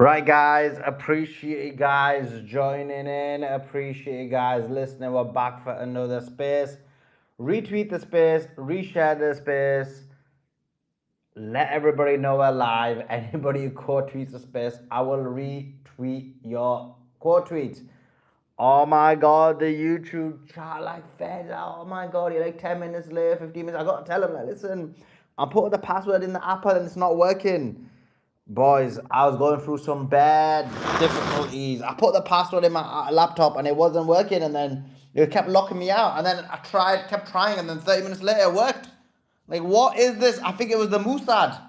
Right, guys. Appreciate you guys joining in. Appreciate you guys listening. We're back for another space. Retweet the space, reshare the space. Let everybody know we're live. Anybody who quote tweets the space, I will retweet your quote tweets. Oh my god, the YouTube chat like feds out. Oh my god, you're like 10 minutes late, 15 minutes. I gotta tell them, like, listen, I'm putting the password in the app and it's not working. Boys, I was going through some bad difficulties. I put the password in my laptop and it wasn't working, and then it kept locking me out. And then I kept trying, and then 30 minutes later it worked. Like, what is this? I think it was the Mossad.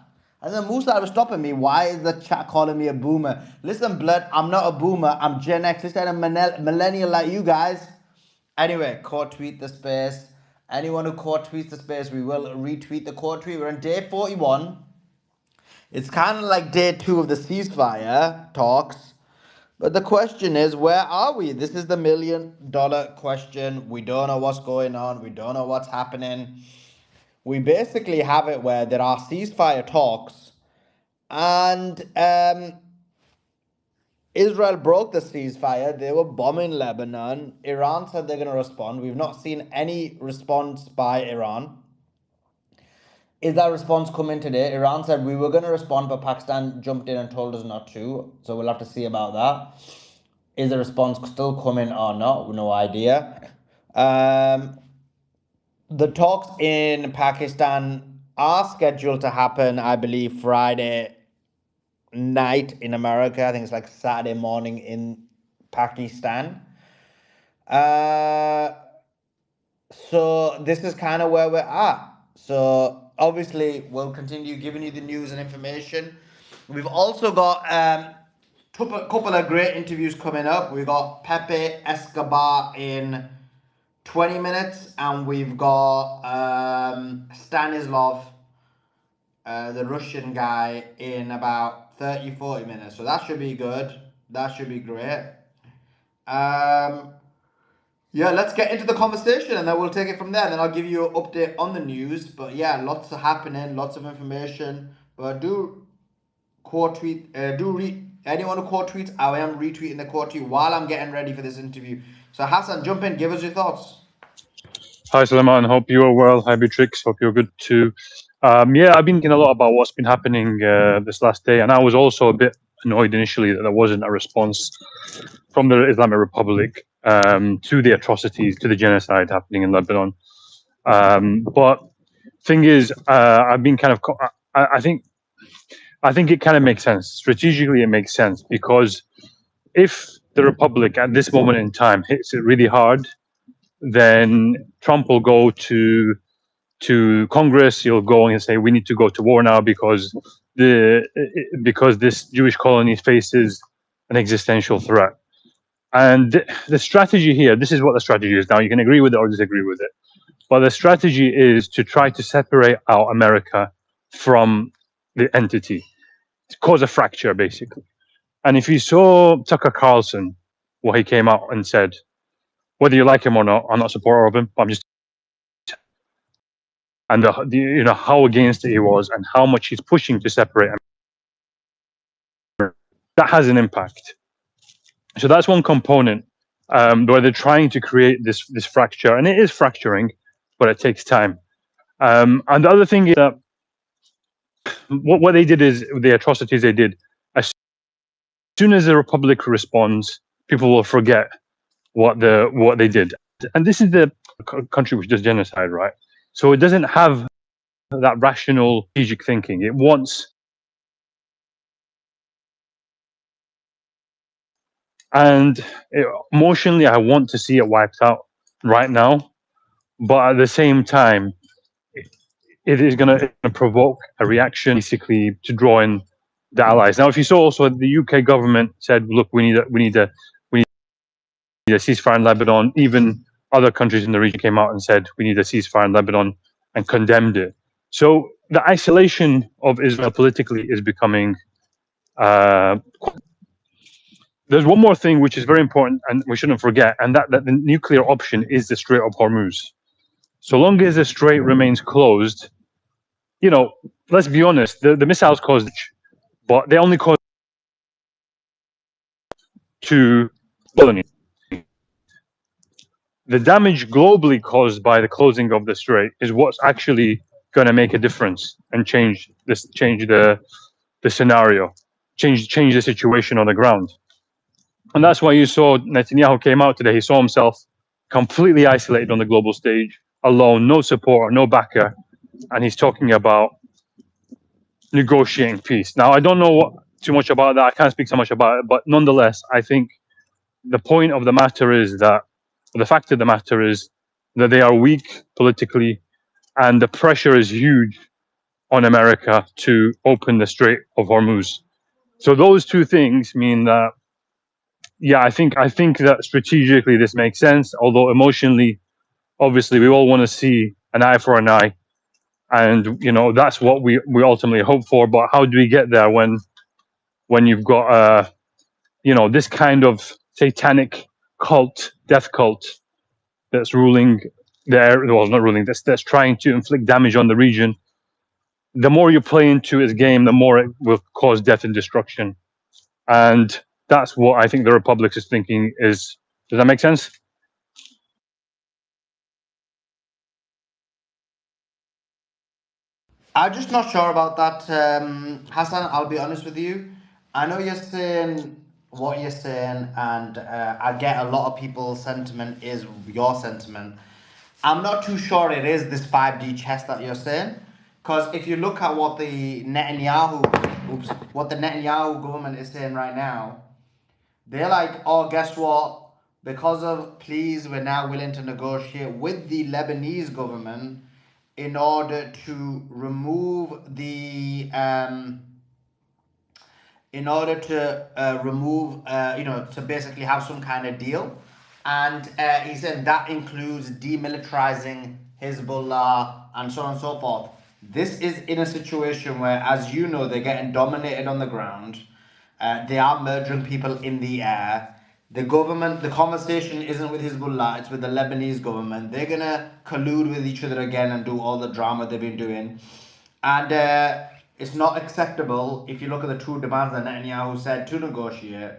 And then Mossad was stopping me. Why is the chat calling me a boomer? Listen, blood, I'm not a boomer. I'm Gen X. Listen, I'm a millennial like you guys. Anyway, quote tweet the space. Anyone who quote tweets the space, we will retweet the quote tweet. We're on day 41. It's kind of like day 2 of the ceasefire talks. But the question is, where are we? This is the $1 million question. We don't know what's going on. We don't know what's happening. We basically have it where there are ceasefire talks, and Israel broke the ceasefire. They were bombing Lebanon. Iran said they're going to respond. We've not seen any response by Iran. Is that response coming today? Iran said we were going to respond, but Pakistan jumped in and told us not to. So we'll have to see about that. Is the response still coming or not? No idea. The talks in Pakistan are scheduled to happen, I believe, Friday night in America. I think it's like Saturday morning in Pakistan. So this is kind of where we're at. So obviously, we'll continue giving you the news and information. We've also got a couple of great interviews coming up. We've got PEPE ESCOBAR in 20 minutes, and we've got STANISLAV, the Russian guy, in about 30-40 minutes. So that should be good. That should be great. Yeah, let's get into the conversation and then we'll take it from there. And then I'll give you an update on the news. But yeah, lots of happening, lots of information. But do quote tweet, anyone who quote tweets, I am retweeting the quote tweet while I'm getting ready for this interview. So Hassan, jump in, give us your thoughts. Hi Suleiman, hope you are well. Hi Beatrix, hope you're good too. Yeah, I've been thinking a lot about what's been happening this last day, and I was also a bit annoyed initially that there wasn't a response from the Islamic Republic to the atrocities, to the genocide happening in Lebanon. But thing is, I've been kind of, I think it kind of makes sense. Strategically, it makes sense, because if the Republic at this moment in time hits it really hard, then Trump will go to Congress. He'll go and say, we need to go to war now because this Jewish colony faces an existential threat. And the strategy here, this is what the strategy is. Now, you can agree with it or disagree with it, but the strategy is to try to separate out America from the entity, to cause a fracture, basically. And if you saw Tucker Carlson, what he came out and said, whether you like him or not, I'm not a supporter of him. I'm just, and you know how against it he was, and how much he's pushing to separate America. That has an impact. So that's one component where they're trying to create this fracture, and it is fracturing, but it takes time. And the other thing is that what they did is the atrocities they did. As soon as the Republic responds, people will forget what they did. And this is the country which does genocide, right? So it doesn't have that rational strategic thinking. It wants, and emotionally, I want to see it wiped out right now. But at the same time, it is going to provoke a reaction, basically, to draw in the allies. Now, if you saw also, the UK government said, look, we need a ceasefire in Lebanon. Even other countries in the region came out and said we need a ceasefire in Lebanon and condemned it. So the isolation of Israel politically is becoming. There's one more thing which is very important and we shouldn't forget, and that the nuclear option is the Strait of Hormuz. So long as the strait remains closed, you know, let's be honest, the missiles caused, but they only caused to colony. The damage globally caused by the closing of the strait is what's actually going to make a difference and change the scenario, change the situation on the ground. And that's why you saw Netanyahu came out today. He saw himself completely isolated on the global stage, alone, no support, no backer, and he's talking about negotiating peace. Now, I don't know too much about that. I can't speak so much about it, but nonetheless, I think the point of the matter is that the fact of the matter is that they are weak politically, and the pressure is huge on America to open the Strait of Hormuz. So those two things mean that, yeah, I think that strategically this makes sense. Although emotionally, obviously, we all want to see an eye for an eye, and that's what we ultimately hope for. But how do we get there when you've got this kind of satanic cult, death cult, that's ruling there? Well, not ruling. That's trying to inflict damage on the region. The more you play into its game, the more it will cause death and destruction. And that's what I think the Republic is thinking. Does that make sense? I'm just not sure about that, Hassan. I'll be honest with you. I know you're saying what you're saying, and I get a lot of people's sentiment is your sentiment. I'm not too sure it is this 5D chess that you're saying, because if you look at what the Netanyahu government is saying right now, they're like, oh, guess what? Because of please, we're now willing to negotiate with the Lebanese government in order to remove the to basically have some kind of deal. And he said that includes demilitarizing Hezbollah and so on and so forth. This is in a situation where, as you know, they're getting dominated on the ground. They are murdering people in the air. The government, the conversation isn't with Hezbollah, it's with the Lebanese government. They're gonna collude with each other again and do all the drama they've been doing. And it's not acceptable if you look at the two demands that Netanyahu said to negotiate.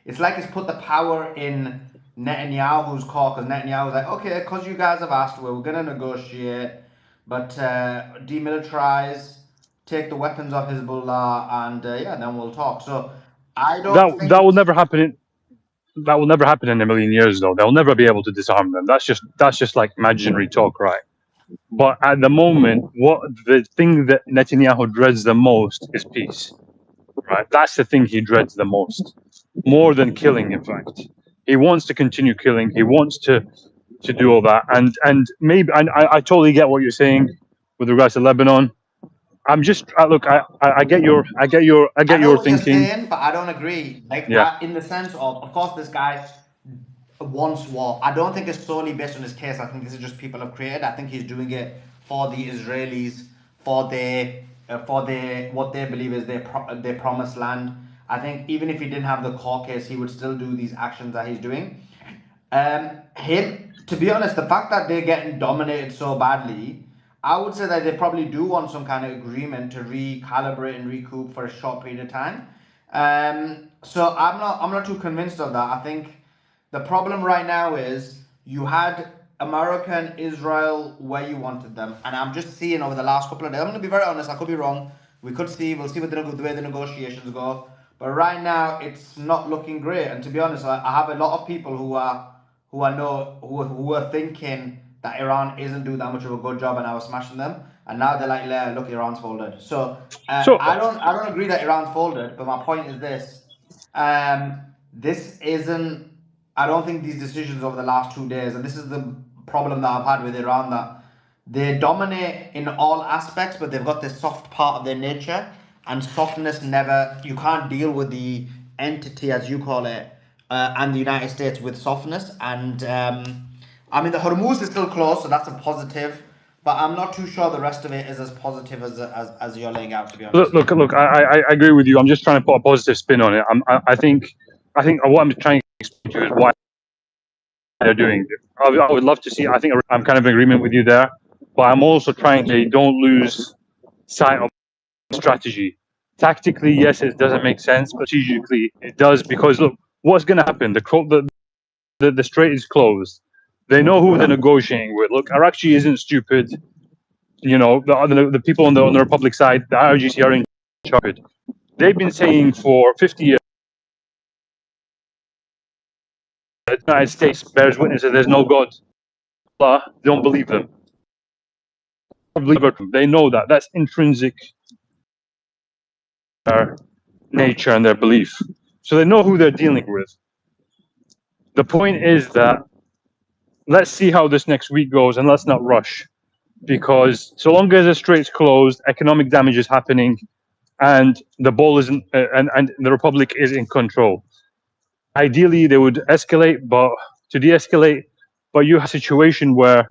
It's like it's put the power in Netanyahu's court, because Netanyahu's like, okay, because you guys have asked, we're going to negotiate, but demilitarize, take the weapons off Hezbollah, and yeah, then we'll talk. So I don't That will think. never happen. That will never happen in a million years, though. They'll never be able to disarm them. That's just like imaginary talk, right? But at the moment, what the thing that Netanyahu dreads the most is peace, right? That's the thing he dreads the most, more than killing. In fact, he wants to continue killing. He wants to do all that, and maybe I totally get what you're saying with regards to Lebanon. I'm just look. I get I know your what you're thinking. saying, but I don't agree. Like, Yeah. in the sense of course, this guy wants war. I don't think it's solely based on his case. I think this is just people have created. I think he's doing it for the Israelis, for their what they believe is their promised land. I think even if he didn't have the court case, he would still do these actions that he's doing. Him, to be honest, the fact that they're getting dominated so badly, I would say that they probably do want some kind of agreement to recalibrate and recoup for a short period of time. So I'm not too convinced of that. I think the problem right now is you had America and Israel where you wanted them, and I'm just seeing over the last couple of days. I'm going to be very honest. I could be wrong. We'll see what the way the negotiations go. But right now, it's not looking great. And to be honest, I have a lot of people who are thinking that Iran isn't doing that much of a good job, and I was smashing them. And now they're like, "Yeah, look, Iran's folded." So So I don't agree that Iran's folded. But my point is this: this isn't. I don't think these decisions over the last 2 days, and this is the problem that I've had with Iran, that they dominate in all aspects, but they've got this soft part of their nature, and softness never. You can't deal with the entity, as you call it, and the United States with softness. And I mean, the Hormuz is still closed, so that's a positive. But I'm not too sure the rest of it is as positive as you're laying out, to be honest. look. I agree with you. I'm just trying to put a positive spin on it. I think what I'm trying to explain to you is why they're doing it. I would love to see. I think I'm kind of in agreement with you there, but I'm also trying to don't lose sight of strategy. Tactically, yes, it doesn't make sense, but strategically, it does, because look, what's going to happen? The strait is closed. They know who they're negotiating with. Look, Arakchi isn't stupid. The people on the Republic side, the IRGC are in charge. They've been saying for 50 years that the United States bears witness that there's no God. They don't believe them. They know that. That's intrinsic to their nature and their belief. So they know who they're dealing with. The point is that let's see how this next week goes and let's not rush. Because so long as the strait's closed, economic damage is happening, and the ball isn't, and the Republic is in control. Ideally, they would escalate, but to de-escalate, but you have a situation where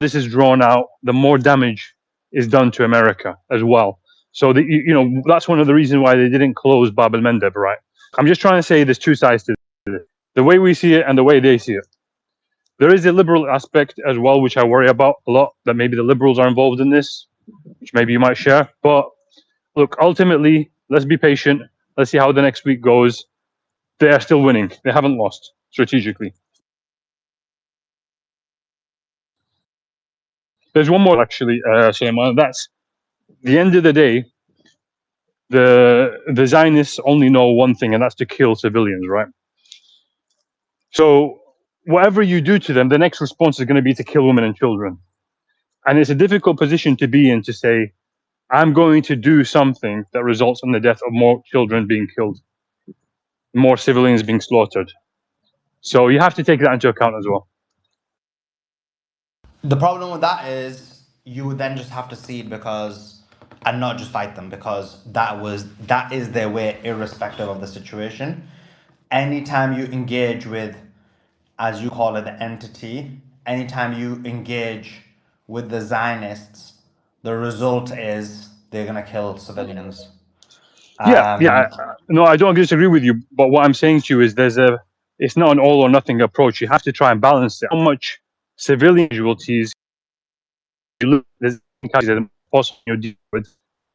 this is drawn out, the more damage is done to America as well. So that's one of the reasons why they didn't close Bab el-Mandeb, right? I'm just trying to say there's two sides to this. The way we see it and the way they see it. There is a liberal aspect as well, which I worry about a lot, that maybe the liberals are involved in this, which maybe you might share. But look, ultimately, let's be patient. Let's see how the next week goes. They are still winning. They haven't lost strategically. There's one more, actually, Suleiman. That's the end of the day. The Zionists only know one thing, and that's to kill civilians, right? So whatever you do to them, the next response is going to be to kill women and children. And it's a difficult position to be in to say, I'm going to do something that results in the death of more children being killed, more civilians being slaughtered. So you have to take that into account as well. The problem with that is you would then just have to cede because, and not just fight them, because that is their way, irrespective of the situation. Anytime you engage with, as you call it, the entity, anytime you engage with the Zionists, the result is they're gonna kill civilians. No, I don't disagree with you. But what I'm saying to you is it's not an all or nothing approach. You have to try and balance it. How much civilian casualties you look at possible you're dealing with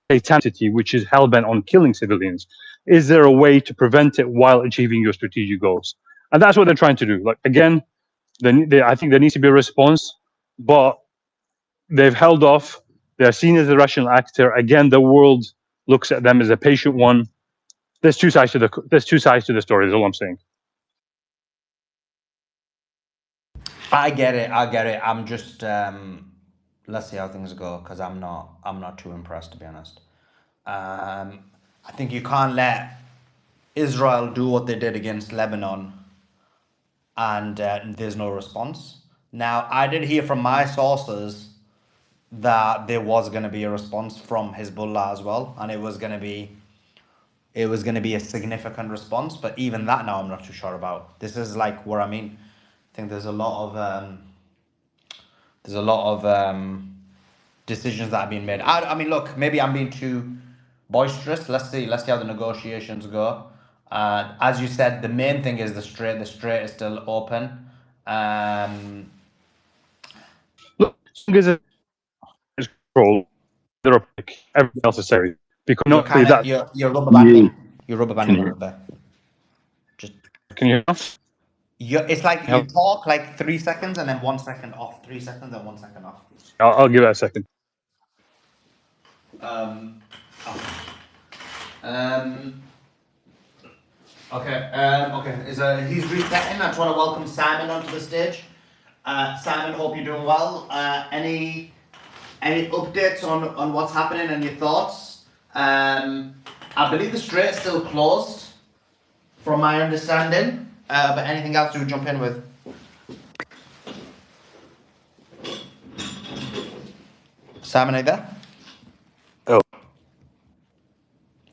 entity which is hell-bent on killing civilians. Is there a way to prevent it while achieving your strategic goals? And that's what they're trying to do. Like, again, I think there needs to be a response, but they've held off. They're seen as a rational actor. Again, the world looks at them as a patient one. There's two sides to the story. Is all I'm saying. I get it. I'm just let's see how things go, because I'm not too impressed, to be honest. I think you can't let Israel do what they did against Lebanon and there's no response. Now, I did hear from my sources that there was going to be a response from Hezbollah as well, and it was going to be a significant response. But even that now, I'm not too sure about. This is like where I mean, I think there's a lot of decisions that are being made. I mean, look, maybe I'm being too boisterous. Let's see how the negotiations go. As you said, the main thing is the strait. The strait is still open. Look, as long as it's control, everything else is serious. Because You're not only that, you're rubber banding. You're rubber banding a little bit. Just can you? it's like you talk like 3 seconds and then 1 second off. 3 seconds and 1 second off. I'll give it a second. Okay. He's resetting. I just want to welcome Simon onto the stage. Simon, hope you're doing well. Any updates on what's happening and your thoughts? I believe the strait's still closed, from my understanding. But anything else you would jump in with? Simon, are you there? Oh.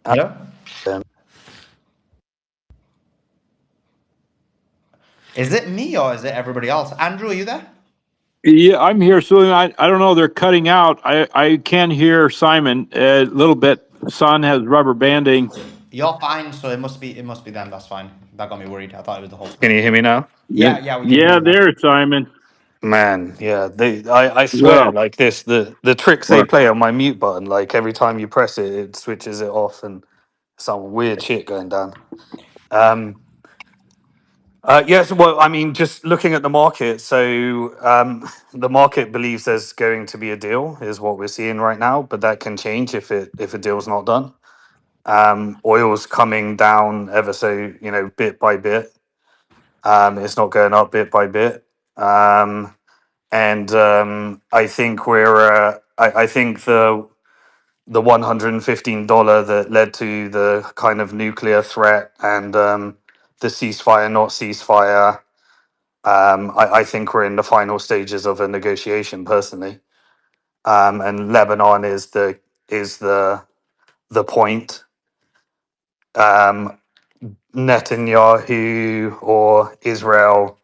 Hello? Is it me or is it everybody else? Andrew, are you there? Yeah, I'm here. So I don't know. They're cutting out. I can hear Simon a little bit. Son has rubber banding. You're fine, so it must be them. That's fine. That got me worried. I thought it was the whole thing. Can you hear me now? Yeah, we can hear you now. There's Simon. Man, yeah. I swear, like this, the tricks they play on my mute button, like every time you press it, it switches it off and some weird shit going down. Yes, well, I mean, just looking at the market. So the market believes there's going to be a deal, is what we're seeing right now, but that can change if a deal's not done. Oil's coming down ever so, bit by bit. It's not going up bit by bit. And I think I think the $115 that led to the kind of nuclear threat and the ceasefire, not ceasefire. I think we're in the final stages of a negotiation, personally, and Lebanon is the point. Um, Netanyahu or Israel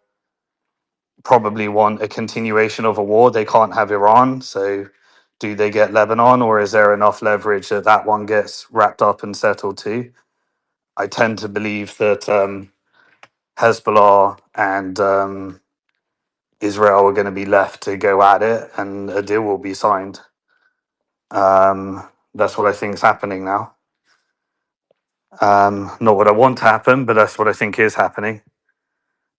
probably want a continuation of a war. They can't have Iran, so do they get Lebanon, or is there enough leverage that that one gets wrapped up and settled too? I tend to believe that Hezbollah and Israel are going to be left to go at it, and a deal will be signed. That's what I think is happening now. Not what I want to happen, but that's what I think is happening.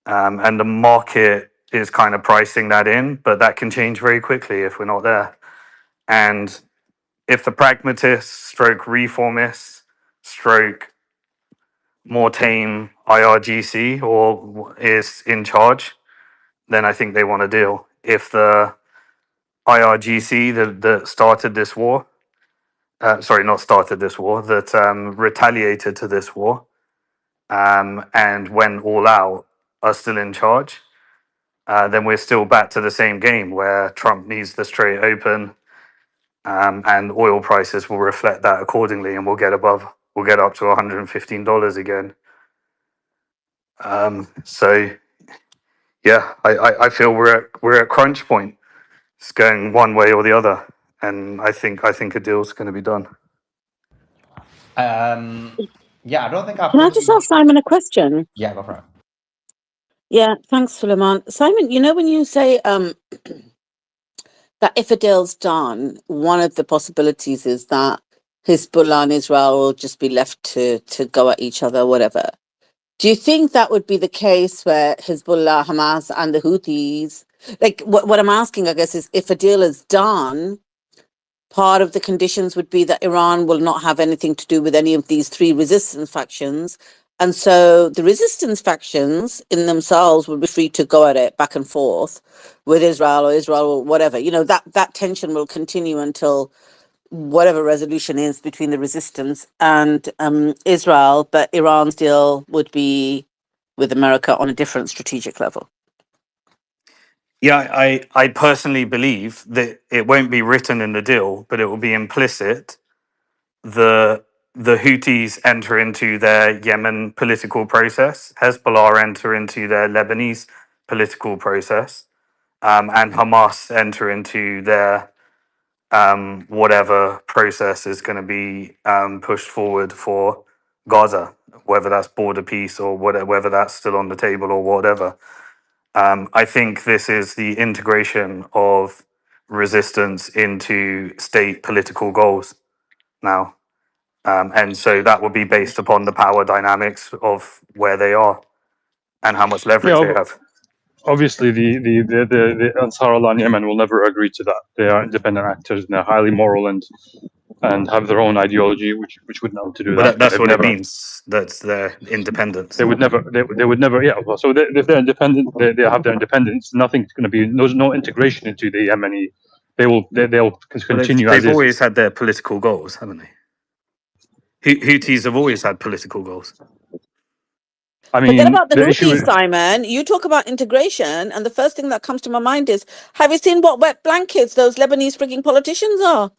And the market is kind of pricing that in, but that can change very quickly if we're not there. And if the pragmatists, stroke reformists, stroke more tame IRGC or is in charge, then I think they want a deal. If the IRGC that started this war, sorry, not started this war, that retaliated to this war and went all out, are still in charge, then we're still back to the same game where Trump needs the Strait open, and oil prices will reflect that accordingly, and we'll get up to $115 again. So yeah, I feel we're at crunch point. It's going one way or the other, and I think a deal's going to be done. Yeah, I don't think I Can I just fully. ask Simon a question? Yeah, go for it. Yeah, thanks, Suleiman. Simon, when you say that if a deal's done, one of the possibilities is that Hezbollah and Israel will just be left to go at each other, whatever. Do you think that would be the case where Hezbollah, Hamas, and the Houthis, like what I'm asking, I guess, is if a deal is done, part of the conditions would be that Iran will not have anything to do with any of these three resistance factions. And so the resistance factions in themselves will be free to go at it back and forth with Israel or whatever. That tension will continue until whatever resolution is between the resistance and Israel, but Iran's deal would be with America on a different strategic level. Yeah, I personally believe that it won't be written in the deal, but it will be implicit. The Houthis enter into their Yemen political process, Hezbollah enter into their Lebanese political process, and Hamas enter into their whatever process is going to be pushed forward for Gaza, whether that's border peace or whether that's still on the table or whatever. I think this is the integration of resistance into state political goals now. And so that would be based upon the power dynamics of where they are and how much leverage they Yeah, have. obviously the Ansar Allah in Yemen will never agree to that. They are independent actors and they're highly moral and have their own ideology, which wouldn't want to do Well, that. that's They've what it never, means. That's their independence. they would never, yeah. Well, so if they're independent, they have their independence. Nothing's going to be, there's no integration into the Yemeni. They'll But continue as they've is. always had their political goals, haven't they? Houthis have always had political goals. I Forget mean, about the the issue Houthis, is, Simon. You talk about integration, and the first thing that comes to my mind is, have you seen what wet blankets those Lebanese freaking politicians are?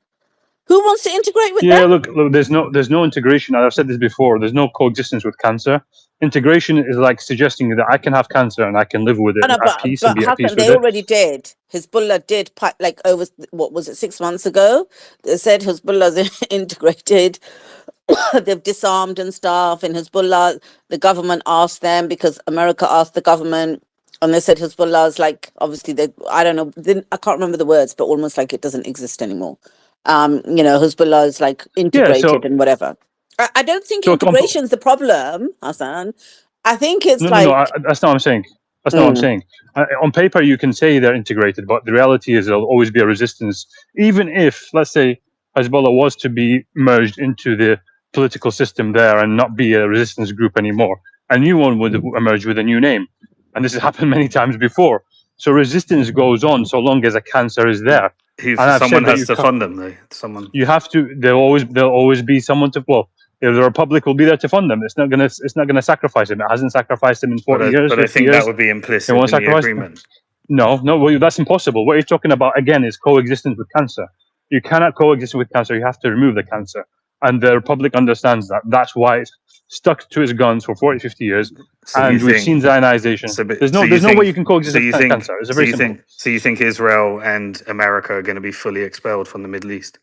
Who wants to integrate with yeah, them? look, there's no integration. I've said this before. There's no coexistence with cancer. Integration is like suggesting that I can have cancer and I can live with it No, at peace and but be at peace Hassan, with they it. already did. Hezbollah did, like over, what was it, 6 months ago? They said Hezbollah's integrated. They've disarmed and stuff. And Hezbollah, the government asked them because America asked the government, and they said Hezbollah's like, obviously, I don't know, I can't remember the words, but almost like it doesn't exist anymore. Hezbollah is like Yeah, integrated and whatever. I don't think so integration is the problem, Hassan. I think it's No. like, That's not what I'm saying. That's not what I'm mm, saying. On paper, you can say they're integrated, but the reality is there'll always be a resistance. Even if, let's say, Hezbollah was to be merged into the political system there and not be a resistance group anymore, a new one would emerge with a new name. And this has happened many times before. So resistance goes on so long as a cancer is there. And I've Someone said that has to fund them, though. Someone. you have to. There'll always be someone to. Well, if the Republic will be there to fund them. It's not gonna sacrifice him. It hasn't sacrificed him in 40 years, But I 50 think that years. would be It implicit won't in the sacrifice them. agreement. No, well, that's impossible. What you're talking about again is coexistence with cancer. You cannot coexist with cancer. You have to remove the cancer, and the Republic understands that. That's why it's stuck to its guns for 40, 50 years, So you and we've think seen Zionization. so? There's no way you can coexist with Think cancer. It's very simple. you think Israel and America are going to be fully expelled from the Middle East?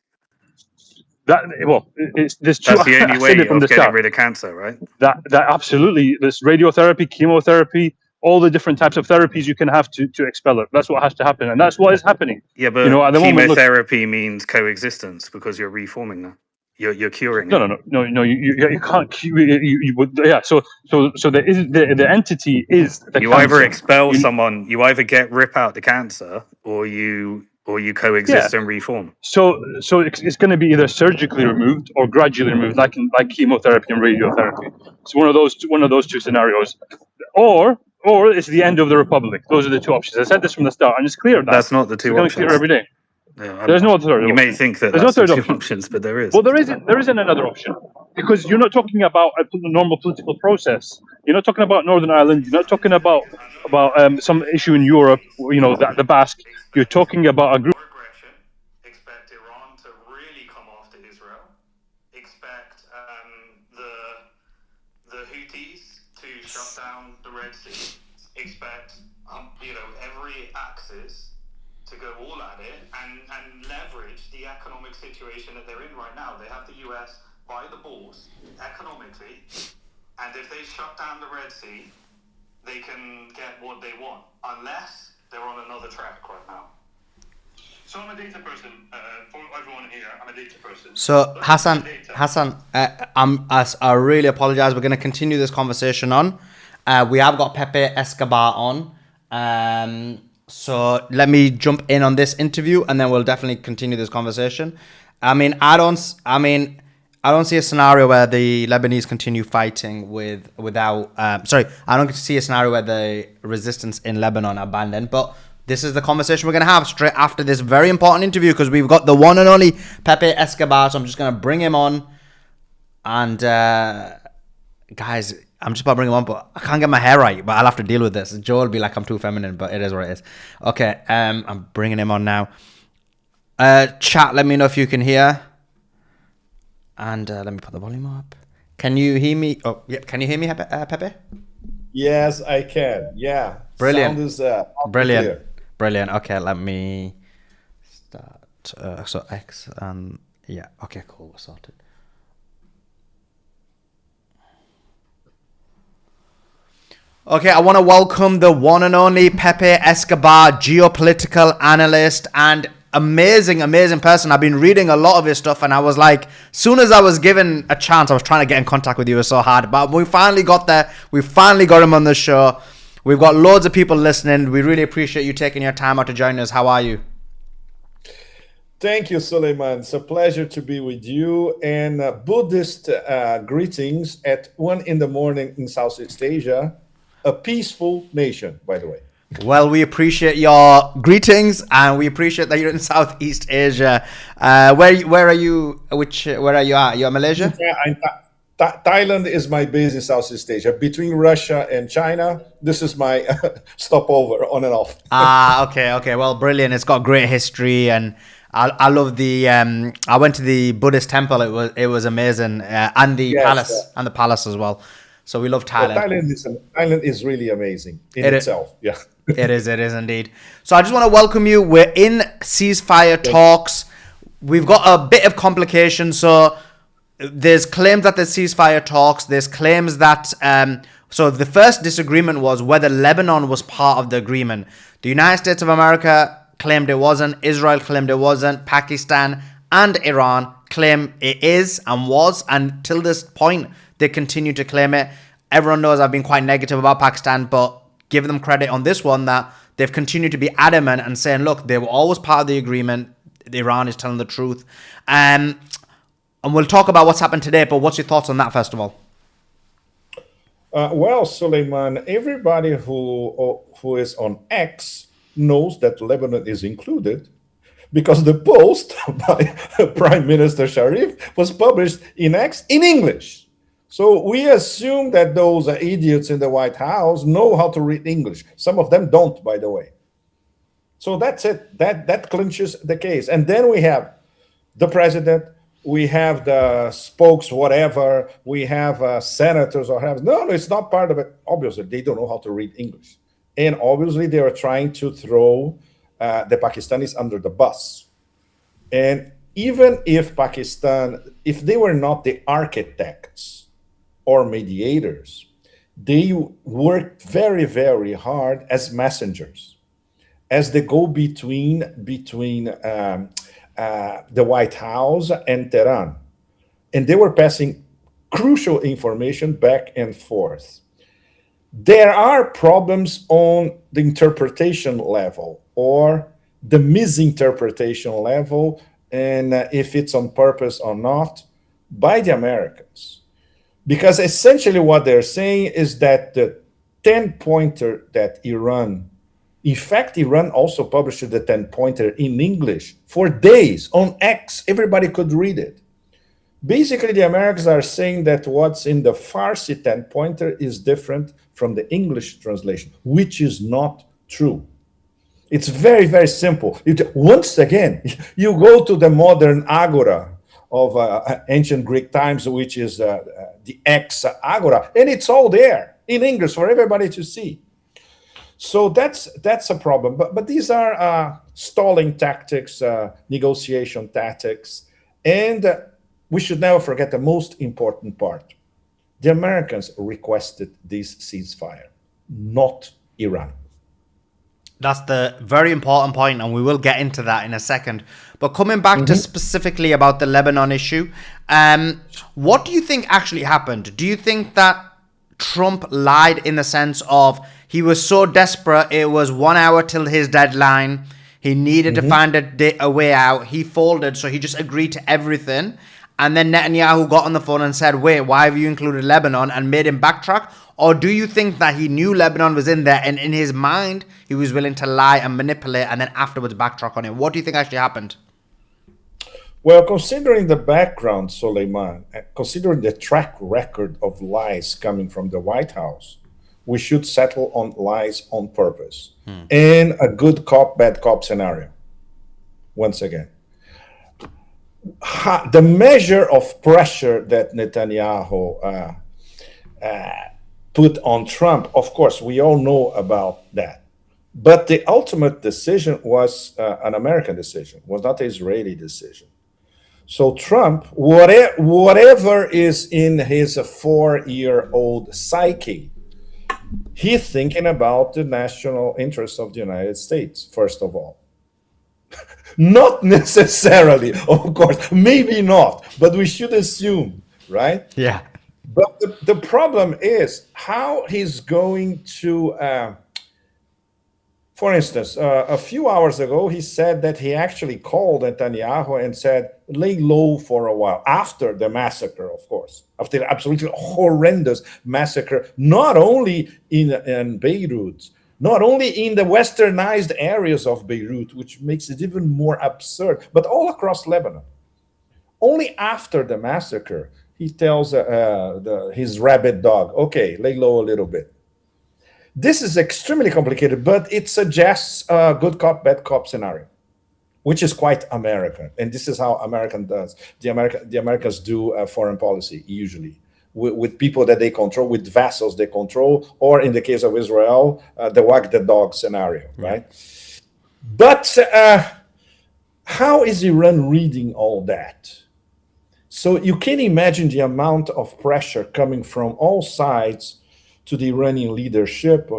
There's two. That's the only I said way it from of the getting start. rid of cancer, right? That absolutely. There's radiotherapy, chemotherapy, all the different types of therapies you can have to expel it. That's what has to happen, and that's what is happening. Yeah, You know, but at the moment, look. chemotherapy means coexistence because you're reforming them. You're curing it. No. You can't. You would. Yeah. So there is the entity is the You cancer. either expel You- someone, you either rip out the cancer, or you coexist Yeah. and reform. So it's going to be either surgically removed or gradually removed, like chemotherapy and radiotherapy. It's one of those two scenarios, or it's the end of the republic. Those are the two options. I said this from the start, and it's clear that That's not the it's two going clear options. every day. Yeah, There's no third You option. may think that There's that's no the third two option. options, but there is. Well, there isn't another option because you're not talking about a normal political process. You're not talking about Northern Ireland. You're not talking about some issue in Europe. You know, the Basque. You're talking about a group. Aggression. Expect Iran to really come after Israel. Expect the Houthis to shut down the Red Sea. Expect every axis to go all at it and leverage the economic situation that they're in right now. They have the US by the balls economically, and if they shut down the Red Sea, they can get what they want, unless they're on another track right now. So I'm a data person. For everyone here, I'm a data person. So Hassan, I really apologize. We're going to continue this conversation on. We have got Pepe Escobar on. So let me jump in on this interview, and then we'll definitely continue this conversation. I don't see a scenario where the Lebanese continue fighting without. I don't see a scenario where the resistance in Lebanon abandoned. But this is the conversation we're going to have straight after this very important interview, because we've got the one and only Pepe Escobar. So I'm just going to bring him on, and guys, I'm just about to bring him on, but I can't get my hair right, but I'll have to deal with this. Joe will be like, I'm too feminine, but it is what it is. Okay, I'm bringing him on now. Chat, let me know if you can hear. And let me put the volume up. Can you hear me? Oh, yeah. Can you hear me, Pepe? Yes, I can. Yeah. Brilliant. Sound is Brilliant. clear. Brilliant. Okay, let me start. So X and yeah. Okay, cool. We're sorted. Okay, I want to welcome the one and only Pepe Escobar, geopolitical analyst and amazing person. I've been reading a lot of his stuff, and I was like, soon as I was given a chance, I was trying to get in contact with you. It was so hard, but we finally got there. We finally got him on the show. We've got loads of people listening. We really appreciate you taking your time out to join us. How are you? Thank you, Suleiman. It's a pleasure to be with you. And Buddhist greetings at 1 a.m. in Southeast Asia. A peaceful nation, by the way. Well, we appreciate your greetings, and we appreciate that you're in Southeast Asia. Where are you? Where are you at? You're in Malaysia? Yeah, Thailand is my base in Southeast Asia. Between Russia and China, this is my stopover on and off. Okay. Well, brilliant. It's got great history, and I love the. I went to the Buddhist temple. It was amazing, and the palace as well. So we love Thailand. Yeah, Thailand is really amazing in itself. Yeah. It is indeed. So I just want to welcome you. We're in ceasefire talks. We've got a bit of complications. So there's claims that there's ceasefire talks. There's claims that so the first disagreement was whether Lebanon was part of the agreement. The United States of America claimed it wasn't. Israel claimed it wasn't. Pakistan and Iran claim it is and was, and till this point they continue to claim it. everyone knows I've been quite negative about Pakistan, but give them credit on this one that they've continued to be adamant and saying, look, they were always part of the agreement. Iran is telling the truth. And we'll talk about what's happened today, but what's your thoughts on that, first of all? Well, Suleiman, everybody who is on X knows that Lebanon is included, because the post by Prime Minister Sharif was published in X in English. So we assume that those idiots in the White House know how to read English. Some of them don't, by the way. So that's it. That clinches the case. And then we have the president, we have the spokes, whatever, we have senators or have. No, it's not part of it. Obviously, they don't know how to read English. And obviously, they are trying to throw the Pakistanis under the bus. And even if Pakistan, if they were not the architects or mediators, they worked very, very hard as messengers, as the go-between between the White House and Tehran. And they were passing crucial information back and forth. There are problems on the interpretation level or the misinterpretation level, and if it's on purpose or not, by the Americans. Because essentially what they're saying is that the 10-pointer that Iran, in fact, Iran also published the 10-pointer in English for days on X. Everybody could read it. Basically, the Americans are saying that what's in the Farsi 10-pointer is different from the English translation, which is not true. It's very, very simple. Once again, you go to the modern agora of ancient Greek times, which is the X agora, and it's all there in English for everybody to see. So that's a problem. But these are stalling tactics, negotiation tactics, and we should never forget the most important part. The Americans requested this ceasefire, not Iran. That's the very important point, and we will get into that in a second. But coming back to specifically about the Lebanon issue, what do you think actually happened? Do you think that Trump lied in the sense of he was so desperate, it was 1 hour till his deadline, he needed to find a way out, he folded, so he just agreed to everything, and then Netanyahu got on the phone and said, wait, why have you included Lebanon, and made him backtrack? Or do you think that he knew Lebanon was in there, and in his mind, he was willing to lie and manipulate and then afterwards backtrack on it? What do you think actually happened? Well, considering the background, Suleiman, considering the track record of lies coming from the White House, we should settle on lies on purpose in a good cop, bad cop scenario. Once again, the measure of pressure that Netanyahu put on Trump, of course, we all know about that. But the ultimate decision was an American decision, was not an Israeli decision. So Trump, whatever is in his 4-year-old psyche, he's thinking about the national interests of the United States, first of all. Not necessarily, of course, maybe not, but we should assume, right? Yeah. But the problem is how he's going to, for instance, a few hours ago, he said that he actually called Netanyahu and said, lay low for a while, after the massacre, of course, after the absolutely horrendous massacre, not only in Beirut, not only in the westernized areas of Beirut, which makes it even more absurd, but all across Lebanon. Only after the massacre, he tells his rabid dog, okay, lay low a little bit. This is extremely complicated, but it suggests a good cop, bad cop scenario, which is quite American. And this is how the Americans do foreign policy, usually, with people that they control, with vassals they control, or in the case of Israel, the wag the dog scenario, right? But how is Iran reading all that? So you can imagine the amount of pressure coming from all sides to the Iranian leadership,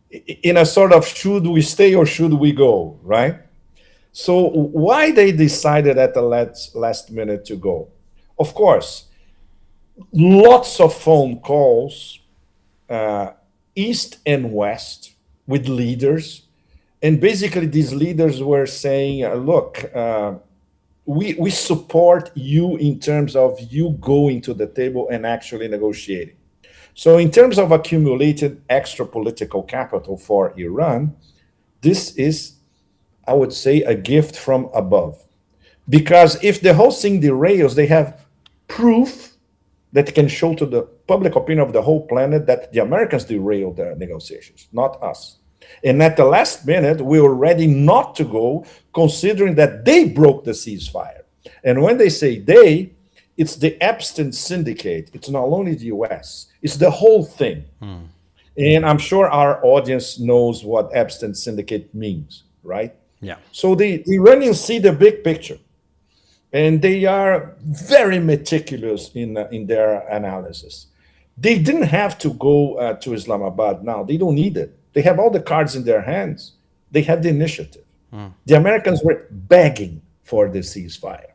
in a sort of should we stay or should we go, right? So why they decided at the last minute to go? Of course, lots of phone calls, east and west, with leaders. And basically, these leaders were saying, look, we support you in terms of you going to the table and actually negotiating. So in terms of accumulated extra political capital for Iran, this is, I would say, a gift from above. Because if the whole thing derails, they have proof that can show to the public opinion of the whole planet that the Americans derailed the negotiations, not us. And at the last minute, we were ready not to go, considering that they broke the ceasefire. And when they say they, it's the Epstein syndicate. It's not only the US, it's the whole thing. And I'm sure our audience knows what Epstein syndicate means, right? Yeah. So the Iranians see the big picture. And they are very meticulous in their analysis. They didn't have to go to Islamabad now. They don't need it. They have all the cards in their hands. They had the initiative. The Americans were begging for the ceasefire.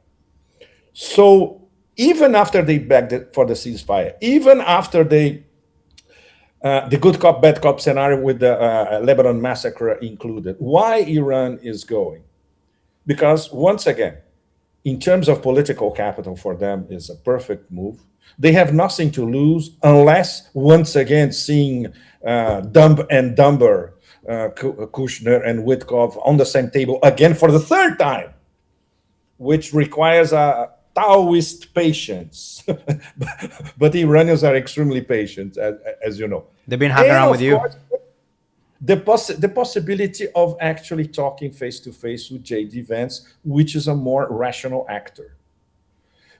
So even after they begged for the ceasefire, even after the good cop, bad cop scenario with the Lebanon massacre included, why Iran is going? Because once again, in terms of political capital for them is a perfect move. They have nothing to lose unless, once again, seeing Dumb and Dumber, Kushner and Witkoff on the same table again for the third time, which requires a Taoist patience. But the Iranians are extremely patient, as you know. They've been hanging around with you. Course, the possibility of actually talking face-to-face with J.D. Vance, which is a more rational actor.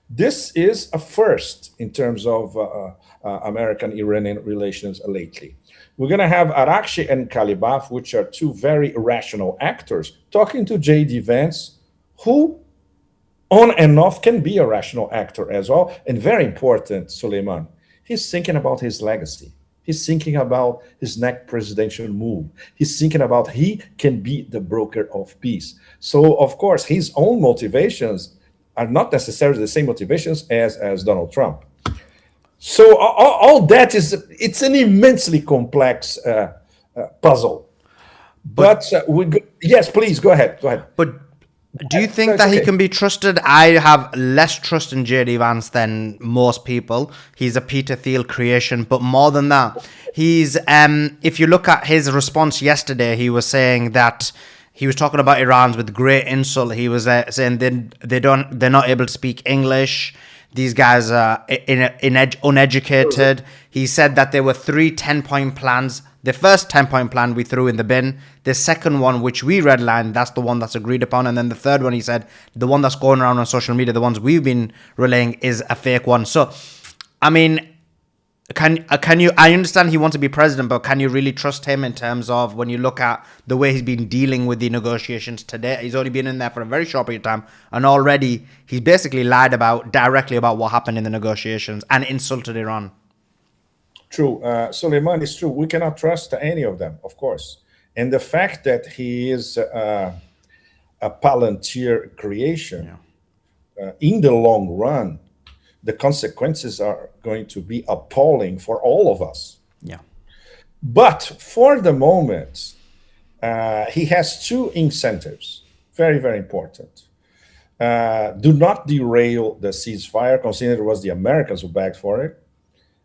This is a first in terms of American-Iranian relations lately. We're going to have Arakshi and Kalibaf, which are two very rational actors, talking to J.D. Vance, who on and off can be a rational actor as well. And very important, Suleiman, he's thinking about his legacy. He's thinking about his next presidential move. He's thinking about he can be the broker of peace. So, of course, his own motivations are not necessarily the same motivations as Donald Trump. So all that it's an immensely complex puzzle. But yes, please, go ahead. But do you think that he can be trusted? I have less trust in JD Vance than most people. He's a Peter Thiel creation, but more than that, he's if you look at his response yesterday, he was saying that he was talking about Iran's with great insult. He was saying they're not able to speak English. These guys are uneducated. He said that there were 3 10-point plans. The first 10-point plan we threw in the bin. The second one, which we redlined, that's the one that's agreed upon. And then the third one, he said, the one that's going around on social media, the ones we've been relaying, is a fake one. So, I mean, can you? I understand he wants to be president, but can you really trust him in terms of when you look at the way he's been dealing with the negotiations today? He's only been in there for a very short period of time, and already he's basically lied directly about what happened in the negotiations and insulted Iran. True. Suleiman, is true. We cannot trust any of them, of course. And the fact that he is a Palantir creation, in the long run, the consequences are going to be appalling for all of us. Yeah. But for the moment, he has 2 incentives, very, very important. Do not derail the ceasefire, considering it was the Americans who begged for it.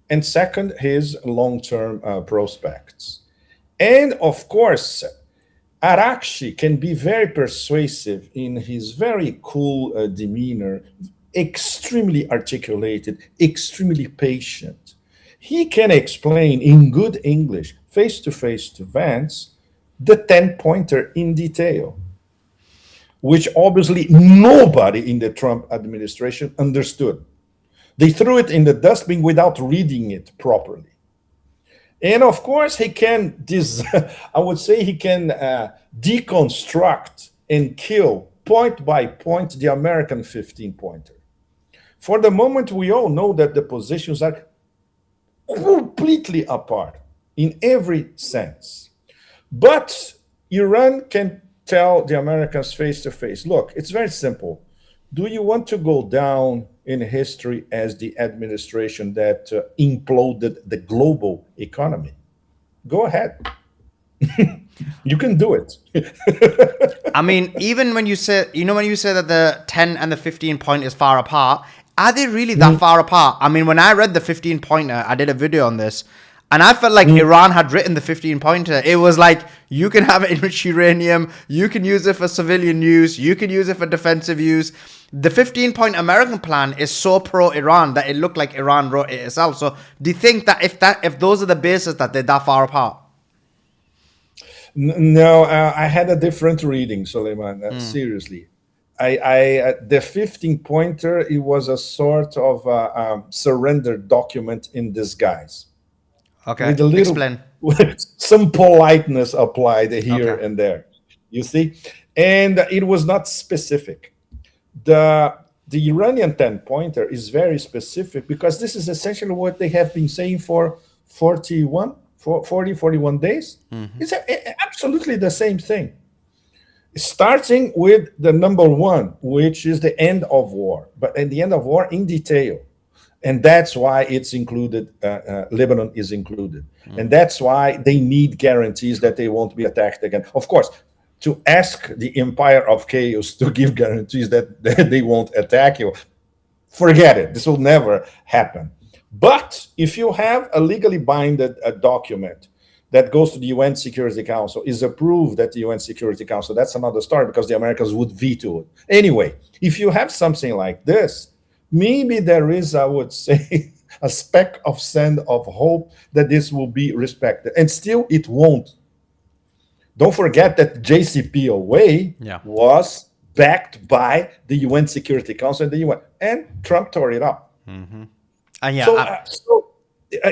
And second, his long-term prospects. And of course, Arakshi can be very persuasive in his very cool demeanor, extremely articulated, extremely patient. He can explain in good English, face-to-face to Vance, the 10-pointer in detail, which obviously nobody in the Trump administration understood. They threw it in the dustbin without reading it properly. And of course, he can, I would say he can deconstruct and kill point by point the American 15-pointer. For the moment, we all know that the positions are completely apart in every sense. But Iran can tell the Americans face to face, look, it's very simple. Do you want to go down in history as the administration that imploded the global economy. Go ahead. You can do it. I mean, even when you say, when you say that the 10 and the 15 point is far apart, are they really that far apart? I mean, when I read the 15 pointer, I did a video on this, and I felt like Iran had written the 15 pointer. It was like, you can have enriched uranium, you can use it for civilian use, you can use it for defensive use. The 15-point American plan is so pro-Iran that it looked like Iran wrote it itself. So do you think that if those are the bases, that they're that far apart? No, I had a different reading, Suleiman. Seriously, the 15 pointer, it was a sort of surrender document in disguise. Okay, with a little, explain. With some politeness applied here and there. You see, and it was not specific. The Iranian 10 pointer is very specific because this is essentially what they have been saying for 41 days. It's absolutely the same thing. Starting with the number one, which is the end of war, but at the end of war in detail. And that's why it's included, Lebanon is included. And that's why they need guarantees that they won't be attacked again. Of course, to ask the empire of chaos to give guarantees that they won't attack you, forget it. This will never happen. But if you have a legally binding document that goes to the UN Security Council, is approved at the UN Security Council, that's another story because the Americans would veto it. Anyway, if you have something like this, maybe there is, I would say, a speck of sand of hope that this will be respected. And still, it won't. Don't forget that JCPOA was backed by the UN Security Council and the UN, and Trump tore it up.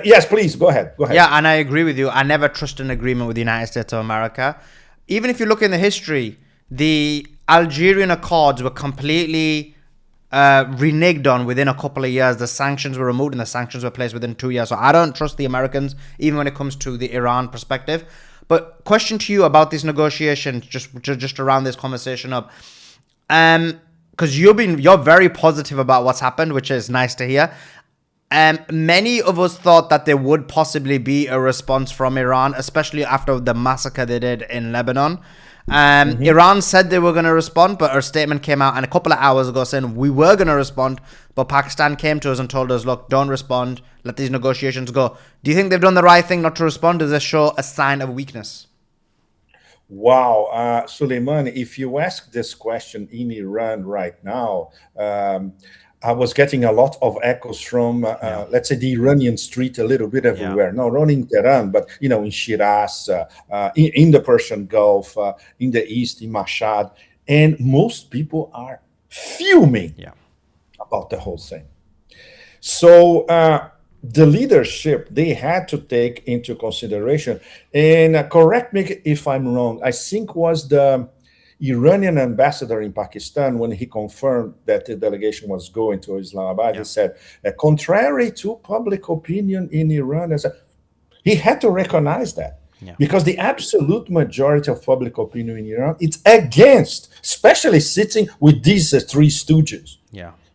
Yes, please, go ahead. Yeah, and I agree with you. I never trust an agreement with the United States of America. Even if you look in the history, the Algerian Accords were completely reneged on within a couple of years. The sanctions were removed and the sanctions were placed within 2 years. So I don't trust the Americans, even when it comes to the Iran perspective. But question to you about these negotiations, just to round this conversation up, because you're very positive about what's happened, which is nice to hear. Many of us thought that there would possibly be a response from Iran, especially after the massacre they did in Lebanon. Iran said they were going to respond, but our statement came out and a couple of hours ago saying we were going to respond, but Pakistan came to us and told us, look, don't respond, let these negotiations go. Do you think they've done the right thing not to respond? Does this show a sign of weakness? Wow, Suleiman, if you ask this question in Iran right now, I was getting a lot of echoes from, let's say, the Iranian street a little bit everywhere. Not only in Tehran, but, in Shiraz, in the Persian Gulf, in the East, in Mashhad. And most people are fuming about the whole thing. So the leadership, they had to take into consideration, and correct me if I'm wrong, I think was the Iranian ambassador in Pakistan, when he confirmed that the delegation was going to Islamabad, he said, contrary to public opinion in Iran, he had to recognize that. Because the absolute majority of public opinion in Iran, it's against, especially sitting with these three stooges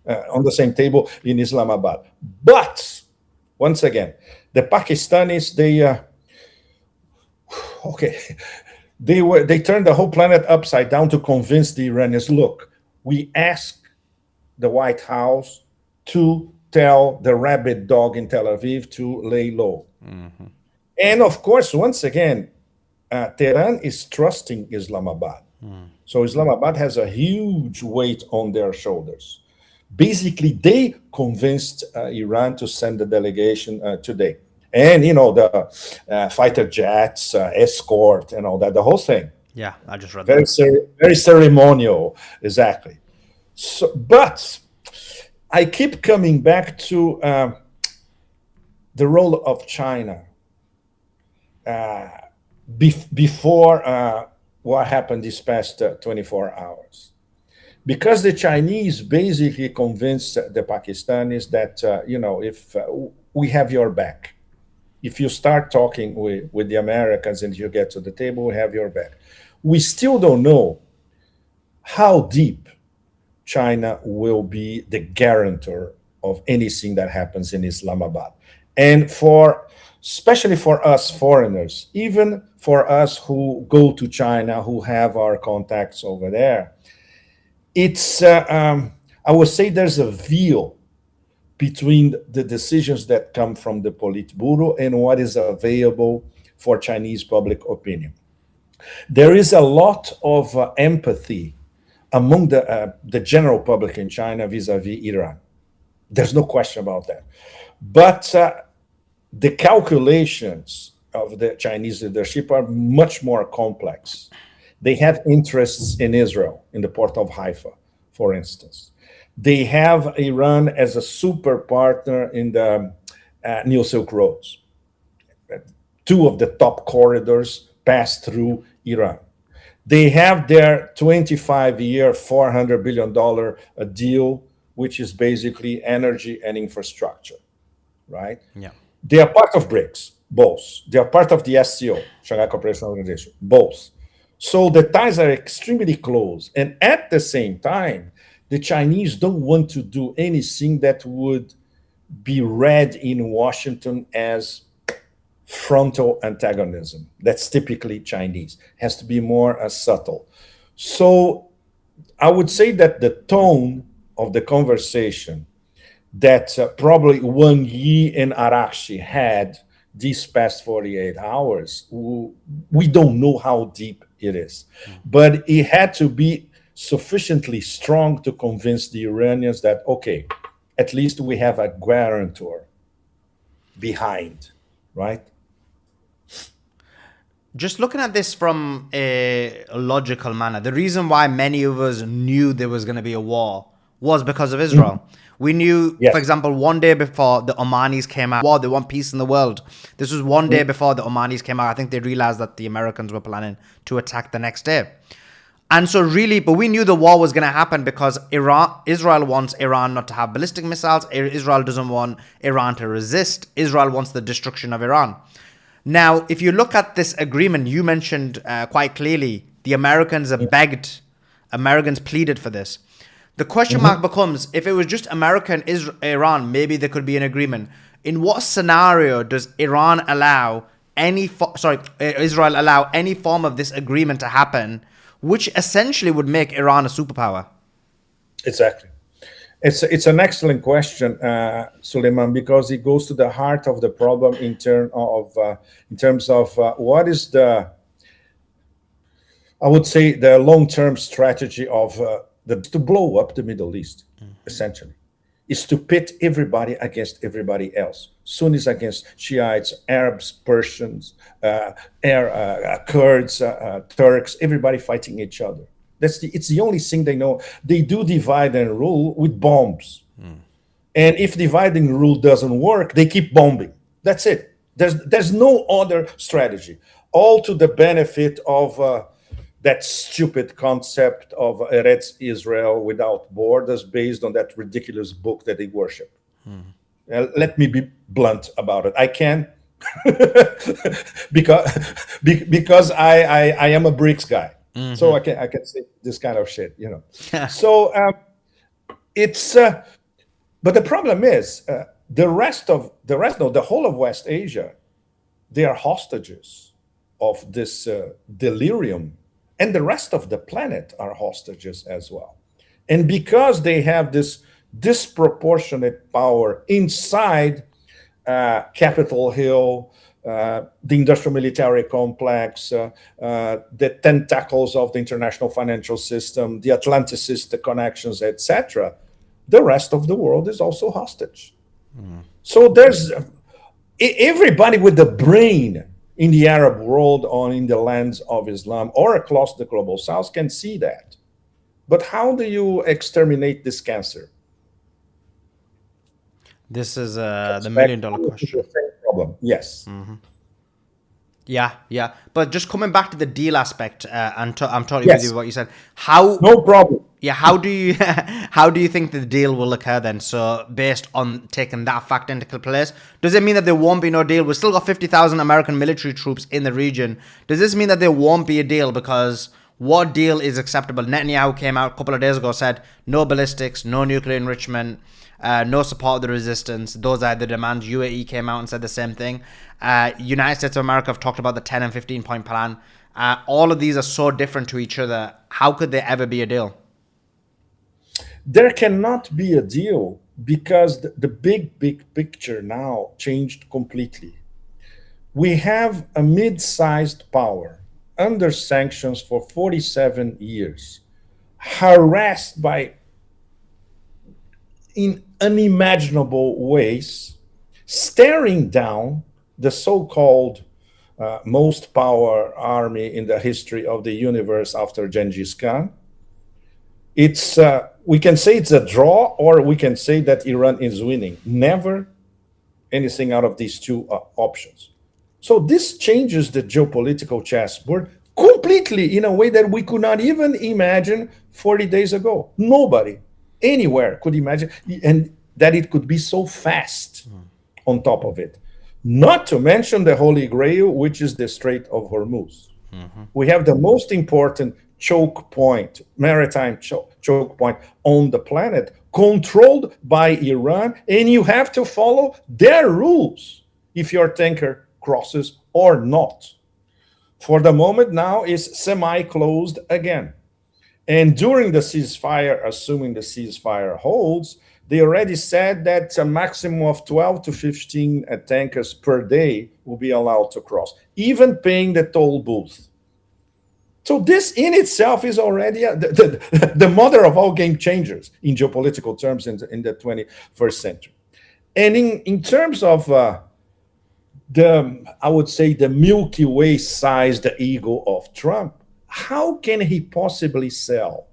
on the same table in Islamabad. But, once again, the Pakistanis, they turned the whole planet upside down to convince the Iranians, look, we asked the White House to tell the rabid dog in Tel Aviv to lay low. And of course, once again, Tehran is trusting Islamabad. So Islamabad has a huge weight on their shoulders. Basically, they convinced Iran to send the delegation today. And, the fighter jets, escort, and all that, the whole thing. Yeah, I just read that. Very ceremonial, exactly. So, but I keep coming back to the role of China before what happened these past 24 hours. Because the Chinese basically convinced the Pakistanis that, if we have your back. If you start talking with the Americans and you get to the table, we have your back. We still don't know how deep China will be the guarantor of anything that happens in Islamabad. And especially for us foreigners, even for us who go to China, who have our contacts over there, I would say there's a veil between the decisions that come from the Politburo and what is available for Chinese public opinion. There is a lot of empathy among the general public in China vis-a-vis Iran. There's no question about that. But the calculations of the Chinese leadership are much more complex. They have interests in Israel, in the port of Haifa, for instance. They have Iran as a super partner in the New Silk Roads. Two of the top corridors pass through Iran. They have their 25-year, $400 billion deal, which is basically energy and infrastructure, right? Yeah. They are part of BRICS, both. They are part of the SCO, Shanghai Cooperation Organization, both. So the ties are extremely close. And at the same time, the Chinese don't want to do anything that would be read in Washington as frontal antagonism. That's typically Chinese. It has to be more subtle. So I would say that the tone of the conversation that probably Wang Yi and Araghchi had these past 48 hours, we don't know how deep it is. But it had to be sufficiently strong to convince the Iranians that, okay, at least we have a guarantor behind, right? Just looking at this from a logical manner, the reason why many of us knew there was going to be a war was because of Israel. We knew, Yes. for example, one day before the Omanis came out, they want peace in the world. This was one day before the Omanis came out. I think they realized that the Americans were planning to attack the next day. And so really, but we knew the war was going to happen because Israel wants Iran not to have ballistic missiles. Israel doesn't want Iran to resist. Israel wants the destruction of Iran. Now, if you look at this agreement, you mentioned quite clearly the Americans Americans pleaded for this. The question mark becomes, if it was just America and Iran, maybe there could be an agreement. In what scenario does Israel allow any form of this agreement to happen, which essentially would make Iran a superpower? Exactly. It's an excellent question, Suleiman, because it goes to the heart of the problem in terms of what is the long-term strategy of to blow up the Middle East, essentially, is to pit everybody against everybody else. Sunnis against Shiites, Arabs, Persians, Kurds, Turks, everybody fighting each other. It's the only thing they know. They do divide and rule with bombs. And if divide and rule doesn't work, they keep bombing. That's it. There's no other strategy. All to the benefit of that stupid concept of Eretz Israel without borders based on that ridiculous book that they worship. Let me be blunt about it. I can because I am a BRICS guy. So I can say this kind of shit, you know. So but the problem is the whole of West Asia, they are hostages of this delirium, and the rest of the planet are hostages as well. And because they have this disproportionate power inside Capitol Hill, the industrial military complex, the tentacles of the international financial system, the Atlanticist connections, etc., the rest of the world is also hostage. So there's everybody with the brain in the Arab world or in the lands of Islam or across the global south can see that. But how do you exterminate this cancer? This is the million-dollar question. Problem. Yes. Yeah. But just coming back to the deal aspect, and I'm totally Yes. with you what you said. No problem. Yeah, how do you think the deal will occur then? So based on taking that fact into place, does it mean that there won't be no deal? We've still got 50,000 American military troops in the region. Does this mean that there won't be a deal because What deal is acceptable? Netanyahu came out a couple of days ago, said no ballistics, no nuclear enrichment, no support of the resistance. Those are the demands. UAE came out and said the same thing. United States of America have talked about the 10 and 15 point plan. All of these are so different to each other. How could there ever be a deal? There cannot be a deal because the big picture now changed completely. We have a mid-sized power under sanctions for 47 years, harassed by in unimaginable ways, staring down the so-called most power army in the history of the universe after Genghis Khan. It's we can say it's a draw, or we can say that Iran is winning. Never anything out of these two options. So this changes the geopolitical chessboard completely in a way that we could not even imagine 40 days ago. Nobody anywhere could imagine, and that it could be so fast on top of it. Not to mention the Holy Grail, which is the Strait of Hormuz. We have the most important choke point, maritime choke point on the planet, controlled by Iran, and you have to follow their rules if your tanker crosses or not. For the moment now is semi-closed again. And during the ceasefire, assuming the ceasefire holds, they already said that a maximum of 12 to 15 tankers per day will be allowed to cross, even paying the toll booth. So this in itself is already the mother of all game changers in geopolitical terms in the 21st century. And in terms of I would say the Milky Way-sized ego of Trump, how can he possibly sell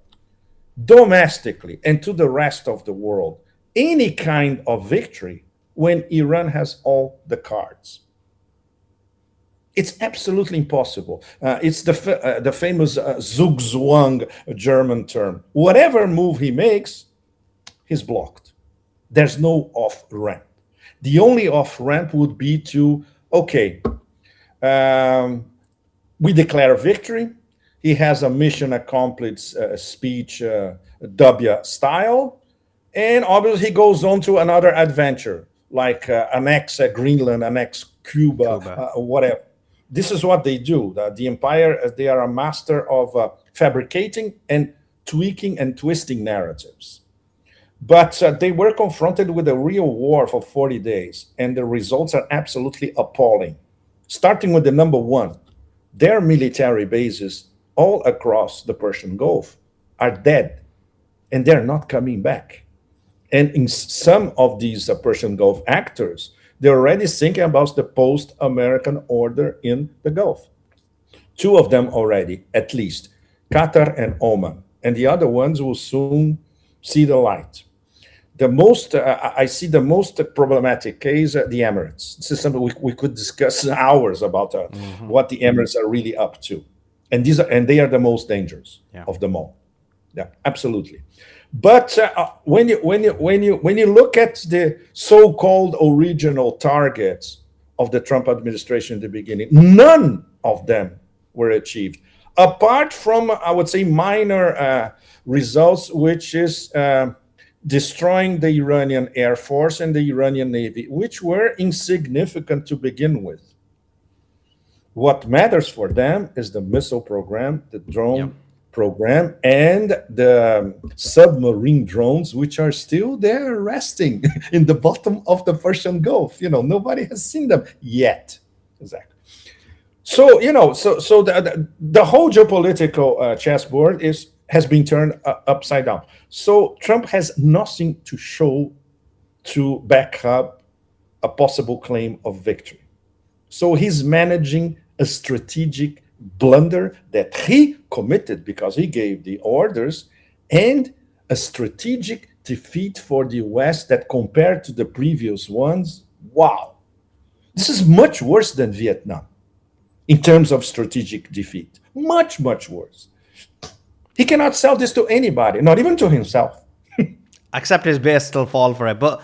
domestically and to the rest of the world any kind of victory when Iran has all the cards? It's absolutely impossible. It's the famous Zugzwang German term. Whatever move he makes, he's blocked. There's no off-ramp. The only off-ramp would be to, okay, we declare a victory. He has a mission accomplished speech, W style. And obviously he goes on to another adventure, like annex Greenland, annex Cuba. Whatever. This is what they do. The empire, they are a master of fabricating and tweaking and twisting narratives. But they were confronted with a real war for 40 days, and the results are absolutely appalling. Starting with the number one, their military bases all across the Persian Gulf are dead, and they're not coming back. And in some of these Persian Gulf actors, they're already thinking about the post-American order in the Gulf. Two of them already, at least, Qatar and Oman. And the other ones will soon see the light. The most, I see the most problematic case, the Emirates. This is something we could discuss hours about what the Emirates are really up to. And they are the most dangerous of them all. Yeah, absolutely. But when you look at the so-called original targets of the Trump administration in the beginning, none of them were achieved, apart from, I would say, minor results, which is destroying the Iranian Air Force and the Iranian Navy, which were insignificant to begin with. What matters for them is the missile program, the drone program, and the submarine drones, which are still there resting in the bottom of the Persian Gulf. Nobody has seen them yet. Exactly. So, so the whole geopolitical chessboard has been turned upside down. So Trump has nothing to show to back up a possible claim of victory. So he's managing a strategic blunder that he committed because he gave the orders, and a strategic defeat for the US that, compared to the previous ones, wow, this is much worse than Vietnam in terms of strategic defeat. Much, much worse. He cannot sell this to anybody, not even to himself. Except his base still fall for it. But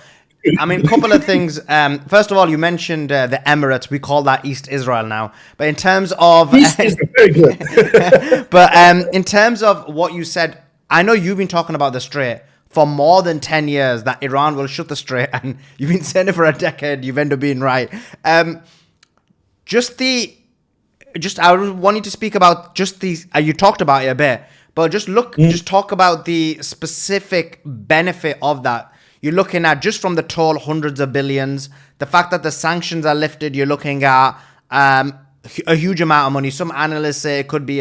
I mean, couple of things. First of all, you mentioned the Emirates. We call that East Israel now. But in terms of, East is very good. but in terms of what you said, I know you've been talking about the Strait for more than 10 years that Iran will shut the Strait, and you've been saying it for a decade. You've ended up being right. I want you to speak about just these. You talked about it a bit, but just talk about the specific benefit of that. You're looking at, just from the toll, hundreds of billions. The fact that the sanctions are lifted, you're looking at a huge amount of money. Some analysts say it could be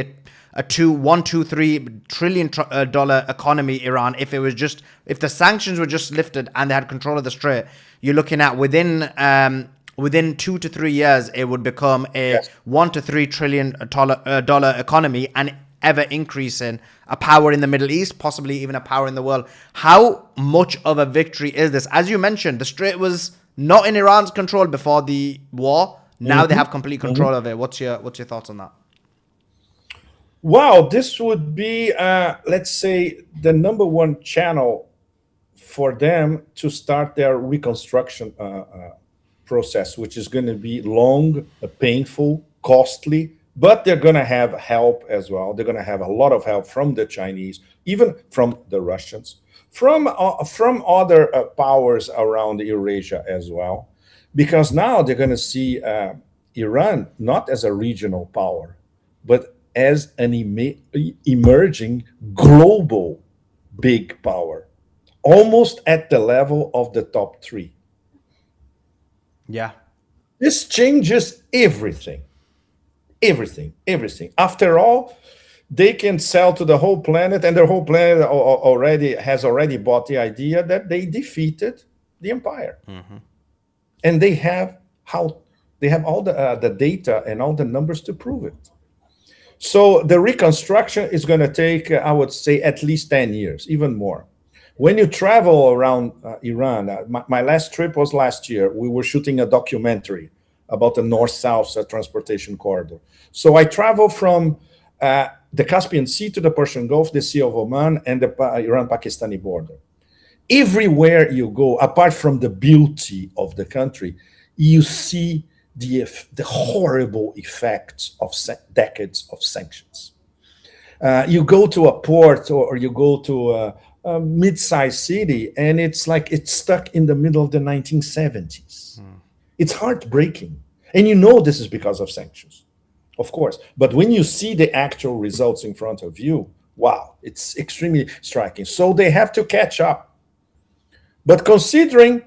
a $1, 2, 3 trillion dollar economy, Iran, if the sanctions were just lifted and they had control of the Strait. You're looking at within 2 to 3 years, it would become a $1 to 3 trillion dollar economy, and ever increasing, a power in the Middle East, possibly even a power in the world. How much of a victory is this? As you mentioned, the Strait was not in Iran's control before the war. Now they have complete control of it. What's your thoughts on that? Wow, this would be, let's say, the number one channel for them to start their reconstruction process, which is going to be long, painful, costly, but they're going to have help as well. They're going to have a lot of help from the Chinese, even from the Russians, from other powers around Eurasia as well, because now they're going to see Iran not as a regional power, but as an emerging global big power, almost at the level of the top three. Yeah. This changes everything. Everything. After all, they can sell to the whole planet, and the whole planet has already bought the idea that they defeated the empire. And they have all the data and all the numbers to prove it. So the reconstruction is going to take, I would say, at least 10 years, even more. When you travel around Iran, my last trip was last year. We were shooting a documentary about the north-south transportation corridor. So I travel from the Caspian Sea to the Persian Gulf, the Sea of Oman, and the Iran-Pakistani border. Everywhere you go, apart from the beauty of the country, you see the horrible effects of decades of sanctions. You go to a port, or you go to a mid-sized city, and it's like it's stuck in the middle of the 1970s. It's heartbreaking. And you know this is because of sanctions, of course. But when you see the actual results in front of you, wow, it's extremely striking. So they have to catch up. But considering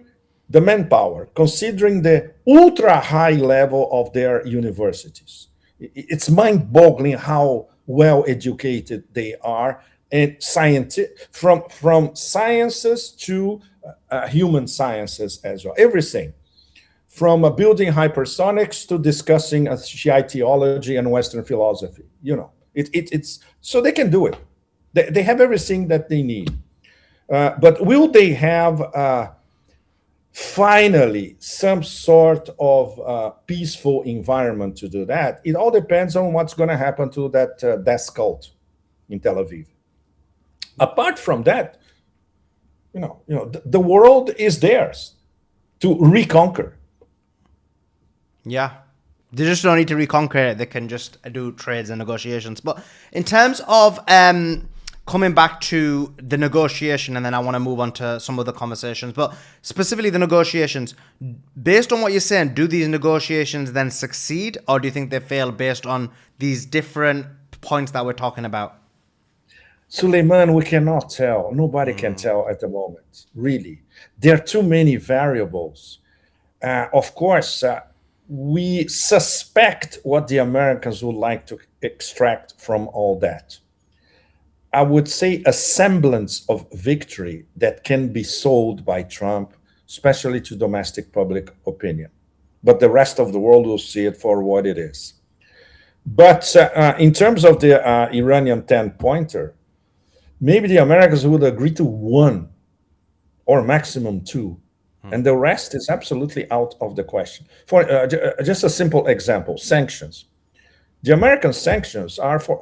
the manpower, considering the ultra high level of their universities, it's mind-boggling how well educated they are, and from sciences to human sciences as well. Everything from building hypersonics to discussing Shiite theology and Western philosophy. It's so they can do it. They have everything that they need. But will they have finally some sort of peaceful environment to do that? It all depends on what's going to happen to that death cult in Tel Aviv. Apart from that, the world is theirs to reconquer. Yeah. They just don't need to reconquer it. They can just do trades and negotiations. But in terms of coming back to the negotiation, and then I want to move on to some of the conversations, but specifically the negotiations, based on what you're saying, do these negotiations then succeed, or do you think they fail based on these different points that we're talking about? Suleiman, we cannot tell. Nobody can tell at the moment, really. There are too many variables. Of course, we suspect what the Americans would like to extract from all that. I would say a semblance of victory that can be sold by Trump, especially to domestic public opinion. But the rest of the world will see it for what it is. But in terms of the Iranian 10-pointer, maybe the Americans would agree to one or maximum two. And the rest is absolutely out of the question. For just a simple example, sanctions. The American sanctions are for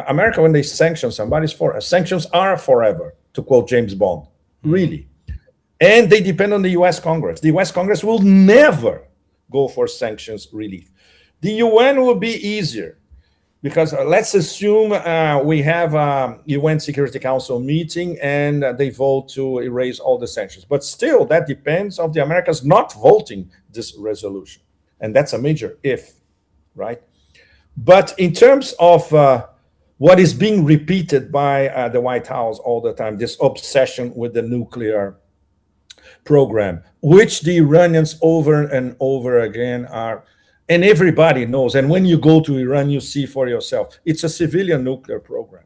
America. When they sanction somebody, sanctions are forever, to quote James Bond. Really. And they depend on the US Congress. The US Congress will never go for sanctions relief. The UN will be easier because let's assume we have a UN Security Council meeting and they vote to erase all the sanctions. But still, that depends on the Americans not voting this resolution. And that's a major if, right? But in terms of what is being repeated by the White House all the time, this obsession with the nuclear program, which the Iranians over and over again are, and everybody knows. And when you go to Iran, you see for yourself, it's a civilian nuclear program.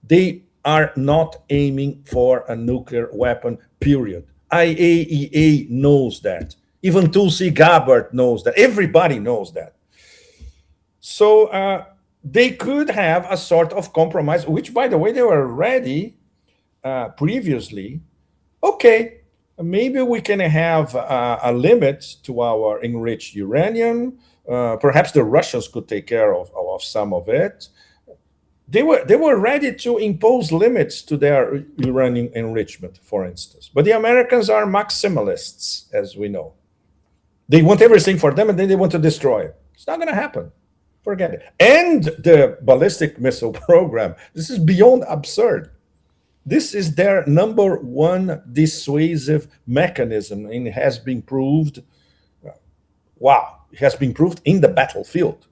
They are not aiming for a nuclear weapon, period. IAEA knows that. Even Tulsi Gabbard knows that. Everybody knows that. So they could have a sort of compromise, which, by the way, they were ready previously. Okay, maybe we can have a limit to our enriched uranium. Perhaps the Russians could take care of some of it. They were ready to impose limits to their uranium enrichment, for instance. But the Americans are maximalists, as we know. They want everything for them, and then they want to destroy it. It's not going to happen. Forget it. And the ballistic missile program, this is beyond absurd. This is their number one dissuasive mechanism, and it has been proved. Wow, it has been proved in the battlefield.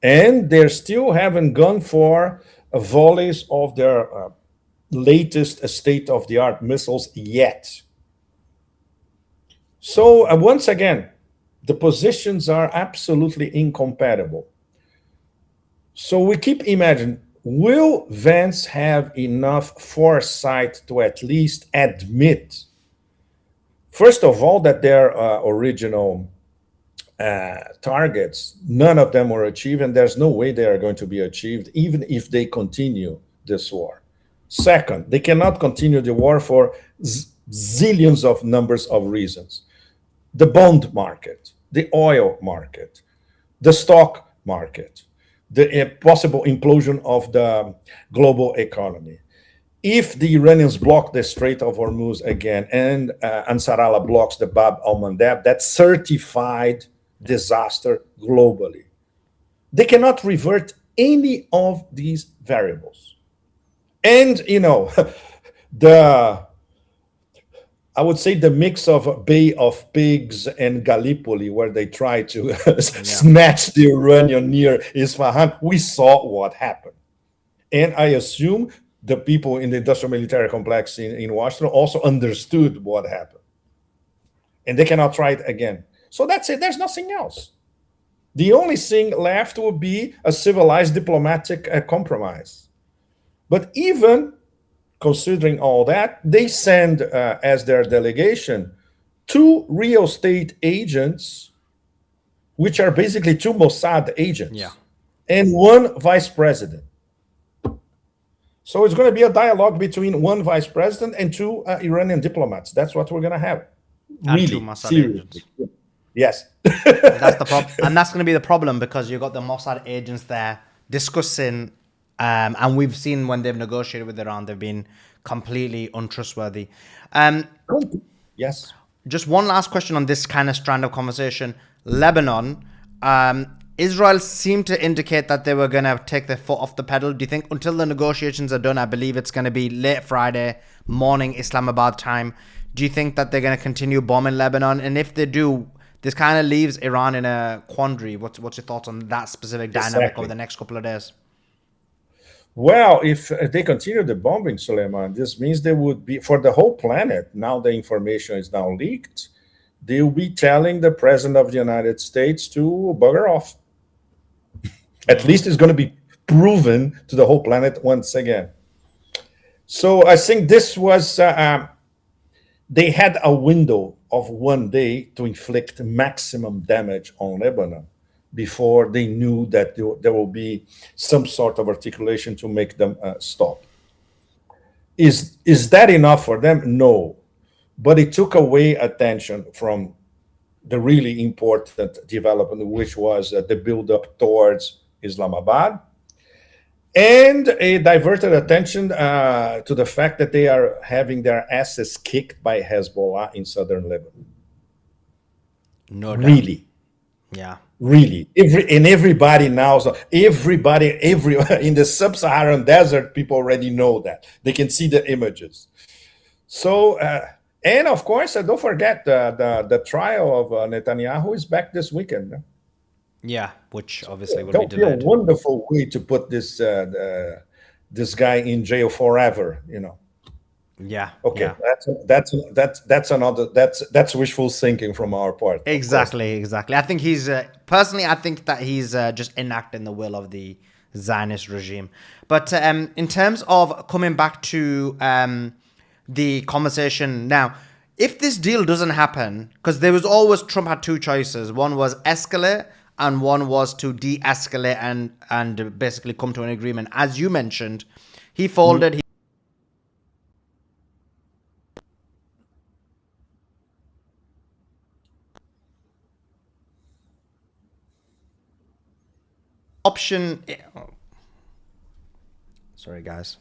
And they still haven't gone for volleys of their latest state-of-the-art missiles yet. So once again, the positions are absolutely incompatible. So we keep imagining, will Vance have enough foresight to at least admit, first of all, that their original targets, none of them were achieved, and there's no way they are going to be achieved, even if they continue this war. Second, they cannot continue the war for zillions of numbers of reasons. The bond market, the oil market, the stock market, the possible implosion of the global economy. If the Iranians block the Strait of Hormuz again and Ansarallah blocks the Bab al-Mandab, that's certified disaster globally. They cannot revert any of these variables. And, I would say the mix of Bay of Pigs and Gallipoli, where they try to snatch the Iranian near Isfahan, we saw what happened. And I assume the people in the industrial military complex in Washington also understood what happened. And they cannot try it again. So that's it. There's nothing else. The only thing left would be a civilized diplomatic compromise. But even considering all that, they send as their delegation 2 real estate agents, which are basically 2 Mossad agents, and 1 vice president. So it's going to be a dialogue between 1 vice president and 2 Iranian diplomats. That's what we're going to have. And really, 2 Mossad seriously. agents. Yes. That's the problem. And that's going to be the problem, because you've got the Mossad agents there discussing, and we've seen when they've negotiated with Iran, they've been completely untrustworthy. Yes. Just one last question on this kind of strand of conversation. Lebanon, Israel seemed to indicate that they were going to take their foot off the pedal. Do you think until the negotiations are done, I believe it's going to be late Friday morning Islamabad time, do you think that they're going to continue bombing Lebanon? And if they do, this kind of leaves Iran in a quandary. What's your thoughts on that specific dynamic over the next couple of days? Well, if they continue the bombing, Suleiman, this means they would be, for the whole planet, now the information is now leaked, they'll be telling the President of the United States to bugger off. At least it's going to be proven to the whole planet once again. So I think this was, they had a window of 1 day to inflict maximum damage on Lebanon before they knew that there will be some sort of articulation to make them stop. Is that enough for them? No. But it took away attention from the really important development, which was the build-up towards Islamabad. And it diverted attention to the fact that they are having their asses kicked by Hezbollah in southern Lebanon. No doubt. Really, Yeah. really. Everybody now, so everybody in the sub-Saharan desert, people already know that. They can see the images. So, and of course, don't forget the trial of Netanyahu is back this weekend. Yeah, which obviously will That be would be a delayed. wonderful way to put this guy in jail forever. Yeah. Okay, Yeah. that's another that's wishful thinking from our part. Exactly. I think he's personally, I think that he's just enacting the will of the Zionist regime. But in terms of coming back to the conversation now, if this deal doesn't happen, because there was always, Trump had two choices. One was escalate, and one was to de-escalate and basically come to an agreement. As you mentioned, he folded. Option. Oh. Sorry, guys.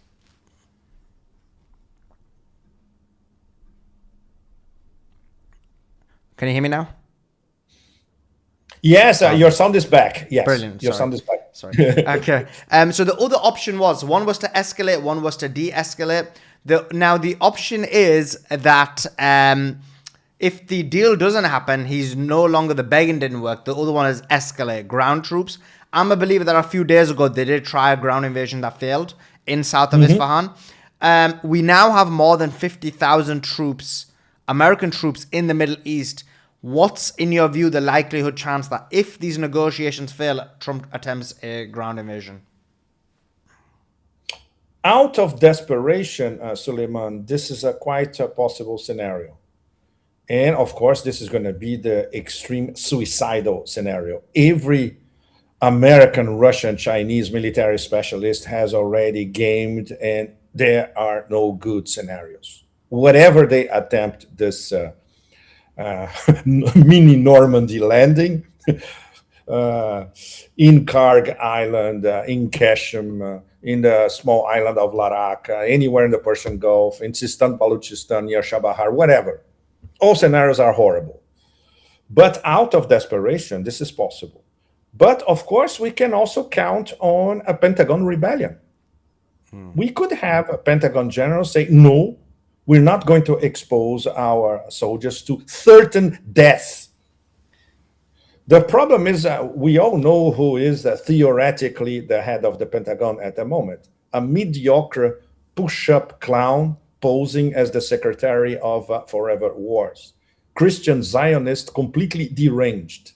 Can you hear me now? Yes, your sound is back. Yes, Brilliant. Your Sorry. sound is back. Sorry. Okay. So the other option was, one was to escalate, one was to de-escalate. Now the option is that if the deal doesn't happen, he's no longer, the begging didn't work. The other one is escalate, ground troops. I'm a believer that a few days ago they did try a ground invasion that failed in south of Isfahan. We now have more than 50,000 troops, American troops in the Middle East. What's, in your view, the likelihood chance that if these negotiations fail, Trump attempts a ground invasion? Out of desperation, Suleiman, this is quite a possible scenario. And of course, this is going to be the extreme suicidal scenario. Every American, Russian, Chinese military specialist has already gamed, and there are no good scenarios. Whatever they attempt, this mini Normandy landing in Karg Island, in Kashem, in the small island of Larak, anywhere in the Persian Gulf, in Sistan, Baluchistan, near Shabahar, whatever. All scenarios are horrible. But out of desperation, this is possible. But of course, we can also count on a Pentagon rebellion. We could have a Pentagon general say, no, we're not going to expose our soldiers to certain death. The problem is we all know who is theoretically the head of the Pentagon at the moment. A mediocre push-up clown posing as the secretary of Forever Wars. Christian Zionist, completely deranged.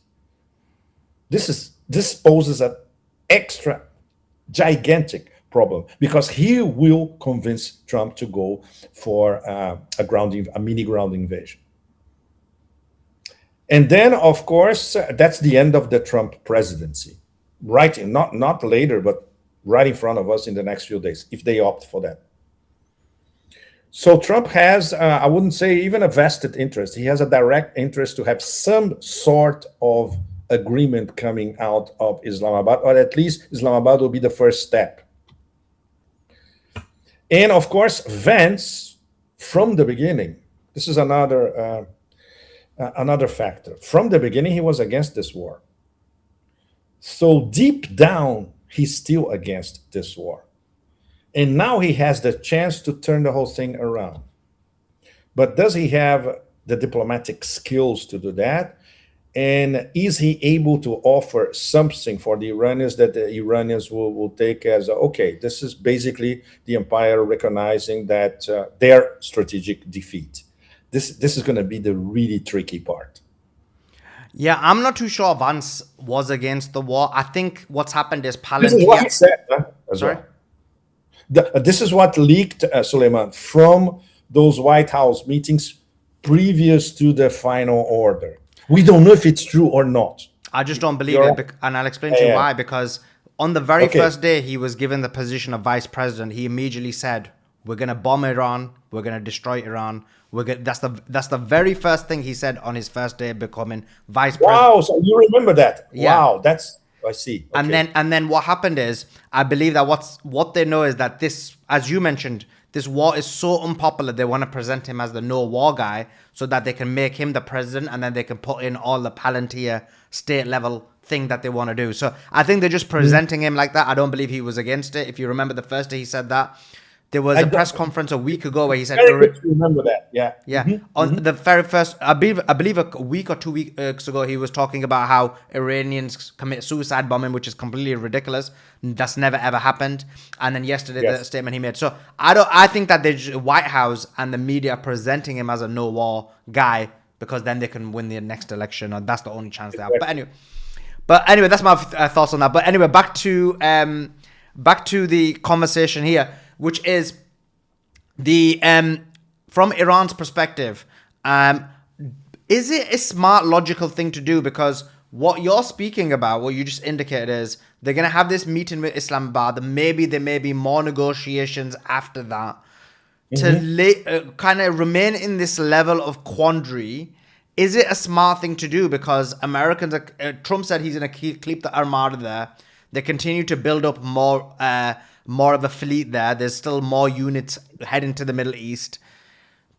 This poses an extra gigantic problem because he will convince Trump to go for a mini ground invasion. And then, of course, that's the end of the Trump presidency. Right, not later, but right in front of us in the next few days, if they opt for that. So Trump has, I wouldn't say even a vested interest. He has a direct interest to have some sort of agreement coming out of Islamabad, or at least Islamabad will be the first step. And of course, Vance, from the beginning, this is another factor. From the beginning, he was against this war. So deep down, he's still against this war. And now he has the chance to turn the whole thing around. But does he have the diplomatic skills to do that? And is he able to offer something for the Iranians that the Iranians will take as, okay, this is basically the empire recognizing that their strategic defeat. This is going to be the really tricky part. Yeah, I'm not too sure Vance was against the war. I think what's happened is Palantir. This is what he said. Sorry? Well. This is what leaked, Suleiman, from those White House meetings previous to the final order. We don't know if it's true or not. I just don't believe it, and I'll explain to you why. Because on the very first day he was given the position of vice president, he immediately said, "We're going to bomb Iran. We're going to destroy Iran. That's the very first thing he said on his first day becoming vice president." Wow! So you remember that? Yeah. Wow, that's I see. And Okay. then what happened is, I believe that what they know is that this, as you mentioned, this war is so unpopular, they want to present him as the no war guy so that they can make him the president, and then they can put in all the Palantir state level thing that they want to do. So I think they're just presenting him like that. I don't believe he was against it. If you remember the first day he said that, there was a press conference a week ago where he said, Very good to remember that. Yeah. yeah, on the very first, I believe a week or 2 weeks ago, he was talking about how Iranians commit suicide bombing, which is completely ridiculous. That's never ever happened. And then yesterday, the Yes. statement he made. So I think that the White House and the media are presenting him as a no war guy because then they can win the next election, and that's the only chance they have. But anyway, that's my thoughts on that. But anyway, back to the conversation here, which is the from Iran's perspective, is it a smart, logical thing to do? Because what you're speaking about, what you just indicated, is they're going to have this meeting with Islamabad, and maybe there may be more negotiations after that to kind of remain in this level of quandary. Is it a smart thing to do? Because Americans, Trump said he's going to keep the armada there. They continue to build up more of a fleet there. There's still more units heading to the Middle East.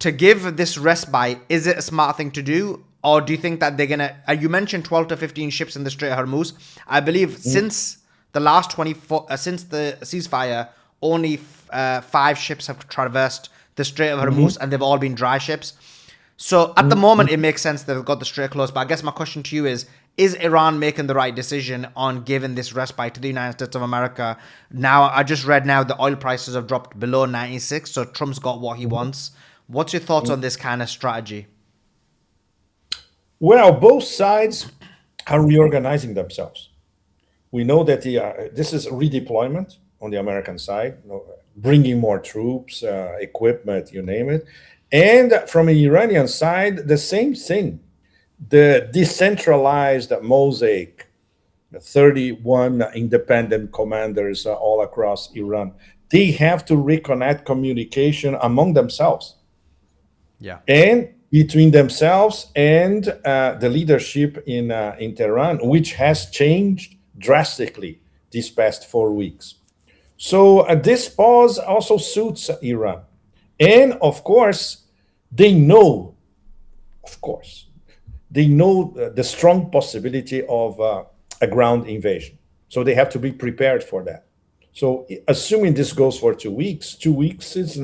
To give this respite, is it a smart thing to do? Or do you think that they're going to... you mentioned 12 to 15 ships in the Strait of Hormuz. I believe since the last 24... since the ceasefire, only 5 ships have traversed the Strait of Hormuz, and they've all been dry ships. So at the moment, it makes sense they've got the Strait closed. But I guess my question to you is Iran making the right decision on giving this respite to the United States of America? Now, I just read now the oil prices have dropped below 96, so Trump's got what he wants. What's your thoughts on this kind of strategy? Well, both sides are reorganizing themselves. We know that this is redeployment on the American side, bringing more troops, equipment, you name it. And from the Iranian side, the same thing. The decentralized mosaic, 31 independent commanders all across Iran, they have to reconnect communication among themselves. Yeah. And between themselves and the leadership in Tehran, which has changed drastically these past 4 weeks. So this pause also suits Iran. And of course, they know the strong possibility of a ground invasion. So they have to be prepared for that. So assuming this goes for 2 weeks, 2 weeks is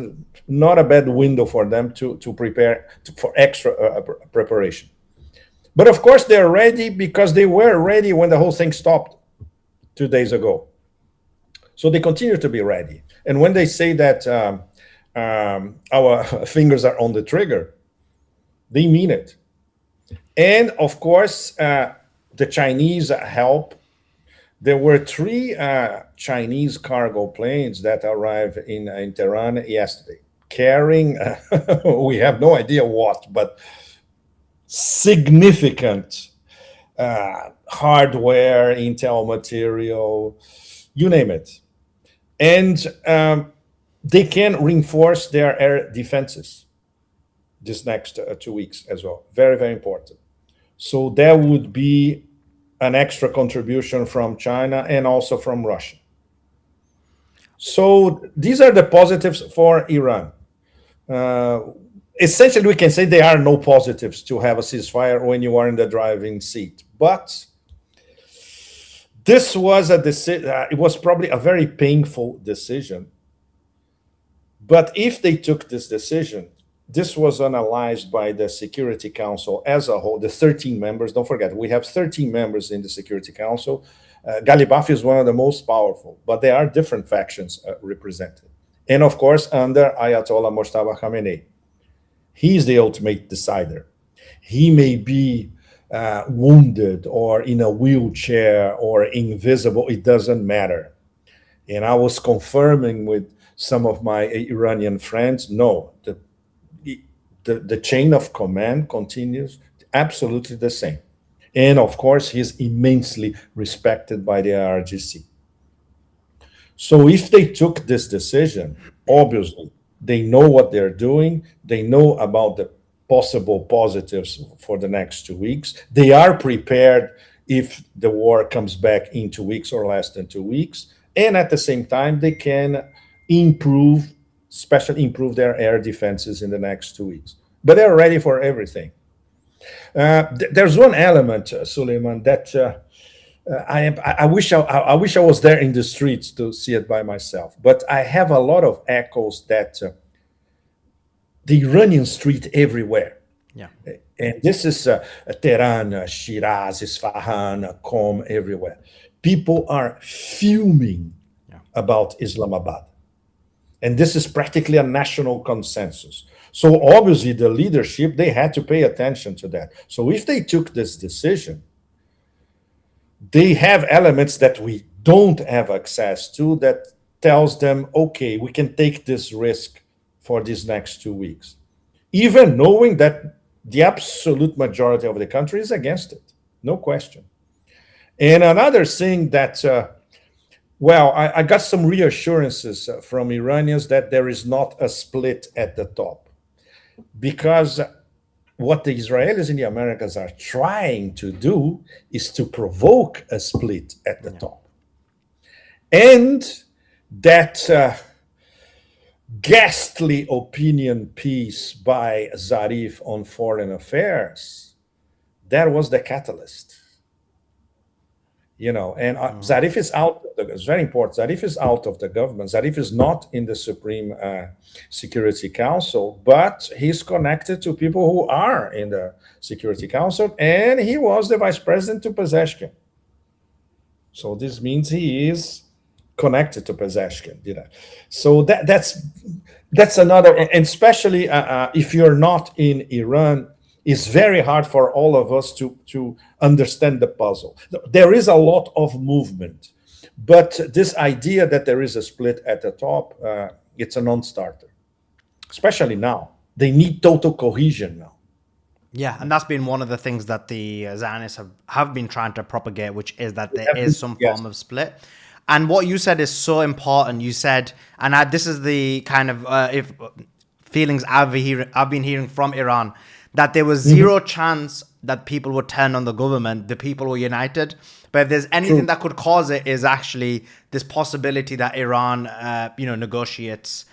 not a bad window for them to prepare for extra preparation. But of course, they're ready because they were ready when the whole thing stopped 2 days ago. So they continue to be ready. And when they say that our fingers are on the trigger, they mean it. And of course, the Chinese help. There were 3 Chinese cargo planes that arrived in Tehran yesterday, carrying, we have no idea what, but significant hardware, intel material, you name it. And they can reinforce their air defenses this next 2 weeks as well. Very, very important. So there would be an extra contribution from China and also from Russia. So these are the positives for Iran. Essentially, we can say there are no positives to have a ceasefire when you are in the driving seat. But this was a decision. It was probably a very painful decision. But if they took this decision, this was analyzed by the Security Council as a whole, the 13 members. Don't forget, we have 13 members in the Security Council. Ghalibaf is one of the most powerful, but there are different factions represented. And of course, under Ayatollah Mojtaba Khamenei. He's the ultimate decider. He may be wounded or in a wheelchair or invisible, it doesn't matter. And I was confirming with some of my Iranian friends, no, the chain of command continues absolutely the same. And of course, he's immensely respected by the IRGC. So if they took this decision, obviously, they know what they're doing. They know about the possible positives for the next 2 weeks. They are prepared if the war comes back in 2 weeks or less than 2 weeks. And at the same time, they can especially improve their air defenses in the next 2 weeks. But they're ready for everything. There's one element, Suleiman, that I wish I wish I was there in the streets to see it by myself. But I have a lot of echoes that the Iranian street everywhere. Yeah. And this is Tehran, Shiraz, Isfahan, Qom, everywhere. People are fuming about Islamabad. And this is practically a national consensus. So obviously the leadership, they had to pay attention to that. So if they took this decision, they have elements that we don't have access to that tells them, okay, we can take this risk for these next 2 weeks, even knowing that the absolute majority of the country is against it, no question. And another thing that, I got some reassurances from Iranians that there is not a split at the top, because what the Israelis in the Americas are trying to do is to provoke a split at the top. And that ghastly opinion piece by Zarif on foreign affairs, that was the catalyst. And Zarif is out. It's very important. Zarif is out of the government. Zarif is not in the Supreme Security Council, but he's connected to people who are in the Security Council, and he was the vice president to Pezeshkian. So this means he is connected to Pezeshkian. So that's another, and especially if you're not in Iran, it's very hard for all of us to understand the puzzle. There is a lot of movement, but this idea that there is a split at the top, it's a non-starter, especially now. They need total cohesion now. Yeah, and that's been one of the things that the Zionists have been trying to propagate, which is that there is some form of split. And what you said is so important. You said, and this is the kind of feelings I've been hearing from Iran, that there was zero chance that people would turn on the government. The people were united. But if there's anything that could cause it, is actually this possibility that Iran, negotiates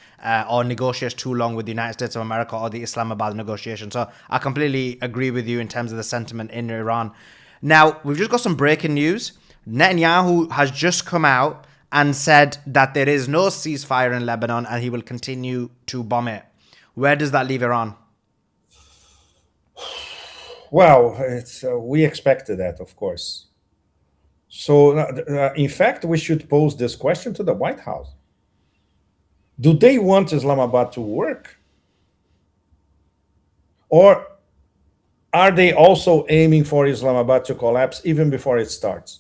or negotiates too long with the United States of America or the Islamabad negotiation. So I completely agree with you in terms of the sentiment in Iran. Now, we've just got some breaking news. Netanyahu has just come out and said that there is no ceasefire in Lebanon and he will continue to bomb it. Where does that leave Iran? Well, we expected that, of course. So, in fact, we should pose this question to the White House. Do they want Islamabad to work? Or are they also aiming for Islamabad to collapse even before it starts?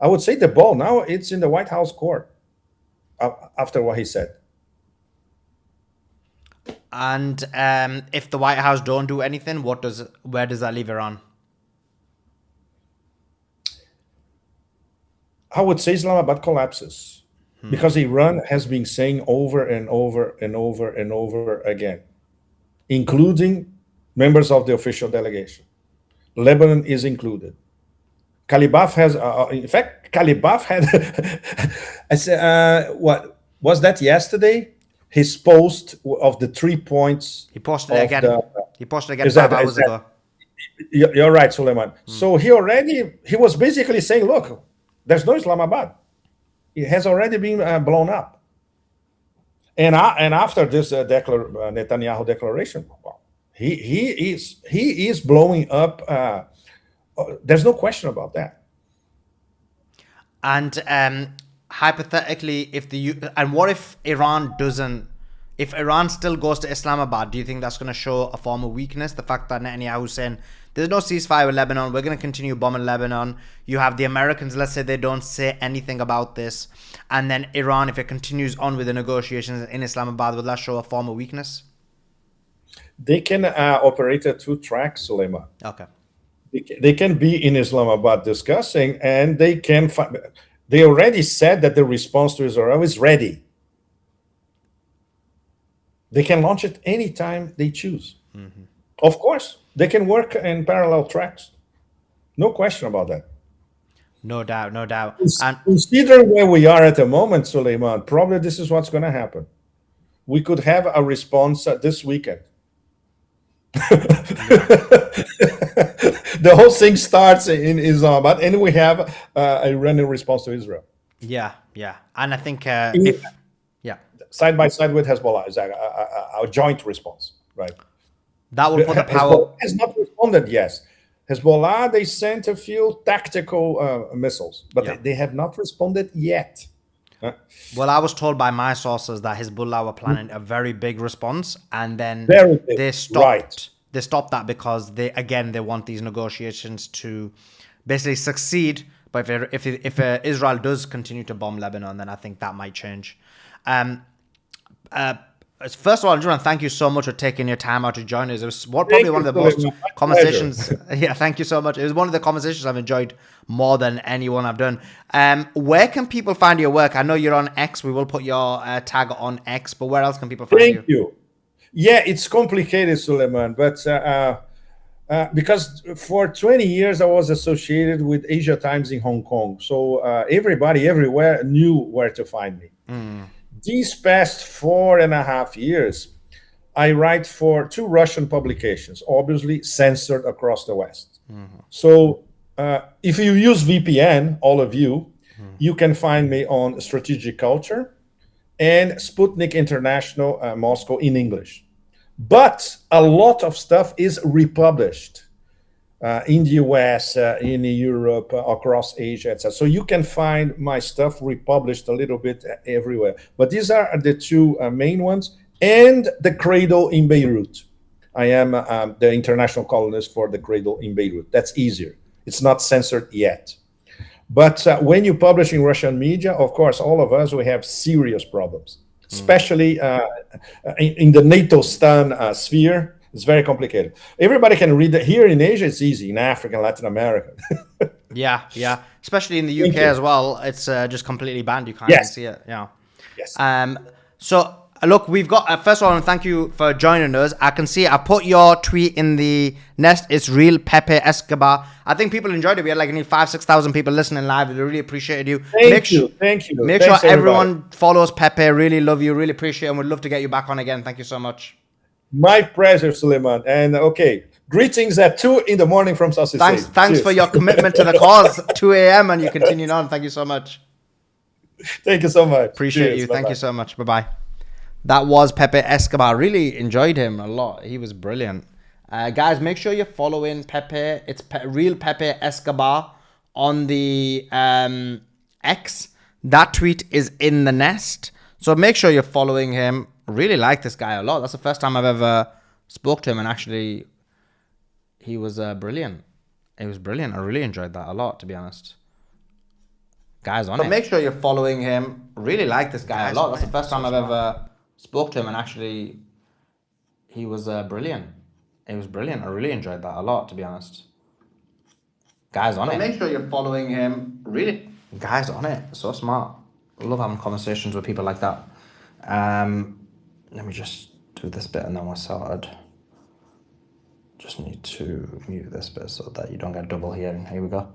I would say the ball now, it's in the White House court after what he said. And if the White House don't do anything, where does that leave Iran? I would say Islamabad collapses because Iran has been saying over and over and over and over again, including members of the official delegation. Lebanon is included. Kalibaf has, in fact, Kalibaf had, I said, what was that yesterday? His post of the 3 points. He posted it again. He posted it again 5 hours ago. You're right, Suleiman. So he was basically saying, look, there's no Islamabad. It has already been blown up. And after this Netanyahu declaration, well, he is blowing up. There's no question about that. And hypothetically, what if Iran doesn't? If Iran still goes to Islamabad, do you think that's going to show a form of weakness? The fact that Netanyahu is saying there's no ceasefire with Lebanon, we're going to continue bombing Lebanon. You have the Americans, let's say they don't say anything about this, and then Iran, if it continues on with the negotiations in Islamabad, will that show a form of weakness? They can operate at 2 tracks, Suleiman. Okay. They can be in Islamabad discussing, and they can. They already said that the response to Israel is ready. They can launch it anytime they choose. Of course, they can work in parallel tracks. No question about that. No doubt, no doubt. And Considering where we are at the moment, Suleiman, probably this is what's going to happen. We could have a response this weekend. The whole thing starts in Islamabad, and we have a Iranian response to Israel. yeah, yeah. And I think In- yeah, Side by side with Hezbollah is a joint response, right? that will put the power. Hezbollah has not responded yet. Hezbollah, they sent a few tactical missiles, but Yeah. they have not responded yet. Well, I was told by my sources that Hezbollah were planning a very big response, and then Very big, they stopped. right. They stopped that because they want these negotiations to basically succeed. But if Israel does continue to bomb Lebanon, then I think that might change. First of all, I just want to thank you so much for taking your time out to join us. It was probably one of the most conversations. Yeah, thank you so much. It was one of the conversations I've enjoyed more than anyone I've done. Where can people find your work? I know you're on X. We will put your tag on X, but where else can people find you? Thank you. Yeah, it's complicated, Suleiman, but because for 20 years I was associated with Asia Times in Hong Kong, so everybody everywhere knew where to find me. These past 4.5 years, I write for 2 Russian publications, obviously censored across the West. So if you use VPN, all of you, you can find me on Strategic Culture and Sputnik International Moscow in English. But a lot of stuff is republished in the US, in Europe, across Asia, etc. So you can find my stuff republished a little bit everywhere. But these are the 2 main ones. And the Cradle in Beirut. I am the international columnist for the Cradle in Beirut. That's easier. It's not censored yet. But when you publish in Russian media, of course, all of us, we have serious problems, especially in the NATO STAN sphere. It's very complicated. Everybody can read it. Here in Asia, it's easy. In Africa and Latin America. Yeah, yeah. Especially in the UK as well. It's just completely banned. You can't even see it. Yeah. Yes. So look, we've got first of all, thank you for joining us. I can see I put your tweet in the nest. It's real Pepe Escobar. I think people enjoyed it. We had like 5,000-6,000 people listening live. We really appreciated you. Thank you. Make Thanks, sure everyone everybody. follows Pepe. Really love you. Really appreciate it. And we'd love to get you back on again. Thank you so much. My pleasure, Suleiman. And okay, greetings at 2 in the morning from Southeast Asia. Thanks for your commitment to the cause. 2 a.m. and you continued on. Thank you so much. Thank you so much. Appreciate Cheers. you. Bye-bye. Thank you so much. Bye-bye. That was Pepe Escobar. Really enjoyed him a lot. He was brilliant. Guys, make sure you're following Pepe. It's real Pepe Escobar on the X. That tweet is in the nest. So make sure you're following him. Really like this guy a lot. That's the first time I've ever spoke to him, and actually he was brilliant. It was brilliant. I really enjoyed that a lot, to be honest. Guys on it. Make sure you're following him. Really like this guy a lot. That's the first time I've ever spoke to him, and actually he was brilliant. It was brilliant. I really enjoyed that a lot, to be honest. Guys on it. Make sure you're following him. Really. Guys on it. So smart. I love having conversations with people like that. Let me just do this bit and then we're sorted. Just need to mute this bit so that you don't get double hearing. Here we go.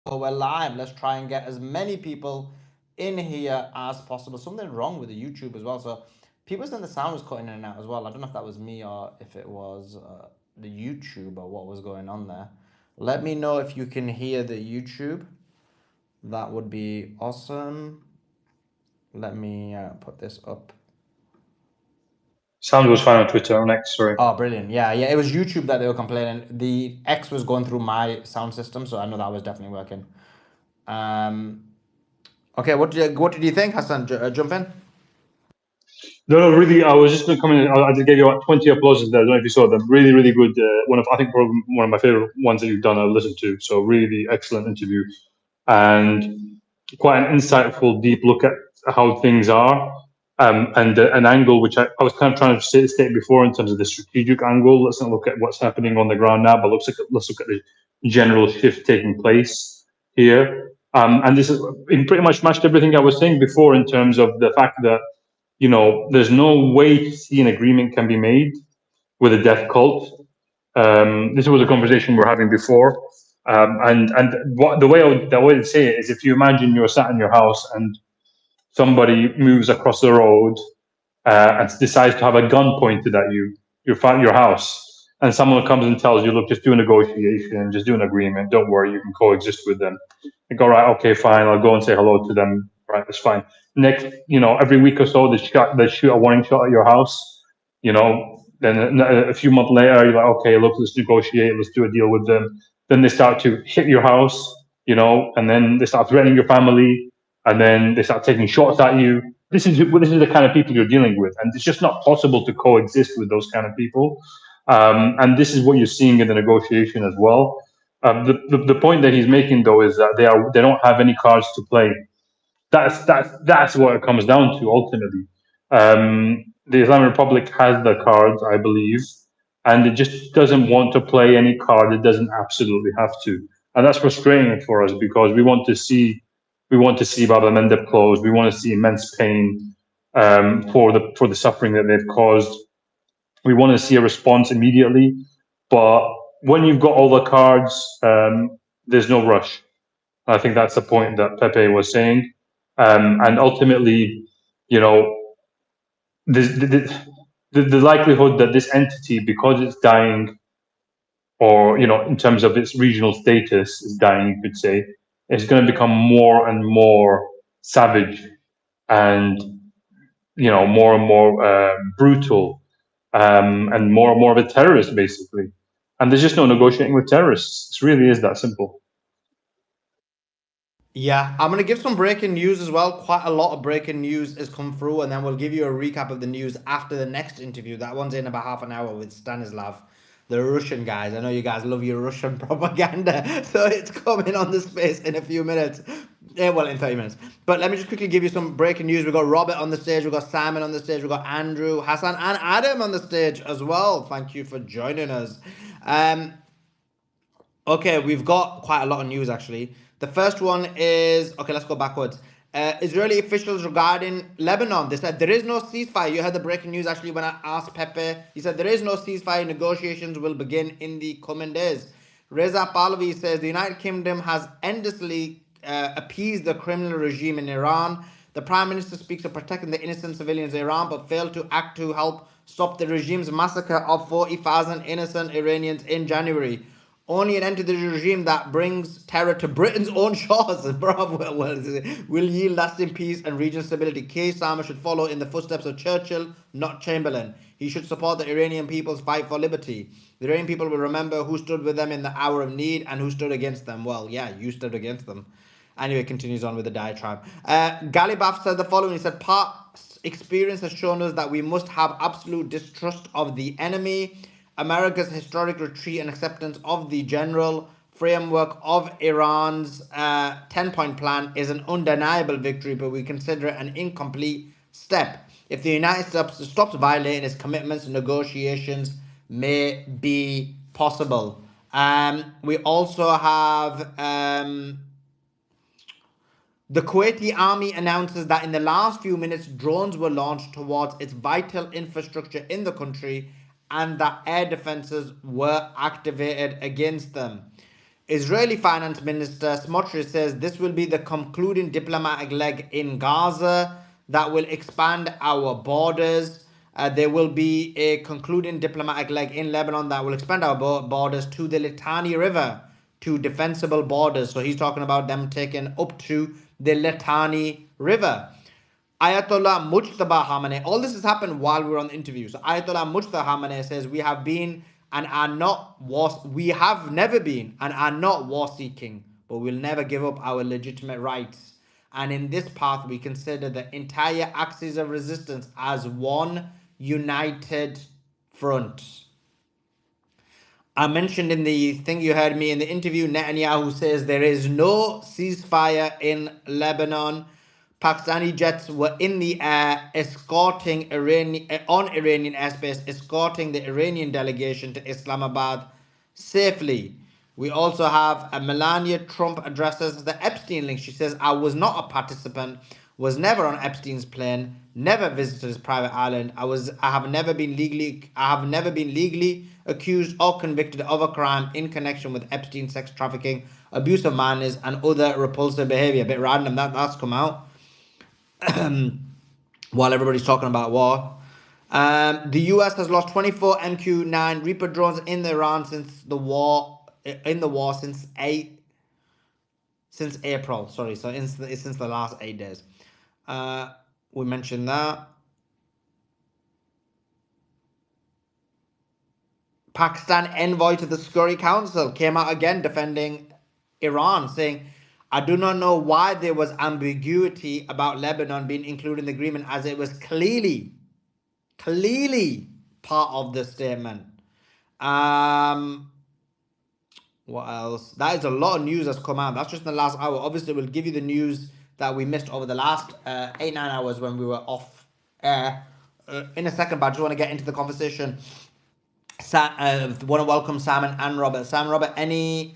So we're live. Let's try and get as many people in here as possible. Something wrong with the YouTube as well. So people saying the sound was cutting in and out as well. I don't know if that was me or if it was the YouTube or what was going on there. Let me know if you can hear the YouTube. That would be awesome. Let me put this up. Sound was fine on Twitter, on X, sorry. Oh, brilliant. Yeah, it was YouTube that they were complaining. The X was going through my sound system, so I know that was definitely working. Okay, what did you think, Hassan? Jump in. No, really, I was just going to come in. I just gave you 20 applauses there. I don't know if you saw them. Really, really good. I think probably one of my favorite ones that you've done. I've listened to. So really excellent interview, and quite an insightful, deep look at how things are, and an angle which I was kind of trying to state before in terms of the strategic angle. Let's not look at what's happening on the ground now, but let's look at the general shift taking place here. And this is pretty much matched everything I was saying before in terms of the fact that there's no way to see an agreement can be made with a death cult. This was a conversation we were having before, and the way to say it is, if you imagine you're sat in your house and somebody moves across the road and decides to have a gun pointed at you, your house, and someone comes and tells you, look, just do a negotiation, just do an agreement, don't worry, you can coexist with them. You go, right, okay, fine, I'll go and say hello to them, right, that's fine. Next, every week or so, they shoot a warning shot at your house, then a few months later, you're like, okay, look, let's negotiate, let's do a deal with them. Then they start to hit your house, and then they start threatening your family, and then they start taking shots at you. This is the kind of people you're dealing with, and it's just not possible to coexist with those kind of people. And this is what you're seeing in the negotiation as well. The point that he's making, though, is that they don't have any cards to play. That's what it comes down to ultimately. The Islamic Republic has the cards, I believe, and it just doesn't want to play any card. It doesn't absolutely have to, and that's frustrating for us because we want to see Bab el-Mandeb closed. We want to see immense pain for the suffering that they've caused. We want to see a response immediately, but when you've got all the cards, there's no rush. I think that's the point that Pepe was saying, and ultimately, you know, the likelihood that this entity, because it's dying, or in terms of its regional status, is dying, you could say, is going to become more and more savage, and more and more brutal, and more of a terrorist, basically. And there's just no negotiating with terrorists. It really is that simple. Yeah, I'm going to give some breaking news as well. Quite a lot of breaking news has come through, and then we'll give you a recap of the news after the next interview. That one's in about half an hour with Stanislav, the Russian guys. I know you guys love your Russian propaganda, so it's coming on the space in a few minutes. Yeah, well, in 30 minutes. But let me just quickly give you some breaking news. We've got Robert on the stage, we've got Simon on the stage, we've got Andrew, Hassan, and Adam on the stage as well. Thank you for joining us. Okay, we've got quite a lot of news actually. The first one is, okay, let's go backwards. Israeli officials regarding Lebanon, they said there is no ceasefire. You heard the breaking news actually when I asked Pepe. He said there is no ceasefire. Negotiations will begin in the coming days. Reza Pahlavi says the United Kingdom has endlessly appeased the criminal regime in Iran. The Prime Minister speaks of protecting the innocent civilians in Iran, but failed to act to help stop the regime's massacre of 40,000 innocent Iranians in January. Only an end to the regime that brings terror to Britain's own shores will yield lasting peace and regional stability. Keir Starmer should follow in the footsteps of Churchill, not Chamberlain. He should support the Iranian people's fight for liberty. The Iranian people will remember who stood with them in the hour of need and who stood against them. Well, yeah, you stood against them. Anyway, continues on with the diatribe. Galibaf said the following. He said, past experience has shown us that we must have absolute distrust of the enemy. America's historic retreat and acceptance of the general framework of Iran's 10-point plan is an undeniable victory, but we consider it an incomplete step. If the United States stops violating its commitments, negotiations may be possible. We also have the Kuwaiti army announces that in the last few minutes, drones were launched towards its vital infrastructure in the country, and that air defenses were activated against them. Israeli Finance Minister Smotrich says this will be the concluding diplomatic leg in Gaza that will expand our borders. There will be a concluding diplomatic leg in Lebanon that will expand our borders to the Litani River, to defensible borders. So he's talking about them taking up to the Litani River. Ayatollah Mujtaba Khamenei, all this has happened while we were on the interview. So Ayatollah Mujtaba Khamenei says we have never been and are not war seeking, but we'll never give up our legitimate rights. And in this path, we consider the entire axis of resistance as one united front. I mentioned in the thing you heard me in the interview, Netanyahu says there is no ceasefire in Lebanon. Pakistani jets were in the air escorting on Iranian airspace, escorting the Iranian delegation to Islamabad safely. We also have Melania Trump addresses the Epstein link. She says, I was not a participant. was never on Epstein's plane, never visited his private island. I have never been legally accused or convicted of a crime in connection with Epstein sex trafficking, abuse of minors, and other repulsive behavior. A bit random that's come out while everybody's talking about war. The US has lost 24 MQ-9 Reaper drones in Iran since the war since April. Sorry, so since the last 8 days. We mentioned that. Pakistan envoy to the Security Council came out again defending Iran, saying, I do not know why there was ambiguity about Lebanon being included in the agreement, as it was clearly part of the statement. What else? That is a lot of news that's come out. That's just in the last hour. Obviously, we'll give you the news that we missed over the last 8-9 hours when we were off air in a second, but I just want to get into the conversation. Want to welcome Simon and Robert. Simon, Robert, any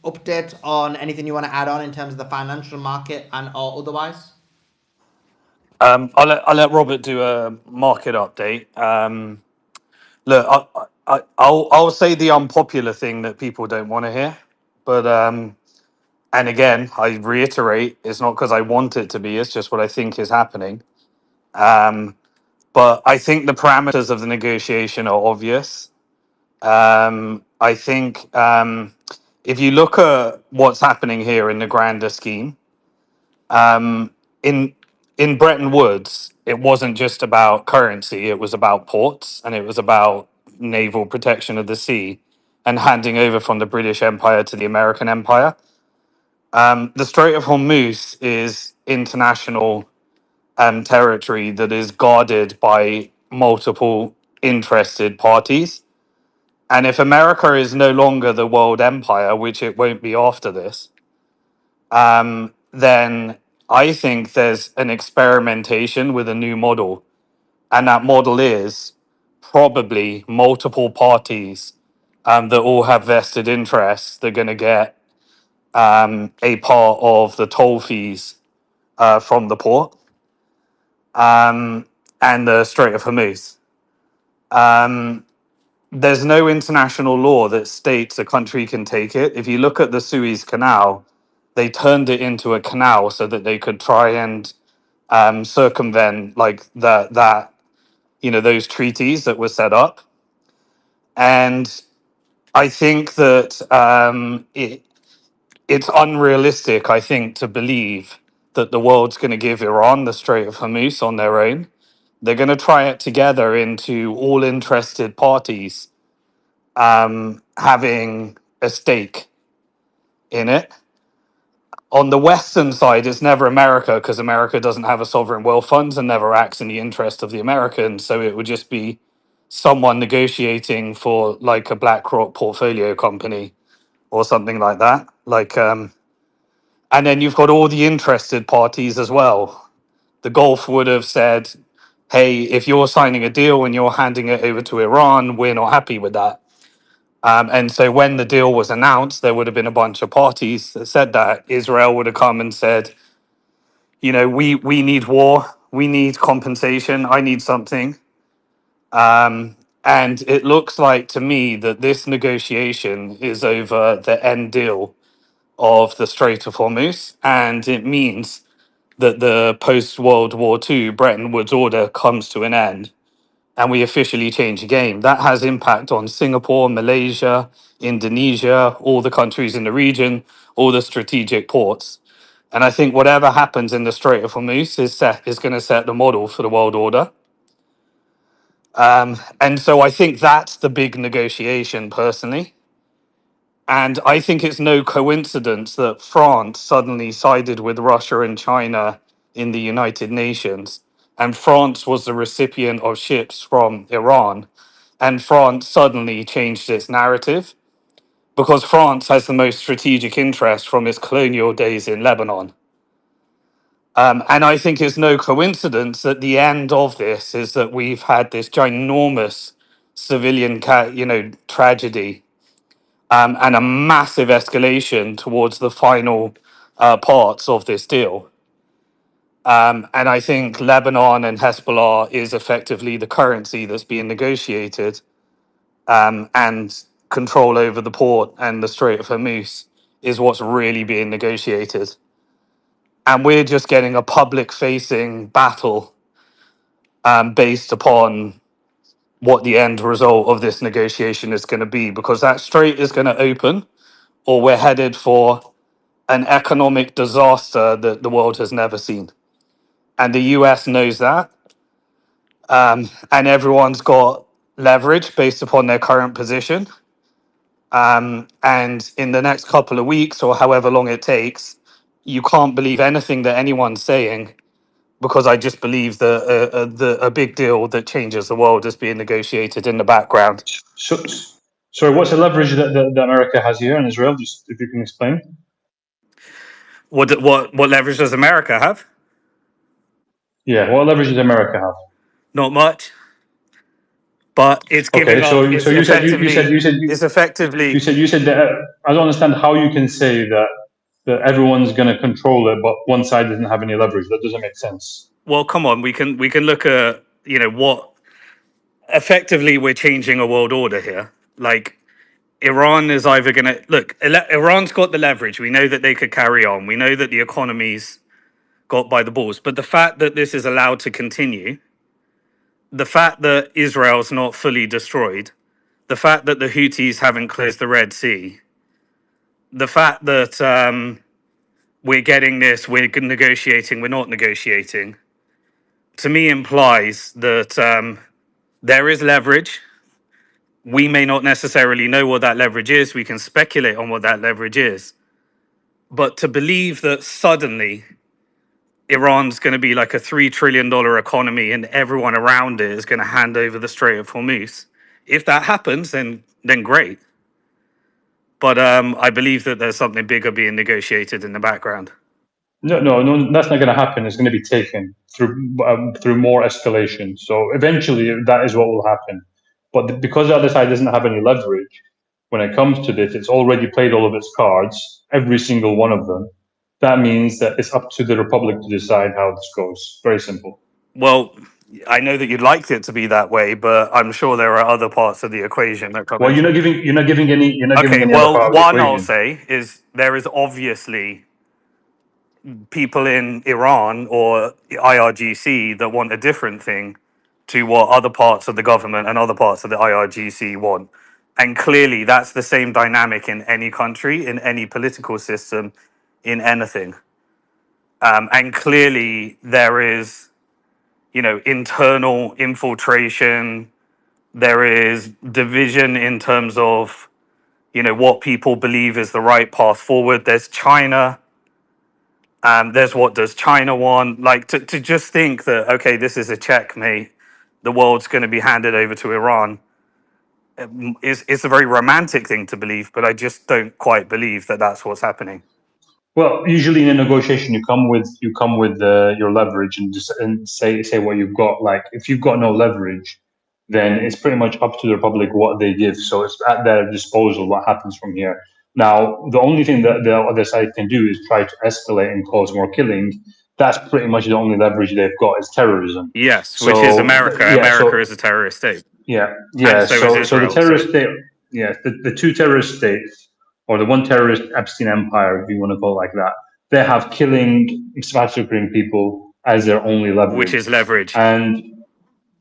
update on anything you want to add on in terms of the financial market and or otherwise? I'll let Robert do a market update. Look, I'll say the unpopular thing that people don't want to hear, but and again, I reiterate, it's not because I want it to be; it's just what I think is happening. But I think the parameters of the negotiation are obvious. I think if you look at what's happening here in the grander scheme, in Bretton Woods, it wasn't just about currency; it was about ports, and it was about naval protection of the sea, and handing over from the British Empire to the American Empire. The Strait of Hormuz is international territory that is guarded by multiple interested parties. And if America is no longer the world empire, which it won't be after this, then I think there's an experimentation with a new model. And that model is probably multiple parties that all have vested interests. They're going to get a part of the toll fees from the port and the Strait of Hormuz. There's no international law that states a country can take it. If you look at the Suez Canal, they turned it into a canal so that they could try and circumvent like that those treaties that were set up. And I think that it's unrealistic, I think, to believe that the world's going to give Iran the Strait of Hormuz on their own. They're going to try it together into all interested parties having a stake in it. On the Western side, it's never America because America doesn't have a sovereign wealth fund and never acts in the interest of the Americans. So it would just be someone negotiating for like a BlackRock portfolio company or something like that. And then you've got all the interested parties as well. The Gulf would have said, hey, if you're signing a deal and you're handing it over to Iran, we're not happy with that. And so when the deal was announced, there would have been a bunch of parties that said that. Israel would have come and said, we need war, we need compensation, I need something. And it looks like to me that this negotiation is over the end deal of the Strait of Hormuz. And it means that the post-World War II Bretton Woods order comes to an end and we officially change the game. That has impact on Singapore, Malaysia, Indonesia, all the countries in the region, all the strategic ports. And I think whatever happens in the Strait of Hormuz is going to set the model for the world order. And so I think that's the big negotiation personally. And I think it's no coincidence that France suddenly sided with Russia and China in the United Nations. And France was the recipient of ships from Iran. And France suddenly changed its narrative because France has the most strategic interest from its colonial days in Lebanon. And I think it's no coincidence that the end of this is that we've had this ginormous civilian, tragedy and a massive escalation towards the final parts of this deal. And I think Lebanon and Hezbollah is effectively the currency that's being negotiated, and control over the port and the Strait of Hormuz is what's really being negotiated. And we're just getting a public facing battle, based upon what the end result of this negotiation is going to be, because that strait is going to open, or we're headed for an economic disaster that the world has never seen. And the US knows that. And everyone's got leverage based upon their current position. And in the next couple of weeks, or however long it takes, you can't believe anything that anyone's saying, because I just believe that a big deal that changes the world is being negotiated in the background. So, sorry, what's the leverage that America has here in Israel? Just if you can explain. What leverage does America have? Yeah, what leverage does America have? Not much, but it's Okay, giving up. so you said you said that I don't understand how you can say that everyone's going to control it, but one side doesn't have any leverage. That doesn't make sense. Well, come on, we can look at what effectively we're changing a world order here. Like, Iran is either going to look. Iran's got the leverage. We know that they could carry on. We know that the economy's got by the balls. But the fact that this is allowed to continue, the fact that Israel's not fully destroyed, the fact that the Houthis haven't closed the Red Sea, the fact that we're getting this, we're negotiating, we're not negotiating, to me implies that there is leverage. We may not necessarily know what that leverage is. We can speculate on what that leverage is. But to believe that suddenly Iran's going to be like a $3 trillion economy and everyone around it is going to hand over the Strait of Hormuz, if that happens, then great. But I believe that there's something bigger being negotiated in the background. No, that's not going to happen. It's going to be taken through more escalation. So eventually, that is what will happen. But because the other side doesn't have any leverage when it comes to this, it's already played all of its cards, every single one of them. That means that it's up to the Republic to decide how this goes. Very simple. Well, I know that you'd like it to be that way, but I'm sure there are other parts of the equation that come Well, into. you're not giving Okay, any other well, part of the one I'll equation. say is there is obviously people in Iran or IRGC that want a different thing to what other parts of the government and other parts of the IRGC want. And clearly, that's the same dynamic in any country, in any political system, in anything. And clearly, there is, internal infiltration. There is division in terms of, what people believe is the right path forward. There's China. There's what does China want? Like, to just think that, okay, this is a checkmate, the world's going to be handed over to Iran, is a very romantic thing to believe, but I just don't quite believe that that's what's happening. Well, usually in a negotiation, you come with your leverage and just say what you've got. Like if you've got no leverage, then it's pretty much up to the Republic what they give. So it's at their disposal what happens from here. Now, the only thing that the other side can do is try to escalate and cause more killing. That's pretty much the only leverage they've got is terrorism. Yes, which is So America. yeah, America is a terrorist state. And yeah. so is So the Israel. terrorist state, yeah, the two terrorist states, or the one terrorist Epstein empire, if you want to call it like that, they have killing, massacring people as their only Which is leverage, leverage. and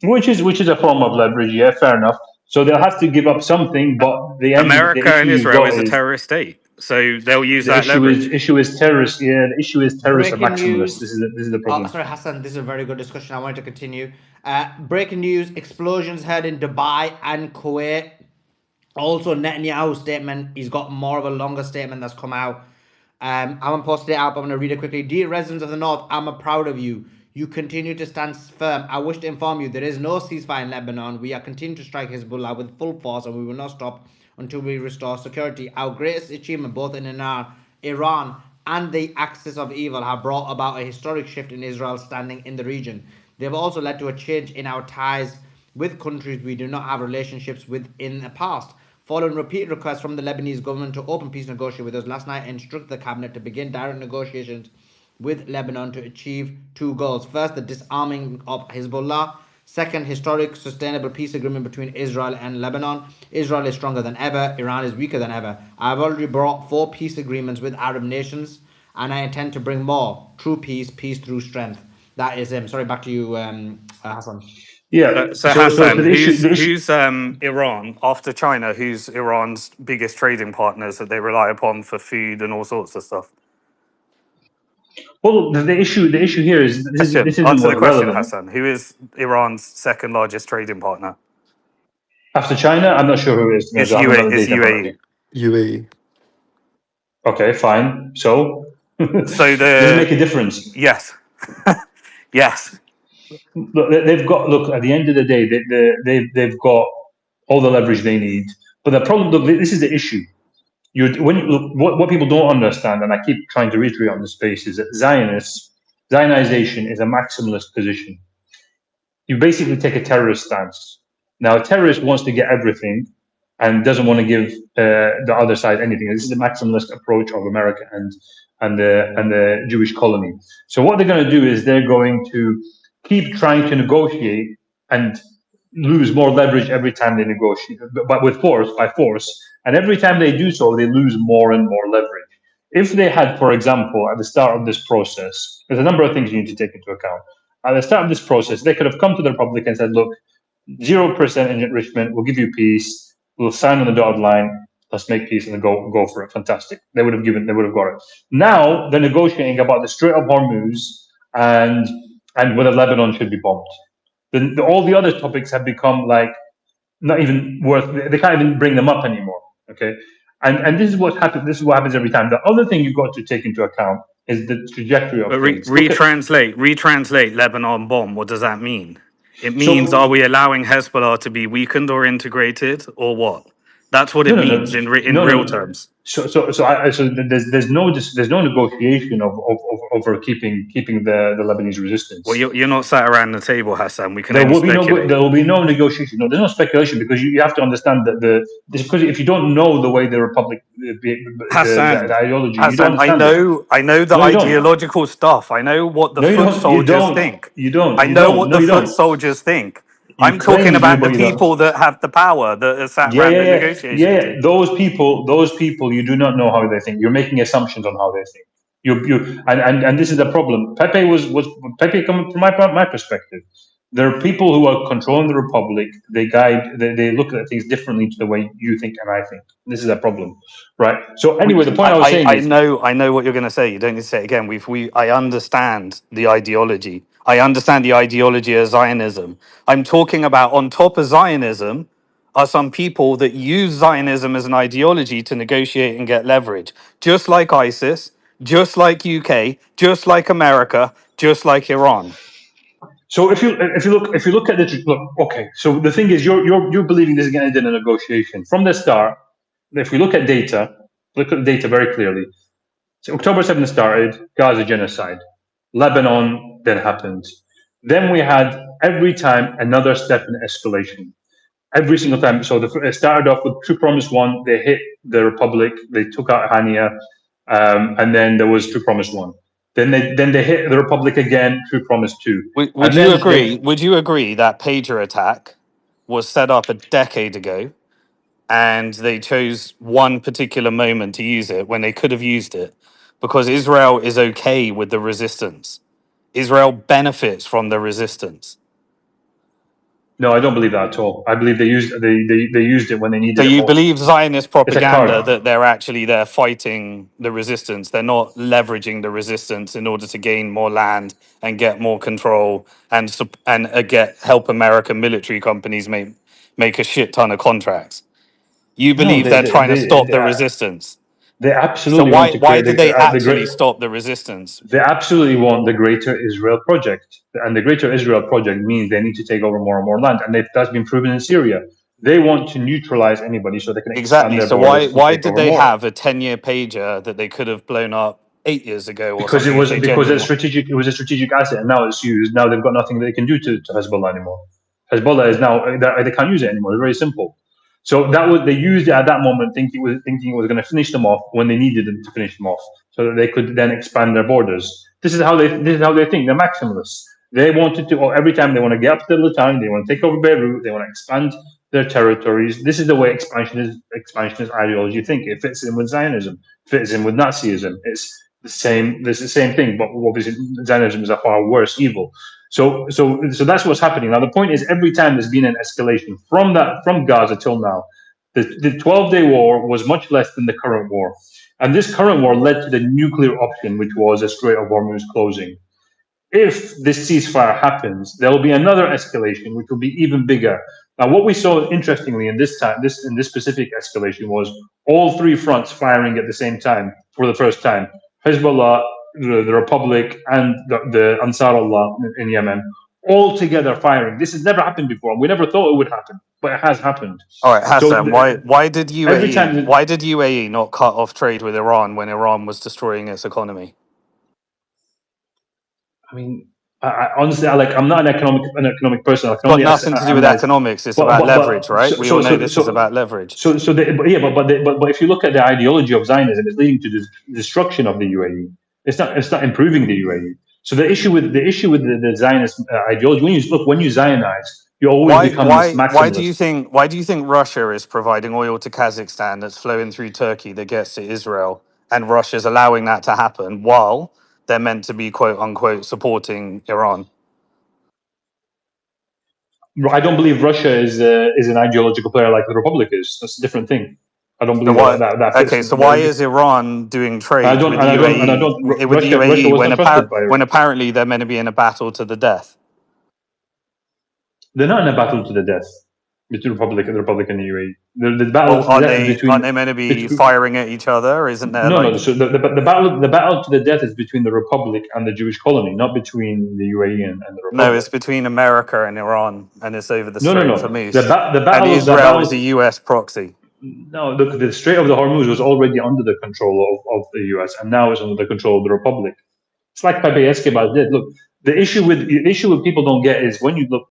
which is a form of leverage. Yeah, fair enough. So they'll have to give up something, but the America issue and you've Israel got is a is terrorist state. So they'll use the that leverage. issue is terrorists. Yeah, the issue is terrorists are Breaking maximalists. news. This is the Oh, problem. sorry, Hassan. This is a very good discussion. I wanted to continue. Breaking news: explosions heard in Dubai and Kuwait. Also, Netanyahu's statement. He's got more of a longer statement that's come out. I haven't posted it out, but I'm going to read it quickly. Dear residents of the North, I'm proud of you. You continue to stand firm. I wish to inform you there is no ceasefire in Lebanon. We are continuing to strike Hezbollah with full force, and we will not stop until we restore security. Our greatest achievement, both in Iran and the axis of evil, have brought about a historic shift in Israel's standing in the region. They have also led to a change in our ties with countries we do not have relationships with in the past. Following repeated requests from the Lebanese government to open peace negotiations with us, last night I instructed the cabinet to begin direct negotiations with Lebanon to achieve two goals. First, the disarming of Hezbollah. Second, historic sustainable peace agreement between Israel and Lebanon. Israel is stronger than ever. Iran is weaker than ever. I've already brought 4 peace agreements with Arab nations, and I intend to bring more. True peace, peace through strength. That is him. Sorry, back to you, Hassan. Yeah. So So Hassan, the issue, who's Iran after China? Who's Iran's biggest trading partners that they rely upon for food and all sorts of stuff? well, the issue here is Question. this isn't Answer the what's question, relevant. Hassan. Who is Iran's second largest trading partner? After China, I'm not sure who it is. It's I haven't got UAE. the It's data in front of me. UAE. UAE. Okay, fine. So So does it make a difference? yes, yes. Look, they've got. Look, at the end of the day, they've got all the leverage they need. But the problem, look, this is the issue. What people don't understand, and I keep trying to reiterate on this space, is that Zionization is a maximalist position. You basically take a terrorist stance. Now, a terrorist wants to get everything and doesn't want to give the other side anything. This is the maximalist approach of America and the Jewish colony. So what they're going to do is they're going to keep trying to negotiate and lose more leverage every time they negotiate, but with force, by force. And every time they do so, they lose more and more leverage. If they had, for example, at the start of this process, there's a number of things you need to take into account. At the start of this process, they could have come to the Republic and said, look, 0% enrichment, we'll give you peace, we'll sign on the dotted line, let's make peace and go for it. Fantastic. They would have got it. Now they're negotiating about the Strait of Hormuz and whether Lebanon should be bombed. All the other topics have become like not even worth. They can't even bring them up anymore. Okay, and this is what happens. This is what happens every time. The other thing you've got to take into account is the trajectory of But things. retranslate Lebanon bomb. What does that mean? It means, are we allowing Hezbollah to be weakened or integrated, or what? That's what it means in real terms. So there's no negotiation over keeping the Lebanese resistance. Well, you're not sat around the table, Hassan. We can There only will be speculate. there will be no negotiation. No, there's no speculation because you have to understand that because if you don't know the way the Republic Hassan, the ideology, you Hassan, don't understand I know the No, you don't. ideological stuff. I know what the No, you foot don't. You soldiers don't. think. You don't. I You know don't. what No, the you foot don't. soldiers think. You I'm claim talking you do, about the but you don't. people that have the power that are sat around the negotiation table. Those people, you do not know how they think. You're making assumptions on how they think. And this is the problem. Pepe was Pepe coming from my perspective. There are people who are controlling the republic. They look at things differently to the way you think and I think. This is a problem, right? So anyway, the point I was saying is, I know what you're going to say. You don't need to say it again. I understand the ideology. I understand the ideology of Zionism. I'm talking about on top of Zionism are some people that use Zionism as an ideology to negotiate and get leverage, just like ISIS, just like UK, just like America, just like Iran. so if you look at look, okay. So the thing is, you're believing this is going to end in a negotiation from the start. If we look at the data very clearly. So October 7th started, Gaza genocide. Lebanon then happened. Then we had every time another step in escalation. Every single time. So it started off with True Promise 1, they hit the Republic, they took out Hania, and then there was True Promise 1. Then they hit the Republic again, True Promise 2. Would you agree? Would you agree that pager attack was set up a decade ago, and they chose one particular moment to use it when they could have used it because Israel is okay with the resistance. Israel benefits from the resistance. No, I don't believe that at all. I believe they used it when they needed So it you most. believe Zionist It's a propaganda card. that they're actually there fighting the resistance. They're not leveraging the resistance in order to gain more land and get more control and get help American military companies make a shit ton of contracts. You No, believe they're trying to stop the resistance. they So absolutely want to why create did they actually stop the resistance? They absolutely want the Greater Israel Project, and the Greater Israel Project means they need to take over more and more land, and that's been proven in Syria. They want to neutralize anybody so they can expand Exactly. their So borders and why take did over they more. have a 10-year pager that they could have blown up 8 years ago or something? Because it was a strategic asset, and now it's used. Now they've got nothing they can do to Hezbollah anymore. Hezbollah is now they can't use it anymore. It's very simple. So they used it at that moment, thinking it was going to finish them off when they needed them to finish them off, so that they could then expand their borders. This is how they think. They're maximalists. They wanted to, or every time they want to get up to the Litani, they want to take over Beirut, they want to expand their territories. This is the way expansionist ideology think. It fits in with Zionism, fits in with Nazism. It's the same. It's the same thing, but obviously Zionism is a far worse evil. So that's what's happening now. The point is, every time there's been an escalation from Gaza till now, the 12-day war was much less than the current war. And this current war led to the nuclear option, which was a Strait of Hormuz closing. If this ceasefire happens, there will be another escalation, which will be even bigger. Now, what we saw interestingly in this specific escalation was all three fronts firing at the same time for the first time: Hezbollah, the Republic, and the Ansar Allah in Yemen, all together firing. This has never happened before. We never thought it would happen, but it has happened. All right, So Hassan, why did every UAE time, why did UAE not cut off trade with Iran when Iran was destroying its economy? I mean, I honestly, I'm not an economic person. I can Got only nothing to do with analyze. economics. It's about leverage, right? We all know this is about leverage. But if you look at the ideology of Zionism, it's leading to the destruction of the UAE. It's not improving the UAE. So the issue with the Zionist ideology, when you Zionize, you always become this maximalist. Why do you think Russia is providing oil to Kazakhstan that's flowing through Turkey that gets to Israel, and Russia's allowing that to happen while they're meant to be quote unquote supporting Iran? I don't believe Russia is an ideological player like the Republic is. That's a different thing. I don't believe that fits. Okay, so why is Iran doing trade with the UAE when apparently they're meant to be in a battle to the death? They're not in a battle to the death between the Republic and the UAE. The battle aren't they meant to be firing at each other? Isn't there? No. So the battle to the death is between the Republic and the Jewish colony, not between the UAE and the Republic. No, it's between America and Iran, and it's over the Strait of Hormuz. And Israel is a US proxy. No, the Strait of the Hormuz was already under the control of the US, and now it's under the control of the Republic. It's like PEPE Escobar did. Look, the issue with people don't get is when you look.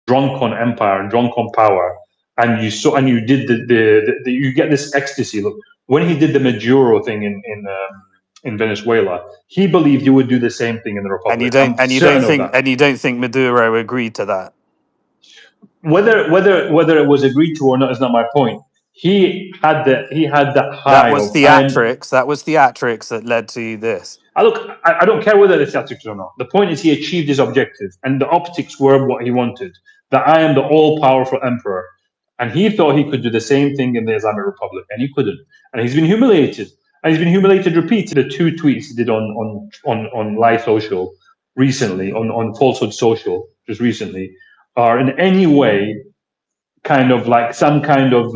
Drunk on empire, drunk on power, and you did you get this ecstasy. Look, when he did the Maduro thing in Venezuela, he believed you would do the same thing in the Republic. And you don't think Maduro agreed to that? Whether it was agreed to or not is not my point. He had the high. That was theatrics. That was theatrics that led to this. I don't care whether it's theatrics or not. The point is he achieved his objective, and the optics were what he wanted. That I am the all-powerful emperor, and he thought he could do the same thing in the Islamic Republic, and he couldn't. And he's been humiliated, repeatedly. The two tweets he did on Lie Social recently, on Falsehood Social just recently, are in any way kind of like some kind of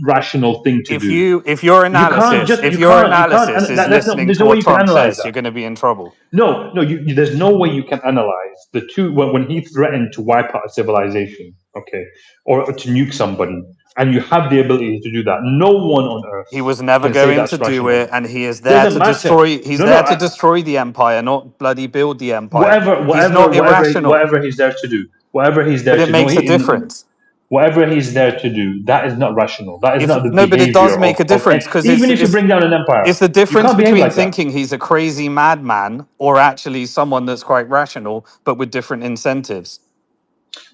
rational thing to do. If your analysis is listening to what Trump says, you're going to be in trouble. No, there's no way you can analyze the two when he threatened to wipe out a civilization, okay, or to nuke somebody, and you have the ability to do that. No one on earth. He was never going to do it, and he is there to destroy. He's there to destroy the empire, not bloody build the empire. He's not irrational. Whatever he's there to do, whatever he's there to do, it makes a difference. Whatever he's there to do, that is not rational. That is not the but it does make a difference, because even if you bring down an empire, it's the difference between thinking he's a crazy madman or actually someone that's quite rational, but with different incentives.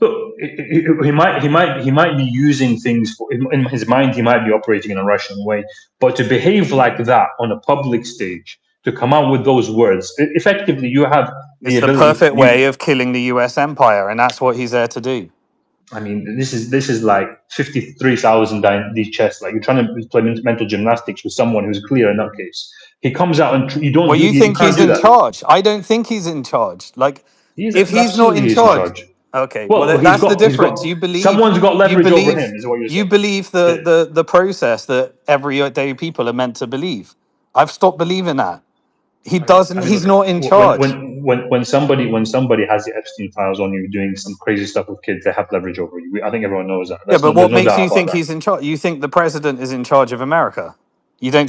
Look, he might be using things in his mind. He might be operating in a rational way, but to behave like that on a public stage, to come out with those words, effectively, you have the perfect way of killing the U.S. empire, and that's what he's there to do. I mean, this is like 53,000 DHS. Like you're trying to play mental gymnastics with someone who's clear in that case. He comes out and you don't Well, do you you think can't he's do in that. charge? I don't think he's in charge. Like, He's if he's not in absolutely is in charge, charge. okay. Well, Well, that's the he's difference. got someone's got You leverage over believe, him. Is what you're you saying. believe the process that everyday people are meant to believe. I've stopped believing that. He doesn't. I mean, He's look, not in charge. when somebody has the Epstein files on you doing some crazy stuff with kids, they have leverage over you. I think everyone knows that. Yeah, but There's what no makes doubt you about think that. he's in charge? You think the president is in charge of America?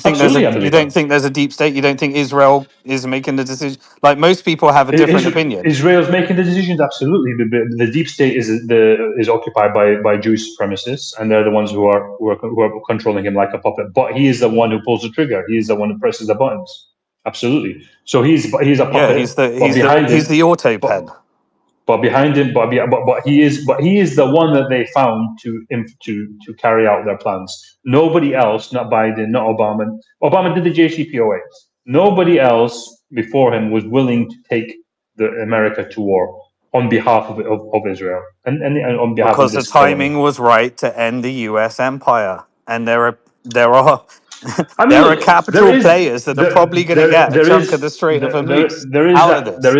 Absolutely, I You believe don't that. think there's a deep state? You don't think Israel is making the decision? Like, most people have a different opinion. Israel's making the decisions, absolutely. The deep state is occupied by Jewish supremacists, and they're the ones who are controlling him like a puppet. But he is the one who pulls the trigger. He is the one who presses the buttons. Absolutely. So he's a Yeah, puppet, but behind he's him, the auto but pen. behind him, but he is the one that they found to carry out their plans. Nobody else, not Biden, not Obama. Obama did the JCPOA. Nobody else before him was willing to take the America to war on behalf of Israel and on behalf of Because the this colony. timing was right to end the U.S. empire, and there are I mean, there are look, there capital is players that are probably going to get a there chunk of is the Strait of Hormuz there is out of that this.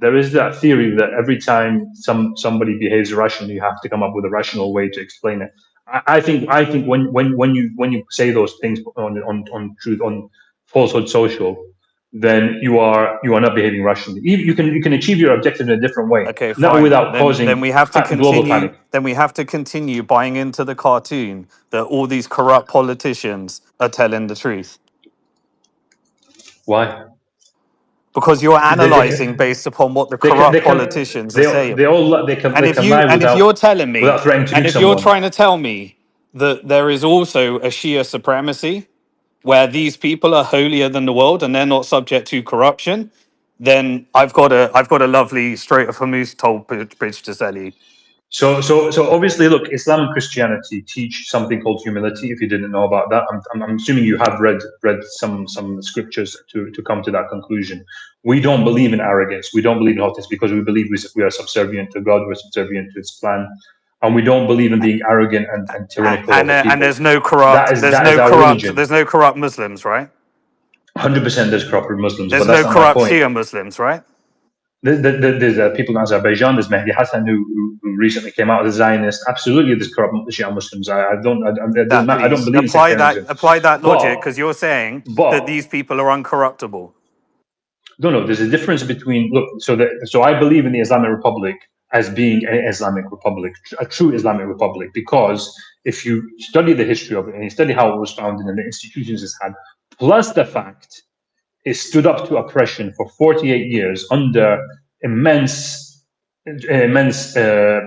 there is that theory that every time somebody behaves irrationally, you have to come up with a rational way to explain it. I think when you say those things on truth on falsehood social, then you are not behaving rationally. You can achieve your objective in a different way, Okay, not fine. without Then causing we have to global continue. panic. Then we have to continue buying into the cartoon that all these corrupt politicians are telling the truth, Why? because you're analyzing They, based upon what the they can corrupt politicians are saying. And they if can lie you're telling me, without threatening to and nuke if you're someone. trying to tell me that there is also a Shia supremacy where these people are holier than the world and they're not subject to corruption, then I've got a lovely Strait of Hormuz bridge to sell you. So obviously, look, Islam and Christianity teach something called humility. If you didn't know about that, I'm assuming you have read some scriptures to come to that conclusion. We don't believe in arrogance. We don't believe in haughtiness because we believe we are subservient to God. We're subservient to His plan, and we don't believe in being arrogant and tyrannical over And people. there's no corrupt, That is our religion. there's no corrupt Muslims, right? 100% there's corrupt Muslims, but There's that's no not my corrupt point. Shia Muslims, right? There's people in Azerbaijan. There's Mehdi Hassan who recently came out as a Zionist. Absolutely, there's corrupt Shia Muslims. I don't believe in sectarianism. Apply that logic, But because you're saying that but these people are uncorruptible. no, there's a difference between look. So I believe in the Islamic Republic as being an Islamic Republic, a true Islamic Republic, because if you study the history of it and you study how it was founded and the institutions it's had, plus the fact it stood up to oppression for 48 years under immense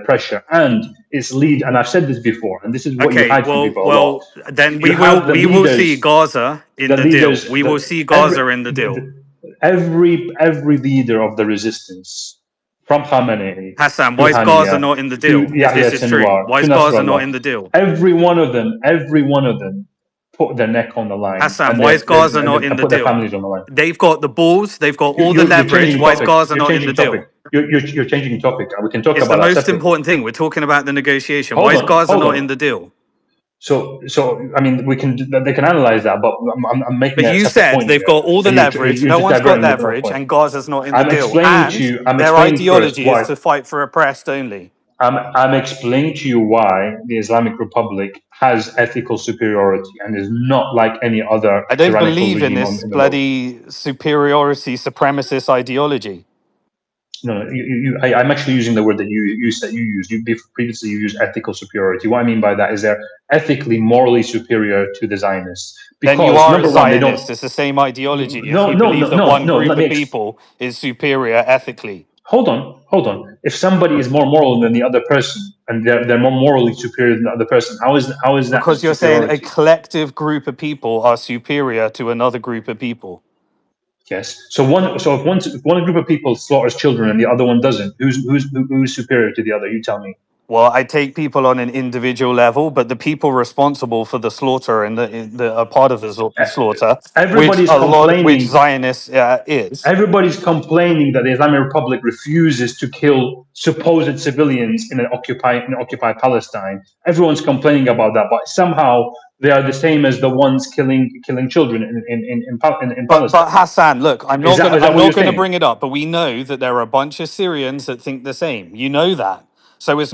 pressure, and its lead. And I've said this before, and this is what you Okay, hide from people a lot. then You have the we will see leaders, Gaza in the the deal. leaders, We will see every Gaza in the deal. every leader of the resistance, from Khamenei Hassan, to why is Gaza Hania not in the to deal? If Yahya this is true, Sinwar why to is Gaza not Nasrallah, in the deal? every one of them put their neck on the line, Hassan, and why is Gaza not in and the put their deal? families on the line. They've got the balls, they've got all the You're leverage. changing Why is topic. Gaza You're not in the changing deal? topic. You're changing topic, and we can talk It's the about that most separately. important thing. We're talking about the negotiation. Why Hold is on, Gaza hold not in on. the deal? So I mean, they can analyze that, but I'm making But a you separate said point they've here, got all the and leverage. you're No just one's got diverting me from my leverage, point. and Gaza's not in the I'm deal. explaining to And you. I'm their explaining first ideology is why. to fight for oppressed only. I'm explaining to you why the Islamic Republic has ethical superiority and is not like any other I don't tyrannical believe in regime this in the world. bloody superiority supremacist ideology. No, I'm actually using the word that you said you used. Previously you used ethical superiority. What I mean by that is they're ethically, morally superior to the Zionists. Then you Because are a number one, they don't. Zionist. It's the same ideology. If No, you no, believe no, that no, one no. group Let me of people is superior ethically. hold on. If somebody is more moral than the other person, and they're more morally superior than the other person, how is that Because you're saying a superiority? collective group of people are superior to another group of people. Yes. So if one group of people slaughters children and the other one doesn't, who's superior to the other? You tell me. Well, I take people on an individual level, but the people responsible for the slaughter and the are part of the slaughter, Everybody's which complaining. Zionist is. Everybody's complaining that the Islamic Republic refuses to kill supposed civilians in occupied Palestine. Everyone's complaining about that, but somehow they are the same as the ones killing children in But Palestine. Hassan, look, Is that I'm what you're not gonna saying? bring it up, but we know that there are a bunch of Syrians that think the same. You know that. So it's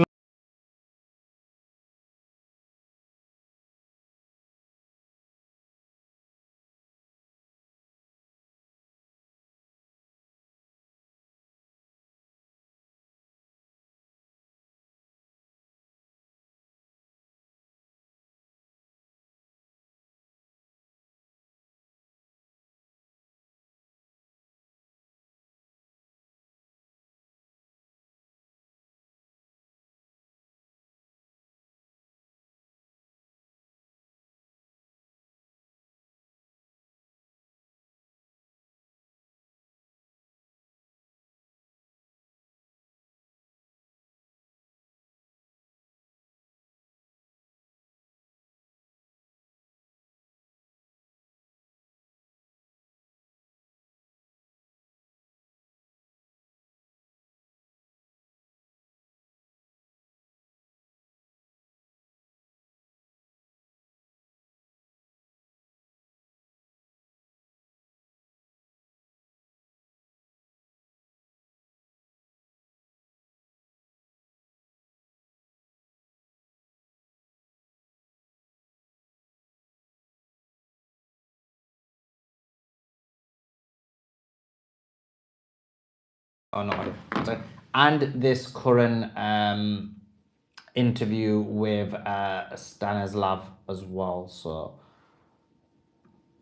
Oh, no. And this current interview with Stanislav as well. So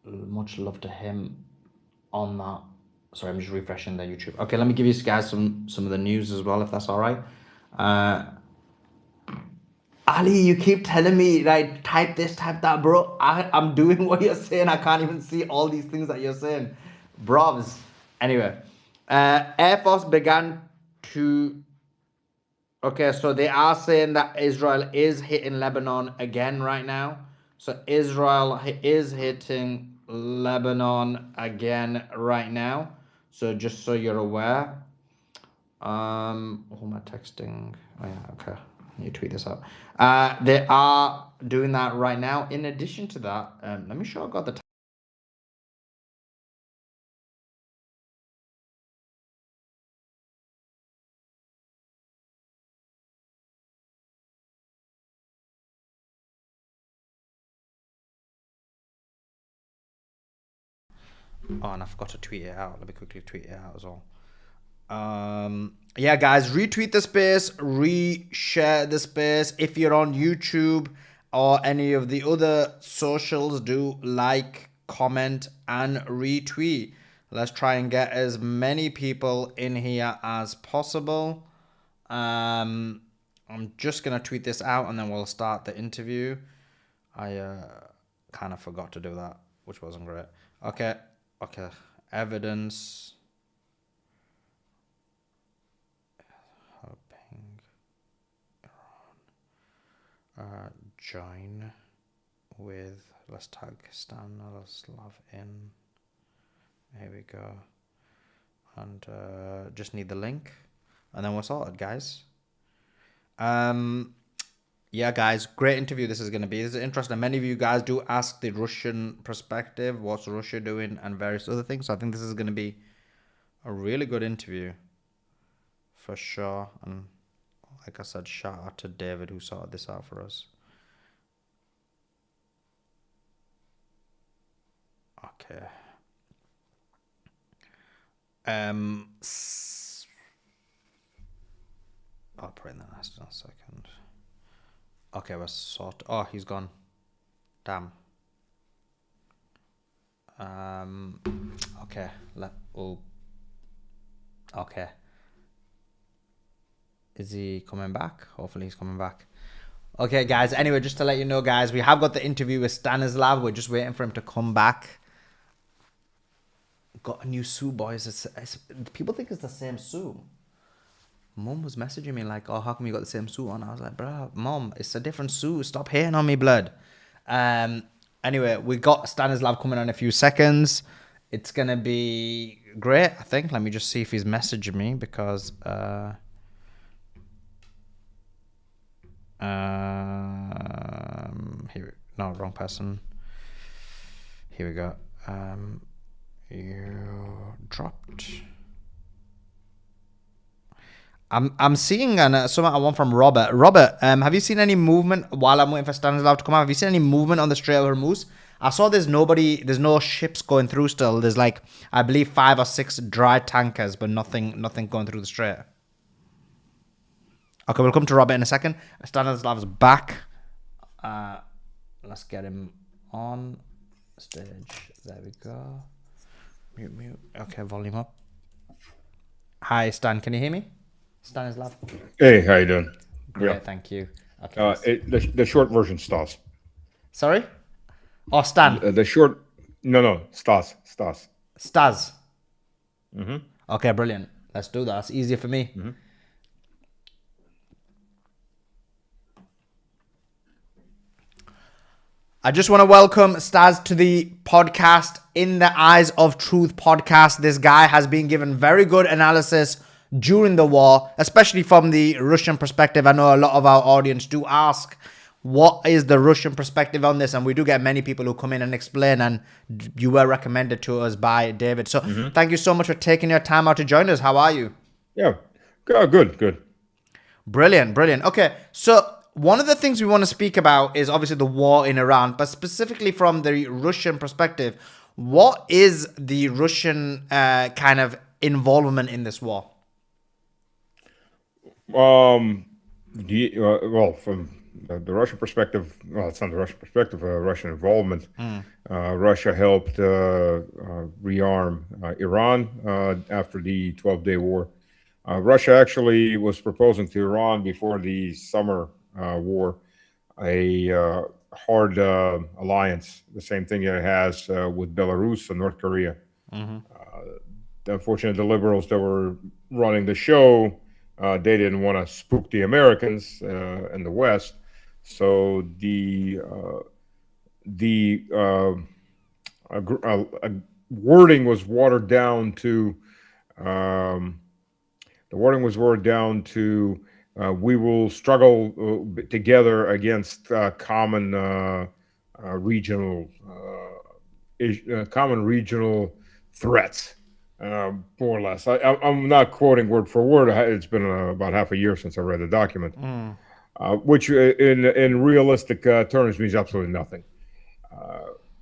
much love to him on that. Sorry, I'm just refreshing the YouTube. Okay, let me give you guys some of the news as well, if that's all right. Ali, you keep telling me, like, type this, type that, bro. I'm doing what you're saying. I can't even see all these things that you're saying. Brovs. Anyway, Air Force began to... Okay, so they are saying that Israel is hitting Lebanon again right now. So Israel is hitting Lebanon again right now. So just so you're aware. Who am I texting? Oh yeah, okay. You tweet this out. They are doing that right now. In addition to that, let me show I got the... Oh, and I forgot to tweet it out. Let me quickly tweet it out as well. Yeah, guys, retweet the space, reshare the space. If you're on YouTube or any of the other socials, do like, comment, and retweet. Let's try and get as many people in here as possible. I'm just gonna tweet this out and then we'll start the interview. I kind of forgot to do that, which wasn't great. Okay, evidence. Helping Iran. Join with, let's tag Stanislav in. Here we go. And just need the link. And then we're sorted, guys. Yeah, guys, great interview this is going to be. This is interesting. Many of you guys do ask the Russian perspective, what's Russia doing, and various other things. So I think this is going to be a really good interview for sure. And like I said, shout out to David who sorted this out for us. Okay. I'll put in the last in a second. Okay, we're sort. Oh, he's gone. Damn. Okay. Okay. Is he coming back? Hopefully he's coming back. Okay, guys. Anyway, just to let you know, guys, we have got the interview with Stanislav. We're just waiting for him to come back. Got a new Sue, boys. People think it's the same Sue. Mum was messaging me like, "Oh, how come you got the same suit on?" I was like, "Bro, Mom, it's a different suit. Stop hating on me, blood." Anyway, we got Stanislav coming on in a few seconds. It's gonna be great, I think. Let me just see if he's messaging me because here, no, wrong person. Here we go. You dropped. I'm seeing something I want from Robert. Robert, have you seen any movement while I'm waiting for Stanislav to come out? Have you seen any movement on the Strait of Hormuz? I saw there's no ships going through still. There's like, I believe 5 or 6 dry tankers, but nothing going through the strait. Okay, we'll come to Robert in a second. Stanislav's back. Let's get him on stage. There we go. Mute. Okay, volume up. Hi, Stan. Can you hear me? Stanislav. Hey, how you doing? Great, yeah. Thank you. Okay. The short version, Stas. Sorry? Oh, Stan. The short. No, Stas. Stas. Mm-hmm. Okay, brilliant. Let's do that. It's easier for me. Mm-hmm. I just want to welcome Stas to the podcast, In the Eyes of Truth podcast. This guy has been given very good analysis during the war, especially from the Russian perspective. I know a lot of our audience do ask, what is the Russian perspective on this? And we do get many people who come in and explain, and you were recommended to us by David. So Thank you so much for taking your time out to join us. How are you? Yeah, good. Brilliant. Okay, so one of the things we want to speak about is obviously the war in Iran, but specifically from the Russian perspective, what is the Russian kind of involvement in this war? Well, from the Russian perspective, well, it's not the Russian perspective, Russian involvement. Russia helped rearm Iran after the 12-day war. Russia actually was proposing to Iran before the summer war a hard alliance, the same thing it has with Belarus and North Korea. Unfortunately, the liberals that were running the show, they didn't want to spook the Americans in the West, so the wording was watered down to we will struggle together against common regional threats, more or less. I'm not quoting word for word. It's been about half a year since I read the document, which in realistic terms means absolutely nothing.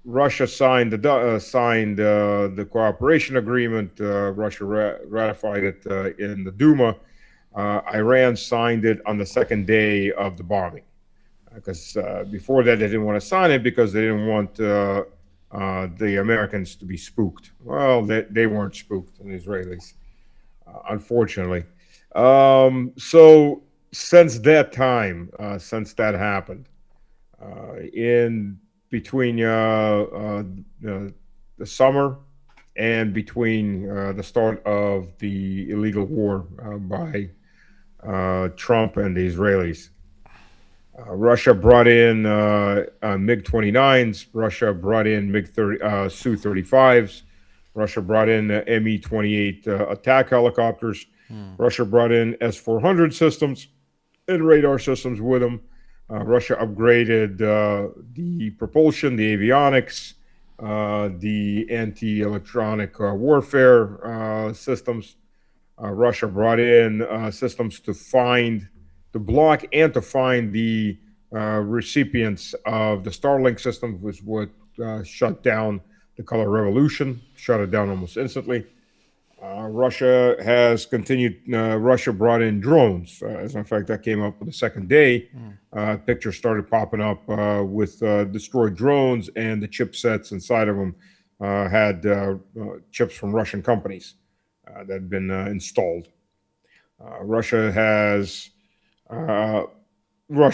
Russia signed the cooperation agreement. Russia ratified it in the Duma. Iran signed it on the second day of the bombing, because before that they didn't want to sign it because they didn't want the Americans to be spooked. Well, they weren't spooked, the Israelis, unfortunately. So since that time, since that happened, in between the summer and between the start of the illegal war by Trump and the Israelis, Russia brought in MiG-29s. Russia brought in Su-35s. Russia brought in Me-28 attack helicopters. Russia brought in S-400 systems and radar systems with them. Russia upgraded the propulsion, the avionics, the anti-electronic warfare systems. Russia brought in systems to block and to find the recipients of the Starlink system, was what shut down the color revolution, shut it down almost instantly. Russia has continued. Russia brought in drones. As a matter of fact, that came up the second day. Pictures started popping up with destroyed drones, and the chipsets inside of them had chips from Russian companies that had been installed. Russia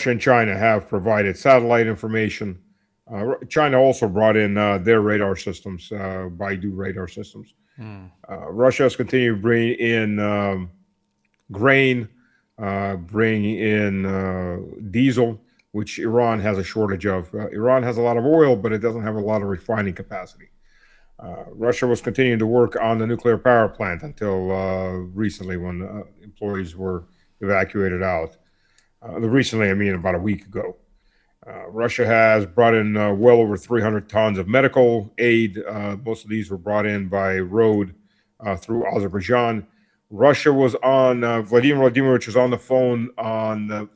and China have provided satellite information. China also brought in their radar systems, Baidu radar systems. Russia has continued to bring in grain, bring in diesel, which Iran has a shortage of. Iran has a lot of oil, but it doesn't have a lot of refining capacity. Russia was continuing to work on the nuclear power plant until recently, when employees were evacuated out. Recently, I mean about a week ago. Russia has brought in well over 300 tons of medical aid. Most of these were brought in by road through Azerbaijan. Russia was on, Vladimir Vladimirovich was on the phone on the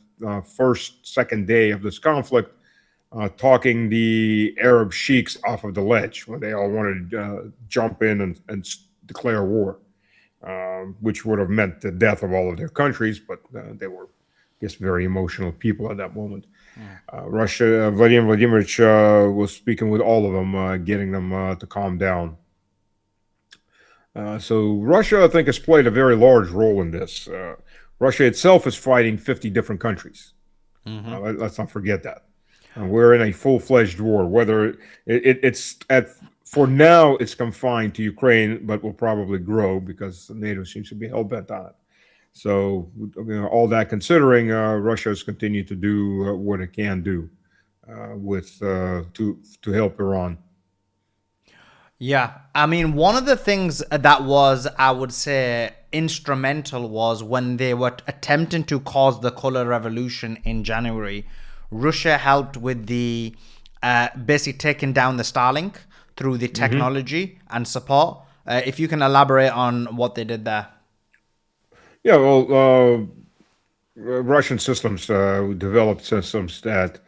second day of this conflict, talking the Arab sheiks off of the ledge when they all wanted to jump in and declare war, which would have meant the death of all of their countries, but they were, I guess, very emotional people at that moment. Russia, Vladimir Vladimirovich was speaking with all of them, getting them to calm down. So Russia, I think, has played a very large role in this. Russia itself is fighting 50 different countries. Let's not forget that. We're in a full-fledged war. Whether for now, it's confined to Ukraine, but will probably grow because NATO seems to be hell-bent on it. So, all that considering, Russia has continued to do what it can do to help Iran. Yeah, I mean, one of the things that was, I would say, instrumental was when they were attempting to cause the color revolution in January. Russia helped with the basically taking down the Starlink through the technology and support. If you can elaborate on what they did there. Yeah, well, Russian systems developed systems that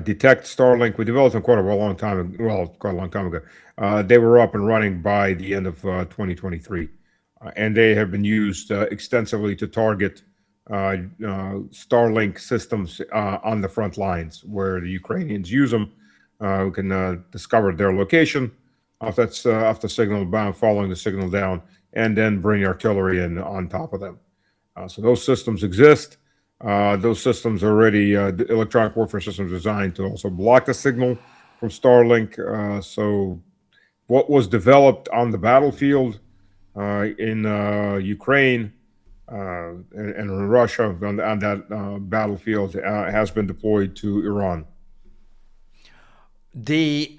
detect Starlink. We developed them quite a long time ago. They were up and running by the end of 2023, and they have been used extensively to target Starlink systems on the front lines, where the Ukrainians use them. We can discover their location off the signal bound, following the signal down, and then bring artillery in on top of them. So those systems exist. Those systems are already electronic warfare systems designed to also block the signal from Starlink. So what was developed on the battlefield in Ukraine and in Russia on that battlefield has been deployed to Iran. The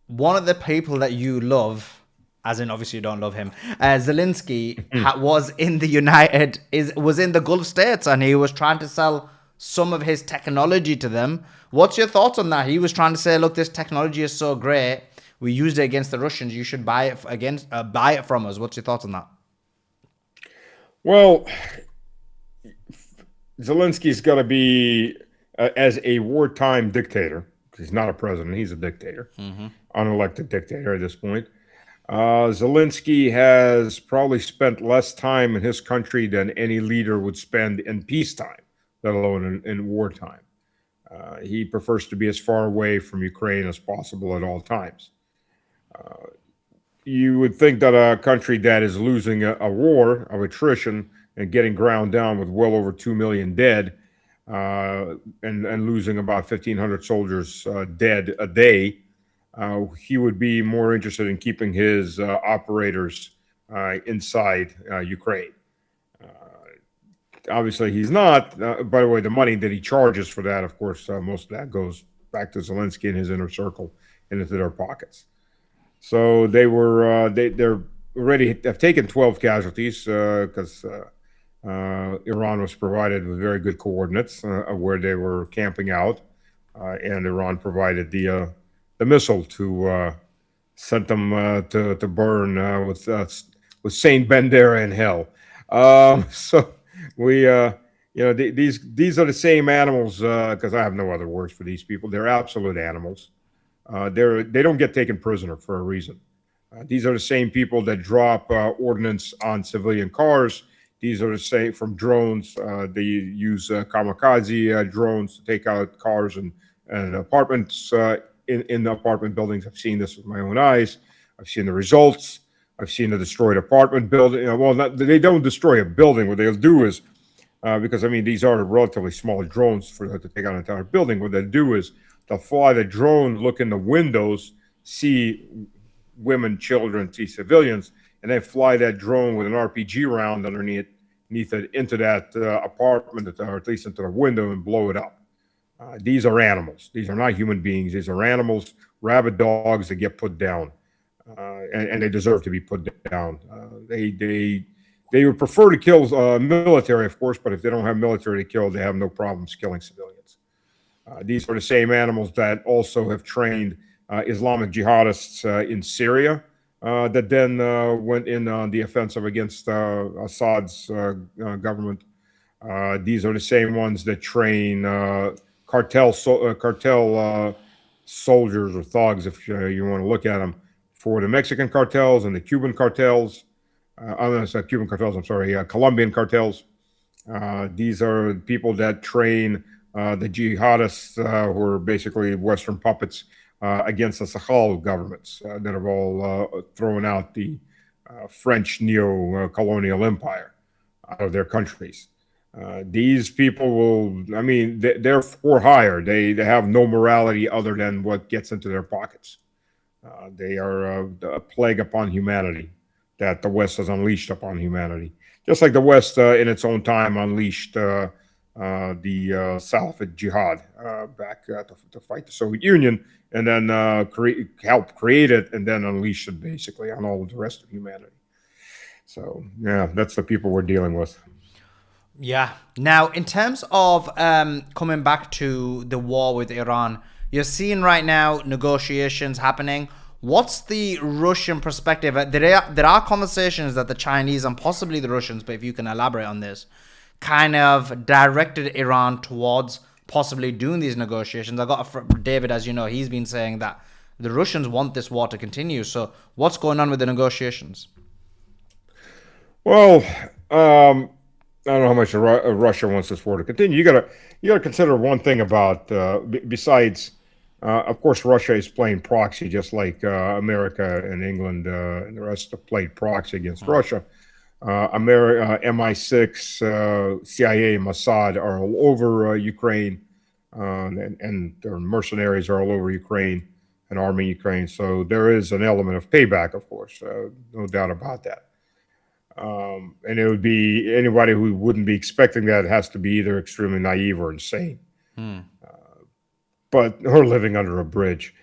one of the people that you love, as in obviously you don't love him, Zelensky was in the Gulf states, and he was trying to sell some of his technology to them. What's your thoughts on that? He was trying to say, look, this technology is so great, we used it against the Russians, you should buy it from us. What's your thoughts on that? Well, Zelensky's got to be, as a wartime dictator, because he's not a president, he's a dictator, unelected dictator at this point. Zelensky has probably spent less time in his country than any leader would spend in peacetime, let alone in wartime. He prefers to be as far away from Ukraine as possible at all times. You would think that a country that is losing a war of attrition and getting ground down with well over 2 million dead and losing about 1,500 soldiers dead a day, he would be more interested in keeping his operators inside Ukraine. Obviously, he's not. By the way, the money that he charges for that, of course, most of that goes back to Zelensky and his inner circle and into their pockets. So they're already have taken 12 casualties because Iran was provided with very good coordinates of where they were camping out, and Iran provided the missile to sent them to burn with Saint Bandera in hell. So we these are the same animals, because I have no other words for these people. They're absolute animals. They don't get taken prisoner for a reason. These are the same people that drop ordnance on civilian cars. These are the same from drones. They use kamikaze drones to take out cars and apartments in the apartment buildings. I've seen this with my own eyes. I've seen the results. I've seen a destroyed apartment building. They don't destroy a building. What they'll do is, because I mean these are relatively small drones to take out an entire building. What they'll do is they'll fly the drone, look in the windows, see women, children, see civilians, and then fly that drone with an RPG round underneath underneath it into that apartment, or at least into the window, and blow it up. These are animals. These are not human beings. These are animals, rabid dogs that get put down, and they deserve to be put down. They would prefer to kill military, of course, but if they don't have military to kill, they have no problems killing civilians. These are the same animals that also have trained Islamic jihadists in Syria that then went in on the offensive against Assad's government. These are the same ones that train cartel soldiers or thugs, if you want to look at them, for the Mexican cartels and the Cuban cartels. I'm not saying Cuban cartels, I'm sorry, Colombian cartels. These are people that train the jihadists who are basically Western puppets against the Sahel governments that have all thrown out the French neo-colonial empire out of their countries. These people will, I mean, they're for hire. They have no morality other than what gets into their pockets. They are a plague upon humanity that the West has unleashed upon humanity. Just like the West in its own time unleashed the Salafist jihad back to fight the Soviet Union, and then help create it and then unleash it basically on all of the rest of humanity. So, yeah, that's the people we're dealing with. Yeah. Now, in terms of coming back to the war with Iran, you're seeing right now negotiations happening. What's the Russian perspective? There are conversations that the Chinese and possibly the Russians, but if you can elaborate on this, kind of directed Iran towards possibly doing these negotiations. I got David, as you know, he's been saying that the Russians want this war to continue. So what's going on with the negotiations? Well, I don't know how much Russia wants this war to continue. You gotta consider one thing about besides. Of course, Russia is playing proxy, just like America and England and the rest have played proxy against Russia. MI6, CIA, Mossad are all over Ukraine, and their mercenaries are all over Ukraine and arming Ukraine. So there is an element of payback, of course, no doubt about that. And it would be anybody who wouldn't be expecting that has to be either extremely naive or insane. Or living under a bridge.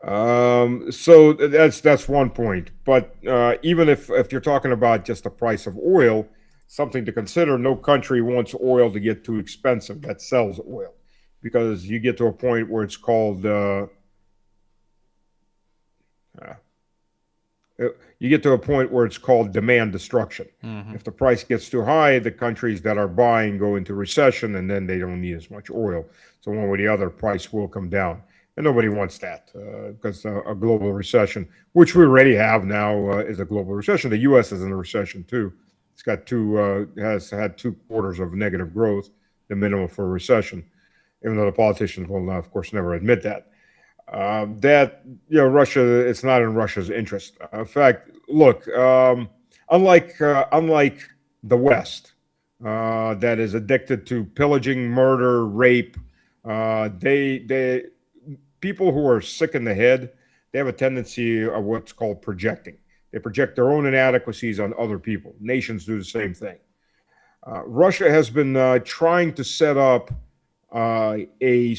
So that's one point. But even if you're talking about just the price of oil, something to consider, no country wants oil to get too expensive that sells oil, because you get to a point where it's called demand destruction. If the price gets too high, the countries that are buying go into recession, and then they don't need as much oil. So one way or the other, price will come down. And nobody wants that because a global recession, which we already have now, is a global recession. The U.S. is in a recession too. It's got has had 2 quarters of negative growth, the minimum for a recession, even though the politicians will, of course, never admit that. Russia, it's not in Russia's interest. In fact, look, unlike the West, that is addicted to pillaging, murder, rape, people who are sick in the head, they have a tendency of what's called projecting. They project their own inadequacies on other people. Nations do the same thing. Russia has been trying to set up a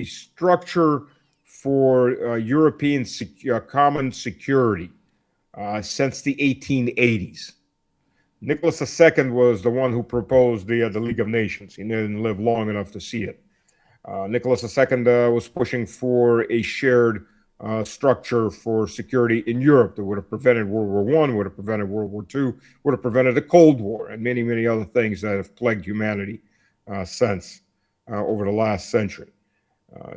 structure for European common security since the 1880s. Nicholas II was the one who proposed the League of Nations. He didn't live long enough to see it. Nicholas II was pushing for a shared structure for security in Europe that would have prevented World War I, would have prevented World War II, would have prevented the Cold War, and many, many other things that have plagued humanity since over the last century.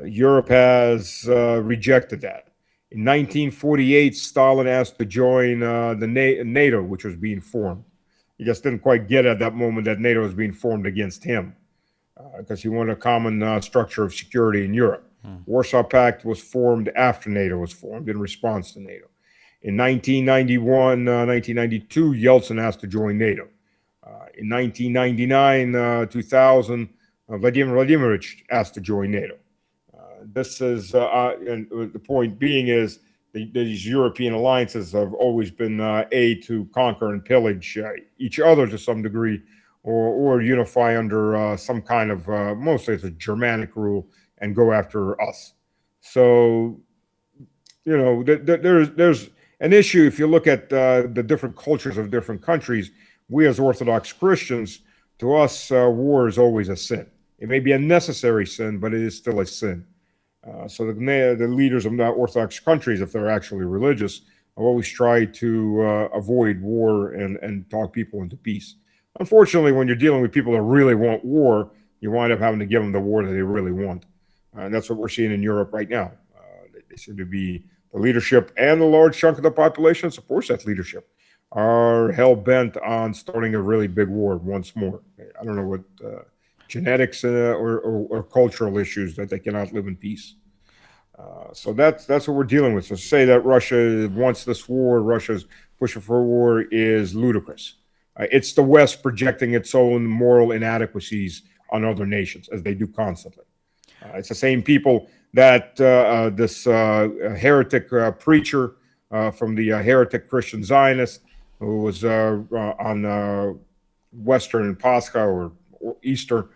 Europe has rejected that. In 1948, Stalin asked to join the NATO, which was being formed. He just didn't quite get at that moment that NATO was being formed against him, because he wanted a common structure of security in Europe. Warsaw Pact was formed after NATO was formed in response to NATO. In 1992, Yeltsin asked to join NATO. In 1999, 2000, Vladimir Vladimirovich asked to join NATO. This is, and the point being is these European alliances have always been to conquer and pillage each other to some degree, or unify under some kind of mostly it's a Germanic rule and go after us. So there's an issue if you look at the different cultures of different countries. We as Orthodox Christians, to us, war is always a sin. It may be a necessary sin, but it is still a sin. So the leaders of Orthodox countries, if they're actually religious, have always tried to avoid war and talk people into peace. Unfortunately, when you're dealing with people that really want war, you wind up having to give them the war that they really want. And that's what we're seeing in Europe right now. They seem to be, the leadership and the large chunk of the population supports that leadership, are hell-bent on starting a really big war once more. I don't know what genetics or cultural issues that they cannot live in peace. So that's what we're dealing with. So to say that Russia wants this war, Russia's pushing for war, is ludicrous. It's the West projecting its own moral inadequacies on other nations, as they do constantly. It's the same people that this heretic preacher from the heretic Christian Zionist, who was on Western Pascha or Easter,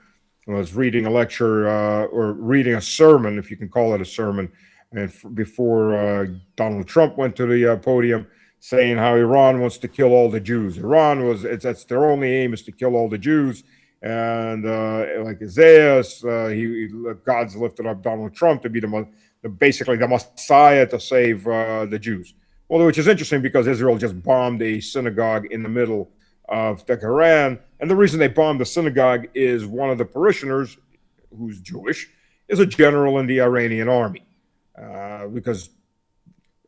was reading a lecture or reading a sermon, if you can call it a sermon, and before Donald Trump went to the podium, saying how Iran wants to kill all the Jews. That's their only aim, is to kill all the Jews. And like Isaiah, God's lifted up Donald Trump to be basically the Messiah to save the Jews. Well, which is interesting because Israel just bombed a synagogue in the middle of TEHRAN. And the reason they bombed the synagogue is one of the parishioners, who's Jewish, is a general in the Iranian army. Because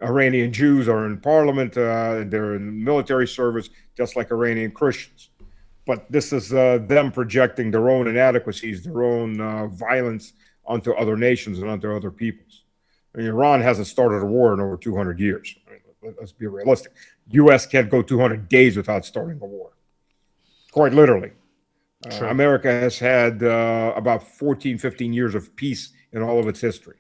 Iranian Jews are in parliament, they're in military service, just like Iranian Christians. But this is them projecting their own inadequacies, their own violence onto other nations and onto other peoples. I mean, Iran hasn't started a war in over 200 years. I mean, let's be realistic. U.S. can't go 200 days without starting a war. Quite literally. America has had about 14, 15 years of peace in all of its history.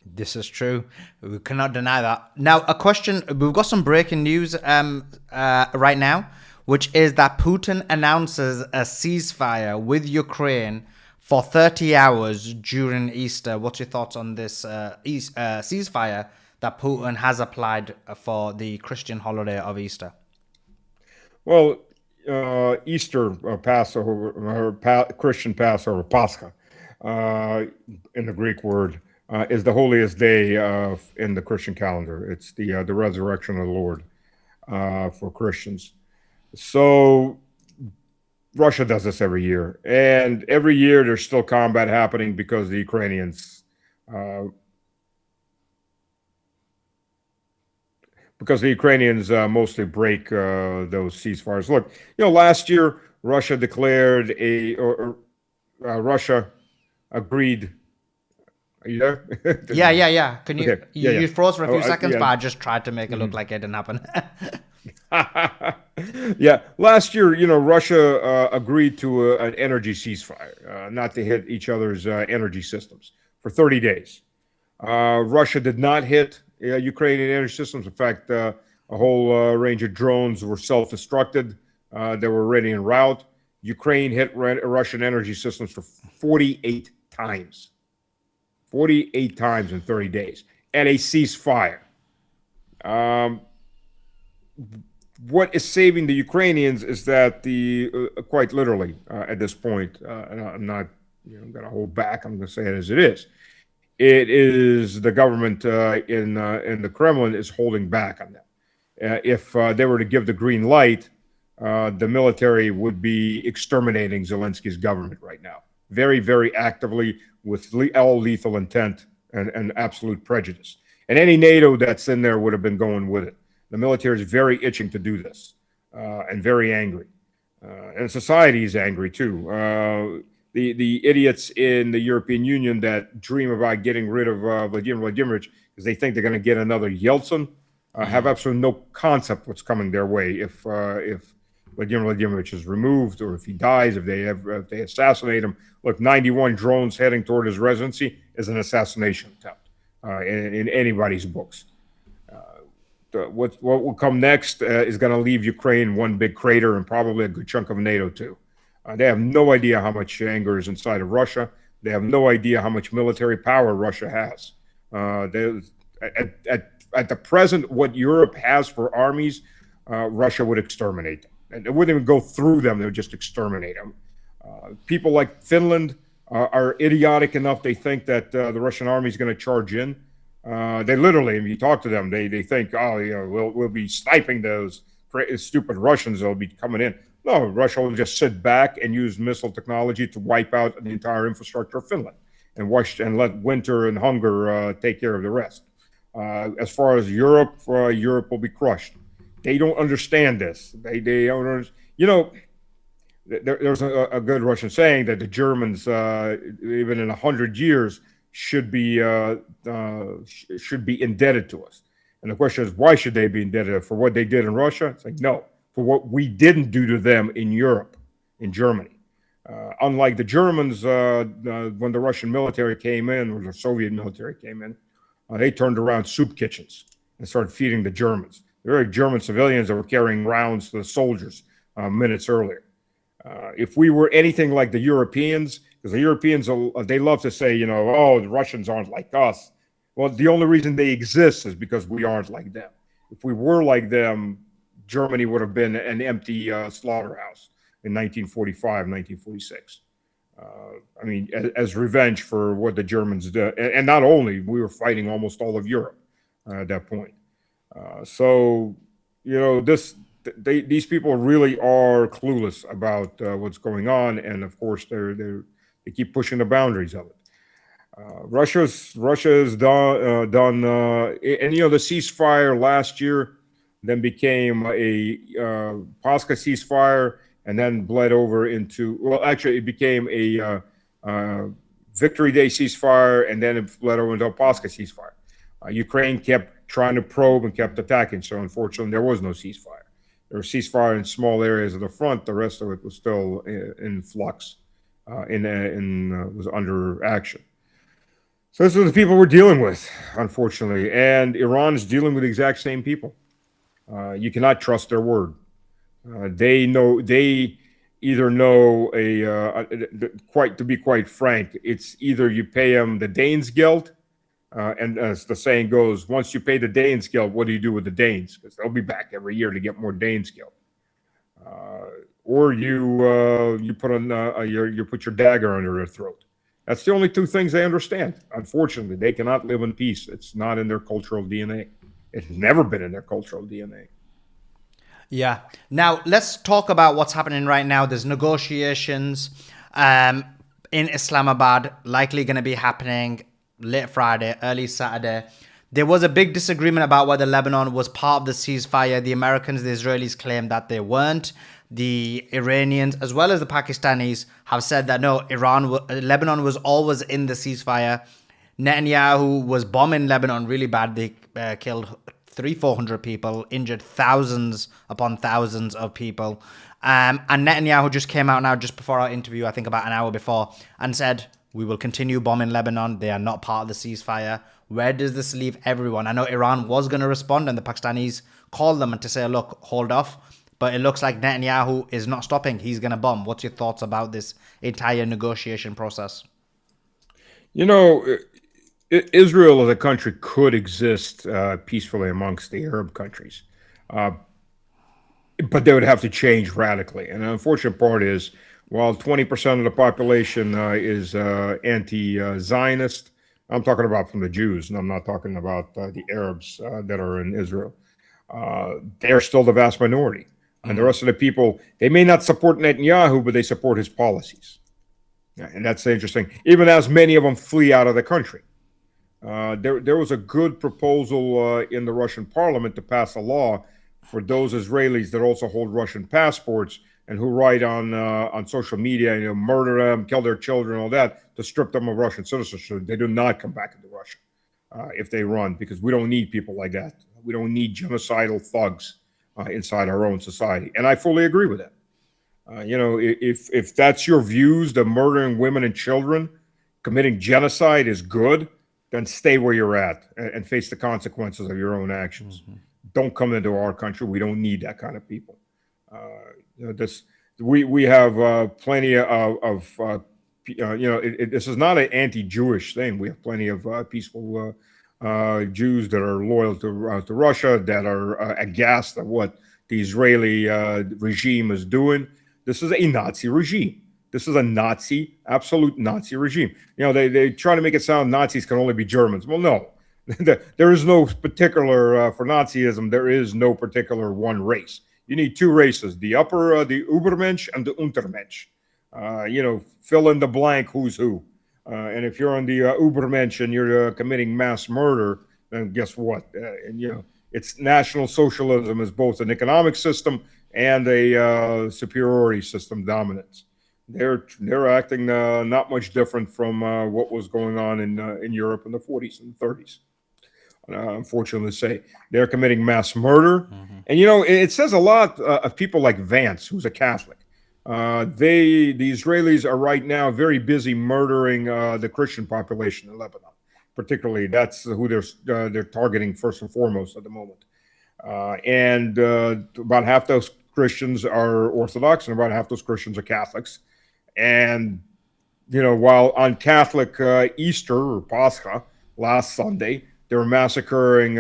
This is true. We cannot deny that. Now, a question. We've got some breaking news right now, which is that Putin announces a ceasefire with Ukraine for 30 hours during Easter. What's your thoughts on this ceasefire that Putin has applied for the Christian holiday of Easter? Well, Easter, Passover, Christian Passover, Pascha, in the Greek word, is the holiest day in the Christian calendar. It's the resurrection of the Lord for Christians. So Russia does this every year, and every year there's still combat happening because the Ukrainians mostly break those ceasefires. Look, last year Russia declared Russia agreed. Are you there? Yeah. Can you? Okay. You froze for a few seconds, yeah. but I just tried to make it look like it didn't happen. Yeah, last year, Russia agreed to an energy ceasefire, not to hit each other's energy systems for 30 days. Russia did not hit Ukrainian energy systems. In fact, a whole range of drones were self-destructed. They were already en route. Ukraine hit Russian energy systems for 48 times. 48 times in 30 days. And a ceasefire. What is saving the Ukrainians is that quite literally at this point, and I'm not going to hold back, I'm going to say it as it is. It is the government in the Kremlin is holding back on that. If they were to give the green light, the military would be exterminating Zelensky's government right now, very, very actively, with all lethal intent and absolute prejudice. And any NATO that's in there would have been going with it. The military is very itching to do this and very angry. And society is angry too. The idiots in the European Union that dream about getting rid of Vladimir Vladimirovich because they think they're going to get another Yeltsin have absolutely no concept what's coming their way if Vladimir Vladimirovich is removed or if he dies, if they assassinate him. Look, 91 drones heading toward his residency is an assassination attempt. in anybody's books. What will come next is going to leave Ukraine one big crater and probably a good chunk of NATO too. They have no idea how much anger is inside of Russia. They have no idea how much military power Russia has. At the present, what Europe has for armies, Russia would exterminate them. And it wouldn't even go through them; they would just exterminate them. People like Finland are idiotic enough; they think that the Russian army is going to charge in. They literally, if you talk to them, they think, oh, we'll be sniping those stupid Russians that'll be coming in. No, Russia will just sit back and use missile technology to wipe out the entire infrastructure of Finland and let winter and hunger take care of the rest. As far as Europe, Europe will be crushed. They don't understand this. They don't. There's a good Russian saying that the Germans, even in 100 years, should be indebted to us. And the question is, why should they be indebted? For what they did in Russia? It's like, no, for what we didn't do to them in Europe, in Germany. Unlike the Germans, when the Russian military came in, or the Soviet military came in, they turned around soup kitchens and started feeding the Germans. There were German civilians that were carrying rounds to the soldiers minutes earlier. If we were anything like the Europeans, because the Europeans, they love to say, oh, the Russians aren't like us. Well, the only reason they exist is because we aren't like them. If we were like them, Germany would have been an empty slaughterhouse in 1945, 1946. I mean, as revenge for what the Germans did. And not only, we were fighting almost all of Europe at that point. These people really are clueless about what's going on. And of course, they keep pushing the boundaries of it. Russia's done, the ceasefire last year then became a Pascha ceasefire, and then bled over into, well, actually, it became a Victory Day ceasefire, and then it bled over into a Pascha ceasefire. Ukraine kept trying to probe and kept attacking, so unfortunately, there was no ceasefire. There was ceasefire in small areas of the front. The rest of it was still in flux, was under action. So this is what the people we're dealing with, unfortunately, and Iran is dealing with the exact same people. You cannot trust their word. They either know to be quite frank, it's either you pay them the Danes' guilt, and as the saying goes, once you pay the Danes' guilt, what do you do with the Danes? Because they'll be back every year to get more Danes' guilt. Or you put your dagger under their throat. That's the only two things they understand. Unfortunately, they cannot live in peace. It's not in their cultural DNA. It's never been in their cultural DNA. Yeah. Now, let's talk about what's happening right now. There's negotiations in Islamabad, likely going to be happening late Friday, early Saturday. There was a big disagreement about whether Lebanon was part of the ceasefire. The Americans, the Israelis claimed that they weren't. The Iranians, as well as the Pakistanis, have said that no, Lebanon was always in the ceasefire. Netanyahu was bombing Lebanon really bad. They killed 300-400 people, injured thousands upon thousands of people. And Netanyahu just came out now, just before our interview, I think about an hour before, and said, we will continue bombing Lebanon. They are not part of the ceasefire. Where does this leave everyone? I know Iran was going to respond, and the Pakistanis called them to say, look, hold off. But it looks like Netanyahu is not stopping. He's going to bomb. What's your thoughts about this entire negotiation process? Israel as a country could exist peacefully amongst the Arab countries. But they would have to change radically. And the unfortunate part is, while 20% of the population is anti-Zionist, I'm talking about from the Jews, and I'm not talking about the Arabs that are in Israel. They're still the vast minority. And the rest of the people, they may not support Netanyahu, but they support his policies. And that's interesting. Even as many of them flee out of the country. There was a good proposal in the Russian parliament to pass a law for those Israelis that also hold Russian passports and who write on social media, murder them, kill their children, all that, to strip them of Russian citizenship. They do not come back into Russia if they run, because we don't need people like that. We don't need genocidal thugs inside our own society. And I fully agree with that. If that's your views, that murdering women and children, committing genocide is good, then stay where you're at and face the consequences of your own actions. Don't come into our country. We don't need that kind of people. This we have plenty of this is not an anti-Jewish thing. We have plenty of peaceful Jews that are loyal to Russia, that are aghast at what the Israeli regime is doing. This is a Nazi regime. This is a Nazi, absolute Nazi regime. They try to make it sound Nazis can only be Germans. Well, no. There is no particular, for Nazism, there is no particular one race. You need two races, the Übermensch and the Untermensch. Fill in the blank who's who. And if you're on the Übermensch and you're committing mass murder, then guess what? It's National Socialism is both an economic system and a superiority system dominance. They're acting not much different from what was going on in Europe in the 40s and 30s. Unfortunately to say, they're committing mass murder. And it says a lot of people like Vance, who's a Catholic. The Israelis are right now very busy murdering the Christian population in Lebanon. Particularly, that's who they're targeting first and foremost at the moment. And about half those Christians are Orthodox, and about half those Christians are Catholics. And while on Catholic Easter or Pascha last Sunday, they were massacring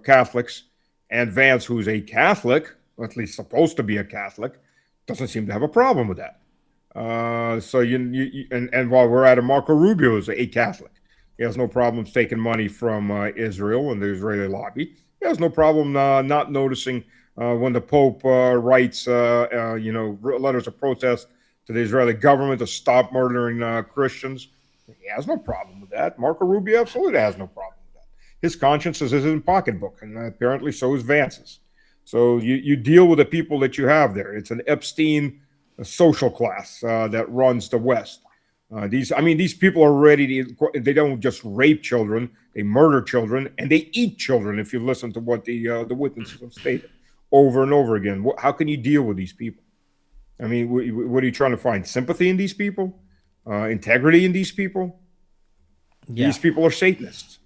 Catholics, and Vance, who's a Catholic, or at least supposed to be a Catholic, doesn't seem to have a problem with that. And while we're at it, Marco Rubio is a Catholic. He has no problems taking money from Israel and the Israeli lobby. He has no problem not noticing when the Pope writes, letters of protest to the Israeli government to stop murdering Christians. He has no problem with that. Marco Rubio absolutely has no problem with that. His conscience is in his pocketbook, and apparently so is Vance's. So you deal with the people that you have there. It's an Epstein social class that runs the West. These people are ready to, they don't just rape children, they murder children, and they eat children, if you listen to what the witnesses have stated over and over again. How can you deal with these people? What are you trying to find? Sympathy in these people? Integrity in these people? Yeah. These people are Satanists.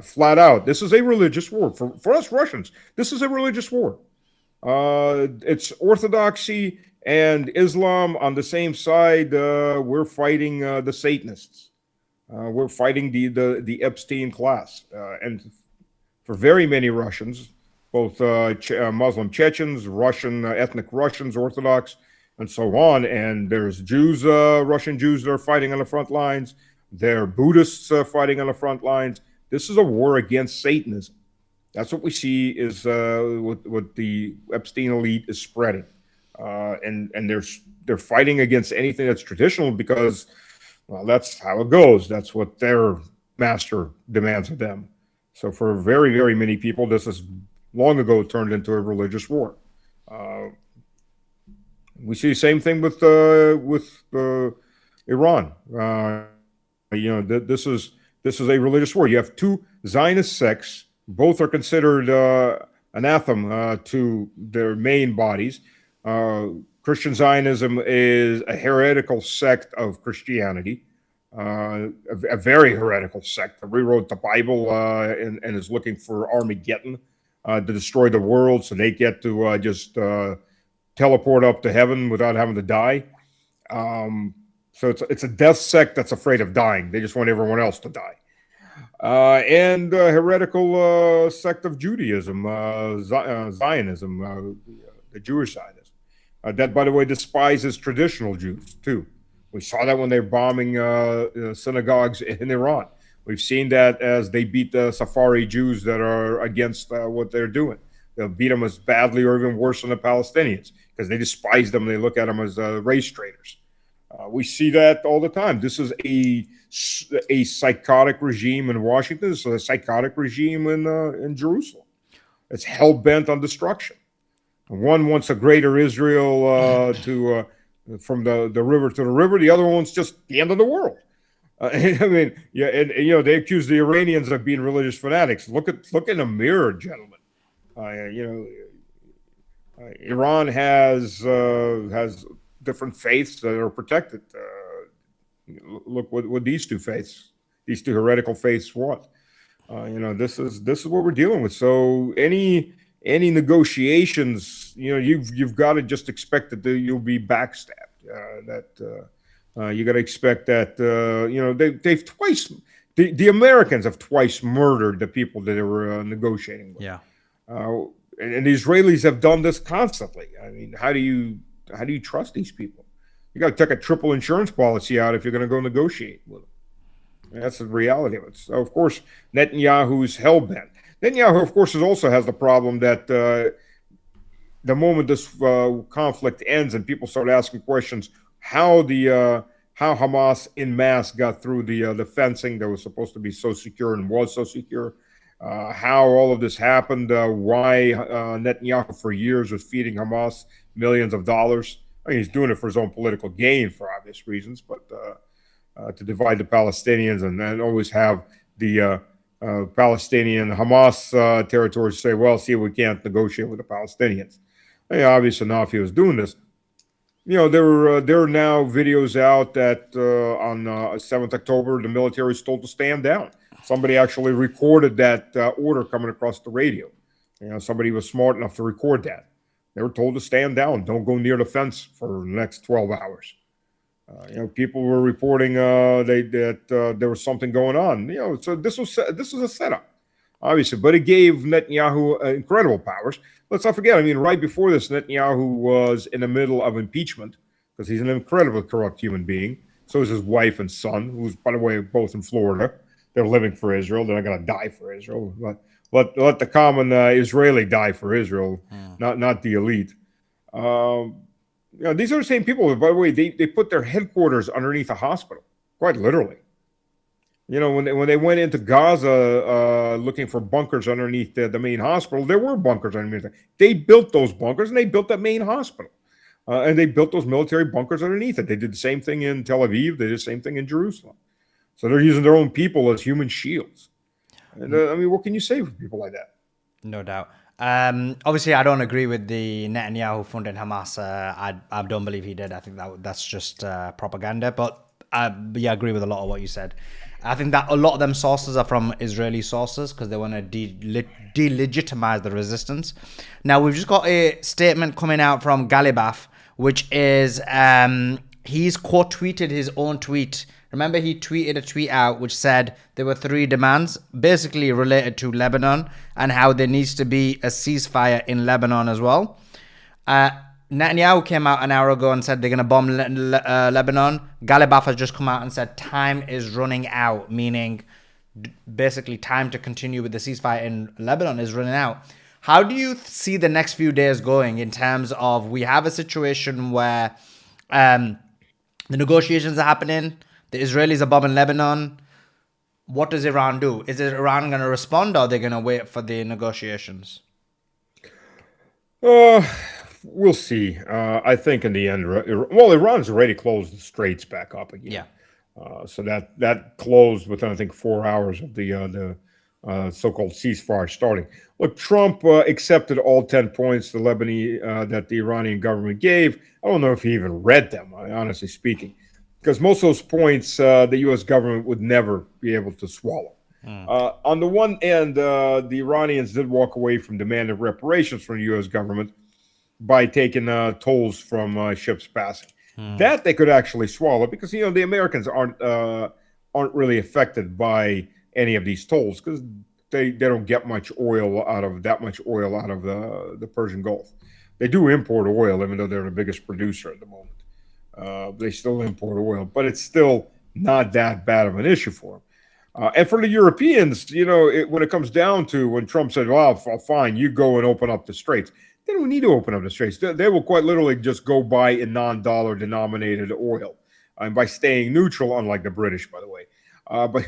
Flat out. This is a religious war. For us Russians, this is a religious war. It's Orthodoxy and Islam on the same side. We're fighting the Satanists. We're fighting the Epstein class. And for very many Russians, both Muslim Chechens, Russian, ethnic Russians, Orthodox, and so on. And there's Jews, Russian Jews that are fighting on the front lines. There are Buddhists fighting on the front lines. This is a war against Satanism. That's what we see is what the Epstein elite is spreading. And they're fighting against anything that's traditional because, well, that's how it goes. That's what their master demands of them. So for very, very many people, this is long ago turned into a religious war. We see the same thing with Iran. This is a religious war. You have two Zionist sects. Both are considered anathema to their main bodies. Christian Zionism is a heretical sect of Christianity, a very heretical sect that rewrote the Bible and is looking for Armageddon to destroy the world so they get to just teleport up to heaven without having to die. So it's a death sect that's afraid of dying. They just want everyone else to die. And a heretical sect of Judaism, Zionism, the Jewish Zionism. That, by the way, despises traditional Jews, too. We saw that when they're bombing synagogues in Iran. We've seen that as they beat the Safari Jews that are against what they're doing. They'll beat them as badly or even worse than the Palestinians because they despise them. They look at them as race traitors. We see that all the time. This is a psychotic regime in Washington. This is a psychotic regime in Jerusalem. It's hell-bent on destruction. One wants a greater Israel from the river to the river. The other one's just the end of the world. They accuse the Iranians of being religious fanatics. Look in the mirror, gentlemen. Iran has different faiths that are protected. Look what these two faiths these two heretical faiths what? This is what we're dealing with. So any negotiations, you've got to just expect that you'll be backstabbed. You got to expect that they've twice the Americans have twice murdered the people that they were negotiating with. Yeah. And the Israelis have done this constantly. I mean, how do you trust these people? You got to take a triple insurance policy out if you're going to go negotiate with them. And that's the reality of it. So, of course, Netanyahu's hell-bent. Netanyahu, of course, also has the problem that the moment this conflict ends and people start asking questions, how Hamas in mass got through the fencing that was supposed to be so secure and was so secure, how all of this happened, why Netanyahu for years was feeding Hamas millions of dollars. I mean, he's doing it for his own political gain for obvious reasons, but to divide the Palestinians and then always have the Palestinian Hamas territories say, well, see, we can't negotiate with the Palestinians. I mean, obviously enough, he was doing this. There are now videos out that on 7th October, the military is told to stand down. Somebody actually recorded that order coming across the radio. Somebody was smart enough to record that. They were told to stand down. Don't go near the fence for the next 12 hours. People were reporting that there was something going on. So this was a setup, obviously, but it gave Netanyahu incredible powers. Let's not forget. I mean, right before this, Netanyahu was in the middle of impeachment because he's an incredibly corrupt human being. So is his wife and son, who's, by the way, both in Florida. They're living for Israel. They're not going to die for Israel. But let the common Israeli die for Israel, not the elite. These are the same people. By the way, they put their headquarters underneath a hospital, quite literally. When they went into Gaza looking for bunkers underneath the main hospital, there were bunkers underneath it. They built those bunkers, and they built that main hospital. And they built those military bunkers underneath it. They did the same thing in Tel Aviv. They did the same thing in Jerusalem. So they're using their own people as human shields. And what can you say for people like that? No doubt. Obviously, I don't agree with the Netanyahu funding Hamas. I don't believe he did. I think that's just propaganda. But I agree with a lot of what you said. I think that a lot of them sources are from Israeli sources because they want to delegitimize the resistance. Now, we've just got a statement coming out from Galibaf, which is he's quote-tweeted his own tweet. Remember, he tweeted a tweet out which said there were 3 demands basically related to Lebanon and how there needs to be a ceasefire in Lebanon as well. Netanyahu came out an hour ago and said they're going to bomb Lebanon. Galibaf has just come out and said time is running out, meaning basically time to continue with the ceasefire in Lebanon is running out. How do you see the next few days going in terms of we have a situation where the negotiations are happening, the Israelis are bombing Lebanon. What does Iran do? Is Iran going to respond or are they going to wait for the negotiations? We'll see. I think in the end, Iran's already closed the straits back up again. Yeah. So that closed within, I think, 4 hours of the so-called ceasefire starting. Look, Trump accepted all 10 points the Lebanese that the Iranian government gave. I don't know if he even read them, honestly speaking, because most of those points the U.S. government would never be able to swallow. On the one end, the Iranians did walk away from demanding reparations from the U.S. government by taking tolls from ships passing. That they could actually swallow because the Americans aren't really affected by any of these tolls because they don't get much oil out of the Persian Gulf. They do import oil, even though they're the biggest producer at the moment. They still import oil, but it's still not that bad of an issue for them. And for the Europeans, when it comes down to when Trump said, "Well, fine, you go and open up the straits." They don't need to open up the straits. They will quite literally just go buy in non-dollar denominated oil, and by staying neutral, unlike the British, by the way, but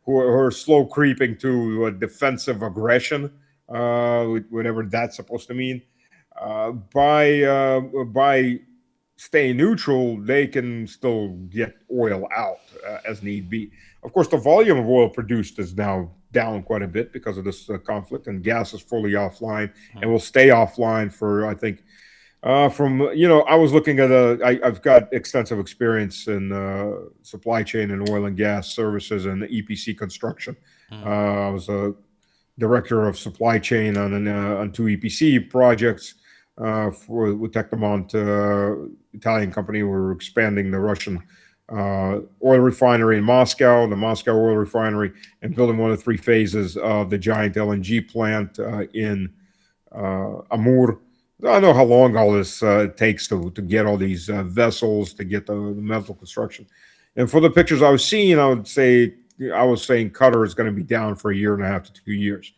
who are slow creeping to a defensive aggression, whatever that's supposed to mean. By staying neutral, they can still get oil out as need be. Of course, the volume of oil produced is now down quite a bit because of this conflict, and gas is fully offline and will stay offline for, I think, I was looking at I've got extensive experience in supply chain and oil and gas services and EPC construction. I was a director of supply chain on two EPC projects with Tecnomont, Italian company. We were expanding the Russian oil refinery in Moscow, the Moscow oil refinery, and building one of the three phases of the giant LNG plant in Amur. I know how long all this takes to get all these vessels, to get the metal construction. And for the pictures I was seeing, I was saying Qatar is going to be down for 1.5 to 2 years.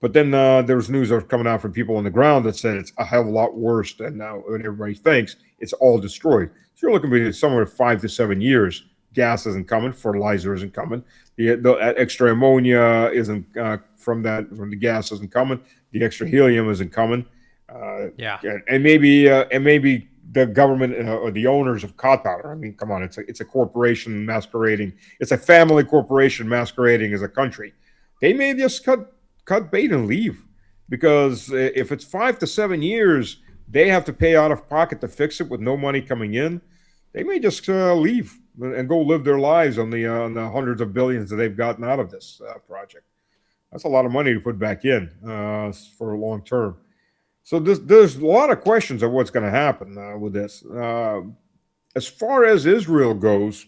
But then there was news that was coming out from people on the ground that said it's a hell of a lot worse than now what everybody thinks. It's all destroyed. So you're looking at somewhere 5 to 7 years. Gas isn't coming. Fertilizer isn't coming. The extra ammonia isn't from the gas isn't coming. The extra helium isn't coming. And maybe the government or the owners of Qatar. I mean, come on, it's a corporation masquerading. It's a family corporation masquerading as a country. They may just cut bait and leave, because if it's 5 to 7 years, they have to pay out of pocket to fix it with no money coming in. They may just leave and go live their lives on the hundreds of billions that they've gotten out of this project. That's a lot of money to put back in for a long term. So there's a lot of questions of what's going to happen with this. As far as Israel goes,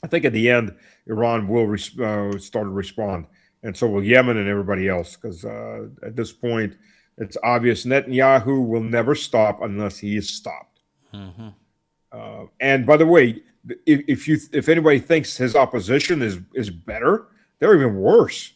I think at the end, Iran will start to respond. And so will Yemen and everybody else, because at this point, it's obvious Netanyahu will never stop unless he is stopped. Mm-hmm. And by the way, if anybody thinks his opposition is better, they're even worse.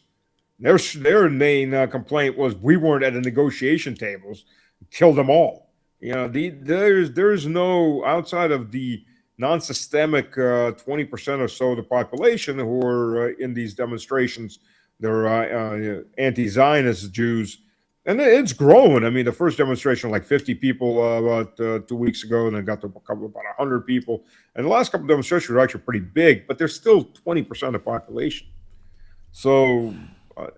Their main complaint was we weren't at the negotiation tables, killed them all. There's no, outside of the non-systemic 20% or so of the population who are in these demonstrations. They're anti-Zionist Jews, and it's growing. I mean, the first demonstration, like 50 people about 2 weeks ago, and then got to about 100 people. And the last couple of demonstrations were actually pretty big, but they're still 20% of the population. So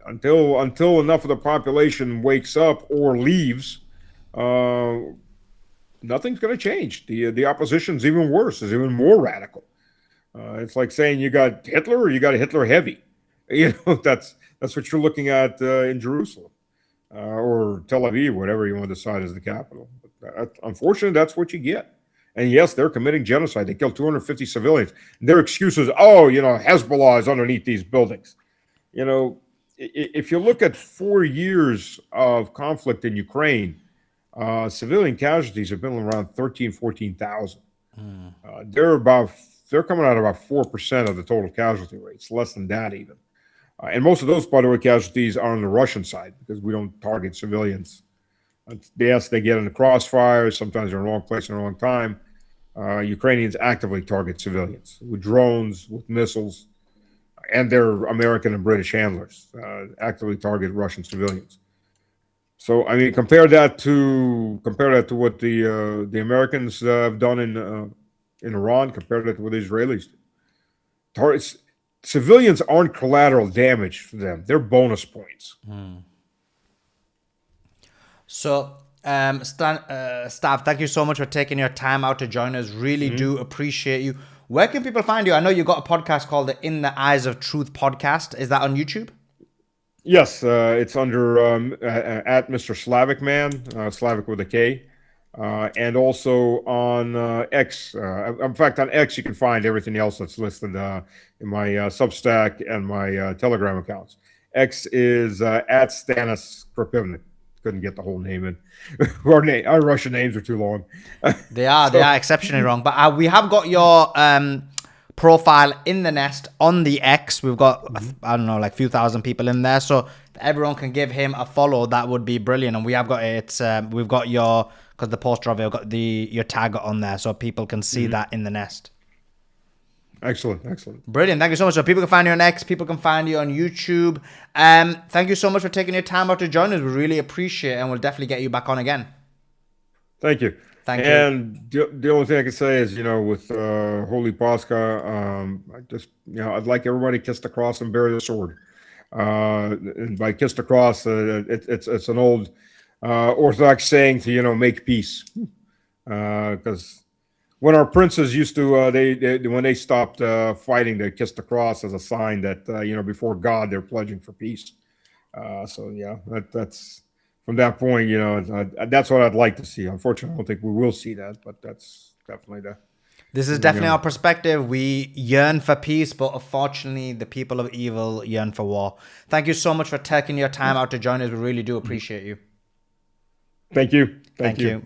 until enough of the population wakes up or leaves, nothing's going to change. The opposition's even worse. It's even more radical. It's like saying you got Hitler or you got a Hitler heavy. That's what you're looking at in Jerusalem or Tel Aviv, whatever you want to decide is the capital. But unfortunately, that's what you get. And yes, they're committing genocide. They killed 250 civilians. Their excuse is, Hezbollah is underneath these buildings. If you look at 4 years of conflict in Ukraine, civilian casualties have been around 14,000. They're coming out about 4% of the total casualty rates, less than that even. And most of those, by the way, casualties are on the Russian side because we don't target civilians. Yes, they get in the crossfires. Sometimes they're in the wrong place in the wrong time. Ukrainians actively target civilians with drones, with missiles, and their American and British handlers actively target Russian civilians. So, I mean, compare that to what the Americans have done in Iran. Compare that to what the Israelis do. Civilians aren't collateral damage for them; they're bonus points. So, Stav, thank you so much for taking your time out to join us. Really do appreciate you. Where can people find you? I know you got a podcast called the In the Eyes of Truth podcast. Is that on YouTube? Yes, it's under at Mr. Slavic Man, Slavic with a K, and also on X. In fact, on X you can find everything else that's listed in my Substack and my Telegram accounts. X is at Stanis Krapivnik. Couldn't get the whole name in. Our Russian names are too long. They are exceptionally wrong. But we have got your profile in the nest on the X. We've got, I don't know, like a few thousand people in there. So if everyone can give him a follow, that would be brilliant. And we have got we've got your, because the poster of it, we've got your tag on there so people can see that in the nest. Excellent. Brilliant. Thank you so much. So people can find you on X, people can find you on YouTube. Thank you so much for taking your time out to join us. We really appreciate it, and we'll definitely get you back on again. Thank you. And the only thing I can say is, with Holy Pascha, I'd like everybody to kiss the cross and bear the sword. And by kiss the cross, it's an old Orthodox saying to make peace, because when our princes used to they when they stopped fighting, they kissed the cross as a sign that before God they're pledging for peace. So yeah, that's from that point, that's what I'd like to see. Unfortunately, I don't think we will see that, but that's definitely the. This is definitely our perspective. We yearn for peace, but unfortunately, the people of evil yearn for war. Thank you so much for taking your time out to join us. We really do appreciate you. Thank you. Thank you.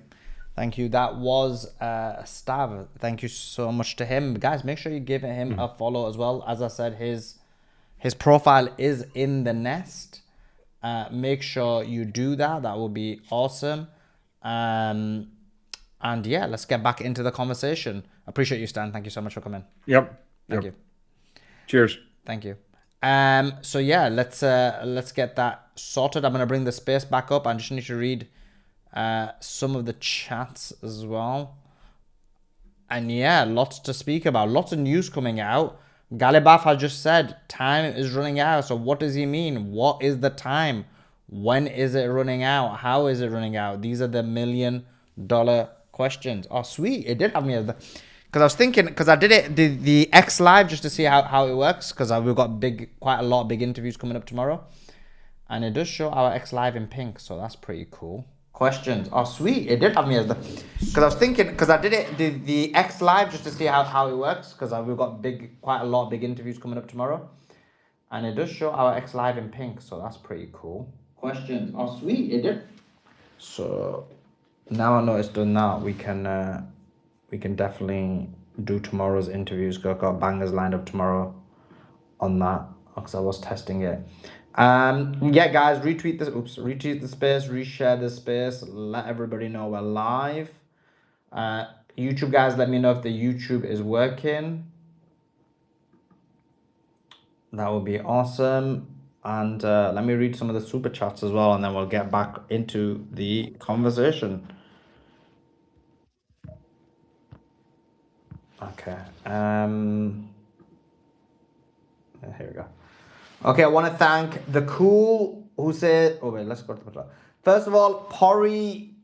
Thank you. That was Stav. Thank you so much to him. Guys, make sure you give him a follow as well. As I said, his profile is in the nest. Make sure you do that. That would be awesome. And yeah, let's get back into the conversation. Appreciate you, Stan. Thank you so much for coming. Yep. Thank you. Cheers. Thank you. So yeah, let's get that sorted. I'm gonna bring the space back up. I just need to read some of the chats as well. And yeah, lots to speak about. Lots of news coming out. Galibaf has just said time is running out. So what does he mean? What is the time? When is it running out? How is it running out? These are the $1 million questions. Oh, sweet. It did have me as the... Because I was thinking, because I did it, the X Live just to see how it works. Because we've got quite a lot of big interviews coming up tomorrow. And it does show our X Live in pink. So that's pretty cool. Questions. Oh, sweet. It did have me as the... Because I was thinking, because I did it, the X Live just to see how it works. Because we've got quite a lot of big interviews coming up tomorrow. And it does show our X Live in pink. So that's pretty cool. Questions. Oh, sweet. It did. So now I know it's done that. We can definitely do tomorrow's interviews. Got bangers lined up tomorrow on that. Because I was testing it. Yeah, guys, retweet the space, reshare the space, let everybody know we're live. YouTube guys, let me know if the YouTube is working. That would be awesome. And let me read some of the super chats as well, and then we'll get back into the conversation. Okay. Here we go. Okay, I want to thank the cool who said, oh wait, let's go to the top. First of all, Pori,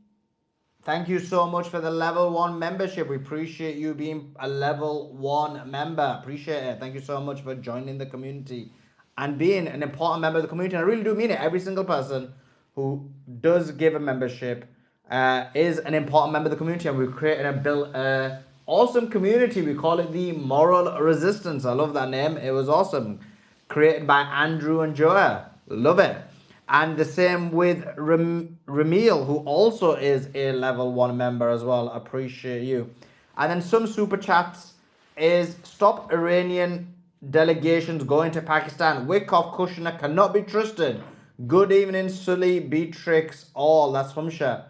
thank you so much for the level 1 membership. We appreciate you being a level 1 member. Appreciate it. Thank you so much for joining the community and being an important member of the community. And I really do mean it. Every single person who does give a membership is an important member of the community, and we've created and built an awesome community. We call it the Moral Resistance. I love that name. It was awesome. Created by Andrew and Joa. Love it. And the same with Ramil, who also is a level 1 member as well. Appreciate you. And then some super chats is stop Iranian delegations going to Pakistan. Wyckoff Kushner cannot be trusted. Good evening, Sully, Beatrix, all. That's Humsha.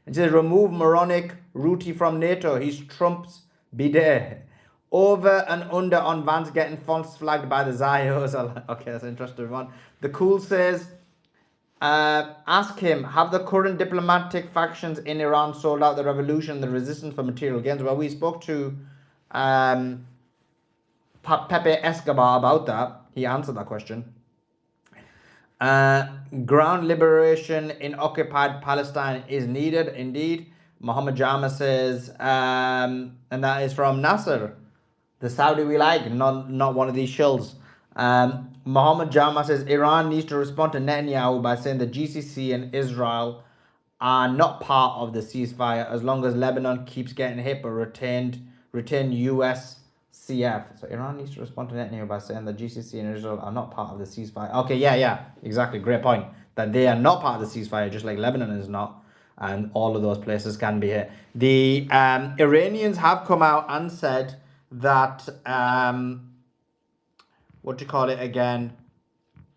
It says remove moronic Ruti from NATO. He's Trump's bidet. Over and under on Vance getting false flagged by the Zios. Okay, that's interesting one. The Cool says, ask him, have the current diplomatic factions in Iran sold out the revolution and the resistance for material gains? Well, we spoke to Pepe Escobar about that. He answered that question. Ground liberation in occupied Palestine is needed, indeed. Mohammed Jama says, and that is from Nasser, the Saudi we like, not one of these shills. Mohammed Jama says, Iran needs to respond to Netanyahu by saying the GCC and Israel are not part of the ceasefire as long as Lebanon keeps getting hit but retain USCF. So Iran needs to respond to Netanyahu by saying the GCC and Israel are not part of the ceasefire. Okay, yeah, exactly. Great point. That they are not part of the ceasefire, just like Lebanon is not. And all of those places can be hit. The Iranians have come out and said that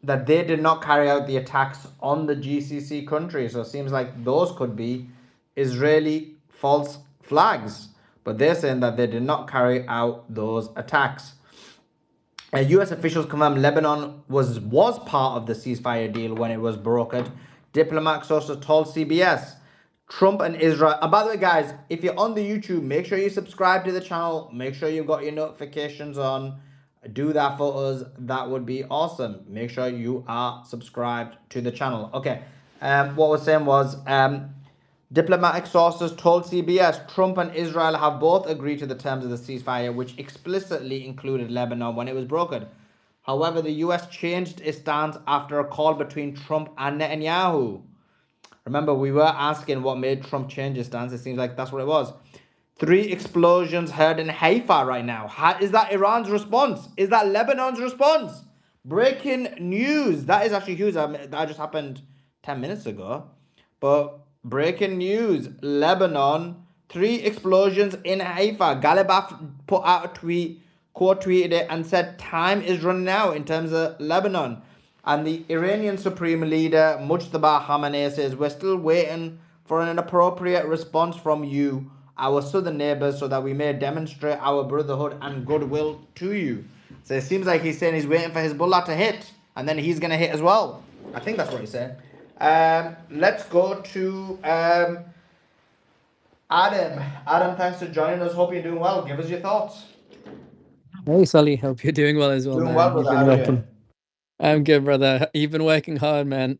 that they did not carry out the attacks on the GCC countries. So it seems like those could be Israeli false flags, but they're saying that they did not carry out those attacks. US officials confirmed Lebanon was part of the ceasefire deal when it was brokered. Diplomats also told CBS Trump and Israel. And by the way, guys, if you're on the YouTube, make sure you subscribe to the channel. Make sure you've got your notifications on. Do that for us. That would be awesome. Make sure you are subscribed to the channel. Okay. What I was saying was, diplomatic sources told CBS Trump and Israel have both agreed to the terms of the ceasefire, which explicitly included Lebanon when it was brokered. However, the US changed its stance after a call between Trump and Netanyahu. Remember, we were asking what made Trump change his stance. It seems like that's what it was. 3 explosions heard in Haifa right now. Is that Iran's response? Is that Lebanon's response? Breaking news. That is actually huge. That just happened 10 minutes ago. But breaking news. Lebanon. 3 explosions in Haifa. Galibaf put out a tweet, quote tweeted it, and said time is running out in terms of Lebanon. And the Iranian Supreme Leader, Mujtaba Khamenei, says, we're still waiting for an appropriate response from you, our southern neighbors, so that we may demonstrate our brotherhood and goodwill to you. So it seems like he's saying he's waiting for Hezbollah to hit, and then he's going to hit as well. I think that's what he's saying. Let's go to Adam. Adam, thanks for joining us. Hope you're doing well. Give us your thoughts. Hey, Sully. Hope you're doing well as well, Doing man. well, You've brother. been How are you working. doing? I'm good, brother. You've been working hard, man.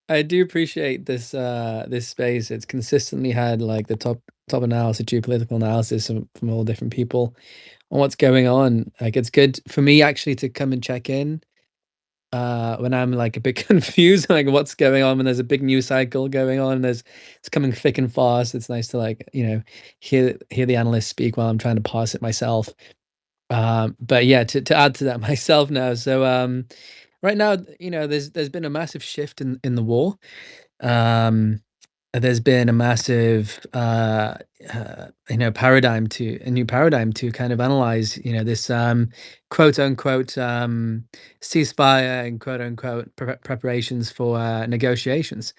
I do appreciate this space. It's consistently had like the top analysis, geopolitical analysis from all different people on what's going on. Like it's good for me actually to come and check in when I'm like a bit confused, like what's going on when there's a big news cycle going on. It's coming thick and fast. It's nice to like, hear the analysts speak while I'm trying to parse it myself. But yeah, to add to that myself now. So right now, there's been a massive shift in the war. There's been a massive paradigm to a new paradigm to kind of analyze, this quote unquote ceasefire and quote unquote preparations for negotiations.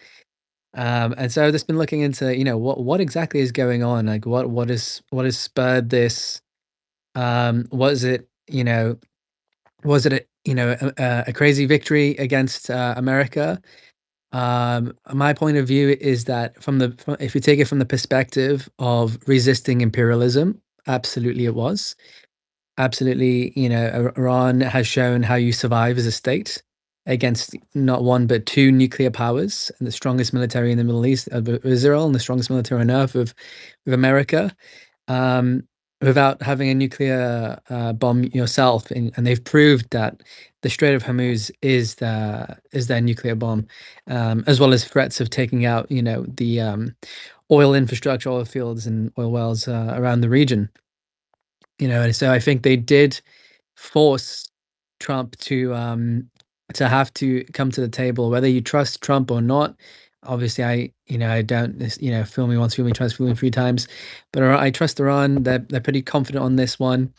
And so I've just been looking into, what exactly is going on, like what has spurred this. Was it, a crazy victory against America? My point of view is that if you take it from the perspective of resisting imperialism, absolutely it was. Absolutely, Iran has shown how you survive as a state against not one but 2 nuclear powers, and the strongest military in the Middle East of Israel, and the strongest military on earth of America, um, without having a nuclear bomb yourself. And they've proved that the Strait of Hormuz is their nuclear bomb, as well as threats of taking out, the oil infrastructure, oil fields, and oil wells around the region. And so I think they did force Trump to have to come to the table, whether you trust Trump or not. Obviously, I don't, fool me once, fool me twice, fool me 3 times, but I trust Iran. They're pretty confident on this one.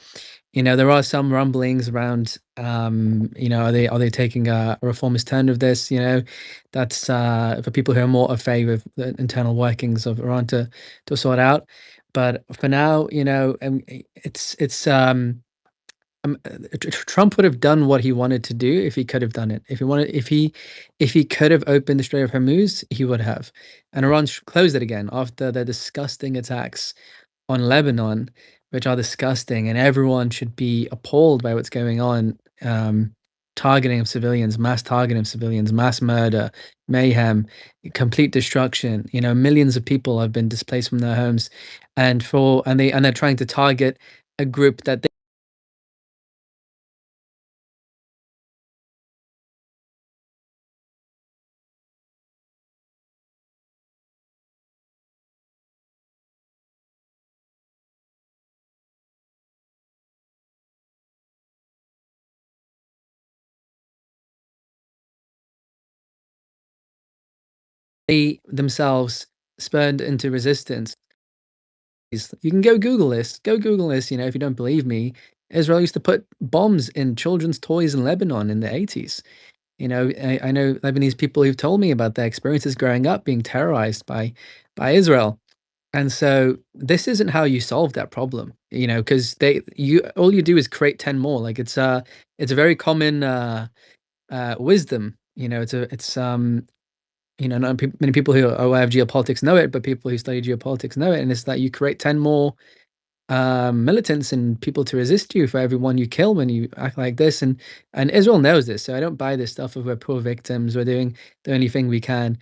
There are some rumblings around, are they taking a reformist turn of this? That's for people who are more afraid with the internal workings of Iran to sort out. But for now, it's Trump would have done what he wanted to do if he could have done it. If he could have opened the Strait of Hormuz, he would have. And Iran closed it again after their disgusting attacks on Lebanon, which are disgusting, and everyone should be appalled by what's going on. Targeting of civilians, mass targeting of civilians, mass murder, mayhem, complete destruction. Millions of people have been displaced from their homes, and they're trying to target a group that they themselves spurned into resistance. You can go Google this. Go Google this. If you don't believe me, Israel used to put bombs in children's toys in Lebanon in the 80s. I know Lebanese people who've told me about their experiences growing up being terrorized by Israel. And so this isn't how you solve that problem, because all you do is create 10 more. Like it's a very common wisdom. Not many people who are aware of geopolitics know it, but people who study geopolitics know it. And it's that you create 10 more militants and people to resist you for every one you kill when you act like this. And Israel knows this, so I don't buy this stuff of we're poor victims, we're doing the only thing we can.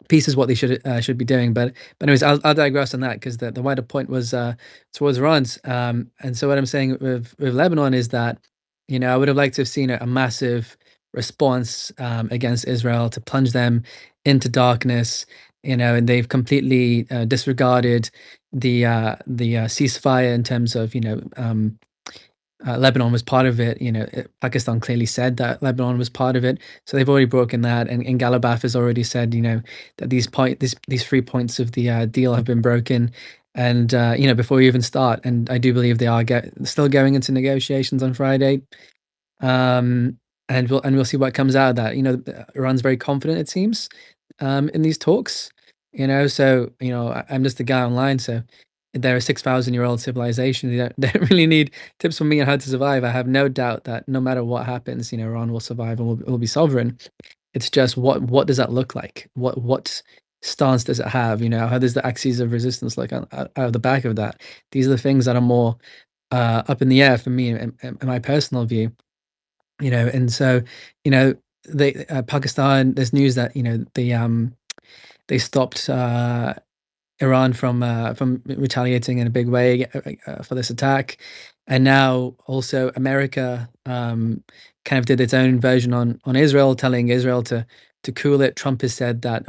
Peace is what they should be doing. But anyways, I'll digress on that, because the wider point was towards Iran's. And so what I'm saying with Lebanon is that, I would have liked to have seen a massive response against Israel to plunge them into darkness. And they've completely disregarded the ceasefire in terms of Lebanon was part of it. Pakistan clearly said that Lebanon was part of it, so they've already broken that. And Galabaf has already said, that these 3 points of the deal have been broken, and before you even start. And I do believe they are still going into negotiations on Friday, and we'll see what comes out of that. Iran's very confident, it seems, in these talks. So I'm just a guy online, so they're a 6,000-year-old civilization. They don't really need tips from me on how to survive. I have no doubt that no matter what happens, Iran will survive and will be sovereign. It's just what does that look like? What stance does it have? How does the axes of resistance look out of the back of that? These are the things that are more up in the air for me, in my personal view. And so, they Pakistan. There's news that they stopped Iran from retaliating in a big way for this attack. And now also America kind of did its own version on Israel, telling Israel to cool it. Trump has said that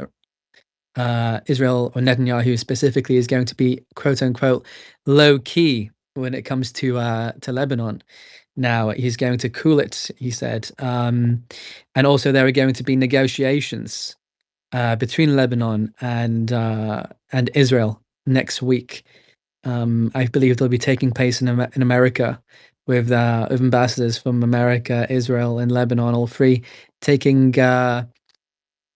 Israel, or Netanyahu specifically, is going to be quote unquote low key when it comes to Lebanon. Now he's going to cool it, he said, and also there are going to be negotiations between Lebanon and Israel next week. I believe they'll be taking place in America, with ambassadors from America, Israel, and Lebanon, all three taking part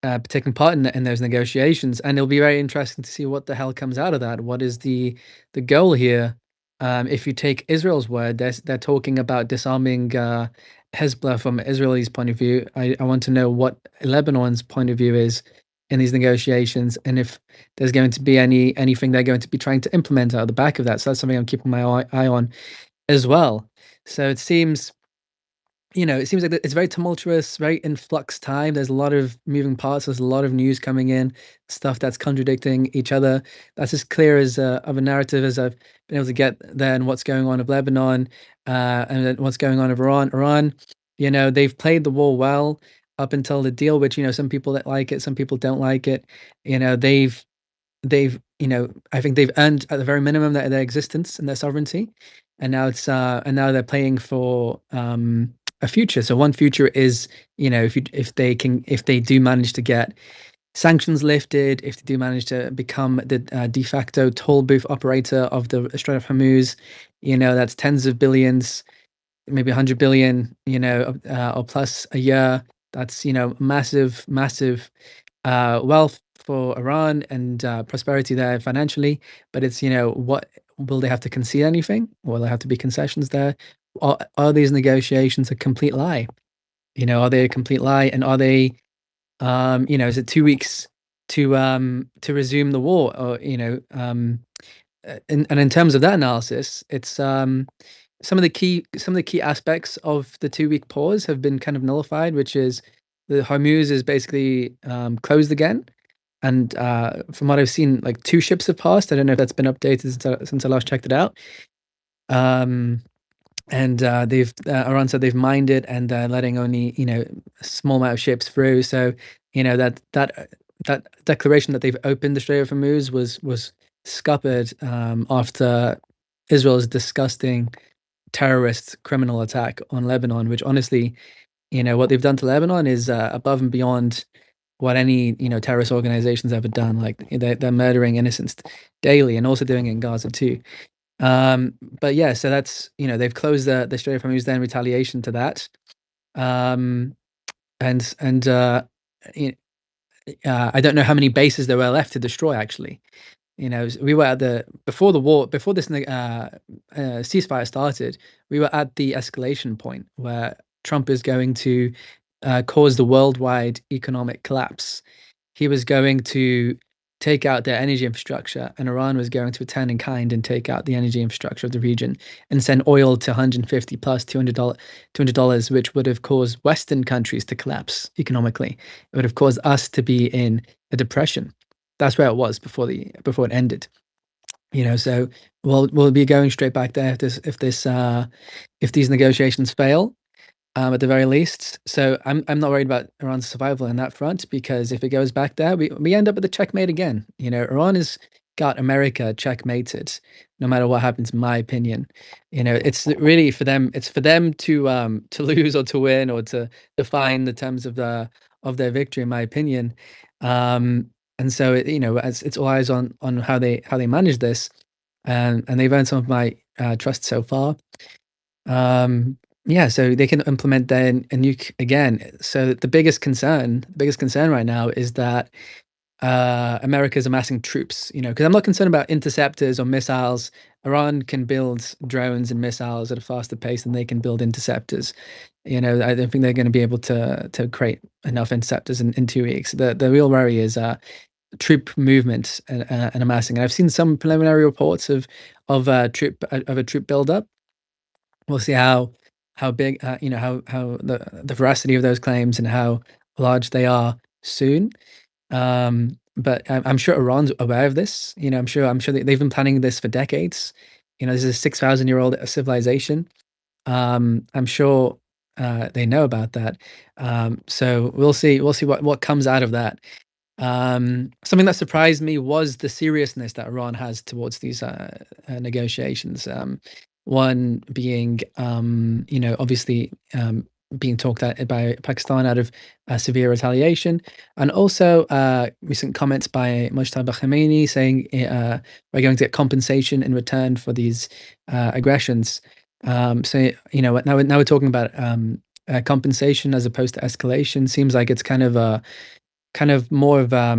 in those negotiations. And it'll be very interesting to see what the hell comes out of that. What is the goal here? If you take Israel's word, they're talking about disarming Hezbollah from Israel's point of view. I want to know what Lebanon's point of view is in these negotiations, and if there's going to be anything they're going to be trying to implement out of the back of that. So that's something I'm keeping my eye on as well. So it seems like it's very tumultuous, very in flux time. There's a lot of moving parts. There's a lot of news coming in, stuff that's contradicting each other. That's as clear as of a narrative as I've been able to get there, and what's going on with Lebanon, and then what's going on with Iran. Iran, they've played the war well up until the deal, which, some people that like it, some people don't like it. They've I think they've earned at the very minimum their existence and their sovereignty, and now they're playing for a future. So one future is, if they do manage to get sanctions lifted, if they do manage to become the de facto toll booth operator of the Strait of Hormuz, that's tens of billions, maybe 100 billion, or plus a year. That's massive wealth for Iran, and prosperity there financially. But it's, what will they have to concede anything? Will there have to be concessions there? Are these negotiations a complete lie? Are they a complete lie? And are they, is it 2 weeks to resume the war? Or, and in terms of that analysis, it's some of the key aspects of the 2-week pause have been kind of nullified, which is the Hormuz is basically closed again. And from what I've seen, like 2 ships have passed. I don't know if that's been updated since I last checked it out. And they've Iran said they've mined it, and they're letting only a small amount of ships through. So that declaration that they've opened the Strait of Hormuz was scuppered after Israel's disgusting terrorist criminal attack on Lebanon, which honestly, what they've done to Lebanon is above and beyond what any terrorist organization's ever done. Like they're murdering innocents daily, and also doing it in Gaza too. But yeah, so that's they've closed the Strait of Hormuz there in retaliation to that. And I don't know how many bases there were left to destroy. Actually, we were at before this ceasefire started, we were at the escalation point where Trump is going to cause the worldwide economic collapse. He was going to take out their energy infrastructure, and Iran was going to return in kind and take out the energy infrastructure of the region and send oil to 150 plus $200, which would have caused Western countries to collapse economically. It would have caused us to be in a depression. That's where it was before it ended. So we'll be going straight back there if these negotiations fail, at the very least. So I'm not worried about Iran's survival in that front, because if it goes back there, we end up with a checkmate again. Iran has got America checkmated, no matter what happens, in my opinion. It's really for them. It's for them to lose or to win, or to define the terms of their victory, in my opinion. And so it's all eyes on how they manage this, and they've earned some of my trust so far. Yeah, so they can implement then a nuke again. So the biggest concern right now is that America's amassing troops. Because I'm not concerned about interceptors or missiles. Iran can build drones and missiles at a faster pace than they can build interceptors. I don't think they're going to be able to create enough interceptors in 2 weeks. The real worry is troop movement and amassing. And I've seen some preliminary reports of a troop buildup. We'll see how big, how the veracity of those claims and how large they are soon. But I'm sure Iran's aware of this. I'm sure they've been planning this for decades. This is a 6,000-year-old civilization. I'm sure they know about that. So we'll see what comes out of that. Something that surprised me was the seriousness that Iran has towards these negotiations. One being, obviously being talked at by Pakistan out of severe retaliation, and also recent comments by Mujtaba Khamenei saying we're going to get compensation in return for these aggressions. So now we're talking about compensation as opposed to escalation. Seems like it's kind of more of a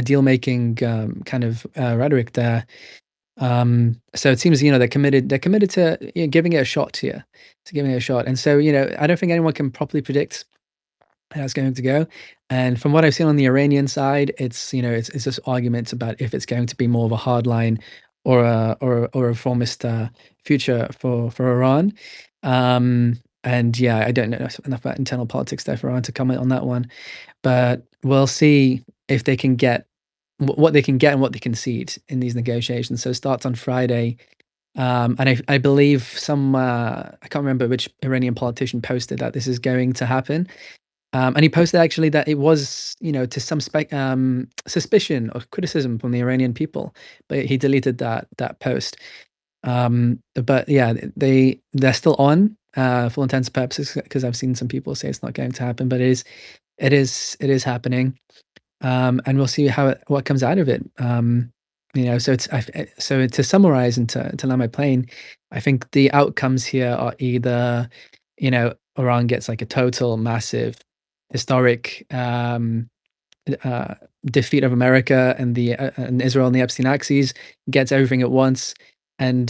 deal making kind of rhetoric there. So it seems they're committed to giving it a shot here, and so I don't think anyone can properly predict how it's going to go. And from what I've seen on the Iranian side, it's it's just arguments about if it's going to be more of a hard line or a reformist future for Iran. And yeah, I don't know enough about internal politics there for Iran to comment on that one. But we'll see if they can get what they can get and what they concede in these negotiations. So it starts on Friday. And I believe I can't remember which Iranian politician posted that this is going to happen. And he posted actually that it was, to some suspicion or criticism from the Iranian people, but he deleted that post. But yeah, they're still on for all intents and purposes, because I've seen some people say it's not going to happen, but it is happening. And we'll see what comes out of it. So to summarize and to land my plane, I think the outcomes here are either, Iran gets like a total massive historic defeat of America and Israel and the Epstein axis, gets everything at once, and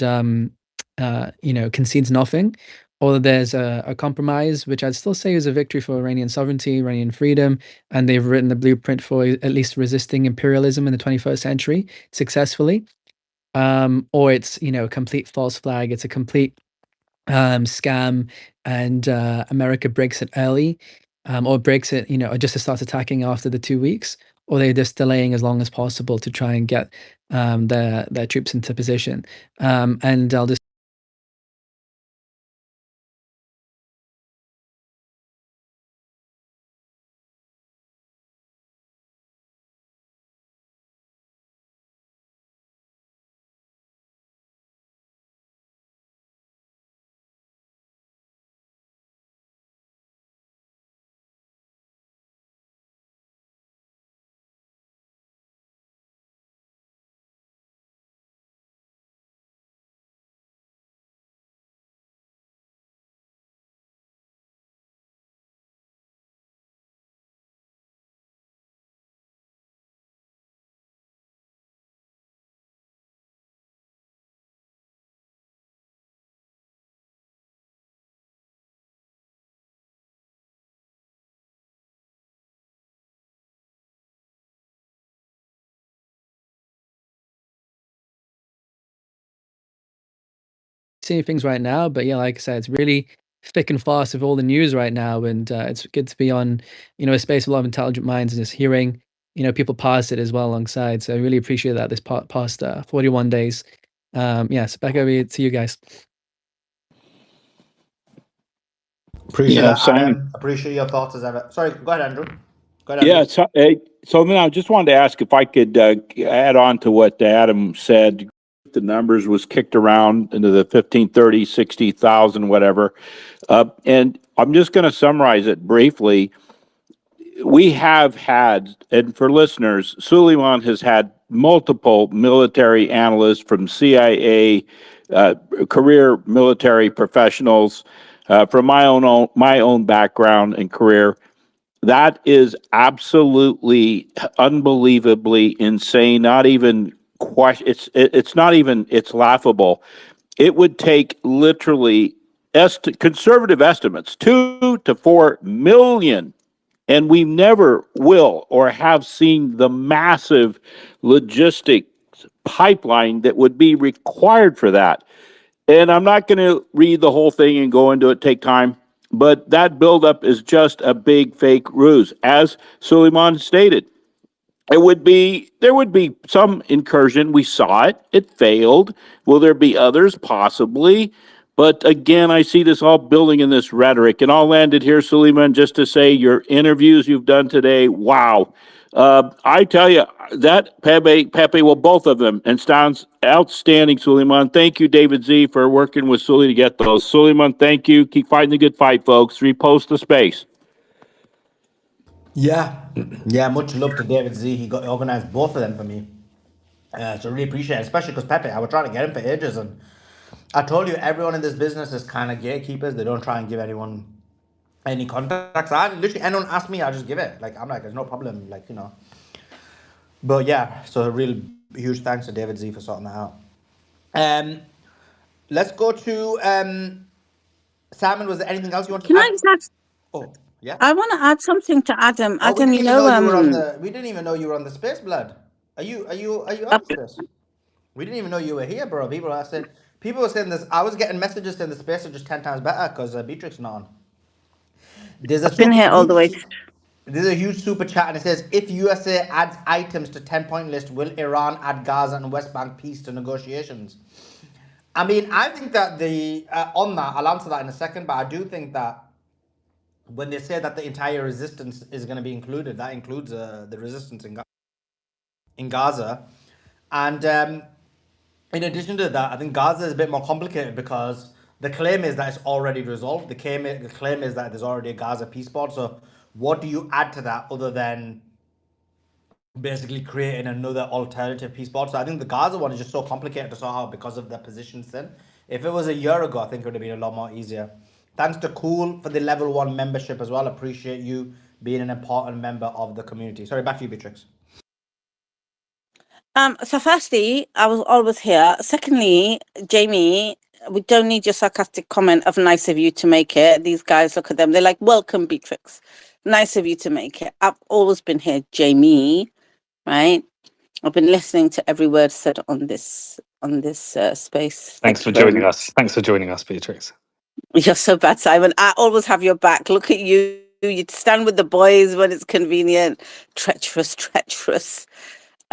concedes nothing, or there's a compromise, which I'd still say is a victory for Iranian sovereignty, Iranian freedom, and they've written the blueprint for at least resisting imperialism in the 21st century successfully. Or it's a complete false flag. It's a complete scam, and America breaks it early, or breaks it, or just starts attacking after the 2 weeks, or they're just delaying as long as possible to try and get their troops into position. And I'll just seeing things right now. But yeah, like I said, it's really thick and fast with all the news right now, and it's good to be on, a space with a lot of intelligent minds and just hearing, people past it as well alongside. So I really appreciate that this past 41 days. So back over to you guys. Appreciate Yeah, that, Simon. Adam. Appreciate your thoughts as ever. Sorry, go ahead, Andrew. Go ahead, Yeah, Andrew. so then I just wanted to ask if I could add on to what Adam said. The numbers was kicked around into the 15, 30, 60,000, whatever. And I'm just going to summarize it briefly. We have had, and for listeners, Suleiman has had multiple military analysts from CIA, career military professionals, from my own background and career. That is absolutely unbelievably insane. Not even question. It's not even. It's laughable. It would take literally conservative estimates 2 to 4 million, and we never will or have seen the massive logistics pipeline that would be required for that. And I'm not going to read the whole thing and go into it, take time, but that buildup is just a big fake ruse. As Suleiman stated, there would be some incursion. We saw it, it failed. Will there be others? Possibly. But again, I see this all building in this rhetoric. And I'll land it here, Suleiman, just to say your interviews you've done today, wow. I tell you, that Pepe, well, both of them, and sounds outstanding, Suleiman. Thank you, David Z, for working with Sully to get those. Suleiman, thank you. Keep fighting the good fight, folks. Repost the space. Yeah, much love to David Z. He got organized both of them for me. So really appreciate it, especially because Pepe, I was trying to get him for ages, and I told you everyone in this business is kind of gatekeepers. They don't try and give anyone any contacts. I literally, anyone ask me, I just give it. Like I'm like, there's no problem. Like But yeah, so a real huge thanks to David Z for sorting that out. Let's go to Simon. Was there anything else you want to Can I add? just add? Oh, yeah. I want to add something to Adam. Oh, we Adam, didn't you even know, know you were on the. We didn't even know you were on the space, blood. Are you uh, on the space? We didn't even know you were here, bro. People were saying this. I was getting messages saying the space is just 10 times better because Beatrix not on. There's a I've been super here all the way. huge. There's a huge super chat and it says, if USA adds items to 10-point list, will Iran add Gaza and West Bank peace to negotiations? I mean, I think that on that, I'll answer that in a second, but I do think that when they say that the entire resistance is going to be included, that includes the resistance in Gaza. And in addition to that, I think Gaza is a bit more complicated because the claim is that it's already resolved. The claim is that there's already a Gaza peace board. So what do you add to that other than basically creating another alternative peace board? So I think the Gaza one is just so complicated to sort out because of the positions then. If it was a year ago, I think it would have been a lot more easier. Thanks to Cool for the level 1 membership as well. Appreciate you being an important member of the community. Sorry, back to you, Beatrix. So firstly, I was always here. Secondly, Jamie, we don't need your sarcastic comment of nice of you to make it. These guys, look at them. They're like, welcome, Beatrix. Nice of you to make it. I've always been here, Jamie, right? I've been listening to every word said on this space. Thanks for joining us. Thanks for joining us, Beatrix. You're so bad, Simon. I always have your back. Look at you. You stand with the boys when it's convenient. Treacherous.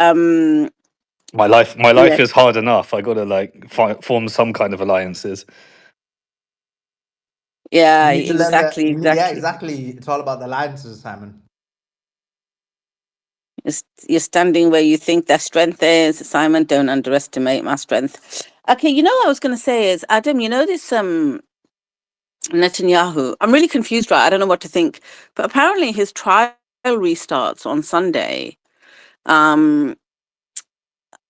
My life Yeah. is hard enough. I got to form some kind of alliances. Yeah, You need to learn that. exactly. Yeah, exactly. It's all about the alliances, Simon. You're standing where you think their strength is. Simon, don't underestimate my strength. Okay, what I was going to say is, Adam, this Netanyahu, I'm really confused, right? I don't know what to think. But apparently his trial restarts on Sunday. And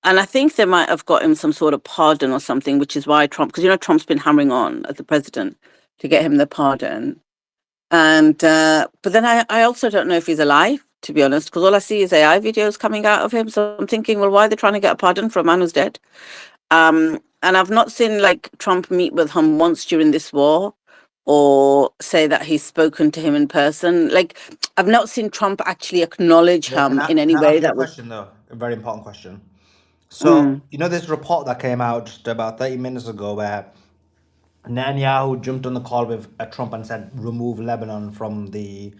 I think they might have got him some sort of pardon or something, which is why Trump, because Trump's been hammering on at the president to get him the pardon. And but then I also don't know if he's alive, to be honest, because all I see is AI videos coming out of him. So I'm thinking, well, why are they trying to get a pardon for a man who's dead? And I've not seen Trump meet with him once during this war or say that he's spoken to him in person. I've not seen Trump actually acknowledge him in any way. That question though, a very important question. So this report that came out just about 30 minutes ago where Netanyahu jumped on the call with Trump and said, remove Lebanon from the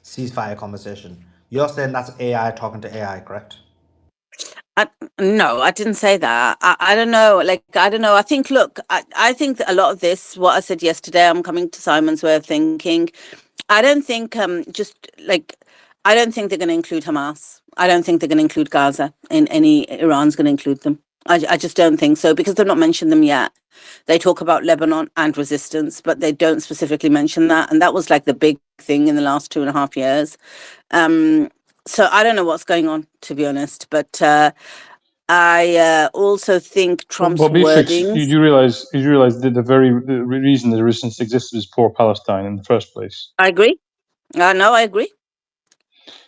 ceasefire conversation. You're saying that's AI talking to AI, correct? No, I didn't say that. I don't know. Like, I don't know. I think, look, I think that a lot of this, what I said yesterday, I'm coming to Simon's way of thinking. I don't think, just like, I don't think they're going to include Hamas. I don't think they're going to include Gaza in any, Iran's going to include them. I just don't think so because they've not mentioned them yet. They talk about Lebanon and resistance, but they don't specifically mention that. And that was like the big thing in the last 2.5 years. So I don't know what's going on, to be honest. But I also think Trump's Well, Beatrix, you wordings. do realize that the reason the resistance existed is poor Palestine in the first place. I agree. No, I agree.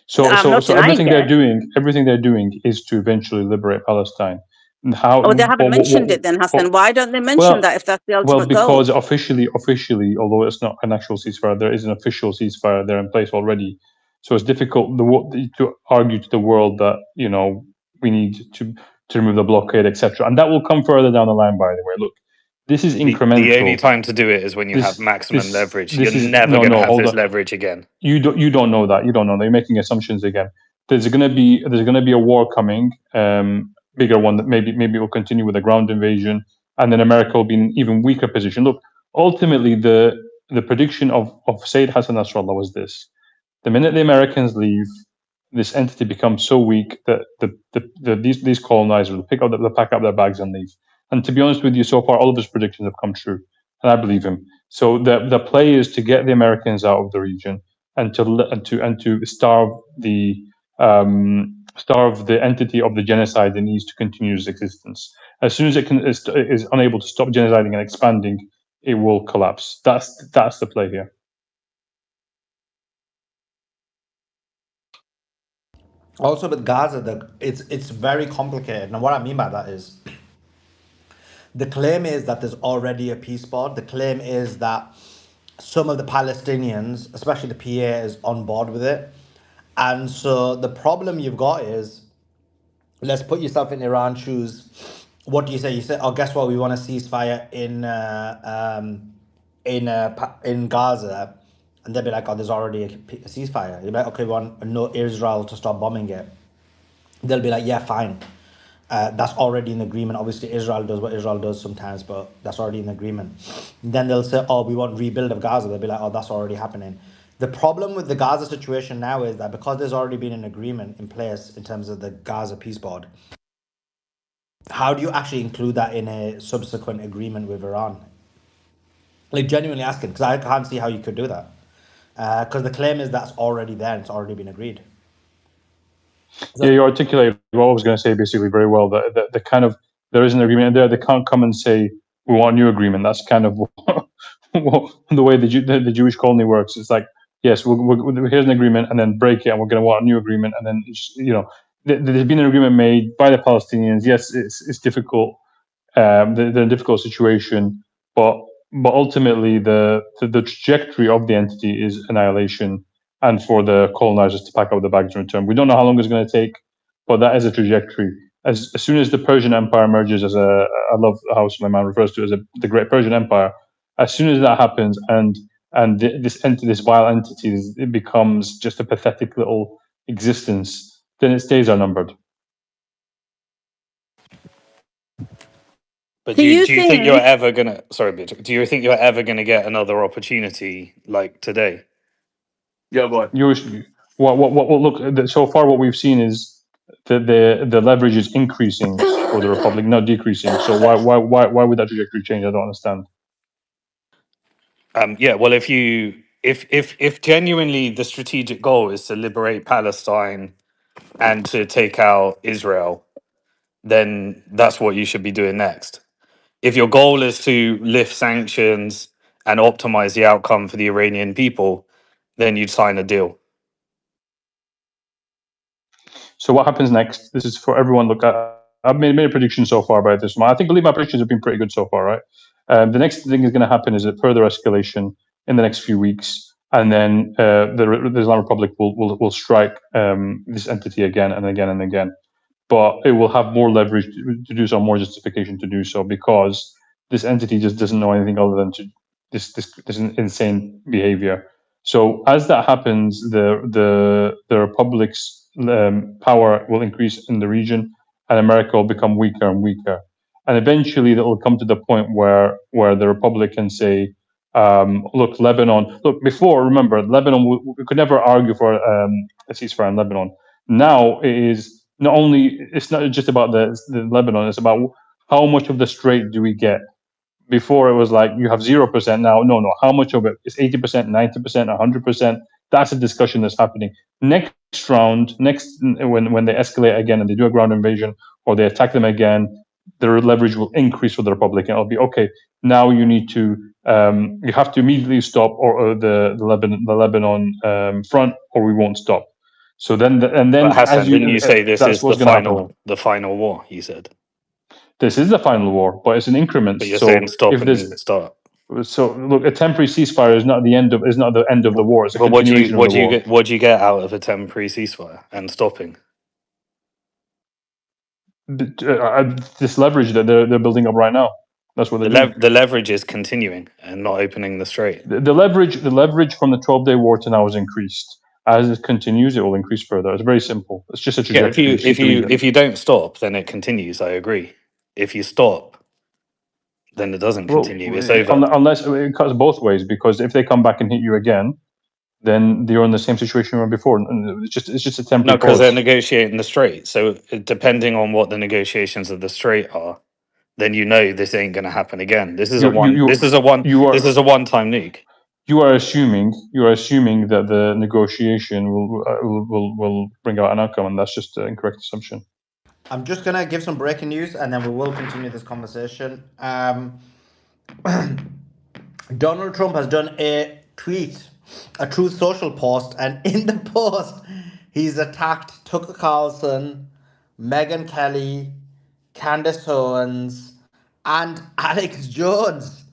So, I'm so, not so denying it. everything they're doing is to eventually liberate Palestine. And how? Oh, they haven't mentioned it then, Hassan. Why don't they mention that if that's the well, ultimate goal? because officially, although it's not an actual ceasefire, there is an official ceasefire there in place already. So it's difficult to argue to the world that we need to remove the blockade, etc. And that will come further down the line. By the way, look, this is incremental. The only time to do it is when you have maximum leverage. You're never going to have this leverage again. You don't know that. You don't know that. You're making assumptions again. There's gonna be a war coming, bigger one that maybe will continue with a ground invasion, and then America will be in an even weaker position. Look, ultimately the prediction of Sayyid Hassan Nasrallah was this: the minute the Americans leave, this entity becomes so weak that these colonizers will pack up their bags and leave. And to be honest with you, so far all of his predictions have come true, and I believe him. So the play is to get the Americans out of the region and to starve the entity of the genocide that needs to continue its existence. As soon as it is unable to stop genociding and expanding, it will collapse. That's the play here. Also with Gaza, it's very complicated. Now, what I mean by that is the claim is that there's already a peace board. The claim is that some of the Palestinians, especially the PA, is on board with it. And so the problem you've got is, let's put yourself in Iran's shoes. What do you say? You say, "Oh, guess what? We want a ceasefire in Gaza," and they'll be like, "Oh, there's already a ceasefire." You're like, "Okay, we want no Israel to stop bombing it." They'll be like, "Yeah, fine. That's already in agreement." Obviously, Israel does what Israel does sometimes, but that's already in agreement. Then they'll say, "Oh, we want rebuild of Gaza." They'll be like, "Oh, that's already happening." The problem with the Gaza situation now is that because there's already been an agreement in place in terms of the Gaza peace board, how do you actually include that in a subsequent agreement with Iran? Like, genuinely asking, because I can't see how you could do that. Because the claim is that's already there and it's already been agreed. Yeah, you articulated what I was going to say basically very well. The kind of there is an agreement there. They can't come and say we want a new agreement. That's kind of the way the Jewish colony works. It's like, yes, here's an agreement, and then break it, and we're going to want a new agreement, and then there's been an agreement made by the Palestinians. Yes, it's difficult. They're in a difficult situation, but ultimately the trajectory of the entity is annihilation, and for the colonizers to pack up the bags and return. We don't know how long it's going to take, but that is a trajectory. As soon as the Persian Empire emerges I love how Suleiman refers to it as the Great Persian Empire. As soon as that happens, this vile entity it becomes just a pathetic little existence, then its days are numbered. But Do do you you think you're think? ever gonna? Sorry, Beatrix, do you think you're ever gonna get another opportunity like today? Yeah, boy. Look, so far what we've seen is that the leverage is increasing for the Republic, not decreasing. So why would that trajectory change? I don't understand. Yeah, well, if genuinely the strategic goal is to liberate Palestine and to take out Israel, then that's what you should be doing next. If your goal is to lift sanctions and optimize the outcome for the Iranian people, then you'd sign a deal. So what happens next? This is for everyone. Look, I've made a prediction so far about this one. I believe my predictions have been pretty good so far, right? The next thing is going to happen is a further escalation in the next few weeks, and then the Islamic Republic will strike this entity again and again and again. But it will have more leverage to do so, more justification to do so, because this entity just doesn't know anything other than this insane behavior. So as that happens, the republic's power will increase in the region, and America will become weaker and weaker. And eventually, that will come to the point where the republic can say, "Look, Lebanon. Look, before, remember, Lebanon. We could never argue for a ceasefire in Lebanon. Now it is not only. It's not just about the Lebanon. It's about how much of the strait do we get. Before it was like you have 0%. Now, no. How much of it is 80%, 90%, 100%? That's a discussion that's happening. Next round, when they escalate again and they do a ground invasion or they attack them again, their leverage will increase for the Republic, and it'll be okay. Now you need to you have to immediately stop or the Lebanon front, or we won't stop. So then, and But then as Hassan, didn't you say this that's is the what's going to happen. final war? You said, This is the final war, but it's in but increments. you're So saying stop if and there's mean start. so look, a temporary ceasefire is not the end of the war. It's a But continuation of the war. what do you get out of a temporary ceasefire and stopping? This leverage that they're building up right now. That's what they're doing. The leverage is continuing and not opening the strait. The leverage from the 12-day war to now has increased. As it continues, it will increase further. It's very simple. It's just a Yeah, trajectory. You just need to read it. if you don't stop, then it continues. I agree. If you stop, then it doesn't Well, continue. It's over. unless it cuts both ways, because if they come back and hit you again, then you're in the same situation you were before. And it's just a No, temporary because they're pause. negotiating the strait. So depending on what the negotiations of the strait are, then you know this ain't going to happen again. This is a You you one. This you is a one. you This are is a one-time nuke. you are assuming that the negotiation will bring out an outcome, and that's just an incorrect assumption. I'm just gonna give some breaking news, and then we will continue this conversation. Donald Trump has done a tweet, a Truth Social post, and in the post, he's attacked Tucker Carlson, Megyn Kelly, Candace Owens, and Alex Jones.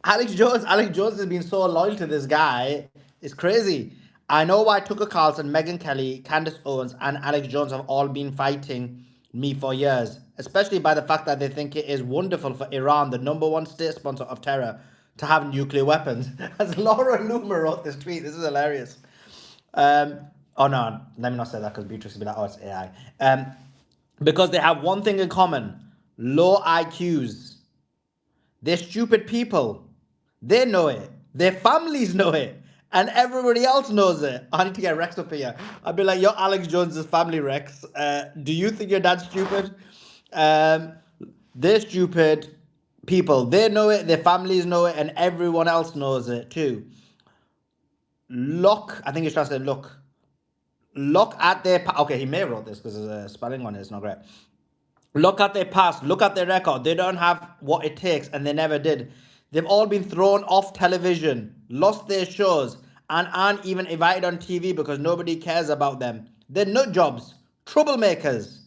Alex Jones has been so loyal to this guy. It's crazy. I know why Tucker Carlson, Megyn Kelly, Candace Owens, and Alex Jones have all been fighting me for years, especially by the fact that they think it is wonderful for Iran, the #1 state sponsor of terror, to have nuclear weapons. As Laura Loomer wrote this tweet, this is hilarious. Oh no, let me not say that because Beatrice will be like, oh, it's AI. Because they have one thing in common: low IQs. They're stupid people. They know it. Their families know it. And everybody else knows it. I need to get Rex up here. I'd be like, you're Alex Jones's family, Rex. Do you think your dad's stupid? They're stupid people. They know it, their families know it, and everyone else knows it too. Look, I think he's trying to say look. Look at their... Okay, he may have wrote this because there's a spelling on it. It's not great. Look at their past. Look at their record. They don't have what it takes, and they never did. They've all been thrown off television, lost their shows, and aren't even invited on TV because nobody cares about them. They're nut jobs, troublemakers,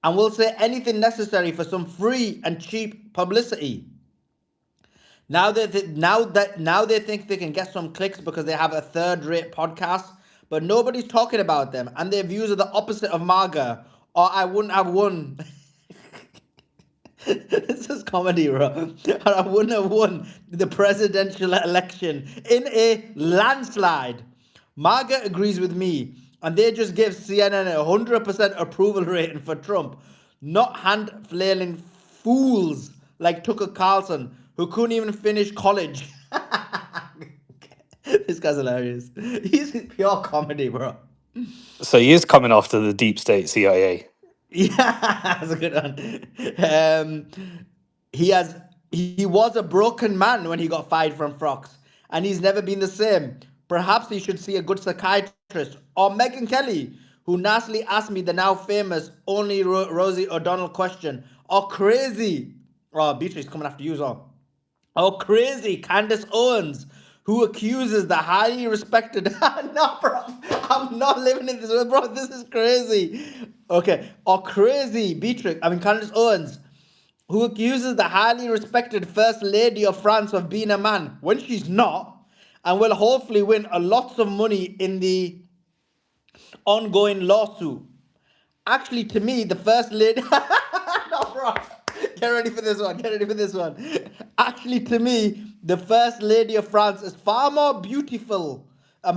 and will say anything necessary for some free and cheap publicity. Now they think they can get some clicks because they have a third-rate podcast, but nobody's talking about them, and their views are the opposite of MAGA, or I wouldn't have won. This is comedy, bro. I wouldn't have won the presidential election in a landslide. MAGA agrees with me, and they just give CNN a 100% approval rating for Trump, not hand-flailing fools like Tucker Carlson, who couldn't even finish college. This guy's hilarious. He's pure comedy, bro. So he is coming after the deep state CIA. Yeah, that's a good one. He was a broken man when he got fired from Fox, and he's never been the same. Perhaps he should see a good psychiatrist, or Megyn Kelly, who nastily asked me the now famous only Rosie O'Donnell question, or crazy. Oh, Beatrice coming after you as well. Or crazy Candace Owens, who accuses the highly respected... No, bro, I'm not living in this way, bro. This is crazy. Okay, or crazy Candace Owens, who accuses the highly respected First Lady of France of being a man when she's not, and will hopefully win a lots of money in the ongoing lawsuit. Actually, to me, the First Lady... No, bro. Get ready for this one. Get ready for this one. Actually, to me, the First Lady of France is far more beautiful,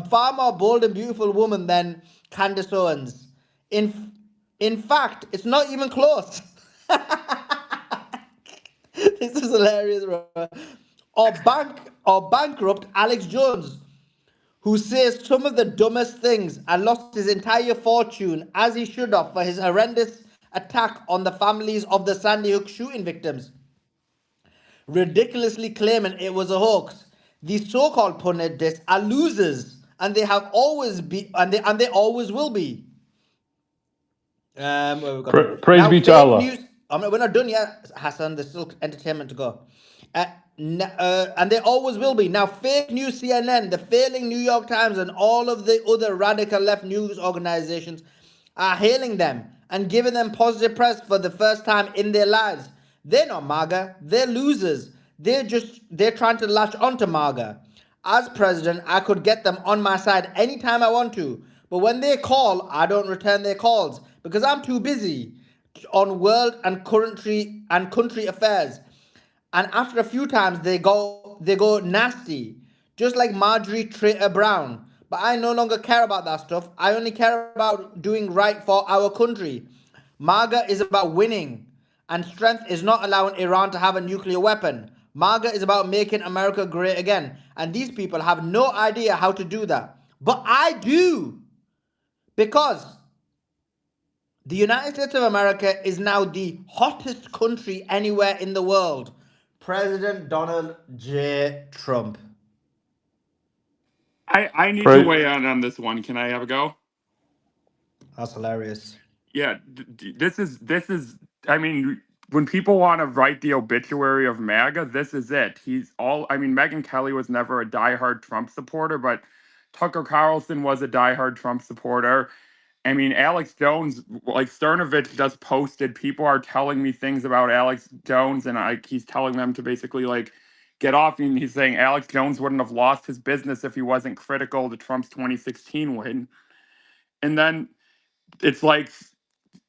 far more bold and beautiful woman than Candace Owens. In fact, it's not even close. This is hilarious, bro. Or bankrupt Alex Jones, who says some of the dumbest things and lost his entire fortune, as he should have, for his horrendous attack on the families of the Sandy Hook shooting victims, ridiculously claiming it was a hoax. These so-called pundits are losers, and they have always been, and they always will be. Where we got to? Praise Now, be to fake Allah. news. We're not done yet, Hassan. There's still entertainment to go. And they always will be. Now, fake news CNN, the failing New York Times, and all of the other radical left news organizations are hailing them and giving them positive press for the first time in their lives. They're not MAGA. They're losers. They're trying to latch onto MAGA. As president, I could get them on my side anytime I want to. But when they call, I don't return their calls because I'm too busy on world and country affairs. And after a few times, they go nasty, just like Marjorie Taylor Brown. But I no longer care about that stuff. I only care about doing right for our country. MAGA is about winning, and strength is not allowing Iran to have a nuclear weapon. MAGA is about making America great again, and these people have no idea how to do that. But I do, because the United States of America is now the hottest country anywhere in the world. President Donald J. Trump. I need to Praise, weigh in on this one. Can I have a go? That's hilarious. Yeah, this is. I mean, when people want to write the obituary of MAGA, this is it. He's all. I mean, Megyn Kelly was never a diehard Trump supporter, but Tucker Carlson was a diehard Trump supporter. I mean, Alex Jones, like Cernovich just posted, people are telling me things about Alex Jones, and he's telling them to basically like get off. And he's saying Alex Jones wouldn't have lost his business if he wasn't critical to Trump's 2016 win. And then it's like,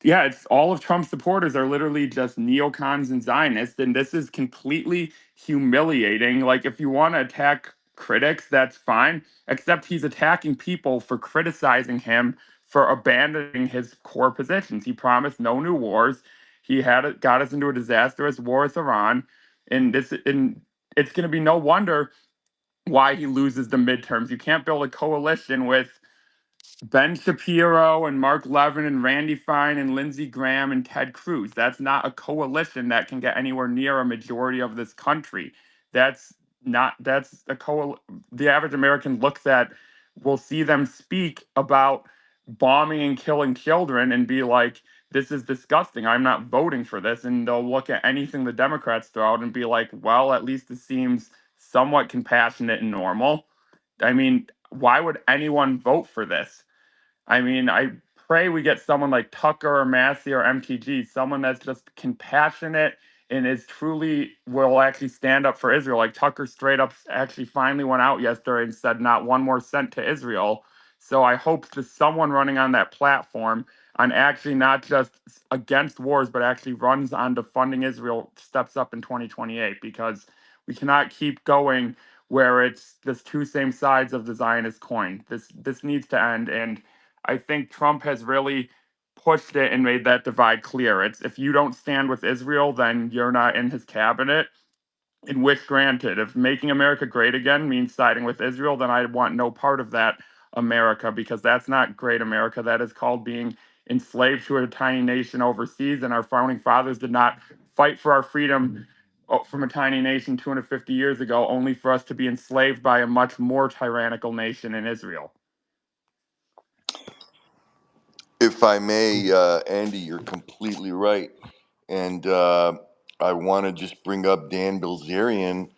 yeah, it's all of Trump's supporters are literally just neocons and Zionists, and this is completely humiliating. Like, if you want to attack critics, that's fine, except he's attacking people for criticizing him for abandoning his core positions. He promised no new wars. He got us into a disastrous war with Iran, and it's going to be no wonder why he loses the midterms. You can't build a coalition with Ben Shapiro and Mark Levin and Randy Fine and Lindsey Graham and Ted Cruz. That's not a coalition that can get anywhere near a majority of this country. That's not, that's a the average American looks at, will see them speak about bombing and killing children and be like, this is disgusting. I'm not voting for this. And they'll look at anything the Democrats throw out and be like, well, at least it seems somewhat compassionate and normal. I mean, why would anyone vote for this? I mean, I pray we get someone like Tucker or Massey or MTG, someone that's just compassionate and is truly will actually stand up for Israel. Like Tucker straight up actually finally went out yesterday and said not one more cent to Israel. So I hope that someone running on that platform on actually not just against wars, but actually runs on defunding Israel steps up in 2028, because we cannot keep going where it's this two same sides of the Zionist coin. This needs to end. And I think Trump has really pushed it and made that divide clear. It's if you don't stand with Israel, then you're not in his cabinet. And which, granted, if making America great again means siding with Israel, then I want no part of that America, because that's not great America. That is called being enslaved to a tiny nation overseas. And our founding fathers did not fight for our freedom from a tiny nation 250 years ago, only for us to be enslaved by a much more tyrannical nation in Israel. If I may, Andy, you're completely right. And I want to just bring up Dan Bilzerian,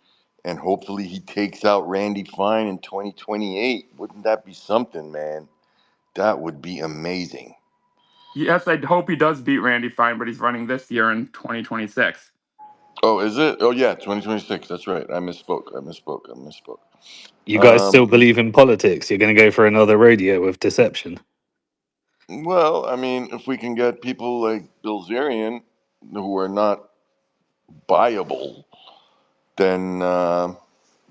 and hopefully he takes out Randy Fine in 2028. Wouldn't that be something, man? That would be amazing. Yes, I hope he does beat Randy Fine, but he's running this year in 2026. Oh, is it? Oh, yeah, 2026. That's right. I misspoke. You guys still believe in politics? You're going to go for another rodeo with deception? Well, I mean, if we can get people like Bilzerian who are not buyable, then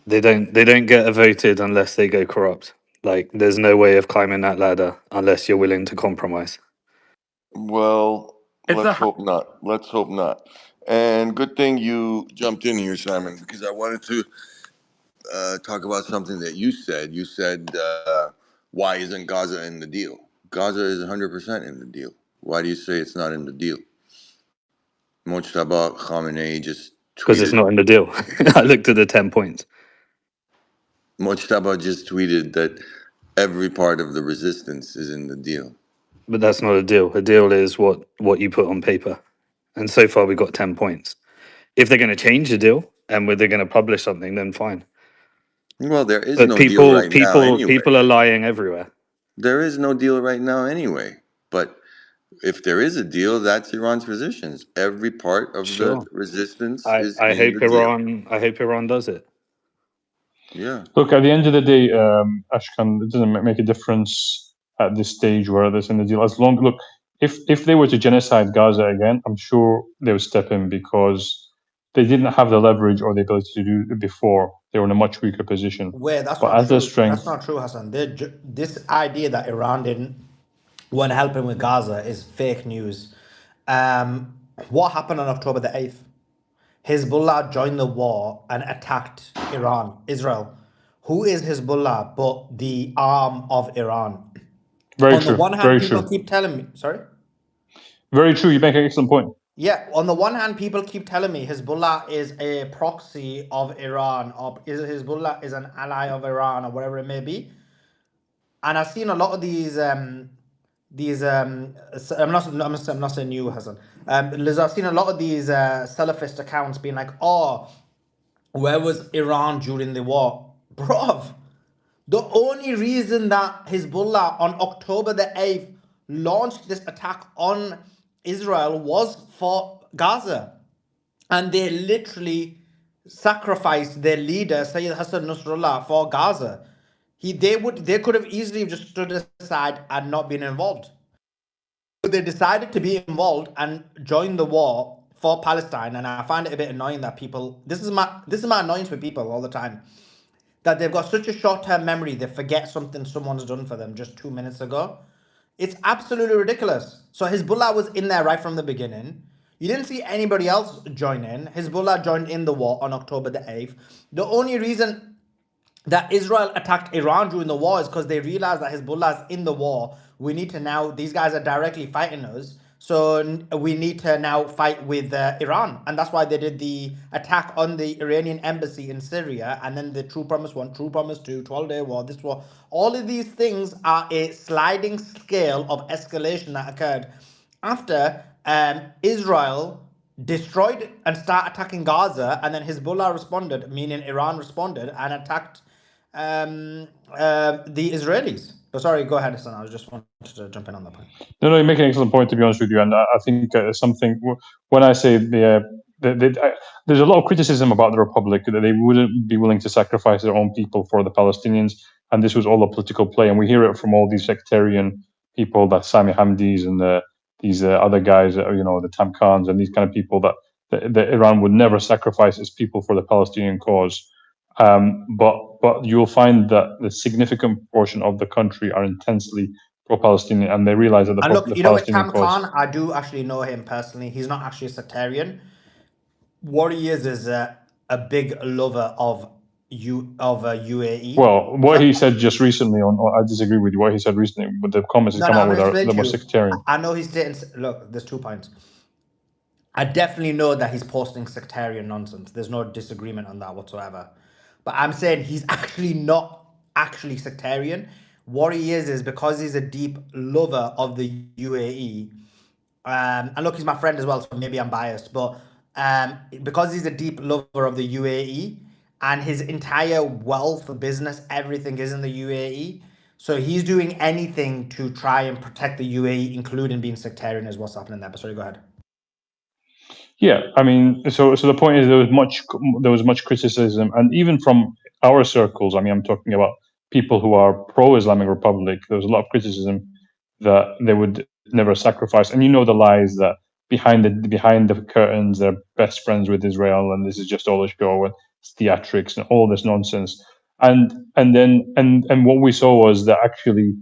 They don't get voted unless they go corrupt. Like there's no way of climbing that ladder unless you're willing to compromise. well, It's let's a hope not. Let's hope not. And good thing you jumped in here, Simon, because I wanted to talk about something that you said. You said, why isn't Gaza in the deal? Gaza is 100% in the deal. Why do you say it's not in the deal? Mojtaba Khamenei just Because it's tweeted. not in the deal. I looked at the 10 points. Mojtaba just tweeted that every part of the resistance is in the deal. But that's not a deal. A deal is what you put on paper. And so far we got 10 points. If they're going to change the deal and they're going to publish something, then fine. Well, there is But no deal people right now people anyway. people are lying everywhere. There is no deal right now anyway. But if there is a deal, that's Iran's positions. Every part of the Sure. resistance I, is I in hope the deal. Iran does it. Yeah. Look, at the end of the day, Ashkan, it doesn't make a difference at this stage where there's in the deal. As long, look, if they were to genocide Gaza again, I'm sure they would step in because they didn't have the leverage or the ability to do it before. They were in a much weaker position. Wait, that's But not as their true. That's strength, not true, Hassan. This idea that Iran didn't want helping with Gaza is fake news. What happened on October the 8th? Hezbollah joined the war and attacked Israel. Who is Hezbollah but the arm of Iran? very On the true, one hand, very people true, keep telling me, sorry? very true. You make an excellent point. Yeah, on the one hand, people keep telling me Hezbollah is a proxy of Iran, or Hezbollah is an ally of Iran, or whatever it may be. And I've seen a lot of I'm not saying you, Hassan. Liz, I've seen a lot of these Salafist accounts being like, oh, where was Iran during the war? Bruv, the only reason that Hezbollah on October the 8th launched this attack on Israel was for Gaza. And they literally sacrificed their leader, Sayyid Hassan Nasrallah, for Gaza. They could have easily just stood aside and not been involved. But they decided to be involved and join the war for Palestine. And I find it a bit annoying that people this is my annoyance with people all the time. That they've got such a short-term memory, they forget something someone's done for them just 2 minutes ago. It's absolutely ridiculous. So Hezbollah was in there right from the beginning. You didn't see anybody else join in. Hezbollah joined in the war on October the 8th. The only reason that Israel attacked Iran during the war is because they realized that Hezbollah is in the war. We need to now, these guys are directly fighting us. So we need to now fight with Iran. And that's why they did the attack on the Iranian embassy in Syria. And then the True Promise 1, True Promise 2, 12-day war, this war. All of these things are a sliding scale of escalation that occurred after Israel destroyed and started attacking Gaza. And then Hezbollah responded, meaning Iran responded and attacked the Israelis. But sorry, go ahead, Hassan. I was just wanted to jump in on that point. No, you make an excellent point, to be honest with you. And I think something, when I say there's a lot of criticism about the Republic, that they wouldn't be willing to sacrifice their own people for the Palestinians. And this was all a political play. And we hear it from all these sectarian people, that Sami Hamdis and these other guys, the Tam Khans and these kind of people, that Iran would never sacrifice its people for the Palestinian cause. But you'll find that the significant portion of the country are intensely pro-Palestinian, and they realize that And look, the you know what, Palestinian Tam cause. Khan, I do actually know him personally. He's not actually a sectarian. What he is a big lover of UAE. Well, what So he said just recently I disagree with you. What he said recently, with the comments he's no, come no, out I'm with gonna are explain the to more you. sectarian. I know he's stating. Look, there's 2 points. I definitely know that he's posting sectarian nonsense. There's no disagreement on that whatsoever. But I'm saying he's actually not actually sectarian. What he is because he's a deep lover of the UAE. And look, he's my friend as well, so maybe I'm biased. But because he's a deep lover of the UAE and his entire wealth, business, everything is in the UAE. So he's doing anything to try and protect the UAE, including being sectarian, is what's happening there. But sorry, go ahead. Yeah, I mean, so the point is there was much criticism, and even from our circles. I mean, I'm talking about people who are pro-Islamic Republic. There was a lot of criticism that they would never sacrifice, and the lies that behind the curtains, they're best friends with Israel, and this is just all a show and it's theatrics and all this nonsense. And what we saw was that actually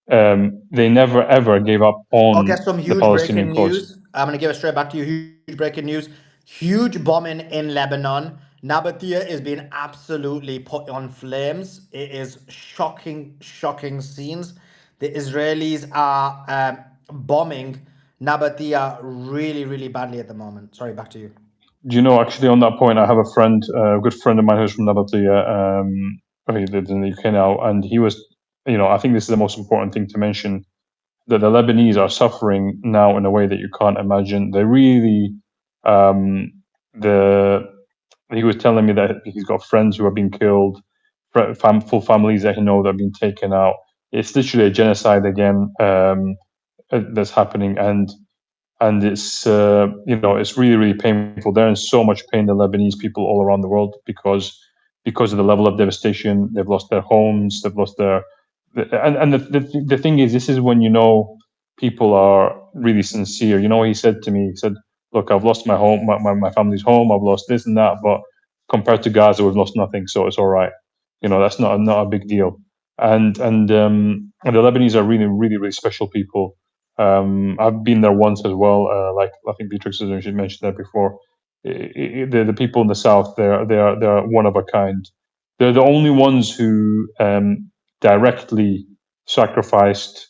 they never ever gave up Okay, on some the huge Palestinian breaking cause. news. I'm gonna give it straight back to you. Huge breaking news. Huge bombing in Lebanon. Nabatea is being absolutely put on flames. It is shocking, shocking scenes. The Israelis are bombing Nabatea really, really badly at the moment. Sorry, back to you. Do you know, actually, on that point, I have a friend, a good friend of mine who's from Nabatea. He lives in the UK now, and he was, I think this is the most important thing to mention, that the Lebanese are suffering now in a way that you can't imagine. They really, um, the he was telling me that he's got friends who have been killed, full families that he knows that have been taken out. It's literally a genocide again, that's happening, and it's it's really really painful. They're in so much pain, the Lebanese people all around the world, because of the level of devastation. They've lost their homes, they've lost the thing is, this is when people are really sincere. He said to me, he said, look, I've lost my home, my family's home, I've lost this and that, but compared to Gaza, we've lost nothing, so it's all right. That's not a big deal. And the Lebanese are really really really special people. I've been there once as well. Like I think Beatrix has mentioned that before. The people in the south, they're one of a kind. They're the only ones who directly sacrificed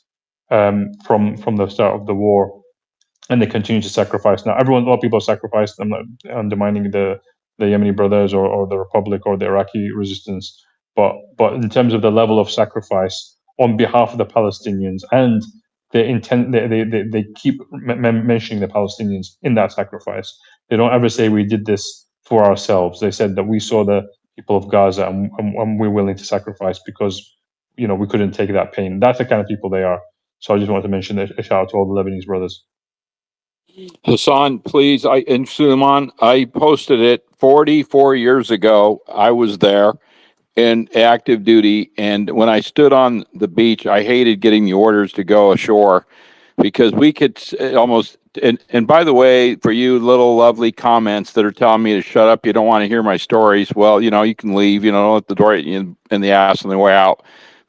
from the start of the war, and they continue to sacrifice now. A lot of people have sacrificed. I'm not undermining the Yemeni brothers or the Republic or the Iraqi resistance, but in terms of the level of sacrifice on behalf of the Palestinians, and the intent, they keep mentioning the Palestinians in that sacrifice. They don't ever say we did this for ourselves. They said that we saw the people of Gaza, and we're willing to sacrifice because we couldn't take that pain. That's the kind of people they are. So I just wanted to mention a shout out to all the Lebanese brothers. Hassan, please, and Suleiman, I posted it 44 years ago. I was there in active duty, and when I stood on the beach, I hated getting the orders to go ashore because we could almost. And by the way, for you little lovely comments that are telling me to shut up, you don't want to hear my stories. Well, you can leave. Don't let the door hit you in the ass on the way out.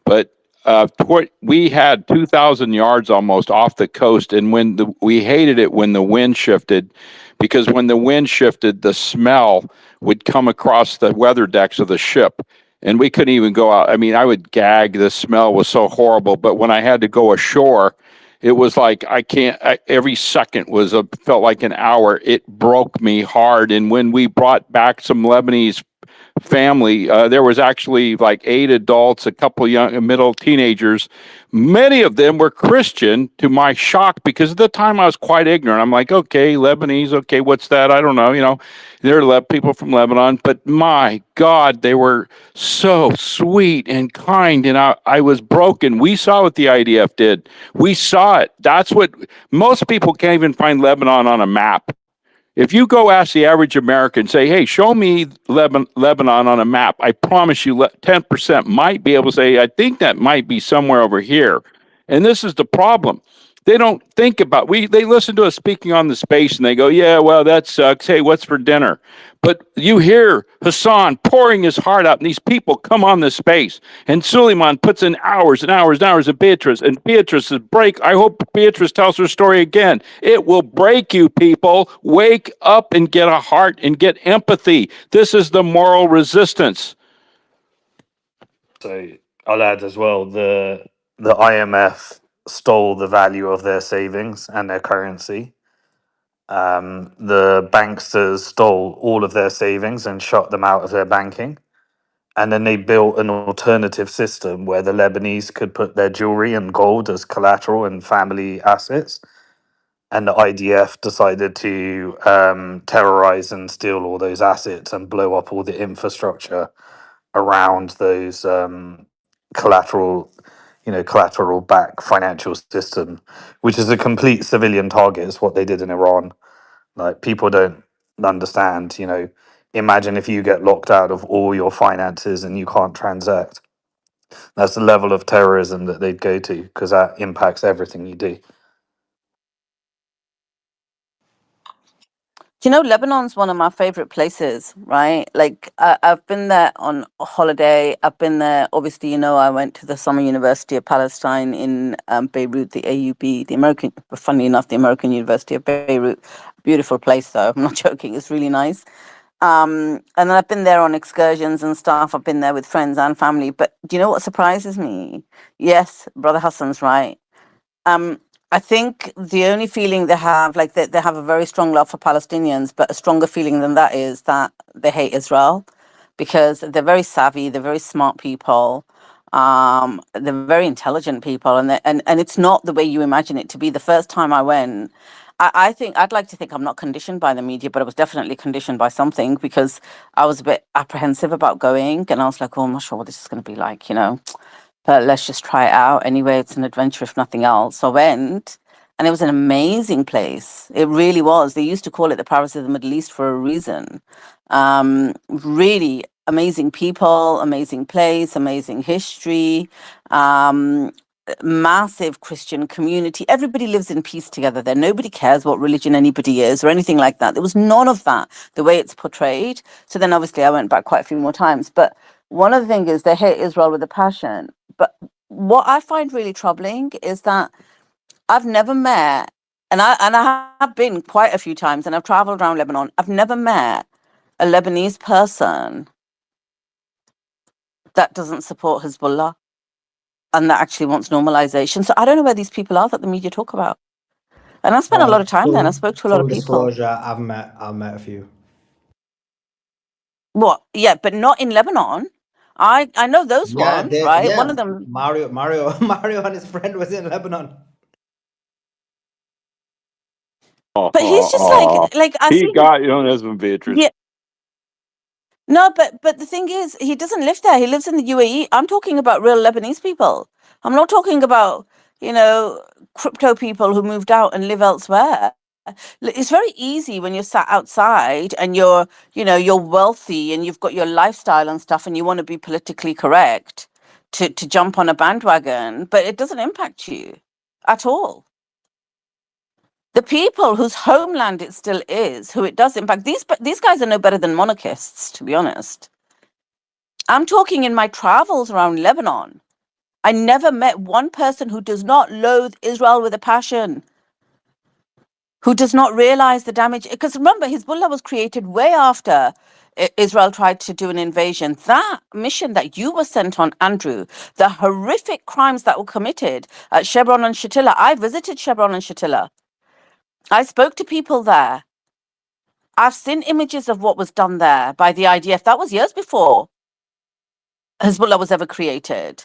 But we had 2,000 yards almost off the coast, and we hated it when the wind shifted, because when the wind shifted, the smell would come across the weather decks of the ship, and we couldn't even go out. I mean, I would gag. The smell was so horrible. But when I had to go ashore, it was like every second felt like an hour. It broke me hard. And when we brought back some Lebanese family. There was actually like 8 adults, a couple young middle teenagers. Many of them were Christian, to my shock, because at the time I was quite ignorant. I'm like, okay, Lebanese, okay, what's that? I don't know. They're people from Lebanon, but my God, they were so sweet and kind, and I was broken. We saw what the IDF did. We saw it. That's what most people can't even find Lebanon on a map. If you go ask the average American, say, hey, show me Lebanon on a map, I promise you 10% might be able to say, I think that might be somewhere over here. And this is the problem. They don't think about they listen to us speaking on the space and they go, yeah, well, that sucks. Hey, what's for dinner? But you hear Hassan pouring his heart out, and these people come on the space. And Suleiman puts in hours and hours and hours of Beatrice, and Beatrice is break. I hope Beatrice tells her story again. It will break you, people. Wake up and get a heart and get empathy. This is the moral resistance. So I'll add as well, the IMF stole the value of their savings and their currency. The banksters stole all of their savings and shut them out of their banking. And then they built an alternative system where the Lebanese could put their jewelry and gold as collateral and family assets. And the IDF decided to terrorize and steal all those assets and blow up all the infrastructure around those collateral, collateral back financial system, which is a complete civilian target. Is what they did in Iran. Like, people don't understand. Imagine if you get locked out of all your finances and you can't transact. That's the level of terrorism that they'd go to, because that impacts everything you do. Lebanon's one of my favorite places, right? Like, I've been there on a holiday. I've been there, obviously, I went to the Summer University of Palestine in Beirut, the AUB, funny enough, the American University of Beirut. Beautiful place, though. I'm not joking. It's really nice. And then I've been there on excursions and stuff. I've been there with friends and family. But do you know what surprises me? Yes, Brother Hassan's right. Um, I think the only feeling they have, like they have a very strong love for Palestinians, but a stronger feeling than that is that they hate Israel because they're very savvy, they're very smart people, they're very intelligent people, and it's not the way you imagine it to be. The first time I went, I think I'd like to think I'm not conditioned by the media, but I was definitely conditioned by something because I was a bit apprehensive about going, and I was like, oh, I'm not sure what this is going to be like. But let's just try it out. Anyway, it's an adventure if nothing else. So I went, and it was an amazing place. It really was. They used to call it the Paris of the Middle East for a reason. Really amazing people, amazing place, amazing history, massive Christian community. Everybody lives in peace together there. Nobody cares what religion anybody is or anything like that. There was none of that, the way it's portrayed. So then obviously I went back quite a few more times. But one of the things is they hate Israel with a passion. But what I find really troubling is that I've never met, and I have been quite a few times, and I've traveled around Lebanon. I've never met a Lebanese person that doesn't support Hezbollah and that actually wants normalization. So I don't know where these people are that the media talk about. And I spent a lot of time there, and I spoke to a lot of Full people. disclosure, I've met a few. What? Yeah, but not in Lebanon. I know those Yeah, ones, right? One yeah. of them. Mario and his friend was in Lebanon. But he's just like I He see. got your husband, Beatrice. Yeah. No, but the thing is, he doesn't live there. He lives in the UAE. I'm talking about real Lebanese people. I'm not talking about, crypto people who moved out and live elsewhere. It's very easy when you're sat outside and you're wealthy and you've got your lifestyle and stuff and you want to be politically correct to jump on a bandwagon, but it doesn't impact you at all. The people whose homeland it still is, who it does impact, these guys are no better than monarchists, to be honest. I'm talking in my travels around Lebanon. I never met one person who does not loathe Israel with a passion, who does not realize the damage. Because remember, Hezbollah was created way after Israel tried to do an invasion. That mission that you were sent on, Andrew, the horrific crimes that were committed at Shebron and Shatila. I visited Shebron and Shatila. I spoke to people there. I've seen images of what was done there by the IDF. That was years before Hezbollah was ever created.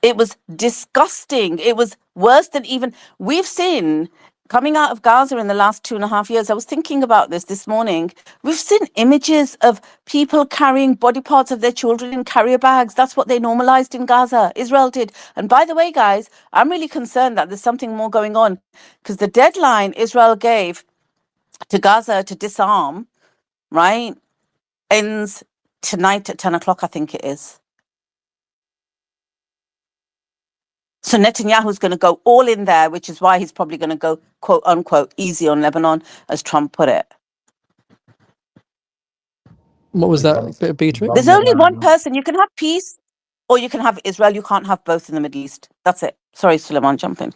It was disgusting. It was worse than even we've seen coming out of Gaza in the last 2.5 years. I was thinking about this morning. We've seen images of people carrying body parts of their children in carrier bags. That's what they normalized in Gaza. Israel did. And by the way, guys, I'm really concerned that there's something more going on because the deadline Israel gave to Gaza to disarm, right, ends tonight at 10 o'clock, I think it is. So Netanyahu's going to go all in there, which is why he's probably going to go, quote unquote, easy on Lebanon, as Trump put it. What was that, Beatrix? There's only one person. You can have peace or you can have Israel. You can't have both in the Middle East. That's it. Sorry, Suleiman, jump in.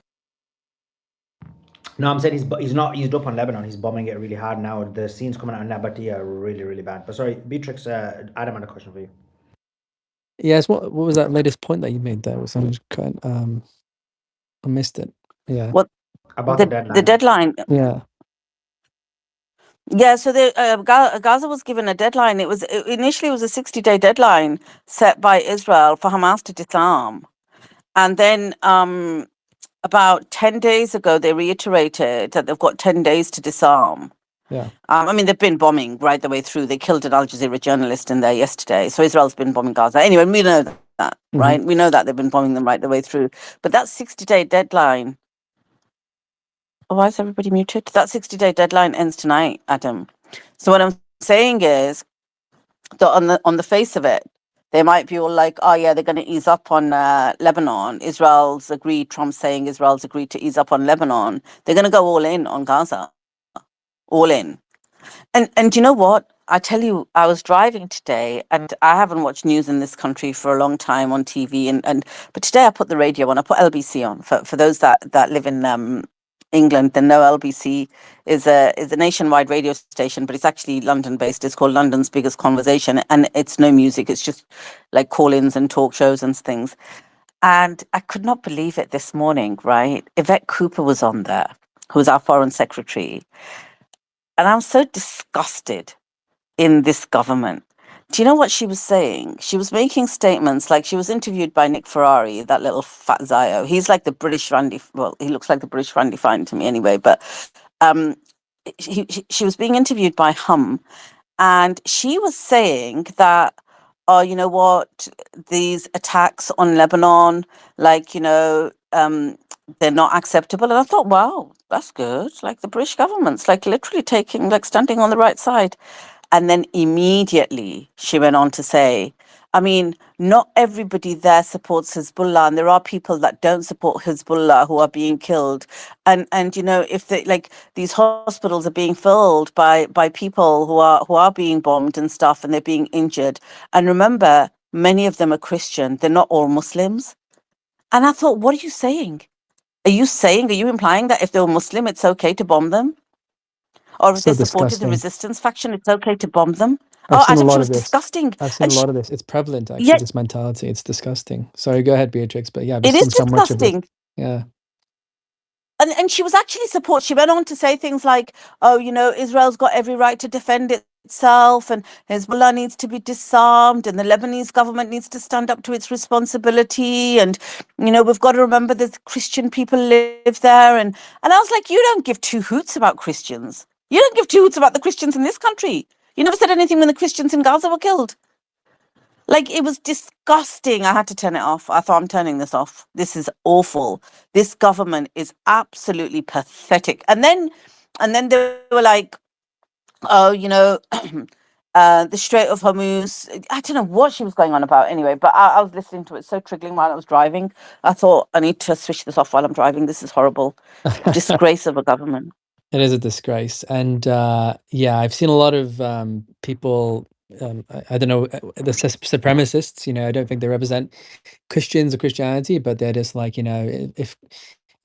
No, I'm saying he's not eased up on Lebanon. He's bombing it really hard now. The scenes coming out of Nabatea are really, really bad. But sorry, Beatrix, Adam had a question for you. Yes, what was that latest point that you made there? Was I missed it. Yeah. What About the deadline. the deadline? Yeah. Yeah, so Gaza was given a deadline. Initially it was a 60-day deadline set by Israel for Hamas to disarm, and then about 10 days ago they reiterated that they've got 10 days to disarm. Yeah. I mean, they've been bombing right the way through. They killed an Al Jazeera journalist in there yesterday. So Israel's been bombing Gaza. Anyway, we know that, right? We know that they've been bombing them right the way through. But that 60-day deadline. Oh, why is everybody muted? That 60-day deadline ends tonight, Adam. So what I'm saying is that on the face of it, they might be all like, oh yeah, they're going to ease up on Lebanon. Israel's agreed. Trump's saying Israel's agreed to ease up on Lebanon. They're going to go all in on Gaza. all in. And you know what? I tell you, I was driving today, and I haven't watched news in this country for a long time on TV. And but today I put the radio on. I put LBC on for those that live in England. They know LBC is a nationwide radio station, but it's actually London based. It's called London's Biggest Conversation, and it's no music. It's just like call-ins and talk shows and things. And I could not believe it this morning. Right, Yvette Cooper was on there, who's our foreign secretary, and I'm so disgusted in this government. Do you know what she was saying? She was making statements like she was interviewed by Nick Ferrari, that little fat Zio. He's like the British Randy. Well, he looks like the British Randy Fine to me anyway. But um, she was being interviewed by Hum, and she was saying that, oh, you know what, these attacks on Lebanon, like, they're not acceptable. And I thought, wow, that's good. Like the British government's like literally standing on the right side. And then immediately she went on to say, I mean, not everybody there supports Hezbollah, and there are people that don't support Hezbollah who are being killed. And if they like these hospitals are being filled by people who are being bombed and stuff, and they're being injured. And remember, many of them are Christian. They're not all Muslims. And I thought, what are you saying? Are you implying that if they were Muslim, it's okay to bomb them? Or if they So supported the disgusting. resistance faction, it's okay to bomb them? I've Oh, seen a Adam, she lot of was this. disgusting. I've seen And a she, lot of this. It's prevalent, actually, yeah, this mentality. It's disgusting. Sorry, go ahead, Beatrix. But yeah, I've it just is seen so much of this. disgusting. Yeah. And she was actually she went on to say things like, oh, Israel's got every right to defend itself, and Hezbollah needs to be disarmed, and the Lebanese government needs to stand up to its responsibility, and we've got to remember that Christian people live there. And I was like, you don't give two hoots about Christians. You don't give two hoots about the Christians in this country. You never said anything when the Christians in Gaza were killed. Like, it was disgusting. I had to turn it off. I thought, I'm turning this off. This is awful. This government is absolutely pathetic. And then they were like, oh, the Strait of Hormuz. I don't know what she was going on about anyway, but I was listening to it so triggering while I was driving. I thought, I need to switch this off while I'm driving. This is horrible. Disgrace of a government. It is a disgrace. And yeah, I've seen a lot of people, I don't know, the supremacists, I don't think they represent Christians or Christianity, but they're just like, if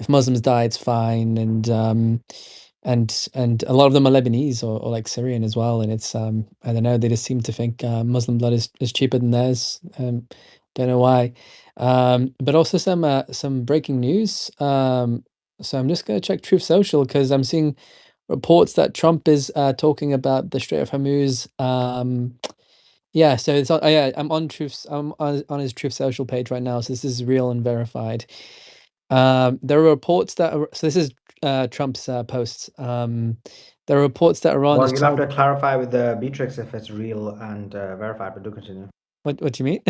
Muslims die, it's fine. And a lot of them are Lebanese or like Syrian as well. And it's, I don't know, they just seem to think Muslim blood is cheaper than theirs. Don't know why. But also some breaking news. So I'm just going to check Truth Social because I'm seeing reports that Trump is talking about the Strait of Hormuz. Yeah, so it's on. Oh yeah, I'm on on his Truth Social page right now. So this is real and verified. There are reports that so this is Trump's posts. There are reports that Iran Well, is you'll have to targeting. clarify with the Beatrix if it's real and verified, but do continue. What do you mean?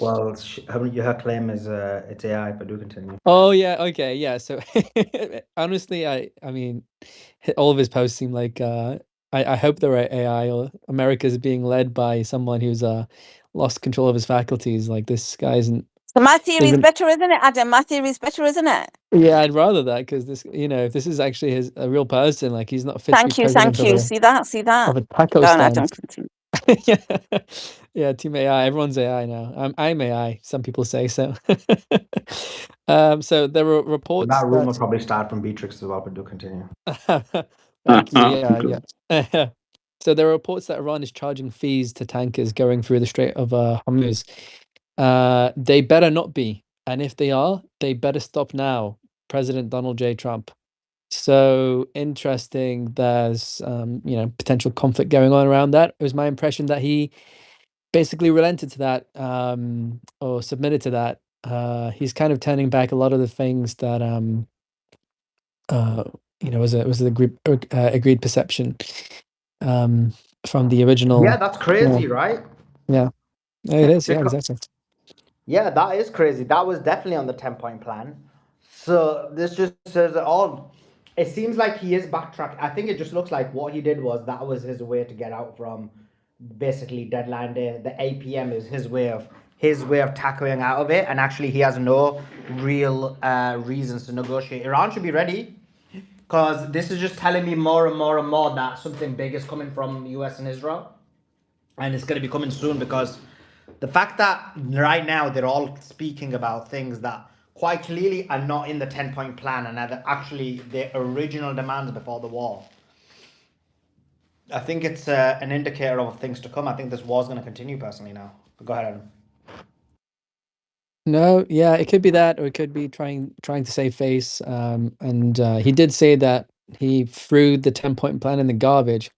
Well, her claim is it's AI, but do continue. Oh yeah, okay, yeah. So honestly, I mean, all of his posts seem like I hope they're AI or America's being led by someone who's lost control of his faculties. Like this guy isn't So my theory is even. better, isn't it, Adam? My theory is better, isn't it? Yeah, I'd rather that because this, if this is actually a real person, like he's not fit to be Thank you, president thank of you. See that? See that? a taco Go on, Adam. stand. Continue. Yeah, yeah, Team AI. Everyone's AI now. I'm AI. Some people say so. So there were And reports that rumor that. probably started from Beatrix as well, but do continue. Thank you. Yeah, yeah. So there are reports that Iran is charging fees to tankers going through the Strait of Hormuz. They better not be, and if they are, they better stop now. President Donald J. Trump. So interesting. There's potential conflict going on around that. It was my impression that he basically relented to that or submitted to that. He's kind of turning back a lot of the things that was the agreed perception from the original. Yeah, that's crazy, right? Yeah, it is. Yeah, Because exactly. yeah, that is crazy. That was definitely on the 10-point plan. So this just says it all. It seems like he is backtrack. I think it just looks like what he did that was his way to get out from basically deadline day. The 8 p.m. is his way of tackling out of it, and actually he has no real reasons to negotiate. Iran should be ready. because this is just telling me more and more and more that something big is coming from US and Israel, and it's going to be coming soon. Because the fact that right now they're all speaking about things that quite clearly are not in the 10-point plan and are actually the original demands before the war, I think it's an indicator of things to come. I think this war's going to continue personally now. But go ahead, Adam. No, yeah, it could be that, or it could be trying to save face. And he did say that he threw the 10-point plan in the garbage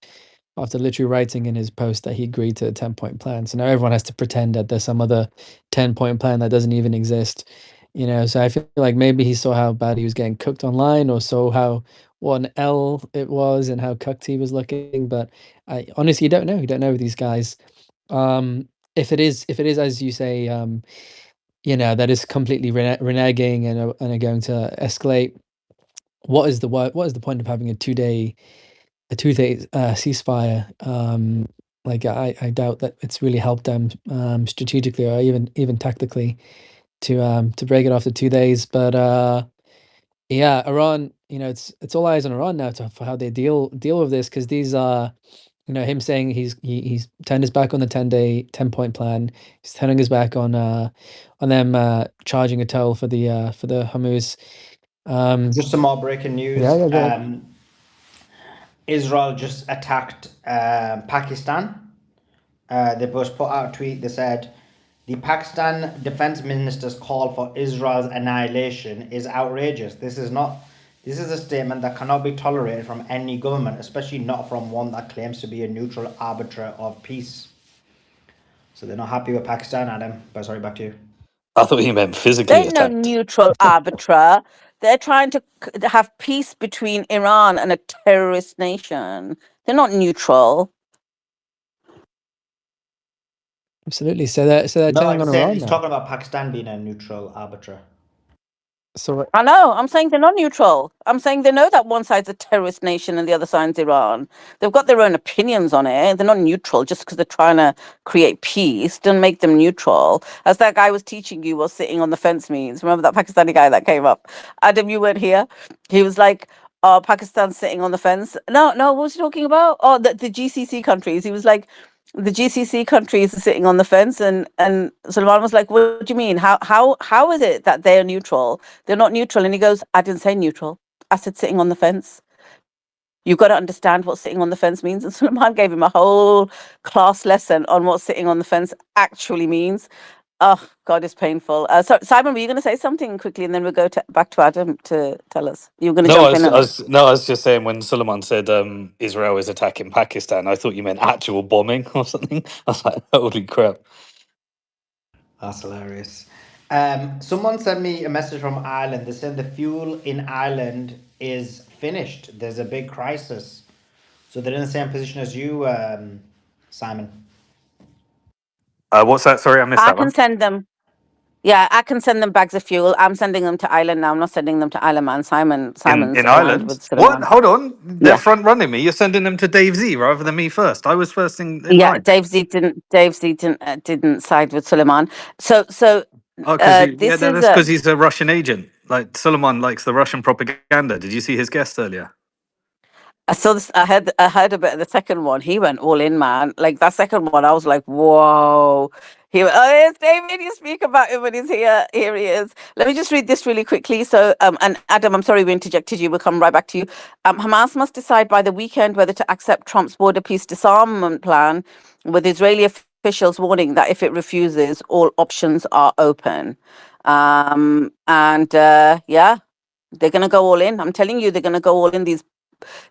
after literally writing in his post that he agreed to a 10-point plan. So now everyone has to pretend that there's some other 10-point plan that doesn't even exist. So I feel like maybe he saw how bad he was getting cooked online, or saw how what an L it was and how cooked he was looking. But I honestly, you don't know. You don't know with these guys. If it is as you say, that is completely reneging and are going to escalate. What is the point of having a 2-day ceasefire? Like I doubt that it's really helped them strategically or even tactically to break it after 2 days. But yeah, Iran, it's all eyes on Iran now for how they deal with this, because these are, him saying he's turned his back on the 10-point plan. He's turning his back on them charging a toll for the Hormuz. Just some more breaking Yeah, news. yeah, go ahead. Israel just attacked Pakistan. They both put out a tweet. They said, the Pakistan defense minister's call for Israel's annihilation is outrageous. This is a statement that cannot be tolerated from any government, especially not from one that claims to be a neutral arbiter of peace. So they're not happy with Pakistan, Adam. But sorry, back to you. I thought he meant They physically ain't no attacked. neutral arbiter. They're trying to have peace between Iran and a terrorist nation. They're not neutral. Absolutely. So they're No, telling he's on saying Iran he's now. talking about Pakistan being a neutral arbiter. So I know. I'm saying they're not neutral. I'm saying they know that one side's a terrorist nation and the other side's Iran. They've got their own opinions on it. They're not neutral just because they're trying to create peace. Doesn't make them neutral. As that guy was teaching you was sitting on the fence means. Remember that Pakistani guy that came up? Adam, you weren't here. He was like, "Oh, Pakistan's sitting on the fence." No, no. What was he talking about? Oh, the GCC countries. He was like, the GCC countries are sitting on the fence, and Sulaiman was like, "What do you mean? How is it that they are neutral? They're not neutral." And he goes, "I didn't say neutral. I said sitting on the fence. You've got to understand what sitting on the fence means." And Sulaiman gave him a whole class lesson on what sitting on the fence actually means. Oh God, it's painful. So Simon, were you going to say something quickly, and then we'll go back to Adam to tell us. You were going to No, jump in and. I was just saying when Suleiman said Israel is attacking Pakistan, I thought you meant actual bombing or something. I was like, holy crap. That's hilarious. Someone sent me a message from Ireland. They said the fuel in Ireland is finished. There's a big crisis. So they're in the same position as you, Simon. What's that? Sorry, I missed I that can one. send them. Yeah, I can send them bags of fuel. I'm sending them to Ireland now. I'm not sending them to Ireland, man. Simon's In aligned Ireland? with What? Suleiman. Hold on. They're Yeah. front running me. You're sending them to Dave Z rather than me first. I was first in Yeah, line. Dave Z didn't side with Suleiman. So Oh, because yeah, this is that's a. because he's a Russian agent. Like Suleiman likes the Russian propaganda. Did you see his guest earlier? I saw this. I heard a bit of the second one. He went all in, man. Like that second one, I was like, whoa. He went, oh, yes, David. You speak about him when he's here. Here he is. Let me just read this really quickly. So, and Adam, I'm sorry we interjected you. We'll come right back to you. Hamas must decide by the weekend whether to accept Trump's border peace disarmament plan, with Israeli officials warning that if it refuses, all options are open. And yeah, they're going to go all in. I'm telling you, they're going to go all in.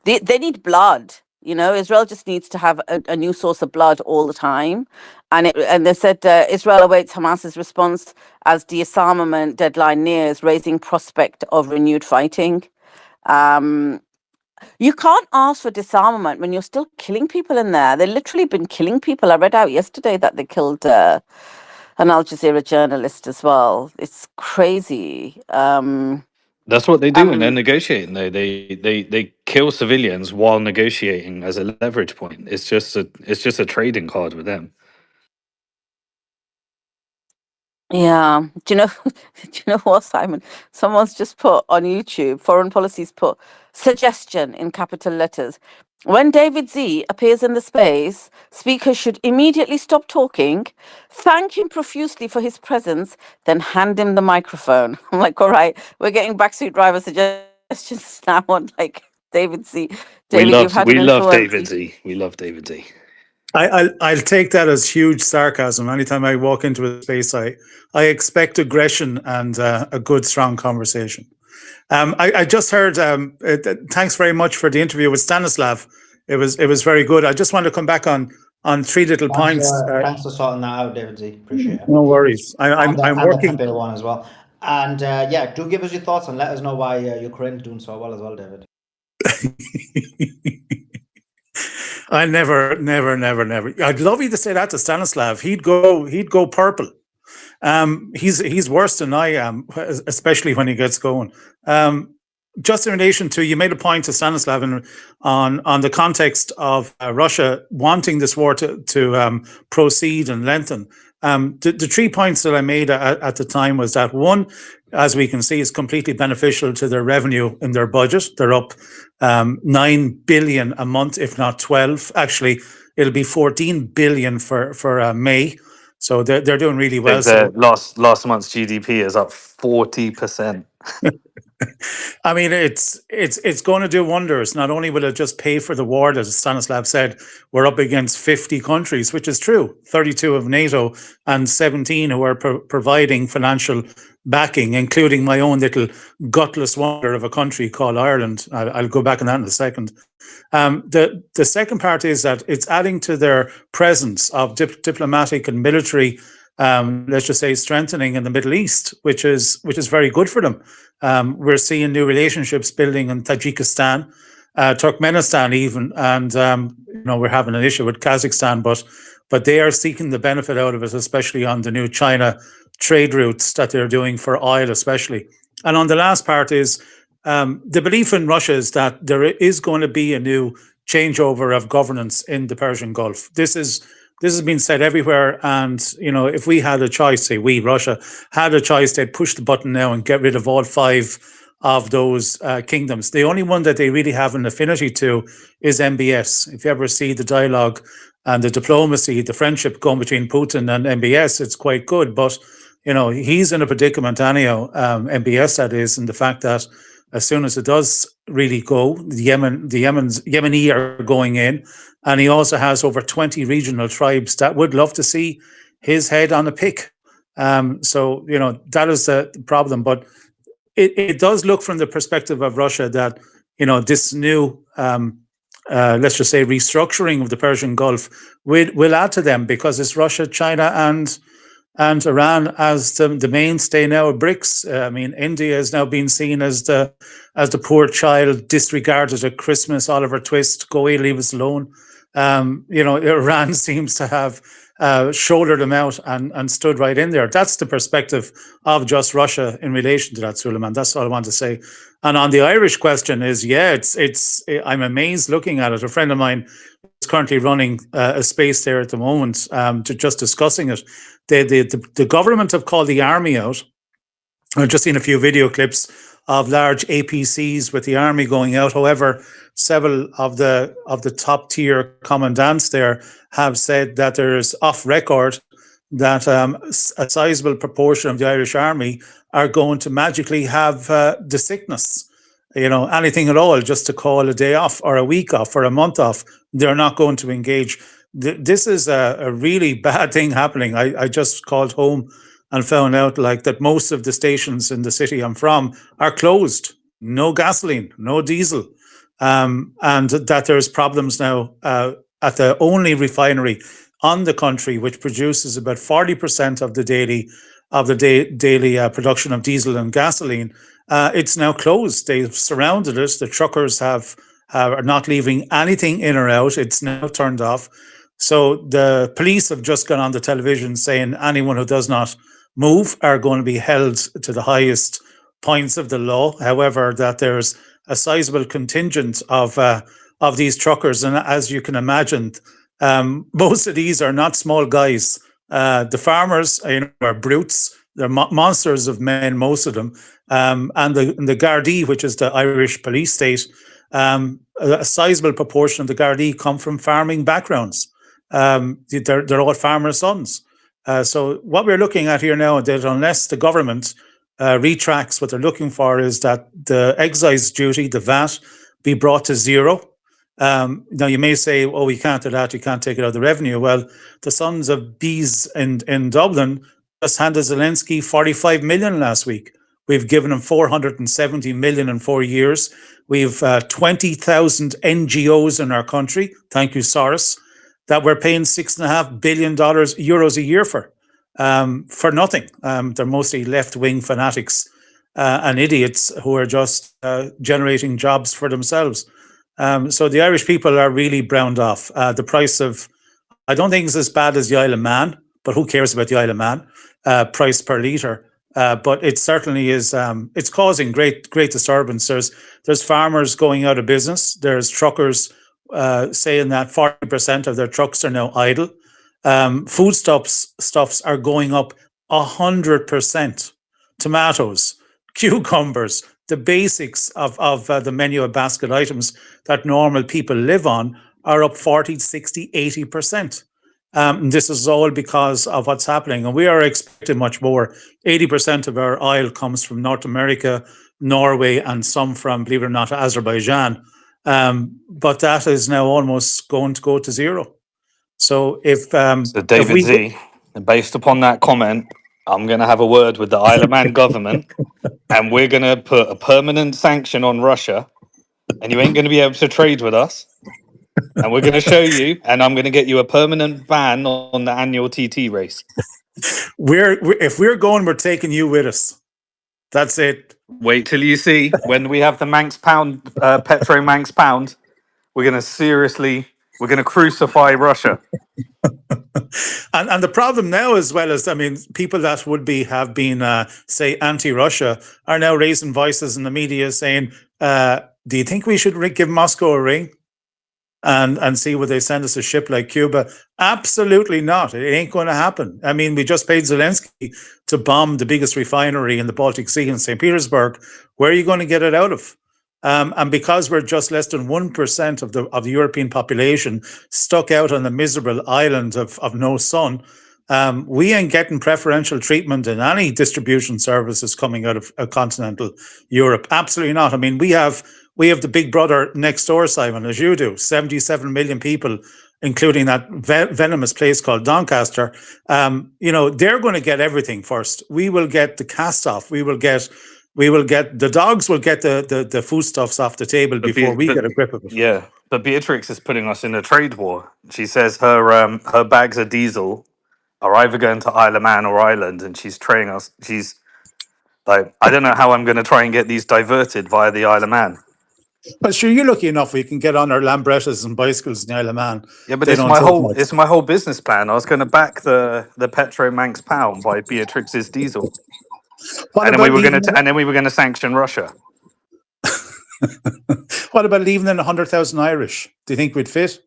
They need blood. Israel just needs to have a new source of blood all the time. And they said Israel awaits Hamas's response as disarmament deadline nears, raising prospect of renewed fighting. Um, you can't ask for disarmament when you're still killing people in there. They've literally been killing people. I read out yesterday that they killed an Al Jazeera journalist as well. It's crazy. That's what they do when they're Um, negotiating. Though they kill civilians while negotiating as a leverage point. It's just a trading card with them. Yeah. Do you know do you know what, Simon? Someone's just put on YouTube, Foreign Policy's put suggestion in capital letters. When David Z appears in the space, speakers should immediately stop talking, thank him profusely for his presence, then hand him the microphone. I'm like, all right, we're getting backseat driver suggestions now on like David Z. David, you've had an We love influence. David Z. We love David Z. I'll take that as huge sarcasm. Anytime I walk into a space, I expect aggression and a good, strong conversation. I just heard. Thanks very much for the interview with Stanislav. It was very good. I just want to come back on three little points. Thanks for sorting that out, David Z. Appreciate it. No worries. I'm And working. the Pepe one as well. And yeah, do give us your thoughts and let us know why Ukraine's doing so well as well, David. I never. I'd love you to say that to Stanislav. He'd go purple. He's worse than I am, especially when he gets going. Just in relation to, you made a point to Stanislav on the context of Russia wanting this war to proceed and lengthen. The 3 points that I made at the time was that one, as we can see, is completely beneficial to their revenue in their budget. They're up 9 billion a month, if not 12. Actually, it'll be 14 billion for May. So they're doing really well. So last month's GDP is up 40%. I mean, it's going to do wonders. Not only will it just pay for the war, as Stanislav said, we're up against 50 countries, which is true, 32 of NATO and 17 who are providing financial backing, including my own little gutless wonder of a country called Ireland. I'll go back on that in a second. The second part is that it's adding to their presence of diplomatic and military, let's just say, strengthening in the Middle East, which is very good for them. We're seeing new relationships building in Tajikistan, Turkmenistan even, and we're having an issue with Kazakhstan, but they are seeking the benefit out of it, especially on the new China trade routes that they're doing for oil, especially. And on the last part is the belief in Russia is that there is going to be a new changeover of governance in the Persian Gulf. This has been said everywhere, and if we had a choice, say we, Russia, had a choice, they'd push the button now and get rid of all 5 of those kingdoms. The only one that they really have an affinity to is MBS. If you ever see the dialogue and the diplomacy, the friendship going between Putin and MBS, it's quite good. But he's in a predicament anyhow, MBS that is, and the fact that as soon as it does really go, the Yemeni are going in, and he also has over 20 regional tribes that would love to see his head on a pick. So that is the problem. But it does look from the perspective of Russia that this new let's just say restructuring of the Persian Gulf will add to them, because it's Russia, China, and Iran as the mainstay now of BRICS. I mean, India is now being seen as the poor child disregarded at Christmas. Oliver Twist, go away, leave us alone. Iran seems to have shouldered them out and stood right in there. That's the perspective of just Russia in relation to that, Suleiman. That's all I want to say. And on the Irish question is, I'm amazed looking at it. A friend of mine is currently running a space there at the moment, to just discussing it. The government have called the army out. I've just seen a few video clips of large APCs with the army going out. However, several of the top tier commandants there have said that there's off record that a sizable proportion of the Irish army are going to magically have the sickness, anything at all, just to call a day off or a week off or a month off. They're not going to engage. This is a really bad thing happening. I just called home and found out that most of the stations in the city I'm from are closed. No gasoline, no diesel. And that there's problems now at the only refinery on the country which produces about 40% of the daily production of diesel and gasoline. It's now closed. They've surrounded it. The truckers are not leaving anything in or out. It's now turned off. So the police have just gone on the television saying anyone who does not move are going to be held to the highest points of the law. However, that there's a sizable contingent of these truckers, and as you can imagine, most of these are not small guys. The farmers, are brutes. They're monsters of men, most of them. And the Gardaí, which is the Irish police state, a sizable proportion of the Gardaí come from farming backgrounds. They're all farmers' sons. So what we're looking at here now is that unless the government retracts, what they're looking for is that the excise duty, the VAT, be brought to zero. Now you may say, "Oh, we can't do that. You can't take it out of the revenue." Well, the sons of bees in Dublin just handed Zelensky 45 million last week. We've given him 470 million in 4 years. We've 20,000 NGOs in our country. Thank you, Soros, that we're paying $6.5 billion euros a year for nothing. They're mostly left-wing fanatics and idiots who are just generating jobs for themselves. So the Irish people are really browned off. The price of, I don't think it's as bad as the Isle of Man, but who cares about the Isle of Man? Price per litre. But it certainly is, it's causing great disturbance. There's farmers going out of business. There's truckers saying that 40% of their trucks are now idle. Foodstuffs are going up 100%. Tomatoes, cucumbers, the basics of the menu of basket items that normal people live on are up 40, 60, 80%. This is all because of what's happening. And we are expecting much more. 80% of our oil comes from North America, Norway, and some from, believe it or not, Azerbaijan. But that is now almost going to go to zero. So So David Z, based upon that comment, I'm going to have a word with the Isle of Man government, and we're going to put a permanent sanction on Russia, and you ain't going to be able to trade with us. And we're going to show you, and I'm going to get you a permanent ban on the annual TT race. If we're going, we're taking you with us. That's it. Wait till you see when we have the Manx pound, Petro Manx pound. We're going to crucify Russia. And the problem now, as well as, I mean, people that have been, say, anti-Russia are now raising voices in the media saying, do you think we should give Moscow a ring and see would they send us a ship like Cuba? Absolutely not. It ain't going to happen. I mean, we just paid Zelensky to bomb the biggest refinery in the Baltic Sea in St. Petersburg. Where are you going to get it out of? And because we're just less than 1% of the European population stuck out on the miserable island of no sun, we ain't getting preferential treatment in any distribution services coming out of continental Europe. Absolutely not. I mean, we have the big brother next door, Simon, as you do. 77 million people, including that venomous place called Doncaster. They're going to get everything first. We will get the cast off. We will get the dogs will get the foodstuffs off the table before we get a grip of it. Yeah, but Beatrix is putting us in a trade war. She says her bags of diesel are either going to Isle of Man or Ireland, and she's training us. She's like, I don't know how I'm going to try and get these diverted via the Isle of Man. But sure, you're lucky enough we can get on our Lambrettas and bicycles in the Isle of Man. Yeah, but it's my whole business plan. I was going to back the Petro Manx pound by Beatrix's diesel. And then we were going to sanction Russia. What about leaving in 100,000 Irish? Do you think we'd fit?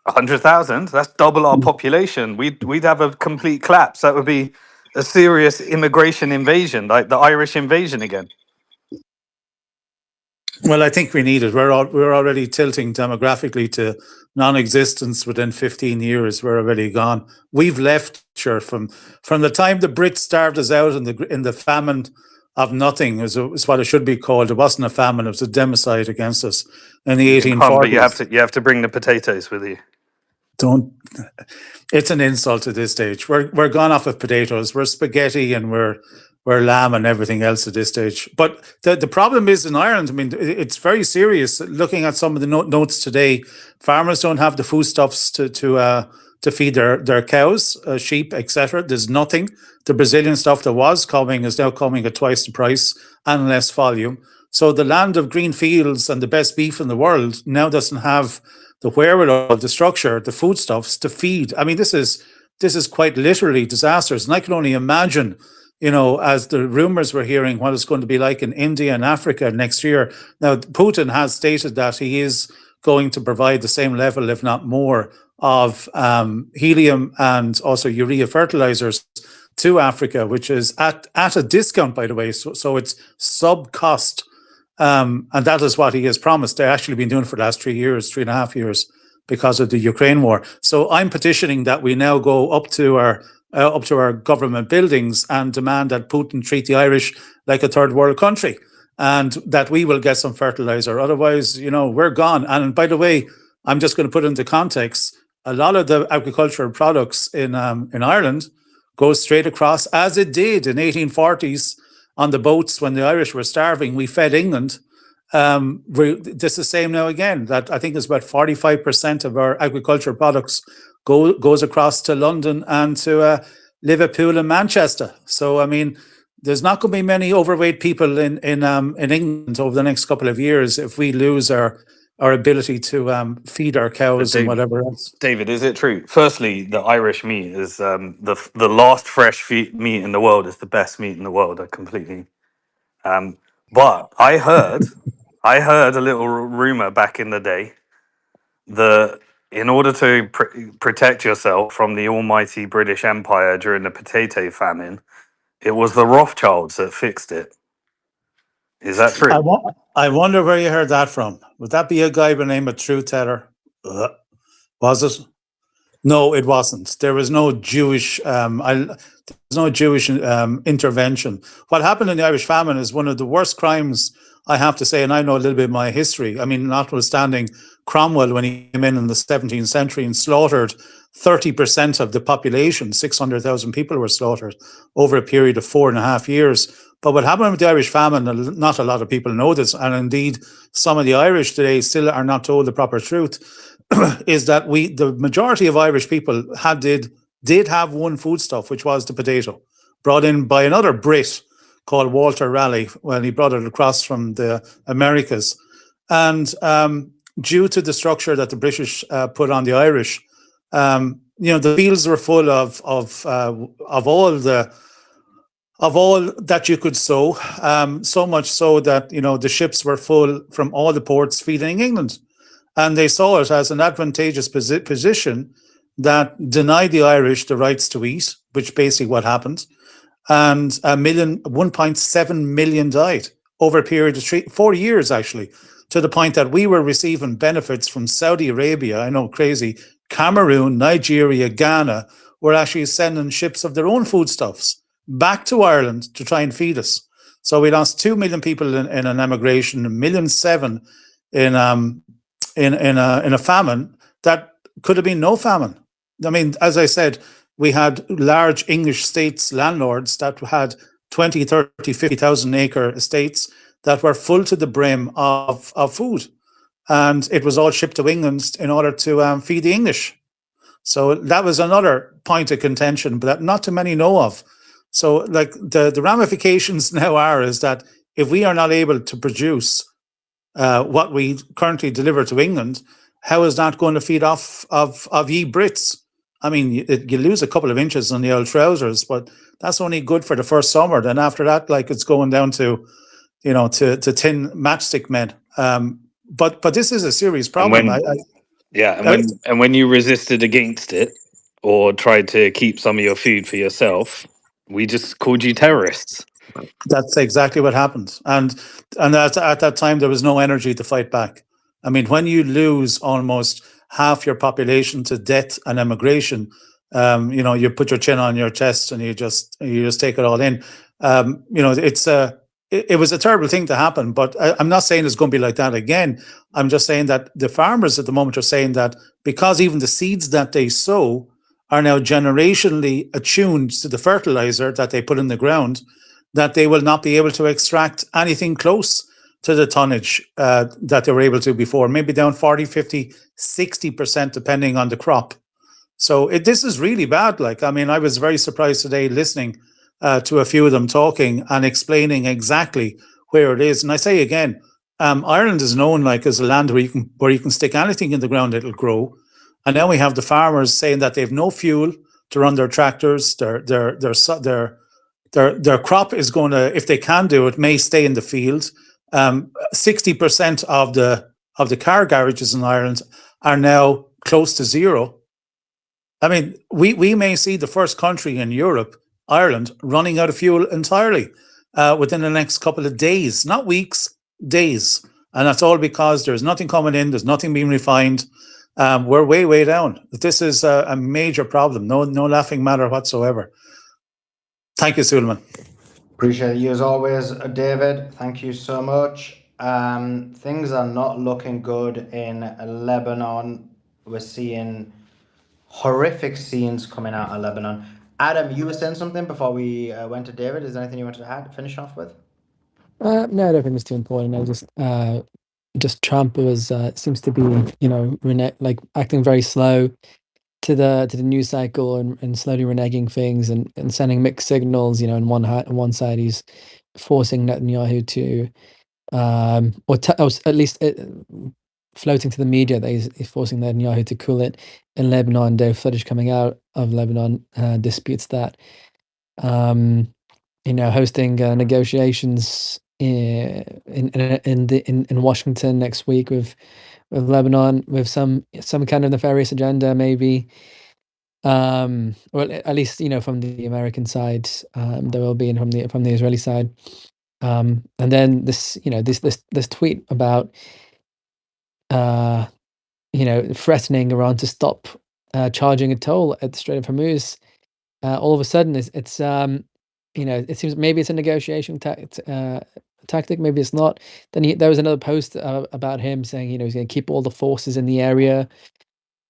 100,000? That's double our population. We'd have a complete collapse. That would be a serious immigration invasion, like the Irish invasion again. Well, I think we need it. We're already tilting demographically to non-existence within 15 years. We're already gone. We've left, sure, from the time the Brits starved us out in the famine of nothing is what it should be called. It wasn't a famine; it was a democide against us in the 1840s. But you have to bring the potatoes with you. Don't. It's an insult at this stage. We're gone off of potatoes. We're spaghetti and we're lamb and everything else at this stage. But the problem is in Ireland, I mean, it's very serious. Looking at some of the notes today, farmers don't have the foodstuffs to feed their cows, sheep, etc. There's nothing. The Brazilian stuff that was coming is now coming at twice the price and less volume. So the land of green fields and the best beef in the world now doesn't have the wherewithal, the structure, the foodstuffs to feed. I mean, this is quite literally disastrous. And I can only imagine, as the rumors we're hearing, what it's going to be like in India and Africa next year. Now, Putin has stated that he is going to provide the same level, if not more, of helium and also urea fertilizers to Africa, which is at a discount, by the way. So it's sub cost. And that is what he has promised. They've actually been doing for the last 3 years, 3.5 years, because of the Ukraine war. So I'm petitioning that we now go up to our government buildings and demand that Putin treat the Irish like a third world country, and that we will get some fertilizer. Otherwise, we're gone. And by the way, I'm just going to put into context, a lot of the agricultural products in Ireland go straight across, as it did in 1840s on the boats when the Irish were starving. We fed England. This is the same now again, that I think it's about 45% of our agricultural products goes across to London and to Liverpool and Manchester. So, I mean, there's not going to be many overweight people in England over the next couple of years if we lose our ability to feed our cows and whatever else. David, is it true? Firstly, the Irish meat is the last fresh meat in the world is the best meat in the world. I completely. But I heard a little rumor back in the day that in order to protect yourself from the almighty British Empire during the potato famine, it was the Rothschilds that fixed it. Is that true? I wonder where you heard that from. Would that be a guy by the name of Truth Teller? Was it? No, it wasn't. There was no Jewish intervention. What happened in the Irish famine is one of the worst crimes, I have to say, and I know a little bit of my history. I mean, notwithstanding Cromwell, when he came in the 17th century and slaughtered 30% of the population, 600,000 people were slaughtered over a period of 4.5 years. But what happened with the Irish famine, not a lot of people know this, and indeed some of the Irish today still are not told the proper truth, is that the majority of Irish people did have one foodstuff, which was the potato, brought in by another Brit called Walter Raleigh when he brought it across from the Americas. And due to the structure that the British put on the Irish, the fields were full of all that you could sow, so much so that the ships were full from all the ports feeding England, and they saw it as an advantageous position that denied the Irish the rights to eat, which basically what happened, and 1.7 million died over a period of 4 years, actually, to the point that we were receiving benefits from Saudi Arabia. I know, crazy. Cameroon, Nigeria, Ghana were actually sending ships of their own foodstuffs back to Ireland to try and feed us. So we lost 2 million people in an emigration, 1.7 million in a famine that could have been no famine. I mean, as I said, we had large English states landlords that had 20, 30, 50,000 acre estates that were full to the brim of food. And it was all shipped to England in order to feed the English. So that was another point of contention, but that not too many know of. So like the ramifications now is that if we are not able to produce what we currently deliver to England, how is that going to feed off of ye Brits? I mean, you lose a couple of inches on the old trousers, but that's only good for the first summer. Then after that, like, it's going down to, to tin matchstick men. But this is a serious problem. And when you resisted against it or tried to keep some of your food for yourself, we just called you terrorists. That's exactly what happened. And at that time, there was no energy to fight back. I mean, when you lose almost half your population to death and emigration, you put your chin on your chest and you just take it all in. It was a terrible thing to happen, but I'm not saying it's going to be like that again. I'm just saying that the farmers at the moment are saying that because even the seeds that they sow are now generationally attuned to the fertilizer that they put in the ground, that they will not be able to extract anything close to the tonnage that they were able to before, maybe down 40, 50, 60%, depending on the crop. So this is really bad. Like, I mean, I was very surprised today listening to a few of them talking and explaining exactly where it is. And I say again, Ireland is known like as a land where you can stick anything in the ground, it'll grow. And now we have the farmers saying that they have no fuel to run their tractors. Their crop is going to, if they can do it, may stay in the field. 60% of the of the car garages in Ireland are now close to zero. I mean, we may see the first country in Europe, Ireland, running out of fuel entirely within the next couple of days, not weeks, days. And that's all because there's nothing coming in, there's nothing being refined. We're way, way down. This is a major problem. No laughing matter whatsoever. Thank you, Suleiman. Appreciate you as always, David. Thank you so much. Things are not looking good in Lebanon. We're seeing horrific scenes coming out of Lebanon. Adam, you were saying something before we went to David. Is there anything you wanted to add? Finish off with? No, I don't think it's too important. I just Trump was seems to be, you know, like acting very slow to the news cycle and slowly reneging things and sending mixed signals. You know, on one side he's forcing Netanyahu to or at least floating to the media that he's forcing Netanyahu to cool it in Lebanon. There footage coming out of Lebanon disputes that. You know, hosting negotiations in Washington next week with Lebanon with some kind of nefarious agenda, maybe. Or at least, you know, from the American side, there will be, and from the Israeli side. And then this, you know, this tweet about you know, threatening Iran to stop charging a toll at the Strait of Hormuz. All of a sudden, it's you know, it seems maybe it's a negotiation tactic, maybe it's not. Then there was another post about him saying, you know, he's going to keep all the forces in the area.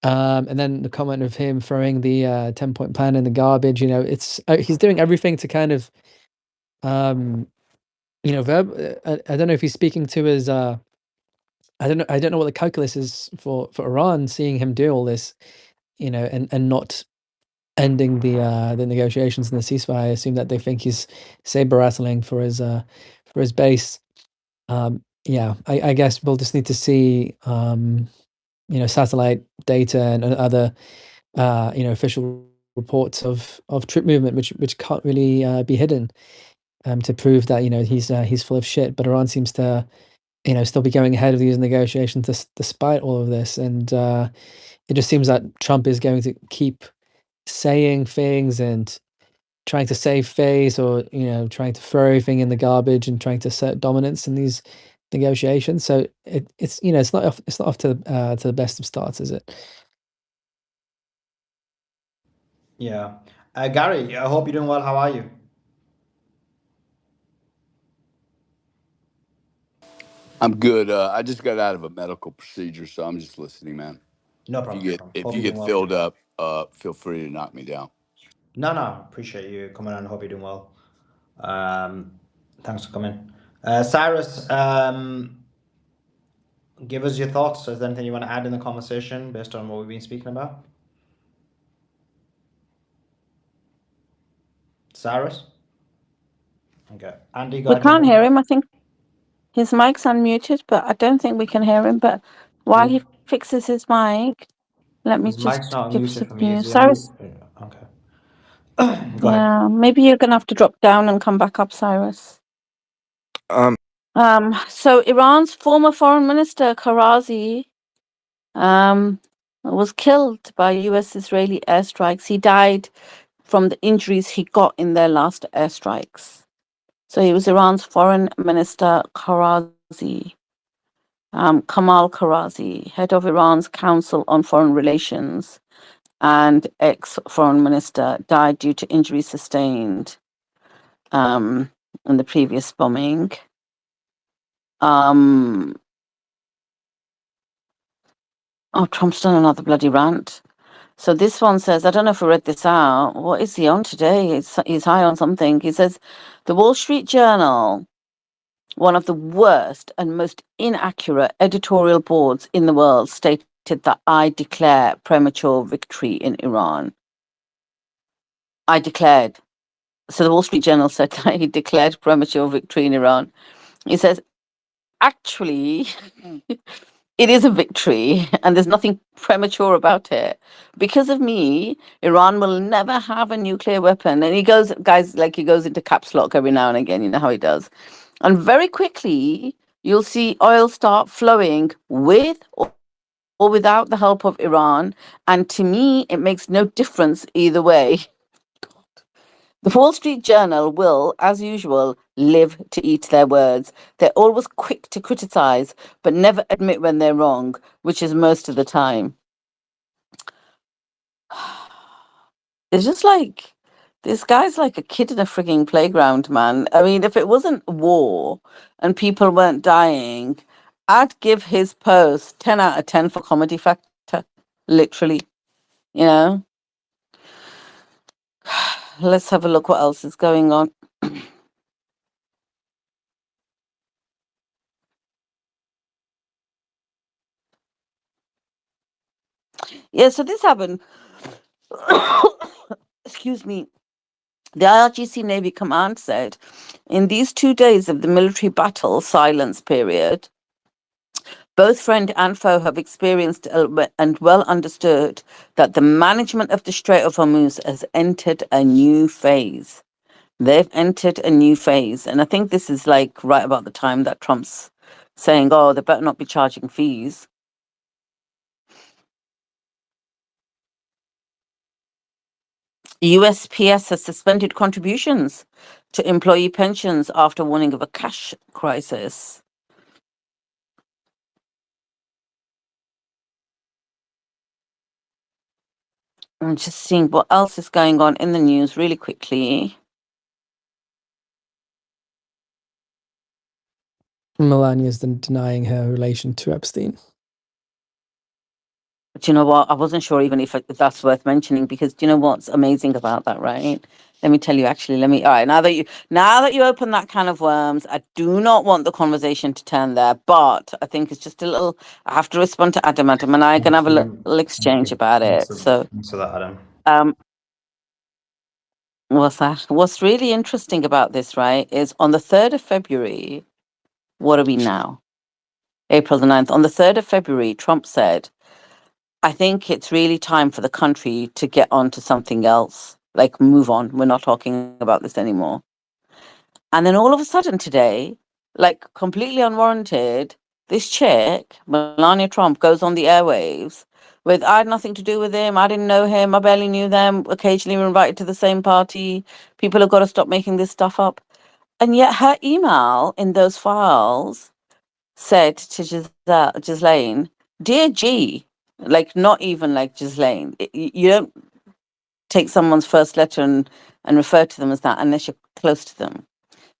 And then the comment of him throwing the 10-point plan in the garbage. You know, it's he's doing everything to kind of, you know, I don't know if he's speaking to his. I don't know what the calculus is for Iran, seeing him do all this, you know, and not ending the negotiations and the ceasefire. I assume that they think he's saber rattling for his base. Yeah, I guess we'll just need to see, you know, satellite data and other, you know, official reports of troop movement, which can't really be hidden, to prove that, you know, he's full of shit. But Iran seems to, you know, still be going ahead of these negotiations despite all of this, and it just seems that Trump is going to keep saying things and trying to save face, or, you know, trying to throw everything in the garbage and trying to assert dominance in these negotiations. So it's you know, it's not off to the best of starts, is it? Yeah. Gary, I hope you're doing well. How are you? I'm good. I just got out of a medical procedure, so I'm just listening, man. No If you problem. No get problem. if Hope you you're doing get well. filled up, feel free to knock me down. No. Appreciate you coming on. Hope you're doing well. Thanks for coming. Cyrus, give us your thoughts. Is there anything you want to add in the conversation based on what we've been speaking about? Cyrus? Okay. Andy, go We ahead and can't jump hear in. him. I think his mic's unmuted, but I don't think we can hear him. But while he fixes his mic, let me His mic's just not give unmuted some for me. Is news. he unmute? Cyrus, Okay. Go ahead. yeah, maybe you're gonna have to drop down and come back up, Cyrus. So Iran's former foreign minister Karazi was killed by US Israeli airstrikes. He died from the injuries he got in their last airstrikes. So he was Iran's foreign minister Karazi. Kamal Karazi, head of Iran's Council on Foreign Relations and ex-foreign minister, died due to injuries sustained in the previous bombing. Trump's done another bloody rant. So this one says, I don't know if we read this out. What is he on today? He's high on something. He says, the Wall Street Journal, one of the worst and most inaccurate editorial boards in the world, stated that I declare premature victory in Iran. I declared. So the Wall Street Journal said that he declared premature victory in Iran. He says, actually, it is a victory and there's nothing premature about it. Because of me, Iran will never have a nuclear weapon. And he goes, guys, like he goes into caps lock every now and again, you know how he does. And very quickly, you'll see oil start flowing with or without the help of Iran. And to me, it makes no difference either way. The Wall Street Journal will, as usual, live to eat their words. They're always quick to criticize, but never admit when they're wrong, which is most of the time. It's just like this guy's like a kid in a frigging playground, man. I mean, if it wasn't war and people weren't dying, I'd give his post 10 out of 10 for comedy factor. Literally, you know? Let's have a look what else is going on. Yeah, so this happened. Excuse me. The IRGC Navy Command said in these 2 days of the military battle silence period, both friend and foe have experienced and well understood that the management of the Strait of Hormuz has entered a new phase. They've entered a new phase. And I think this is like right about the time that Trump's saying, oh, they better not be charging fees. USPS has suspended contributions to employee pensions after warning of a cash crisis. I'm just seeing what else is going on in the news really quickly. Melania's denying her relation to Epstein. Do you know what? I wasn't sure even if that's worth mentioning, because do you know what's amazing about that, right? Let me tell you. Actually, all right. Now that you open that can of worms, I do not want the conversation to turn there. But I think it's just a little. I have to respond to Adam. Adam and I can have a little exchange about it. So, Thanks for that, Adam. what's that? What's really interesting about this, right, is on the 3rd of February. What are we now? April the 9th. On the 3rd of February, Trump said, I think it's really time for the country to get on to something else, like move on. We're not talking about this anymore. And then all of a sudden today, like completely unwarranted, this chick, Melania Trump, goes on the airwaves with, I had nothing to do with him. I didn't know him. I barely knew them. Occasionally we're invited to the same party. People have got to stop making this stuff up. And yet her email in those files said to Ghislaine, Dear G, like not even like Ghislaine. You don't take someone's first letter and refer to them as that unless you're close to them.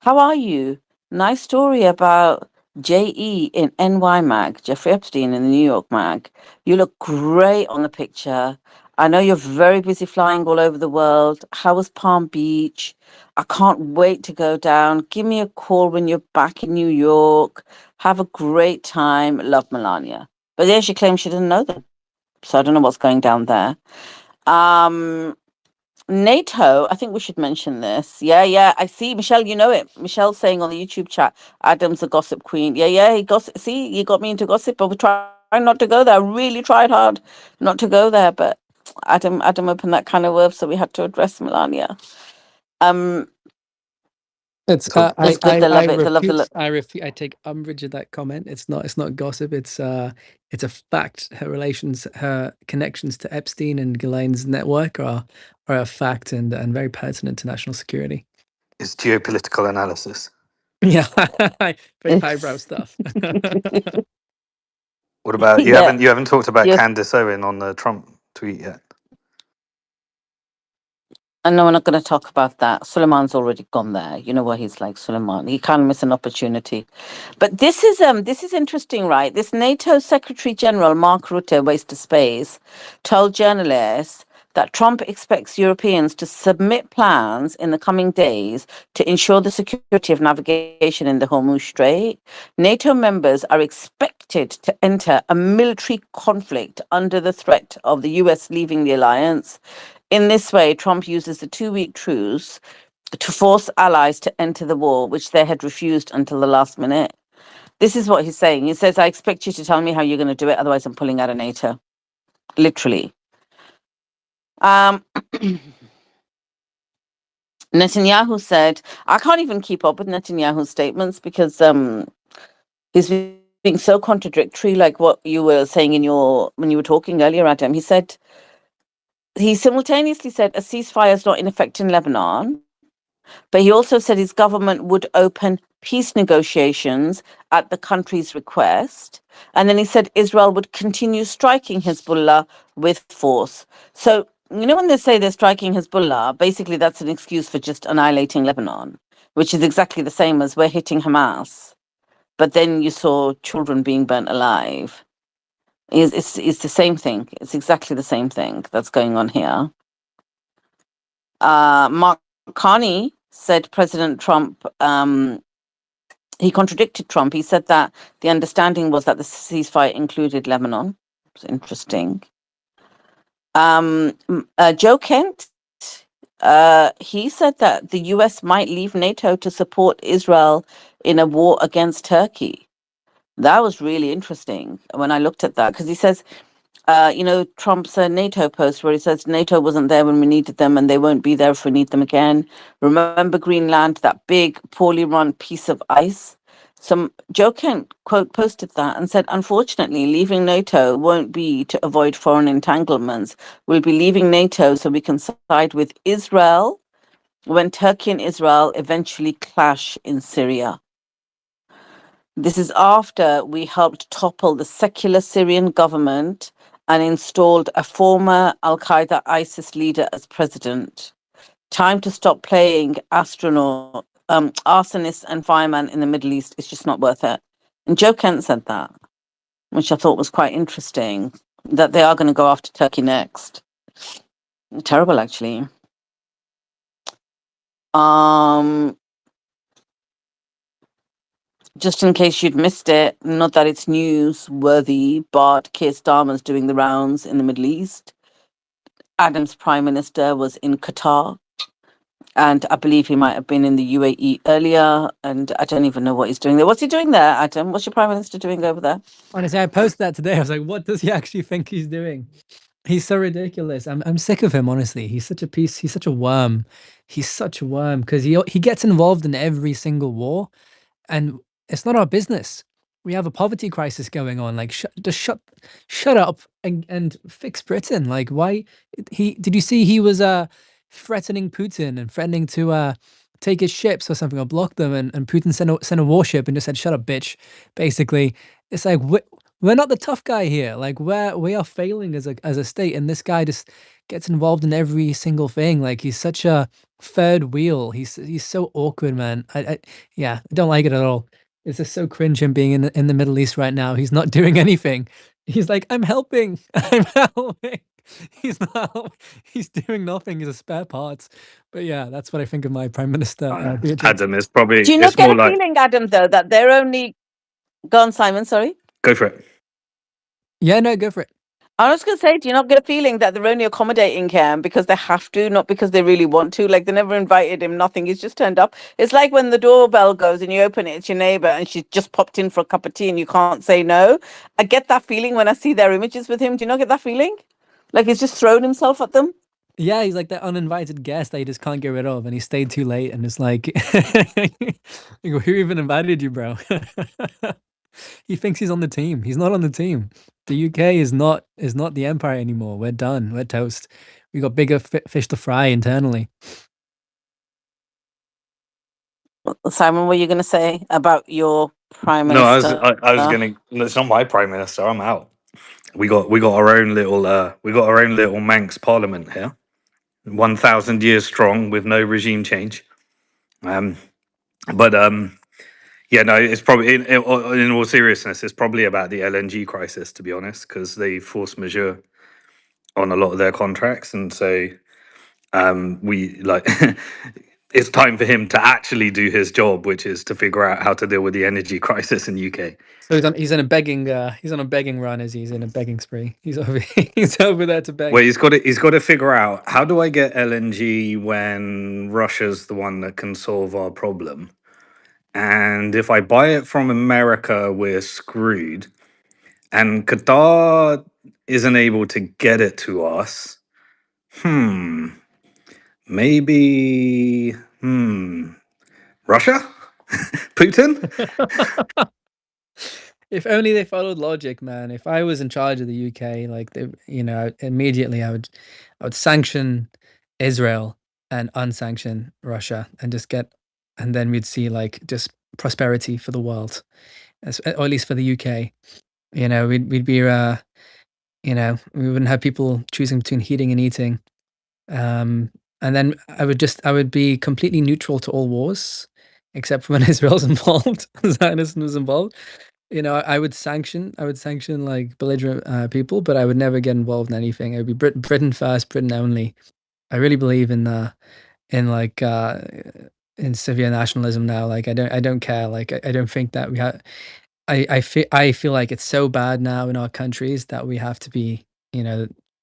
How are you? Nice story about JE in NY Mag, Jeffrey Epstein in the New York Mag. You look great on the picture. I know you're very busy flying all over the world. How was Palm Beach? I can't wait to go down. Give me a call when you're back in New York. Have a great time. Love, Melania. But yeah, she claims she didn't know them. So I don't know what's going down there. NATO, I think we should mention this. Yeah, I see. Michelle, you know it. Michelle's saying on the YouTube chat, Adam's a gossip queen. Yeah, he gossip. See, you got me into gossip, but we're trying not to go there. I really tried hard not to go there, but Adam opened that kind of worm, so we had to address Melania. It's So I It's good. They I love it. They love the. refute. I take umbrage at that comment. It's not gossip. It's a fact. Her connections to Epstein and Ghislaine's network are a fact and very pertinent to national security. it's geopolitical analysis. Yeah, very highbrow stuff. What about you? Yeah. You haven't talked about Yes. Candace Owen on the Trump tweet yet. And no, we're not going to talk about that. Suleiman's already gone there. You know what he's like, Suleiman. He can't miss an opportunity. But this is interesting, right? This NATO Secretary General Mark Rutte, waste of space, told journalists that Trump expects Europeans to submit plans in the coming days to ensure the security of navigation in the Hormuz Strait. NATO members are expected to enter a military conflict under the threat of the US leaving the alliance. In this way, Trump uses the 2-week truce to force allies to enter the war, which they had refused until the last minute. This is what he's saying. He says, I expect you to tell me how you're going to do it, otherwise I'm pulling out of NATO. Literally. Netanyahu said, I can't even keep up with Netanyahu's statements because He's being so contradictory, like what you were saying when you were talking earlier, Adam. He simultaneously said a ceasefire is not in effect in Lebanon, but he also said his government would open peace negotiations at the country's request. And then he said Israel would continue striking Hezbollah with force. So, when they say they're striking Hezbollah, basically that's an excuse for just annihilating Lebanon, which is exactly the same as we're hitting Hamas. But then you saw children being burnt alive. It's the same thing. It's exactly the same thing that's going on here. Mark Carney said President Trump, he contradicted Trump. He said that the understanding was that the ceasefire included Lebanon. It's interesting. Joe Kent, he said that the US might leave NATO to support Israel in a war against Turkey. That was really interesting when I looked at that, because he says, Trump's NATO post where he says NATO wasn't there when we needed them and they won't be there if we need them again. Remember Greenland, that big, poorly run piece of ice? Joe Kent, quote, posted that and said, unfortunately, leaving NATO won't be to avoid foreign entanglements. We'll be leaving NATO so we can side with Israel when Turkey and Israel eventually clash in Syria. This is after we helped topple the secular Syrian government and installed a former Al-Qaeda ISIS leader as president. Time to stop playing arsonist and fireman in the Middle East. It's just not worth it. And Joe Kent said that, which I thought was quite interesting, that they are going to go after Turkey next. Terrible, actually. Just in case you'd missed it, not that it's newsworthy, but Keir Starmer's doing the rounds in the Middle East. Adam's prime minister was in Qatar, and I believe he might have been in the UAE earlier, and I don't even know what he's doing there. What's he doing there, Adam? What's your prime minister doing over there? Honestly, I posted that today. I was like, what does he actually think he's doing? He's so ridiculous. I'm sick of him, honestly. He's such a piece. He's such a worm. He's such a worm because he gets involved in every single war, and it's not our business. We have a poverty crisis going on. Like, shut up and fix Britain. Like, why? Did you see he was threatening Putin and threatening to take his ships or something or block them, and Putin sent a warship and just said, "Shut up, bitch." Basically, it's like we're not the tough guy here. Like we are failing as a state, and this guy just gets involved in every single thing. Like he's such a third wheel. He's so awkward, man. I don't like it at all. It's just so cringe him being in the Middle East right now. He's not doing anything. He's like, I'm helping. I'm helping. He's not. He's doing nothing. He's a spare parts. But yeah, that's what I think of my prime minister. Beatrice. Adam, it's probably, Do you not it's get more a like, feeling, Adam, though, that they're only... Go on, Simon, sorry. go for it. Yeah, no, go for it. I was going to say, do you not get a feeling that they're only accommodating him because they have to, not because they really want to? Like, they never invited him, nothing. He's just turned up. It's like when the doorbell goes and you open it, it's your neighbor and she's just popped in for a cup of tea and you can't say no. I get that feeling when I see their images with him. Do you not get that feeling? Like he's just thrown himself at them? Yeah, he's like that uninvited guest that you just can't get rid of, and he stayed too late, and it's like, who even invited you, bro? He thinks he's on the team. He's not on the team. The UK is not the empire anymore. We're done. We're toast. We got bigger fish to fry internally. Simon, what were you going to say about your prime No, minister? I was gonna. It's not my prime minister. I'm out. We got our own little Manx parliament here, 1,000 years strong with no regime change. But yeah, no, it's probably in all seriousness, it's probably about the LNG crisis, to be honest, because they force majeure on a lot of their contracts, and so we like it's time for him to actually do his job, which is to figure out how to deal with the energy crisis in UK. So he's on a begging run, as he's in a begging spree. He's over he's over there to beg. Well, he's got to figure out, how do I get LNG when Russia's the one that can solve our problem, and if I buy it from America, we're screwed, and Qatar isn't able to get it to us. Maybe Russia? Putin? If only they followed logic, man. If I was in charge of the UK, like immediately I would sanction Israel and unsanction Russia and and then we'd see like just prosperity for the world, or at least for the UK. We'd be we wouldn't have people choosing between heating and eating. Um, and then I would be completely neutral to all wars, except for when Israel's involved, Zionism was involved. I would sanction like belligerent people, but I would never get involved in anything. It would be Britain first, Britain only. I really believe in like in severe nationalism now. Like I don't care. Like I don't think that we have. I feel like it's so bad now in our countries that we have to be,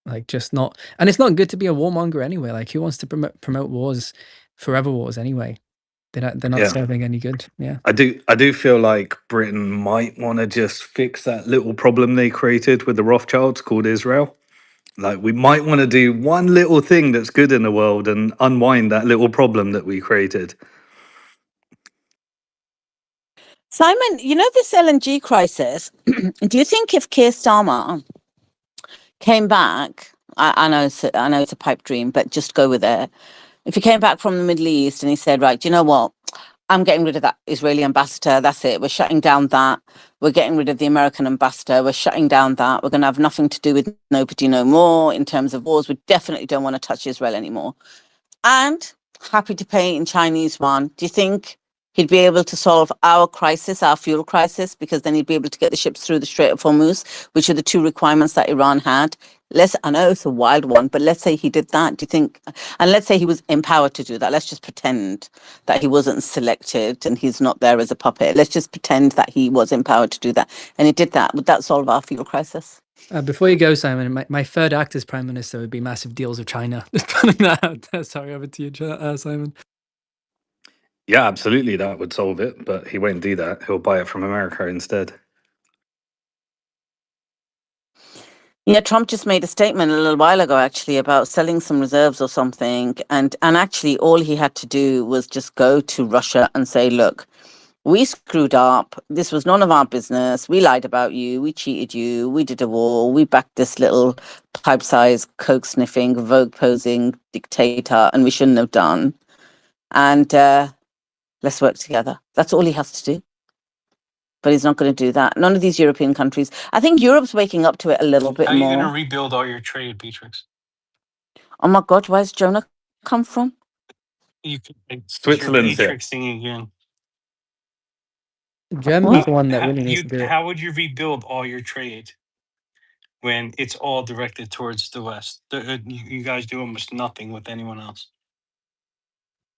like just not. And it's not good to be a warmonger anyway. Like who wants to promote wars, forever wars anyway? They're not Yeah. serving any good. Yeah. I do feel like Britain might want to just fix that little problem they created with the Rothschilds called Israel. Like we might want to do one little thing that's good in the world and unwind that little problem that we created. Simon, this LNG crisis, do you think if Keir Starmer came back, I know it's a pipe dream, but just go with it. If he came back from the Middle East and he said, right, do you know what? I'm getting rid of that Israeli ambassador. That's it. We're shutting down that. We're getting rid of the American ambassador. We're shutting down that. We're going to have nothing to do with nobody no more in terms of wars. We definitely don't want to touch Israel anymore. And happy to pay in Chinese yuan. Do you think he'd be able to solve our crisis, our fuel crisis, because then he'd be able to get the ships through the Strait of Hormuz, which are the two requirements that Iran had? I know it's a wild one, but let's say he did that. Do you think, and let's say he was empowered to do that. Let's just pretend that he wasn't selected and he's not there as a puppet. Let's just pretend that he was empowered to do that. And he did that. Would that solve our fuel crisis? Before you go, Simon, my third act as prime minister would be massive deals with China. Just putting that out there. Sorry, over to you, Simon. Yeah, absolutely, that would solve it, but he won't do that. He'll buy it from America instead. Yeah, Trump just made a statement a little while ago, actually, about selling some reserves or something. And actually, all he had to do was just go to Russia and say, look, we screwed up. This was none of our business. We lied about you. We cheated you. We did a war. We backed this little pipe-sized, coke-sniffing, Vogue-posing dictator, and we shouldn't have done. And let's work together. That's all he has to do. But he's not going to do that. None of these European countries. I think Europe's waking up to it a little bit How are you going to more. rebuild all your trade, Beatrix? Oh my God, where's Jonah come from? You could, you're Switzerland's here. Beatrixing again. Germany's the one that really needs to do it. How would you rebuild all your trade when it's all directed towards the West? You guys do almost nothing with anyone else.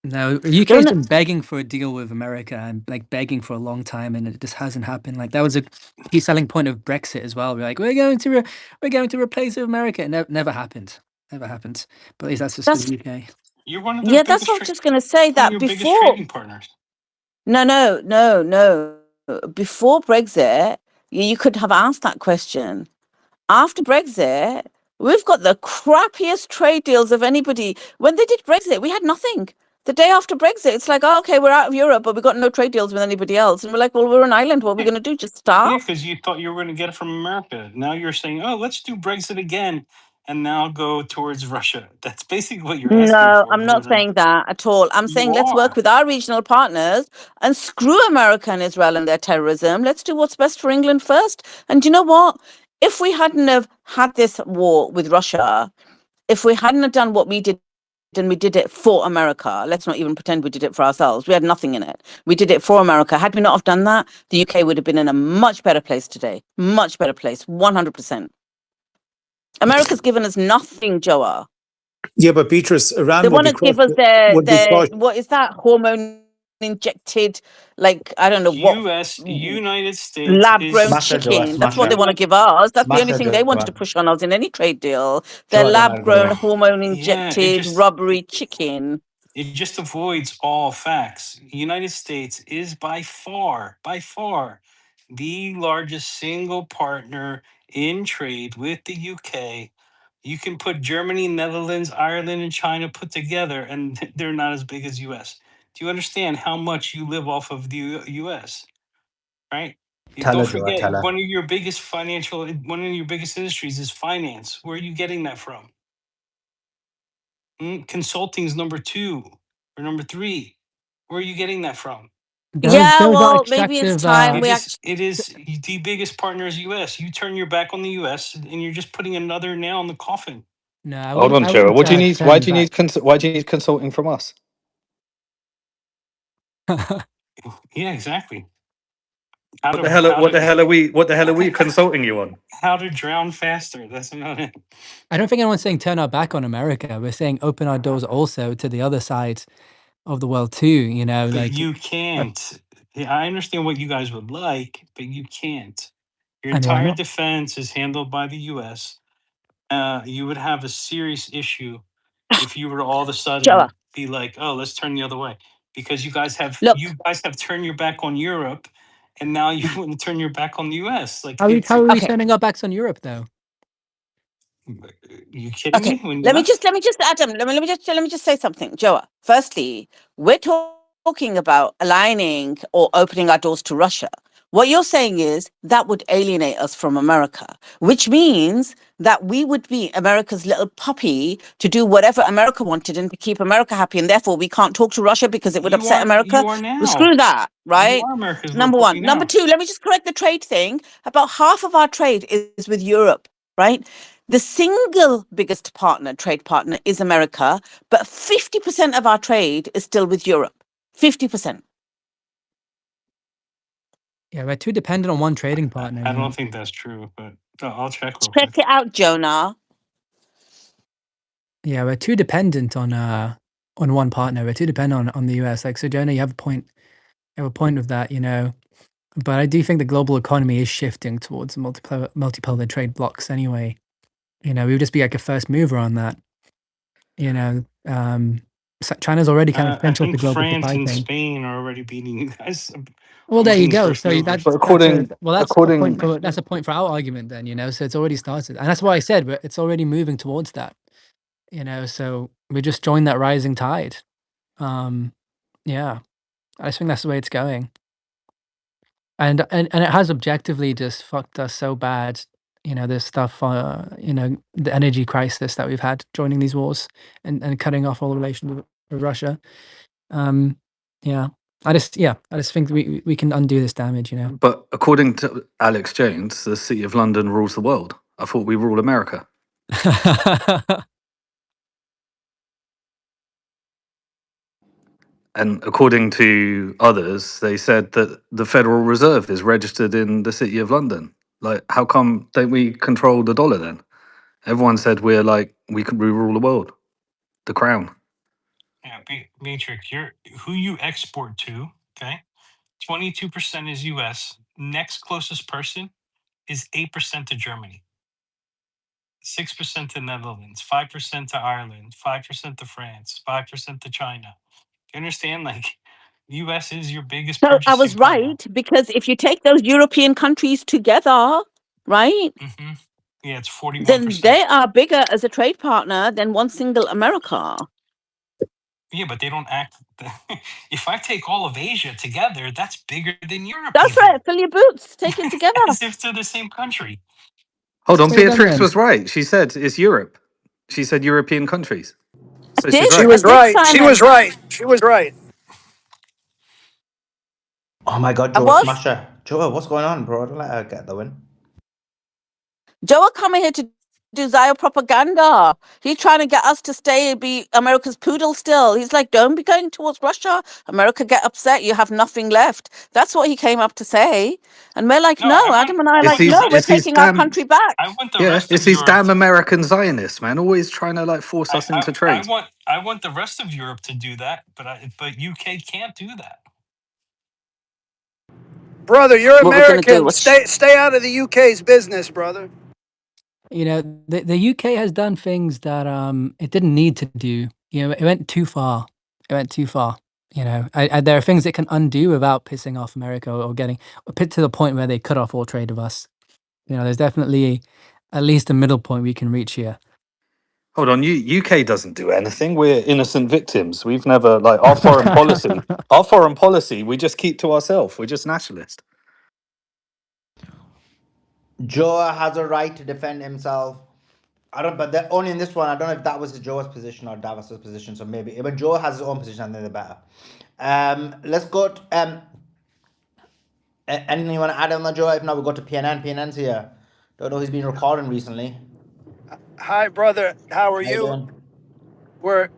No, UK's been begging for a deal with America and like begging for a long time, and it just hasn't happened. Like that was a key selling point of Brexit as well. We're like, we're going to replace with America. It never happened. Never happened. But at least that's just for the UK. You're one of the Yeah, that's what I was just going to say. That biggest before. trading partners. No. Before Brexit, you could have asked that question. After Brexit, we've got the crappiest trade deals of anybody. When they did Brexit, we had nothing. The day after Brexit, it's like, oh, okay, we're out of Europe, but we've got no trade deals with anybody else. And we're like, well, we're an island. What are we going to do? Just starve? Yeah, because you thought you were going to get it from America. Now you're saying, oh, let's do Brexit again and now go towards Russia. That's basically what you're asking No, for. I'm not saying that at all. I'm saying let's work are. with our regional partners and screw America and Israel and their terrorism. Let's do what's best for England first. And you know what? If we hadn't have had this war with Russia, if we hadn't have done what we did, and we did it for America, let's not even pretend we did it for ourselves. We had nothing in it. We did it for America. Had we not have done that, the UK would have been in a much better place today. Much better place, 100%. America's given us nothing, Joa. Yeah, but Beatrice, Iran They would want be to give crushed. us their Would be crushed. what is that, hormone injected, like I don't know what, United States lab is grown Smash it, Joa, chicken. That's smash what they it. want to give us. That's the Smash only it, thing they wanted to Joa. push on us in any trade deal. Their Joa, lab grown, hormone Yeah, injected, rubbery chicken. It just avoids all facts. The United States is by far, the largest single partner in trade with the UK. You can put Germany, Netherlands, Ireland, and China put together, and they're not as big as US. Do you understand how much you live off of the US? Right? Tell Don't her, Joa, forget, tell her. one of your biggest industries is finance. Where are you getting that from? Consulting is number 2 or number 3. Where are you getting that from? Yeah, Those are well, maybe it's extractive. time we actually. It is the biggest partner is U.S. You turn your back on the U.S. and you're just putting another nail in the coffin. No, Hold on, I Joe. wouldn't What do you need? Why turn do you back. need? Why do you need consulting from us? Yeah, exactly. What the hell? What the hell are we? What the hell are we consulting you on? How to drown faster. That's about it. I don't think anyone's saying turn our back on America. We're saying open our doors also to the other side of the world too. You know, But like you can't. Yeah, I understand what you guys would like, but you can't. Your and why entire not? defense is handled by the U.S. You would have a serious issue if you were to all of a Joa, sudden be like, "Oh, let's turn the other way," because look, you guys have turned your back on Europe, and now you want to turn your back on the U.S. Like How are we okay, turning our backs on Europe though? you kidding okay. me? When you left, Let me just, Adam, let me just say something. Joa, firstly, we're talking about aligning or opening our doors to Russia. What you're saying is that would alienate us from America, which means that we would be America's little puppy to do whatever America wanted and to keep America happy. And therefore, we can't talk to Russia because it would upset America. you are Well, now. screw that, You right? are America's little Number puppy one. Number now. two, let me just correct the trade thing. About half of our trade is with Europe, right? The single biggest trade partner is America, but 50% of our trade is still with Europe. 50%. Yeah, we're too dependent on one trading partner. I You don't know, think that's true, but I'll check real Check quick. it out, Jonah. yeah, we're too dependent on one partner. We're too dependent on the US. Like, so Jonah, you have a point. You have a point of that. You know, but I do think the global economy is shifting towards multipolar trade blocks. Anyway, you know, we would just be like a first mover on that. You know, China's already kind of I central to think global France supply and chain. Spain are already beating you guys Well, on there you being go. first So movers. that's a point for our argument then. You know, so it's already started, and that's why I said it's already moving towards that. You know, so we just joined that rising tide. Um, yeah, I just think that's the way it's going, and it has objectively just fucked us so bad. You know, this stuff. You know, the energy crisis that we've had joining these wars and cutting off all relations with Russia. Um, yeah, I just think we can undo this damage. You know. But according to Alex Jones, the City of London rules the world. I thought we rule America. And according to others, they said that the Federal Reserve is registered in the City of London. Like, how come don't we control the dollar then? Everyone said we rule the world, the crown. Yeah, Matrix, you're who you export to, okay? 22% is US. Next closest person is 8% to Germany, 6% to Netherlands, 5% to Ireland, 5% to France, 5% to China. You understand? Like, US is your biggest So I purchasing was partner. right, because if you take those European countries together, right, hmm Yeah, it's then 41%. they are bigger as a trade partner than one single America. Yeah, but they don't act. If I take all of Asia together, that's bigger than Europe, That's even, right. Fill your boots. Take it together. as if they're the same country. Hold on, Say again Beatrix then. was right. She said it's Europe. She said European countries. So she's Did She right. I was did, right. She was Simon? right. She was right. Oh my god, I Joa was. Smasher. Joa, what's going on, bro? Don't let her get the win. Joe are coming here to do Zio propaganda. He's trying to get us to stay and be America's poodle still. He's like, don't be going towards Russia. America get upset. You have nothing left. That's what he came up to say. And we're like, No, no. Adam and I are It's like, want the these no, we're it's rest. these taking our damn country back. I want the yeah, rest it's of these Europe. damn American Zionists, man, always trying to like force us into trade. I want the rest of Europe to do that, but UK can't do that. Brother, you're What we're gonna do? American. Stay out of the UK's business, brother. You know, the UK has done things that it didn't need to do. You know, it went too far. It went too far. You know, there are things it can undo without pissing off America or getting put to the point where they cut off all trade of us. You know, there's definitely at least a middle point we can reach here. Hold on, UK doesn't do anything. We're innocent victims. We've never like our foreign policy. Our foreign policy, we just keep to ourselves. We're just nationalist. Joe has a right to defend himself. I don't, but only in this one. I don't know if that was Joe's position or Davos's position. So maybe, but Joe has his own position, and they're better. Let's go. Anything you want to add on that, Joe? If not, we'll go to PNN. PNN's here. Don't know who's been recording recently. Hi, brother. How are How you you? doing? We're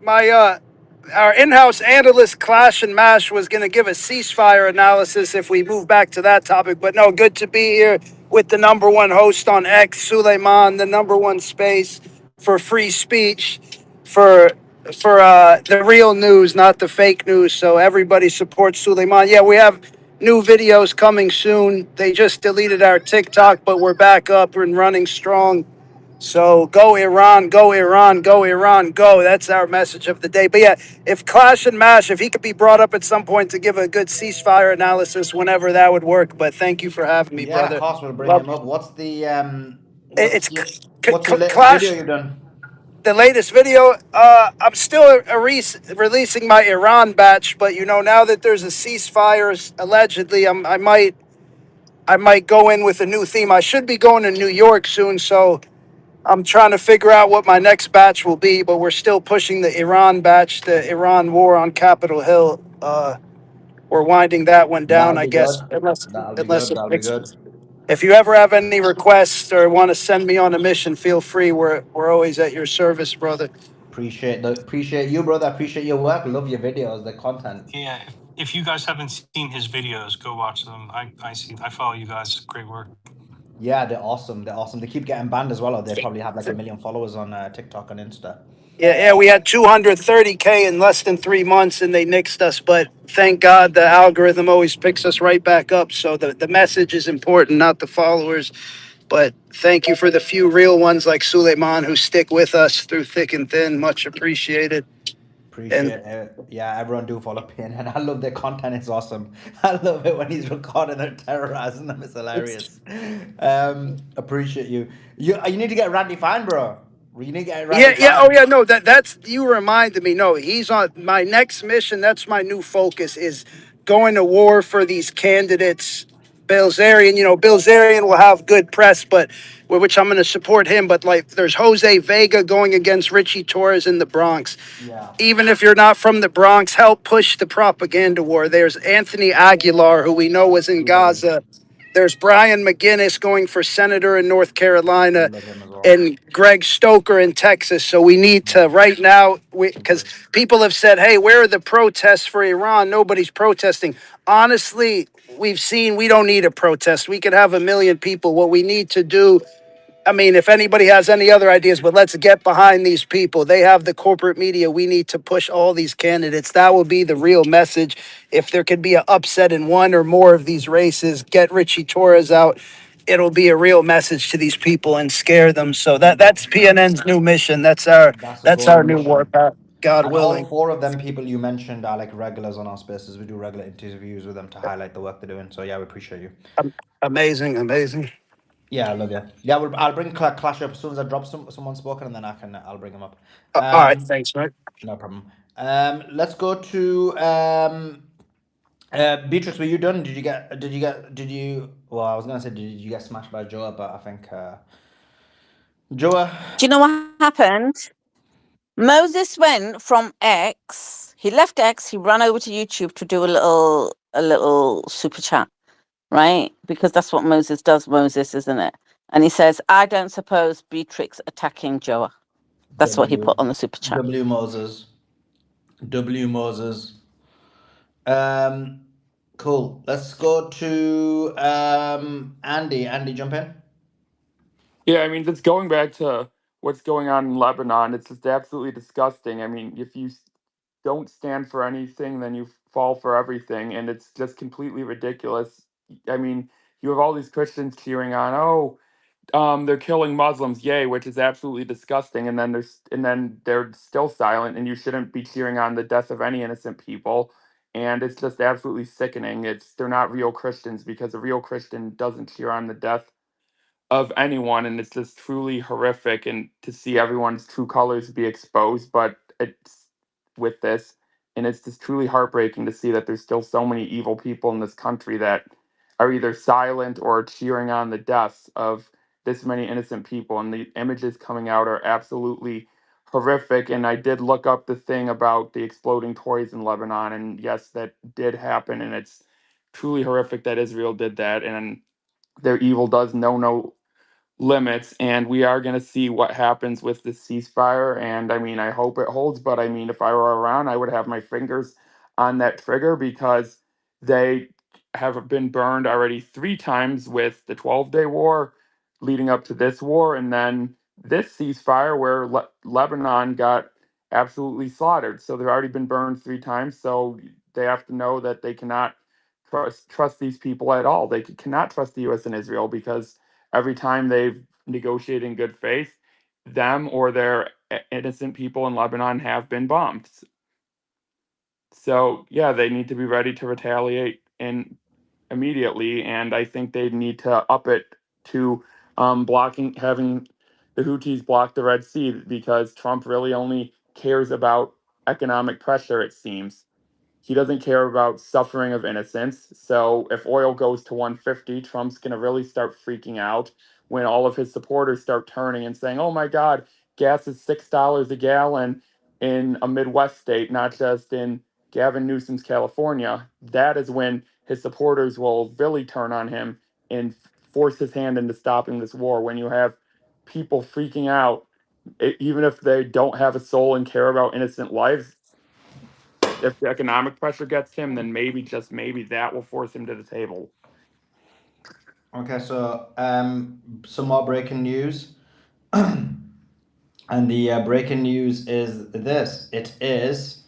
our in-house analyst Clash and Mash was going to give a ceasefire analysis if we move back to that topic, but no, good to be here with the number one host on X, Suleiman, the number one space for free speech, for the real news, not the fake news. So everybody supports Suleiman. Yeah, we have new videos coming soon. They just deleted our TikTok, but we're back up and running strong. So go Iran, go Iran, go Iran, go. That's our message of the day. But yeah, if Clash and Mash, if he could be brought up at some point to give a good ceasefire analysis, whenever that would work. But thank you for having me, Yeah, of brother. course we'll bring Love him up. What's the it's what's your latest video Clash. you've done? The latest video. I'm still releasing my Iran batch, but you know now that there's a ceasefire allegedly, I might go in with a new theme. I should be going to New York soon, so I'm trying to figure out what my next batch will be, but we're still pushing the Iran batch, the Iran war on Capitol Hill. We're winding that one down, That'll I be good. guess, That'll be unless good. it That'll be makes. good. If you ever have any requests or want to send me on a mission, feel free. We're always at your service, brother. Appreciate you, brother. Appreciate your work. Love your videos, the content. Yeah, if you guys haven't seen his videos, go watch them. I follow you guys. Great work. Yeah, they're awesome. They're awesome. They keep getting banned as well. Or they probably have like 1 million followers on TikTok and Insta. Yeah, we had 230K in less than 3 months, and they nixed us. But thank God the algorithm always picks us right back up. So the message is important, not the followers. But thank you for the few real ones like Suleiman who stick with us through thick and thin. Much appreciated. And Appreciate it. Yeah, everyone do follow PN, I love their content. It's awesome. I love it when he's recording and terrorizing them. It's hilarious. Appreciate you. You need to get Randy Fine, bro. You need to get Randy yeah. Oh, Fine. yeah. No, that's you reminded me. No, he's on my next mission. That's my new focus is going to war for these candidates. Bilzerian, Bilzerian will have good press, but which I'm going to support him. But like, there's Jose Vega going against Richie Torres in the Bronx. Yeah, Even if you're not from the Bronx, help push the propaganda war. There's Anthony Aguilar, who we know was in love, Gaza. There's Brian McGinnis going for senator in North Carolina, love him as well. and Greg Stoker in Texas. So we need to Yeah, right now, because agree. people have said, "Hey, where are the protests for Iran?" Nobody's protesting. Honestly, we've seen we don't need a protest. We could have 1 million people. What we need to do, I mean, if anybody has any other ideas, but let's get behind these people. They have the corporate media. We need to push all these candidates. That will be the real message. If there could be an upset in one or more of these races, get Richie Torres out. It'll be a real message to these people and scare them. So that's PNN's new mission. That's a That's golden our new mission. warpath. God And all willing. four of them people you mentioned are like regulars on our spaces. We do regular interviews with them to highlight the work they're doing. So yeah, we appreciate you. Amazing, amazing. Yeah, I love you. Yeah, I'll bring Clash up as soon as I drop someone spoken, and then I'll bring him up. All right, thanks, Mike. No problem. Let's go to Beatrice. Were you done? Did you? Well, I was gonna say, did you get smashed by Joa? But I think Joa. Do you know what happened? Moses went from X. He left X. He ran over to YouTube to do a little super chat, right? Because that's what Moses does. Moses, isn't it? And he says, "I don't suppose Beatrix attacking Joa." That's what he put on the super chat. W Moses. W Moses. Um, cool. Let's go to Andy. Andy, jump in. Yeah, I mean, just going back to what's going on in Lebanon, it's just absolutely disgusting. I mean, if you don't stand for anything, then you fall for everything, and it's just completely ridiculous. I mean, you have all these Christians cheering on, oh, they're killing Muslims, yay, which is absolutely disgusting, and then they're still silent, and you shouldn't be cheering on the death of any innocent people. And it's just absolutely sickening. They're not real Christians because a real Christian doesn't cheer on the death of anyone, and it's just truly horrific, and to see everyone's true colors be exposed, but it's with this, and it's just truly heartbreaking to see that there's still so many evil people in this country that are either silent or cheering on the deaths of this many innocent people. And the images coming out are absolutely horrific. And I did look up the thing about the exploding toys in Lebanon. And yes, that did happen. And it's truly horrific that Israel did that. And their evil does know no limits, and we are going to see what happens with the ceasefire. And I mean, I hope it holds, but I mean, if I were around, I would have my fingers on that trigger, because they have been burned already 3 times with the 12-day war leading up to this war, and then this ceasefire where Lebanon got absolutely slaughtered. So they've already been burned 3 times. So they have to know that they cannot trust these people at all. They cannot trust the U.S. and Israel, because every time they've negotiated in good faith, them or their innocent people in Lebanon have been bombed. So yeah, they need to be ready to retaliate and immediately, and I think they need to up it to having the Houthis block the Red Sea, because Trump really only cares about economic pressure, it seems. He doesn't care about suffering of innocence. So if oil goes to 150, Trump's going to really start freaking out when all of his supporters start turning and saying, "Oh my God, gas is $6 a gallon in a Midwest state, not just in Gavin Newsom's California." That is when his supporters will really turn on him and force his hand into stopping this war. When you have people freaking out, even if they don't have a soul and care about innocent lives, if the economic pressure gets him, then maybe, just maybe, that will force him to the table. Okay, so some more breaking news. And the breaking news is this. It is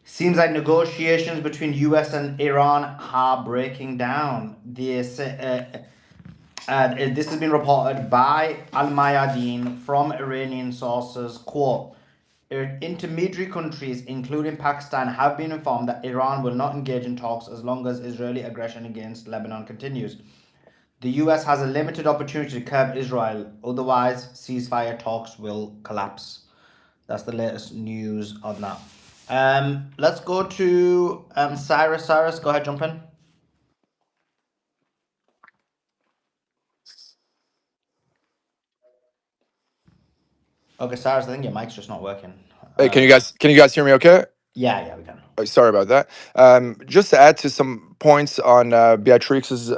seems like negotiations between US and Iran are breaking down. This has been reported by Al Mayadeen from Iranian sources. Quote, intermediary countries, including Pakistan, have been informed that Iran will not engage in talks as long as Israeli aggression against Lebanon continues. The US has a limited opportunity to curb Israel, otherwise ceasefire talks will collapse. That's the latest news on that. Let's go to Cyrus. Cyrus, go ahead, jump in. Okay, Cyrus, I think your mic's just not working. Hey, can you guys hear me okay? Yeah, we can. Oh, sorry about that. Just to add to some points on Beatrix's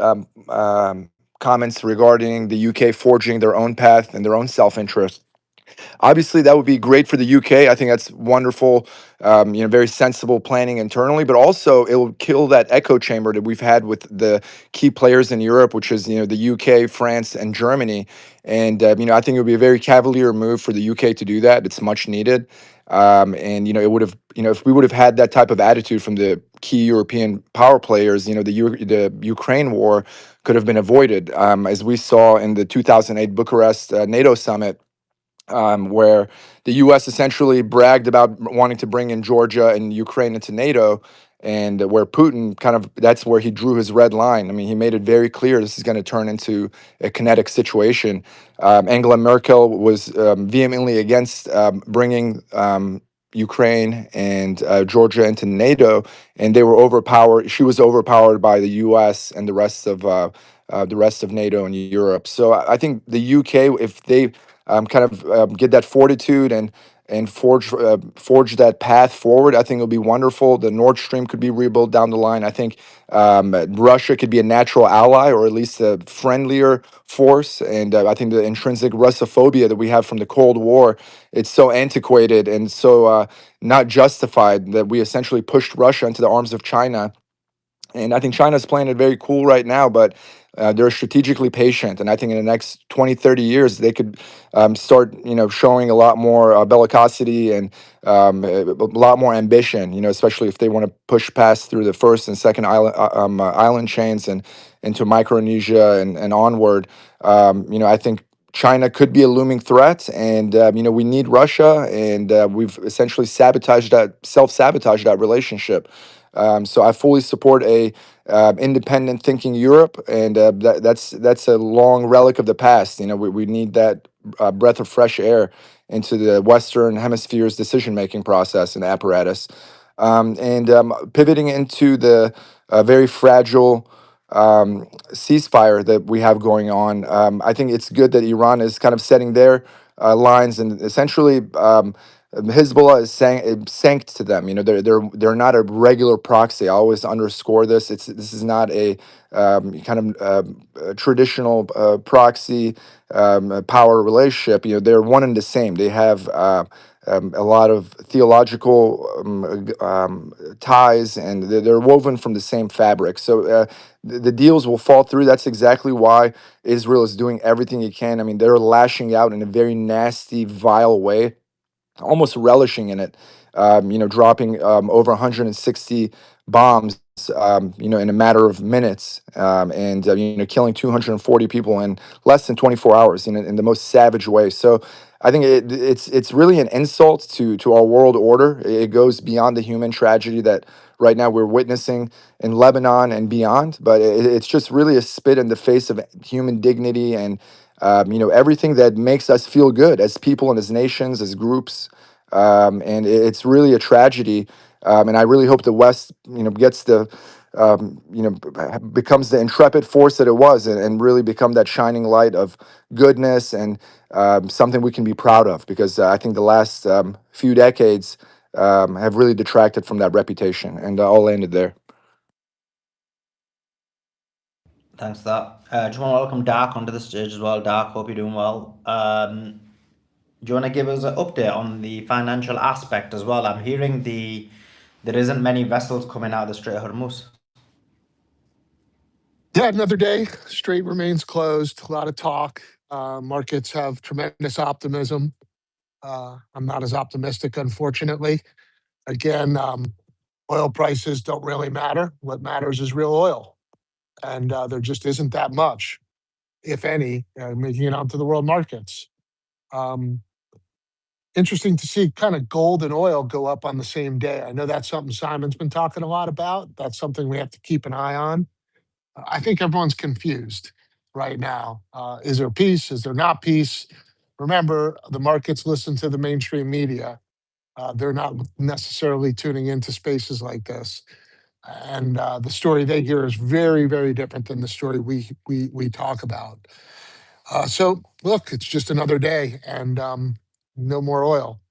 comments regarding the UK forging their own path and their own self-interest. Obviously, that would be great for the UK. I think that's wonderful, very sensible planning internally, but also it will kill that echo chamber that we've had with the key players in Europe, which is, the UK, France, and Germany. And, I think it would be a very cavalier move for the UK to do that. It's much needed. And, it would have, if we would have had that type of attitude from the key European power players, the Ukraine war could have been avoided. As we saw in the 2008 Bucharest NATO summit, where the U.S. essentially bragged about wanting to bring in Georgia and Ukraine into NATO, and where Putin that's where he drew his red line. I mean, he made it very clear this is going to turn into a kinetic situation. Angela Merkel was vehemently against bringing Ukraine and Georgia into NATO, and they were overpowered. She was overpowered by the U.S. and the rest of NATO and Europe. So I think the UK, if they get that fortitude and forge that path forward, I think it'll be wonderful. The Nord Stream could be rebuilt down the line. I think Russia could be a natural ally, or at least a friendlier force. And I think the intrinsic Russophobia that we have from the Cold War, it's so antiquated and so not justified that we essentially pushed Russia into the arms of China. And I think China's playing it very cool right now, but they're strategically patient. And I think in the next 20, 30 years, they could start, showing a lot more bellicosity and a lot more ambition, especially if they want to push past through the first and second island chains and into Micronesia and onward. I think China could be a looming threat, and we need Russia, and we've essentially self-sabotaged that relationship. So I fully support a independent thinking Europe, and that's a long relic of the past. We need that breath of fresh air into the Western Hemisphere's decision making process and apparatus. And pivoting into the very fragile ceasefire that we have going on, I think it's good that Iran is kind of setting their lines, and essentially Hezbollah is sank to them. You know, they're not a regular proxy. I always underscore this. This is not a kind of traditional proxy power relationship. You know, they're one and the same. They have a lot of theological ties, and they're woven from the same fabric. So the deals will fall through. That's exactly why Israel is doing everything it can. I mean, they're lashing out in a very nasty, vile way, almost relishing in it. You know, dropping over 160 bombs, you know, in a matter of minutes, and you know, killing 240 people in less than 24 hours, in the most savage way. So, I think it's really an insult to our world order. It goes beyond the human tragedy that right now we're witnessing in Lebanon and beyond. But it's just really a spit in the face of human dignity and you know, everything that makes us feel good as people and as nations, as groups. And it's really a tragedy. And I really hope the West, you know, gets the, you know, becomes the intrepid force that it was, and really become that shining light of goodness and something we can be proud of. Because I think the last few decades have really detracted from that reputation. And I'll end it there. Thanks for that. Just want to welcome Dark onto the stage as well. Dark, hope you're doing well. Do you want to give us an update on the financial aspect as well? I'm hearing there isn't many vessels coming out of the Strait of Hormuz. Yeah, another day. Strait remains closed. A lot of talk. Markets have tremendous optimism. I'm not as optimistic, unfortunately. Again, oil prices don't really matter. What matters is real oil. And there just isn't that much, if any, making it onto the world markets. Um, Interesting to see kind of gold and oil go up on the same day. I know that's something Simon's been talking a lot about. That's something we have to keep an eye on. I think everyone's confused right now. Is there peace? Is there not peace? Remember, the markets listen to the mainstream media. They're not necessarily tuning into spaces like this, and the story they hear is very, very different than the story we talk about. So, look, it's just another day, and no more oil.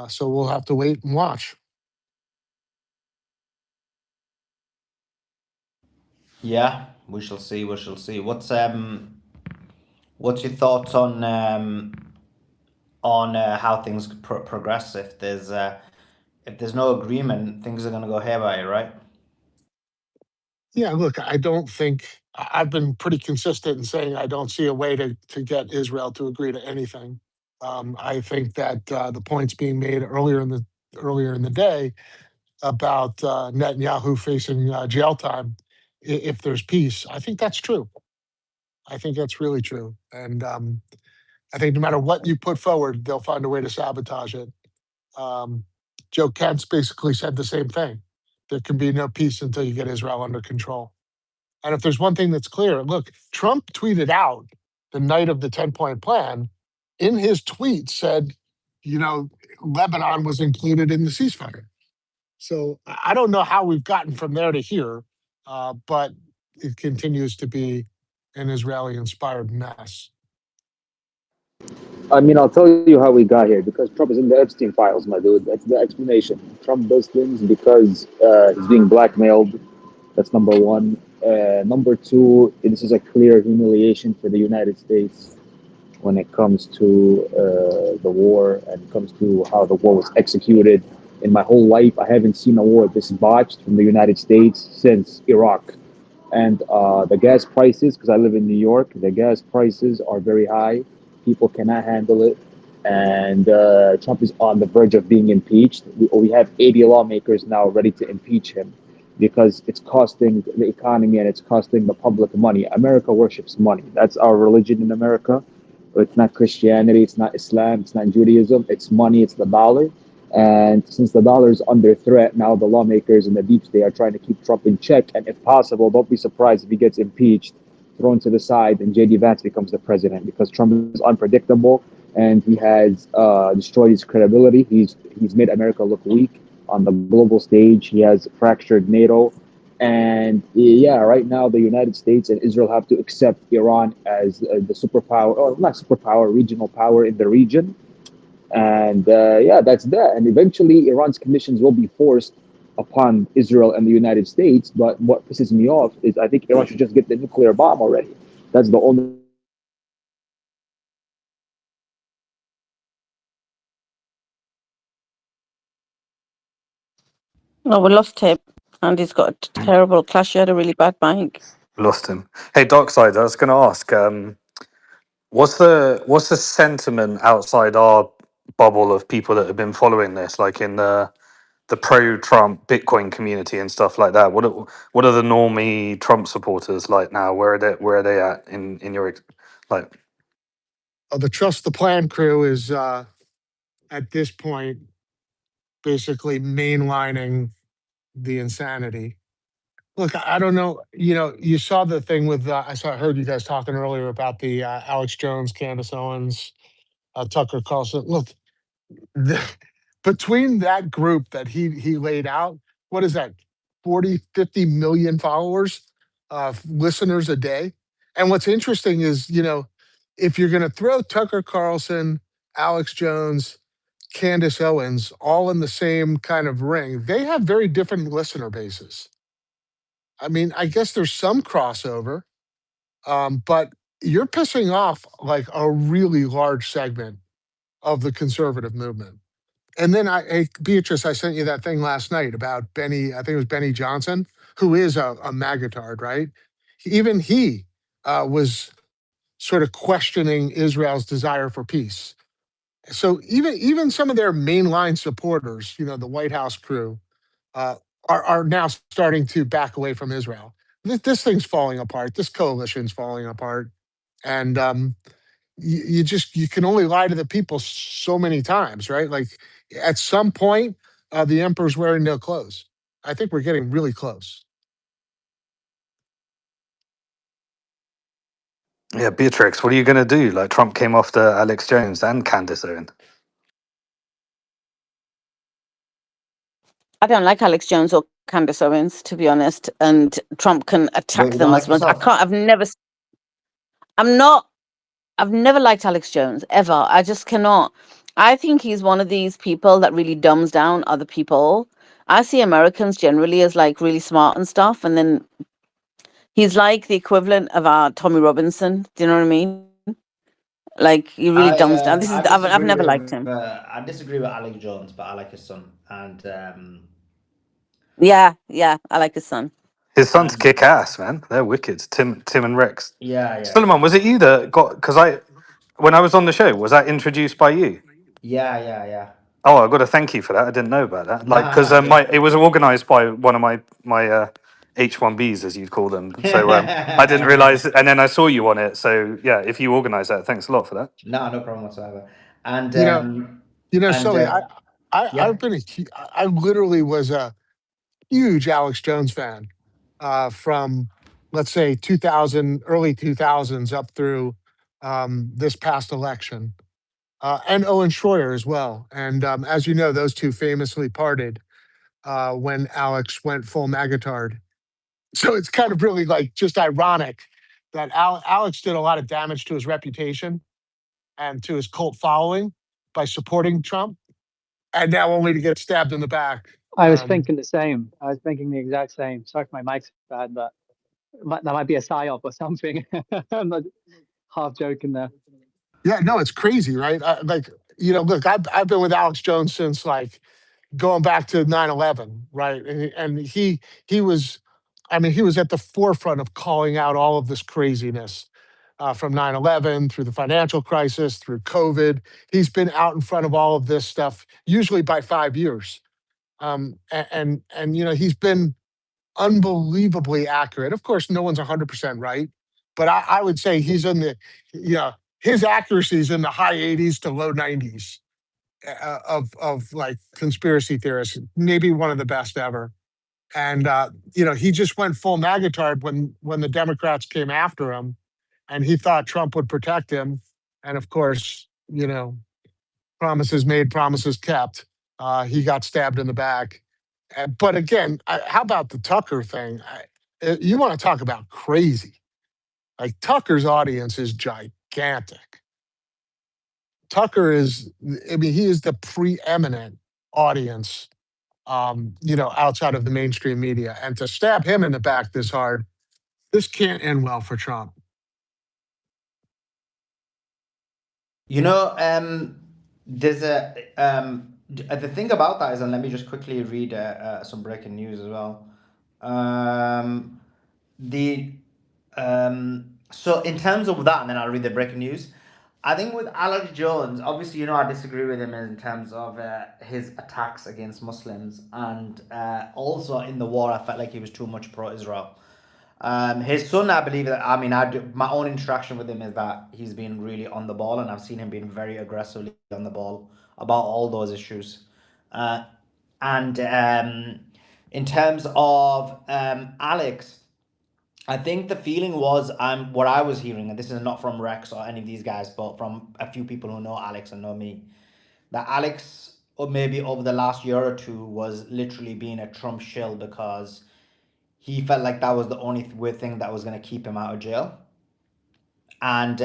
So we'll have to wait and watch. Yeah, we shall see. We shall see. What's your thoughts on how things progress? If there's no agreement, things are going to go haywire, right? Yeah, look, I don't think I've been pretty consistent in saying I don't see a way to get Israel to agree to anything. I think that the points being made earlier in the day about Netanyahu facing jail time if there's peace, I think that's true. I think that's really true, and I think no matter what you put forward, they'll find a way to sabotage it. Um, Joe Kent's basically said the same thing. There can be no peace until you get Israel under control. And if there's one thing that's clear, look, Trump tweeted out the night of the 10-point plan. In his tweet said, you know, Lebanon was included in the ceasefire. So I don't know how we've gotten from there to here, but it continues to be an Israeli inspired mess. I mean, I'll tell you how we got here because Trump is in the Epstein files, my dude. That's the explanation. Trump does things because he's being blackmailed. That's number one. Number two, this is a clear humiliation for the United States when it comes to the war and it comes to how the war was executed. In my whole life, I haven't seen a war this botched from the United States since Iraq. And the gas prices, because I live in New York, the gas prices are very high. People cannot handle it. And Trump is on the verge of being impeached. We have 80 lawmakers now ready to impeach him because it's costing the economy and it's costing the public money. America worships money. That's our religion in America. It's not Christianity, it's not Islam, it's not Judaism. It's money, it's the dollar. And since the dollar is under threat, now the lawmakers in the deep state are trying to keep Trump in check. And if possible, don't be surprised if he gets impeached, thrown to the side, and JD Vance becomes the president because Trump is unpredictable and he has destroyed his credibility. He's made America look weak. on the global stage. He has fractured NATO. And yeah, right now the United States and Israel have to accept Iran as the superpower, or not superpower, regional power in the region. And yeah, that's that. And eventually, Iran's conditions will be forced upon Israel and the United States. But what pisses me off is I think Iran should just get the nuclear bomb already. That's the only. No, we lost him, and he's got a terrible clash. He had a really bad mic. Lost him. Hey, Darkside, I was going to ask, what's the sentiment outside our bubble of people that have been following this, like in the pro-Trump Bitcoin community and stuff like that? What are the normie Trump supporters like now? Where are they at in your like? The Trust the Plan crew is at this point basically mainlining the insanity. Look, I don't know. You saw the thing with I heard you guys talking earlier about the Alex Jones, Candace Owens, Tucker Carlson. Look, the, between that group that he laid out, what is that, 40, 50 million followers, listeners a day? And what's interesting is, if you're going to throw Tucker Carlson, Alex Jones, Candace Owens all in the same kind of ring, they have very different listener bases. I mean, I guess there's some crossover, but you're pissing off like a really large segment of the conservative movement. And then hey, Beatrice, I sent you that thing last night about Benny, I think it was Benny Johnson, who is a magatard, right? Even he was sort of questioning Israel's desire for peace. So even some of their mainline supporters, the White House crew, uh, are now starting to back away from Israel. This thing's falling apart. This coalition's falling apart, and you can only lie to the people so many times, right? Like at some point, the emperor's wearing no clothes. I think we're getting really close. Yeah, Beatrix, what are you going to do? Like Trump came after Alex Jones and Candace Owens. I don't like Alex Jones or Candace Owens, to be honest, and Trump can Wait, attack you don't them like as much. I yourself? can't. I'm not. I've never liked Alex Jones ever. I just cannot. I think he's one of these people that really dumbs down other people. I see Americans generally as like really smart and stuff, and then he's like the equivalent of our Tommy Robinson. Do you know what I mean? Like he really dumbs down. I I've disagree never liked him. I disagree with Alex Jones, but I like his son, Yeah, yeah, I like his son. His sons and kick ass, man. They're wicked. Tim and Rex. yeah, yeah, Suleiman, was it you that got? Because when I was on the show, was that introduced by you? yeah. Oh, I got to thank you for that. I didn't know about that. Like, because Nah, it was organised by one of my H1Bs, as you'd call them. So I didn't yeah. realise, and then I saw you on it. So yeah, if you organised that, thanks a lot for that. No, no problem whatsoever. And You know, and Sully, yeah, I literally was a huge Alex Jones fan from, let's say, 2000, early 2000s up through this past election, and Owen Schroyer as well. And as you know, those two famously parted when Alex went full magatard. So it's kind of really like just ironic that Alex did a lot of damage to his reputation and to his cult following by supporting Trump, and now only to get stabbed in the back. I was thinking the same. I was thinking the exact same. Sorry if my mic's bad, but that might be a psyop or something. I'm not half joking there. Yeah, no, it's crazy, right? Look, I've been with Alex Jones since like going back to 9/11, right? And he was, I mean, he was at the forefront of calling out all of this craziness from 9/11 through the financial crisis, through COVID. He's been out in front of all of this stuff, usually by 5 years. And he's been unbelievably accurate. Of course, no one's 100% right, but I would say he's in the, his accuracy is in the high 80s to low 90s of like conspiracy theorists, maybe one of the best ever. And he just went full magatard when the Democrats came after him, and he thought Trump would protect him. And of course, promises made, promises kept. He got stabbed in the back. But again, how about the Tucker thing? You want to talk about crazy? Like Tucker's audience is gigantic. Tucker is, I mean, he is the preeminent audience, outside of the mainstream media. And to stab him in the back this hard, this can't end well for Trump. There's the thing about that is, and let me just quickly read some breaking news as well. The So in terms of that, and then I'll read the breaking news. I think with Alex Jones, obviously, I disagree with him in terms of his attacks against Muslims, and also in the war, I felt like he was too much pro-Israel. His son, I believe that, I mean, my own interaction with him is that he's been really on the ball, and I've seen him being very aggressively on the ball about all those issues. And in terms of Alex, I think the feeling was, what I was hearing, and this is not from Rex or any of these guys, but from a few people who know Alex and know me, that Alex, or maybe over the last year or two, was literally being a Trump shill because he felt like that was the only weird thing that was going to keep him out of jail. And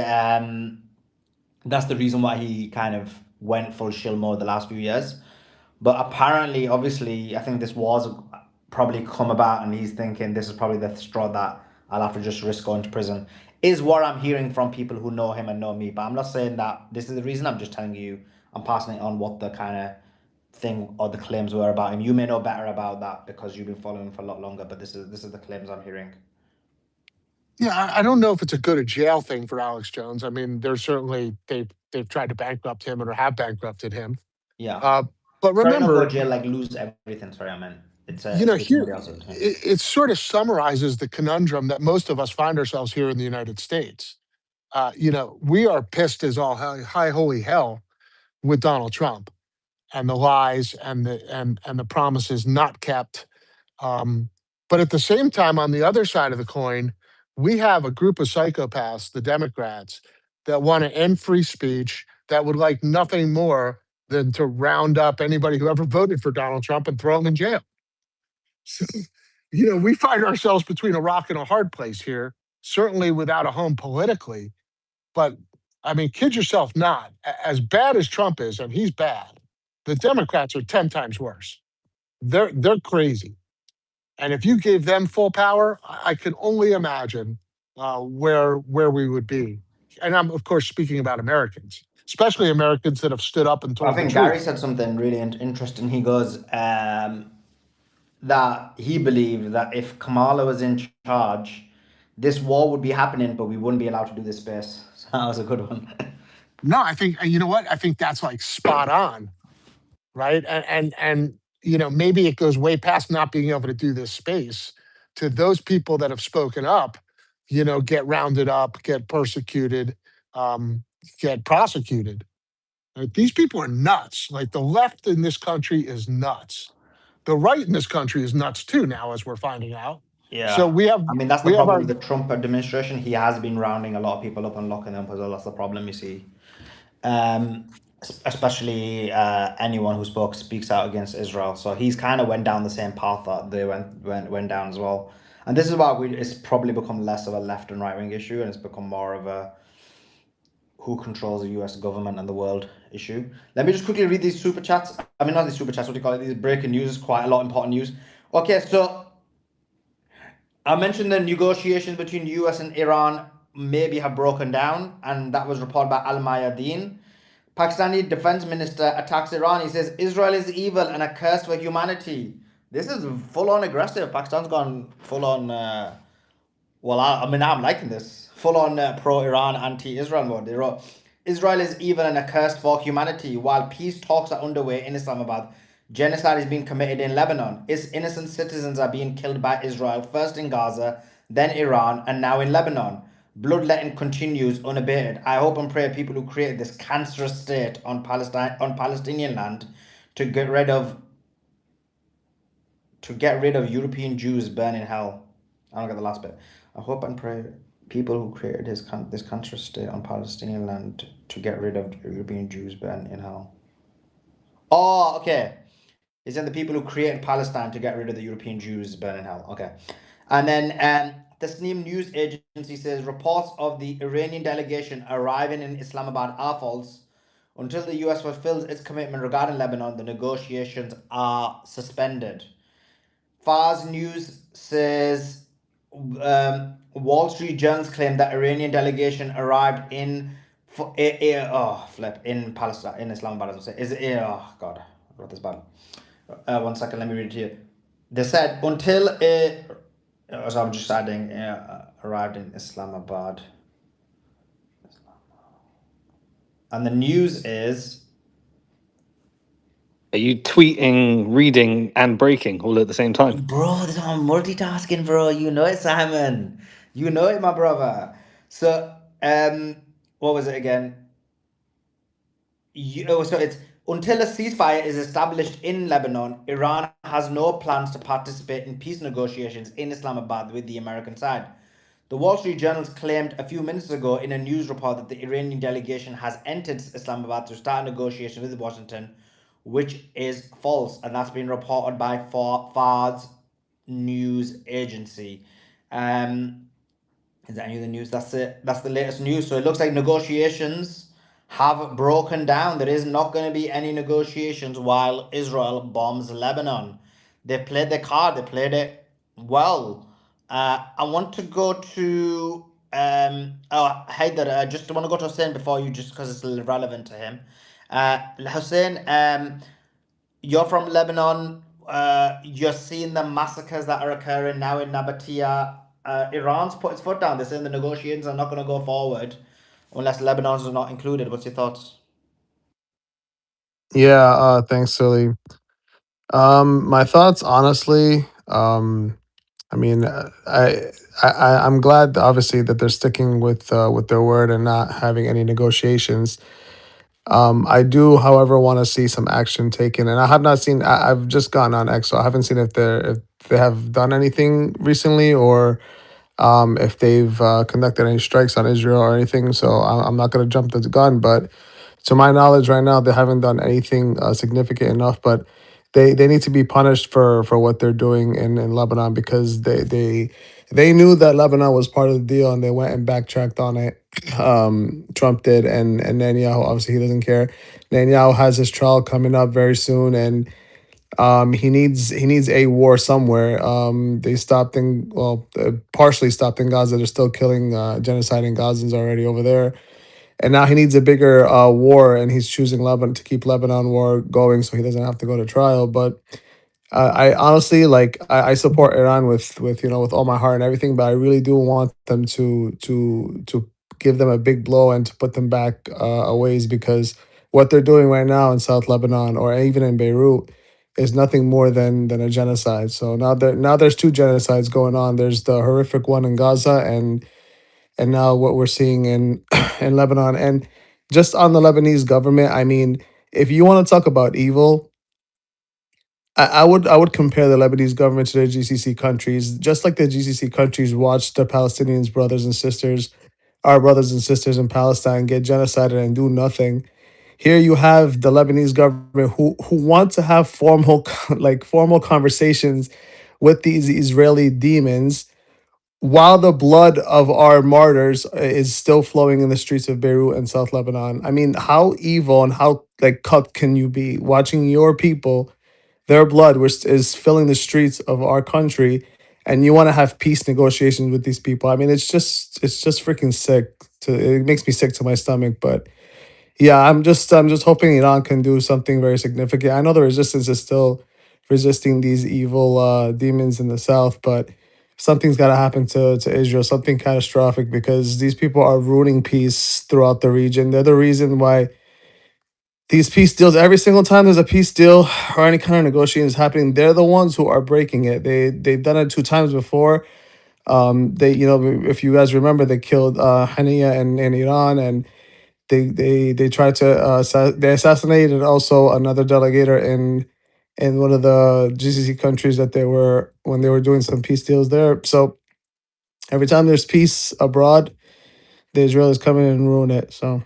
that's the reason why he kind of went full shill mode the last few years. But apparently, obviously, I think this war's probably come about, and he's thinking this is probably the straw that I'll have to just risk going to prison, is what I'm hearing from people who know him and know me. But I'm not saying that this is the reason. I'm just telling you, I'm passing it on what the kind of thing or the claims were about him. You may know better about that because you've been following him for a lot longer, but this is the claims I'm hearing. Yeah, I don't know if it's a go to jail thing for Alex Jones. I mean, there's certainly they've tried to bankrupt him or have bankrupted him. Yeah. But Sorry, not go remember, to jail, like lose everything. Sorry, I meant it's here somebody else's. it sort of summarizes the conundrum that most of us find ourselves here in the United States. We are pissed as all high holy hell with Donald Trump and the lies and the promises not kept. But at the same time, on the other side of the coin, we have a group of psychopaths, the Democrats, that want to end free speech, that would like nothing more than to round up anybody who ever voted for Donald Trump and throw them in jail. So, we find ourselves between a rock and a hard place here, certainly without a home politically. But I mean, kid yourself not. As bad as Trump is, and he's bad, the Democrats are 10 times worse. They're crazy. And if you gave them full power, I can only imagine where we would be. And I'm, of course, speaking about Americans, especially Americans that have stood up and I told the think Gary truth. said something really interesting. He goes that he believed that if Kamala was in charge, this war would be happening, but we wouldn't be allowed to do this space. So that was a good one. No, I think, you know what? I think that's like spot on, right? And maybe it goes way past not being able to do this space to those people that have spoken up, get rounded up, get persecuted, get prosecuted. These people are nuts. Like the left in this country is nuts. The right in this country is nuts too now, as we're finding out. So Yeah. we have I mean, that's the we have problem our with the Trump administration. He has been rounding a lot of people up and locking them up as well. That's the problem, you see. Especially anyone who speaks out against Israel. So he's kind of went down the same path that they went down as well. And this is why it's probably become less of a left and right wing issue, and it's become more of a who controls the US government and the world issue. Let me just quickly read these super chats. I mean, not these super chats, what do you call it? These breaking news, quite a lot of important news. Okay, so I mentioned the negotiations between the US and Iran maybe have broken down, and that was reported by Al Mayadeen. Pakistani defense minister attacks Iran. He says Israel is evil and a curse for humanity. This is full on aggressive. Pakistan's gone full on. Well, I mean, I'm liking this. Full on pro-Iran, anti-Israel mode. They wrote, Israel is evil and a curse for humanity. While peace talks are underway in Islamabad, genocide is being committed in Lebanon. Its innocent citizens are being killed by Israel, first in Gaza, then Iran, and now in Lebanon. Bloodletting continues unabated. I hope and pray people who created this cancerous state on Palestinian land to get rid of European Jews burn in hell. I don't get the last bit. I hope and pray people who created this country state on Palestinian land to get rid of European Jews burn in hell. Oh, okay. He said the people who created Palestine to get rid of the European Jews burn in hell. Okay. And then the Tasnim news agency says reports of the Iranian delegation arriving in Islamabad are false. Until the US fulfills its commitment regarding Lebanon, the negotiations are suspended. Fars News says Wall Street Journal's claim that Iranian delegation arrived in in Palestine, in Islamabad, as I say. Oh God, I wrote this bad. 1 second, let me read it to you. They said until so I'm just adding arrived in Islamabad, and the news is. Are you tweeting, reading, and breaking all at the same time? Bro, this I'm multitasking, bro. You know it, Simon. You know it, my brother. So, what was it again? So it's until a ceasefire is established in Lebanon, Iran has no plans to participate in peace negotiations in Islamabad with the American side. The Wall Street Journal claimed a few minutes ago in a news report that the Iranian delegation has entered Islamabad to start negotiations with Washington, which is false, and that's been reported by Fars news agency. Is there any other news? That's it. That's the latest news. So it looks like negotiations have broken down. There is not going to be any negotiations while Israel bombs Lebanon. They played their card. They played it well. I want to go to Haider. I just want to go to Hussein before you, just because it's relevant to him. Hussein, you're from Lebanon. You're seeing the massacres that are occurring now in Nabatea. Iran's put its foot down. They're saying the negotiations are not going to go forward unless Lebanon's is not included. What's your thoughts? Yeah, thanks, Silly. My thoughts, honestly, I mean, I'm glad, obviously, that they're sticking with their word and not having any negotiations. I do, however, want to see some action taken, and I have not seen. I've just gone on X, so I haven't seen if they have done anything recently, or if they've conducted any strikes on Israel or anything. So I'm not going to jump the gun, but to my knowledge, right now they haven't done anything significant enough. But they need to be punished for what they're doing in Lebanon, because they knew that Lebanon was part of the deal and they went and backtracked on it. Trump did, and Netanyahu, obviously he doesn't care. Netanyahu has his trial coming up very soon, and he needs a war somewhere. They stopped in, well, partially stopped in Gaza. They're still killing genociding Gazans already over there, and now he needs a bigger war, and he's choosing Lebanon to keep Lebanon war going, so he doesn't have to go to trial. But I honestly, like, I support Iran with with all my heart and everything, but I really do want them to give them a big blow and to put them back a ways, because what they're doing right now in South Lebanon or even in Beirut is nothing more than a genocide. So now there's two genocides going on. There's the horrific one in Gaza, and now what we're seeing in in Lebanon. And just on the Lebanese government, I mean, if you want to talk about evil, I would compare the Lebanese government to the GCC countries. Just like the GCC countries watched the Palestinians, brothers and sisters, our brothers and sisters in Palestine, get genocided and do nothing. Here you have the Lebanese government who want to have formal conversations with these Israeli demons, while the blood of our martyrs is still flowing in the streets of Beirut and South Lebanon. I mean, how evil and how like cut can you be, watching your people, their blood, which is filling the streets of our country, and you want to have peace negotiations with these people? I mean, it's just freaking sick. It makes me sick to my stomach. But yeah, I'm just hoping Iran can do something very significant. I know the resistance is still resisting these evil demons in the south, but something's got to happen to Israel, something catastrophic, because these people are ruining peace throughout the region. They're the reason why these peace deals, every single time there's a peace deal or any kind of negotiation is happening, they're the ones who are breaking it. They've done it two times before. They, if you guys remember, they killed Hania in Iran, and they tried to they assassinated also another delegator in one of the GCC countries that they were when they were doing some peace deals there. So every time there's peace abroad, the Israelis come in and ruin it. So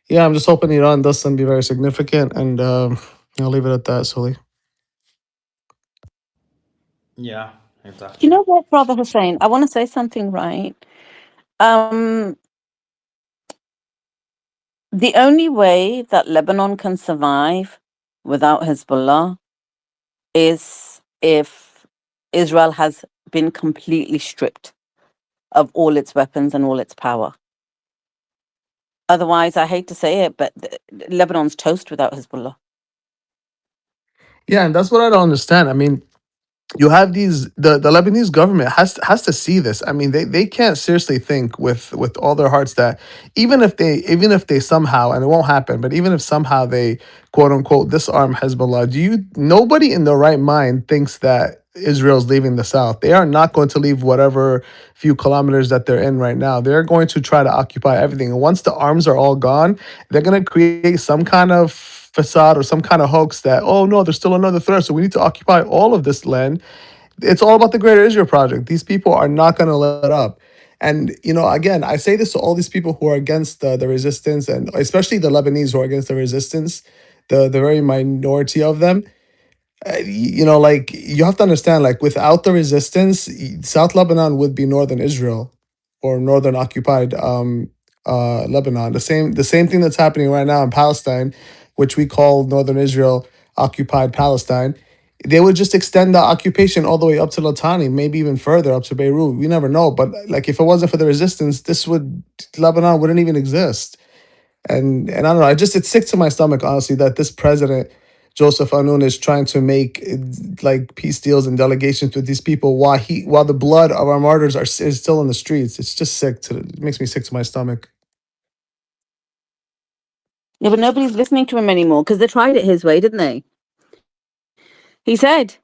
yeah, I'm just hoping Iran does something very significant, and I'll leave it at that, Sully. Yeah, You exactly. know what, Brother Hussein? I want to say something, right? Um, the only way that Lebanon can survive without Hezbollah is if Israel has been completely stripped of all its weapons and all its power. Otherwise, I hate to say it, but Lebanon's toast without Hezbollah. Yeah, and that's what I don't understand. I mean, you have the Lebanese government has to see this. I mean, they can't seriously think with all their hearts that even if they somehow, and it won't happen, but even if somehow they quote unquote disarm Hezbollah, nobody in their right mind thinks that Israel's leaving the south. They are not going to leave whatever few kilometers that they're in right now. They're going to try to occupy everything. And once the arms are all gone, they're going to create some kind of facade or some kind of hoax that, oh no, there's still another threat, so we need to occupy all of this land. It's all about the Greater Israel Project. These people are not going to let up. And again, I say this to all these people who are against the resistance, and especially the Lebanese who are against the resistance, the very minority of them. Like you have to understand, like without the resistance, South Lebanon would be northern Israel or northern occupied Lebanon. The same thing that's happening right now in Palestine, which we call northern Israel occupied Palestine. They would just extend the occupation all the way up to Litani, maybe even further up to Beirut. We never know. But like if it wasn't for the resistance, Lebanon wouldn't even exist. And I don't know. It's sick to my stomach, honestly, that this president Joseph Aoun is trying to make like peace deals and delegations with these people while the blood of our martyrs is still in the streets. It's just it makes me sick to my stomach. Yeah, but nobody's listening to him anymore because they tried it his way, didn't they? He said,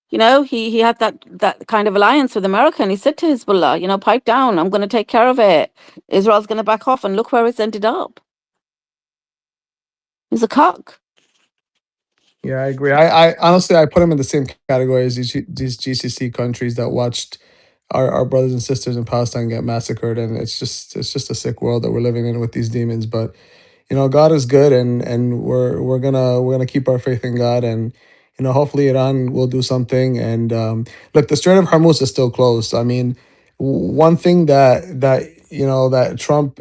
he had that kind of alliance with America, and he said to Hezbollah, pipe down, I'm going to take care of it. Israel's going to back off, and look where it's ended up. He's a cock. Yeah, I agree. I honestly I put him in the same category as these GCC countries that watched our brothers and sisters in Palestine get massacred, and it's just a sick world that we're living in with these demons. But God is good, and we're gonna keep our faith in God, and hopefully Iran will do something. And look, the Strait of Hormuz is still closed. I mean, one thing that Trump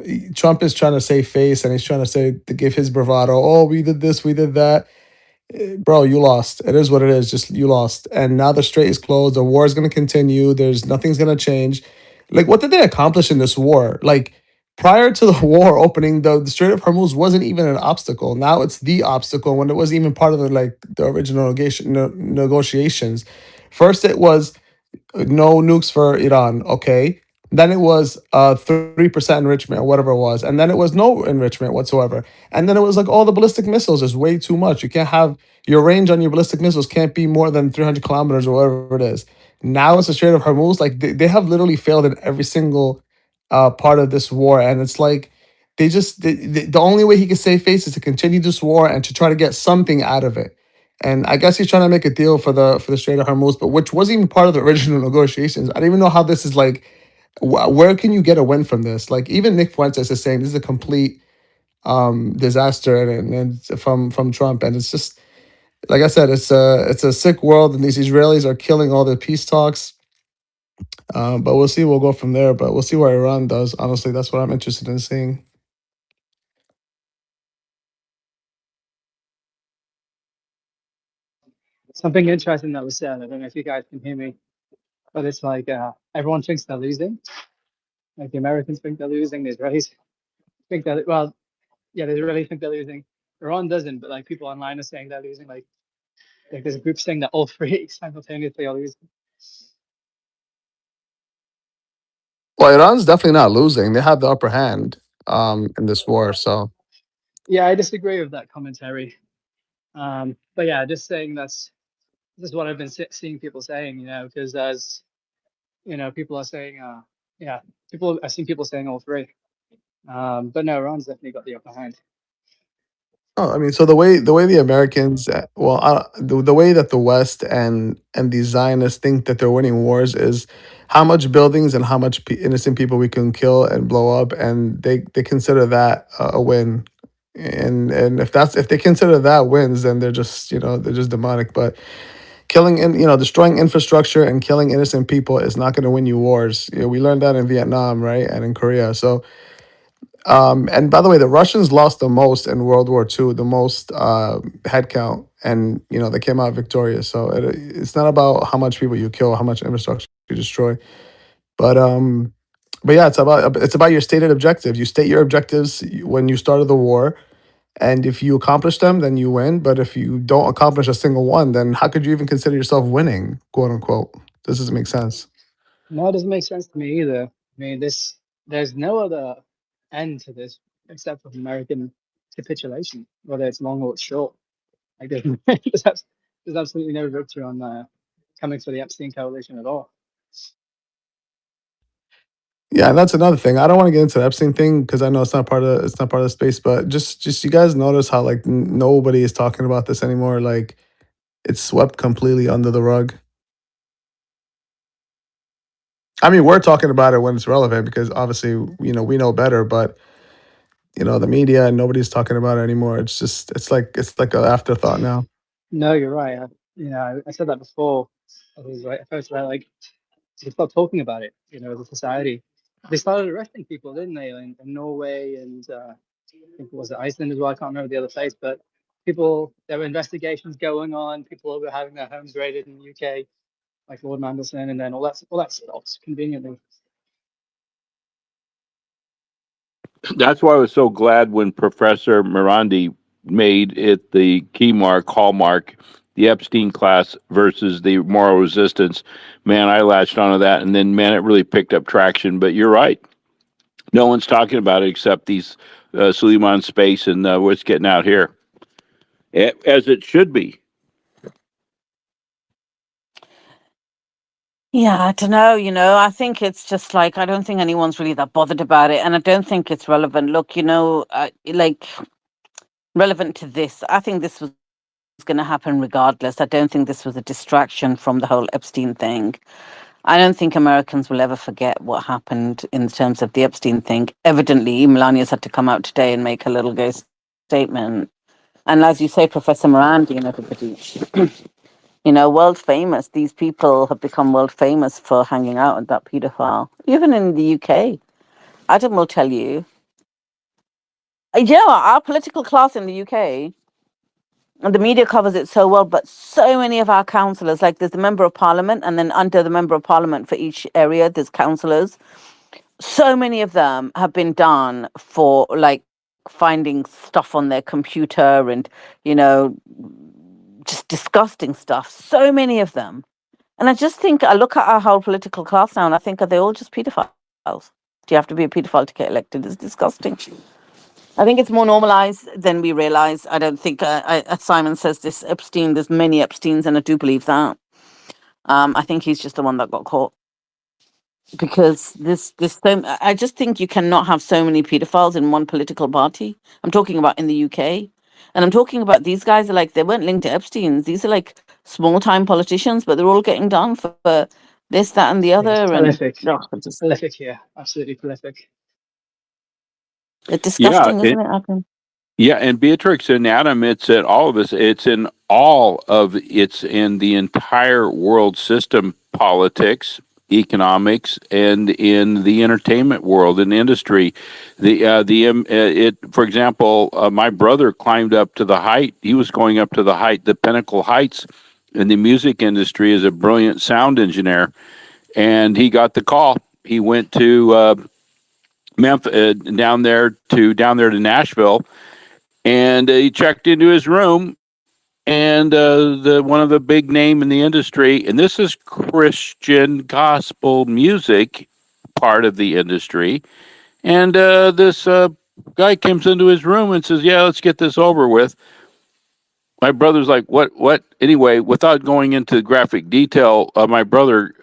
is trying to save face, and he's trying to say to give his bravado. Oh, we did this, we did that. Bro, you lost. It is what it is. Just you lost, and now the strait is closed. The war is going to continue. Nothing's going to change. Like, what did they accomplish in this war? Like, prior to the war opening, the Strait of Hormuz wasn't even an obstacle. Now it's the obstacle when it wasn't even part of the original negotiations. First, it was no nukes for Iran. Okay. Then it was 3% enrichment or whatever it was. And then it was no enrichment whatsoever. And then it was like all the ballistic missiles is way too much. You can't have your range on your ballistic missiles can't be more than 300 kilometers or whatever it is. Now it's the Strait of Hormuz. Like they have literally failed in every single part of this war. And it's like the only way he can save face is to continue this war and to try to get something out of it. And I guess he's trying to make a deal for the Strait of Hormuz, but which wasn't even part of the original negotiations. I don't even know how this is like. Where can you get a win from this? Like even Nick Fuentes is saying this is a complete disaster, and from Trump, and it's just like I said, it's a sick world, and these Israelis are killing all the peace talks. But we'll see. We'll go from there. But we'll see what Iran does. Honestly, that's what I'm interested in seeing. Something interesting that was said. I don't know if you guys can hear me, but it's like everyone thinks they're losing. Like the Americans think they're losing, the Israelis think that well, yeah, they really think they're losing. Iran doesn't, but like people online are saying they're losing. Like there's a group saying that all three simultaneously are losing. Well, Iran's definitely not losing. They have the upper hand in this war. So Yeah, I disagree with that commentary. But yeah, just saying this is what I've been seeing people saying, because as people are saying, yeah, I've seen people saying all three. But no, Iran's definitely got the upper hand. oh, I mean, so the way the Americans, the way that the West and the Zionists think that they're winning wars is how much buildings and how much innocent people we can kill and blow up, and they consider that a win. And if they consider that wins, then they're just demonic. But killing and destroying infrastructure and killing innocent people is not going to win you wars. We learned that in Vietnam, right, and in Korea. So, and by the way, the Russians lost the most in World War II, the most head count, and they came out victorious. So it's not about how much people you kill, how much infrastructure you destroy, but yeah, it's about your stated objectives. You state your objectives when you started the war, and if you accomplish them, then you win. But if you don't accomplish a single one, then how could you even consider yourself winning, quote unquote? This doesn't make sense. No, it doesn't make sense to me either. I mean, there's no other end to this except for American capitulation, whether it's long or it's short. Like there's, there's absolutely no victory on coming for the Epstein coalition at all. Yeah, and that's another thing. I don't want to get into the Epstein thing because I know it's not part of the space. But just you guys notice how like nobody is talking about this anymore. Like it's swept completely under the rug. I mean, we're talking about it when it's relevant because obviously we know better. But the media and nobody's talking about it anymore. It's like an afterthought now. No, you're right. I said that before. I was like, I first like to stop talking about it. As a society, they started arresting people, didn't they? In Norway and I think it was Iceland as well. I can't remember the other place, but people there were investigations going on. People were having their homes raided in the UK, like Lord Mandelson, and then all that stops conveniently. That's why I was so glad when Professor Morandi made it the key mark, hallmark, the Epstein class versus the moral resistance. Man, I latched onto that, and then man, it really picked up traction. But you're right. No one's talking about it except these Suleiman space and what's getting out here, as it should be. Yeah, I don't know. I think it's just like I don't think anyone's really that bothered about it, and I don't think it's relevant. Look, like relevant to this. I think this was going to happen regardless. I don't think this was a distraction from the whole Epstein thing. I don't think Americans will ever forget what happened in terms of the Epstein thing. Evidently, Melania's had to come out today and make a little gay statement. And as you say, Professor Morandi and everybody, world famous. These people have become world famous for hanging out with that pedophile. Even in the UK, Adam will tell you. Our political class in the UK, and the media covers it so well, but so many of our councillors, like there's the member of parliament, and then under the member of parliament for each area, there's councillors. So many of them have been done for like finding stuff on their computer and, just disgusting stuff. So many of them. And I just think, I look at our whole political class now and I think, are they all just pedophiles? Do you have to be a pedophile to get elected? It's disgusting. I think it's more normalized than we realize. I don't think, as Simon says, this Epstein, there's many Epsteins, and I do believe that. I think he's just the one that got caught. Because I just think you cannot have so many pedophiles in one political party. I'm talking about in the UK. And I'm talking about these guys are like, they weren't linked to Epstein's. These are like small time politicians, but they're all getting done for this, that, and the Yeah, it's other. And prolific. it's Prolific here. Absolutely prolific. Yeah, disgusting, isn't it? I can. yeah, and Beatrix and Adam, it's in all of us. It's in the entire world system, politics, economics, and in the entertainment world and industry. For example, my brother climbed up to the height. He was going up to the pinnacle heights in the music industry as a brilliant sound engineer, and he got the call. He went to Memphis, down there to Nashville, and he checked into his room, and the one of the big name in the industry, and this is Christian gospel music part of the industry, and this guy comes into his room and says, "Yeah, let's get this over with." My brother's like, what? Anyway, without going into graphic detail, my brother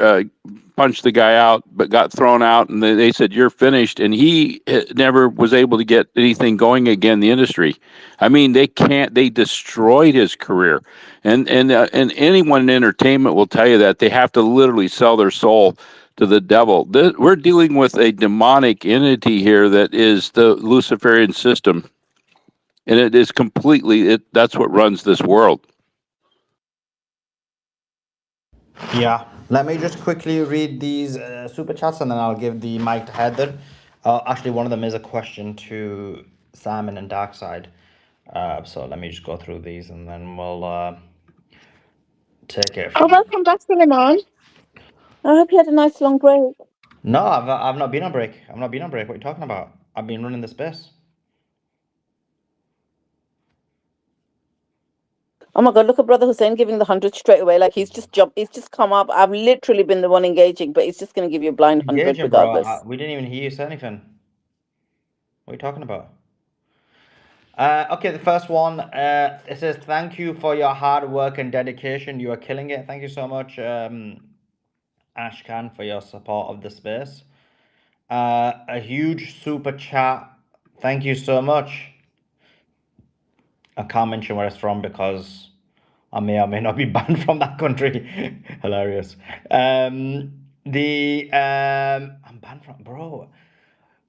punched the guy out, but got thrown out, and they said, "You're finished." And he never was able to get anything going again in the industry. I mean, they destroyed his career. And anyone in entertainment will tell you that they have to literally sell their soul to the devil. We're dealing with a demonic entity here that is the Luciferian system, and it is completely that's what runs this world. Yeah. Let me just quickly read these super chats and then I'll give the mic to Heather. Actually, one of them is a question to Simon and Darkside. So let me just go through these and then we'll take it Oh, from. welcome back, Suleiman. I hope you had a nice long break. No, I've not been on break. I've not been on break. What are you talking about? I've been running the space. Oh my God, look at Brother Hussein giving the 100 straight away. Like he's just jumped, he's just come up. I've literally been the one engaging, but he's just going to give you a blind 100 Engaging, bro. regardless. We didn't even hear you say anything. What are you talking about? Okay, the first one, it says, thank you for your hard work and dedication. You are killing it. Thank you so much, Ashkan, for your support of the space. A huge super chat. Thank you so much. I can't mention where it's from because I may or may not be banned from that country. Hilarious. I'm banned from, bro.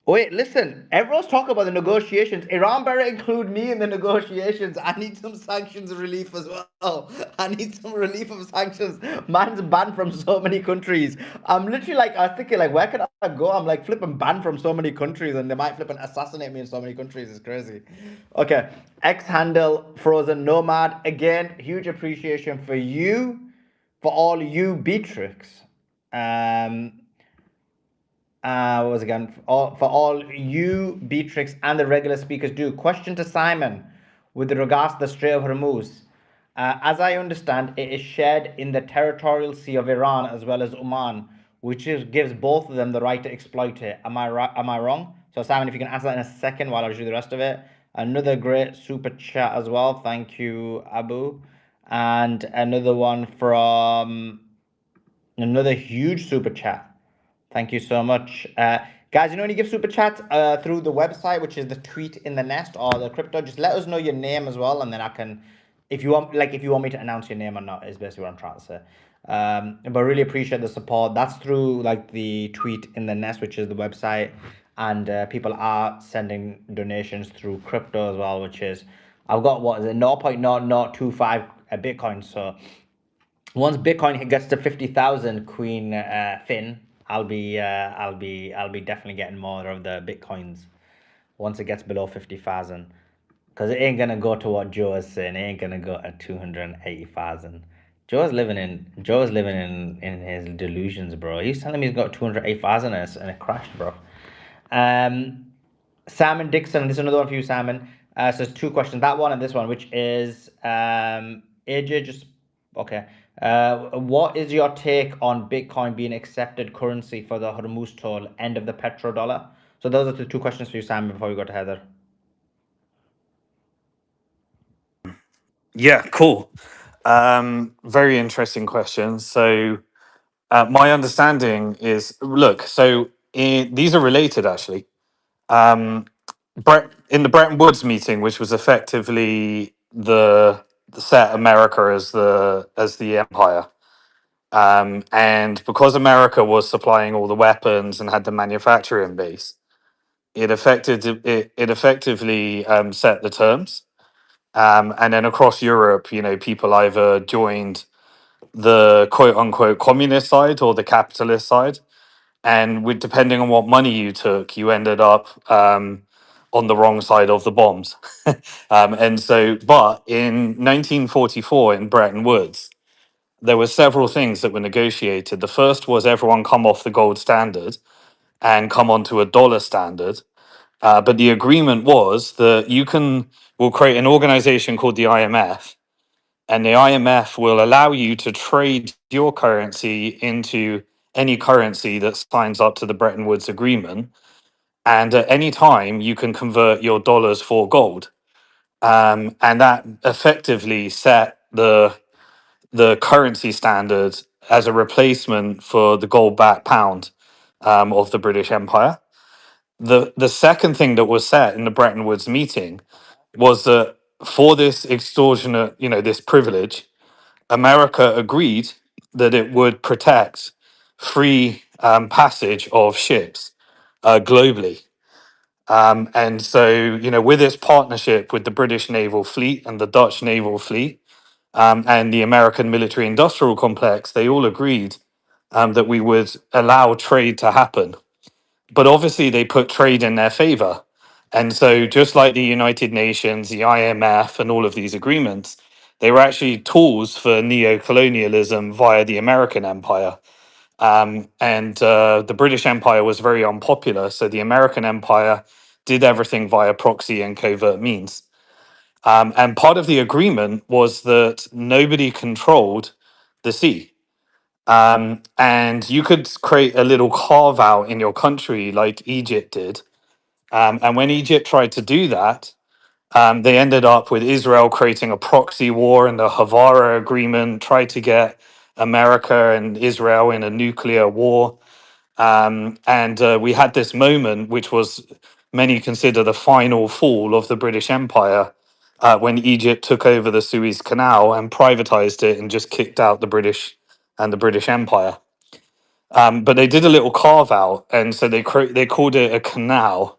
Wait, listen. Everyone's talking about the negotiations. Iran better include me in the negotiations. I need some sanctions relief as well. I need some relief of sanctions. Mine's banned from so many countries. I'm literally like, I was thinking, like, where can I go? I'm like flipping banned from so many countries, and they might flip and assassinate me in so many countries. It's crazy. Okay, X handle frozen nomad again. Huge appreciation for you, for all you Beatrix. What was again for all you, Beatrix, and the regular speakers do. Question to Simon with regards to the Strait of Hormuz. As I understand, it is shared in the territorial sea of Iran as well as Oman, which gives both of them the right to exploit it. Am I right? Am I wrong? So Simon, if you can answer that in a second while I do the rest of it. Another great super chat as well. Thank you, Abu. And another one from another huge super chat. Thank you so much. Guys, you know when you give super chats through the website, which is the tweet in the nest or the crypto, just let us know your name as well, and then I can, if you want me to announce your name or not, is basically what I'm trying to say. But really appreciate the support. That's through like the tweet in the nest, which is the website, and people are sending donations through crypto as well, which is I've got what is it 0.0025 Bitcoin, so once Bitcoin gets to 50,000, Queen Finn, I'll be definitely getting more of the Bitcoins once it gets below 50,000, because it ain't gonna go to what Joe is saying. It ain't gonna go at 280,000. Joe's living in his delusions, bro. He's telling me he's got 208,000 and it crashed, bro. Um, Simon Dixon, this is another one for you, Simon. So it's two questions, that one and this one, which is AJ, just okay. What is your take on Bitcoin being accepted currency for the Hormuz toll, end of the petrodollar? So those are the two questions for you, Simon, before we go to Heather. Yeah, cool. Very interesting question. So, my understanding is, look, so these are related actually. Um, in the Bretton Woods meeting, which was effectively the set America as the empire, and because America was supplying all the weapons and had the manufacturing base, it effectively set the terms. And then across Europe, you know, people either joined the quote unquote communist side or the capitalist side, and with depending on what money you took, you ended up on the wrong side of the bombs. And so, but in 1944 in Bretton Woods, there were several things that were negotiated. The first was everyone come off the gold standard and come onto a dollar standard. But the agreement was that we'll create an organization called the IMF, and the IMF will allow you to trade your currency into any currency that signs up to the Bretton Woods Agreement. And at any time, you can convert your dollars for gold. And that effectively set the currency standard as a replacement for the gold backed pound of the British Empire. The second thing that was set in the Bretton Woods meeting was that for this extortionate, you know, this privilege, America agreed that it would protect free passage of ships globally. And so, you know, with its partnership with the British Naval Fleet and the Dutch Naval Fleet, and the American military industrial complex, they all agreed that we would allow trade to happen. But obviously, they put trade in their favor. And so, just like the United Nations, the IMF, and all of these agreements, they were actually tools for neo-colonialism via the American empire. And the British Empire was very unpopular. So, the American empire did everything via proxy and covert means. And part of the agreement was that nobody controlled the sea. And you could create a little carve out in your country like Egypt did. And when Egypt tried to do that, they ended up with Israel creating a proxy war, and the Havara Agreement tried to get America and Israel in a nuclear war. And we had this moment, which was many consider the final fall of the British Empire, when Egypt took over the Suez Canal and privatized it and just kicked out the British and the British Empire. But they did a little carve out, and so they called it a canal,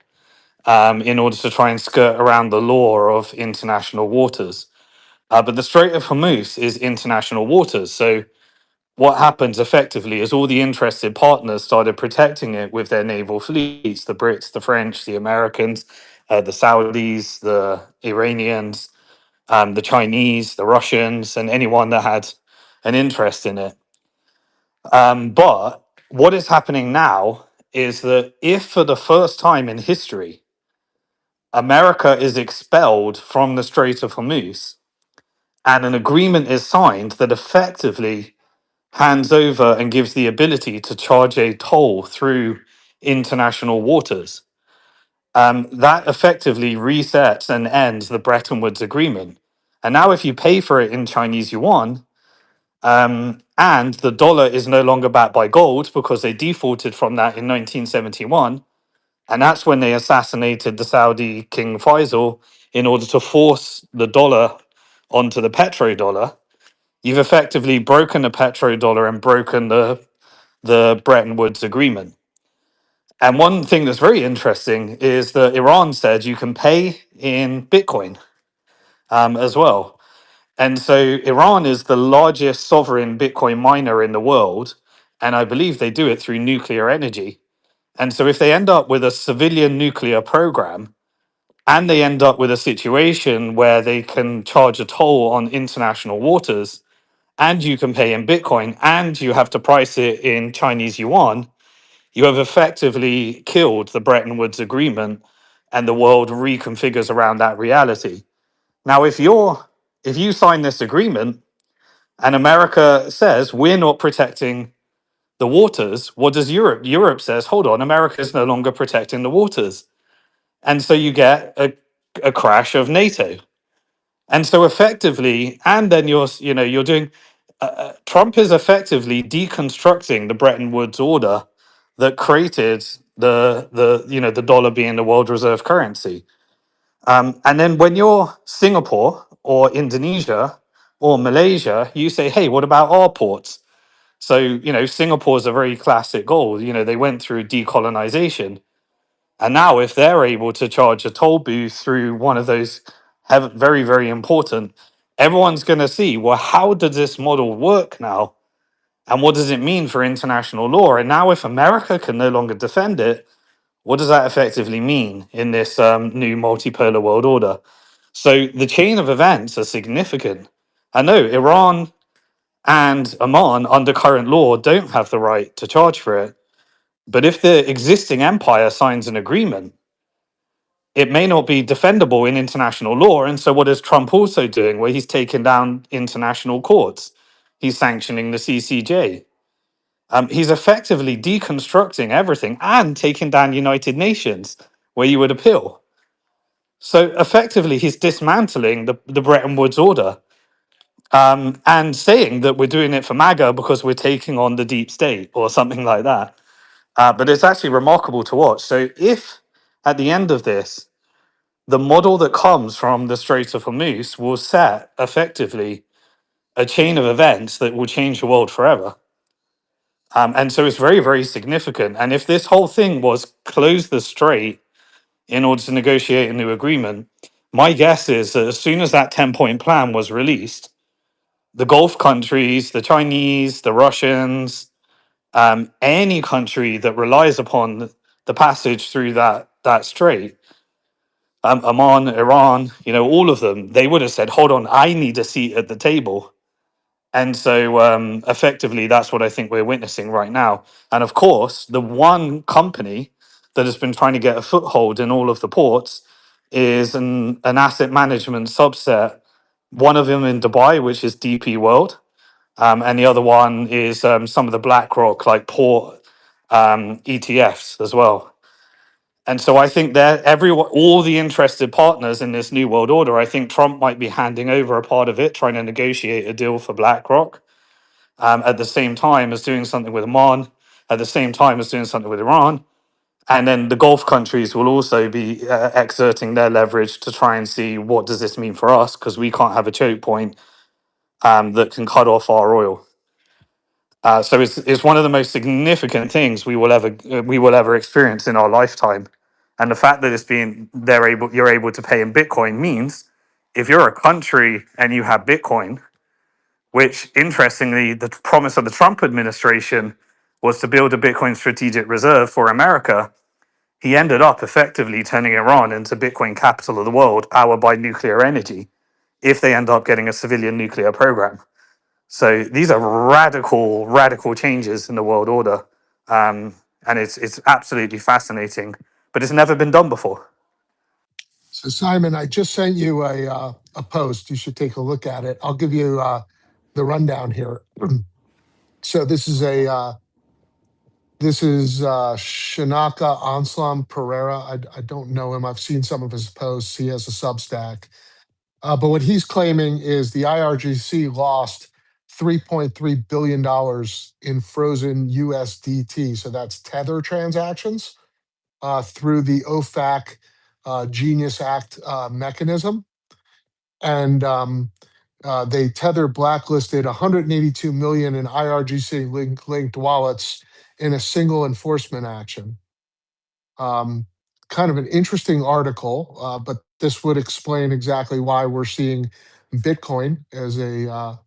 in order to try and skirt around the law of international waters. But the Strait of Hormuz is international waters, so what happens effectively is all the interested partners started protecting it with their naval fleets: the Brits, the French, the Americans, the Saudis, the Iranians, the Chinese, the Russians, and anyone that had an interest in it. But what is happening now is that if for the first time in history, America is expelled from the Strait of Hormuz and an agreement is signed that effectively hands over and gives the ability to charge a toll through international waters, that effectively resets and ends the Bretton Woods Agreement. And now, if you pay for it in Chinese yuan, and the dollar is no longer backed by gold because they defaulted from that in 1971, and that's when they assassinated the Saudi King Faisal in order to force the dollar onto the petrodollar. You've effectively broken the petrodollar and broken the Bretton Woods Agreement. And one thing that's very interesting is that Iran said you can pay in Bitcoin, as well. And so Iran is the largest sovereign Bitcoin miner in the world. And I believe they do it through nuclear energy. And so if they end up with a civilian nuclear program, and they end up with a situation where they can charge a toll on international waters, and you can pay in Bitcoin, and you have to price it in Chinese yuan, you have effectively killed the Bretton Woods Agreement, and the world reconfigures around that reality. Now, if you sign this agreement and America says we're not protecting the waters, what does Europe? Europe says, hold on, America is no longer protecting the waters. And so you get a crash of NATO. And so effectively, and then you're doing, Trump is effectively deconstructing the Bretton Woods order that created the dollar being the world reserve currency. And then when you're Singapore or Indonesia or Malaysia, you say, hey, what about our ports? So, Singapore is a very classic goal. They went through decolonization. And now, if they're able to charge a toll booth through one of those very, very important, everyone's going to see, well, how does this model work now? And what does it mean for international law? And now, if America can no longer defend it, what does that effectively mean in this new multipolar world order? So the chain of events are significant. I know Iran and Oman, under current law, don't have the right to charge for it. But if the existing empire signs an agreement, it may not be defendable in international law. And so, what is Trump also doing? Where he's taken down international courts, he's sanctioning the CCJ. He's effectively deconstructing everything and taking down United Nations, where you would appeal. So, effectively, he's dismantling the Bretton Woods order, and saying that we're doing it for MAGA because we're taking on the deep state or something like that. But it's actually remarkable to watch. So, if at the end of this, the model that comes from the Strait of Hormuz will set effectively a chain of events that will change the world forever. And so it's very, very significant. And if this whole thing was close the strait in order to negotiate a new agreement, my guess is that as soon as that 10-point plan was released, the Gulf countries, the Chinese, the Russians, any country that relies upon the passage through that strait, Oman, Iran, all of them, they would have said, "Hold on, I need a seat at the table." And so, effectively, that's what I think we're witnessing right now. And of course, the one company that has been trying to get a foothold in all of the ports is an asset management subset. One of them in Dubai, which is DP World, and the other one is some of the BlackRock like port ETFs as well. And so I think that all the interested partners in this new world order, I think Trump might be handing over a part of it, trying to negotiate a deal for BlackRock, at the same time as doing something with Oman, at the same time as doing something with Iran. And then the Gulf countries will also be exerting their leverage to try and see what does this mean for us, because we can't have a choke point that can cut off our oil. So it's one of the most significant things we will ever experience in our lifetime. And the fact that you're able to pay in Bitcoin means if you're a country and you have Bitcoin, which interestingly, the promise of the Trump administration was to build a Bitcoin strategic reserve for America. He ended up effectively turning Iran into Bitcoin capital of the world, powered by nuclear energy, if they end up getting a civilian nuclear program. So these are radical, radical changes in the world order. And it's absolutely fascinating, but it's never been done before. So Simon, I just sent you a post. You should take a look at it. I'll give you the rundown here. So this is Shanaka Anslam Pereira. I don't know him. I've seen some of his posts. He has a Substack. But what he's claiming is the IRGC lost $3.3 billion in frozen USDT. So that's Tether transactions through the OFAC Genius Act mechanism. And they Tether blacklisted 182 million in IRGC linked wallets in a single enforcement action. Kind of an interesting article, but this would explain exactly why we're seeing Bitcoin as a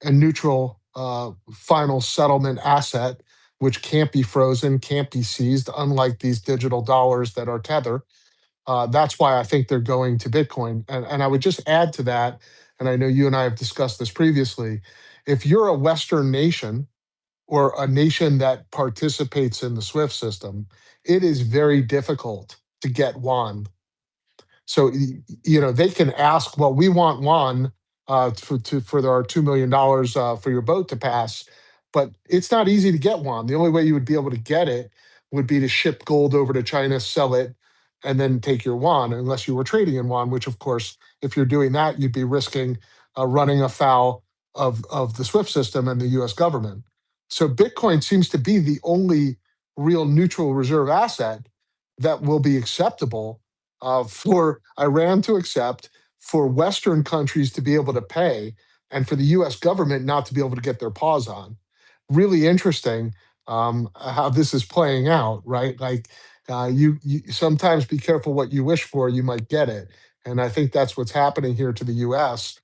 neutral final settlement asset, which can't be frozen, can't be seized, unlike these digital dollars that are Tether. That's why I think they're going to Bitcoin. And I would just add to that, and I know you and I have discussed this previously, if you're a Western nation or a nation that participates in the SWIFT system, it is very difficult to get yuan. So they can ask, well, we want yuan for our $2 million for your boat to pass, but it's not easy to get yuan. The only way you would be able to get it would be to ship gold over to China, sell it, and then take your yuan, unless you were trading in yuan. Which, of course, if you're doing that, you'd be risking running afoul of the SWIFT system and the U.S. government. So Bitcoin seems to be the only real neutral reserve asset that will be acceptable for Iran to accept, for Western countries to be able to pay, and for the U.S. government not to be able to get their paws on. Really interesting how this is playing out, right? Like you sometimes be careful what you wish for, you might get it. And I think that's what's happening here to the U.S.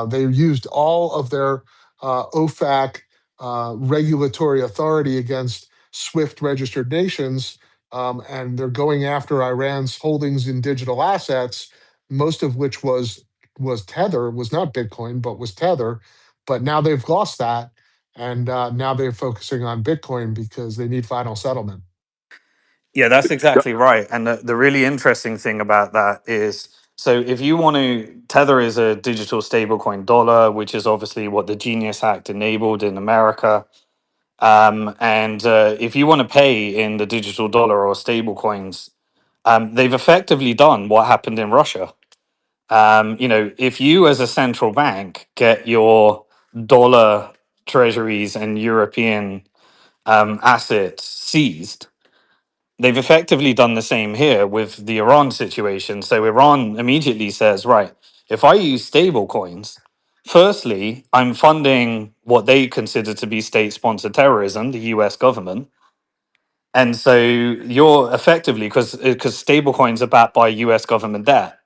They used all of their OFAC regulatory authority against SWIFT registered nations, and they're going after Iran's holdings in digital assets, most of which was Tether, was not Bitcoin, but was Tether. But now they've lost that, and now they're focusing on Bitcoin because they need final settlement. Yeah, that's exactly right. And the really interesting thing about that is, so if you want to, Tether is a digital stablecoin dollar, which is obviously what the Genius Act enabled in America. And if you want to pay in the digital dollar or stablecoins, they've effectively done what happened in Russia. If you as a central bank get your dollar treasuries and European assets seized, they've effectively done the same here with the Iran situation. So Iran immediately says, right, if I use stable coins, firstly, I'm funding what they consider to be state sponsored terrorism, the US government. And so you're effectively, because stable coins are backed by US government debt.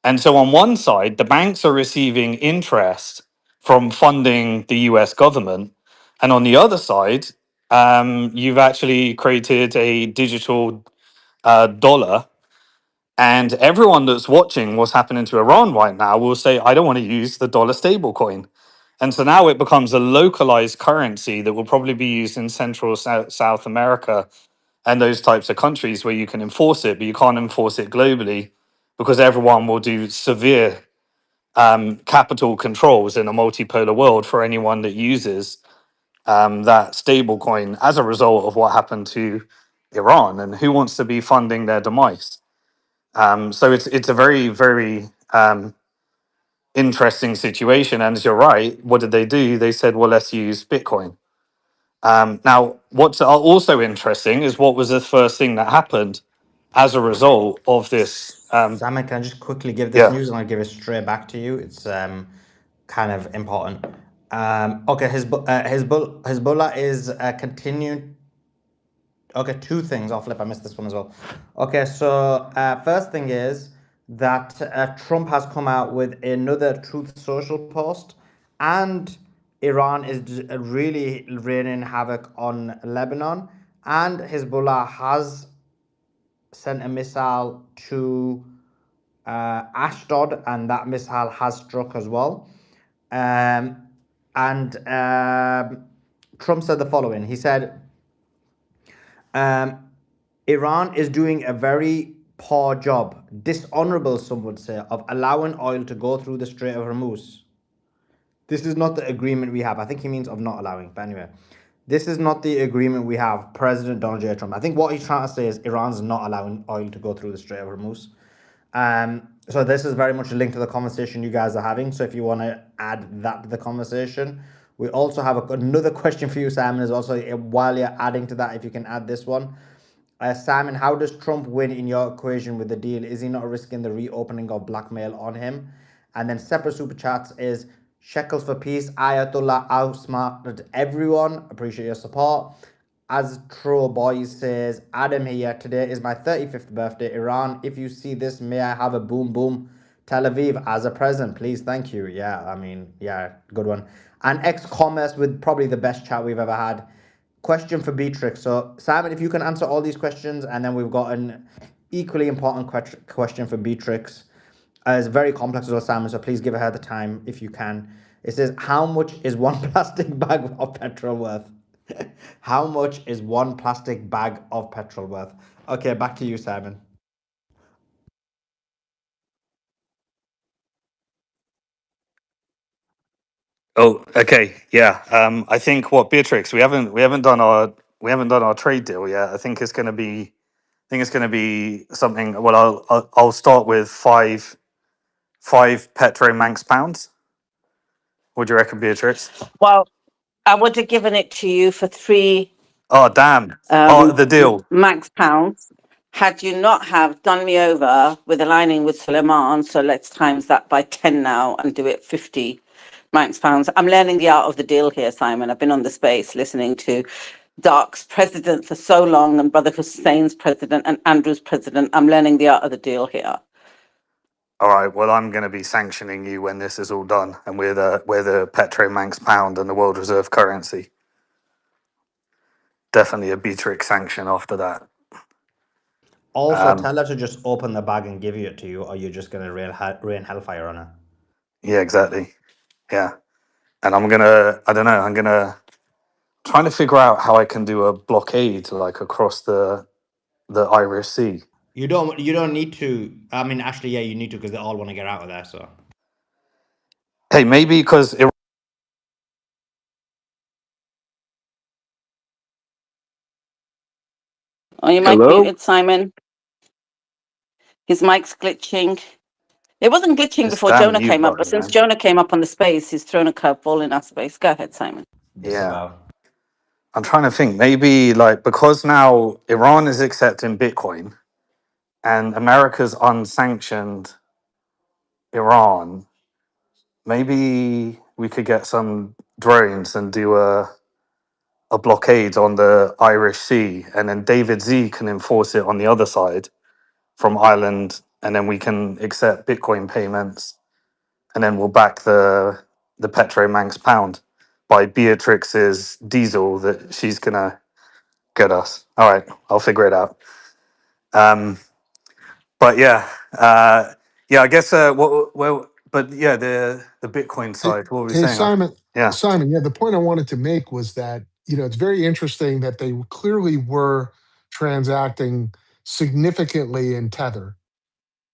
And so on one side, the banks are receiving interest from funding the US government. And on the other side, you've actually created a digital dollar. And everyone that's watching what's happening to Iran right now will say, I don't want to use the dollar stablecoin. And so now it becomes a localized currency that will probably be used in Central South America and those types of countries where you can enforce it, but you can't enforce it globally because everyone will do severe capital controls in a multipolar world for anyone that uses that stable coin as a result of what happened to Iran, and who wants to be funding their demise. So it's a very, very interesting situation. And as you're right, what did they do? They said, well, let's use Bitcoin. Now, what's also interesting is what was the first thing that happened as a result of this. Simon, can I just quickly give this Yeah. news and I'll give it straight back to you? It's kind of important. Okay, Hezbollah is continuing. Okay, two things. I'll flip. I missed this one as well. Okay, so first thing is that Trump has come out with another Truth Social post, and Iran is really raining havoc on Lebanon, and Hezbollah has sent a missile to Ashdod, and that missile has struck as well. And Trump said the following. He said, Iran is doing a very poor job, dishonorable, some would say, of allowing oil to go through the Strait of Hormuz. This is not the agreement we have. I think he means of not allowing, but anyway. This is not the agreement we have, President Donald J. Trump. I think what he's trying to say is Iran's not allowing oil to go through the Strait of Hormuz. So this is very much linked to the conversation you guys are having. So if you want to add that to the conversation, we also have another question for you, Simon, is also while you're adding to that, if you can add this one. Simon, how does Trump win in your equation with the deal? Is he not risking the reopening of blackmail on him? And then separate super chats is Shekels for Peace, Ayatollah outsmarted everyone. Appreciate your support. As Tro Boys says, Adam here. Today is my 35th birthday. Iran, if you see this, may I have a boom boom Tel Aviv as a present, please? Thank you. Yeah, I mean, yeah, good one. And X-Commerce with probably the best chat we've ever had. Question for Beatrix. So, Simon, if you can answer all these questions, and then we've got an equally important question for Beatrix. It's very complex as well, Simon, so please give her the time if you can. It says, how much is one plastic bag of petrol worth? How much is one plastic bag of petrol worth? Okay, back to you, Simon. Oh, okay. Yeah. I think what Beatrix, we haven't done our trade deal yet. I think it's going to be something. Well, I'll start with five Petromanx pounds. What do you reckon, Beatrix? Well, I would have given it to you for three Oh, damn. Oh, the deal. max pounds had you not have done me over with aligning with Suleiman. So let's times that by 10 now and do it 50 max pounds. I'm learning the art of the deal here, Simon. I've been on the space listening to Dark's president for so long and Brother Hussein's president and Andrew's president. I'm learning the art of the deal here. All right. Well, I'm going to be sanctioning you when this is all done, and we're the Petromanx pound and the world reserve currency. Definitely a Beatrix sanction after that. Also, tell her to just open the bag and give it to you, or you're just going to rain hellfire on her. Yeah, exactly. Yeah. And I don't know, trying to figure out how I can do a blockade like across the Irish Sea. You don't need to. I mean, actually, yeah, you need to because they all want to get out of there. So Hey, maybe because Oh, your mic Hello? muted, Simon. His mic's glitching. It wasn't glitching this before damn Jonah mute came up, but button, since man. Jonah came up on the space, he's thrown a curveball in our space. Go ahead, Simon. Yeah. disavow. I'm trying to think. Maybe like because now Iran is accepting Bitcoin and America's unsanctioned Iran, maybe we could get some drones and do a blockade on the Irish Sea, and then David Z can enforce it on the other side from Ireland, and then we can accept Bitcoin payments, and then we'll back the the Petromanx pound by Beatrix's diesel that she's gonna get us. All right, I'll figure it out. Um, but yeah, yeah, I guess. Well, but yeah, the Bitcoin Hey, side. What were we hey, saying? Simon. Yeah. Simon, yeah, the point I wanted to make was that, it's very interesting that they clearly were transacting significantly in Tether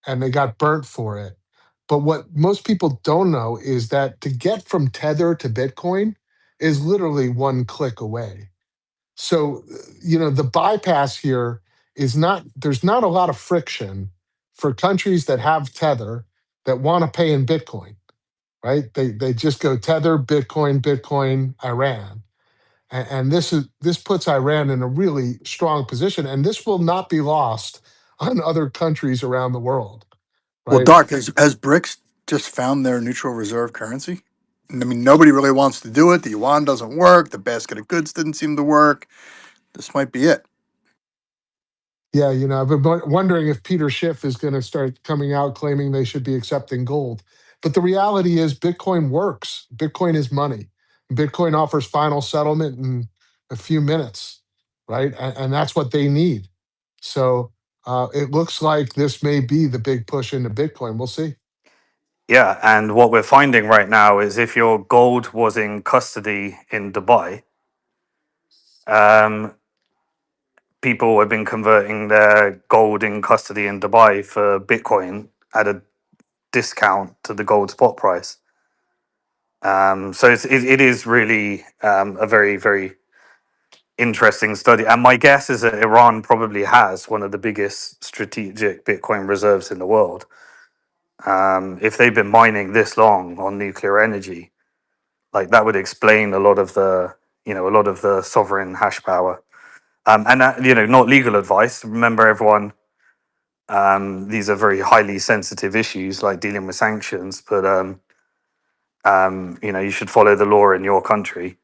and they got burnt for it. But what most people don't know is that to get from Tether to Bitcoin is literally one click away. So, the bypass here is not, there's not a lot of friction for countries that have Tether that want to pay in Bitcoin, right? They just go Tether, Bitcoin, Bitcoin, Iran. And this puts Iran in a really strong position. And this will not be lost on other countries around the world, Well, right? Dark, has BRICS just found their neutral reserve currency? I mean, nobody really wants to do it. The yuan doesn't work. The basket of goods didn't seem to work. This might be it. Yeah, I've been wondering if Peter Schiff is going to start coming out claiming they should be accepting gold. But the reality is, Bitcoin works. Bitcoin is money. Bitcoin offers final settlement in a few minutes, right? And that's what they need. So it looks like this may be the big push into Bitcoin. We'll see. Yeah, and what we're finding right now is if your gold was in custody in Dubai, um, people have been converting their gold in custody in Dubai for Bitcoin at a discount to the gold spot price. So it is really a very, very interesting study. And my guess is that Iran probably has one of the biggest strategic Bitcoin reserves in the world. If they've been mining this long on nuclear energy, like that would explain a lot of the, a lot of the sovereign hash power. And that, not legal advice. Remember, everyone, these are very highly sensitive issues, like dealing with sanctions. But you should follow the law in your country.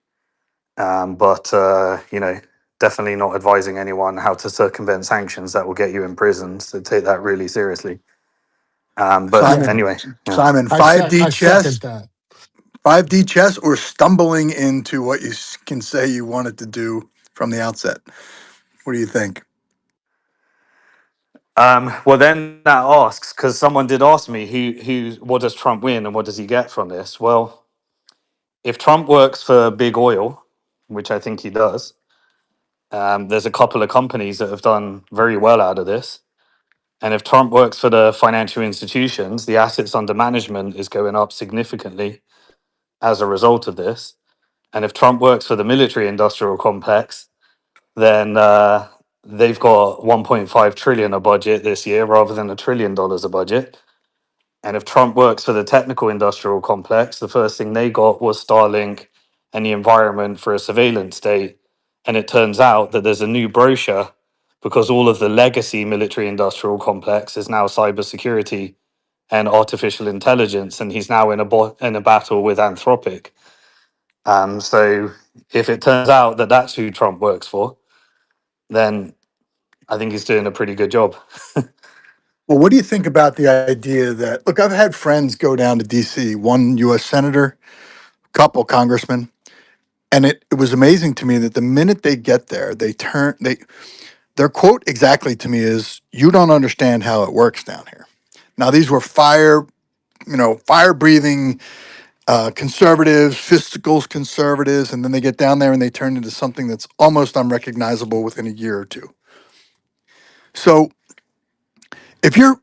But definitely not advising anyone how to circumvent sanctions that will get you in prison. So take that really seriously. But Yeah, Simon, anyway, yeah. Simon, I second that. 5D chess, or stumbling into what you can say you wanted to do from the outset. What do you think? Well, then that asks, because someone did ask me, what does Trump win and what does he get from this? Well, if Trump works for big oil, which I think he does, there's a couple of companies that have done very well out of this. And if Trump works for the financial institutions, the assets under management is going up significantly as a result of this. And if Trump works for the military industrial complex, then they've got 1.5 trillion a budget this year rather than $1 trillion a budget. And if Trump works for the technical industrial complex, the first thing they got was Starlink and the environment for a surveillance state. And it turns out that there's a new brochure because all of the legacy military industrial complex is now cybersecurity and artificial intelligence, and he's now in a battle with Anthropic. So if it turns out that that's who Trump works for, then I think he's doing a pretty good job. Well, what do you think about the idea that, look, I've had friends go down to DC, one U.S. senator, a couple congressmen, and it was amazing to me that the minute they get there, their quote exactly to me is, "You don't understand how it works down here." Now, these were fire breathing conservatives, fiscal conservatives, and then they get down there and they turn into something that's almost unrecognizable within a year or two. So if you're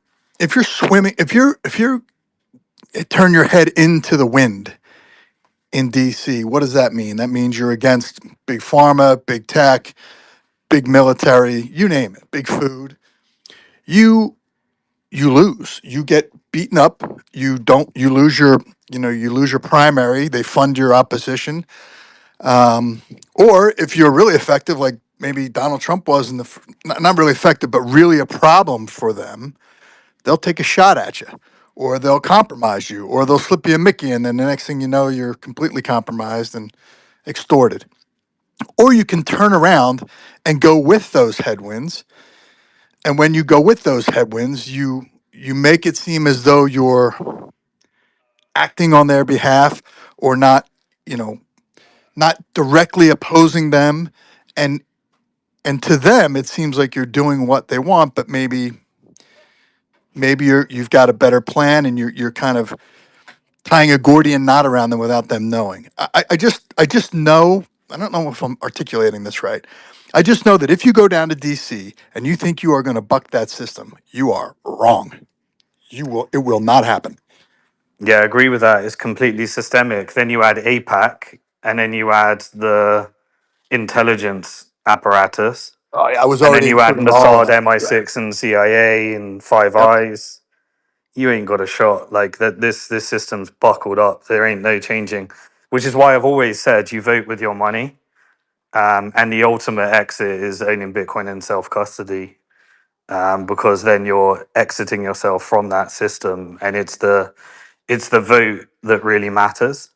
swimming, if you turn your head into the wind in DC, what does that mean? That means you're against big pharma, big tech, big military, you name it, big food. You you lose. You get beaten up. You lose your primary. They fund your opposition. Or if you're really effective, like maybe Donald Trump was not really effective, but really a problem for them, they'll take a shot at you, or they'll compromise you, or they'll slip you a Mickey, and then the next thing you know, you're completely compromised and extorted. Or you can turn around and go with those headwinds. And when you go with those headwinds, you make it seem as though you're acting on their behalf or not, you know, not directly opposing them, and to them it seems like you're doing what they want, but maybe you've got a better plan and you're kind of tying a Gordian knot around them without them knowing. I just know, I don't know if I'm articulating this right. I just know that if you go down to DC and you think you are going to buck that system, you are wrong. It will not happen. Yeah, I agree with that. It's completely systemic. Then you add APAC, and then you add the intelligence apparatus, Oh, yeah, I was and then already you add including all of Mossad, that. Right. MI6, and CIA, and Five Yep. Eyes. You ain't got a shot. Like that, this system's buckled up. There ain't no changing. Which is why I've always said you vote with your money, and the ultimate exit is owning Bitcoin in self custody, because then you're exiting yourself from that system, and it's the vote that really matters.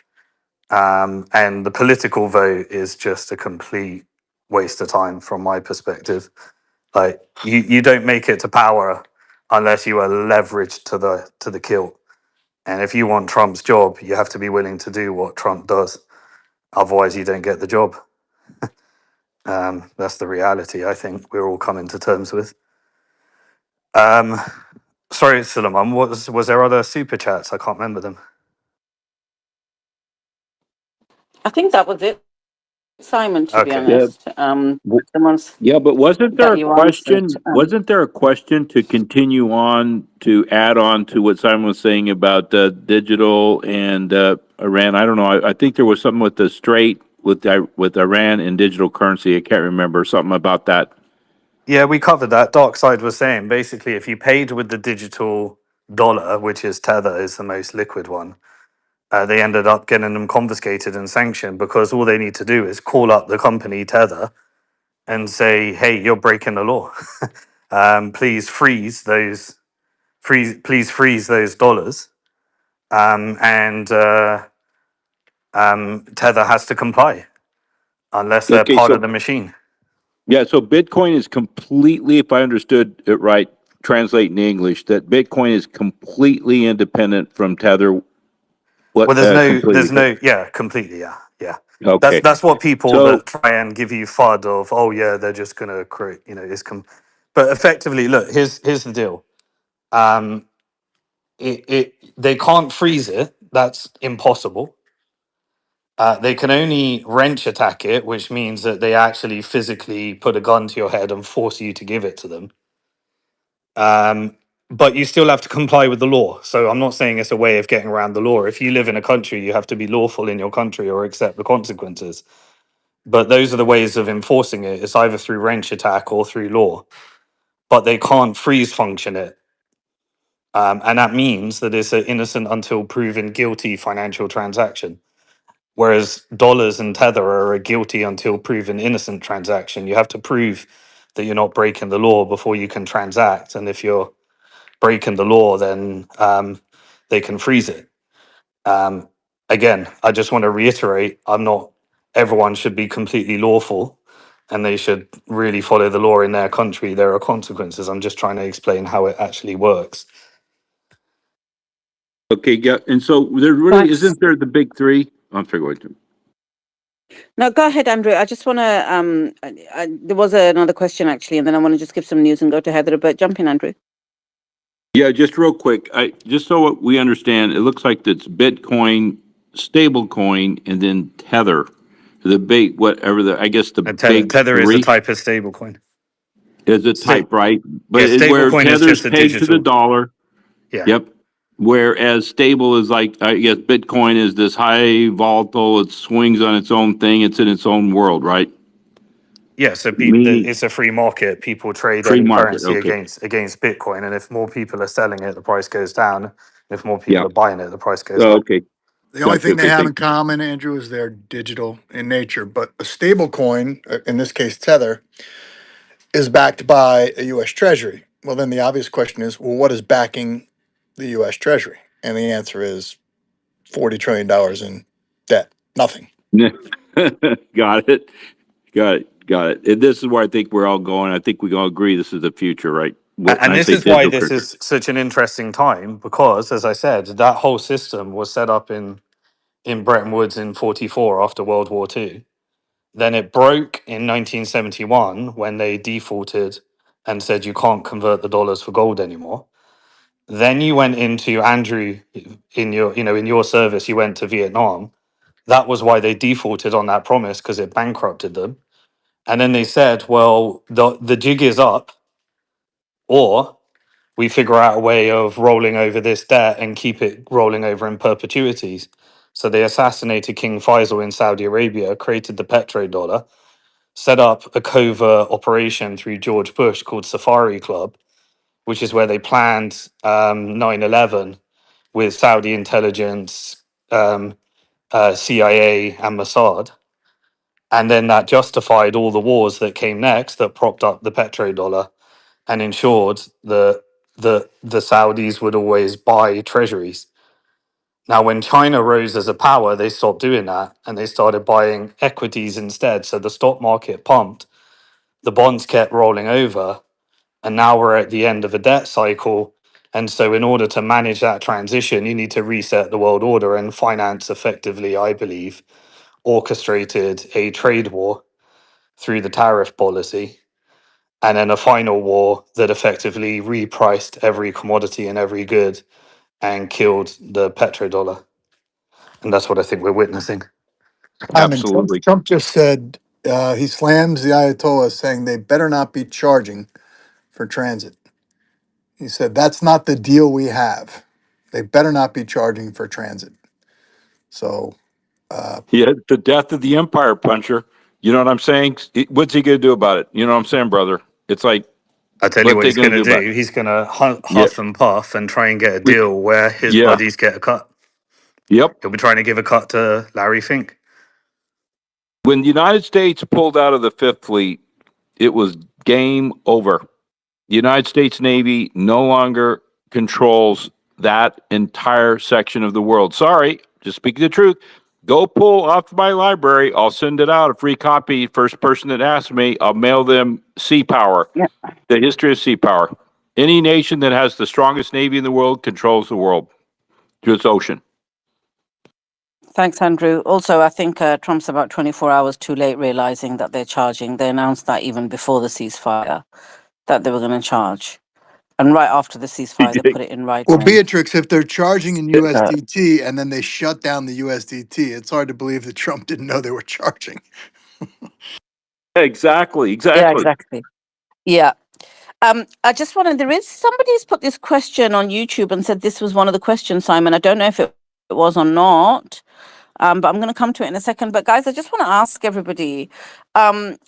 And the political vote is just a complete waste of time from my perspective. Like you don't make it to power unless you are leveraged to the kilt. And if you want Trump's job, you have to be willing to do what Trump does. Otherwise, you don't get the job. That's the reality. I think we're all coming to terms with. Um, sorry, Suleiman. Was there other super chats? I can't remember them. I think that was it, Simon, to be Okay. Yeah. honest. The ones Yeah, but wasn't there that a you answered. question? Wasn't there a question to continue on to add on to what Simon was saying about digital and Iran? I don't know. I think there was something with the Strait with Iran and digital currency. I can't remember something about that. Yeah, we covered that. Dark Side was saying basically if you paid with the digital dollar, which is Tether, is the most liquid one, they ended up getting them confiscated and sanctioned because all they need to do is call up the company Tether and say, "Hey, you're breaking the law. Please please freeze those dollars." And Tether has to comply unless they're Okay, part of so the machine. yeah, so Bitcoin is completely, if I understood it right, translate in English, that Bitcoin is completely independent from Tether. Well, What completely? yeah, completely, yeah, yeah. Okay, That's what people so that try and give you FUD of, oh yeah, they're just gonna create, but effectively, look, here's the deal. Um, they can't freeze it. That's impossible. They can only wrench attack it, which means that they actually physically put a gun to your head and force you to give it to them. But you still have to comply with the law. So I'm not saying it's a way of getting around the law. If you live in a country, you have to be lawful in your country or accept the consequences. But those are the ways of enforcing it. It's either through wrench attack or through law. But they can't freeze function it. And that means that it's an innocent until proven guilty financial transaction. Whereas dollars and Tether are a guilty until proven innocent transaction. You have to prove that you're not breaking the law before you can transact. And if you're breaking the law, then they can freeze it. Again, I just want to reiterate, everyone should be completely lawful and they should really follow the law in their country. There are consequences. I'm just trying to explain how it actually works. okay, yeah, and so there really Thanks. isn't there the big three. I'm sorry, go ahead. No, go ahead, Andrew. I just want to. There was another question actually, and then I want to just give some news and go to Heather. But jump in, Andrew. Yeah, just real quick. Just so we understand, it looks like it's Bitcoin, stablecoin, and then Tether. The big whatever I guess the And big Tether is a three type of stablecoin. is a type, right? Yeah, But where stablecoin is Tether's just a pegged to the digital. dollar. Yeah. Yep. Whereas stable is like I guess Bitcoin is this high volatile. It swings on its own thing. It's in its own world, right? Yeah, so Meaning it's a free market. People trade free any market. currency Okay. against Bitcoin, and if more people are selling it, the price goes down. And if more people Yeah. are buying it, the price goes up. Okay. The only Gotcha. thing they Okay. have Thank in common, Andrew, is they're digital in nature. But a stable coin, in this case Tether, is backed by a U.S. Treasury. Well, then the obvious question is, well, what is backing the U.S. Treasury? And the answer is $40 trillion in debt. Nothing. you. Got it. Got it. Got it. And this is where I think we're all going. I think we all agree this is the future, right? And I this say is why digital. this is such an interesting time because, as I said, that whole system was set up in Bretton Woods in '44 after World War II. Then it broke in 1971 when they defaulted and said you can't convert the dollars for gold anymore. Then you went into Andrew in your in your service. You went to Vietnam. That was why they defaulted on that promise because it bankrupted them. And then they said, well, the jig is up, or we figure out a way of rolling over this debt and keep it rolling over in perpetuities. So they assassinated King Faisal in Saudi Arabia, created the petrodollar, set up a covert operation through George Bush called Safari Club, which is where they planned 9/11 with Saudi intelligence, CIA, and Mossad. And then that justified all the wars that came next that propped up the petrodollar and ensured that the Saudis would always buy treasuries. Now, when China rose as a power, they stopped doing that and they started buying equities instead. So the stock market pumped, the bonds kept rolling over, and now we're at the end of a debt cycle. And so, in order to manage that transition, you need to reset the world order, and finance effectively, I believe, orchestrated a trade war through the tariff policy and then a final war that effectively repriced every commodity and every good and killed the petrodollar. And that's what I think we're witnessing. Simon, Trump, Absolutely. Trump just said he slams the Ayatollah, saying they better not be charging for transit. He said that's not the deal we have. They better not be charging for transit. So Yeah, the death of the empire puncher. You know what I'm saying? What's he going to do about it? You know what I'm saying, brother? It's like, I tell you what what they he's going going to to do about do. it? He's going to Yeah, huff and puff and try and get a we, deal where his yeah, buddies get a cut. yep. He'll be trying to give a cut to Larry Fink. When the United States pulled out of the Fifth Fleet, it was game over. The United States Navy no longer controls that entire section of the world. Sorry, just speaking the truth. Go pull off my library. I'll send it out a free copy. First person that asks me, I'll mail them Sea Power, Yeah. the history of sea power. Any nation that has the strongest navy in the world controls the world through its ocean. Thanks, Andrew. Also, I think Trump's about 24 hours too late realizing that they're charging. They announced that even before the ceasefire, that they were going to charge. And right after the ceasefire, they put it in well, writing. Beatrix, if they're charging in Uh, USDT and then they shut down the USDT, it's hard to believe that Trump didn't know they were charging. Exactly, yeah, exactly. exactly. Yeah. I just wanted, there is somebody's put this question on YouTube and said this was one of the questions, Simon. I don't know if it was or not. But I'm going to come to it in a second. But guys, I just want to ask everybody.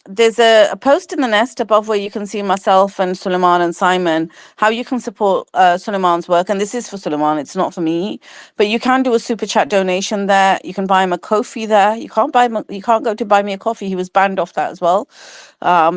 There's a post in the nest above where you can see myself and Suleiman and Simon, how you can support Suleiman's work. And this is for Suleiman, it's not for me. But you can do a super chat donation there. You can buy him a coffee there. You can't go to buy me a coffee. He was banned off that as well.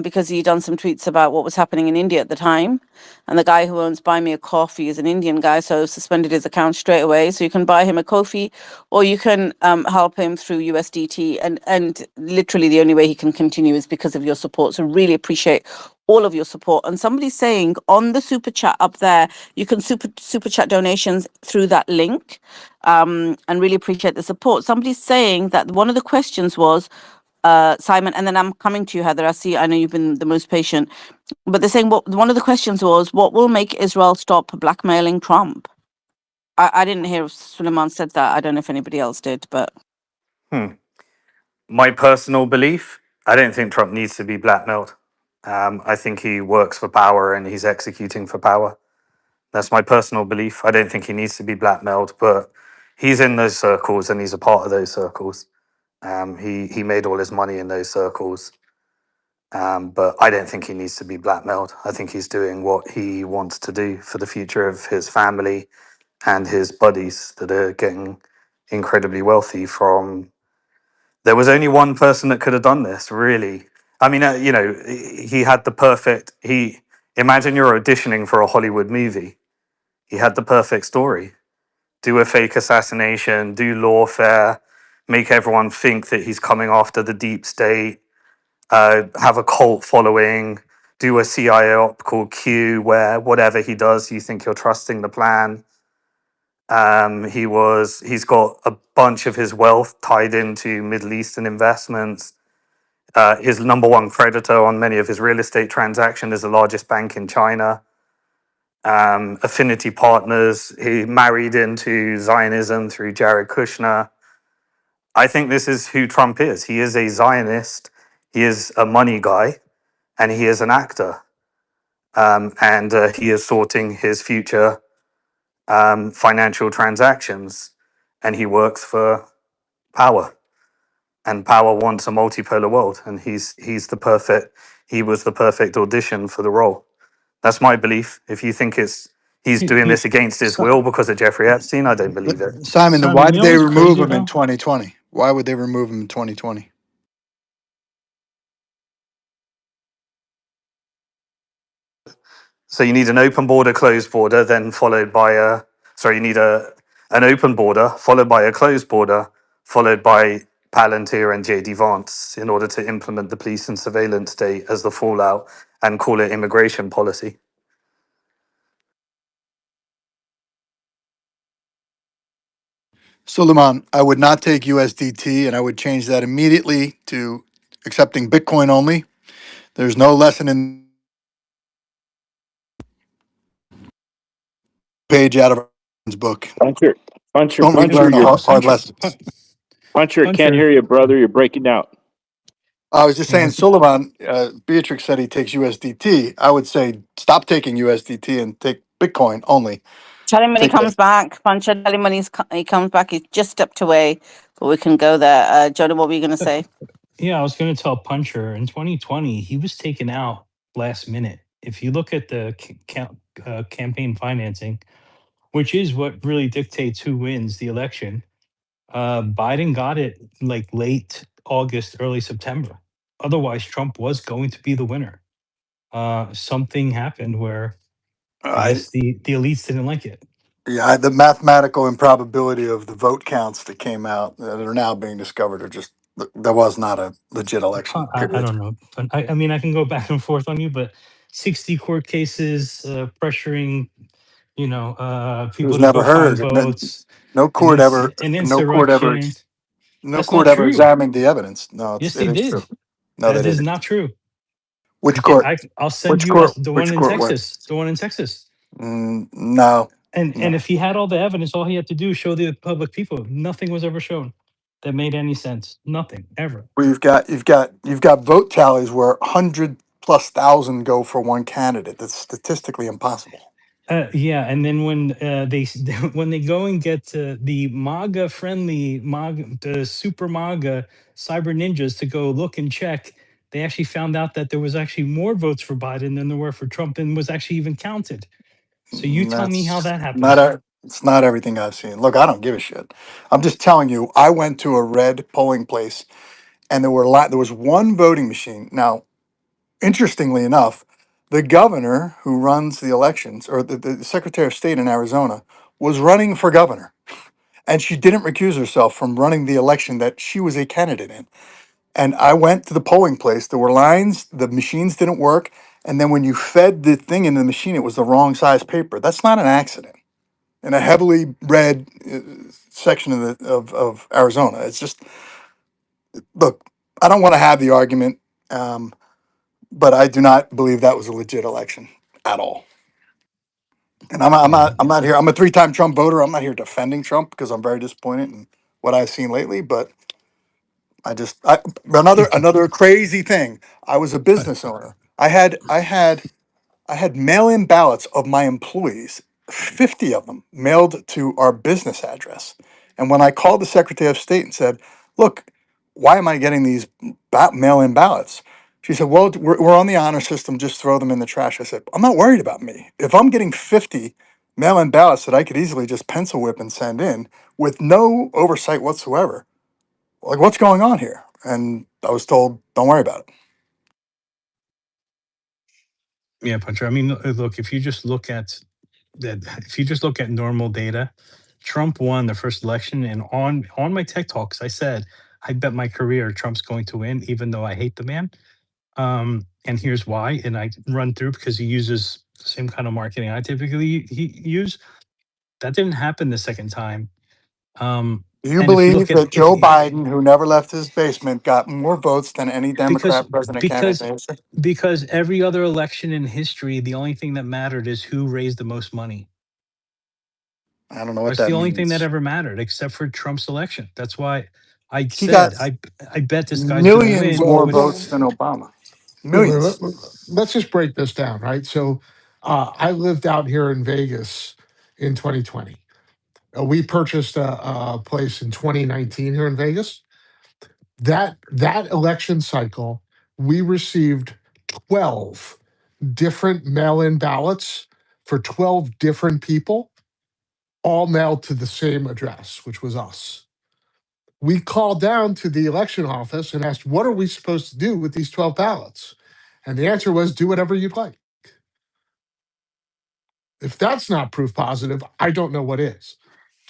Because he done some tweets about what was happening in India at the time. And the guy who owns Buy Me a Coffee is an Indian guy, so suspended his account straight away. So you can buy him a coffee, or you can help him through USDT. And literally the only way he can continue is because of your support. So really appreciate all of your support. And somebody's saying on the super chat up there, you can super chat donations through that link. And really appreciate the support. Somebody's saying that one of the questions was, Simon, and then I'm coming to you, Heather. I know you've been the most patient, but they're saying one of the questions was, what will make Israel stop blackmailing Trump? I didn't hear if Suleiman said that. I don't know if anybody else did, but My personal belief, I don't think Trump needs to be blackmailed. I think he works for power and he's executing for power. That's my personal belief. I don't think he needs to be blackmailed, but he's in those circles and he's a part of those circles. He made all his money in those circles, but I don't think he needs to be blackmailed. I think he's doing what he wants to do for the future of his family and his buddies that are getting incredibly wealthy from. There was only one person that could have done this, really. I mean, he had the perfect. He imagine you're auditioning for a Hollywood movie. He had the perfect story. Do a fake assassination, do lawfare, make everyone think that he's coming after the deep state, have a cult following, do a CIO op called Q, where whatever he does, you think you're trusting the plan. He's got a bunch of his wealth tied into Middle Eastern investments. His number one creditor on many of his real estate transactions is the largest bank in China. Affinity partners. He married into Zionism through Jared Kushner. I think this is who Trump is. He is a Zionist. He is a money guy, and he is an actor. And he is sorting his future financial transactions, and he works for power. And power wants a multipolar world, and he was the perfect audition for the role. That's my belief. If you think he's doing this against his will because of Jeffrey Epstein, I don't believe it. Simon, then why Simon, you did know they what's remove crazy him in though? 2020? Why would they remove him in 2020? So you need an open border, closed border, then followed by you need an open border followed by a closed border, followed by Palantir and JD Vance in order to implement the police and surveillance state as the fallout and call it immigration policy. Suleiman, I would not take USDT and I would change that immediately to accepting Bitcoin only. There's no lesson in page out of his book. Puncher, puncher, Don't puncher, learn the you're hard lessons. puncher. Can't Puncher. hear you, brother. You're breaking out. I was just Yeah, saying, Suleiman, Beatrix said he takes USDT. I would say stop taking USDT and take Bitcoin only. Tell him when he Take that. comes back. Pancha, tell him when he comes back. He's just stepped away, but we can go there. Jonah, what were you going to say? yeah, I was going to tell Puncher in 2020 he was taken out last minute. If you look at the campaign financing, which is what really dictates who wins the election, Biden got it like late August, early September. Otherwise, Trump was going to be the winner. Something happened where I I guess the elites didn't like it. Yeah, the mathematical improbability of the vote counts that came out that are now being discovered are just that was not a legit election. I Period. don't know, but I mean I can go back and forth on you, but 60 court cases pressuring It was people to go never find heard. And then votes, no an court ever, an no court ever, insurrection. no That's court not ever true. examined the evidence. No, Yes, it they is did. true. No, they That is didn't. not true. Which court? I'll send Which you court? the one Which in court? What? Texas. The one in Texas. No, And no. if he had all the evidence, all he had to do is show the public people. Nothing was ever shown that made any sense. Nothing ever. Well, you've got vote tallies where 100,000+ go for one candidate. That's statistically impossible. Yeah, and then when when they go and get the MAGA friendly the super MAGA cyber ninjas to go look and check, they actually found out that there was actually more votes for Biden than there were for Trump, and was actually even counted. So you tell me how That's that not happened. it's not everything I've seen. Look, I don't give a shit. I'm just telling you, I went to a red polling place and there was one voting machine. Now, interestingly enough, the governor who runs the elections, or the Secretary of State in Arizona, was running for governor. And she didn't recuse herself from running the election that she was a candidate in. And I went to the polling place. There were lines, the machines didn't work. And then when you fed the thing into the machine, it was the wrong size paper. That's not an accident in a heavily red section of Arizona. It's just, look, I don't want to have the argument, but I do not believe that was a legit election at all. And Yeah. I'm not here. I'm a 3-time Trump voter. I'm not here defending Trump because I'm very disappointed in what I've seen lately. But another crazy thing. I was a business owner. I had mail-in ballots of my employees, 50 of them mailed to our business address. And when I called the Secretary of State and said, "Look, why am I getting these mail-in ballots?" She said, "Well, we're on the honor system. Just throw them in the trash." I said, "I'm not worried about me. If I'm getting 50 mail-in ballots that I could easily just pencil whip and send in with no oversight whatsoever, like what's going on here?" And I was told, "Don't worry about it." Yeah, Puncher. I mean, look, if you just look at that, if you just look at normal data, Trump won the first election, and on my Tech Talks, I said I bet my career Trump's going to win, even though I hate the man. And here's why. And I run through because he uses the same kind of marketing I typically use. That didn't happen the second time. Do you And if you look believe at that Joe Biden, who never left his basement, got more votes than any because Democrat president candidate because in history? because every other election in history, the only thing that mattered is who raised the most money. I don't know what That's the that only thing that means. ever mattered, except for Trump's election. That's why I He got said I bet this guy's going to millions win more Well, with. votes than Obama. let, Millions. us just break this down, right? So, I lived out here in Vegas in 2020. We purchased a place in 2019 here in Vegas. That election cycle, we received 12 different mail-in ballots for 12 different people, all mailed to the same address, which was us. We called down to the election office and asked, what are we supposed to do with these 12 ballots? And the answer was, do whatever you'd like. If that's not proof positive, I don't know what is.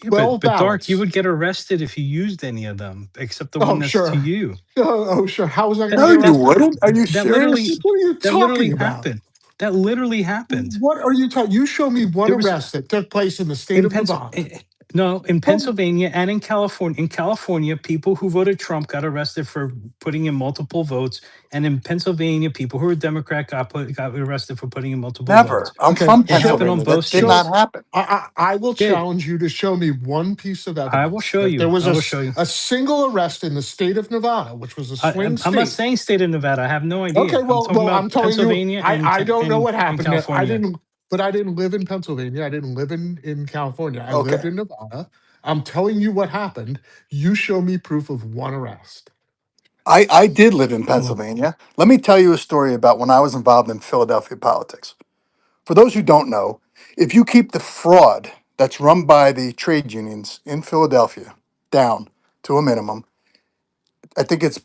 Yeah, 12 but Dark, you ballots. would get arrested if you used any of them, except the one Oh, that's to sure. you. Sure. How was I going That to No, get you that arrested? wouldn't. Are you that serious? What are you talking about? happened. That literally happened. What are you talking? You show me one There was arrest that took place in the state in of Nevada. no, in Oh, Pennsylvania and in California. In California, people who voted Trump got arrested for putting in multiple votes, and in Pennsylvania, people who were Democrat got arrested for putting in multiple votes. Never. I'm okay. from It happened on Pennsylvania. both That did not states. happen. I will Did challenge you to show me one piece of I will evidence show that there you? was I will show you. a single arrest in the state of Nevada, which was a swing I'm not state. saying state of Nevada. I have no Okay, idea. I'm well, talking I'm about telling you, Pennsylvania I don't know what and happened there. California. But I didn't live in Pennsylvania. I didn't live in California. I Okay. lived in Nevada. I'm telling you what happened. You show me proof of one arrest. I did live in Well, Pennsylvania. Let me tell you a story about when I was involved in Philadelphia politics. For those who don't know, if you keep the fraud that's run by the trade unions in Philadelphia down to a minimum, I think it's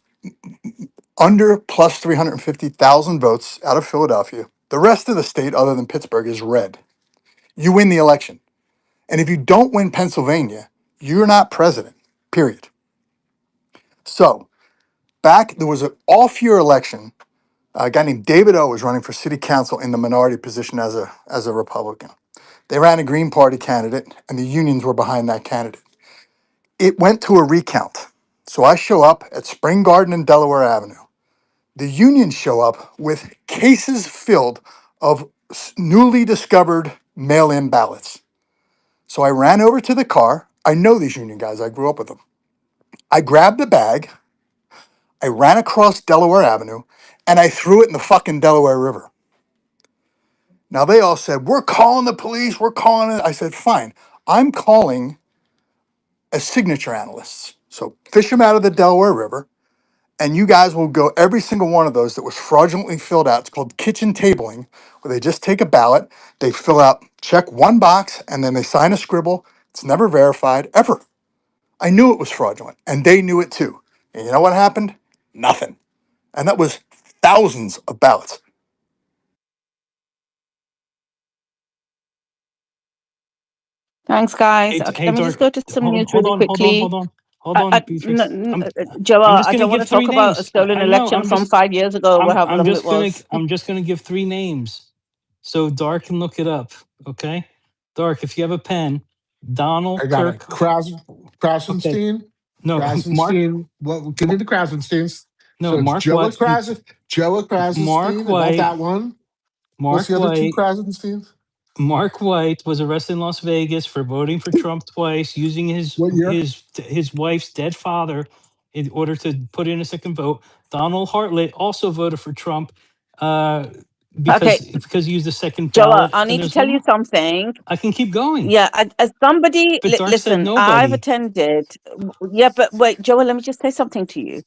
under plus 350,000 votes out of Philadelphia. The rest of the state, other than Pittsburgh, is red. You win the election. And if you don't win Pennsylvania, you're not president, period. So, there was an off year election. A guy named David O was running for city council in the minority position as a Republican. They ran a Green Party candidate, and the unions were behind that candidate. It went to a recount. So I show up at Spring Garden and Delaware Avenue. The unions show up with cases filled of newly discovered mail in ballots. So I ran over to the car. I know these union guys, I grew up with them. I grabbed the bag, I ran across Delaware Avenue, and I threw it in the fucking Delaware River. Now they all said, we're calling the police, we're calling it. I said, fine, I'm calling as signature analysts. So fish them out of the Delaware River, and you guys will go every single one of those that was fraudulently filled out. It's called kitchen tabling, where they just take a ballot, they fill out, check one box, and then they sign a scribble. It's never verified, ever. I knew it was fraudulent, and they knew it too. And you know what happened? Nothing. And that was thousands of ballots. Thanks, guys. Okay, hey, let me just Dark. go to some news really quickly. Hold on, Beatrix. I'm Joel, just I gonna don't want give to three talk about a names. stolen I know. election from 5 years ago, or however long it was. I'm just gonna give three names, so Dark can look it up. Okay, Dark, if you have a pen, I Donald got it. Kirk. Okay, Krasenstein. no, Mark. Krasenstein. Well, give me the Krasensteins. No, So it's Mark White. Joa Mark Krasenstein. I got White. that one. What's Mark the other two White. Krasensteins? Mark White was arrested in Las Vegas for voting for Trump twice, using What year? his wife's dead father in order to put in a second vote. Donald Hartlett also voted for Trump uh, Okay, because he used the second Joel, ballot. I And need to there's tell one you more. something. I can keep going, Yeah, as somebody, but Dark said listen, I've nobody. attended. Yeah, but wait, Joel, let me just say something to you.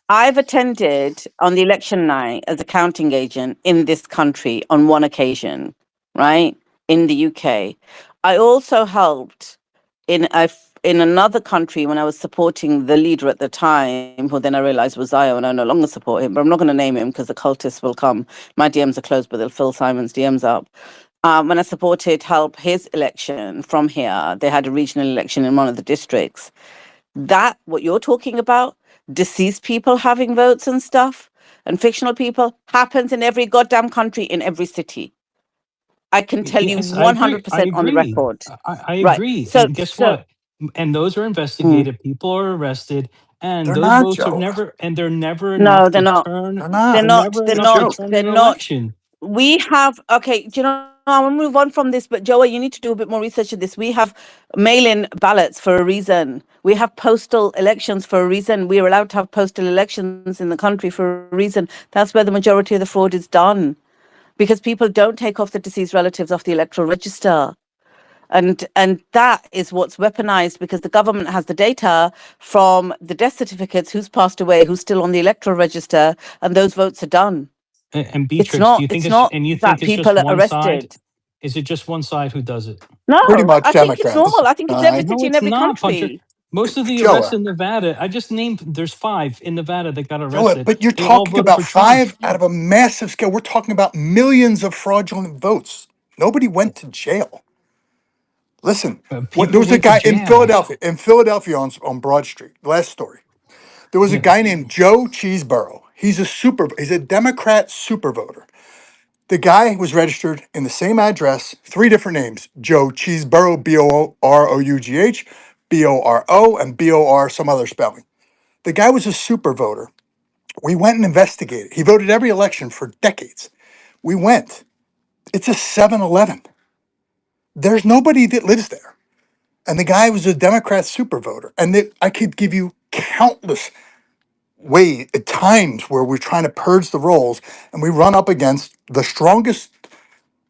I've attended on the election night as a counting agent in this country on one occasion, right? In the UK. I also helped in another country when I was supporting the leader at the time, who then I realized was Zio, and I no longer support him, but I'm not going to name him because the cultists will come. My DMs are closed, but they'll fill Simon's DMs up. When I supported help his election from here, they had a regional election in one of the districts. That what you're talking about, deceased people having votes and stuff, and fictional people happens in every goddamn country, in every city. I can tell you Yes, I agree. I 100% on the agree. record. I Right. agree. So, And guess so, what? And those are mm, investigated. People are arrested, and They're those not, votes are Joe. never, and they're never no, enough they're to not. turn. They're They're They're not. not. never They're enough to not. turn They're an not. election. We have, okay, do you know, I want to move on from this, but Joa, you need to do a bit more research on this. We have mail-in ballots for a reason. We have postal elections for a reason. We are allowed to have postal elections in the country for a reason. That's where the majority of the fraud is done, because people don't take off the deceased relatives off the electoral register. And that is what's weaponized, because the government has the data from the death certificates, who's passed away, who's still on the electoral register, and those votes are done. And It's Beatrix, do not you think it's it's, not and you think that it's just people are one side? arrested. Is it just one side who does it? Pretty No, much I think it's Democrats. normal. I think it's every No, city in it's every not, Puncher. country. Most of the arrests Joe. in Nevada, I just named, there's 5 in Nevada that got Joe, arrested. but you're They all talking voted about for Trump. 5 out of a massive scale. We're talking about millions of fraudulent votes. Nobody went to jail. Listen, there People was a went to guy in jail. Philadelphia on Broad Street. Last story. There was a Yeah. guy named Joe Cheeseborough. He's a Democrat super voter. The guy was registered in the same address, 3 different names: Joe Cheeseborough, Borough, Boro, and Bor some other spelling. The guy was a super voter. We went and investigated. He voted every election for decades. We went. It's a 7-Eleven. There's nobody that lives there. And the guy was a Democrat super voter. And I could give you countless times where we're trying to purge the rolls, and we run up against the strongest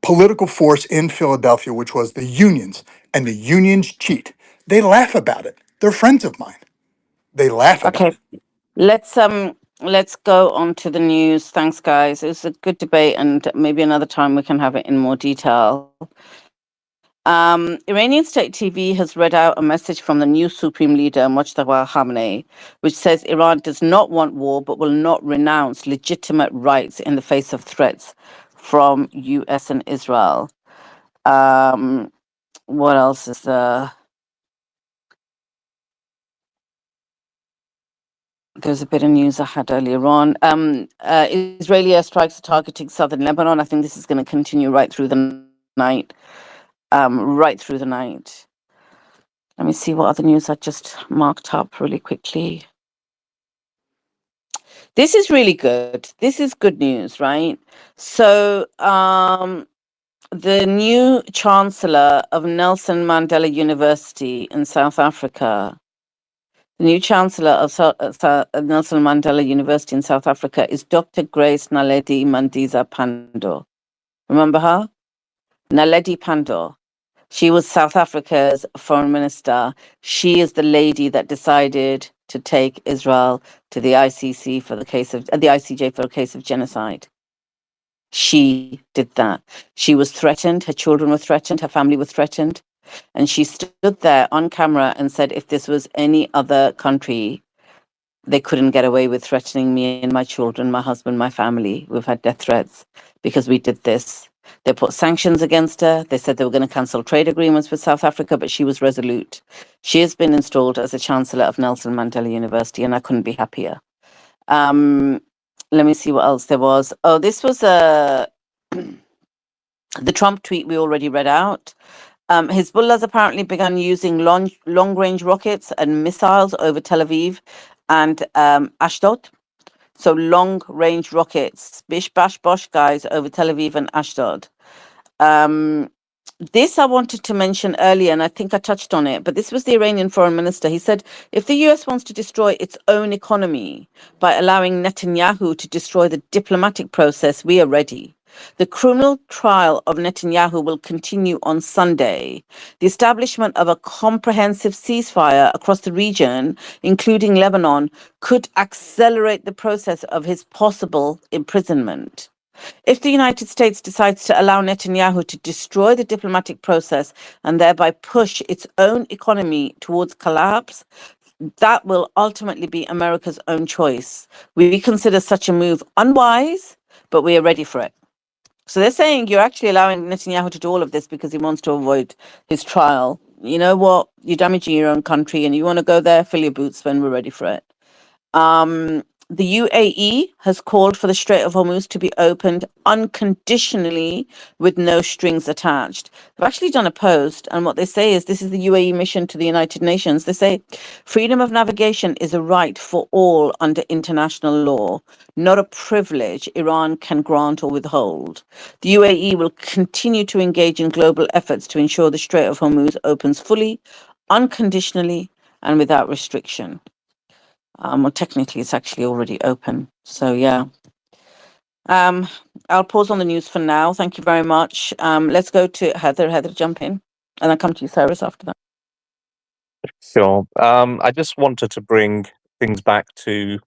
political force in Philadelphia, which was the unions. And the unions cheat. They laugh about it. They're friends of mine. They laugh about Okay, it. let's go on to the news. Thanks, guys. It was a good debate, and maybe another time we can have it in more detail. Iranian state TV has read out a message from the new supreme leader, Mojtaba Khamenei, which says Iran does not want war but will not renounce legitimate rights in the face of threats from US and Israel. What else is there? There's a bit of news I had earlier on. Israeli airstrikes are targeting southern Lebanon. I think this is going to continue right through the night. Right through the night. Let me see what other news I just marked up really quickly. This is really good. This is good news, right? So, the new chancellor of Nelson Mandela University in South Africa, the new chancellor of Nelson Mandela University in South Africa is Dr. Grace Naledi Mandiza Pandor. Remember her? Naledi Pandor. She was South Africa's foreign minister. She is the lady that decided to take Israel to the ICC for the case of the ICJ for a case of genocide. She did that. She was threatened. Her children were threatened. Her family was threatened. And she stood there on camera and said, if this was any other country, they couldn't get away with threatening me and my children, my husband, my family. We've had death threats because we did this. They put sanctions against her. They said they were going to cancel trade agreements with South Africa, but she was resolute. She has been installed as the Chancellor of Nelson Mandela University, and I couldn't be happier. Let me see what else there was. Oh, this was the Trump tweet we already read out. Hezbollah's apparently begun using long-range rockets and missiles over Tel Aviv and Ashdod. So long-range rockets, bish bash bosh, guys, over Tel Aviv and Ashdod. This I wanted to mention earlier, and I think I touched on it, but this was the Iranian foreign minister. He said, if the US wants to destroy its own economy by allowing Netanyahu to destroy the diplomatic process, we are ready. The criminal trial of Netanyahu will continue on Sunday. The establishment of a comprehensive ceasefire across the region, including Lebanon, could accelerate the process of his possible imprisonment. If the United States decides to allow Netanyahu to destroy the diplomatic process and thereby push its own economy towards collapse, that will ultimately be America's own choice. We consider such a move unwise, but we are ready for it. So they're saying you're actually allowing Netanyahu to do all of this because he wants to avoid his trial. You know what? You're damaging your own country and you want to go there, fill your boots when we're ready for it. The UAE has called for the Strait of Hormuz to be opened unconditionally with no strings attached. They've actually done a post, and what they say is this is the UAE mission to the United Nations. They say freedom of navigation is a right for all under international law, not a privilege Iran can grant or withhold. The UAE will continue to engage in global efforts to ensure the Strait of Hormuz opens fully, unconditionally, and without restriction. Well, technically, it's actually already open. So, yeah. I'll pause on the news for now. Thank you very much. Let's go to Heather. Heather, jump in. And I'll come to you, Cyrus, after that. Sure. I just wanted to bring things back to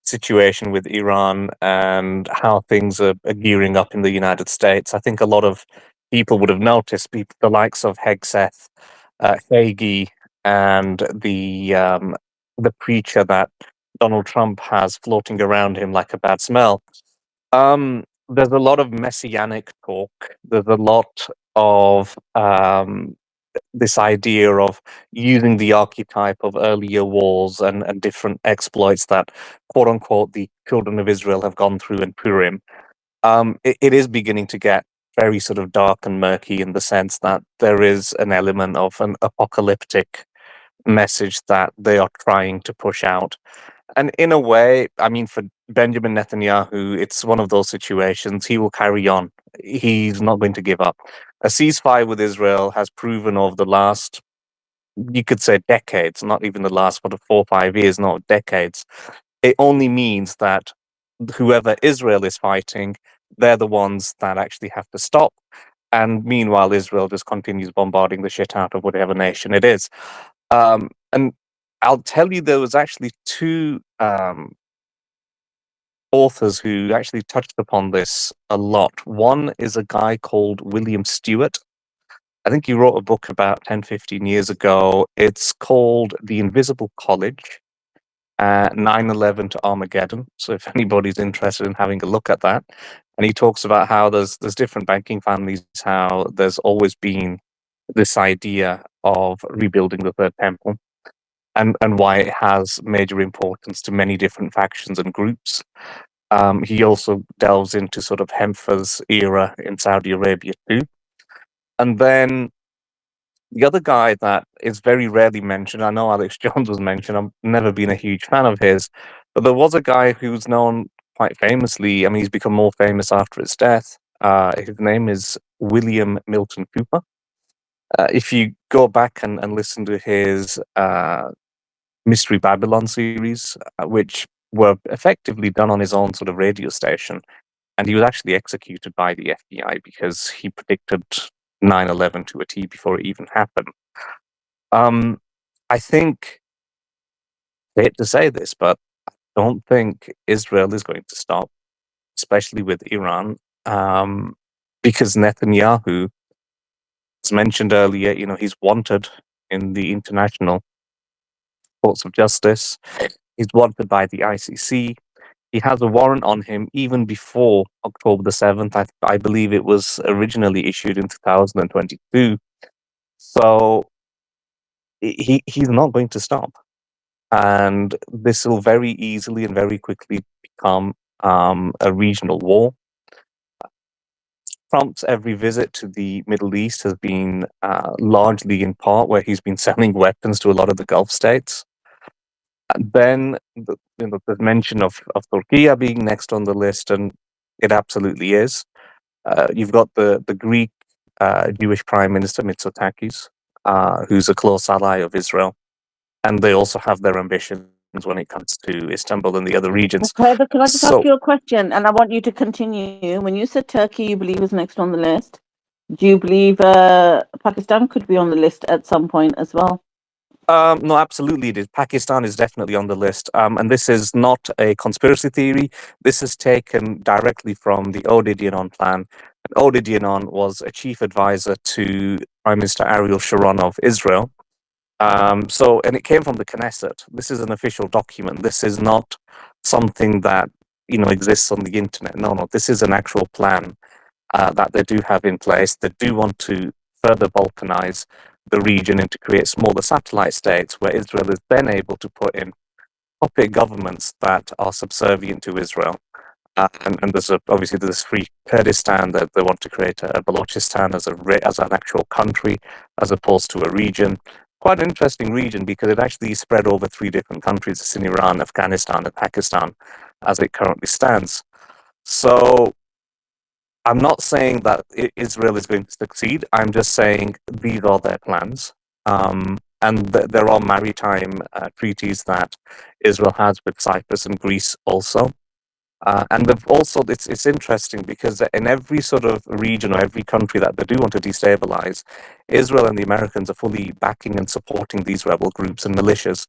situation with Iran and how things are gearing up in the United States. I think a lot of people would have noticed the likes of Hegseth, Hagee, and the preacher that Donald Trump has floating around him like a bad smell. There's a lot of messianic talk. There's a lot of this idea of using the archetype of earlier wars and different exploits that, quote unquote, the children of Israel have gone through in Purim. It is beginning to get very sort of dark and murky in the sense that there is an element of an apocalyptic message that they are trying to push out. And in a way, I mean, for Benjamin Netanyahu, it's one of those situations. He will carry on. He's not going to give up. A ceasefire with Israel has proven over the last, you could say, decades, not even the last, 4 or 5 years, not decades. It only means that whoever Israel is fighting, they're the ones that actually have to stop. And meanwhile, Israel just continues bombarding the shit out of whatever nation it is. And I'll tell you, there was actually two authors who actually touched upon this a lot. One is a guy called William Stewart. I think he wrote a book about 10, 15 years ago. It's called The Invisible College, 9/11 to Armageddon. So if anybody's interested in having a look at that. And he talks about how there's different banking families, how there's always been this idea of rebuilding the Third Temple, and why it has major importance to many different factions and groups. He also delves into sort of Hemfer's era in Saudi Arabia too. And then the other guy that is very rarely mentioned, I know Alex Jones was mentioned, I've never been a huge fan of his, but there was a guy who's known quite famously, I mean, he's become more famous after his death. His name is William Milton Cooper. If you go back and listen to his Mystery Babylon series, which were effectively done on his own sort of radio station, and he was actually executed by the FBI because he predicted 9/11 to a T before it even happened. I think, I hate to say this, but I don't think Israel is going to stop, especially with Iran, because Netanyahu, as mentioned earlier, you know, he's wanted in the international courts of justice. He's wanted by the ICC. He has a warrant on him even before October the 7th. I believe it was originally issued in 2022. So he's not going to stop. And this will very easily and very quickly become a regional war. Trump's every visit to the Middle East has been largely in part where he's been selling weapons to a lot of the Gulf states. And then the mention of Turkey being next on the list, and it absolutely is. You've got the Greek Jewish Prime Minister Mitsotakis, who's a close ally of Israel, and they also have their ambitions when it comes to Istanbul and the other regions. Heather, can I just ask So, you a question? And I want you to continue. When you said Turkey, you believe is next on the list. Do you believe Pakistan could be on the list at some point as well? no, absolutely it is. Pakistan is definitely on the list. And this is not a conspiracy theory. This is taken directly from the Oded Yanon plan. And Oded Yanon was a chief advisor to Prime Minister Ariel Sharon of Israel. And it came from the Knesset. This is an official document. This is not something that, you know, exists on the internet. No, this is an actual plan that they do have in place. They do want to further balkanize the region and to create smaller satellite states where Israel is then able to put in puppet governments that are subservient to Israel. And there's obviously this Free Kurdistan that they want to create a Balochistan as an actual country as opposed to a region. Quite an interesting region because it actually spread over 3 different countries. It's in Iran, Afghanistan, and Pakistan as it currently stands. So I'm not saying that Israel is going to succeed. I'm just saying these are their plans. And there are maritime treaties that Israel has with Cyprus and Greece also. And they've also, it's interesting because in every sort of region or every country that they do want to destabilize, Israel and the Americans are fully backing and supporting these rebel groups and militias,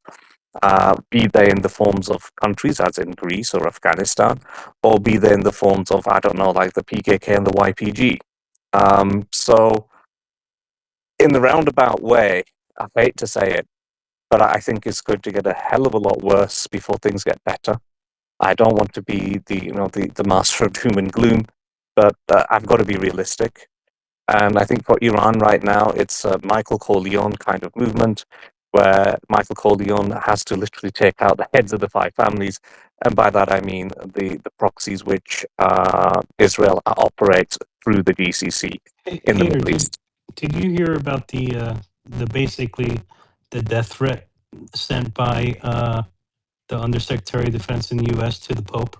be they in the forms of countries, as in Greece or Afghanistan, or be they in the forms of, I don't know, like the PKK and the YPG. So, in the roundabout way, I hate to say it, but I think it's going to get a hell of a lot worse before things get better. I don't want to be the master of doom and gloom, but I've got to be realistic. And I think for Iran right now, it's a Michael Corleone kind of movement, where Michael Corleone has to literally take out the heads of the 5 families, and by that I mean the proxies which Israel operates through the GCC Hey, in the Hader, Middle East. did you hear about the basically the death threat sent by the Undersecretary of Defense in the U.S. to the Pope?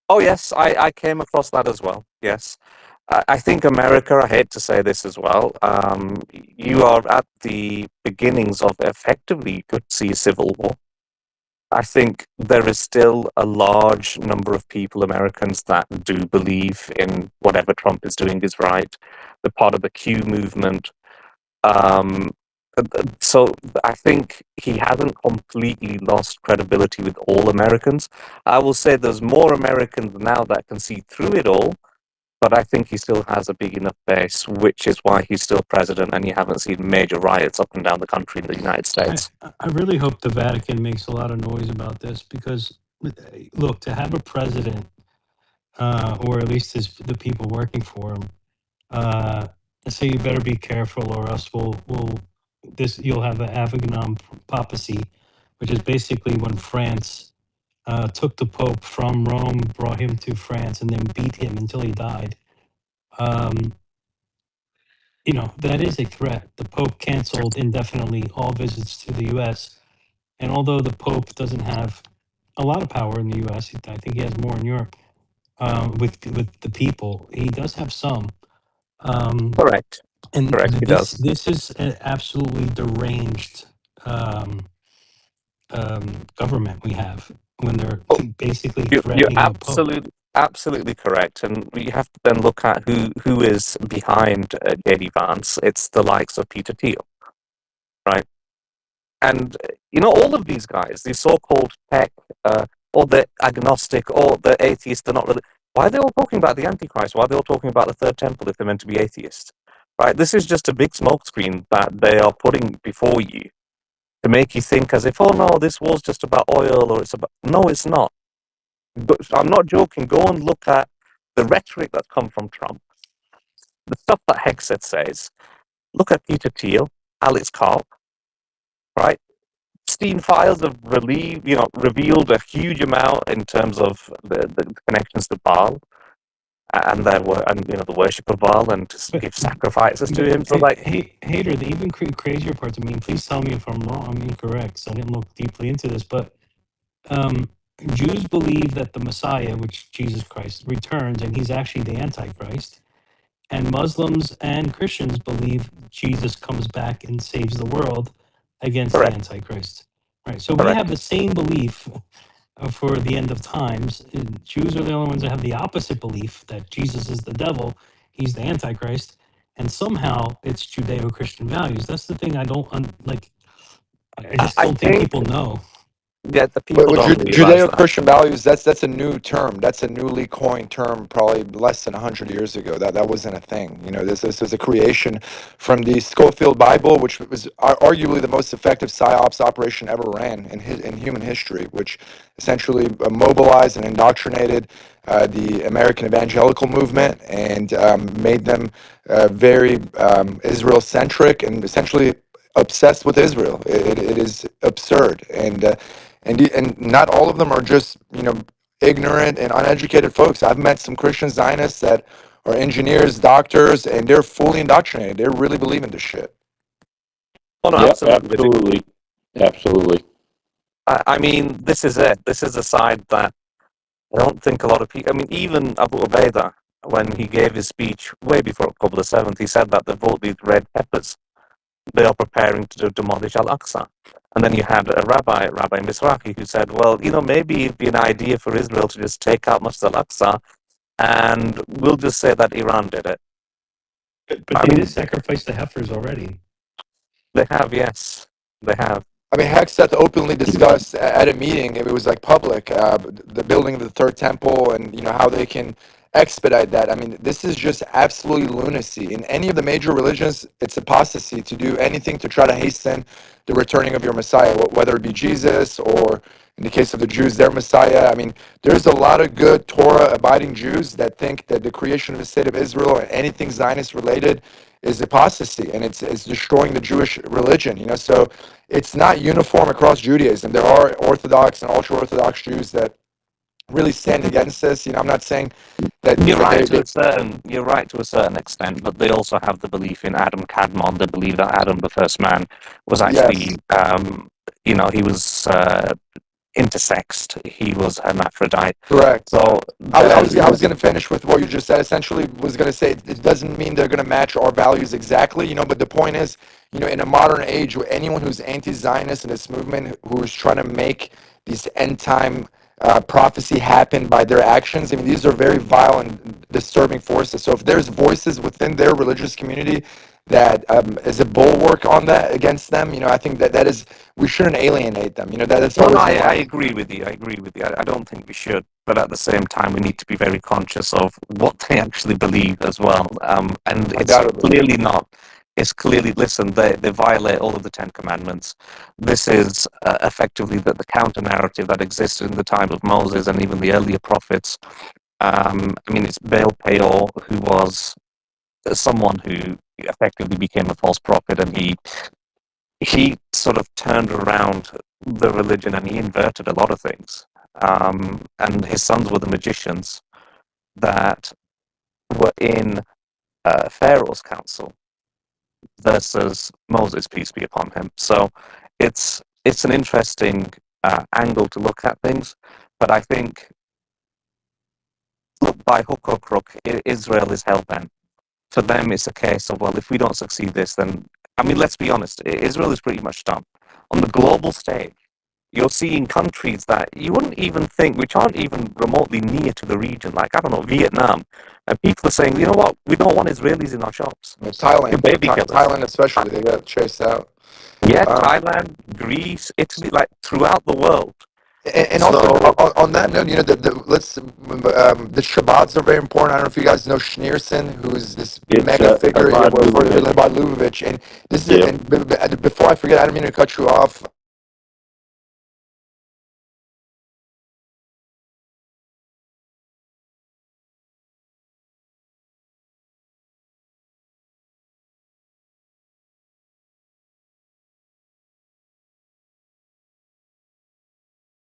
Oh yes, I came across that as well. Yes. I think America, I hate to say this as well, you are at the beginnings of effectively, you could see a civil war. I think there is still a large number of people, Americans, that do believe in whatever Trump is doing is right. They're part of the Q movement. Um, so I think he hasn't completely lost credibility with all Americans. I will say there's more Americans now that can see through it all, but I think he still has a big enough base, which is why he's still president, and you haven't seen major riots up and down the country in the United States. I really hope the Vatican makes a lot of noise about this because, look, to have a president, or at least the people working for him, say you better be careful, or else you'll have an Avignon papacy, which is basically when France took the Pope from Rome, brought him to France, and then beat him until he died. That is a threat. The Pope canceled indefinitely all visits to the U.S. And although the Pope doesn't have a lot of power in the U.S., I think he has more in Europe with the people. He does have some. Correct. And Correct, he does. this is an absolutely deranged government we have when they're Oh, basically you're threatening the Pope. absolutely correct, and we have to then look at who is behind JD Vance. It's the likes of Peter Thiel, right? And all of these guys, these so-called tech, or the agnostic, or the atheist, they're not really. Why are they all talking about the Antichrist? Why are they all talking about the third temple if they're meant to be atheists? Right? This is just a big smokescreen that they are putting before you to make you think as if, oh no, this was just about oil, or it's about. No, it's not. But I'm not joking. Go and look at the rhetoric that's come from Trump, the stuff that Hexet says. Look at Peter Thiel, Alex Karp, right? Steam files have revealed a huge amount in terms of the connections to Baal and the worship of Baal and to give sacrifices to him. So Hater, the even crazier parts. I mean, please tell me if I'm wrong. I'm incorrect. So I didn't look deeply into this, but Jews believe that the Messiah, which Jesus Christ, returns, and he's actually the Antichrist. And Muslims and Christians believe Jesus comes back and saves the world against the Antichrist. Right. So we have the same belief for the end of times. Jews are the only ones that have the opposite belief that Jesus is the devil, he's the Antichrist, and somehow it's Judeo-Christian values. That's the thing I don't like. I just don't think people know. Yeah, the people But don't realize that. Judeo-Christian values, that's a new term. That's a newly coined term, probably less than 100 years ago. That wasn't a thing. This is a creation from the Schofield Bible, which was arguably the most effective psyops operation ever ran in human history, which essentially mobilized and indoctrinated the American evangelical movement and made them very Israel-centric and essentially obsessed with Israel. It is absurd. and not all of them are just ignorant and uneducated folks. I've met some Christian Zionists that are engineers, doctors, and they're fully indoctrinated. They really believe in this shit. Oh, no, Yeah, absolutely. absolutely. I mean, this is it. This is a side that I don't think a lot of people. I mean, even Abu Ubaidah, when he gave his speech way before October the 7th, he said that the vote these red peppers, they are preparing to demolish Al Aqsa. And then you had a Rabbi Misraki, who said, well, maybe it'd be an idea for Israel to just take out Masjid Al Aqsa, and we'll just say that Iran did it. But they did sacrifice the heifers already. They have, yes, they have. I mean, Hexeth openly discussed at a meeting, it was like public, the building of the third temple and, how they can expedite that. I mean, this is just absolutely lunacy. In any of the major religions, it's apostasy to do anything to try to hasten the returning of your Messiah, whether it be Jesus or in the case of the Jews, their Messiah. I mean, there's a lot of good Torah-abiding Jews that think that the creation of the state of Israel or anything Zionist related is apostasy, and it's destroying the Jewish religion. So it's not uniform across Judaism. There are Orthodox and ultra-Orthodox Jews that really stand against this. I'm not saying that You're right to a certain extent, but they also have the belief in Adam Kadmon. They believe that Adam, the first man, was actually, yes, he was intersexed. He was hermaphrodite. correct. So I was going to finish with what you just said. Essentially, was going to say it doesn't mean they're going to match our values exactly, but the point is, in a modern age, anyone who's anti-Zionist in this movement, who is trying to make these end time prophecy happen by their actions, I mean, these are very vile and disturbing forces. So if there's voices within their religious community that is a bulwark on that against them, I think that is, we shouldn't alienate them. That's no, always I agree with you. I don't think we should, but at the same time, we need to be very conscious of what they actually believe as well. And it's clearly not. It's clearly, listen, they violate all of the Ten Commandments. This is effectively the counter narrative that existed in the time of Moses and even the earlier prophets. I mean, it's Baal Peor, who was someone who effectively became a false prophet, and he sort of turned around the religion and he inverted a lot of things. And his sons were the magicians that were in Pharaoh's council versus Moses, peace be upon him. So it's an interesting angle to look at things, but I think, look, by hook or crook, Israel is hell bent. For them, it's a case of, well, if we don't succeed this, then, I mean, let's be honest, Israel is pretty much done. On the global stage, you're seeing countries that you wouldn't even think, which aren't even remotely near to the region, like, I don't know, Vietnam. And people are saying, you know what, we don't want Israelis in our shops. Thailand especially, they got chased out. Yeah, Thailand, Greece, Italy, like throughout the world. And also on that note, the Shabbats are very important. I don't know if you guys know Schneerson, who's this mega figure for Chabad Lubavitch. And this is, and before I forget, I don't mean to cut you off.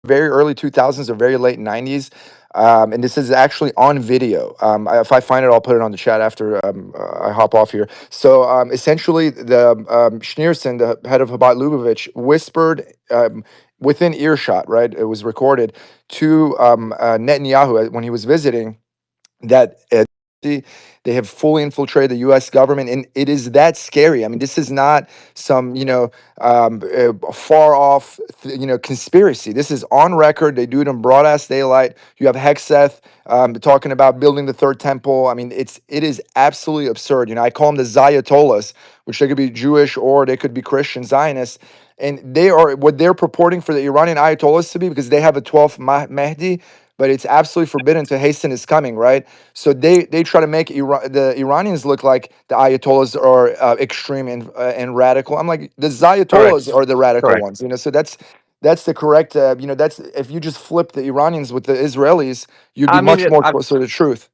Very early 2000s or very late 90s. And this is actually on video. If I find it, I'll put it on the chat after I hop off here. So essentially, the Schneerson, the head of Chabad Lubavitch, whispered within earshot, right? It was recorded to Netanyahu when he was visiting that they have fully infiltrated the U.S. government, and it is that scary. I mean, this is not some far off conspiracy. This is on record. They do it in broad ass daylight. You have Hexeth talking about building the third temple. I mean, it is absolutely absurd. I call them the Zayatollahs, which they could be Jewish or they could be Christian Zionists. And they are what they're purporting for the Iranian Ayatollahs to be, because they have a 12th Mahdi, but it's absolutely forbidden to hasten his coming, right? So they try to make the Iranians look like the Ayatollahs are extreme and radical. I'm like, the Zayatollahs are the radical ones, So that's the correct, that's, if you just flip the Iranians with the Israelis, you'd be much more closer to the truth.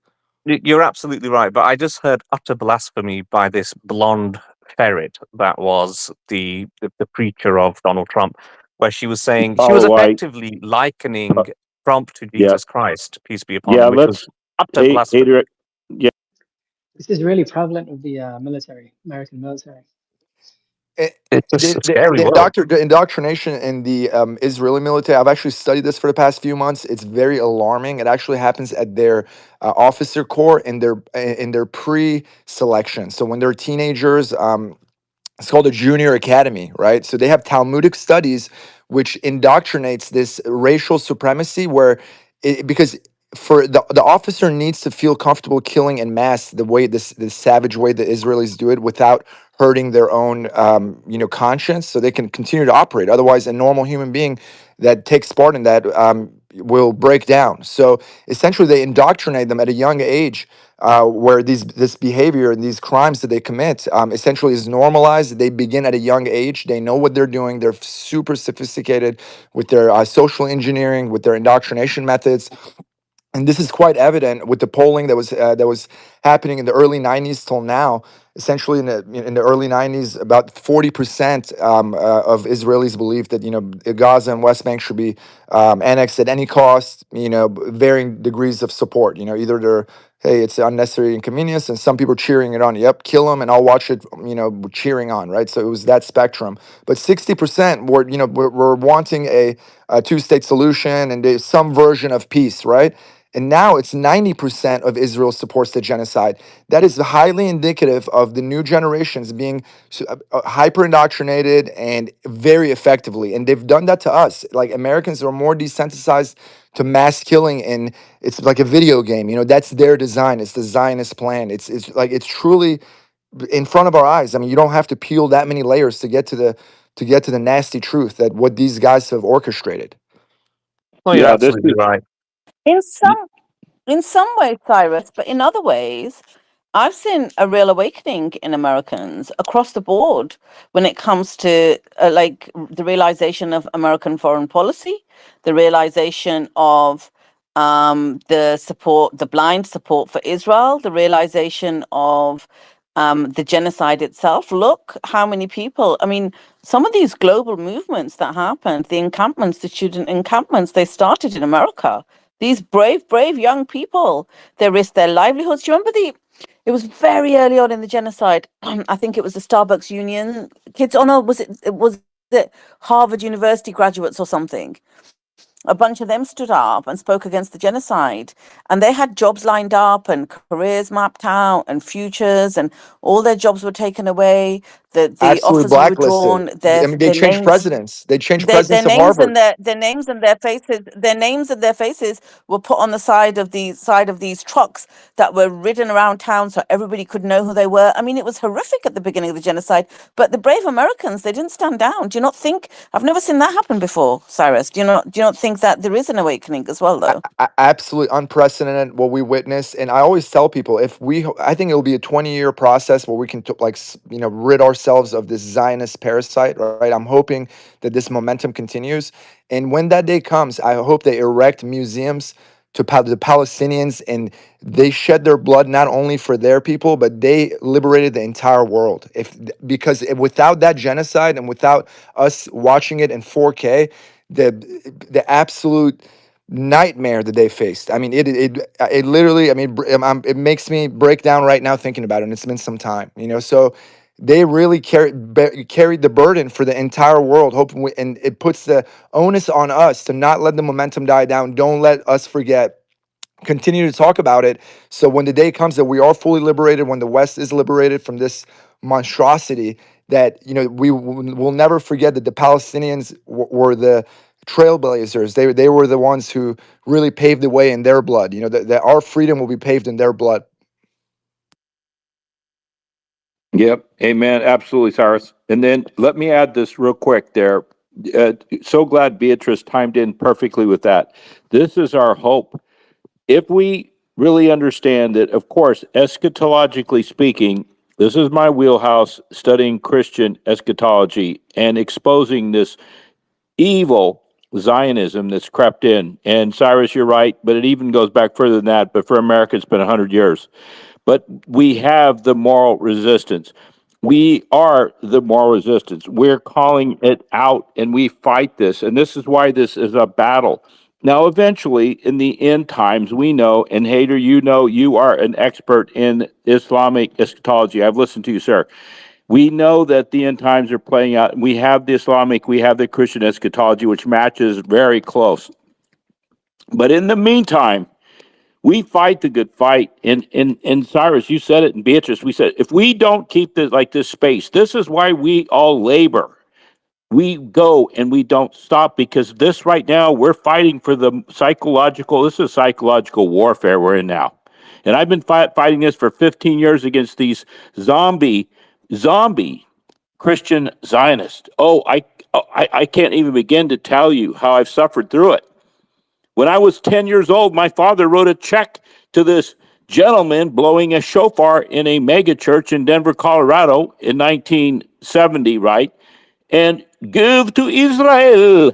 You're absolutely right, but I just heard utter blasphemy by this blonde ferret that was the preacher of Donald Trump. where she was saying she was Oh, effectively likening Trump to yeah, Jesus Christ, peace be upon yeah. him, which was Let's, utter blasphemy. Adrian, yeah, This is really prevalent with the military, American military. It's just a scary world. The indoctrination in the Israeli military, I've actually studied this for the past few months. It's very alarming. It actually happens at their officer corps in their pre-selection. So when they're teenagers, it's called a junior academy, right? So they have Talmudic studies, which indoctrinates this racial supremacy, where because for the officer needs to feel comfortable killing en masse the way this savage way the Israelis do it without hurting their own conscience, so they can continue to operate. Otherwise, a normal human being that takes part in that will break down. So essentially, they indoctrinate them at a young age where this behavior and these crimes that they commit essentially is normalized. They begin at a young age. They know what they're doing. They're super sophisticated with their social engineering, with their indoctrination methods. And this is quite evident with the polling that was happening in the early '90s till now. Essentially, in the early '90s, about 40% of Israelis believe that Gaza and West Bank should be annexed at any cost. Varying degrees of support. Either they're, hey, it's unnecessary inconvenience, and some people cheering it on. Yep, kill them, and I'll watch it. Cheering on, right? So it was that spectrum. But 60% were wanting a two-state solution and some version of peace, right? And now it's 90% of Israel supports the genocide. That is highly indicative of the new generations being hyper indoctrinated and very effectively. And they've done that to us. Like, Americans are more desensitized to mass killing, and it's like a video game. That's their design. It's the Zionist plan. It's truly in front of our eyes. I mean, you don't have to peel that many layers to get to the nasty truth that what these guys have orchestrated. No, you're yeah. This absolutely is right. In some ways, Cyrus, but in other ways, I've seen a real awakening in Americans across the board when it comes to like the realization of American foreign policy, the realization of the blind support for Israel, the realization of the genocide itself. Look how many people, I mean, some of these global movements that happened, the encampments, the student encampments, they started in America. These brave young people, they risked their livelihoods. Do you remember it was very early on in the genocide. I think it was the Starbucks Union kids. Oh no, was it Harvard University graduates or something? A bunch of them stood up and spoke against the genocide, and they had jobs lined up and careers mapped out and futures, and all their jobs were taken away. The Absolutely offers were blacklisted. withdrawn. Their I mean, they their changed names presidents. They changed their presidents of names Harvard. and their names and their faces were put on the side of these trucks that were ridden around town so everybody could know who they were. I mean, it was horrific at the beginning of the genocide, but the brave Americans, they didn't stand down. Do you not think? I've never seen that happen before, Cyrus. Do you not think that there is an awakening as well, though? Absolutely unprecedented what we witnessed. And I always tell people, I think it'll be a 20-year process where we can rid ourselves of this Zionist parasite, right? I'm hoping that this momentum continues. And when that day comes, I hope they erect museums to the Palestinians, and they shed their blood not only for their people, but they liberated the entire world. Because without that genocide and without us watching it in 4K, the absolute nightmare that they faced. I mean, it literally. I mean, it makes me break down right now thinking about it. And it's been some time, So they really carried the burden for the entire world. And it puts the onus on us to not let the momentum die down. Don't let us forget. Continue to talk about it. So when the day comes that we are fully liberated, when the West is liberated from this monstrosity, that we will never forget that the Palestinians were the trailblazers. They were the ones who really paved the way in their blood. That our freedom will be paved in their blood. Yep. Amen. Absolutely, Cyrus. And then let me add this real quick there. So glad Beatrice timed in perfectly with that. This is our hope. If we really understand that, of course, eschatologically speaking, this is my wheelhouse, studying Christian eschatology and exposing this evil Zionism that's crept in. And Cyrus, you're right, but it even goes back further than that. But for America, it's been 100 years. But we have the moral resistance. We are the moral resistance. We're calling it out and we fight this. And this is why this is a battle. Now, eventually, in the end times, we know, and Hader, you know, you are an expert in Islamic eschatology. I've listened to you, sir. We know that the end times are playing out. We have the Islamic, we have the Christian eschatology, which matches very close. But in the meantime, we fight the good fight. And Cyrus, you said it, and Beatrice, we said, if we don't keep this like this space, this is why we all labor. We go and we don't stop because this right now, we're fighting for the psychological, this is psychological warfare we're in now. And I've been fighting this for 15 years against these zombie Christian Zionists. I can't even begin to tell you how I've suffered through it. When I was 10 years old, my father wrote a check to this gentleman blowing a shofar in a mega church in Denver, Colorado in 1970, right? And give to Israel,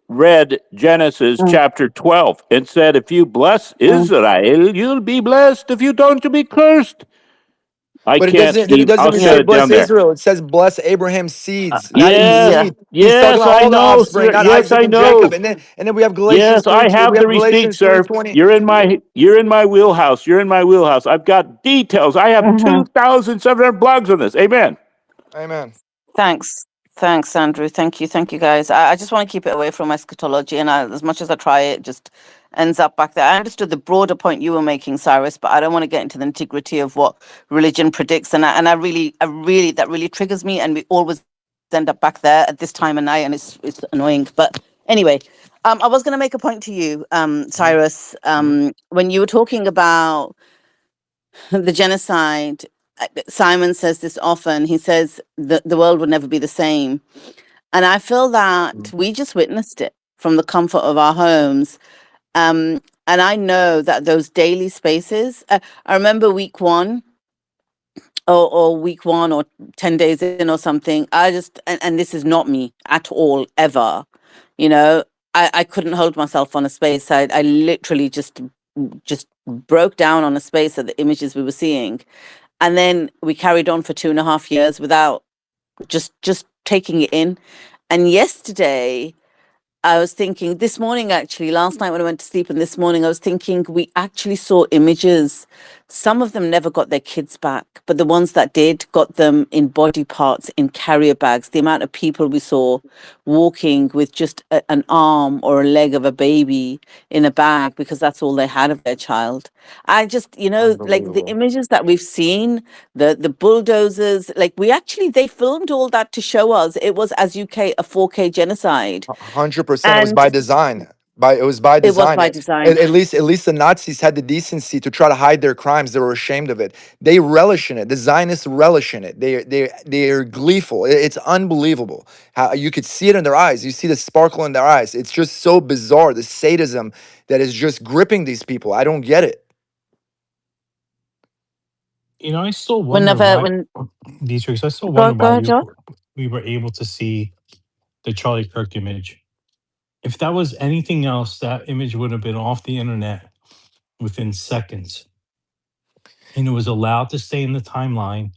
read Genesis Mm, chapter 12 and said, if you bless mm. Israel, you'll be blessed. If you don't, you'll be cursed. I But can't it even, doesn't I'll even shut say Yeah. it bless down there. Israel. It says bless Abraham's seeds, not his Yes, Yeah. seed. He's talking yes, about I all the know, offspring, sir. not Yes, Isaac I and Jacob. know. And then we have Yes, Galatians I 3:20. We have the have receipt, Galatians sir. 3:20. You're in my wheelhouse. You're in my wheelhouse. I've got details. I have Mhm. 2,700 blogs on this. Amen. Amen. Thanks. Thanks, Andrew. Thank you. Thank you, guys. I just want to keep it away from eschatology. And as much as I try, it just ends up back there. I understood the broader point you were making, Cyrus, but I don't want to get into the nitty-gritty of what religion predicts. And that really triggers me. And we always end up back there at this time of night. And it's annoying. But anyway, I was going to make a point to you, Mhm, Cyrus, mhm. when you were talking about the genocide. Simon says this often. He says that the world would never be the same. And I feel that we just witnessed it from the comfort of our homes. And I know that those daily spaces, I remember week one or week one or 10 days in or something. And this is not me at all, ever. You know, I couldn't hold myself on a space. I literally just broke down on a space at the images we were seeing, and then we carried on for 2.5 years without just taking it in. And yesterday I was thinking, this morning, actually, last night when I went to sleep, and this morning I was thinking, we actually saw images. Some of them never got their kids back, but the ones that did got them in body parts, in carrier bags. The amount of people we saw walking with just an arm or a leg of a baby in a bag because that's all they had of their child. I just, like the Unbelievable. images that we've seen, the bulldozers, like they filmed all that to show us it was, as UK, a 4K genocide. 100%. It was And by design. It was by it was design. by design. At least the Nazis had the decency to try to hide their crimes. They were ashamed of it. They relish in it. The Zionists relish in it. They are gleeful. It's unbelievable how you could see it in their eyes. You see the sparkle in their eyes. It's just so bizarre. The sadism that is just gripping these people. I don't get it. I still wonder Whenever, why, when, Beatrix, I still go, wonder why go ahead, John. we were able to see the Charlie Kirk image. If that was anything else, that image would have been off the internet within seconds. And it was allowed to stay in the timeline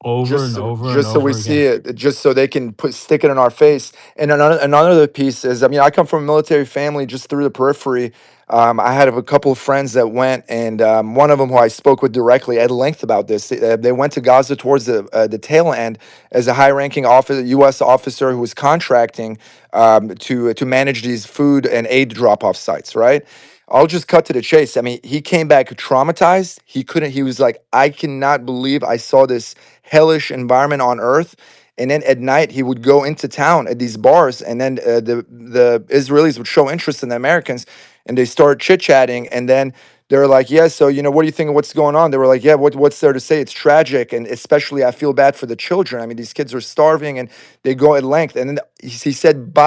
over and over and Just so we over see again. it, just so they can stick it in our face. And another piece is, I mean, I come from a military family just through the periphery. I had a couple of friends that went, and one of them who I spoke with directly at length about this. They went to Gaza towards the tail end as a high-ranking U.S. officer who was contracting to manage these food and aid drop-off sites, right? I'll just cut to the chase. I mean, he came back traumatized. He couldn't, he was like, I cannot believe I saw this hellish environment on earth. And then at night, he would go into town at these bars, and then the Israelis would show interest in the Americans, and they start chit chatting. And then they're like, "Yeah, so what do you think of what's going on?" They were like, "Yeah, what's there to say? It's tragic, and especially I feel bad for the children. I mean, these kids are starving, and they go at length." And then he said,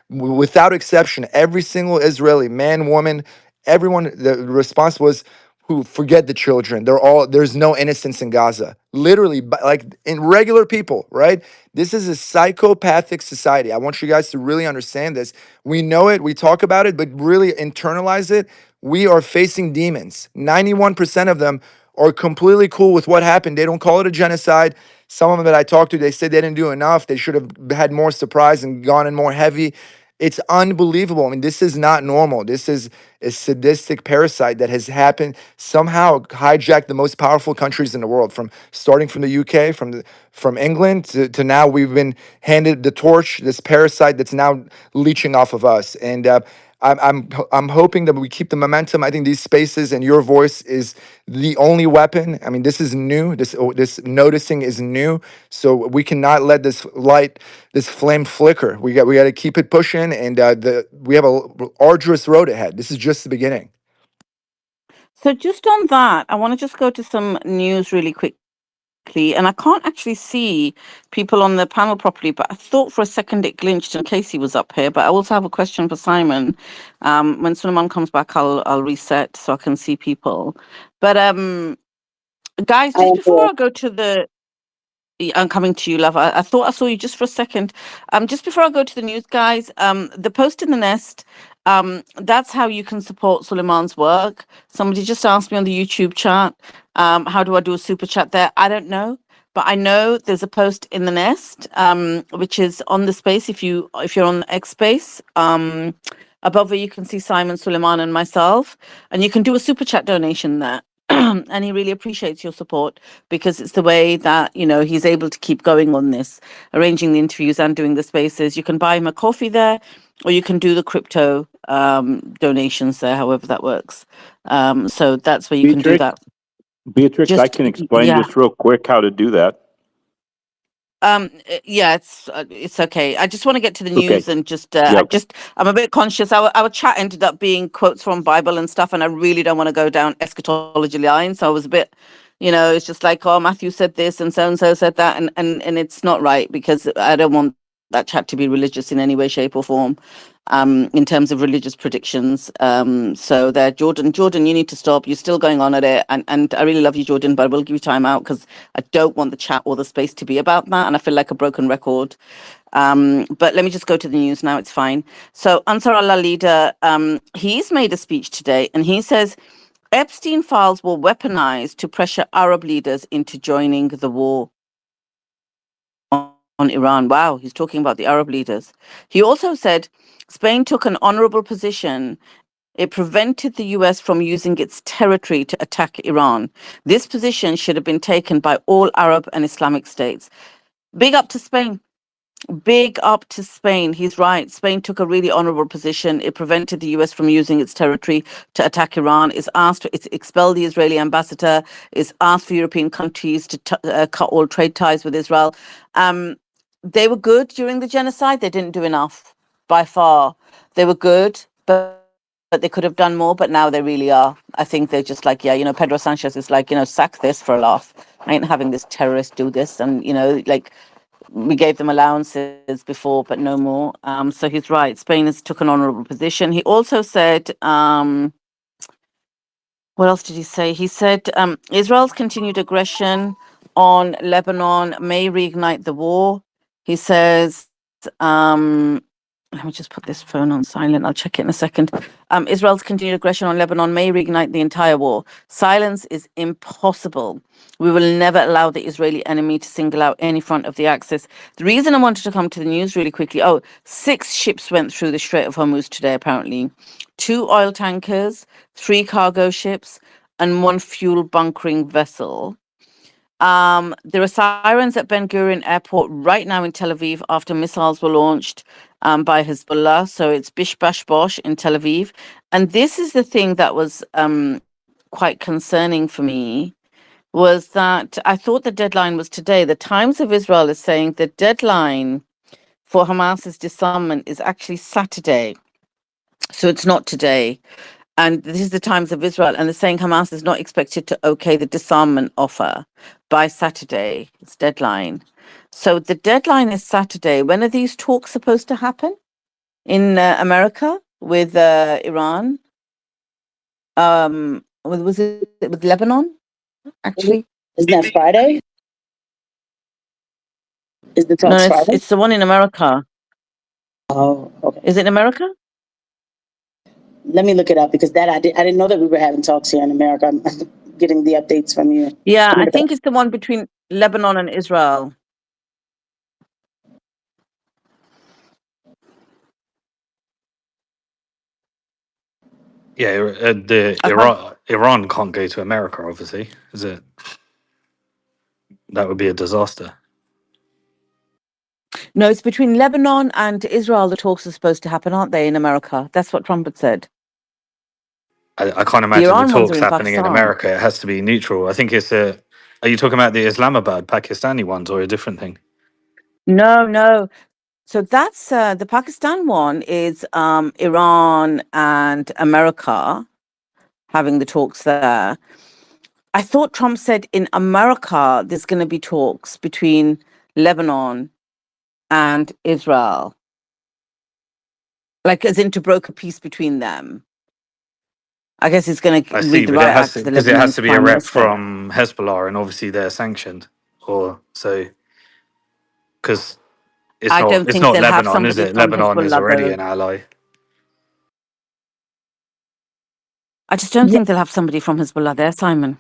without exception, every single Israeli man, woman, everyone, the response was, who forget the children. There's no innocence in Gaza. Literally, like in regular people, right? This is a psychopathic society. I want you guys to really understand this. We know it, we talk about it, but really internalize it. We are facing demons. 91% of them are completely cool with what happened. They don't call it a genocide. Some of them that I talked to, they said they didn't do enough. They should have had more surprise and gone in more heavy. It's unbelievable. I mean, this is not normal. This is a sadistic parasite that has happened, somehow hijacked the most powerful countries in the world, from starting from the UK, from England to now we've been handed the torch, this parasite that's now leeching off of us. And I'm hoping that we keep the momentum. I think these spaces and your voice is the only weapon. I mean, this is new. This noticing is new. So we cannot let this light, this flame flicker. We got to keep it pushing, and we have a arduous road ahead. This is just the beginning. So just on that, I want to just go to some news really quickly. And I can't actually see people on the panel properly, but I thought for a second it glitched and Casey was up here. But I also have a question for Simon. When Suleiman comes back, I'll reset so I can see people. But guys, just before I go to the I'm coming to you, love. I thought I saw you just for a second. Just before I go to the news, guys, the post in the nest, that's how you can support Suleiman's work. Somebody just asked me on the YouTube chat, how do I do a super chat there? I don't know, but I know there's a post in the nest, which is on the space. If you're on X space, above where you can see Simon, Suleiman, and myself, and you can do a super chat donation there. And he really appreciates your support because it's the way that he's able to keep going on this, arranging the interviews and doing the spaces. You can buy him a coffee there, or you can do the crypto donations there, however that works. So that's where you can do that. Beatrix, I can explain just real quick how to do that. Yeah, it's okay. I just want to get to the news and just I'm a bit conscious. Our chat ended up being quotes from Bible and stuff, and I really don't want to go down eschatology lines. So I was a bit, it's just like, oh, Matthew said this and so said that, and it's not right because I don't want that chat to be religious in any way, shape, or form. In terms of religious predictions. So there, Jordan, you need to stop. You're still going on at it. And I really love you, Jordan, but I will give you time out because I don't want the chat or the space to be about that. And I feel like a broken record. But let me just go to the news now. It's fine. So Ansar Allah leader, he's made a speech today and he says Epstein files were weaponized to pressure Arab leaders into joining the war on Iran. Wow, he's talking about the Arab leaders. He also said Spain took an honorable position. It prevented the US from using its territory to attack Iran. This position should have been taken by all Arab and Islamic states. Big up to Spain. Big up to Spain. He's right. Spain took a really honorable position. It prevented the US from using its territory to attack Iran. It's expelled the Israeli ambassador. It's asked for European countries to cut all trade ties with Israel. They were good during the genocide. They didn't do enough by far. They were good, but they could have done more. But now they really are. I think they're just like, Pedro Sanchez is like, sack this for a laugh. I ain't having this terrorist do this. And, we gave them allowances before, but no more. So he's right. Spain has took an honorable position. He also said, what else did he say? He said Israel's continued aggression on Lebanon may reignite the war. He says, let me just put this phone on silent. I'll check it in a second. Israel's continued aggression on Lebanon may reignite the entire war. Silence is impossible. We will never allow the Israeli enemy to single out any front of the Axis. The reason I wanted to come to the news really quickly, 6 ships went through the Strait of Hormuz today, apparently. 2 oil tankers, 3 cargo ships, and 1 fuel bunkering vessel. There are sirens at Ben Gurion Airport right now in Tel Aviv after missiles were launched by Hezbollah. So it's bish bash bosh in Tel Aviv. And this is the thing that was quite concerning for me, was that I thought the deadline was today. The Times of Israel is saying the deadline for Hamas's disarmament is actually Saturday. So it's not today. And this is the Times of Israel, and they're saying Hamas is not expected to okay the disarmament offer by Saturday. It's deadline. So the deadline is Saturday. When are these talks supposed to happen in America with Iran? Was it with Lebanon? Actually, isn't that Friday? Is the no, talks Friday? it's the one in America. Oh, okay. Is it in America? Let me look it up because that I didn't know that we were having talks here in America. getting the updates from you. Yeah, I think it's the one between Lebanon and Israel. Yeah, the Iran can't go to America, obviously, is it? That would be a disaster. No, it's between Lebanon and Israel. The talks are supposed to happen, aren't they, in America? That's what Trump had said. I can't The imagine the Iran ones are talks in happening in Pakistan. America. It has to be neutral. I think it's a. Are you talking about the Islamabad, Pakistani ones, or a different thing? No. So that's the Pakistan one is Iran and America having the talks there. I thought Trump said in America there's going to be talks between Lebanon and Israel, like as in to broker peace between them. I guess he's going I to see, read the but it right has act to to the because it has Lebanese to be a prime rep minister. from Hezbollah, and obviously they're sanctioned, or so because I don't it's think not they'll have Lebanon, is somebody it? from Lebanon is Hezbollah already though. an ally. I just don't Yeah. think they'll have somebody from Hezbollah there, Simon.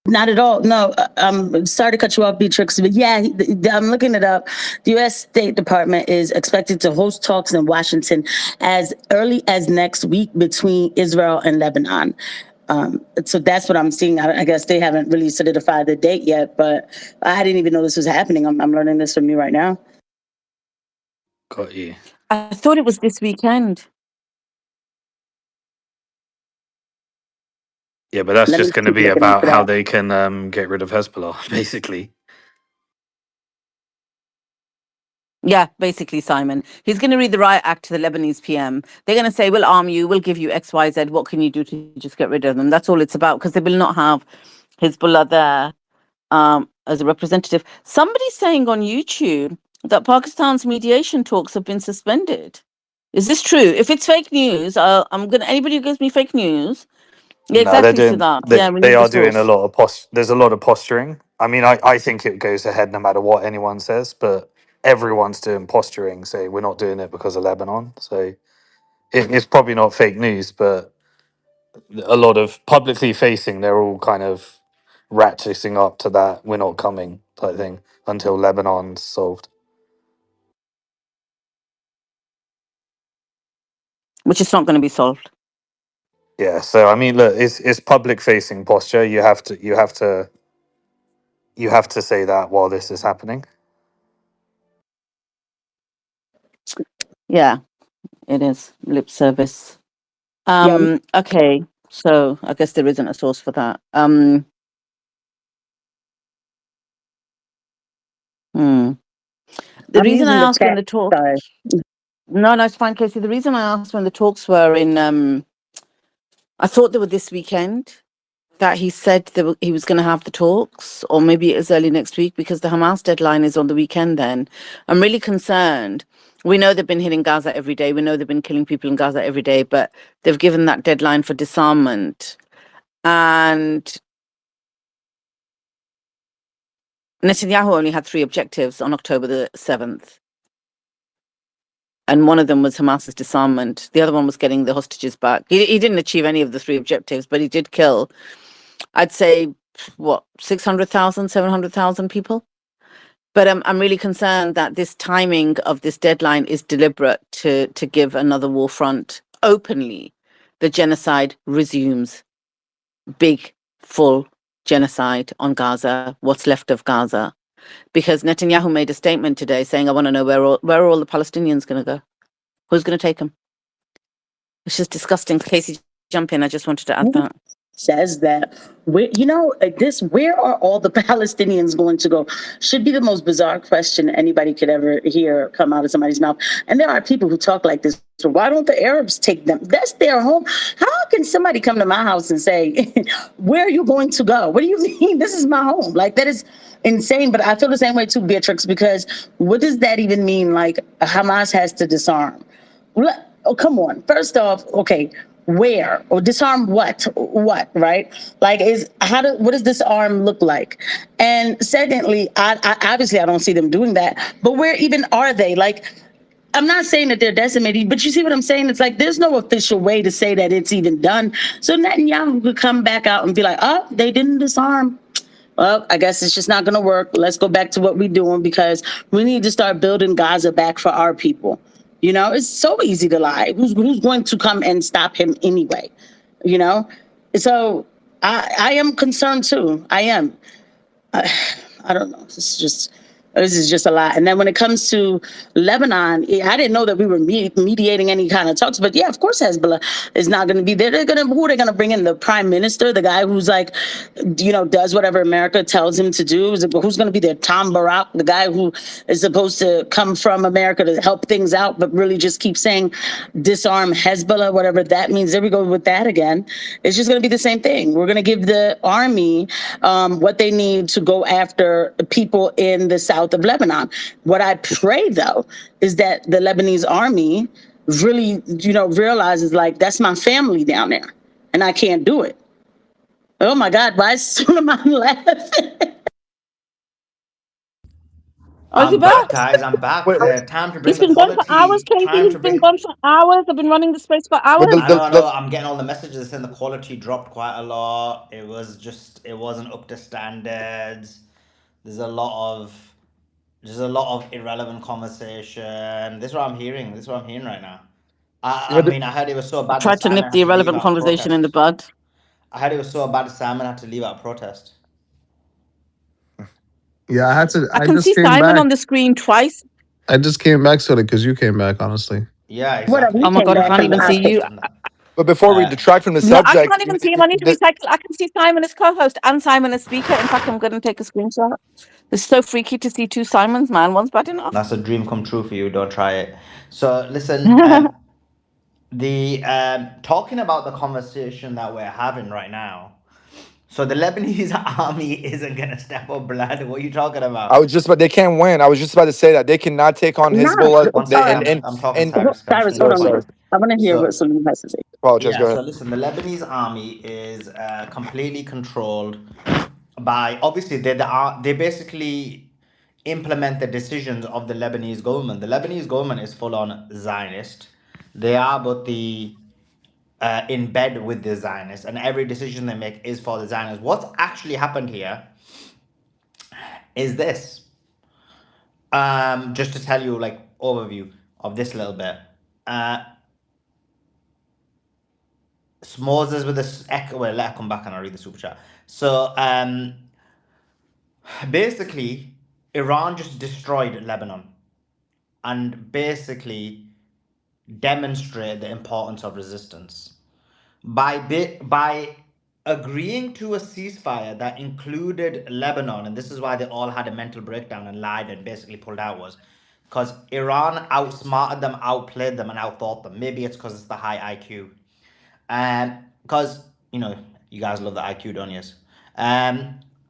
Not at all. No, I'm sorry to cut you off, Beatrix, but yeah, I'm looking it up. The U.S. State Department is expected to host talks in Washington as early as next week between Israel and Lebanon. So that's what I'm seeing. I guess they haven't really solidified the date yet, but I didn't even know this was happening. I'm learning this from you right now. Got you. I thought it was this weekend. Yeah, but that's Let me just going to keep be looking about into how that. they can get rid of Hezbollah, basically. Yeah, basically, Simon. He's going to read the riot act to the Lebanese PM. They're going to say, we'll arm you, we'll give you X, Y, Z. What can you do to just get rid of them? That's all it's about, because they will not have Hezbollah there as a representative. Somebody's saying on YouTube that Pakistan's mediation talks have been suspended. Is this true? If it's fake news, anybody who gives me fake news. Yeah, No, they're exactly, doing. Siddharth. Yeah, we They need the are doing a source. lot of There's a lot of posturing. I mean, I think it goes ahead no matter what anyone says, but everyone's doing posturing, saying we're not doing it because of Lebanon. So it's probably not fake news, but a lot of publicly facing, they're all kind of ratcheting up to that "we're not coming" type thing until Lebanon's solved. Which is not going to be solved. Yeah. So I mean, look, it's public facing posture. You have to say that while this is happening. Yeah, it is lip service. Yeah, Okay, so I guess there isn't a source for that. The I'm reason I using the asked when chat. the talks, Sorry. no, it's fine, Casey. The reason I asked when the talks were in, I thought they were this weekend. That he said he was going to have the talks, or maybe it was early next week, because the Hamas deadline is on the weekend. Then I'm really concerned. We know they've been hitting Gaza every day. We know they've been killing people in Gaza every day, but they've given that deadline for disarmament. And Netanyahu only had 3 objectives on October the 7th. And one of them was Hamas's disarmment. The other one was getting the hostages back. He didn't achieve any of the 3 objectives, but he did kill, I'd say, 600,000, 700,000 people. But I'm really concerned that this timing of this deadline is deliberate to give another war front openly. The genocide resumes. Big, full genocide on Gaza, what's left of Gaza. Because Netanyahu made a statement today saying, I want to know where are all the Palestinians going to go? Who's going to take them? It's just disgusting. Casey, jump in. I just wanted to add that. Says that where where are all the Palestinians going to go should be the most bizarre question anybody could ever hear come out of somebody's mouth. And there are people who talk like this. So why don't the Arabs take them? That's their home. How can somebody come to my house and say, where are you going to go? What do you mean? This is my home. Like, that is insane. But I feel the same way too, Beatrix, because what does that even mean? Like, Hamas has to disarm. Oh, come on. First off, okay, where or disarm what, right? Like, what does this arm look like? And secondly, I obviously I don't see them doing that, but where even are they? Like, I'm not saying that they're decimated, but you see what I'm saying? It's like there's no official way to say that it's even done. So Netanyahu could come back out and be like, oh, they didn't disarm. Well, I guess it's just not going to work. Let's go back to what we're doing because we need to start building Gaza back for our people. You know, it's so easy to lie. Who's going to come and stop him anyway? You know, so I am concerned too. I am. I don't know. This is just a lot. And then when it comes to Lebanon, I didn't know that we were mediating any kind of talks. But yeah, of course, Hezbollah is not going to be there. Who are they going to bring in? The prime minister, the guy who's like, does whatever America tells him to do. Who's going to be there? Tom Barak, the guy who is supposed to come from America to help things out, but really just keep saying disarm Hezbollah, whatever that means. There we go with that again. It's just going to be the same thing. We're going to give the army what they need to go after people in the south of Lebanon. What I pray, though, is that the Lebanese army really, realizes like that's my family down there, and I can't do it. Oh my God! Why is Suleiman laughing? Oh, is he I'm back? back, guys. I'm back. Wait, Time to He's bring the been gone for hours, quality. Katie. Time He's to been bring. gone for hours. I've been running the space for but hours. I know, I know. I'm getting all the messages saying the quality dropped quite a lot. It wasn't up to standards. There's a lot of, irrelevant conversation. This is what I'm hearing. This is what I'm hearing right now. I but mean, I heard it was so I bad that tried to nip Simon the had to leave irrelevant out a conversation in the protest. bud. I heard it was so bad that Simon had to leave out a protest. Yeah, I had to. I I can just see came Simon back. on the screen twice. I just came back so that because you came back, honestly. Yeah, Whatever. exactly. He Oh my came God, I back can't because even I see text you. him that. but before we detract from the No, I subject, can't even see him on his recycle. I can see Simon as co-host and Simon as speaker. In fact, I'm going to take a screenshot. It's so freaky to see two Simons, man. One's bad enough. That's a dream come true for you. Don't try it. So listen, the talking about the conversation that we're having right now. So the Lebanese army isn't gonna step up, blood. What are you talking I about? was just about they can't win. I was just about to say that they cannot take on Nah, Hezbollah. One all second, right. I'm talking And Cyrus. Can I just Cyrus, let me hold sorry, on. finish? sorry, I want to hear what So Suleiman has to say. apologize. yeah, Go so ahead. listen, the Lebanese army is completely controlled by, obviously they basically implement the decisions of the Lebanese government. The Lebanese government is full on Zionist. They are but the in bed with the Zionists, and every decision they make is for the Zionists. What's actually happened here is this. Just to tell you, like, overview of this little bit. Uh, Moses with this echo. Well, let her come back and I'll read the super chat. So, basically, Iran just destroyed Lebanon and basically demonstrated the importance of resistance by agreeing to a ceasefire that included Lebanon, and this is why they all had a mental breakdown and lied and basically pulled out, was because Iran outsmarted them, outplayed them, and outthought them. Maybe it's because it's the high IQ, and because you guys love the IQ, don't you?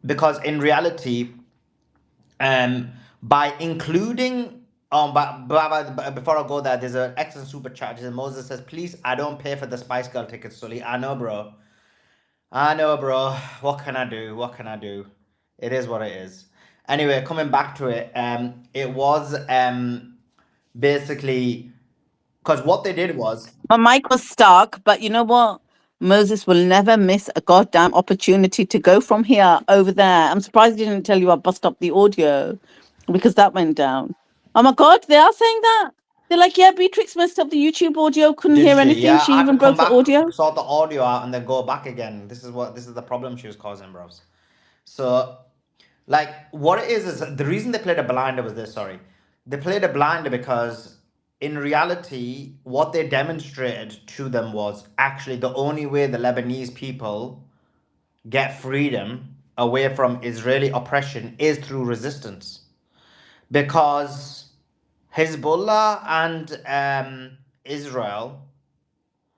Because in reality, by including but before I go there, there's an excellent super chat. Moses says, please, I don't pay for the Spice Girl tickets, Sully. I know, bro. What can I do? What can I do? It is what it is. Anyway, coming back to it, it was basically because what they did was My mic was stuck, but you know what? Moses will never miss a goddamn opportunity to go from here over there. I'm surprised he didn't tell you I bust up the audio because that went down. Oh my God, they are saying that. They're like, yeah, Beatrix messed up the YouTube audio, couldn't did hear she? anything. Yeah, She I had to even come broke the back, audio. sort the audio out, and then go back again. This is the problem she was causing, bros. So, like, what it is the reason they played a blinder was this. Sorry, they played a blinder because in reality, what they demonstrated to them was actually the only way the Lebanese people get freedom away from Israeli oppression is through resistance, because Hezbollah and Israel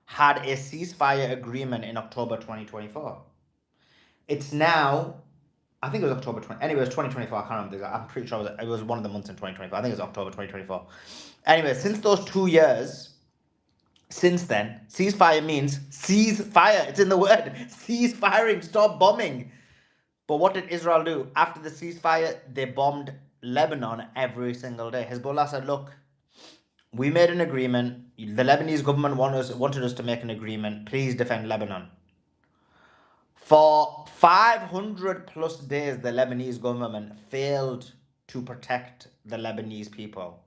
had a ceasefire agreement in October 2024. It's now, I think it was October 20. Anyway, it was 2024. I can't remember. I'm pretty sure it was one of the months in 2024. I think it was October 2024. Anyway, since those 2 years, since then, ceasefire means cease fire. It's in the word. Cease firing. Stop bombing. But what did Israel do? After the ceasefire, they bombed Lebanon every single day. Hezbollah said, look, We made an agreement. The Lebanese government wanted us to make an agreement. Please defend Lebanon. For 500 plus days, the Lebanese government failed to protect the Lebanese people.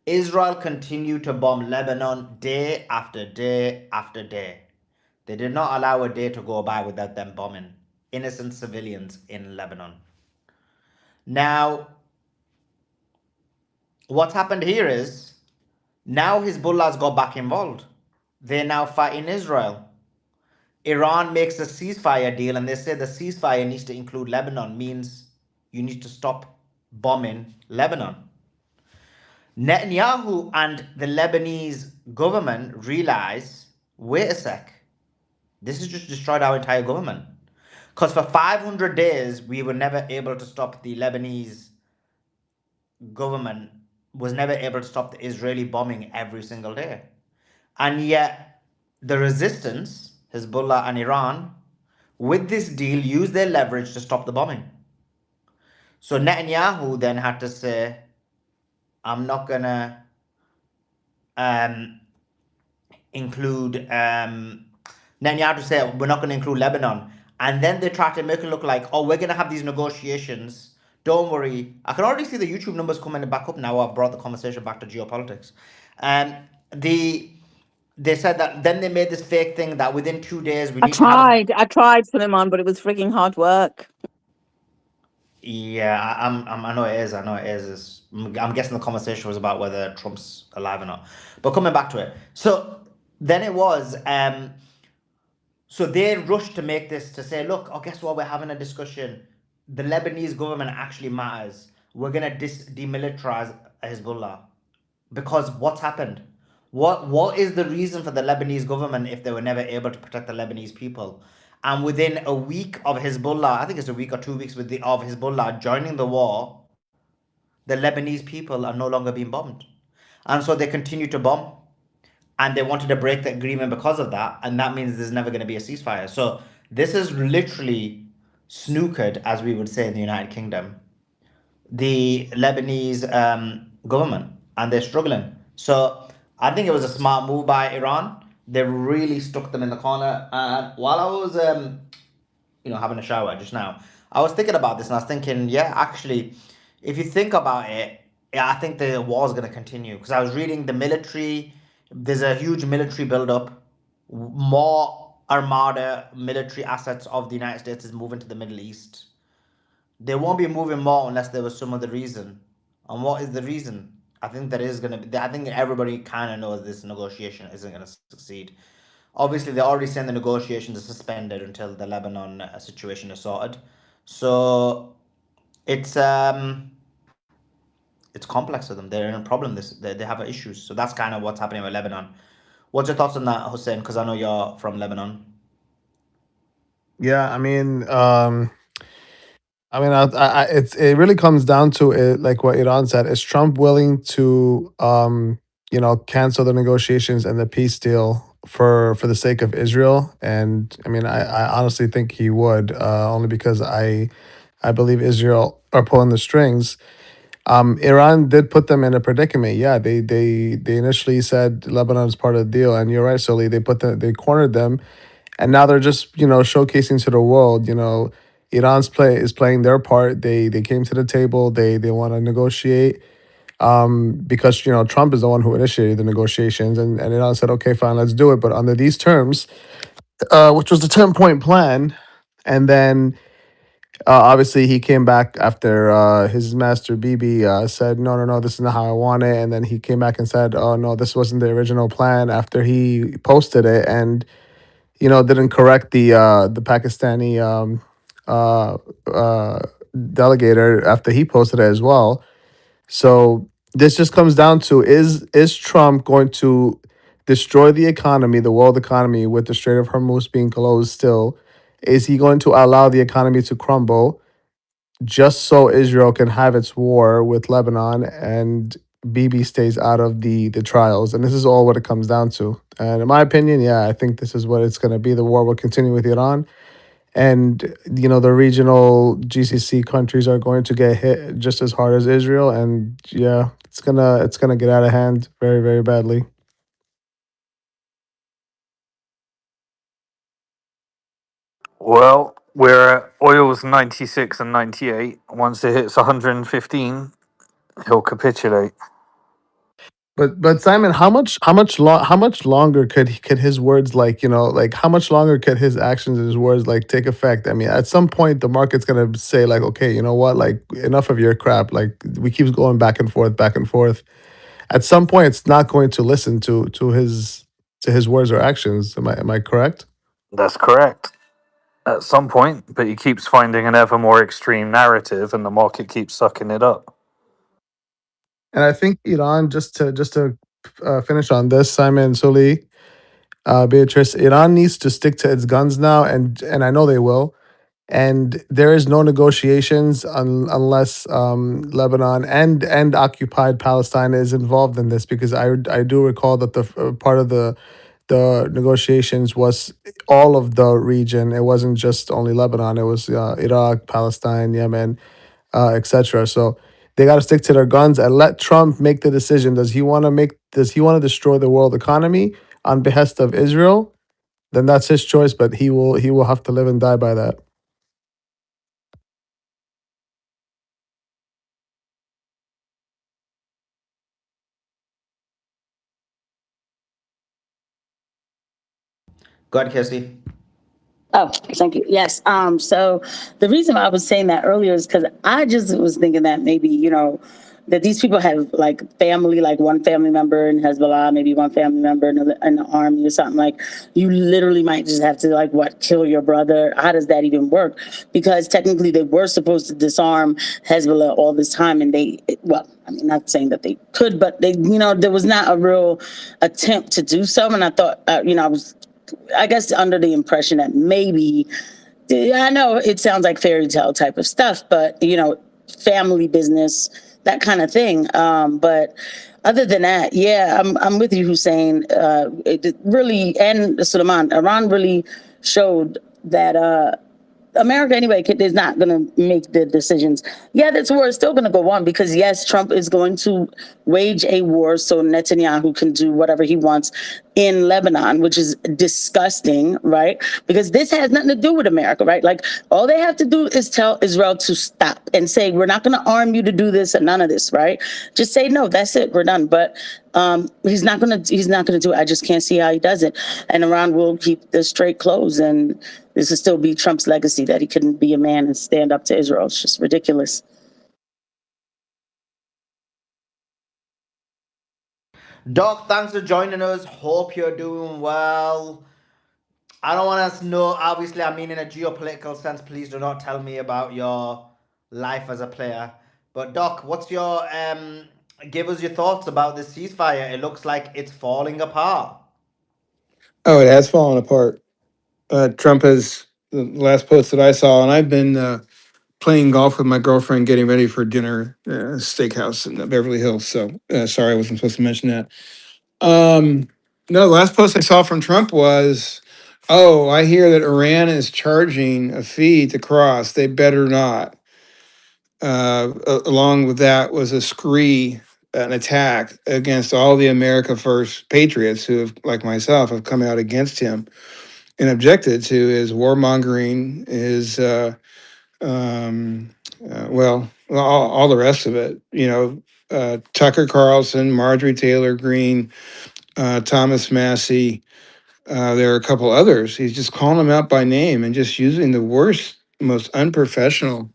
Israel continued to bomb Lebanon day after day after day. They did not allow a day to go by without them bombing innocent civilians in Lebanon. Now, what's happened here is now Hezbollah's got back involved. They're now fighting Israel. Iran makes a ceasefire deal and they say the ceasefire needs to include Lebanon, means you need to stop bombing Lebanon. Netanyahu and the Lebanese government realize, wait a sec, this has just destroyed our entire government. Because for 500 days, we were never able to stop the Lebanese government, was never able to stop the Israeli bombing every single day. And yet, the resistance, Hezbollah and Iran, with this deal, used their leverage to stop the bombing. So Netanyahu then had to say, I'm not going to include, Netanyahu to say, we're not going to include Lebanon. And then they try to make it look like, oh, we're going to have these negotiations. Don't worry. I can already see the YouTube numbers coming back up now. I've brought the conversation back to geopolitics. They said that then they made this fake thing that within 2 days we need to have. I tried, Suleiman, but it was freaking hard work. Yeah, I know it is. I know it is. I'm guessing the conversation was about whether Trump's alive or not. But coming back to it, so then it was. So they rushed to make this to say, look, oh, guess what? We're having a discussion. The Lebanese government actually matters. We're gonna demilitarize Hezbollah because what's happened? What is the reason for the Lebanese government if they were never able to protect the Lebanese people? And within a week of Hezbollah, I think it's a week or 2 weeks of Hezbollah joining the war, the Lebanese people are no longer being bombed. And so they continue to bomb. And they wanted to break the agreement because of that. And that means there's never going to be a ceasefire. So this is literally snookered, as we would say in the United Kingdom, the Lebanese government, and they're struggling. So I think it was a smart move by Iran. They really stuck them in the corner. And while I was, having a shower just now, I was thinking about this, and I was thinking, yeah, actually, if you think about it, yeah, I think the war is going to continue because I was reading the military. There's a huge military buildup. More armada military assets of the United States is moving to the Middle East. They won't be moving more unless there was some other reason. And what is the reason? I think there is going to be. I think everybody kind of knows this negotiation isn't going to succeed. Obviously, they're already saying the negotiations are suspended until the Lebanon situation is sorted. So it's complex for them. They're in a problem. They have issues. So that's kind of what's happening with Lebanon. What's your thoughts on that, Hussein? Because I know you're from Lebanon. Yeah, it really comes down to it, like what Iran said. Is Trump willing to, cancel the negotiations and the peace deal for the sake of Israel? And I honestly think he would, only because I believe Israel are pulling the strings. Iran did put them in a predicament. Yeah, they initially said Lebanon is part of the deal, and you're right, Sully. They cornered them, and now they're just showcasing to the world. Iran's playing their part. They came to the table. They want to negotiate. Because Trump is the one who initiated the negotiations, and Iran said, okay, fine, let's do it, but under these terms, which was the 10-point plan, and then. Obviously, he came back after his master Bibi said, "No, no, no, this is not how I want it." And then he came back and said, "Oh no, this wasn't the original plan." After he posted it, and didn't correct the Pakistani uh, uh, delegator after he posted it as well. So this just comes down to is Trump going to destroy the economy, the world economy, with the Strait of Hormuz being closed still? Is he going to allow the economy to crumble just so Israel can have its war with Lebanon and Bibi stays out of the trials? And this is all what it comes down to. And in my opinion, yeah, I think this is what it's going to be. The war will continue with Iran. and the regional GCC countries are going to get hit just as hard as Israel, and yeah, it's gonna get out of hand very, very badly. Well, where oil's 96 and 98, once it hits 115, he'll capitulate. But Simon, how much longer could his words, like how much longer could his actions and his words like take effect? I mean, at some point the market's gonna say like, okay, you know what, like enough of your crap. Like we keep going back and forth, back and forth. At some point, it's not going to listen to his words or actions. Am I correct? That's correct. At some point, but he keeps finding an ever more extreme narrative and the market keeps sucking it up. And I think Iran, just to finish on this, Simon, Suli, Beatrice, Iran needs to stick to its guns now, and I know they will. And there is no negotiations unless Lebanon and occupied Palestine is involved in this, because I do recall that the part of the negotiations was all of the region. It wasn't just only Lebanon. It was Iraq, Palestine, Yemen, etc. So they got to stick to their guns and let Trump make the decision. Does he want to destroy the world economy on behest of Israel? Then that's his choice, but he will have to live and die by that. Go ahead, Casey. Oh, thank you. Yes. So the reason I was saying that earlier is because I just was thinking that maybe, that these people have like family, like one family member in Hezbollah, maybe one family member in the army or something. Like you literally might just have to kill your brother. How does that even work? Because technically they were supposed to disarm Hezbollah all this time, and not saying that they could, but there was not a real attempt to do so. And I thought, I guess under the impression that maybe, I know it sounds like fairy tale type of stuff, but family business, that kind of thing. But other than that, yeah, I'm with you, Hussein. It really, and Suleiman, Iran really showed that America anyway is not going to make the decisions. Yeah, this war is still going to go on because yes, Trump is going to wage a war so Netanyahu can do whatever he wants in Lebanon, which is disgusting, right? Because this has nothing to do with America, right? Like all they have to do is tell Israel to stop and say, we're not going to arm you to do this and none of this, right? Just say, no, that's it. We're done. But he's not going to do it. I just can't see how he does it. And Iran will keep the strait closed, and this will still be Trump's legacy that he couldn't be a man and stand up to Israel. It's just ridiculous. Doc, thanks for joining us. Hope you're doing well. I don't want to know, obviously, I mean, in a geopolitical sense, please do not tell me about your life as a player. But, Doc, give us your thoughts about this ceasefire. It looks like it's falling apart. Oh, it has fallen apart. Trump has, the last post that I saw, and I've been playing golf with my girlfriend, getting ready for dinner, steakhouse in Beverly Hills. So sorry, I wasn't supposed to mention that. No, the last post I saw from Trump was, oh, I hear that Iran is charging a fee to cross. They better not. Along with that was a scree, an attack against all the America First patriots who have, like myself, have come out against him and objected to his warmongering, his all the rest of it. Tucker Carlson, Marjorie Taylor Greene, Thomas Massey. There are a couple others. He's just calling them out by name and just using the worst, most unprofessional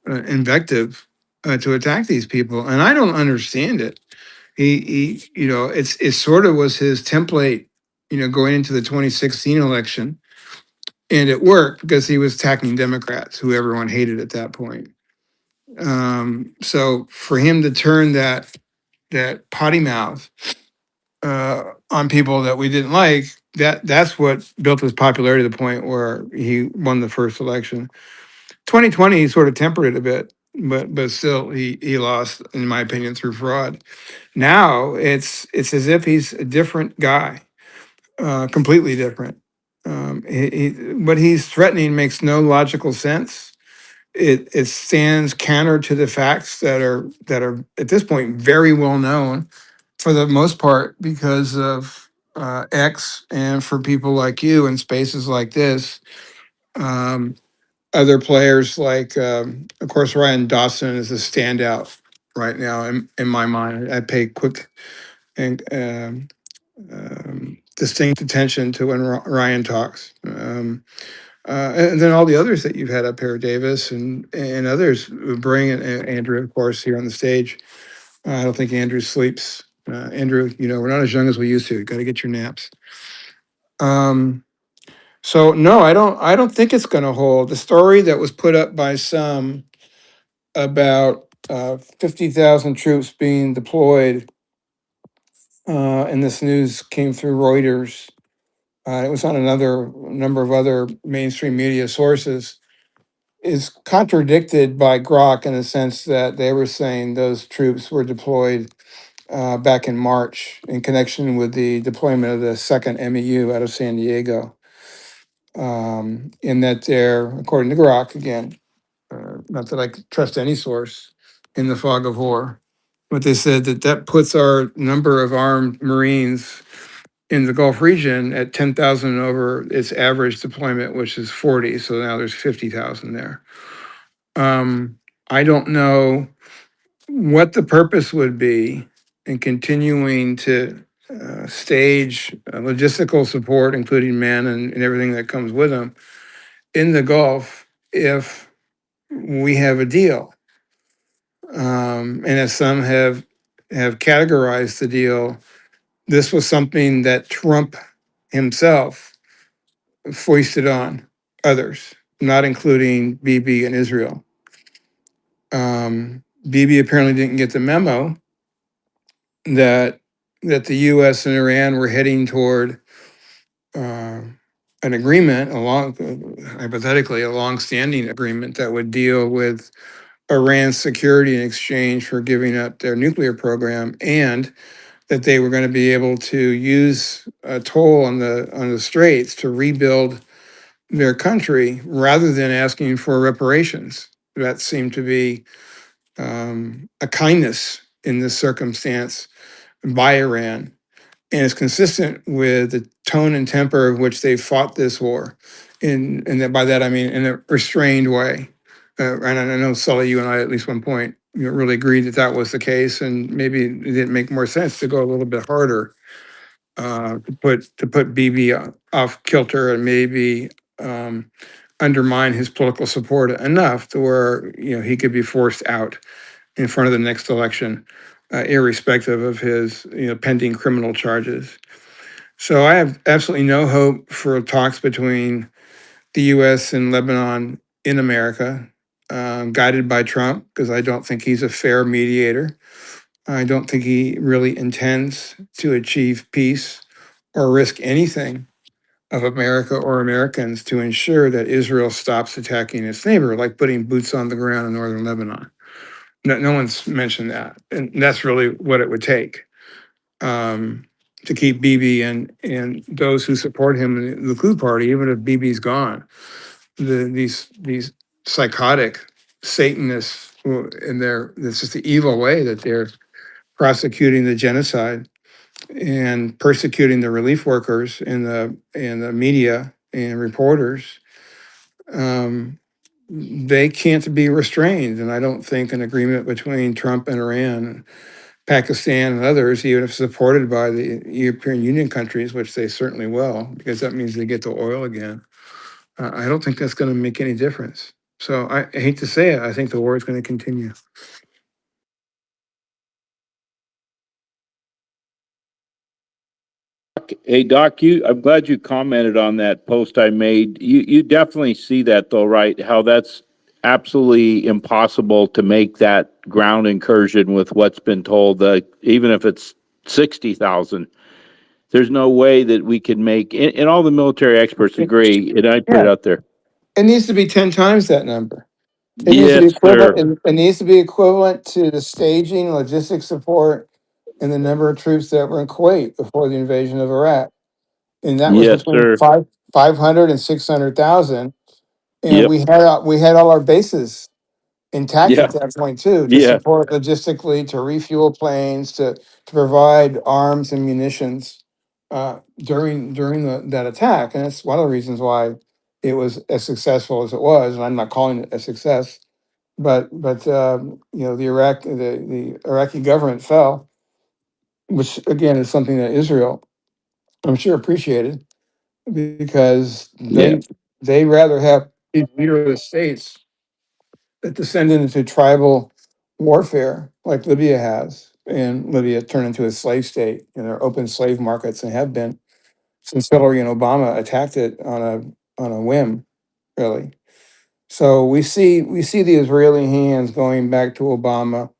invective to attack these people. And I don't understand it. It sort of was his template, going into the 2016 election. And it worked because he was attacking Democrats, who everyone hated at that point. So for him to turn that potty mouth on people that we didn't like, that's what built his popularity to the point where he won the first election. 2020, he sort of tempered it a bit, but still he lost, in my opinion, through fraud. Now it's as if he's a different guy, completely different. What he's threatening makes no logical sense. It stands counter to the facts that are at this point very well known for the most part because of X, and for people like you in spaces like this. Um, Other players like, of course, Ryan Dawson is a standout right now in my mind. I pay quick and distinct attention to when Ryan talks. And then all the others that you've had up here, Davis and others, bring and Andrew, of course, here on the stage. I don't think Andrew sleeps. Andrew, we're not as young as we used to. You got to get your naps. So no, I don't think it's going to hold. The story that was put up by some about 50,000 troops being deployed, and this news came through Reuters. It was on another number of other mainstream media sources. Is contradicted by Grok in the sense that they were saying those troops were deployed back in March in connection with the deployment of the second MEU out of San Diego. In that they're, according to Grok, again, not that I could trust any source, in the fog of war, but they said that puts our number of armed Marines in the Gulf region at 10,000 over its average deployment, which is 40. So now there's 50,000 there. I don't know what the purpose would be in continuing to stage logistical support, including men and everything that comes with them, in the Gulf if we have a deal. And as some have categorized the deal, this was something that Trump himself foisted on others, not including Bibi and Israel. Bibi apparently didn't get the memo that the U.S. and Iran were heading toward an agreement, hypothetically, a long-standing agreement that would deal with Iran's security in exchange for giving up their nuclear program, and that they were going to be able to use a toll on the straits to rebuild their country rather than asking for reparations. That seemed to be a kindness in this circumstance by Iran, and is consistent with the tone and temper of which they fought this war. And that by that I mean in a restrained way. And I know, Sully, you and I at least one point really agreed that that was the case, and maybe it didn't make more sense to go a little bit harder, to put Bibi off kilter and maybe undermine his political support enough to where he could be forced out in front of the next election, irrespective of his pending criminal charges. So I have absolutely no hope for talks between the U.S. and Lebanon in America, guided by Trump, because I don't think he's a fair mediator. I don't think he really intends to achieve peace or risk anything of America or Americans to ensure that Israel stops attacking its neighbor, like putting boots on the ground in northern Lebanon. No one's mentioned that, and that's really what it would take, to keep Bibi and those who support him in the Likud party, even if Bibi's gone. These psychotic Satanists, in their this is the evil way that they're prosecuting the genocide and persecuting the relief workers and the media and reporters. They can't be restrained, and I don't think an agreement between Trump and Iran, Pakistan, and others, even if supported by the European Union countries, which they certainly will, because that means they get the oil again. I don't think that's going to make any difference. So I hate to say it, I think the war is going to continue. Hey Doc, I'm glad you commented on that post I made. You definitely see that though, right? How that's absolutely impossible to make that ground incursion with what's been told. Even if it's 60,000, there's no way that we can make. And all the military experts agree. And I put it Yeah, out there. it needs to be 10 times that number. It needs to be Yes, equivalent. sir. It needs to be equivalent to the staging, logistics support, and the number of troops that were in Kuwait before the invasion of Iraq. And that was Yes, between sir. 500 and 600,000, and Yep. we had all our bases intact Yeah. at that point too, to Yeah. support logistically, to refuel planes, to provide arms and munitions during that attack, and that's one of the reasons why it was as successful as it was. And I'm not calling it a success, but the Iraqi government fell, which again is something that Israel, I'm sure, appreciated, because Yeah. they rather have these leaderless states that descended into tribal warfare like Libya has, and Libya turned into a slave state, and there are open slave markets and have been since Hillary and Obama attacked it on a whim, really. So we see the Israeli hands going back to Obama.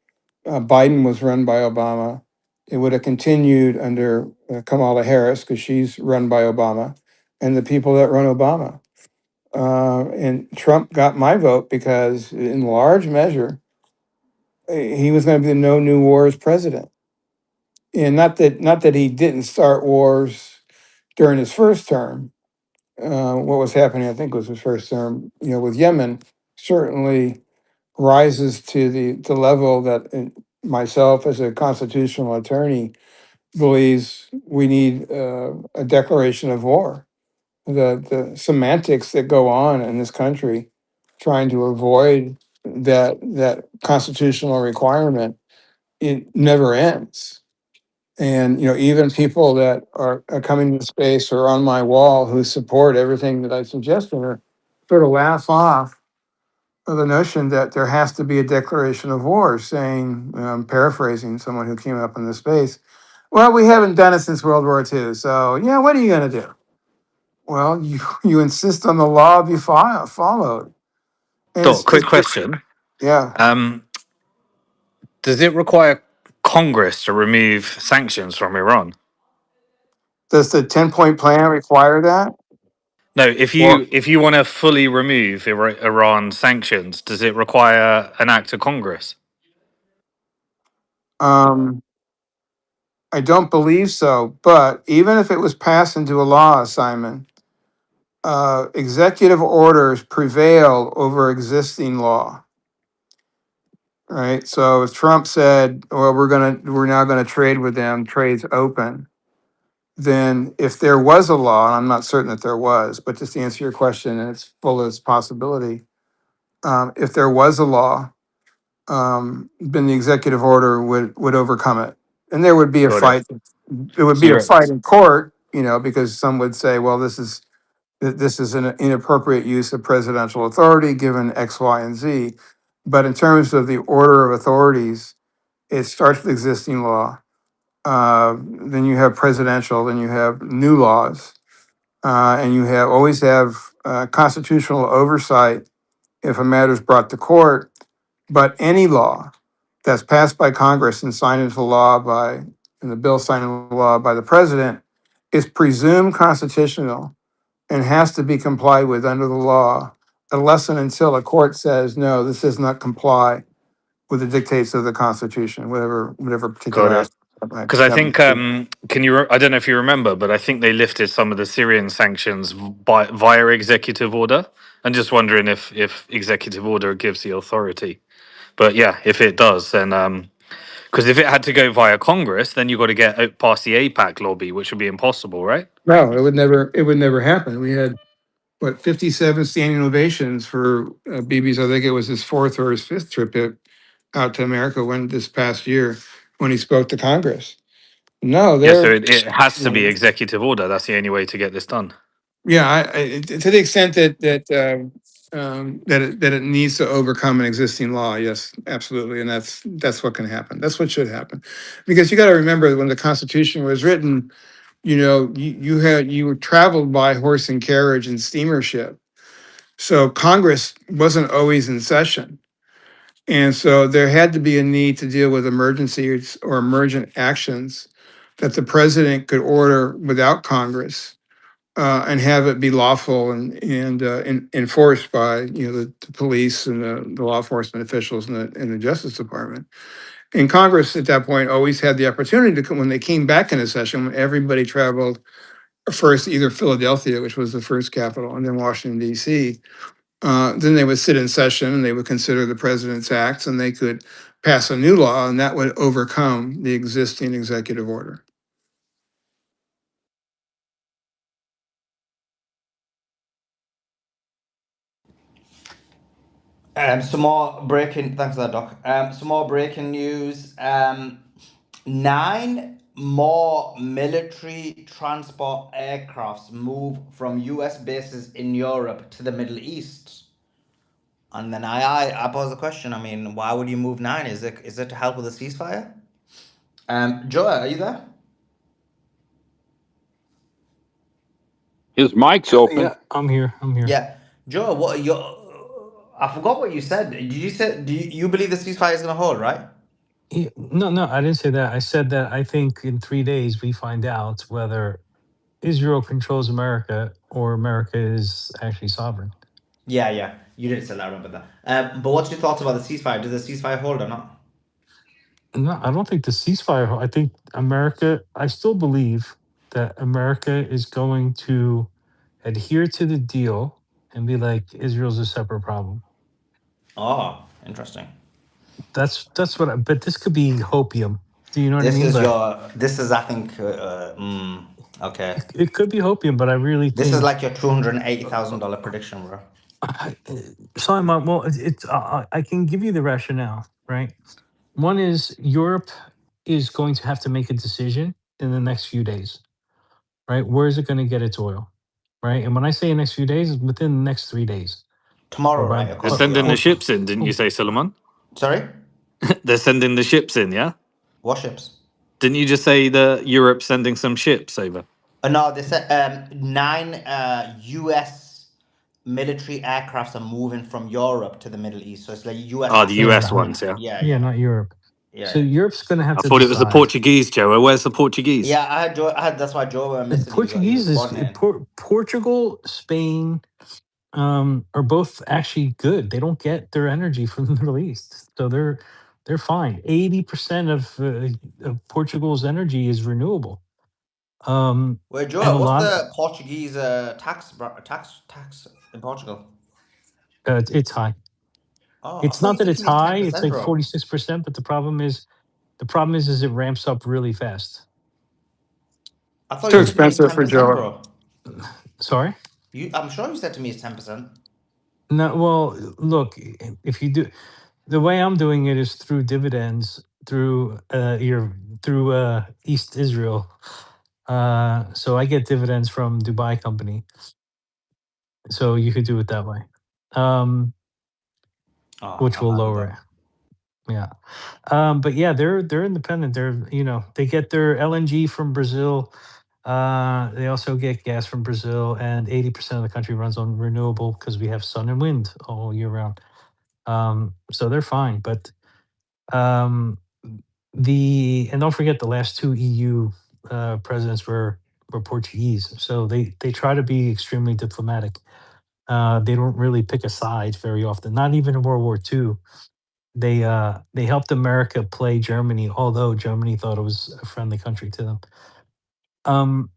Biden was run by Obama. It would have continued under Kamala Harris because she's run by Obama, and the people that run Obama. And Trump got my vote because, in large measure, he was going to be the no new wars president. And not that he didn't start wars during his first term. What was happening, I think, was his first term. With Yemen, certainly rises to the level that myself, as a constitutional attorney, believes we need a declaration of war. The semantics that go on in this country, trying to avoid that constitutional requirement, it never ends. And even people that are coming to space or on my wall who support everything that I suggested are sort of laugh off of the notion that there has to be a declaration of war, saying, I'm paraphrasing someone who came up in the space, well, we haven't done it since World War II, so yeah, what are you going to do? Well, you insist on the law be followed, and Dot, quick it's question. yeah. Um, does it require Congress to remove sanctions from Iran? Does the 10-point plan require that? No, if Or you want to fully remove Iran sanctions, does it require an act of Congress? um, I don't believe so. But even if it was passed into a law, Simon, executive orders prevail over existing law. Right. So if Trump said, well, we're now gonna trade with them, trade's open, then if there was a law, and I'm not certain that there was, but just to answer your question, and it's full of its possibility, if there was a law, then the executive order would overcome it. And there would be a Got it. fight. It would So be a you're fight in court, because some would say, well, this is an inappropriate use of presidential authority given X, Y, and Z. But in terms of the order of authorities, it starts with existing law. Then you have presidential, then you have new laws, and you always have constitutional oversight if a matter is brought to court. But any law that's passed by Congress and signed into law and the bill signed into law by the president is presumed constitutional and has to be complied with under the law, unless and until a court says, no, this does not comply with the dictates of the Constitution, whatever particular got it. aspect of Because I that think, might be. I don't know if you remember, but I think they lifted some of the Syrian sanctions via executive order. I'm just wondering if executive order gives the authority. But yeah, if it does, then because if it had to go via Congress, then you got to get past the APAC lobby, which would be impossible, right? No, it would never happen. We had, what, 57 standing ovations for Bibi's, I think it was his fourth or his fifth trip out to America when this past year, when he spoke to Congress. No, Yeah, so it has to be executive order. That's the only way to get this done. yeah, to the extent that it needs to overcome an existing law, yes, absolutely, and that's what can happen. That's what should happen, because you got to remember when the Constitution was written, you traveled by horse and carriage and steamership, so Congress wasn't always in session, and so there had to be a need to deal with emergencies or emergent actions that the president could order without Congress, and have it be lawful and enforced by the police and the law enforcement officials and the Justice Department. And Congress at that point always had the opportunity to come when they came back into session, when everybody traveled first either Philadelphia, which was the first capital, and then Washington, D.C., then they would sit in session and they would consider the president's acts and they could pass a new law and that would overcome the existing executive order. Some more breaking. Thanks for that, Doc. Some more breaking news. 9 more military transport aircrafts move from U.S. bases in Europe to the Middle East. And then I pose the question. I mean, why would you move 9? Is it to help with the ceasefire? Joe, are you there? His mic's open. Yeah, I'm here. I'm here. Yeah, Joe. What you? I forgot what you said. Did you say? Do you believe the ceasefire is gonna hold? Right? No, no, I didn't say that. I said that I think in 3 days we find out whether Israel controls America or America is actually sovereign. Yeah, yeah. You didn't say that. I remember that. But what's your thoughts about the ceasefire? Does the ceasefire hold or not? No, I don't think the ceasefire. I think America. I still believe that America is going to adhere to the deal and be like Israel's a separate problem. Oh, interesting. That's what. But this could be hopium. Do you know what I This mean? is But your. This is, I think. Okay. it could be hopium. But I really This is think. like your $280,000 prediction, bro. Simon, well, I can give you the rationale, right? One is Europe is going to have to make a decision in the next few days, right? Where is it going to get its oil, right? And when I say next few days, it's within the next 3 days, or Tomorrow, by right? They're According to sending the your. ships in, didn't you say, Solomon? Sorry. They're sending the ships in, yeah? Warships. Didn't you just say that Europe's sending some ships over? No, they said 9 U.S. military aircrafts are moving from Europe to the Middle East. So it's like U.S. Oh, the assets US that yeah, are. ones, yeah. Yeah, yeah, yeah, not Europe. yeah, So yeah. Europe's going to have I to thought it was the decide. Portuguese, Joe. Where's the Portuguese? Yeah, I had Joe. That's why Joe The missed it. He was Portuguese is coordinating. Portugal, Spain, are both actually good. They don't get their energy from the Middle East, so they're fine. 80% of Portugal's energy is renewable, Wait, and Joe, a what's lot. the Portuguese tax in Portugal? It's high. Oh, I It's thought not you that said to it's me it's ten high. It's percent, like bro. 46%, but the problem is it ramps up really fast. I It's thought too you said to me it's expensive ten for percent, Joe. bro. Sorry. I'm sure you said to me it's 10%. No, well, look, if you do the way I'm doing it is through dividends through East Israel. So I get dividends from Dubai company. So you could do it that way, Oh, which I will might do lower that. it. Yeah. But yeah, they're independent. They get their LNG from Brazil. They also get gas from Brazil, and 80% of the country runs on renewable because we have sun and wind all year round. So they're fine. But um, and don't forget the last two EU presidents were Portuguese, so they try to be extremely diplomatic. They don't really pick a side very often. Not even in World War II. They helped America play Germany, although Germany thought it was a friendly country to them. Um,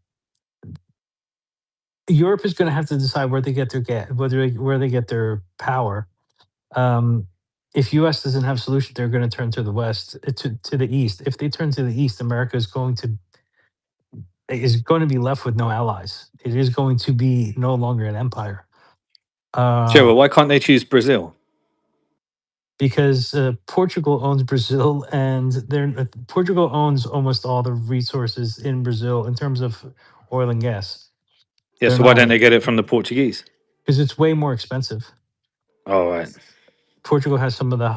Europe is going to have to decide where they get their where they get their power. Um, if U.S. doesn't have a solution, they're going to turn to the West, to the East. If they turn to the East, America is going to be left with no allies. It is going to be no longer an empire. Joe, Uh, why can't they choose Brazil? because Portugal owns Brazil, and Portugal owns almost all the resources in Brazil in terms of oil and gas. Yeah, They're so why don't not they get it from the Portuguese? because it's way more expensive. Oh, right. Portugal has some of the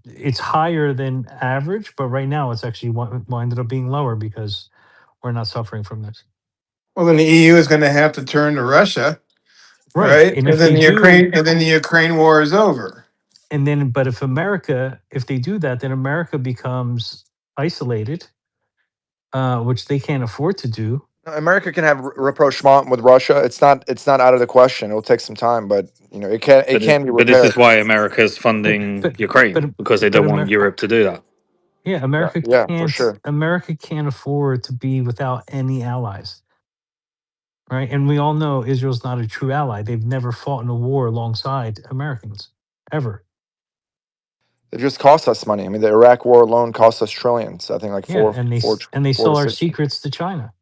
it's higher than average, but right now it's actually winded up being lower because we're not suffering from this. Well, then the EU is going to have to turn to Russia, Right, right? and And if then they do, the Ukraine war is over. but if they do that, then America becomes isolated, which they can't afford to do. America can have rapprochement with Russia. It's not out of the question. It'll take some time, but it can be But this is repaired. why America's But funding but but Ukraine because they but don't want Europe to do that. yeah, Yeah, yeah, for sure. America can't afford to be without any allies. right? And we all know Israel's not a true ally. They've never fought in a war alongside Americans, ever. It just costs us money. I mean, the Iraq War alone cost us trillions. I think like Yeah, and they four to sell our six. secrets to China.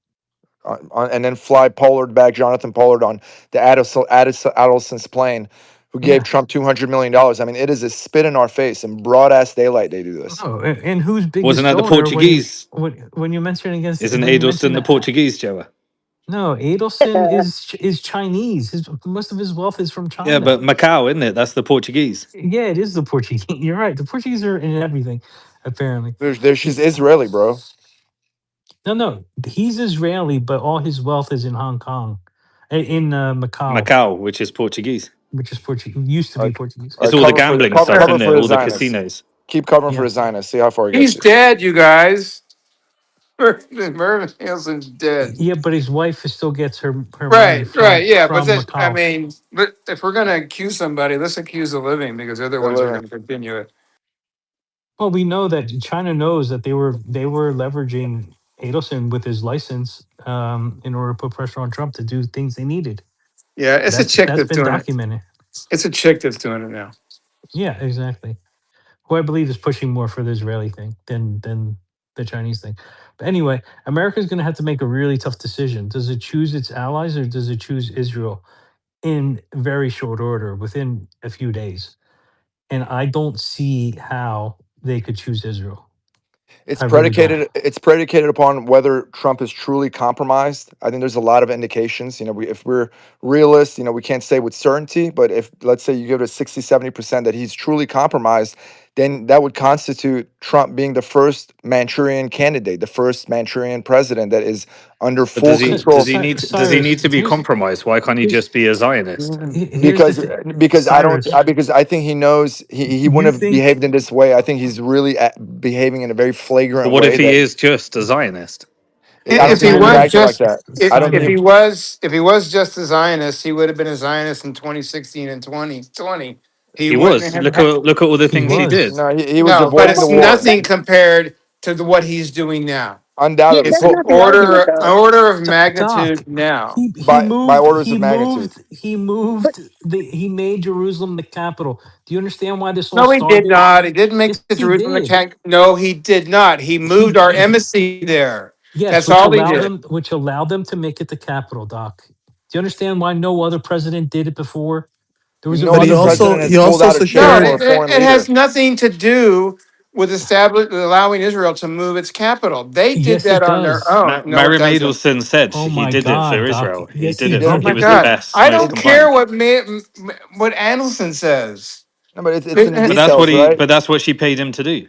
And then fly Pollard back, Jonathan Pollard, on the Adelson's plane, who gave Yeah. Trump $200 million. I mean, it is a spit in our face in broad ass daylight. They do this. Oh, and who's Wasn't biggest that the donor Portuguese? when you mention against Isn't when you mention Adelson the that? Portuguese, Joe? No, Adelson is Chinese. Most of his wealth is from Yeah, China. but Macau, isn't it? That's the Portuguese. Yeah, it is the Portuguese. You're right. The Portuguese are in everything, apparently. She's Israeli, bro. No, he's Israeli, but all his wealth is in Hong Kong, in Macau, Macau, which is Portuguese. which is Portuguese. Used to All be right, Portuguese. It's all the cover for gambling stuff, cover isn't for it? the All the Zionists. casinos. Keep covering for Yeah. the Zionists. See how far he gets He's you. dead, you guys. Mervyn Nielsen's dead. Yeah, but his wife still gets her money Right, from right, yeah. But that, I Macau. mean, but if we're going to accuse somebody, let's accuse the living because they're the They're ones who are living. going to continue it. Well, we know that China knows that they were leveraging Adelson with his license in order to put pressure on Trump to do things they needed. Yeah, it's a chick That's that's been doing it. documented. It's a chick that's doing it now. Yeah, exactly. Who I believe is pushing more for the Israeli thing than the Chinese thing. But anyway, America's going to have to make a really tough decision. Does it choose its allies or does it choose Israel in very short order within a few days? And I don't see how they could choose Israel. It's I really don't. predicated. It's predicated upon whether Trump is truly compromised. I think there's a lot of indications. You know, if we're realists, you know, we can't say with certainty. But if let's say you give it a 60-70% that he's truly compromised, then that would constitute Trump being the first Manchurian candidate, the first Manchurian president that is under But full control. does he need Cyrus, to be compromised? Why can't he here's just be a Zionist? here's the Because thing. I don't Cyrus, because I think he knows he you wouldn't have think behaved in this way. I think he's really behaving in a very But flagrant what if way he that is just a Zionist? I don't If think he he'd be was acting like Cyrus, just that. I don't if think he Cyrus, was if he was just a Zionist, he would have been a Zionist in 2016 and 2020. He He wouldn't was. have Look at all the he things he was. did. no. He was no, but avoiding the it's war, nothing compared to what he's doing now. Yeah, undoubtedly, that's It's po- not the argument though. order of Doc, magnitude now. by orders of magnitude. But he made Jerusalem the capital. Do you understand why this all No, he did started? not. He didn't make Yes, the he Jerusalem did. attack. No, he did not. He moved our He embassy there. yes, That's all he did. which allowed them to make it the capital, Doc. Do you understand why no other president did it before? There was a No But he other reason. also president has he pulled also out a chair No, secured. for a foreign it has leader. nothing to do with allowing Israel to move its capital. They did Yes, that it on their does. own. No, it Miriam doesn't. Adelson said Oh he my did it for God, Doc. Israel. He Yes, did he it. Oh He my did. was the God! best, I most don't It's care compliant. what Andelson says. no, but it's in the It- But that's what details, he. right? But that's what she paid him to do.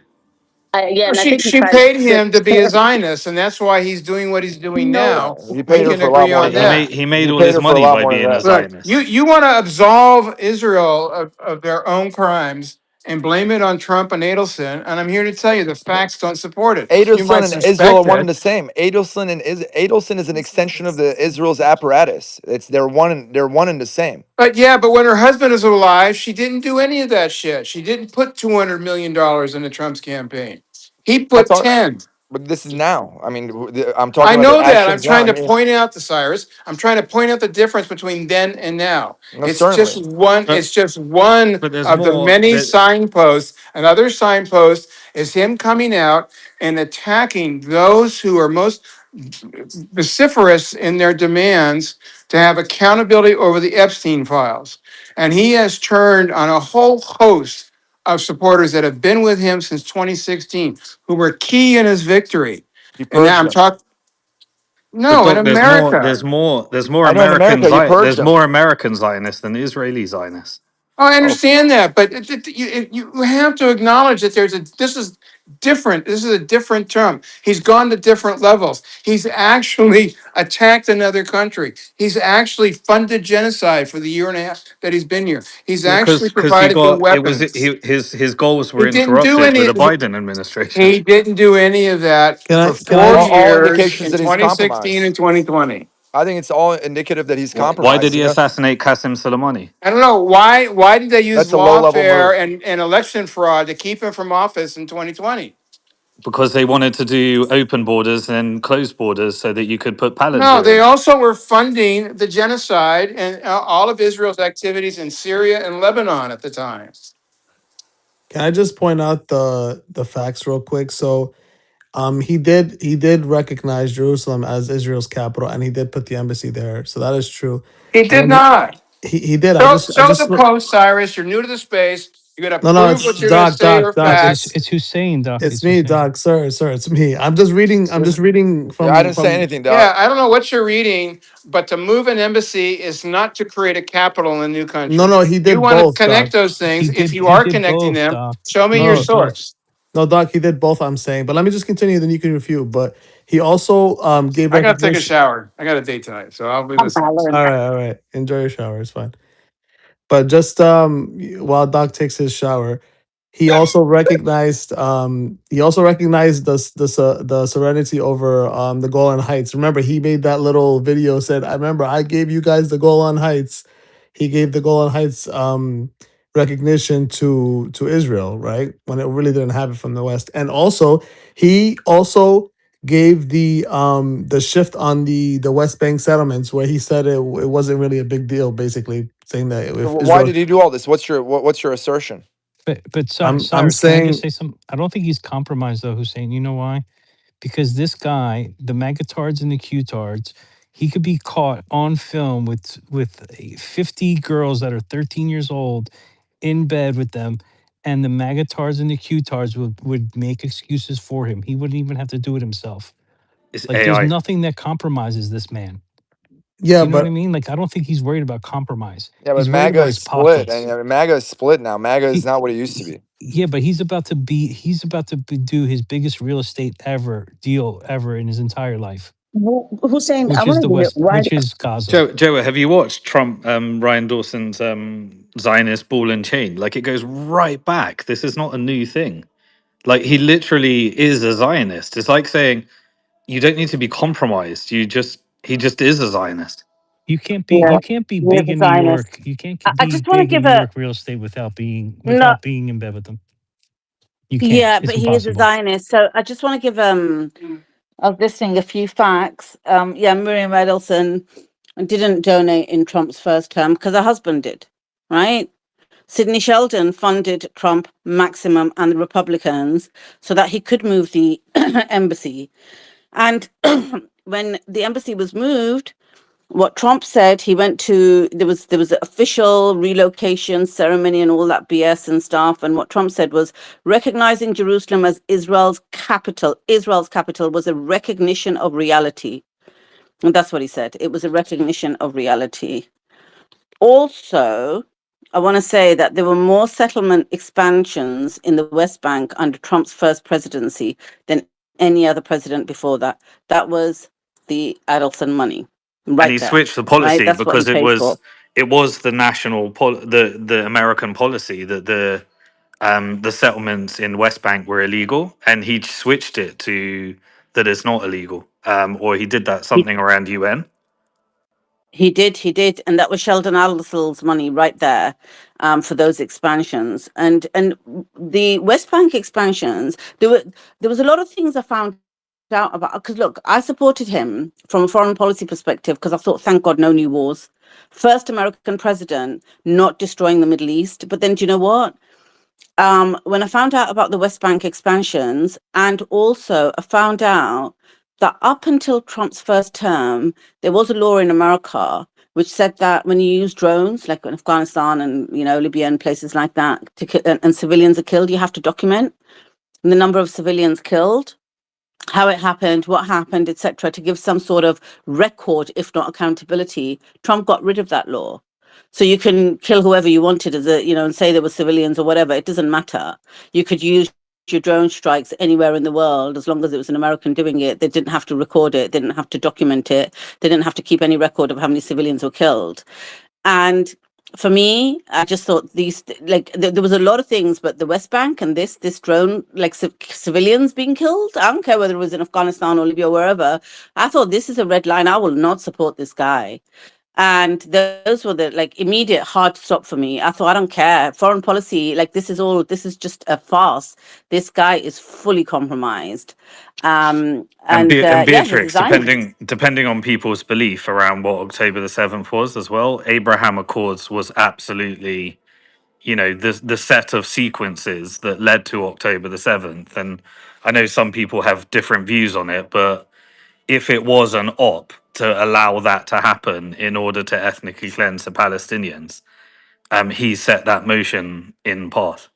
yeah, and I think he she tried paid to him to be a Zionist, and that's why he's doing what he's doing no. now. No, he We paid her can for a lot agree more He, on than he that. made that. he made He all paid his her for a money lot by more than being a that. Look, Zionist. you want to absolve Israel of their own crimes and blame it on Trump and Adelson, and I'm here to tell you the facts don't support it. You Adelson might and Israel are suspect one and it, the same. Adelson is an extension of the Israel's apparatus. It's they're one and the same. but yeah, but when her husband was alive, she didn't do any of that shit. She didn't put $200 million into Trump's campaign. He I put thought, 10. but this is now. I mean, I'm I talking about the know that. I'm actions now. trying And to point out to Cyrus. I'm trying to point out the difference between then and now. no, It's certainly, just one. But It's just one but there's of the more. many signposts. Another signpost is him coming out and attacking those who are most vociferous in their demands to have accountability over the Epstein files. And he has turned on a whole host of supporters that have been with him since 2016, who were key in his victory. he And now purged I'm them. talking. But No, in Doc, America. there's more I know in America he purged There's them. more American Zionists than Israeli Zionists. Oh, I Oh, understand that, but you have to acknowledge that this is different. This is a different term. He's gone to different levels. He's actually attacked another country. He's actually funded genocide for the year and a half that he's been here. He's Yeah, actually because he provided the got it was weapons. his goals He were didn't do interrupted with any. the Biden administration. He didn't do any of that Can for I can four I all years indications in that he's 2016 compromised. and 2020. I think it's all indicative that he's Why did compromised. he You know, assassinate Qasem Soleimani? I don't know why. Did they use that's a low level lawfare move. and election fraud to keep him from office in 2020? because they wanted to do open borders and closed borders so that you could put No, Palantir they in. also were funding the genocide and all of Israel's activities in Syria and Lebanon at the time. Can I just point out the facts real quick? So he did recognize Jerusalem as Israel's capital, and he did put the embassy there. So that is true. He And did not. he did. Show the post, Cyrus. You're new to the space. You got to no, prove it's what you're going to say are facts. It's Hussein, Doc. it's It's me, Hussein. Doc. Sir, it's me. I'm just reading. I'm just reading Yeah, I didn't say from. anything, Yeah, Doc. I don't know what you're reading, but to move an embassy is not to create a capital in a new country. No, he You did want to both, connect Doc. those things. If you He are did connecting both, them, Doc. show me He your No, did both. source. no, Doc. He did both. I'm saying, but let me just continue. Then you can refute. But he also gave I got to take a recognition. shower. I got a date tonight, so I'll be Come, listening. Alan. All right. Enjoy your shower. It's fine. But just while Doc takes his shower, he also recognized the serenity over the Golan Heights. Remember, he made that little video, said, I remember I gave you guys the Golan Heights. He gave the Golan Heights recognition to Israel, right? When it really didn't have it from the West. And also he also gave the shift on the West Bank settlements, where he said it wasn't really a big deal, basically saying that So if why Israel. did he do all this? What's your assertion? But I'm Cyrus, can I just saying. say something? I don't think he's compromised though, Hussein. You know why? Because this guy, the magatards and the Q-tards, he could be caught on film with 50 girls that are 13 years old in bed with them, and the magatards and the Q-tards would make excuses for him. He wouldn't even have to do it himself. It's Like there's AI. nothing that compromises this man. Yeah, You know what I but mean? Like I don't think he's worried about compromise. Yeah, but He's worried MAGA about is his split, pockets. and MAGA is split now. MAGA is He, not what it used to be. yeah, but do his biggest real estate deal ever in his entire life, Hussein, I which is wanted the to hear West, why. which is Gaza. Joe, have you watched Trump, Ryan Dawson's Zionist ball and chain? Like it goes right back. This is not a new thing. Like he literally is a Zionist. It's like saying you don't need to be compromised. He just is a Zionist. Yeah, You can't be he is big a in New Zionist. York. You can't I be just want to big in give New a York real estate no. without being in bed with them. You can't. Yeah, It's but he is a impossible. Zionist. So I just want to give I was listening a few facts. Yeah, Miriam Edelson didn't donate in Trump's first term because her husband did, right? Sidney Sheldon funded Trump maximum and the Republicans so that he could move the embassy. And when the embassy was moved, what Trump said, he went to there was an official relocation ceremony and all that BS and stuff. And what Trump said was recognizing Jerusalem as Israel's capital. Israel's capital was a recognition of reality. And that's what he said. It was a recognition of reality. Also, I want to say that there were more settlement expansions in the West Bank under Trump's first presidency than any other president before that. That was the Adelson money And right he there, switched the right? policy That's what he because paid for. it was the the American policy that the settlements in West Bank were illegal, and he switched it to that it's not illegal. Or he did that He, something around UN. he did, and that was Sheldon Adelson's money right there for those expansions. And the West Bank expansions, there was a lot of things I found out about. Because look, I supported him from a foreign policy perspective because I thought, thank God, no new wars. First American president not destroying the Middle East. But then, do you know what? When I found out about the West Bank expansions, and also I found out that up until Trump's first term, there was a law in America which said that when you use drones, like in Afghanistan and Libya and places like that, and civilians are killed, you have to document the number of civilians killed, how it happened, what happened, etc., to give some sort of record, if not accountability. Trump got rid of that law. So you can kill whoever you wanted and say there were civilians or whatever. It doesn't matter. You could use your drone strikes anywhere in the world as long as it was an American doing it. They didn't have to record it. They didn't have to document it. They didn't have to keep any record of how many civilians were killed. And for me, I just thought there was a lot of things, but the West Bank and this drone, like civilians being killed, I don't care whether it was in Afghanistan or Libya or wherever. I thought this is a red line. I will not support this guy. And those were the like immediate hard stop for me. I thought, I don't care. Foreign policy, like this is just a farce. This guy is fully compromised. And Yeah, he's Beatrix, resigned. depending on people's belief around what October the 7th was as well, Abraham Accords was absolutely, the set of sequences that led to October the 7th. And I know some people have different views on it, but if it was an op to allow that to happen in order to ethnically cleanse the Palestinians, he set that motion in part.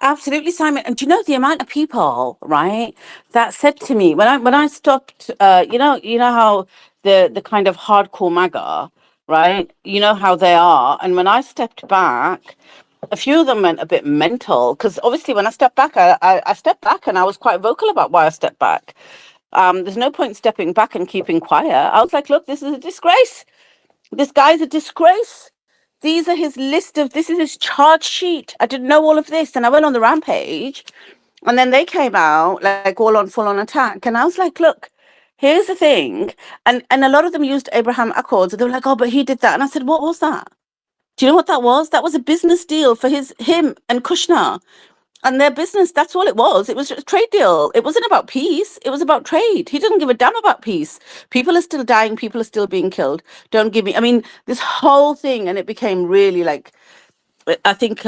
Absolutely, Simon. And do you know the amount of people, right, that said to me when I stopped, how the kind of hardcore MAGA, right? You know how they are. And when I stepped back, a few of them went a bit mental because obviously when I stepped back, I stepped back and I was quite vocal about why I stepped back. There's no point stepping back and keeping quiet. I was like, look, this is a disgrace. This guy's a disgrace. This is his charge sheet. I didn't know all of this. And I went on the rampage and then they came out like all on full on attack. And I was like, look, here's the thing. And a lot of them used Abraham Accords. They were like, oh, but he did that. And I said, what was that? Do you know what that was? That was a business deal for him and Kushner and their business. That's all it was. It was a trade deal. It wasn't about peace. It was about trade. He didn't give a damn about peace. People are still dying. People are still being killed. Don't give me. I mean, this whole thing, and it became really like. I think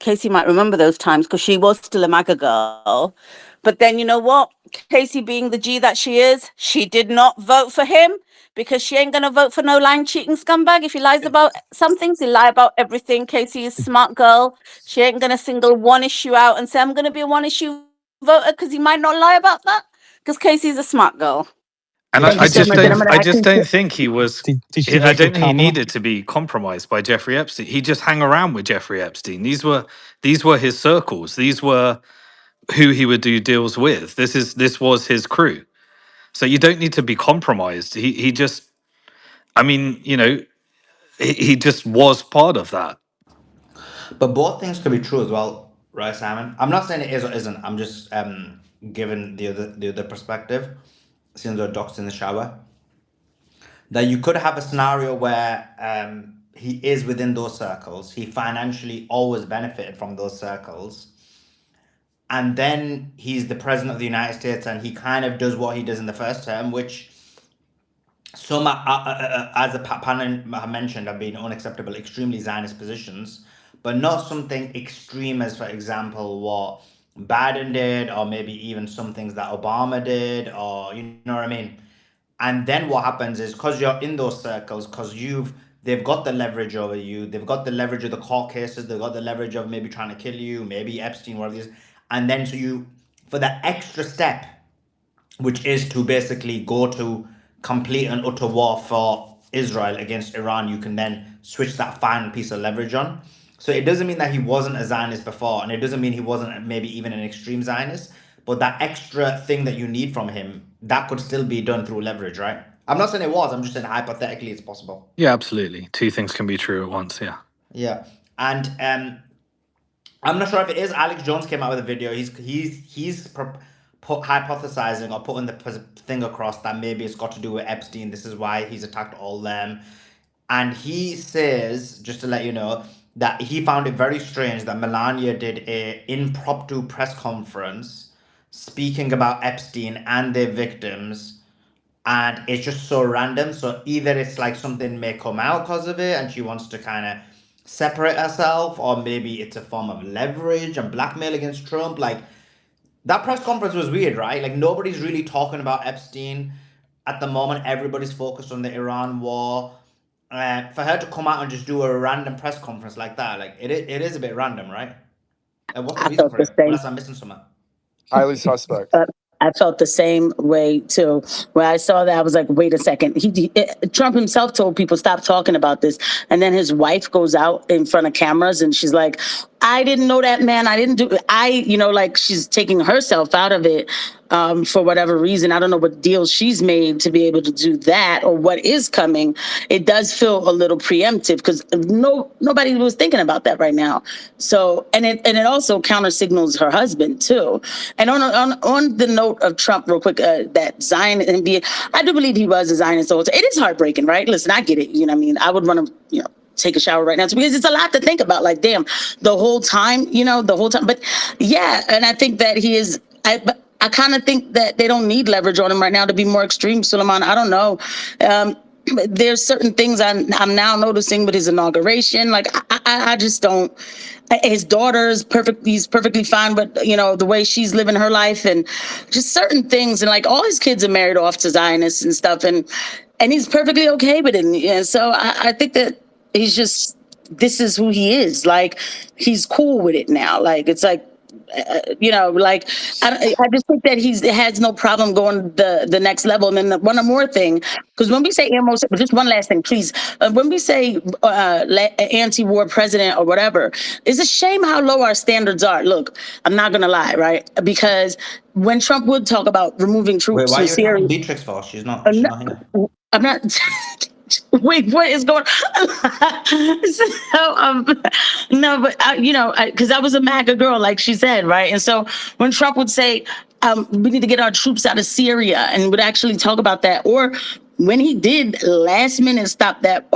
Casey might remember those times because she was still a MAGA girl. But then you know what? Casey, being the G that she is, she did not vote for him because she ain't going to vote for no lying, cheating scumbag. If he lies about some things, he lie about everything. Casey is a smart girl. She ain't going to single one issue out and say, I'm going to be a one issue voter because he might not lie about that because Casey's a smart girl. And Did Thank she you so did much. she And I'm going to I actually just don't think he was. did she I vote for don't think he Kamala? needed to be compromised by Jeffrey Epstein. He just hung around with Jeffrey Epstein. These were his circles. These were who he would do deals with. This was his crew. So you don't need to be compromised. He just. I mean, he just was part of that. But both things could be true as well, right, Simon? I'm not saying it is or isn't. I'm just giving the other perspective, since we're docs in the shower. That you could have a scenario where he is within those circles. He financially always benefited from those circles. And then he's the president of the United States and he kind of does what he does in the first term, which some, as the panel have mentioned, have been unacceptable, extremely Zionist positions, but not something extreme as, for example, what Biden did, or maybe even some things that Obama did, or you know what I mean. And then what happens is because you're in those circles, because they've got the leverage over you, they've got the leverage of the court cases, they've got the leverage of maybe trying to kill you, maybe Epstein, whatever it is, and then so you, for that extra step, which is to basically go to complete and utter war for Israel against Iran, you can then switch that final piece of leverage on. So it doesn't mean that he wasn't a Zionist before, and it doesn't mean he wasn't maybe even an extreme Zionist, but that extra thing that you need from him, that could still be done through leverage, right? I'm not saying it was, I'm just saying hypothetically it's possible. Yeah, absolutely. Two things can be true at once. Yeah. Yeah. And I'm not sure if it is. Alex Jones came out with a video. Hypothesizing or putting the thing across that maybe it's got to do with Epstein. This is why he's attacked all them. And he says, just to let you know, that he found it very strange that Melania did a impromptu press conference speaking about Epstein and their victims, and it's just so random. So either it's like something may come out because of it and she wants to kind of separate herself, or maybe it's a form of leverage and blackmail against Trump. Like, that press conference was weird, right? Like, nobody's really talking about Epstein at the moment. Everybody's focused on the Iran war. For her to come out and just do a random press conference like that, like, it is a bit random, right? What's the I reason felt for the it? same. Unless I'm missing something. Highly suspect. I felt the same way too. When I saw that, I was like, "Wait a second." Trump himself told people stop talking about this, and then his wife goes out in front of cameras and she's like, "I didn't know that man. I didn't do. Like she's taking herself out of it." for whatever reason. I don't know what deal she's made to be able to do that or what is coming. It does feel a little preemptive because nobody was thinking about that right now. So, and it also counter signals her husband too. And on the note of Trump, real quick, that Zion and I do believe he was a Zionist soldier. It is heartbreaking, right? Listen, I get it. You know, what I mean, I would want to, take a shower right now because it's a lot to think about. Like, damn, the whole time. But yeah, and I think that he is. I kind of think that they don't need leverage on him right now to be more extreme, Suleiman. I don't know. There's certain things I'm now noticing with his inauguration. Like I just don't. His daughter's perfect. He's perfectly fine, but the way she's living her life and just certain things, and like all his kids are married off to Zionists and stuff, and he's perfectly okay with it. And so I think that he's just this is who he is. Like he's cool with it now. Like it's like like I just think that he has no problem going the next level. And then one more thing, because when we say just one last thing, please. When we say anti-war president or whatever, it's a shame how low our standards are. Look, I'm not gonna lie, right? Because when Trump would talk about removing Wait, troops why from are you attacking Syria, Beatrix for? She's I'm not not. here. I'm not Wait, what is going on? So, no, but because I was a MAGA girl, like she said, right? And so when Trump would say, we need to get our troops out of Syria, and would actually talk about that, or when he did last minute stop that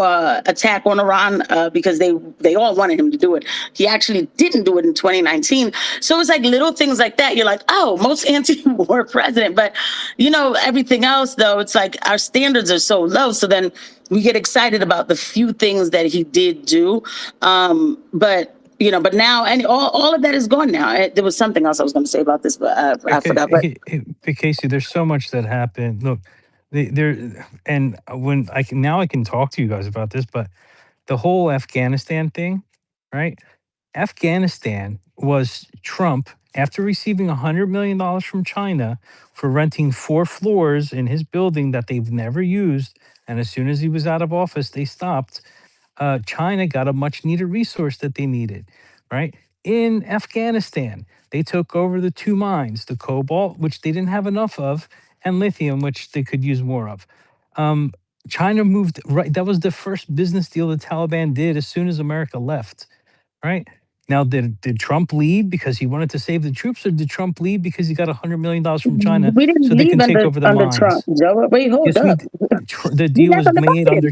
attack on Iran because they all wanted him to do it. He actually didn't do it in 2019. So it's like little things like that. You're like, oh, most anti-war president. But everything else though, it's like our standards are so low. So then we get excited about the few things that he did do. But now, and all of that is gone now. There was something else I was going to say about this, but I forgot. But But Casey, there's so much that happened. Look, there and when I can talk to you guys about this, but the whole Afghanistan thing, right? Afghanistan was Trump after receiving $100 million from China for renting 4 floors in his building that they've never used. And as soon as he was out of office, they stopped. China got a much needed resource that they needed, right? In Afghanistan, they took over the 2 mines, the cobalt, which they didn't have enough of, and lithium, which they could use more of. Um, China moved right. That was the first business deal the Taliban did as soon as America left, right? Now, did Trump leave because he wanted to save the troops, or did Trump leave because he got $100 million from China we didn't so they leave can take over the under Trump, mines? Joe. Wait, hold Yes, up. the He's deal not was going to made buy it. under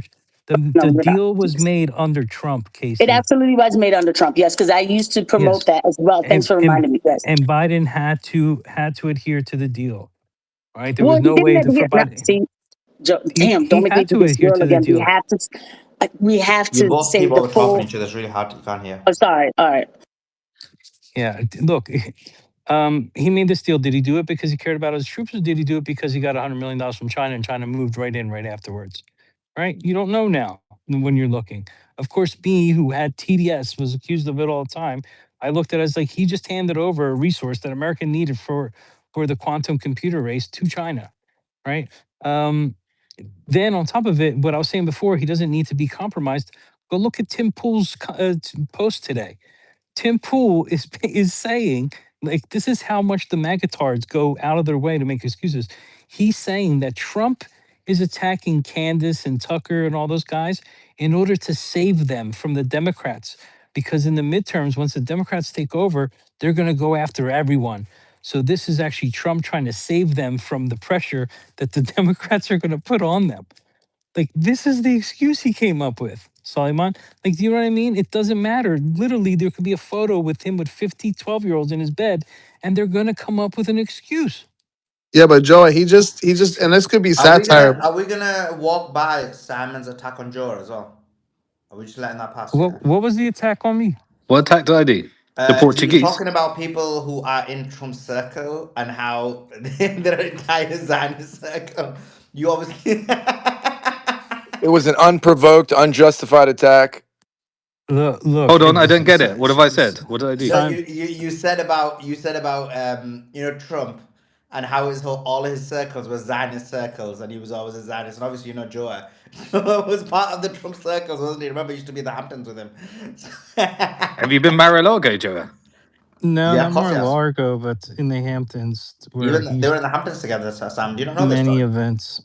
No, the we're not. deal was made under Trump, It Casey. absolutely was made under Trump. Yes, because I used to promote Yes, that as well. Thanks and for and reminding me. Yes. and Biden had to adhere to the deal. Right, there Well, was he no didn't way adhere. for No, Biden. see, Joe, damn, He don't make me had do to this adhere girl to the again. We deal. have to. We have You to both say keep the over talking full. each other. It's really hard. You can't hear. Oh, sorry. All right. Yeah, look, he made this deal. Did he do it because he cared about his troops, or did he do it because he got $100 million from China and China moved right in right afterwards? Right? You don't know now when you're looking. Of course, me, who had TDS, was accused of it all the time. I looked at it as like he just handed over a resource that America needed for the quantum computer race to China. Right? Then on top of it, what I was saying before, he doesn't need to be compromised. Go look at Tim Pool's post today. Tim Pool is saying, like, this is how much the magatards go out of their way to make excuses. He's saying that Trump is attacking Candace and Tucker and all those guys in order to save them from the Democrats. Because in the midterms, once the Democrats take over, they're going to go after everyone. So this is actually Trump trying to save them from the pressure that the Democrats are going to put on them. Like, this is the excuse he came up with, Suleiman. Like, do you know what I mean? It doesn't matter. Literally, there could be a photo with him with 50, 12-year-olds in his bed, and they're going to come up with an excuse. Yeah, but Joe, he just, and this could be Are we gonna satire. are we gonna walk by Simon's attack on Joe as well? Are we just letting that pass? Yeah. What was the attack on me? What attack did I do? The Because he was Portuguese. talking about people who are in Trump's circle and how their entire Zionist circle. You obviously. It was an unprovoked, unjustified attack. Look, Hold on, I don't get So, it. What have I said? What did I do? no, Simon, you said about Trump and how his whole all his circles were Zionist circles and he was always a Zionist and obviously Joe Joe was part of the Trump circles, wasn't he? Remember he used to be in the Hamptons with him. Have you been Mar-a-Lago, Joe? No, Yeah, of not course he has. Mar-a-Lago, but in the Hamptons, where They he's were in the Hamptons together, Sam. Do you not know this many story? events.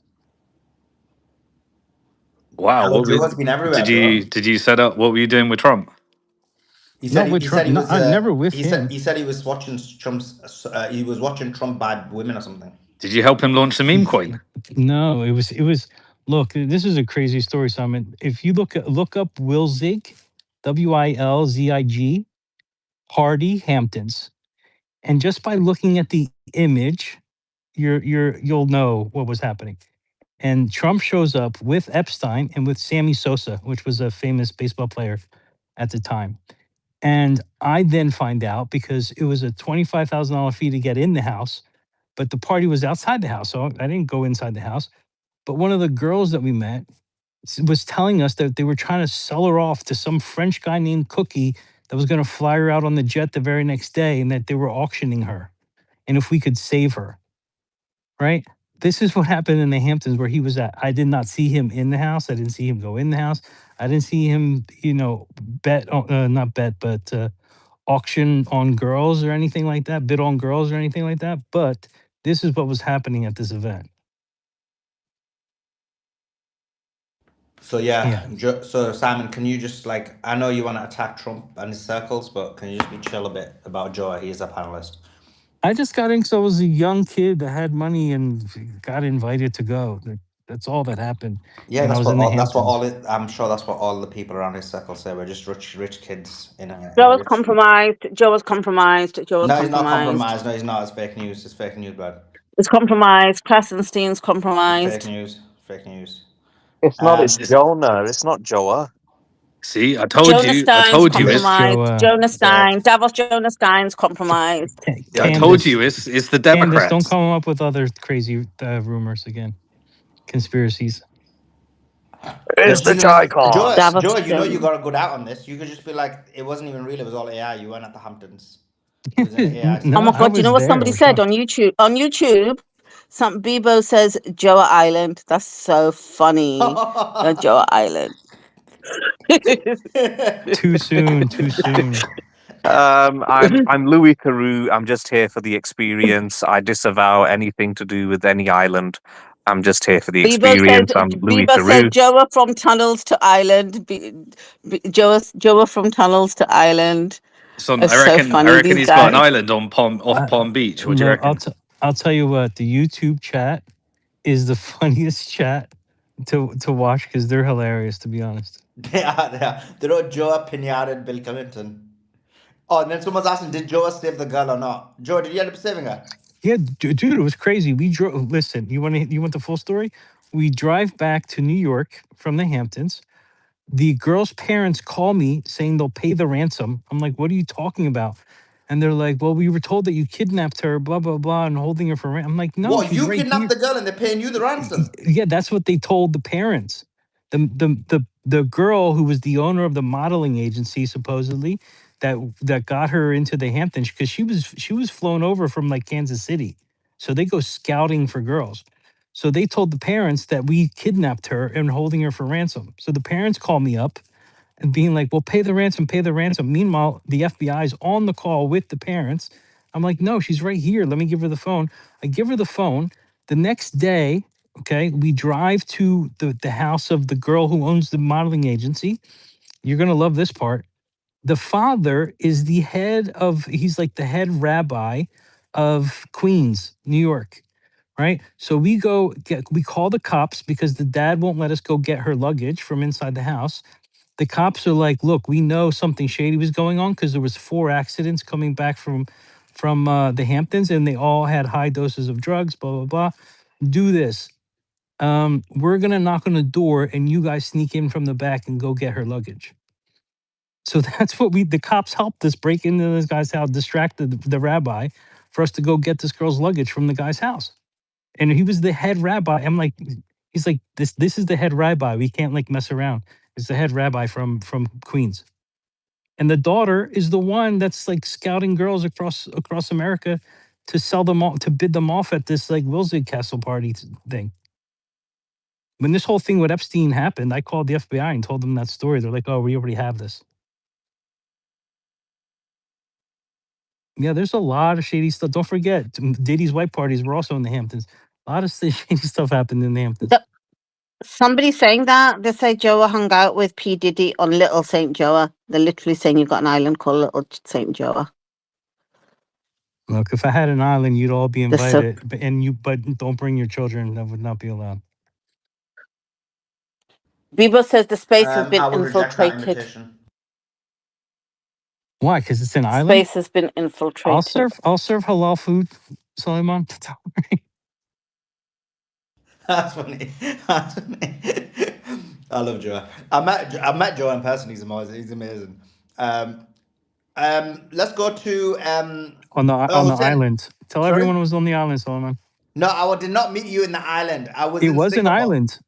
Wow, Hello, what Joe has been everywhere, Joe. did you set up? What were you doing with Trump? Not with He said Trump. he No, was never with him. he said he was watching he was watching Trump bad women or something. Did you help him launch the meme coin? No, it was. Look, this is a crazy story, Simon. If you look up Wilzig, Wilzig, Hardy Hamptons, and just by looking at the image, you'll know what was happening. And Trump shows up with Epstein and with Sammy Sosa, which was a famous baseball player at the time. And I then find out because it was a $25,000 fee to get in the house, but the party was outside the house, so I didn't go inside the house. But one of the girls that we met was telling us that they were trying to sell her off to some French guy named Cookie that was going to fly her out on the jet the very next day, and that they were auctioning her, and if we could save her, right? This is what happened in the Hamptons where he was at. I did not see him in the house. I didn't see him go in the house. I didn't see him, not bet, but auction on girls or anything like that, bid on girls or anything like that. But this is what was happening at this event. So yeah, Yeah. so Simon, can you just like, I know you want to attack Trump and his circles, but can you just be chill a bit about Joe? He's a panelist. I just got in because I was a young kid that had money and got invited to go. That's all that happened. Yeah, And I was in the Hamptons. I'm sure that's what all the people around his circle say. We're just rich kids in Joe a was rich. compromised. Joe was compromised. Joe was No, he's not compromised. compromised. No, he's not. It's fake news. It's fake news, bud. It's compromised. Krasenstein's Fake compromised. news. Fake news. It's not. It's It's- Jonah. It's not Joa. See, Jonas I Stein's told you, Yes, it's Joe. compromised. Jonas Dead. Stein. Davos Jonas Stein's compromised. yeah, I told Candace. you, it's the Candace, don't Democrats. come up with other crazy rumors again. Conspiracies. It's But the you know, Chicon. Davos Joe, you know you Jonas. got a good out on this. You could just be like, it wasn't even real. It was all AI. You weren't at the Hamptons. It was an AI Oh No, my situation. I God! Do you know was what there. I somebody was said on shocked. YouTube? On YouTube, some Bebo says Joa Island. That's so funny. Joa Island. Too soon. Too soon. I'm Louis Carew. I'm just here for the experience. I disavow anything to do with any island. I'm just here for the experience. I'm Louis Bebo said Carew. Joa from tunnels to island. Joa from tunnels to island. It's on. It's so I funny. reckon These he's got an guys. island on I, Palm Beach. What do you look, reckon? I'll tell you what. The YouTube chat is the funniest chat to watch because they're hilarious. To be honest. They are. They are. They wrote Joe Pinata and Bill Clinton. Oh, and then someone's asking, did Joe save the girl or not? Joe, did you end up saving her? Yeah, dude, it was crazy. We drove. Listen, you want the full story? We drive back to New York from the Hamptons. The girl's parents call me saying they'll pay the ransom. I'm like, what are you talking about? And they're like, well, we were told that you kidnapped her, blah blah blah, and holding her for ransom. I'm like, no, What? she's You right kidnapped here. the girl and they're paying you the ransom? Yeah, that's what they told the parents. The girl who was the owner of the modeling agency supposedly that got her into the Hamptons because she was flown over from like Kansas City, so they go scouting for girls. So they told the parents that we kidnapped her and holding her for ransom. So the parents call me up and being like, well, pay the ransom, pay the ransom. Meanwhile, the FBI is on the call with the parents. I'm like, no, she's right here. Let me give her the phone. I give her the phone. The next day, okay, we drive to the house of the girl who owns the modeling agency. You're going to love this part. The father is he's like the head rabbi of Queens, New York. Right. So we call the cops because the dad won't let us go get her luggage from inside the house. The cops are like, look, we know something shady was going on because there was 4 accidents coming back from the Hamptons and they all had high doses of drugs, blah blah blah. Do this. We're gonna knock on the door and you guys sneak in from the back and go get her luggage. So that's what the cops helped us break into this guy's house, distract the rabbi for us to go get this girl's luggage from the guy's house. And he was the head rabbi. I'm like, he's like, this is the head rabbi. We can't like mess around. It's the head rabbi from Queens. And the daughter is the one that's like scouting girls across America to sell them all, to bid them off at this like Wilson Castle party thing. When this whole thing with Epstein happened, I called the FBI and told them that story. They're like, "Oh, we already have this." Yeah, there's a lot of shady stuff. Don't forget, Diddy's white parties were also in the Hamptons. A lot of shady stuff happened in the Hamptons. Somebody saying that they say Joa hung out with P Diddy on Little Saint Joa. They're literally saying you've got an island called Little Saint Joa. Look, if I had an island, you'd all be They're so invited, but don't bring your children. That would not be allowed. Bebo says the space has been I would reject that infiltrated. invitation. Why? Because it's an island. Space has been infiltrated. I'll serve halal food, Suleiman. That's funny. That's funny. I love Joe. I met Joe in person. He's amazing. He's amazing. Let's go to on the Hussein. island. Tell Sorry. everyone it was on the island, Suleiman. No, I did not meet you in the island. I was It in was an Singapore. island.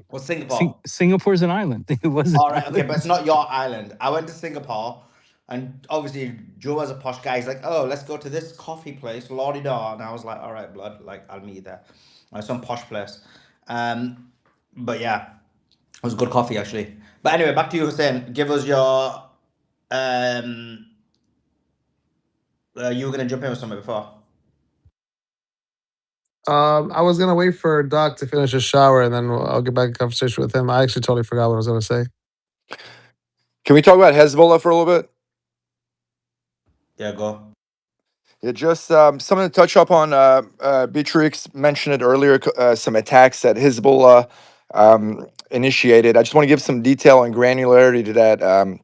Or Singapore. Singapore's an island. It was. All right, okay, but it's not your island. I went to Singapore, and obviously Joe was a posh guy. He's like, "Oh, let's go to this coffee place, Lordy Da," and I was like, "All right, blood, like I'll meet you there." Some posh place, but yeah, it was good coffee actually. But anyway, back to you, Hussein. Give us your you were gonna jump in with something before. I was gonna wait for Doc to finish his shower, and then I'll get back in conversation with him. I actually totally forgot what I was gonna say. Can we talk about Hezbollah for a little bit? Yeah, go. Yeah, just something to touch up on. Beatrix mentioned it earlier. Some attacks that Hezbollah initiated. I just want to give some detail and granularity to that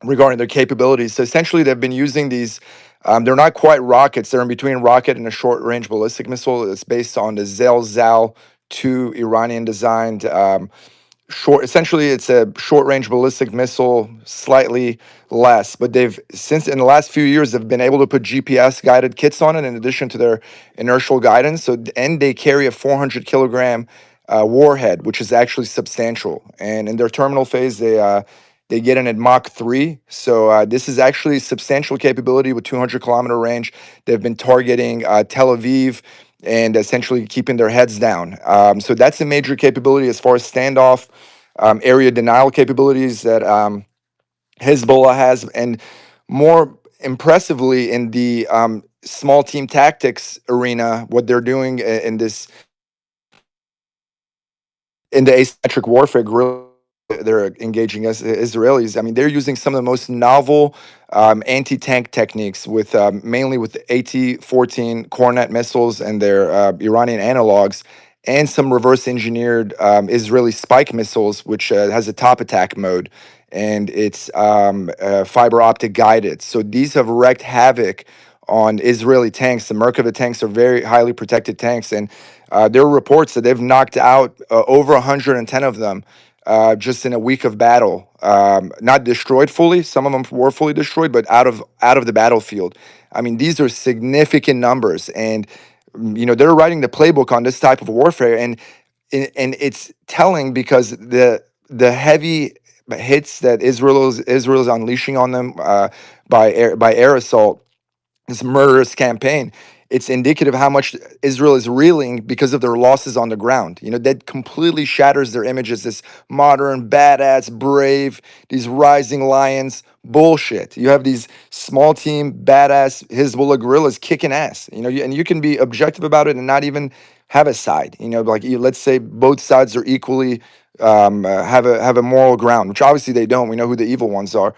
regarding their capabilities. So essentially, they've been using these. They're not quite rockets. They're in between rocket and a short-range ballistic missile. It's based on the Zelzal 2 Iranian-designed essentially it's a short range ballistic missile, slightly less, but they've since in the last few years they've been able to put GPS guided kits on it in addition to their inertial guidance. So and they carry a 400 kilogram warhead, which is actually substantial. And in their terminal phase, they get in at Mach 3. So this is actually substantial capability with 200-kilometer range. They've been targeting Tel Aviv and essentially keeping their heads down. So that's a major capability as far as standoff area denial capabilities that Hezbollah has. And more impressively, in the small team tactics arena, what they're doing in the asymmetric warfare guerrilla, they're engaging as Israelis. I mean, they're using some of the most novel anti-tank techniques with mainly with AT-14 Cornet missiles and their Iranian analogs, and some reverse-engineered Israeli spike missiles, which has a top attack mode, and it's fiber optic guided. So these have wreaked havoc on Israeli tanks. The Merkava tanks are very highly protected tanks, and there are reports that they've knocked out over 110 of them just in a week of battle. Not destroyed fully; some of them were fully destroyed, but out of the battlefield. I mean, these are significant numbers, and they're writing the playbook on this type of warfare, and it's telling because the heavy hits that Israel is unleashing on them by air assault, this murderous campaign, it's indicative how much Israel is reeling because of their losses on the ground. That completely shatters their image as this modern, badass, brave, these rising lions. Bullshit. You have these small team, badass Hezbollah guerrillas kicking ass. And you can be objective about it and not even have a side. Let's say both sides are equally have a moral ground, which obviously they don't. We know who the evil ones are.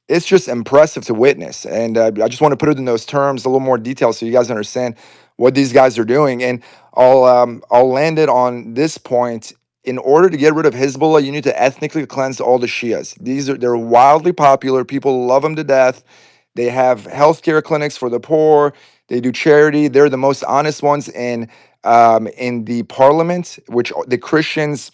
It's just impressive to witness. And I just want to put it in those terms, a little more detail, so you guys understand what these guys are doing. And I'll land it on this point. In order to get rid of Hezbollah, you need to ethnically cleanse all the Shias. They're wildly popular. People love them to death. They have healthcare clinics for the poor. They do charity. They're the most honest ones in the parliament, which the Christians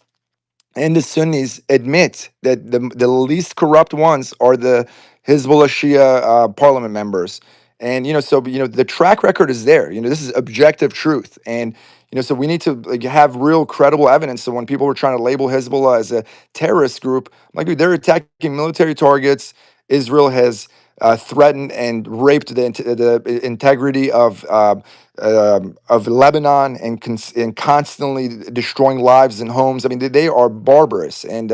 and the Sunnis admit that the least corrupt ones are the Hezbollah Shia parliament members. And the track record is there. This is objective truth. And so we need to have real credible evidence. So when people were trying to label Hezbollah as a terrorist group, I'm like, dude, they're attacking military targets. Israel has threatened and raped the integrity of Lebanon, and constantly destroying lives and homes. I mean, they are barbarous, and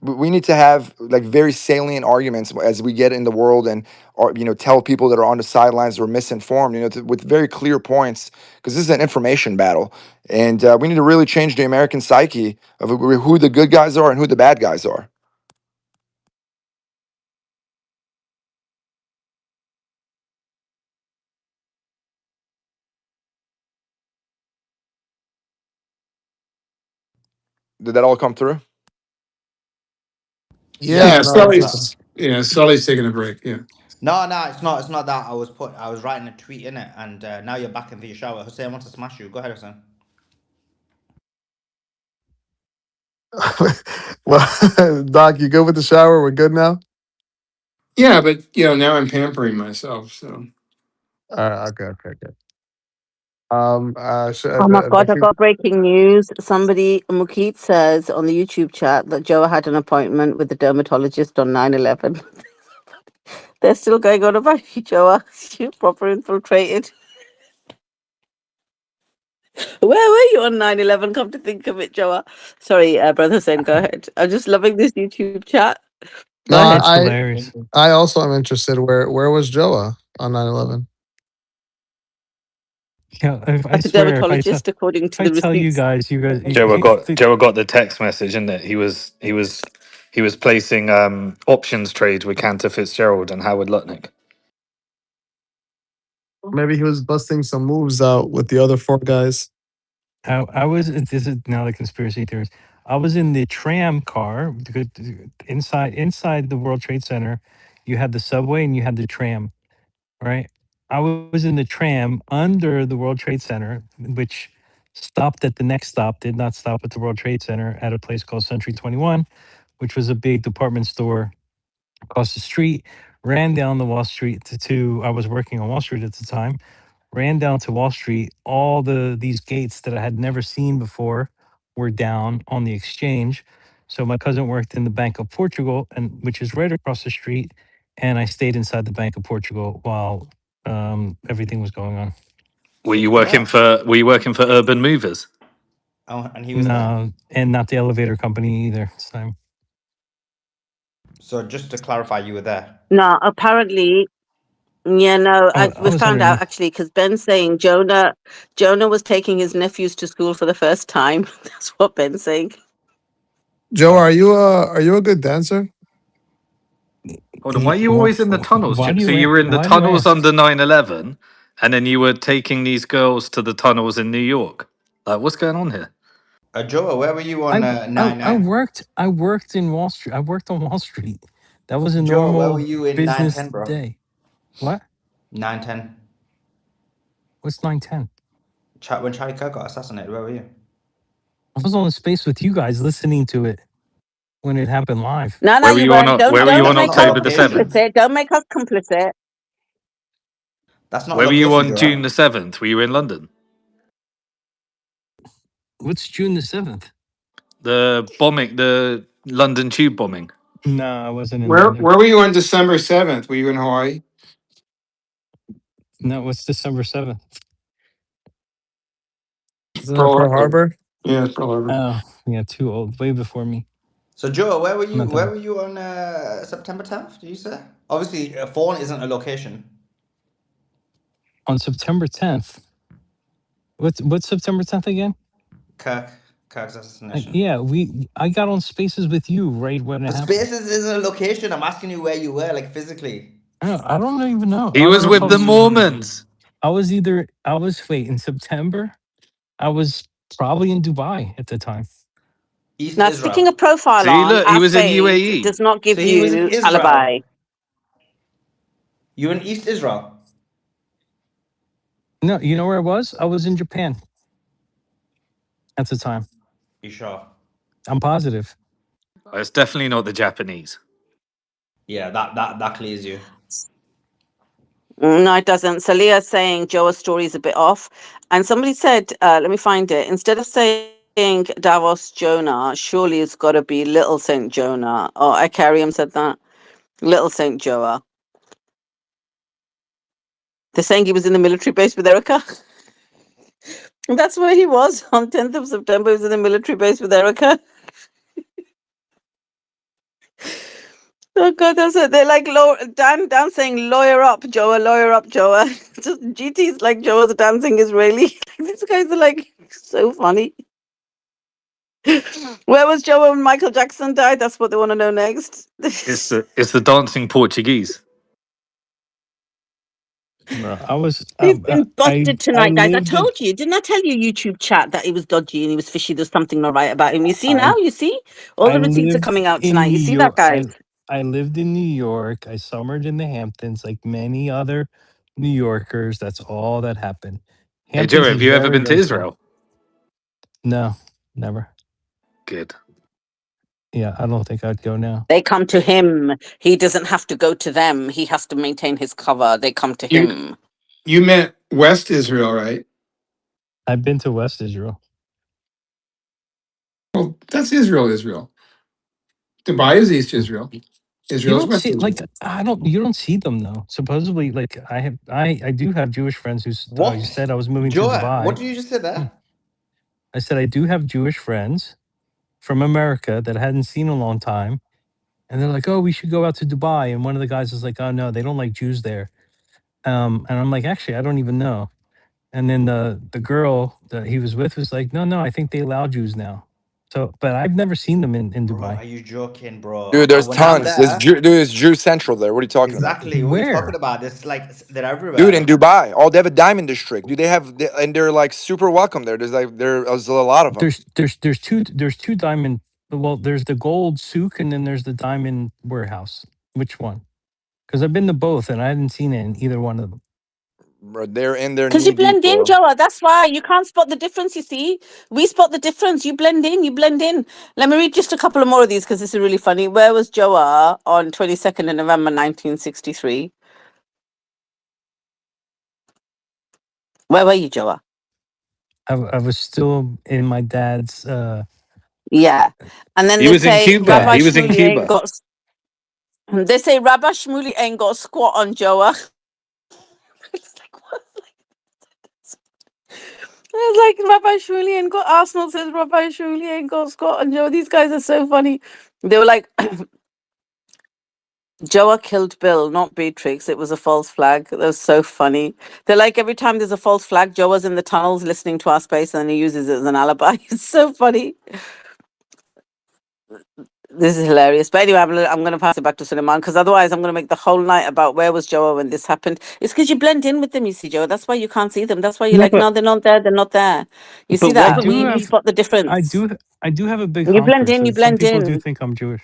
We need to have like very salient arguments as we get in the world, and or tell people that are on the sidelines or misinformed, with very clear points, because this is an information battle, and we need to really change the American psyche of who the good guys are and who the bad guys are. Did that all come through? Yeah, Yeah, no, it's okay. Sully's taking a break. Yeah. No, no, it's not. It's not that. I was writing a tweet in it, and now you're back into your shower. Hussein wants to smash you. Go ahead, Hussein. Well, Doc, you good with the shower? We're good now. Yeah, but now I'm pampering myself. So Okay, okay, okay. Oh my God, I got breaking news. Somebody, Mukit says on the YouTube chat that Joe had an appointment with the dermatologist on 9/11. They're still going on about you, Joe. You proper infiltrated. Where were you on 9/11? Come to think of it, Joa. Sorry, Brother Hussein, go ahead. I'm just loving this YouTube chat. No, Go ahead. That's hilarious. I also am interested. Where was Joa on 9/11? Yeah, if, I At the swear, dermatologist, according if to I the tell receipts. you guys, Joe got the text message, in it. He was placing options trades with Cantor Fitzgerald and Howard Lutnick. Maybe he was busting some moves out with the other four guys. I was. This is now the conspiracy theorist. I was in the tram car because inside the World Trade Center. You had the subway and you had the tram, right? I was in the tram under the World Trade Center, which stopped at the next stop, did not stop at the World Trade Center, at a place called Century 21, which was a big department store across the street. Ran down the Wall Street I was working on Wall Street at the time. Ran down to Wall Street. All these gates that I had never seen before were down on the exchange. So my cousin worked in the Bank of Portugal, and which is right across the street. And I stayed inside the Bank of Portugal while everything was going on. Were So you you were working there. for Were you working for Urban Movers? Oh, and he was there. No, and not the elevator company either. So So just to clarify, you were there. No, apparently, yeah, no, I we was found out underneath. actually because Ben's saying Jonah was taking his nephews to school for the first time. That's what Ben's saying. Joe, Oh, are you a good dancer? Hold on, why are you always in the tunnels, Why Joe? do So you you were in the why do you tunnels ask? under 9/11, and then you were taking these girls to the tunnels in New York. Like, what's going on here? Joa, where were you on I 9/9? worked in Wall Street. I worked on Wall Street. That was a Joa, where were normal you in 9/10, business bro? day. What? 9/10. What's 910? When Charlie Kirk got assassinated, where were you? I was on the space with you guys listening to it when it happened live. No, no, Where were you you on? weren't. Where were No, but you Don't on that's make not a us October the location. 7th? complicit. Don't make us complicit. That's not a Where were you location, on June Joa. the 7th? Were you in London? What's June the 7th? The bombing, the London tube bombing. No, I wasn't in Where London. were you on December 7th? Were you in Hawaii? No, what's December 7th? Isn't that Pearl Pearl Harbor. Harbor? Yeah, it's Pearl Harbor. Oh, yeah, too old. Way before me. So Joa, where were you? Not that Where old. were you on September 10th? Did you say? Obviously, Fawn isn't a location. On September 10th. What's September 10th again? Kirk, Kirk's assassination. Yeah, I got on spaces with you right when it But happened. Spaces isn't a location. I'm asking you where you were, like physically. I don't even know. He I don't was know if I with the was. Mormons. I was wait in September. I was probably in Dubai at the time. East Now, sticking a Israel. profile See, on look, he as was in saved UAE. does not So give he was in you Israel. alibi. You in East Israel? No, you know where I was? I was in Japan at the time. You sure? I'm positive. It's definitely not the Japanese. Yeah, that clears you. No, it doesn't. Salia's saying Joa's story is a bit off. And somebody said, let me find it. Instead of saying Davos Jonah, surely it's got to be Little Saint Jonah. Oh, Ikariam said that. Little Saint Joa. They're saying he was in the military base with Erica. That's where he was on 10th of September. He was in the military base with Erica. Oh God, that's it. They're like Dan saying lawyer up, Joa, lawyer up, Joa. Just GT's like Joa's a dancing Israeli. These guys are like so funny. Where was Joa when Michael Jackson died? That's what they want to know next. It's the dancing Portuguese. No, I was He's been I busted I tonight, guys. I lived in told you, didn't I tell you YouTube chat that he was dodgy and he was fishy? There's something not right about him. You see now? I You see? All I the receipts are lived coming out in tonight. New You see that, York. guys? I lived in New York. I summered in the Hamptons, like many other New Yorkers. That's all that happened. Hey Joe, Hamptons have is you ever very been to very cool. Israel? No, never. Good. Yeah, I don't think I'd go now. They come to him. He doesn't have to go to them. He has to maintain his cover. They come to You him. you meant West Israel, right? I've been to West Israel. Well, that's Israel. Israel. Dubai is East Israel. You Israel is don't West see Israel. like I don't you don't see them though. Supposedly, like I do have Jewish friends who What? said I was moving to Joe, what Dubai. did you just say Yeah. there? I said I do have Jewish friends from America that I hadn't seen in a long time, and they're like, "Oh, we should go out to Dubai." And one of the guys is like, "Oh no, they don't like Jews there." And I'm like, "Actually, I don't even know." And then the girl that he was with was like, "No, no, I think they allow Jews now." So, but I've never seen them in Bro, Dubai. are you joking, bro? Dude, there's When I'm tons. There's there, Jew, dude, it's Jew Central there. What are you talking about? exactly. What are you talking Where? about? It's like they're Dude, in everywhere. Dubai, all they have a diamond district. Dude, and they're like super welcome there. There's a lot of them. There's two diamond. Well, there's the gold souk and then there's the diamond warehouse. Which one? Because I've been to both and I hadn't seen it in either one of them. Bro, they're in there Because you knee deep, blend in, bro. Joa. That's why you can't spot the difference, you see. We spot the difference. You blend in, you blend in. Let me read just a couple of more of these because this is really funny. Where was Joa on 22nd of November 1963? Where were you, Joa? I was still in my dad's. Yeah. And then He they was in say Cuba. Rabbi He was in Shmuley ain't Cuba. got they say Rabbi Shmuley ain't got squat on Joa. It's like what? It's like Rabbi Shmuley ain't got Arsenal says Rabbi Shmuley ain't got squat on Joa. These guys are so funny. They were like Joa killed Bill, not Beatrix. It was a false flag. That was so funny. They're like every time there's a false flag, Joa's in the tunnels listening to our space and he uses it as an alibi. It's so funny. This is hilarious. But anyway, I'm gonna pass it back to Suleiman because otherwise I'm gonna make the whole night about where was Joa when this happened. It's because you blend in with them, you see, Joa. That's why you can't see them. That's why you're No, like, no, they're not there, they're not there. You see but that? I what? But do we have. spot the I difference. do. I do have a big You blend honker, in, you so some blend people do in. think I'm Jewish.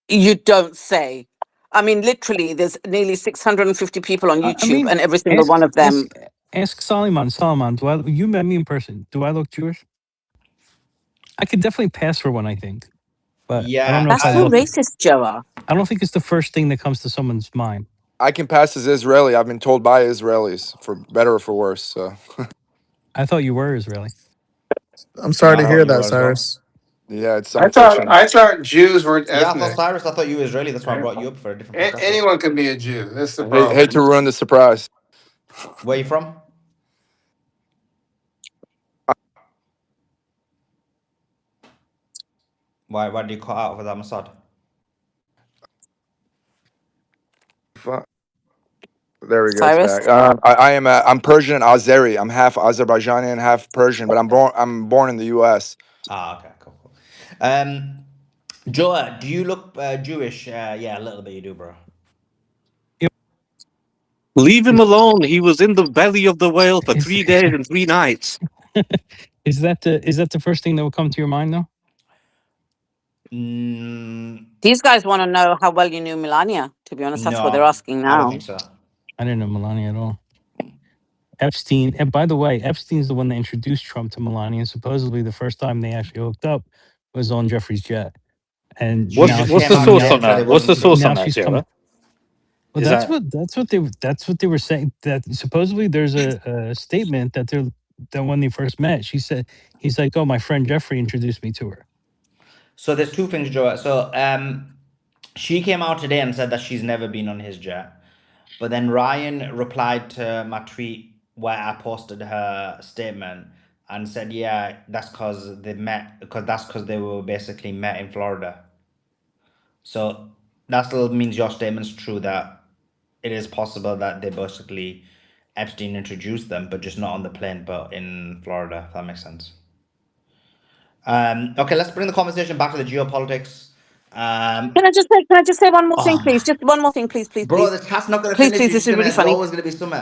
You don't say. I mean, literally, there's nearly 650 people on I YouTube, mean, and every single ask one of ask them. ask Solomon. Solomon, do I? You met me in person. Do I look Jewish? I could definitely pass for one. I think, but I don't Yeah, know if That's I so look. racist, Joa. I don't think it's the first thing that comes to someone's mind. I can pass as Israeli. I've been told by Israelis, for better or for worse. So I thought you were Israeli. I'm yeah, sorry I to thought hear you were that, as well. Cyrus. yeah, it's I thought unfortunate. I thought Jews weren't Yeah, I thought ethnic. Cyrus. I thought you were Israeli. That's why I Right? brought you up for a different perspective. Anyone could be a Jew. That's the I hate to problem. ruin the surprise. Where you from? Why did you cut out for that Mossad? Fuck. There we go. It's Cyrus? back. I'm Persian and Azeri. I'm half Azerbaijani and half Persian, but I'm born in the U.S. Ah, okay, cool. Joa, do you look Jewish? Yeah, a little bit. You do, bro. Leave him alone. He was in the belly of the whale for Is 3 days and 3 nights. is that the first thing that would come to your mind though? Mm, These guys want to know how well you knew Melania. To be honest, that's what they're no, asking I don't now. think so. I didn't know Melania at all. Epstein, and by the way, Epstein's the one that introduced Trump to Melania. And supposedly, the first time they actually hooked up was on Jeffrey's jet. And She now just she's came What's the out coming source today out. on and said that? it What's wasn't the source true. on Now that, she's coming. Joe? Well, Is that that's what they were saying. That supposedly there's a statement that when they first met, she said he's like, oh, my friend Jeffrey introduced me to her. So there's two things, Joa. So she came out today and said that she's never been on his jet. But then Ryan replied to my tweet where I posted her statement and said, "Yeah, that's because they met. Because that's because they were basically met in Florida." So that still means your statement's true that it is possible that they basically Epstein introduced them, but just not on the plane, but in Florida. If that makes sense. Okay, let's bring the conversation back to the geopolitics. Can I just say? Can I just say one more thing, Oh my, please? Just one more thing, please, please, bro, please, the chat's not gonna please, finish. please. You're This just is really gonna. There's funny. always gonna be some.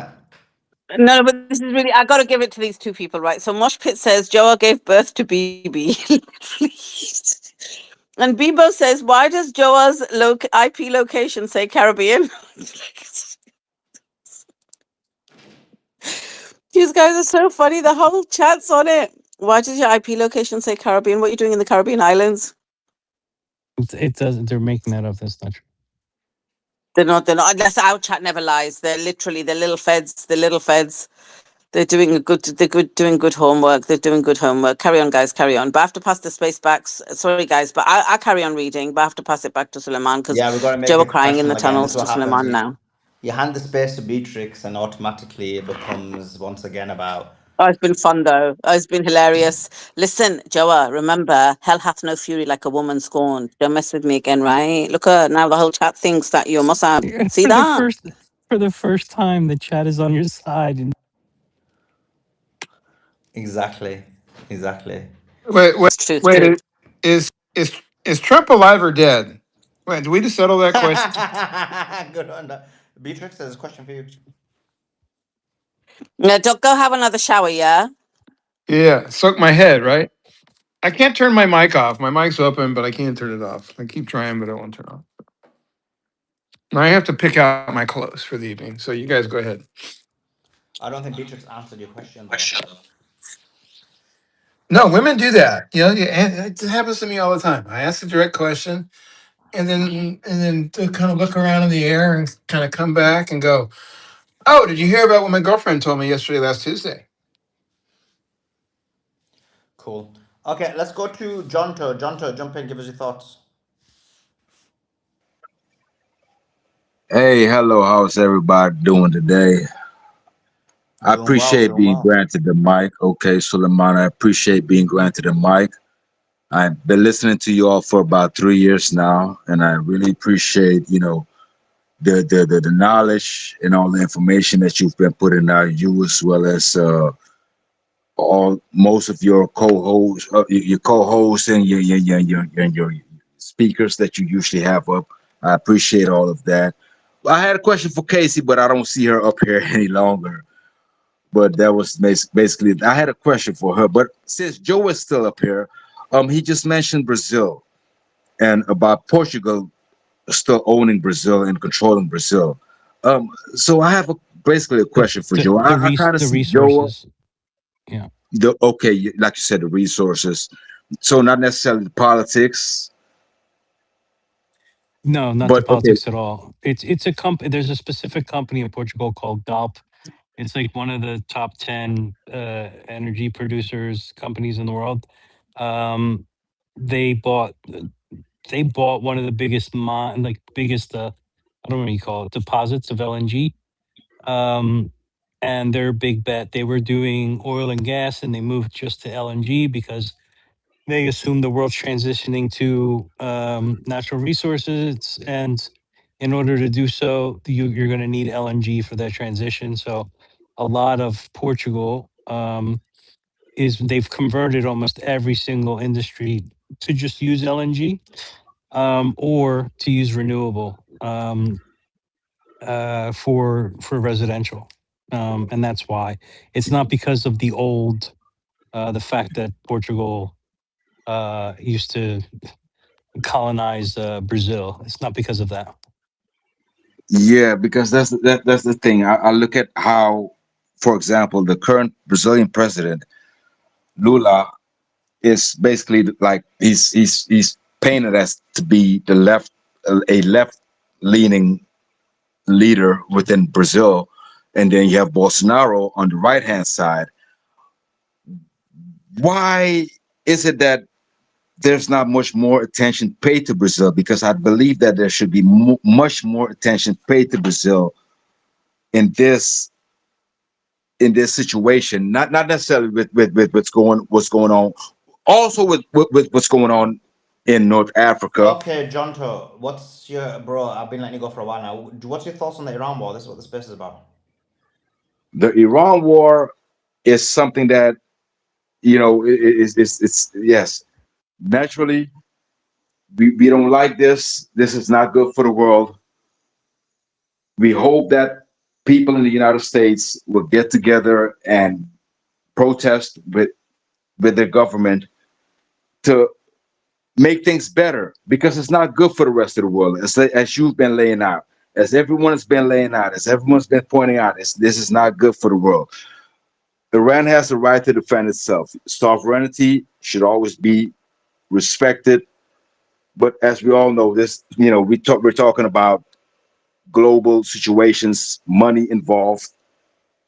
No, but this is really. I got to give it to these two people, right? So Mosh Pit says Joa gave birth to BB. And Bebo says, why does Joa's IP location say Caribbean? These guys are so funny. The whole chat's on it. Why does your IP location say Caribbean? What are you doing in the Caribbean islands? It doesn't. They're making that up. That's not true. They're not. They're not. Unless our chat never lies. They're literally the little feds. The little feds. They're doing a good. They're good. Doing good homework. They're doing good homework. Carry on, guys. Carry on. But I have to pass the space back. Sorry, guys, but I carry on reading. But I have to pass it back to Suleiman because Yeah, we gotta make Joe are it crying in professional the again. This is tunnels what to happens. Suleiman now. You hand the space to Beatrix, and automatically it becomes once again about. Oh, it's been fun though. Oh, it's been hilarious. Listen, Joa, remember, hell hath no fury like a woman scorned. Don't mess with me again, right? Look at now the whole chat thinks that you're Mossad. See that? For the first time, the chat is on your side. And Exactly. Exactly. Wait, wait, It's true, it's wait. true. Is Trump alive or dead? Wait, did we just settle that question? Good on that. Beatrix, there's a question for you. Now, don't go have another shower, yeah? Yeah, suck my head, right? I can't turn my mic off. My mic's open, but I can't turn it off. I keep trying, but I won't turn it off. Now I have to pick out my clothes for the evening. So you guys go ahead. I don't think Beatrix answered your question though. No, women do that. You know, it happens to me all the time. I ask a direct question, and then to kind of look around in the air and kind of come back and go, "Oh, did you hear about what my girlfriend told me yesterday, last Tuesday?" Cool. Okay, let's go to Jonto. Jonto, jump in, give us your thoughts. Hey, hello. How's everybody doing today? I Doing well, appreciate doing being well. granted the mic. Okay, Suleiman, I appreciate being granted the mic. I've been listening to you all for about 3 years now, and I really appreciate, the knowledge and all the information that you've been putting out. You as well as all most of your co-hosts, your co-hosts and your speakers that you usually have up. I appreciate all of that. I had a question for Casey, but I don't see her up here any longer. But that was basically. I had a question for her, but since Joe is still up here, he just mentioned Brazil and about Portugal still owning Brazil and controlling Brazil. So I have basically a question for Joe. I kind of the see Joe. resources. Yeah. Okay, like you said, the resources. So not necessarily the politics, No, not the but okay. politics at all. It's a company. There's a specific company in Portugal called Galp. It's like one of the top 10 energy producers companies in the world. Um, they bought they bought one of the biggest biggest I don't know what you call it, deposits of LNG. Um, and their big bet, they were doing oil and gas, and they moved just to LNG because they assume the world's transitioning to natural resources, and in order to do so, you're going to need LNG for that transition. So, a lot of Portugal is they've converted almost every single industry to just use LNG or to use renewable for residential, and that's why it's not because of the fact that Portugal used to colonize Brazil. It's not because of that. Yeah, because that's the thing. I look at how, for example, the current Brazilian president Lula is basically like he's painted as to be a left leaning leader within Brazil, and then you have Bolsonaro on the right hand side. Why is it that there's not much more attention paid to Brazil? Because I believe that there should be much more attention paid to Brazil in this situation, not necessarily with what's going on, also with what's going on in North Africa. Okay, Jonto, what's your bro? I've been letting you go for a while now. What's your thoughts on the Iran war? This is what the space is about. The Iran war is something that, it's yes, naturally we don't like this. This is not good for the world. We hope that people in the United States will get together and protest with their government to make things better, because it's not good for the rest of the world. As you've been laying out, as everyone has been laying out, as everyone's been pointing out, this is not good for the world. Iran has the right to defend itself. Sovereignty should always be respected. But as we all know, we're talking about global situations, money involved,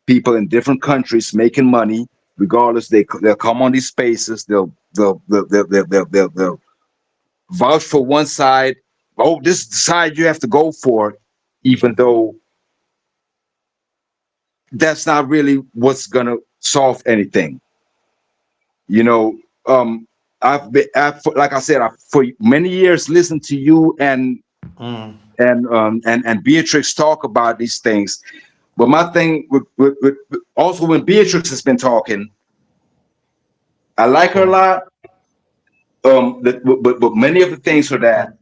people in different countries making money. Regardless, they'll come on these spaces. They'll vouch for one side. Oh, this is the side you have to go for, even though that's not really what's gonna solve anything. You know, like I said, for many years listened to you Mm. and Beatrix talk about these things. But my thing also, when Beatrix has been talking, I like her a Cool. lot. But many of the things are that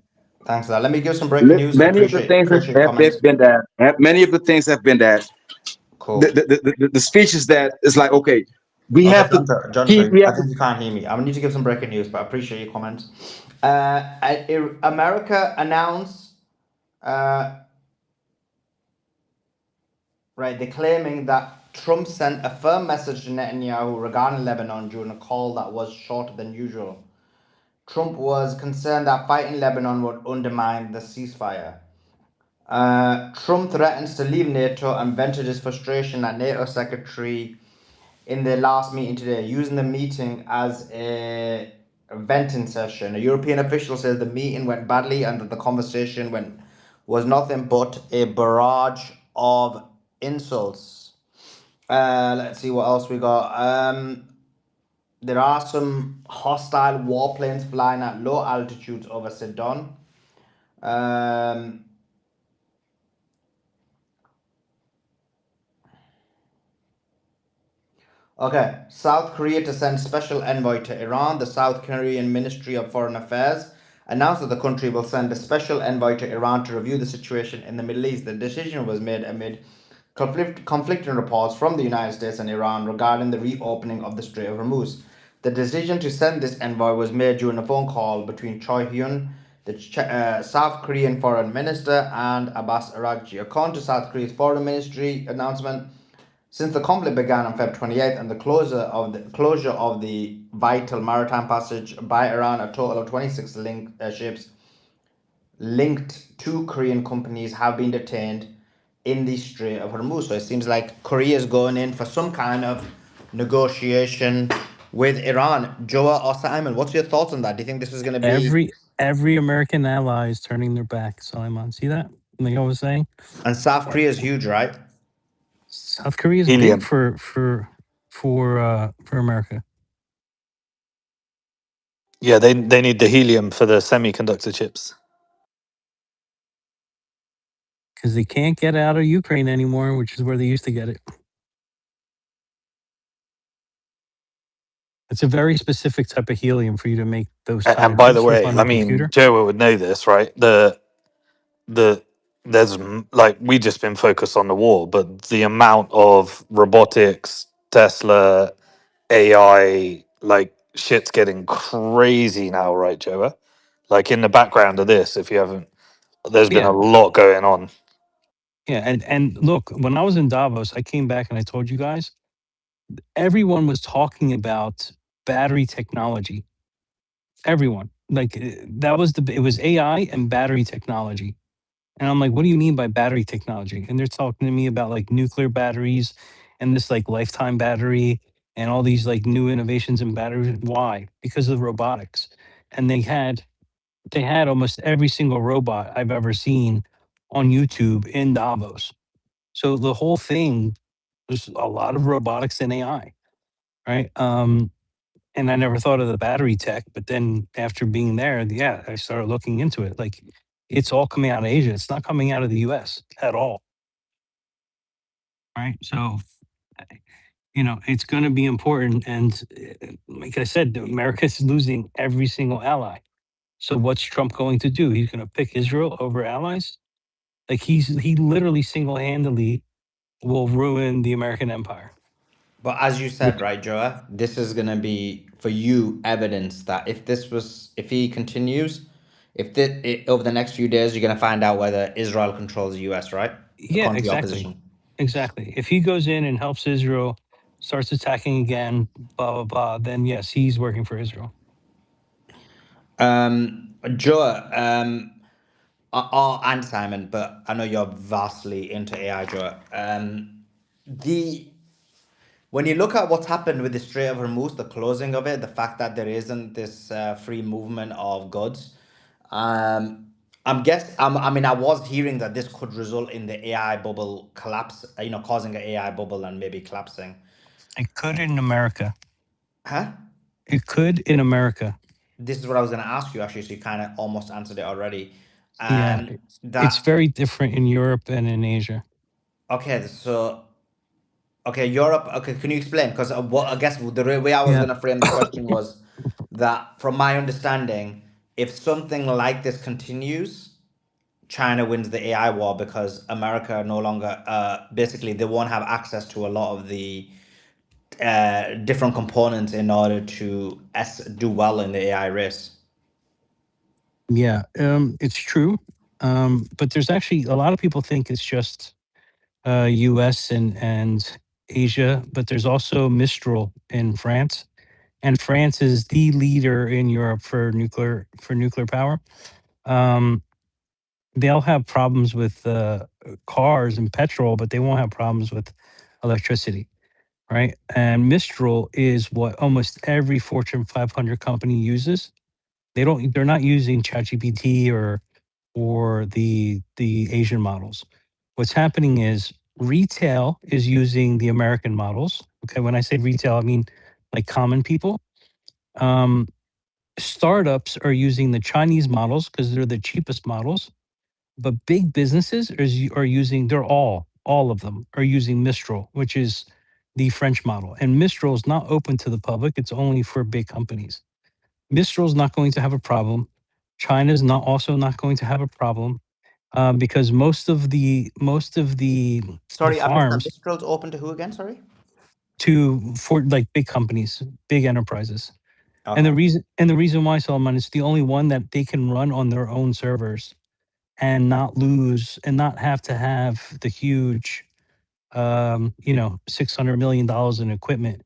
Thanks for that. Let me give some breaking news. many of the things Appreciate your have comments. been that many of the things have been that Cool. the speeches that is like, okay, we Okay, have to keep, Jonto, I think you can't hear me. I need to give some breaking news, but I appreciate your comments. America announced, uh, right, they're claiming that Trump sent a firm message to Netanyahu regarding Lebanon during a call that was shorter than usual. Trump was concerned that fighting Lebanon would undermine the ceasefire. Trump threatens to leave NATO and vented his frustration at NATO Secretary in their last meeting today, using the meeting as a venting session. A European official says the meeting went badly and that the conversation was nothing but a barrage of insults. Let's see what else we got. There are some hostile warplanes flying at low altitudes over Sidon. Um, Okay, South Korea to send special envoy to Iran. The South Korean Ministry of Foreign Affairs announced that the country will send a special envoy to Iran to review the situation in the Middle East. The decision was made amid conflicting reports from the United States and Iran regarding the reopening of the Strait of Hormuz. The decision to send this envoy was made during a phone call between Choi Hyun, the South Korean foreign minister, and Abbas Araghchi. According to South Korea's foreign ministry announcement, since the conflict began on Feb 28th and the closure of the vital maritime passage by Iran, a total of 26 ships linked to Korean companies have been detained in the Strait of Hormuz. So it seems like Korea is going in for some kind of negotiation with Iran. Joa or Simon, what's your thoughts on that? Do you think this is going to be? Every American ally is turning their back, Simon. See that? Like I was saying, And South Korea is huge, right? South Korea is big Helium. for America Yeah, they need the helium for the semiconductor chips. because they can't get out of Ukraine anymore, which is where they used to get it. It's a very specific type of helium for you to make those And by the transistors way, on I your mean, computer. Joe would know this, right? The like we just been focused on the war, but the amount of robotics, Tesla, AI, like shit's getting crazy now, right, Joe? Like in the background of this, if you haven't, there's been Yeah, a lot going on. yeah, and look, when I was in Davos, I came back and I told you guys, everyone was talking about battery technology. Everyone, like that was it was AI and battery technology. And I'm like, what do you mean by battery technology? And they're talking to me about like nuclear batteries and this like lifetime battery and all these like new innovations in batteries. Why? Because of robotics. And they had almost every single robot I've ever seen on YouTube in Davos. So the whole thing, there's a lot of robotics and AI, right? And I never thought of the battery tech, but then after being there, yeah, I started looking into it. Like, it's all coming out of Asia. It's not coming out of the US at all. Right. So, it's going to be important. And like I said, America is losing every single ally. So what's Trump going to do? He's going to pick Israel over allies? Like, he literally single-handedly will ruin the American empire. But as you said, right, Joa, this is gonna be for you evidence that if he continues, over the next few days, you're gonna find out whether Israel controls the U.S., right? Yeah, According to your exactly. position. Exactly. If he goes in and helps Israel, starts attacking again, blah blah blah, then yes, he's working for Israel. Joa, and Simon, but I know you're vastly into AI, Joa. The When you look at what's happened with the Strait of Hormuz, the closing of it, the fact that there isn't this free movement of goods, um, I mean, I was hearing that this could result in the AI bubble collapse. Causing an AI bubble and maybe collapsing. It could in America. Huh? It could in America. This is what I was going to ask you actually. So you kind of almost answered it already. Yeah, it's That very different in Europe and in Asia. Okay. So okay, Europe. Okay, can you explain? Because what I guess the way I was Yeah. going to frame the question was that, from my understanding, if something like this continues, China wins the AI war because America no longer, basically, they won't have access to a lot of the different components in order to do well in the AI race. Yeah, it's true. But there's actually a lot of people think it's just US and Asia, but there's also Mistral in France. And France is the leader in Europe for nuclear power. Um, they'll have problems with cars and petrol, but they won't have problems with electricity, right? And Mistral is what almost every Fortune 500 company uses. They're not using ChatGPT or the Asian models. What's happening is retail is using the American models. Okay, when I say retail, I mean like common people. Um, Startups are using the Chinese models because they're the cheapest models, but big businesses are using, all of them are using Mistral, which is the French model. And Mistral is not open to the public; it's only for big companies. Mistral is not going to have a problem. China's not going to have a problem because most of the Sorry, I missed that. farms Mistral's open to who again? Sorry. for like big companies, big enterprises. And Okay. the reason why, Solomon, is the only one that they can run on their own servers and not lose and not have to have the huge $600 million in equipment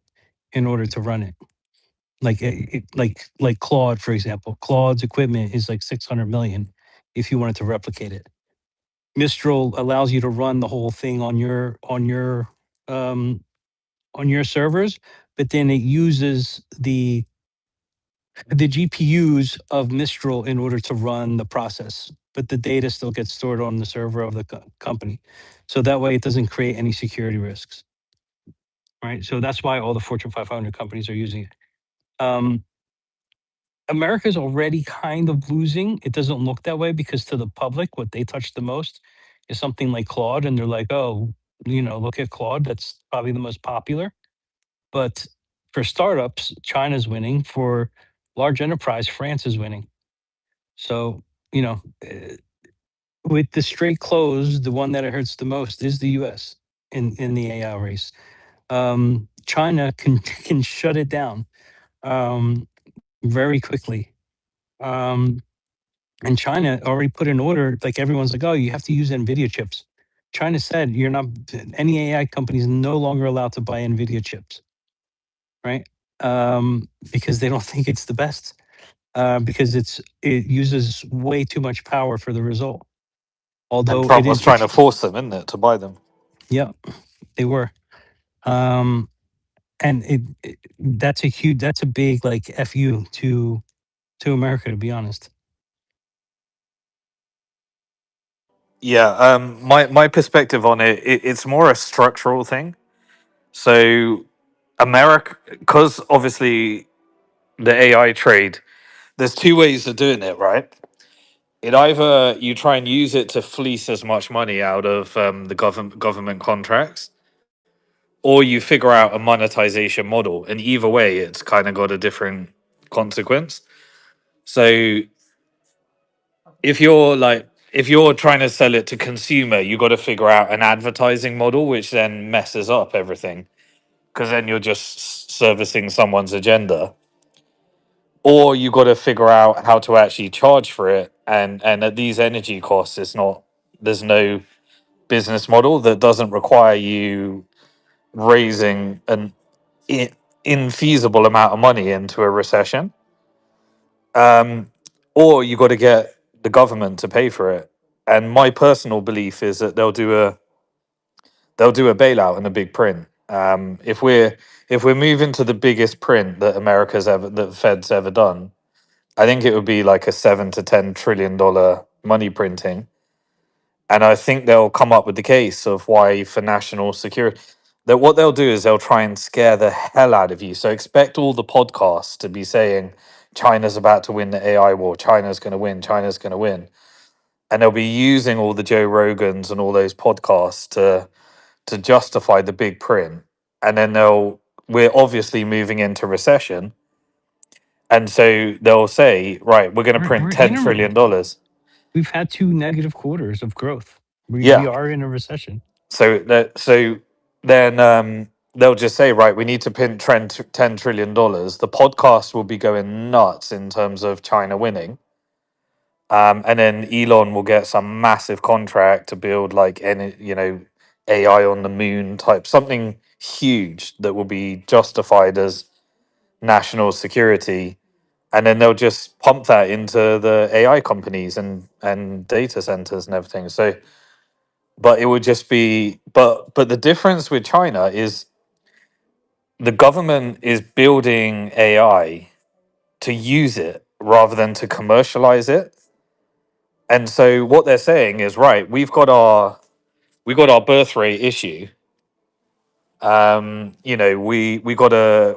in order to run it. Like like Claude, for example. Claude's equipment is like 600 million if you wanted to replicate it. Mistral allows you to run the whole thing um, on your servers, but then it uses the GPUs of Mistral in order to run the process, but the data still gets stored on the server of the company. So that way it doesn't create any security risks, right? So that's why all the Fortune 500 companies are using it. America's already kind of losing. It doesn't look that way because to the public, what they touch the most is something like Claude, and they're like, oh, look at Claude. That's probably the most popular. But for startups, China's winning. For large enterprise, France is winning. So, you know, eh, with the straight close, the one that it hurts the most is the US in the AI race. China can shut it down very quickly. Um, and China already put in order, like everyone's like, oh, you have to use NVIDIA chips. China said you're not, any AI company is no longer allowed to buy NVIDIA chips, right? Because they don't think it's the best, because it uses way too much power for the result. And Although it Trump was is, trying to force them, isn't it, to buy them? yeah, they were. Um, and that's a big like fu to America, to be honest. Yeah, my perspective on it's more a structural thing. So America, because obviously the AI trade, there's two ways of doing it, right? It either you try and use it to fleece as much money out of the government contracts, or you figure out a monetization model. And either way, it's kind of got a different consequence. So if you're trying to sell it to consumer, you got to figure out an advertising model, which then messes up everything because then you're just servicing someone's agenda. Or you got to figure out how to actually charge for it, and at these energy costs, there's no business model that doesn't require you raising an infeasible amount of money into a recession. um, or you got to get the government to pay for it. And my personal belief is that they'll do a bailout and a big print. If we're moving to the biggest print that that the Fed's ever done, I think it would be like a $7 to $10 trillion money printing. And I think they'll come up with the case of why for national security. That what they'll do is they'll try and scare the hell out of you. So expect all the podcasts to be saying China's about to win the AI war, China's going to win, China's going to win, and they'll be using all the Joe Rogans and all those podcasts to justify the big print. And then we're obviously moving into recession, and so they'll say, right, we're going to print We're ten in a trillion dollars. we've had two negative quarters of growth. We Yeah. are in a recession. So then they'll just say, right, we need to print $10 trillion. The podcast will be going nuts in terms of China winning. And then Elon will get some massive contract to build like any, AI on the moon type, something huge that will be justified as national security. And then they'll just pump that into the AI companies and data centers and everything. So, but it would just be, but the difference with China is the government is building AI to use it rather than to commercialize it. And so what they're saying is, right, we got our birth rate issue.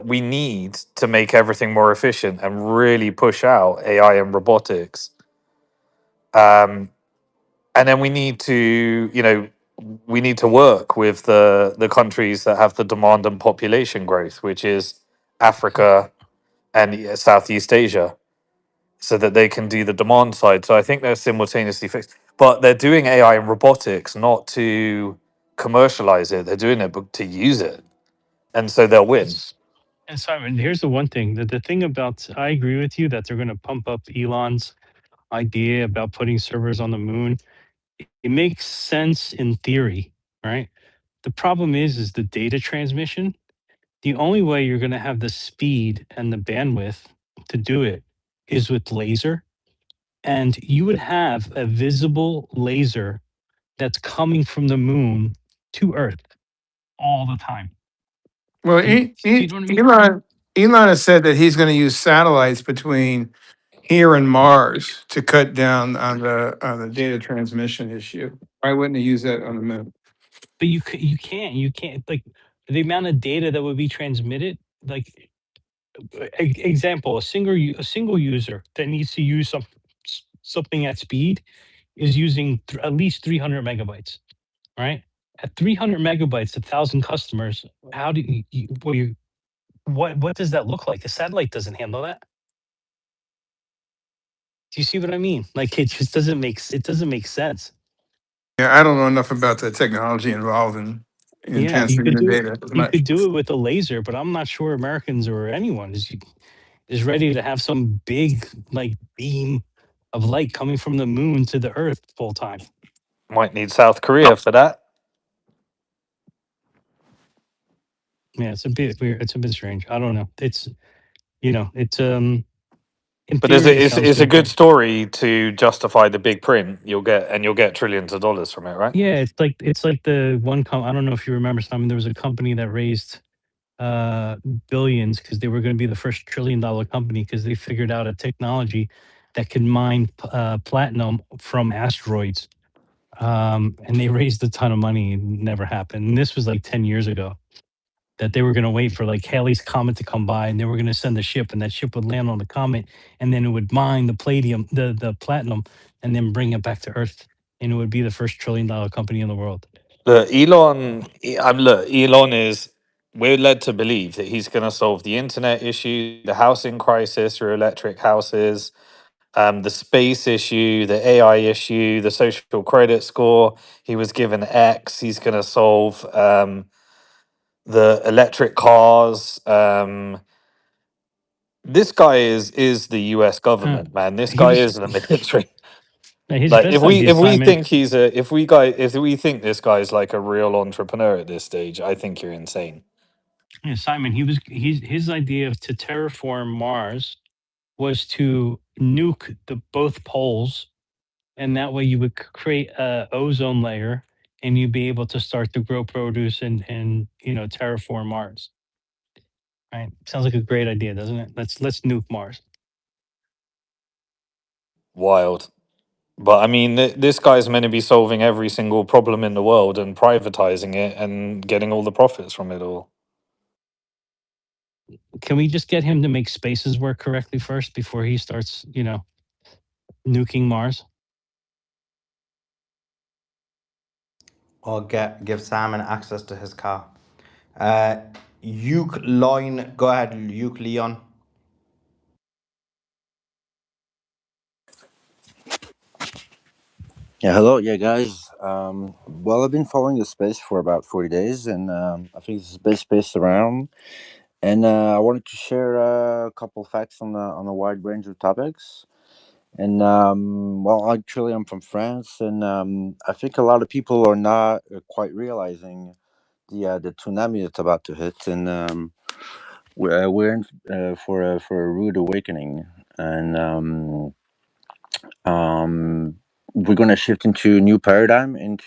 We need to make everything more efficient and really push out AI and robotics. Um, and then we need to work with the countries that have the demand and population growth, which is Africa and Southeast Asia, so that they can do the demand side. So I think they're simultaneously fixed, but they're doing AI and robotics not to commercialize it. They're doing it to use it, and so they'll win. It's and Simon, here's the one thing that the thing about I agree with you that they're going to pump up Elon's idea about putting servers on the moon. It makes sense in theory, right? The problem is the data transmission. The only way you're going to have the speed and the bandwidth to do it is with laser, and you would have a visible laser that's coming from the moon to Earth all the time. Well, And do you know what I mean? Elon has said that he's going to use satellites between here and Mars to cut down on the data transmission issue. Why wouldn't he use that on the moon? But you can't like the amount of data that would be transmitted. Like example, a single user that needs to use something at speed is using at least 300 megabytes, right? At 300 megabytes, 1,000 customers. How do what does that look like? The satellite doesn't handle that. Do you see what I mean? Like it doesn't make sense. Yeah, I don't know enough about the technology involved in Yeah, you transferring could the do it. data as You much. could do it with a laser, but I'm not sure Americans or anyone is ready to have some big like beam of light coming from the moon to the earth full time. Might need South Korea for that. Yeah, it's a bit weird. It's a bit strange. I don't know. It's it's in But theory it sounds it's a good, good but story to justify the big print. You'll get trillions of dollars from it, right? yeah, it's like the one I don't know if you remember, Simon, there was a company that raised uh billions because they were going to be the first $1 trillion company because they figured out a technology that could mine platinum from asteroids. And they raised a ton of money and it never happened. And this was like 10 years ago. that they were going to wait for like Halley's Comet to come by, and they were going to send a ship, and that ship would land on the comet, and then it would mine the palladium, the platinum, and then bring it back to Earth, and it would be the first $1 trillion company in the world. Look, Elon is. We're led to believe that he's going to solve the internet issue, the housing crisis through electric houses, the space issue, the AI issue, the social credit score. He was given X. He's going to solve the electric cars. This guy is the U.S. Huh. government, man. This He guy was is the military. his Like best idea, if we Simon. think if we think this guy's like a real entrepreneur at this stage, I think you're insane. Yeah, Simon. His idea to terraform Mars was to nuke the both poles, and that way you would create a ozone layer, and you'd be able to start to grow produce and terraform Mars. Right? Sounds like a great idea, doesn't it? Let's nuke Mars. Wild. But I mean, this guy's meant to be solving every single problem in the world and privatizing it and getting all the profits from it all. Can we just get him to make spaces work correctly first before he starts, nuking Mars? Or give Simon access to his car. Uke Loin, go ahead, Uke Leon. Yeah, hello, yeah, guys. Well, I've been following the space for about 40 days, and I think it's the best space around. And I wanted to share a couple facts on a wide range of topics. And well, actually, I'm from France, and I think a lot of people are not quite realizing the tsunami that's about to hit, and we're in for a rude awakening, and we're going to shift into a new paradigm, in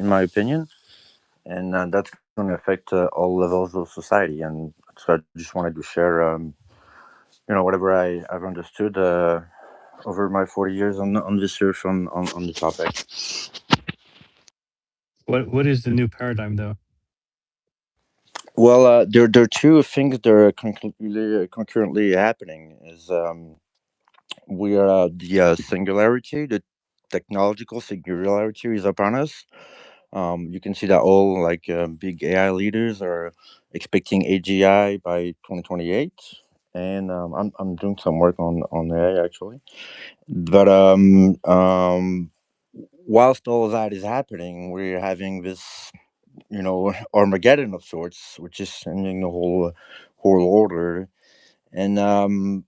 my opinion, and that's going to affect all levels of society. And so I just wanted to share, whatever I've understood over my 40 years on this earth on the topic. What is the new paradigm though? Well, there are two things that are concurrently happening. Is we are singularity, the technological singularity is upon us. You can see that all big AI leaders are expecting AGI by 2028, and I'm doing some work on AI actually. But whilst all of that is happening, we're having this Armageddon of sorts, which is ending the whole order. And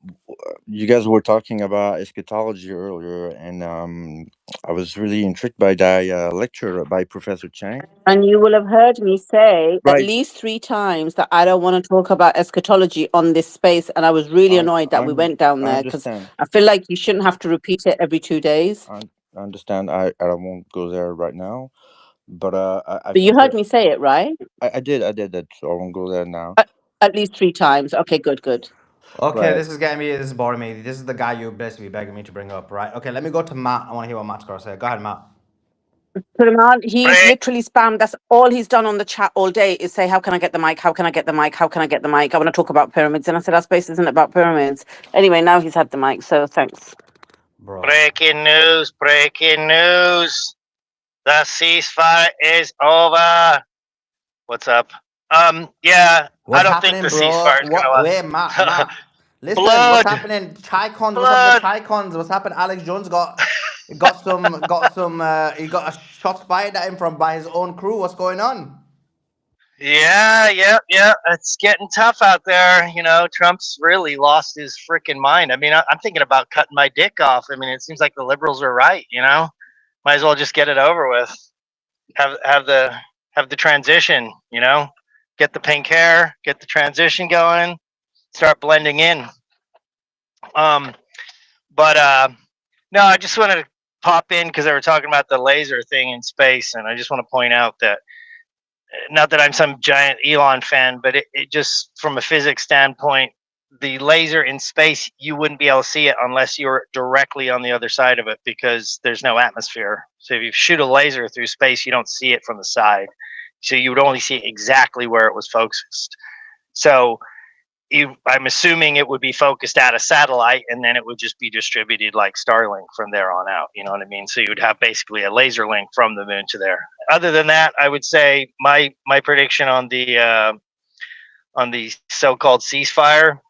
you guys were talking about eschatology earlier, and I was really intrigued by that lecture by Professor Chang. And you will have heard me say at Right. least 3 times that I don't want to talk about eschatology on this space. And I was really I annoyed that I, we went down I there because understand. I feel like you shouldn't have to repeat it every 2 days. I understand. I won't go there right now, but I But you think heard that me say it, right? I did that, so I won't go there now. At least 3 times. Okay, good, good. Okay, Right. this is getting me. This is boring me. This is the guy you basically begging me to bring up, right? Okay, let me go to Matt. I want to hear what Matt's got to say. Go ahead, Matt. He's literally spammed. That's all he's done on the chat all day is say, how can I get the mic? How can I get the mic? How can I get the mic? I want to talk about pyramids. And I said, our space isn't about pyramids. Anyway, now he's had the mic. So thanks. Bro. Breaking news, breaking news. The ceasefire is over. What's up? Yeah, I What's don't think happening, the bro? ceasefire is gonna What? last. Wait, Matt. Listen, what's Blood, happening? Chicons. What's happening? The blood. Chicons. What's happened? Alex Jones got some. He got a shot fired at him from by his own crew. What's going on? Yeah, yeah. It's getting tough out there. Trump's really lost his freaking mind. I mean, I'm thinking about cutting my dick off. I mean, it seems like the liberals are right. Might as well just get it over with. Have the transition. Get the pink hair, get the transition going, start blending in. But no, I just wanted to pop in because they were talking about the laser thing in space, and I just want to point out that not that I'm some giant Elon fan, but it just from a physics standpoint, the laser in space, you wouldn't be able to see it unless you were directly on the other side of it because there's no atmosphere. So if you shoot a laser through space, you don't see it from the side. So you would only see exactly where it was focused. So I'm assuming it would be focused at a satellite, and then it would just be distributed like Starlink from there on out. You know what I mean? So you would have basically a laser link from the moon to there. Other than that, I would say my prediction on the so-called ceasefire.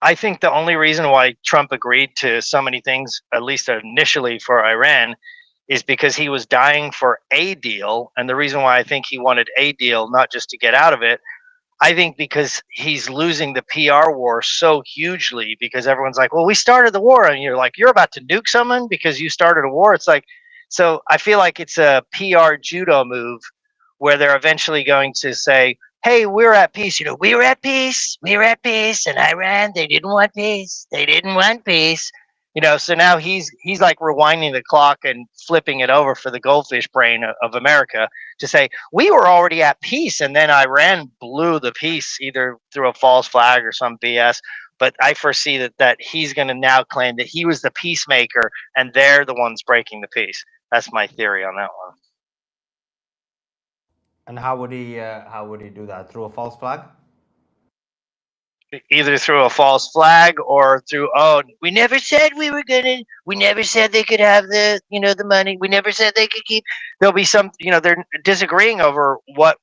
I think the only reason why Trump agreed to so many things, at least initially for Iran, is because he was dying for a deal. And the reason why I think he wanted a deal, not just to get out of it, I think because he's losing the PR war so hugely, because everyone's like, well, we started the war. And you're like, you're about to nuke someone because you started a war. It's like, so I feel like it's a PR judo move where they're eventually going to say, hey, we're at peace. You know, we were at peace. We were at peace. And Iran, they didn't want peace. They didn't want peace. You know, so now he's like rewinding the clock and flipping it over for the goldfish brain of America to say we were already at peace, and then Iran blew the peace either through a false flag or some BS. But I foresee that he's going to now claim that he was the peacemaker, and they're the ones breaking the peace. That's my theory on that one. And how would he do that? Through a false flag? Either through a false flag or through, oh, we never said we never said they could have the money, we never said they could keep. There'll be some, they're disagreeing over what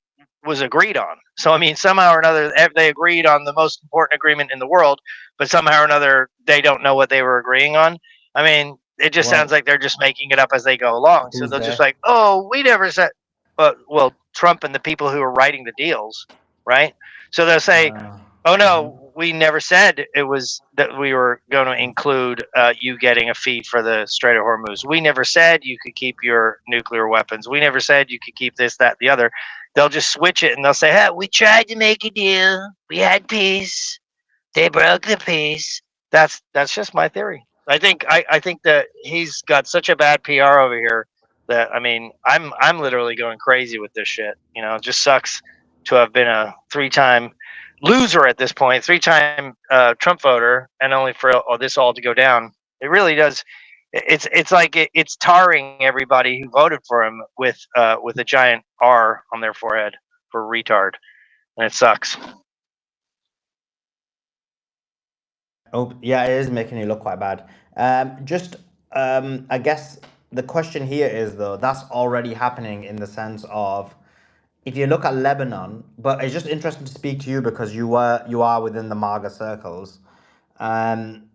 was agreed on. So I mean, somehow or another they agreed on the most important agreement in the world, but somehow or another they don't know what they were agreeing on. I mean, it just sounds Well, like they're just making it up as they go along. So who's they'll just there? like, oh, we never said. Well, Trump and the people who are writing the deals, right? So they'll say, oh Mhm. no, we never said it was that we were going to include you getting a fee for the Strait of Hormuz. We never said you could keep your nuclear weapons. We never said you could keep this, that, the other. They'll just switch it and they'll say, hey, we tried to make a deal. We had peace. They broke the peace. That's just my theory. I think that he's got such a bad PR over here that, I mean, I'm literally going crazy with this shit. It just sucks to have been a 3-time loser at this point, 3-time Trump voter, and only for this all to go down. It really does. It's like it's tarring everybody who voted for him with a giant R on their forehead for retard, and it sucks. Oh, yeah, it is making it look quite bad. I guess the question here is though, that's already happening in the sense of if you look at Lebanon, but it's just interesting to speak to you because you are within the MAGA circles. Um,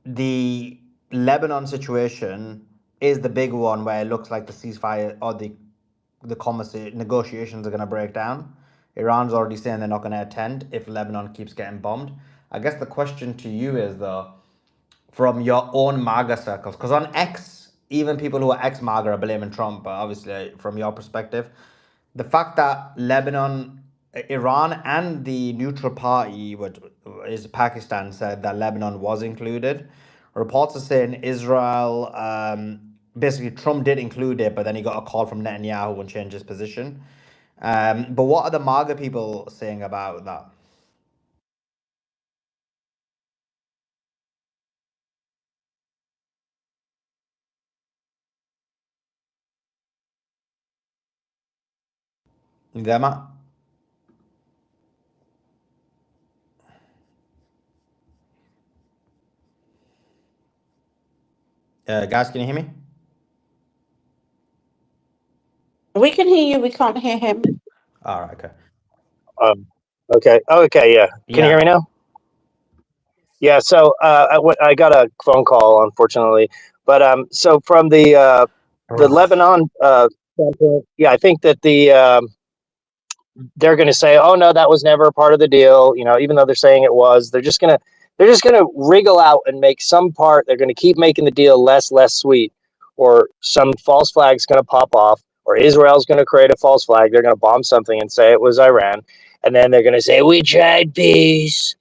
the Lebanon situation is the big one where it looks like the ceasefire or the conversation negotiations are going to break down. Iran's already saying they're not going to attend if Lebanon keeps getting bombed. I guess the question to you is though, from your own MAGA circles, because on X, even people who are ex-MAGA are blaming Trump, but obviously from your perspective, the fact that Lebanon, Iran, and the neutral party, which is Pakistan, said that Lebanon was included. Reports are saying Israel, basically Trump did include it, but then he got a call from Netanyahu and changed his position. But what are the MAGA people saying about that? You there, Matt? Guys, can you hear me? We can hear you. We can't hear him. All right, okay. Um, okay. Oh, okay. Yeah. Can you hear Yeah. me now? Yeah. So I got a phone call, unfortunately, but so from the Lebanon standpoint, yeah, I think that they're going to say, "Oh no, that was never a part of the deal." Even though they're saying it was, they're just going to wriggle out and make some part. They're going to keep making the deal less sweet, or some false flag's going to pop off, or Israel's going to create a false flag. They're going to bomb something and say it was Iran, and then they're going to say we tried peace.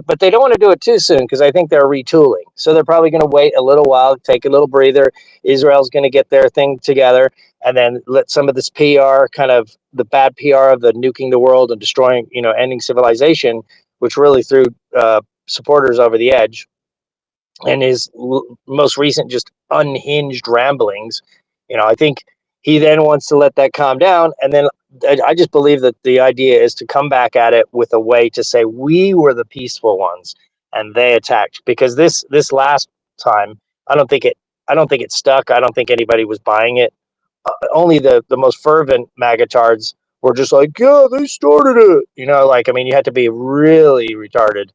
But they don't want to do it too soon because I think they're retooling. So they're probably going to wait a little while, take a little breather. Israel's going to get their thing together, and then let some of this PR, kind of the bad PR of the nuking the world and destroying, ending civilization, which really threw supporters over the edge, and his most recent just unhinged ramblings. I think he then wants to let that calm down, and then I just believe that the idea is to come back at it with a way to say we were the peaceful ones and they attacked, because this last time I don't think it stuck. I don't think anybody was buying it. Only the most fervent magatards were just like, yeah, they started it. You know, like, I mean, you had to be really retarded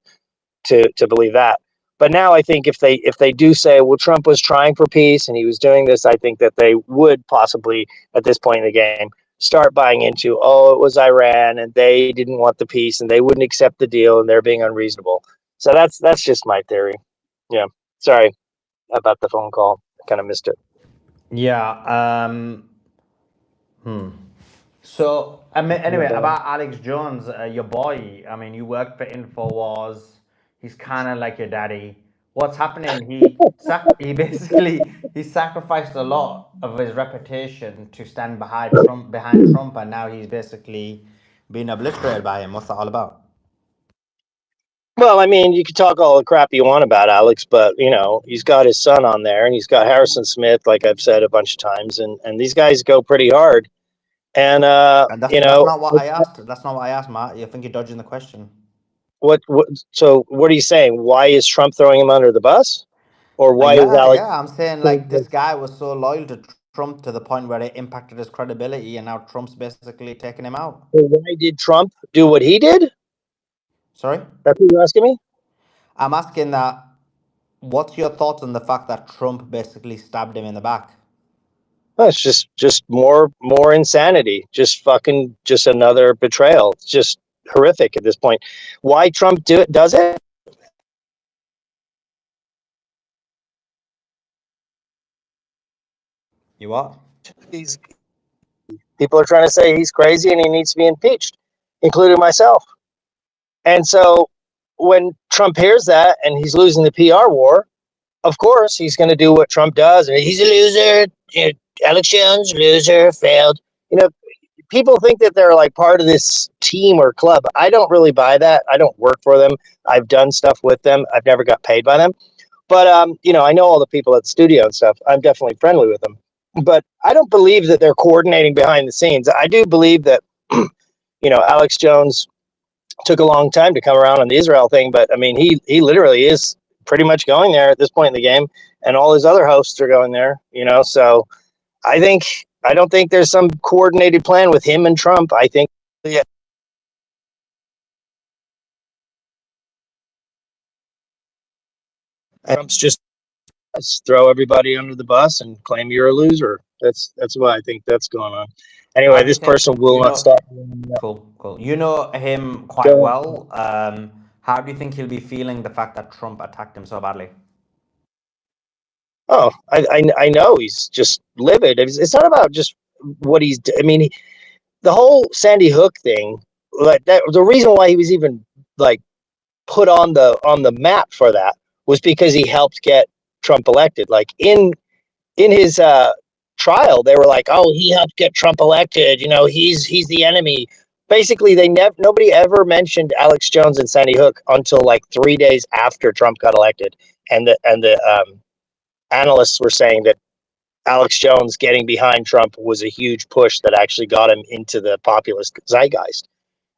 to believe that. But now I think if they do say, well, Trump was trying for peace and he was doing this, I think that they would possibly at this point in the game start buying into, oh, it was Iran and they didn't want the peace and they wouldn't accept the deal and they're being unreasonable. So that's just my theory. Yeah. Sorry about the phone call. I kind of missed it. Yeah. So, I mean, Yeah, anyway, bad. about Alex Jones, your boy. I mean, you worked for Infowars. He's kind of like your daddy. What's happening? He basically he sacrificed a lot of his reputation to stand behind Trump, and now he's basically being obliterated by him. What's that all about? Well, I mean, you can talk all the crap you want about Alex, but you know, he's got his son on there, and he's got Harrison Smith, like I've said a bunch of times, and these guys go pretty hard. And And you that's know, not what I asked. That's not what I asked, Matt. You think you're dodging the question? what? So, what are you saying? Why is Trump throwing him under the bus, or why is Yeah, Alex? yeah. I'm saying like this guy was so loyal to Trump to the point where it impacted his credibility, and now Trump's basically taking him out. Why did Trump do what he did? Sorry, That's what you're asking me. I'm asking that. What's your thoughts on the fact that Trump basically stabbed him in the back? Oh, it's just more insanity. Just fucking just another betrayal. It's just horrific at this point. Why Trump does it? You what? He's People are trying to say he's crazy and he needs to be impeached, including myself. And so when Trump hears that and he's losing the PR war, of course he's going to do what Trump does. And he's a loser. You know, Alex Jones, loser, failed. You know, people think that they're like part of this team or club. I don't really buy that. I don't work for them. I've done stuff with them. I've never got paid by them. But you know, I know all the people at the studio and stuff. I'm definitely friendly with them. But I don't believe that they're coordinating behind the scenes. I do believe that you know, Alex Jones took a long time to come around on the Israel thing, but I mean, he literally is pretty much going there at this point in the game, and all his other hosts are going there. You know, so I don't think there's some coordinated plan with him and Trump. I think yeah, Trump's just throw everybody under the bus and claim you're a loser. That's why I think that's going on. How Anyway, do you this think person will you not know? stop. Cool, cool. You know him quite Go well. How do you think he'll be feeling the fact that Trump attacked him so badly? Oh, I know he's just livid. It's not about just what he's. I mean, the whole Sandy Hook thing, like that, the reason why he was even like put on the map for that was because he helped get Trump elected. Like in his trial, they were like, "Oh, he helped get Trump elected. You know, he's the enemy." Basically, nobody ever mentioned Alex Jones and Sandy Hook until like 3 days after Trump got elected, and the analysts were saying that Alex Jones getting behind Trump was a huge push that actually got him into the populist zeitgeist.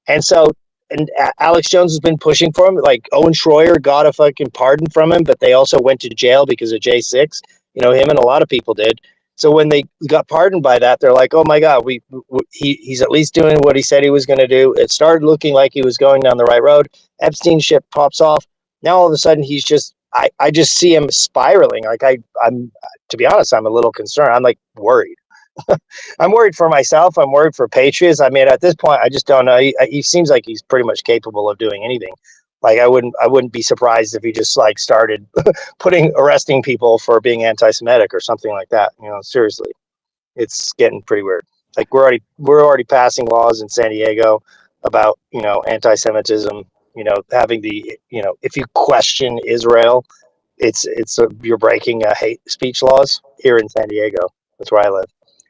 And so, and Alex Jones has been pushing for him. Like Owen Schroyer got a fucking pardon from him, but they also went to jail because of J6. You know, him and a lot of people did. So when they got pardoned by that, they're like, "Oh my God, he's at least doing what he said he was going to do." It started looking like he was going down the right road. Epstein ship pops off. Now all of a sudden he's just, I just see him spiraling. Like I'm, to be honest, I'm a little concerned. I'm like worried. I'm worried for myself. I'm worried for Patriots. I mean, at this point, I just don't know. He seems like he's pretty much capable of doing anything. Like I wouldn't be surprised if he just like started arresting people for being anti-Semitic or something like that. You know, seriously, it's getting pretty weird. Like we're already passing laws in San Diego about, you know, anti-Semitism. You know, having the, you know, if you question Israel, you're breaking hate speech laws here in San Diego. That's where I live.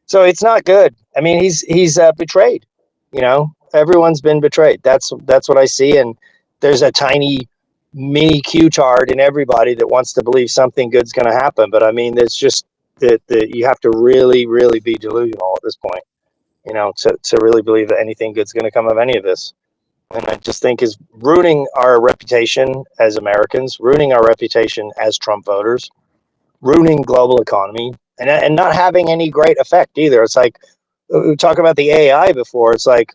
So it's not good. I mean, he's betrayed. You know, everyone's been betrayed. That's what I see. And there's a tiny mini Q-tard in everybody that wants to believe something good's going to happen. But I mean, it's just that you have to really, really be delusional at this point. to really believe that anything good's going to come of any of this. And I just think is ruining our reputation as Americans, ruining our reputation as Trump voters, ruining global economy, and not having any great effect either. It's like we talked about the AI before. It's like,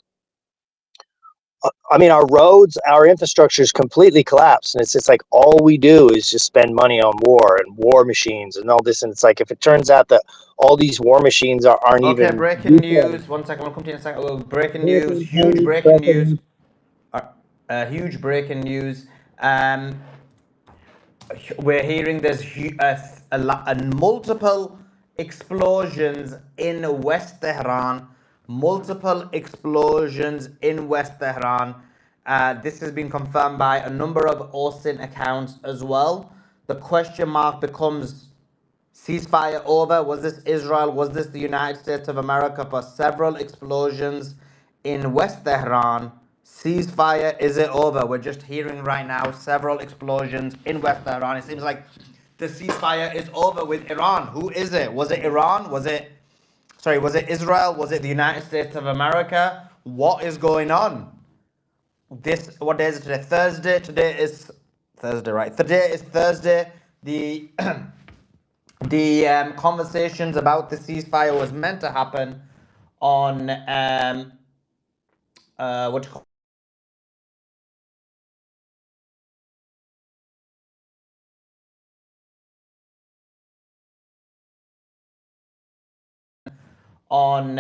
I mean, our roads, our infrastructure is completely collapsed, and it's just like all we do is just spend money on war and war machines and all this. And it's like if it turns out that all these war machines aren't Okay, even breaking useful. news. 1 second, we'll come to you in a second. Oh, breaking news. Huge breaking news. Huge breaking news. We're hearing there's multiple explosions in West Tehran. Multiple explosions in West Tehran. This has been confirmed by a number of Austin accounts as well. The question mark becomes: ceasefire over? Was this Israel? Was this the United States of America? For several explosions in West Tehran. Ceasefire, is it over? We're just hearing right now several explosions in West Tehran. It seems like the ceasefire is over with Iran. Who is it? Was it Iran? Was it Israel? Was it the United States of America? What is going on? What day is it today? Thursday. Today is Thursday, right? Today is Thursday. The the conversations about the ceasefire was meant to happen on what you call on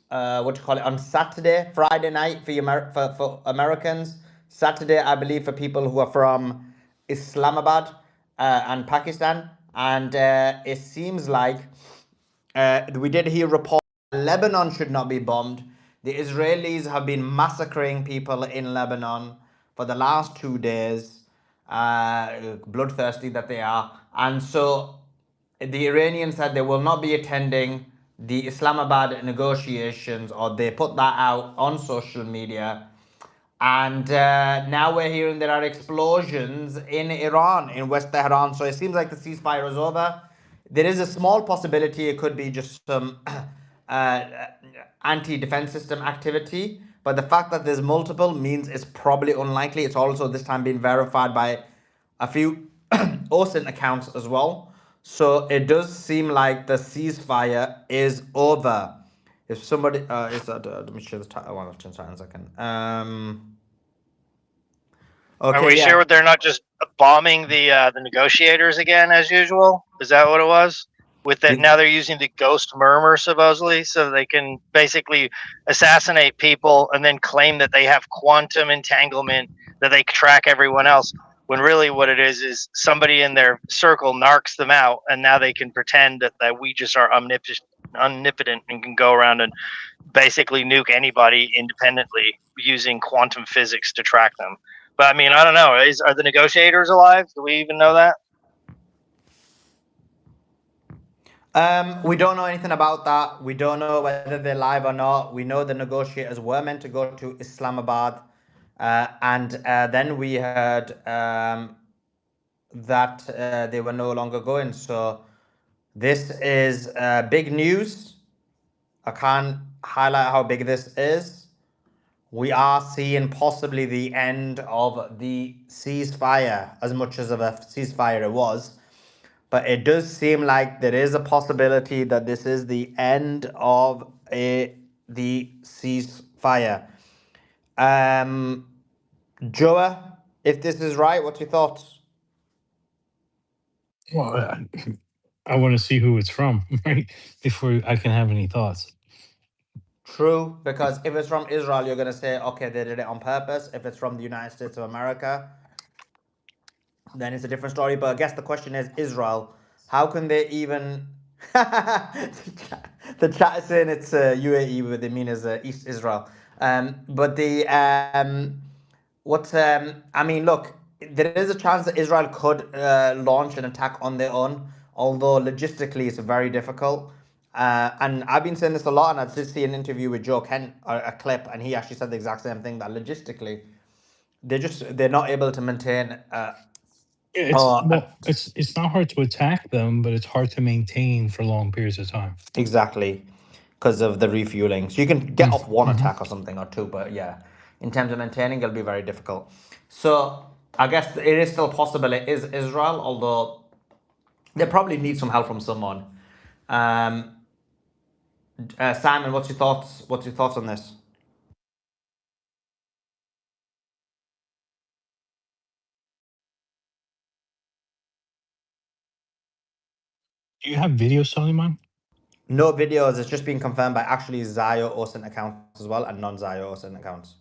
what you call it, on Saturday, Friday night for for Americans. Saturday, I believe, for people who are from Islamabad and Pakistan. And it seems like we did hear reports Lebanon should not be bombed. The Israelis have been massacring people in Lebanon for the last 2 days, bloodthirsty that they are. And so the Iranians said they will not be attending the Islamabad negotiations, or they put that out on social media. And now we're hearing there are explosions in Iran, in West Tehran. So it seems like the ceasefire is over. There is a small possibility it could be just some anti-defense system activity. But the fact that there's multiple means it's probably unlikely. It's also this time been verified by a few OSINT accounts as well. So it does seem like the ceasefire is over. If somebody is that let me share the title. One second. Are Okay, we yeah. sure they're not just bombing the negotiators again as usual? Is that what it was? With that, now they're using the ghost murmur supposedly, so they can basically assassinate people and then claim that they have quantum entanglement, that they track everyone else. When really what it is somebody in their circle narcs them out, and now they can pretend that we just are omnipotent and can go around and basically nuke anybody independently using quantum physics to track them. But I mean, I don't know. Are the negotiators alive? Do we even know that? We don't know anything about that. We don't know whether they're live or not. We know the negotiators were meant to go to Islamabad, and then we heard that they were no longer going. So this is big news. I can't highlight how big this is. We are seeing possibly the end of the ceasefire, as much as of a ceasefire it was. But it does seem like there is a possibility that this is the end of the ceasefire. Joa, if this is right, what's your thoughts? Well, I want to see who it's from, right? Before I can have any thoughts. True, because if it's from Israel, you're gonna say, okay, they did it on purpose. If it's from the United States of America, then it's a different story. But I guess the question is Israel. How can they even? The chat is saying it's UAE, but they mean is East Israel. But the what? I mean, look, there is a chance that Israel could launch an attack on their own, although logistically it's very difficult. And I've been saying this a lot, and I did see an interview with Joe Kent, a clip, and he actually said the exact same thing, that logistically they're not able to maintain It's Oh, well, it's not hard to attack them, but it's hard to maintain for long periods of time. exactly. because of the refueling. So you can get off one Mm-hmm. attack or something or two, but yeah, in terms of maintaining, it'll be very difficult. So I guess it is still possible it is Israel, although they probably need some help from someone. Um, Simon, what's your thoughts? What's your thoughts on this? Do you have video, Suleiman? No videos. It's just been confirmed by actually Zayo OSINT accounts as well and non-Zayo OSINT accounts.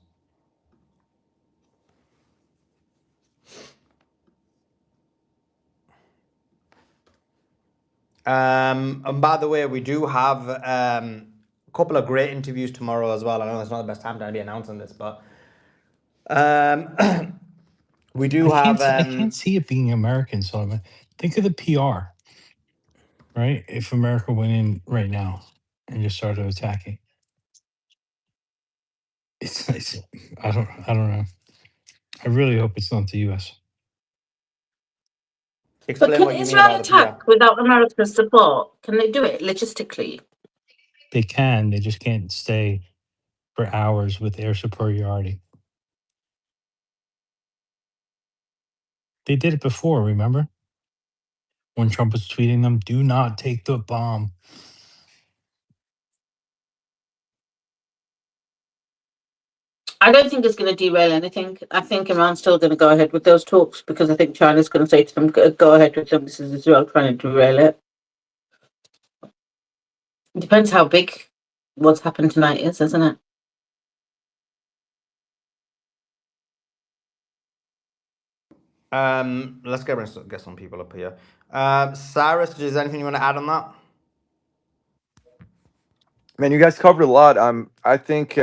And by the way, we do have a couple of great interviews tomorrow as well. I know it's not the best time to be announcing this, but um, we do have. I can't see it being American, Suleiman. Think of the PR, right? If America went in right now and just started attacking, it's I don't know. I really hope it's not the U.S. But Explain can what you mean Israel about the PR. attack without America's support? Can they do it logistically? They can. They just can't stay for hours with air superiority. They did it before, remember? When Trump was tweeting them, do not take the bomb. I don't think it's going to derail anything. I think Iran's still going to go ahead with those talks because I think China's going to say to them, go ahead with them. This is Israel trying to derail it. It depends how big what's happened tonight is, isn't it? Let's get some people up here. Cyrus, is there anything you want to add on that? Man, you guys covered a lot. I think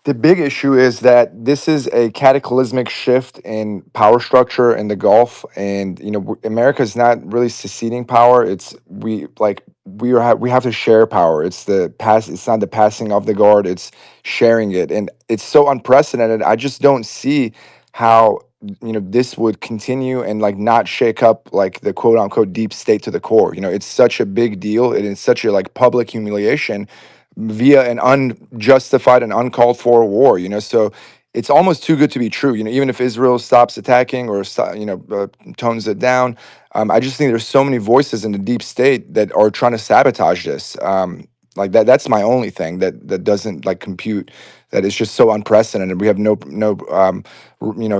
the big issue is that this is a cataclysmic shift in power structure in the Gulf, and America is not really seceding power. It's we have to share power. It's the pass. It's not the passing of the guard. It's sharing it, and it's so unprecedented. I just don't see how this would continue and like not shake up like the quote unquote deep state to the core. It's such a big deal. It is such a like public humiliation via an unjustified and uncalled for war. So it's almost too good to be true. Even if Israel stops attacking or tones it down, I just think there's so many voices in the deep state that are trying to sabotage this. Like that's my only thing that doesn't like compute. That is just so unprecedented. We have no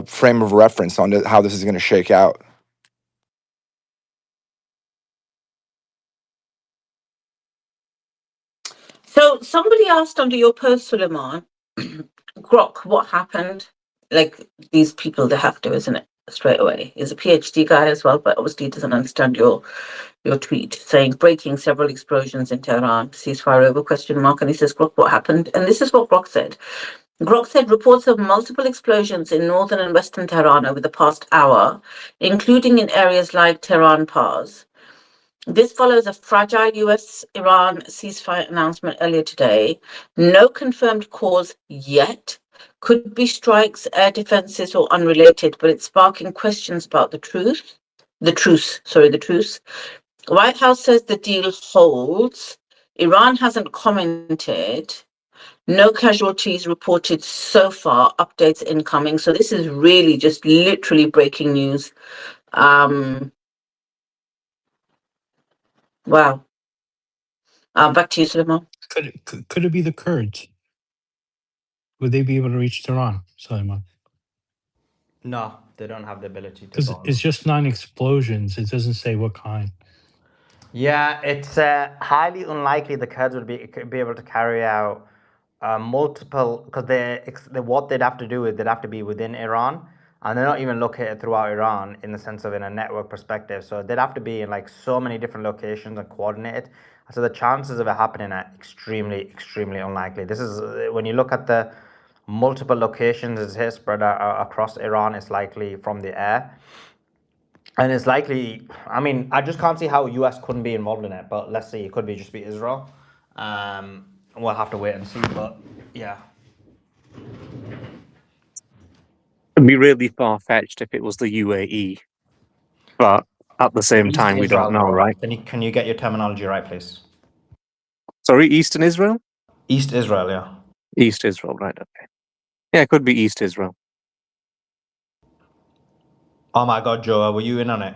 frame of reference on how this is going to shake out. So somebody asked under your post, Suleiman, Grok, what happened? Like these people, they have to, isn't it? Straight away. He's a PhD guy as well, but obviously he doesn't understand your tweet saying breaking several explosions in Tehran, ceasefire over question mark, and he says, Grok, what happened? And this is what Grok said. Grok said reports of multiple explosions in northern and western Tehran over the past hour, including in areas like Tehran Pars. This follows a fragile US-Iran ceasefire announcement earlier today. No confirmed cause yet. Could be strikes, air defenses, or unrelated, but it's sparking questions about the truth. The truce. White House says the deal holds. Iran hasn't commented. No casualties reported so far. Updates incoming. So this is really just literally breaking news. Wow. Back to you, Suleiman. Could it be the Kurds? Would they be able to reach Tehran, Suleiman? No, they don't have the ability to Because go it's on. just 9 explosions. It doesn't say what kind. Yeah, it's highly unlikely the Kurds would be able to carry out multiple, because what they'd have to do is they'd have to be within Iran, and they're not even located throughout Iran in the sense of in a network perspective. So they'd have to be in like so many different locations and coordinated. So the chances of it happening are extremely, extremely unlikely. This is when you look at the multiple locations it's here spread out across Iran. It's likely from the air. And it's likely, I mean, I just can't see how US couldn't be involved in it, but let's see, it could be just be Israel. We'll have to wait and see, but yeah. It'd be really far fetched if it was the UAE, but at the same East time, we don't Israel, know, bro. right? Can you get your terminology right, please? Sorry, Eastern Israel? East Israel, yeah. East Israel, right, okay. Yeah, it could be East Israel. Oh my God, Joe, were you in on it?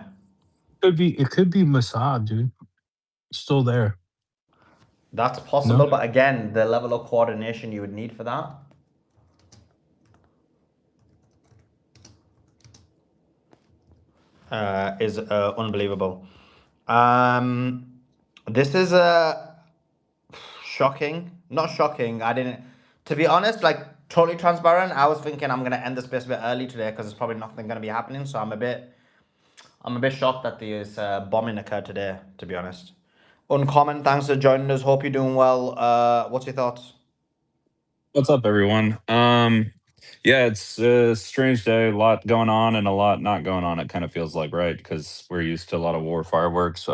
It could be Mossad, dude. It's still there. That's possible, No? but again, the level of coordination you would need for that is unbelievable. Um, this is shocking. Not shocking. I didn't. To be honest, like totally transparent, I was thinking I'm gonna end the space a bit early today because there's probably nothing gonna be happening. So I'm a bit shocked that this bombing occurred today. To be honest, Uncommon, thanks for joining us. Hope you're doing well. What's your thoughts? What's up, everyone? Yeah, it's a strange day. A lot going on and a lot not going on. It kind of feels like, right? Because we're used to a lot of war fireworks.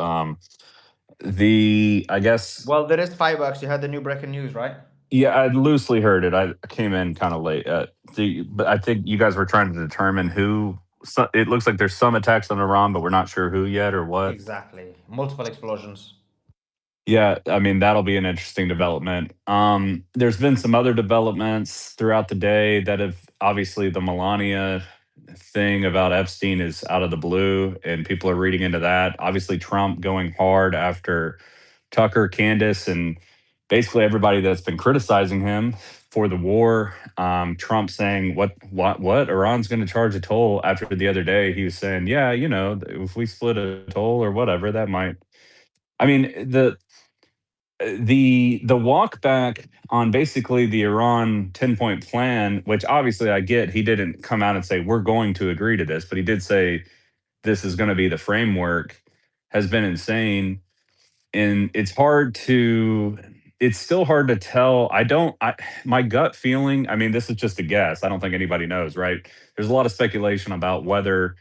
I guess, Well, there is fireworks. You heard the new breaking news, right? yeah, I loosely heard it. I came in kind of late. But I think you guys were trying to determine who. So it looks like there's some attacks on Iran, but we're not sure who yet or what. Exactly. Multiple explosions. Yeah, I mean, that'll be an interesting development. There's been some other developments throughout the day that have obviously the Melania thing about Epstein is out of the blue, and people are reading into that. Obviously, Trump going hard after Tucker, Candace, and basically everybody that's been criticizing him for the war. Trump saying, what? Iran's going to charge a toll after the other day. He was saying, yeah, if we split a toll or whatever, that might. I mean, the walk back on basically the Iran 10-point plan, which obviously I get, he didn't come out and say we're going to agree to this, but he did say this is going to be the framework, has been insane. And it's still hard to tell. My gut feeling, I mean, this is just a guess. I don't think anybody knows, right? There's a lot of speculation about whether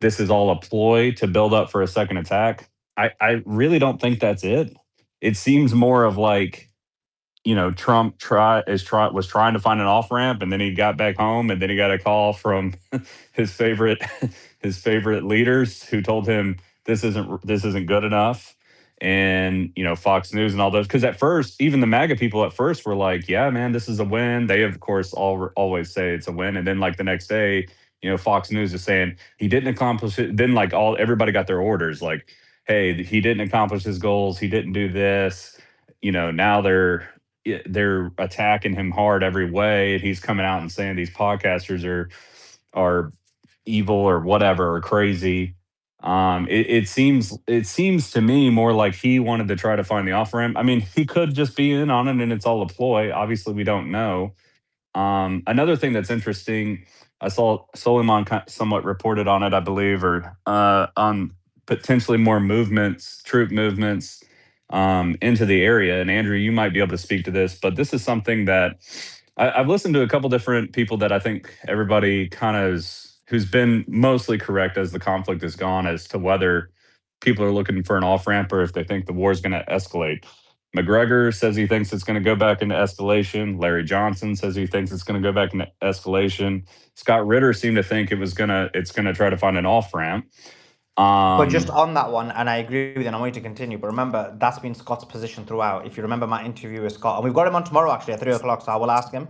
this is all a ploy to build up for a second attack. I really don't think that's it. It seems more of like, Trump was trying to find an off ramp, and then he got back home, and then he got a call from his favorite his favorite leaders who told him this isn't good enough, and Fox News and all those. Because at first, even the MAGA people at first were like, "Yeah, man, this is a win." They of course always say it's a win, and then like the next day, Fox News is saying he didn't accomplish it. Then like everybody got their orders like, "Hey, he didn't accomplish his goals. He didn't do this." Now they're attacking him hard every way, and he's coming out and saying these podcasters are evil or whatever or crazy. It seems to me more like he wanted to try to find the off ramp. I mean, he could just be in on it and it's all a ploy. Obviously, we don't know. Another thing that's interesting, I saw Soleiman somewhat reported on it, I believe, or on potentially more troop movements into the area. And Andrew, you might be able to speak to this, but this is something that I've listened to a couple different people that I think everybody kind of who's been mostly correct as the conflict has gone as to whether people are looking for an off ramp or if they think the war is going to escalate. McGregor says he thinks it's going to go back into escalation. Larry Johnson says he thinks it's going to go back into escalation. Scott Ritter seemed to think it's going to try to find an off ramp. But just on that one, and I agree with you, and I want you to continue. But remember, that's been Scott's position throughout. If you remember my interview with Scott, and we've got him on tomorrow actually at 3 o'clock, so I will ask him.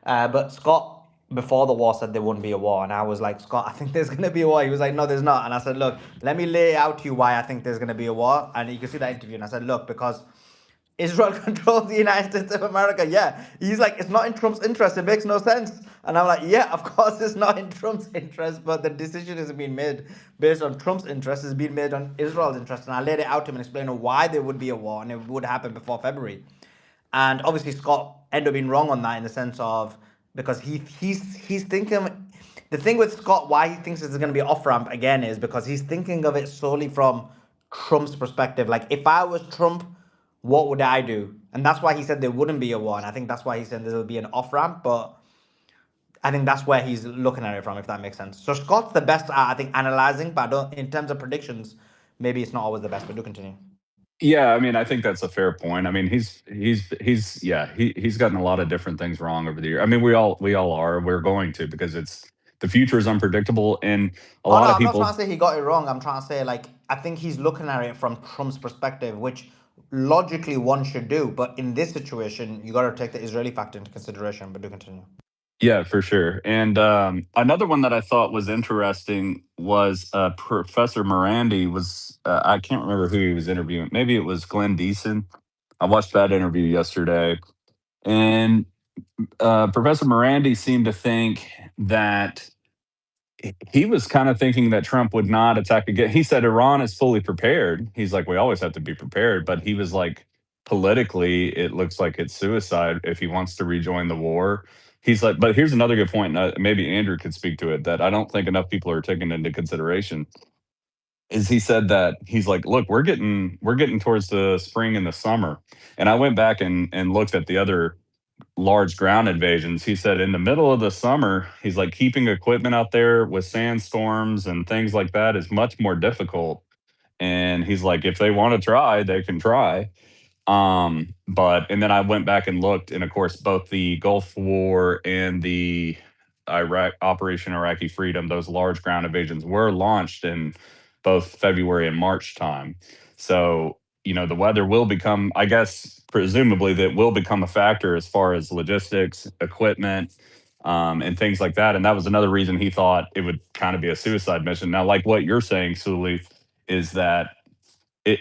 But Scott, before the war, said there wouldn't be a war, and I was like, Scott, I think there's going to be a war. He was like, no, there's not. And I said, look, let me lay out to you why I think there's going to be a war. And you can see that interview. And I said, look, because Israel controls the United States of America. Yeah. He's like, it's not in Trump's interest. It makes no sense. And I'm like, yeah, of course it's not in Trump's interest, but the decision is being made based on Trump's interest, is being made on Israel's interest. And I laid it out to him and explained why there would be a war and it would happen before February. And obviously Scott ended up being wrong on that in the sense of because he's thinking the thing with Scott why he thinks there's going to be an off ramp again is because he's thinking of it solely from Trump's perspective. Like if I was Trump, what would I do? And that's why he said there wouldn't be a war. And I think that's why he said there will be an off ramp. But I think that's where he's looking at it from, if that makes sense. So Scott's the best at, I think, analyzing, but I don't, in terms of predictions, maybe it's not always the best. But do continue. Yeah, I mean, I think that's a fair point. I mean, he's gotten a lot of different things wrong over the year. I mean, we all are. We're going to because the future is unpredictable, and a Oh no, lot of I'm not trying people. to say he got it wrong. I'm trying to say like I think he's looking at it from Trump's perspective, which logically one should do. But in this situation, you got to take the Israeli factor into consideration. But do continue. Yeah, for sure. And another one that I thought was interesting was Professor Morandi was, I can't remember who he was interviewing. Maybe it was Glenn Deason. I watched that interview yesterday. And Professor Morandi seemed to think that he was kind of thinking that Trump would not attack again. He said Iran is fully prepared. He's like, we always have to be prepared. But he was like, politically, it looks like it's suicide if he wants to rejoin the war. He's like, but here's another good point. And maybe Andrew could speak to it that I don't think enough people are taking into consideration. Is he said that he's like, look, we're getting towards the spring and the summer, and I went back and looked at the other large ground invasions. He said in the middle of the summer, he's like keeping equipment out there with sandstorms and things like that is much more difficult. And he's like, if they want to try, they can try. But and then I went back and looked, and of course, both the Gulf War and the Iraq Operation Iraqi Freedom, those large ground invasions were launched in both February and March time. So, the weather will become, I guess, presumably that will become a factor as far as logistics, equipment, and things like that. And that was another reason he thought it would kind of be a suicide mission. Now, like what you're saying, Suli, is that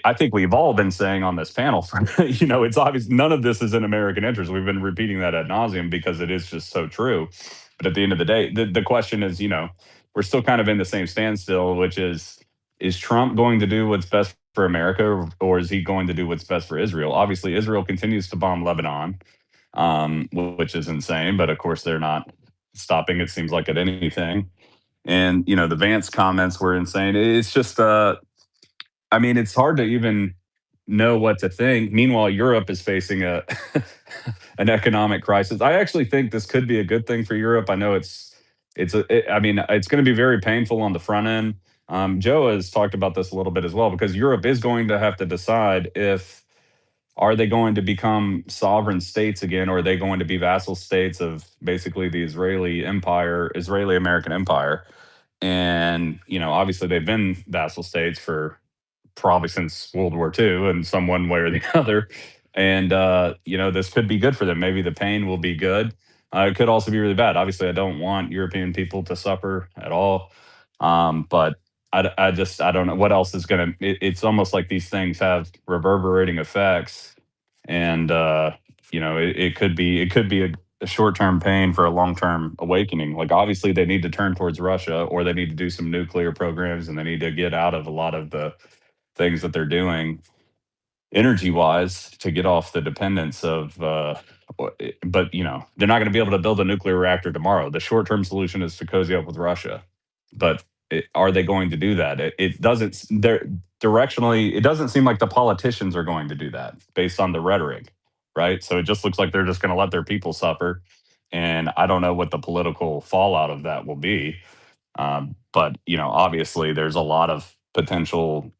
I think we've all been saying on this panel, it's obvious none of this is in American interest. We've been repeating that ad nauseum because it is just so true. But at the end of the day, the question is, we're still kind of in the same standstill, which is Trump going to do what's best for America, or is he going to do what's best for Israel? Obviously, Israel continues to bomb Lebanon, which is insane. But of course, they're not stopping, it seems like, at anything. And, the Vance comments were insane. It's just, it's hard to even know what to think. Meanwhile, Europe is facing a an economic crisis. I actually think this could be a good thing for Europe. I know it's going to be very painful on the front end. Joe has talked about this a little bit as well because Europe is going to have to decide if are they going to become sovereign states again, or are they going to be vassal states of basically the Israeli empire, Israeli American empire? And obviously they've been vassal states for probably since World War II in some one way or the other. And, this could be good for them. Maybe the pain will be good. It could also be really bad. Obviously, I don't want European people to suffer at all. But I don't know what else is going to, it's almost like these things have reverberating effects. And, it could be a short-term pain for a long-term awakening. Like obviously they need to turn towards Russia, or they need to do some nuclear programs, and they need to get out of a lot of the things that they're doing energy wise to get off the dependence of but they're not going to be able to build a nuclear reactor tomorrow. The short-term solution is to cozy up with Russia, but are they going to do that? It doesn't there directionally, it doesn't seem like the politicians are going to do that based on the rhetoric, right? So it just looks like they're just going to let their people suffer, and I don't know what the political fallout of that will be. But obviously there's a lot of potential.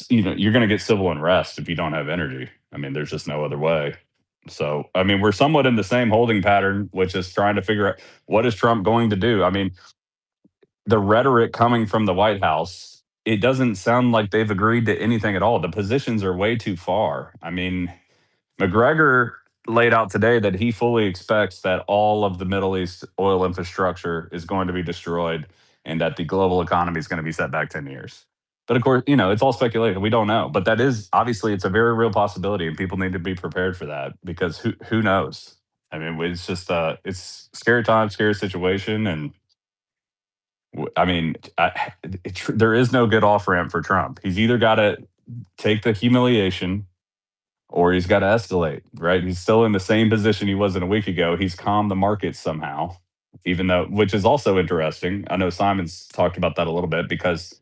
You're going to get civil unrest if you don't have energy. There's just no other way. So we're somewhat in the same holding pattern, which is trying to figure out what is Trump going to do. The rhetoric coming from the White House, it doesn't sound like they've agreed to anything at all. The positions are way too far. McGregor laid out today that he fully expects that all of the Middle East oil infrastructure is going to be destroyed, and that the global economy is going to be set back 10 years. But of course, it's all speculation. We don't know. But that is obviously, it's a very real possibility, and people need to be prepared for that because who knows? It's just it's scary time, scary situation, and there is no good off ramp for Trump. He's either got to take the humiliation, or he's got to escalate, right? He's still in the same position he was in a week ago. He's calmed the markets somehow, even though, which is also interesting. I know Simon's talked about that a little bit because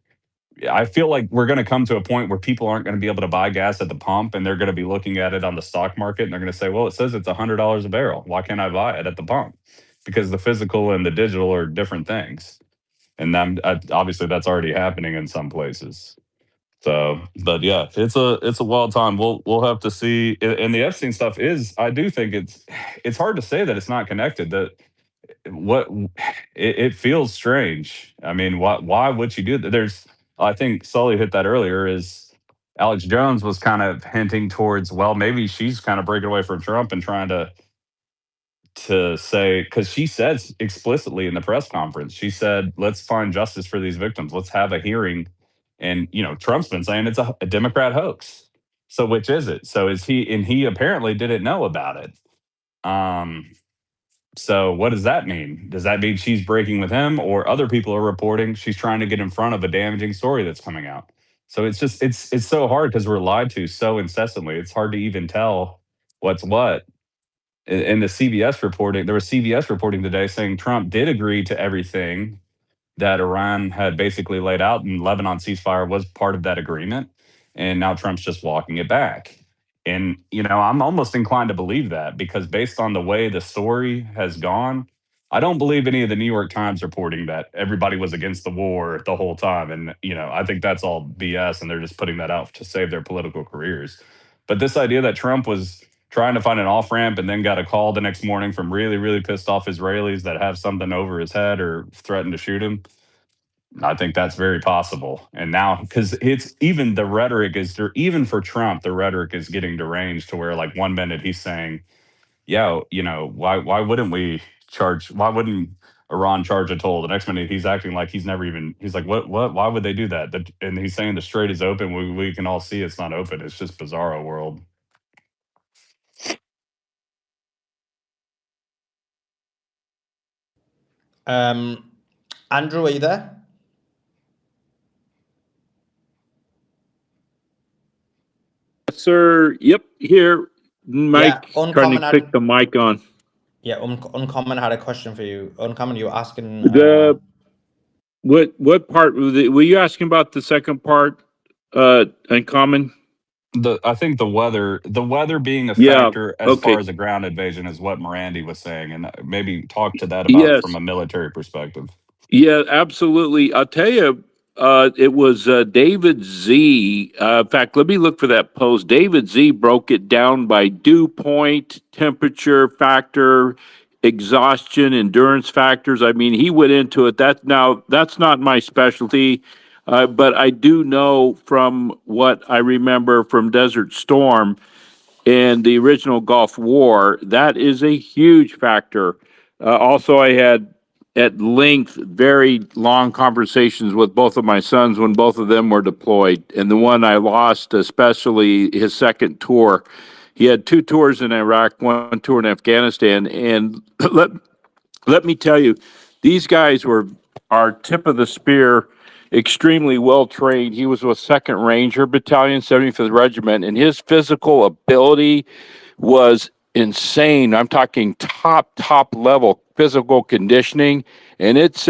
I feel like we're going to come to a point where people aren't going to be able to buy gas at the pump, and they're going to be looking at it on the stock market, and they're going to say, well, it says it's $100 a barrel. Why can't I buy it at the pump? Because the physical and the digital are different things. And obviously that's already happening in some places. So, but yeah, it's a wild time. We'll have to see. And the Epstein stuff is, I do think it's hard to say that it's not connected. That what it feels strange. Why would you do that? I think Sully hit that earlier. Is Alex Jones was kind of hinting towards, well, maybe she's kind of breaking away from Trump and trying to say, because she says explicitly in the press conference, she said, let's find justice for these victims. Let's have a hearing. And, Trump's been saying it's a Democrat hoax. So which is it? So is he, and he apparently didn't know about it. So what does that mean? Does that mean she's breaking with him, or other people are reporting she's trying to get in front of a damaging story that's coming out? So it's just it's so hard because we're lied to so incessantly. It's hard to even tell what's what. In the CBS reporting, there was CBS reporting today saying Trump did agree to everything that Iran had basically laid out, and Lebanon ceasefire was part of that agreement. And now Trump's just walking it back. And, I'm almost inclined to believe that, because based on the way the story has gone, I don't believe any of the New York Times reporting that everybody was against the war the whole time. And, I think that's all BS, and they're just putting that out to save their political careers. But this idea that Trump was trying to find an off ramp and then got a call the next morning from really, really pissed off Israelis that have something over his head or threatened to shoot him, I think that's very possible. And now, because it's even the rhetoric is there, even for Trump, the rhetoric is getting deranged to where, like, one minute he's saying, yeah, why wouldn't we charge? Why wouldn't Iran charge a toll? The next minute he's acting like he's never even, he's like, what, why would they do that? And he's saying the strait is open. We can all see it's not open. It's just bizarro world. Andrew, are you there? Sir, yep, here. Yeah, Mike trying to Uncommon click had the mic on. yeah, Uncommon had a question for you. Uncommon, you were asking. The what part were you asking about? The second part, Uncommon. I think the weather being a Yeah. factor as far Okay. as a ground invasion is what Morandi was saying, and maybe talk to that about from Yes. a military perspective. Yeah, absolutely. I'll tell you, it was David Z. In fact, let me look for that post. David Z broke it down by dew point, temperature factor, exhaustion, endurance factors. I mean, he went into it. That's not my specialty, but I do know from what I remember from Desert Storm and the original Gulf War, that is a huge factor. Also, I had at length very long conversations with both of my sons when both of them were deployed. And the one I lost, especially his second tour, he had two tours in Iraq, one tour in Afghanistan. And let me tell you, these guys were our tip of the spear, extremely well trained. He was with Second Ranger Battalion, 75th Regiment, and his physical ability was insane. I'm talking top level physical conditioning, and it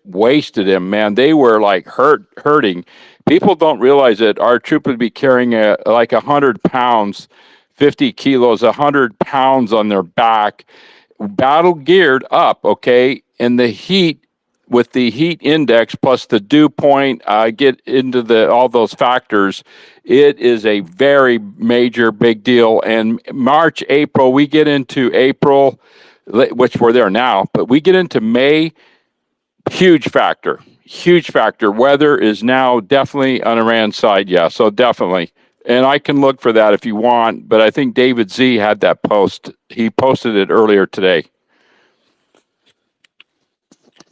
wasted him, man. They were like hurting. People don't realize that our troop would be carrying like 100 pounds, 50 kilos, 100 pounds on their back, battle geared up, okay? And the heat, with the heat index plus the dew point, get into all those factors. It is a very major big deal. And March, April, we get into April, which we're there now, but we get into May, huge factor. Huge factor. Weather is now definitely on Iran's side. Yeah, so definitely. And I can look for that if you want, but I think David Z had that post. He posted it earlier today.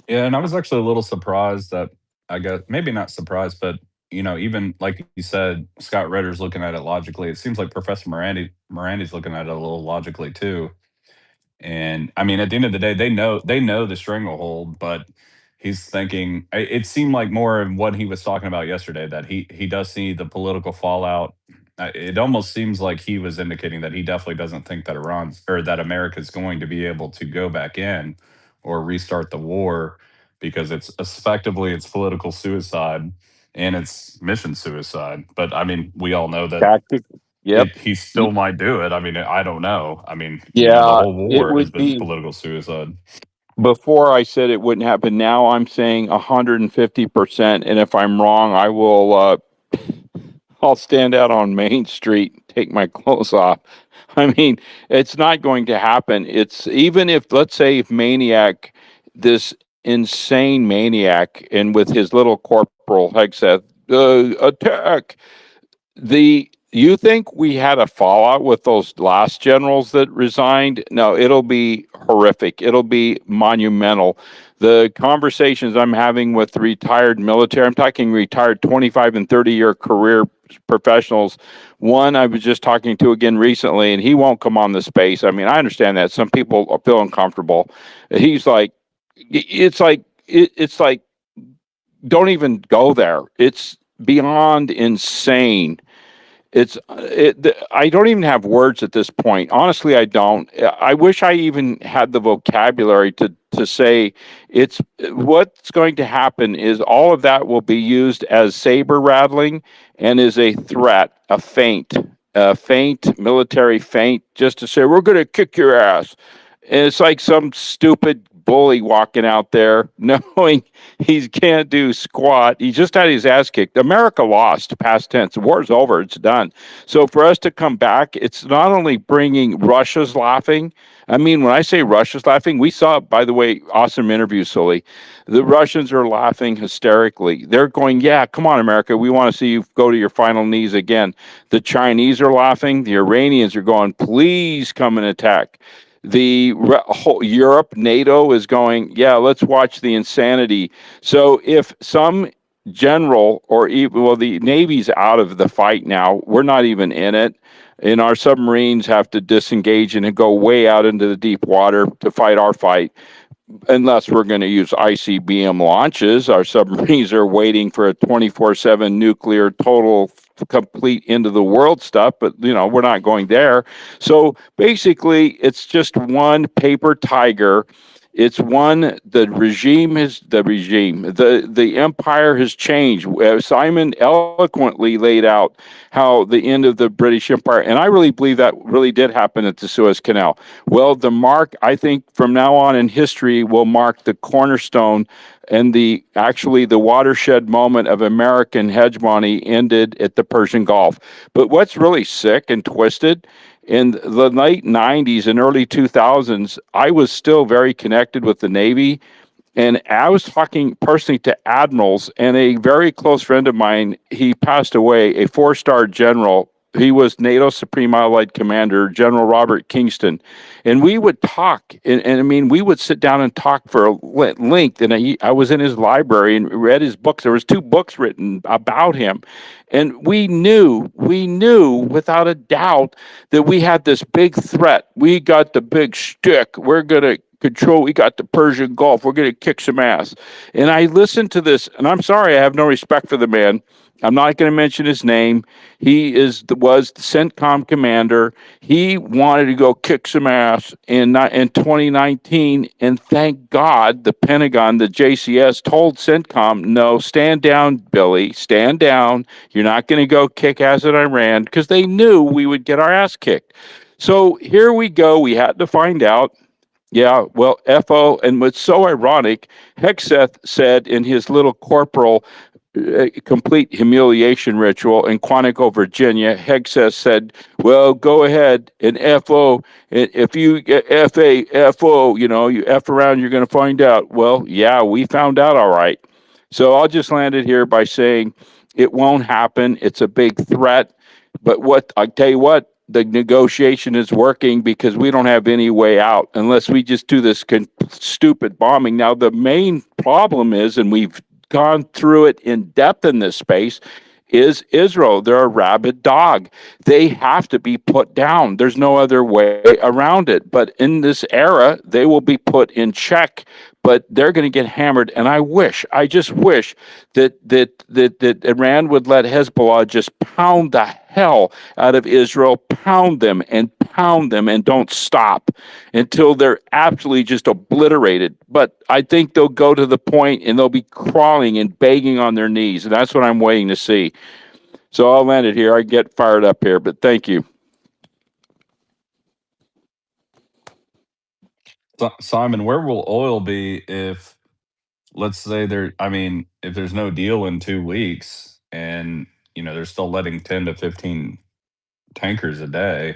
Yeah, and I was actually a little surprised that, I guess maybe not surprised, but even like you said, Scott Ritter's looking at it logically. It seems like Professor Morandi's looking at it a little logically too. And I mean, at the end of the day, they know the stranglehold, but he's thinking. It seemed like more of what he was talking about yesterday, that he does see the political fallout. It almost seems like he was indicating that he definitely doesn't think that Iran's, or that America's going to be able to go back in or restart the war, because it's effectively it's political suicide and it's mission suicide. But I mean, we all know that Tactic. Yep. he still might do it. I mean, I don't know. I mean, the Yeah, whole it war has would been be. political suicide. Before I said it wouldn't happen. Now I'm saying 150%. And if I'm wrong, I will. I'll stand out on Main Street, and take my clothes off. I mean, it's not going to happen. It's even if, let's say, if Maniac, this insane maniac, and with his little corporal Hegseth, attack. the you think we had a fallout with those last generals that resigned? No, it'll be horrific. It'll be monumental. The conversations I'm having with retired military, I'm talking retired 25 and 30-year career professionals. One I was just talking to again recently, and he won't come on the space. I mean, I understand that some people feel uncomfortable. He's like, it's like, don't even go there. It's beyond insane. I don't even have words at this point. Honestly, I don't. I wish I even had the vocabulary to say it's what's going to happen is all of that will be used as saber rattling and is a threat, a feint, military feint, just to say we're going to kick your ass. And it's like some stupid bully walking out there knowing he can't do squat. He just had his ass kicked. America lost, past tense. The war's over. It's done. So for us to come back, it's not only bringing Russia's laughing. I mean, when I say Russia's laughing, we saw, by the way, awesome interview, Sully. The Russians are laughing hysterically. They're going, yeah, come on, America. We want to see you go to your final knees again. The Chinese are laughing. The Iranians are going, please come and attack. The whole Europe, NATO is going, yeah, let's watch the insanity. So if some general or even, well, the Navy's out of the fight now, we're not even in it. And our submarines have to disengage and go way out into the deep water to fight our fight unless we're going to use ICBM launches. Our submarines are waiting for a 24/7 nuclear total complete end of the world stuff, but we're not going there. So basically, it's just one paper tiger. It's one, the empire has changed. Simon eloquently laid out how the end of the British Empire, and I really believe that really did happen at the Suez Canal. Well, I think from now on in history will mark the cornerstone and actually the watershed moment of American hegemony ended at the Persian Gulf. But what's really sick and twisted, in the late 90s and early 2000s, I was still very connected with the Navy. And I was talking personally to admirals, and a very close friend of mine, he passed away, a 4-star general. He was NATO Supreme Allied Commander, General Robert Kingston. And we would talk, and I mean, we would sit down and talk for a length. And I was in his library and read his books. There was 2 books written about him. And we knew without a doubt that we had this big threat. We got the big stick. We're going to control. We got the Persian Gulf. We're going to kick some ass. And I listened to this, and I'm sorry, I have no respect for the man. I'm not going to mention his name. He was the CENTCOM commander. He wanted to go kick some ass in 2019, and thank God the Pentagon, the JCS, told CENTCOM, no, stand down, Billy, stand down. You're not going to go kick ass at Iran, because they knew we would get our ass kicked. So here we go. We had to find out. Yeah, well, FO, and what's so ironic, Hegseth said in his little corporal complete humiliation ritual in Quantico, Virginia, Hegseth said, well, go ahead and FO, if you FO, you F around, you're going to find out. Well, yeah, we found out all right. So I'll just land it here by saying it won't happen. It's a big threat. But I tell you what, the negotiation is working because we don't have any way out unless we just do this stupid bombing. Now, the main problem is, and we've gone through it in depth in this space, is Israel. They're a rabid dog. They have to be put down. There's no other way around it. But in this era, they will be put in check, but they're going to get hammered. And I just wish that Iran would let Hezbollah just pound the hell out of Israel, pound them and don't stop until they're absolutely just obliterated. But I think they'll go to the point and they'll be crawling and begging on their knees. And that's what I'm waiting to see. So I'll land it here. I get fired up here, but thank you. Simon, where will oil be if, let's say if there's no deal in 2 weeks and, they're still letting 10 to 15 tankers a day?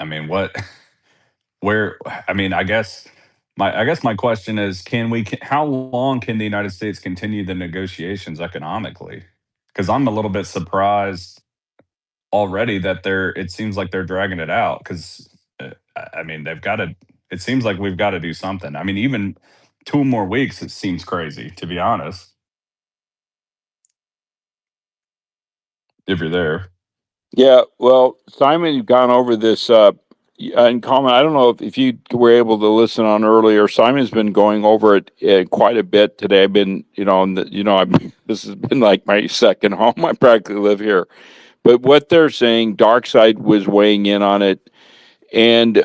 I mean, where, I guess my question is, how long can the United States continue the negotiations economically? Because I'm a little bit surprised already that it seems like they're dragging it out because I mean they've got to. It seems like we've got to do something. I mean, even 2 more weeks, it seems crazy to be honest. If you're there. Yeah, well, Simon had gone over this in common. I don't know if you were able to listen on earlier. Simon's been going over it quite a bit today. I've been, this has been like my second home. I practically live here. But what they're saying, Darkside was weighing in on it, and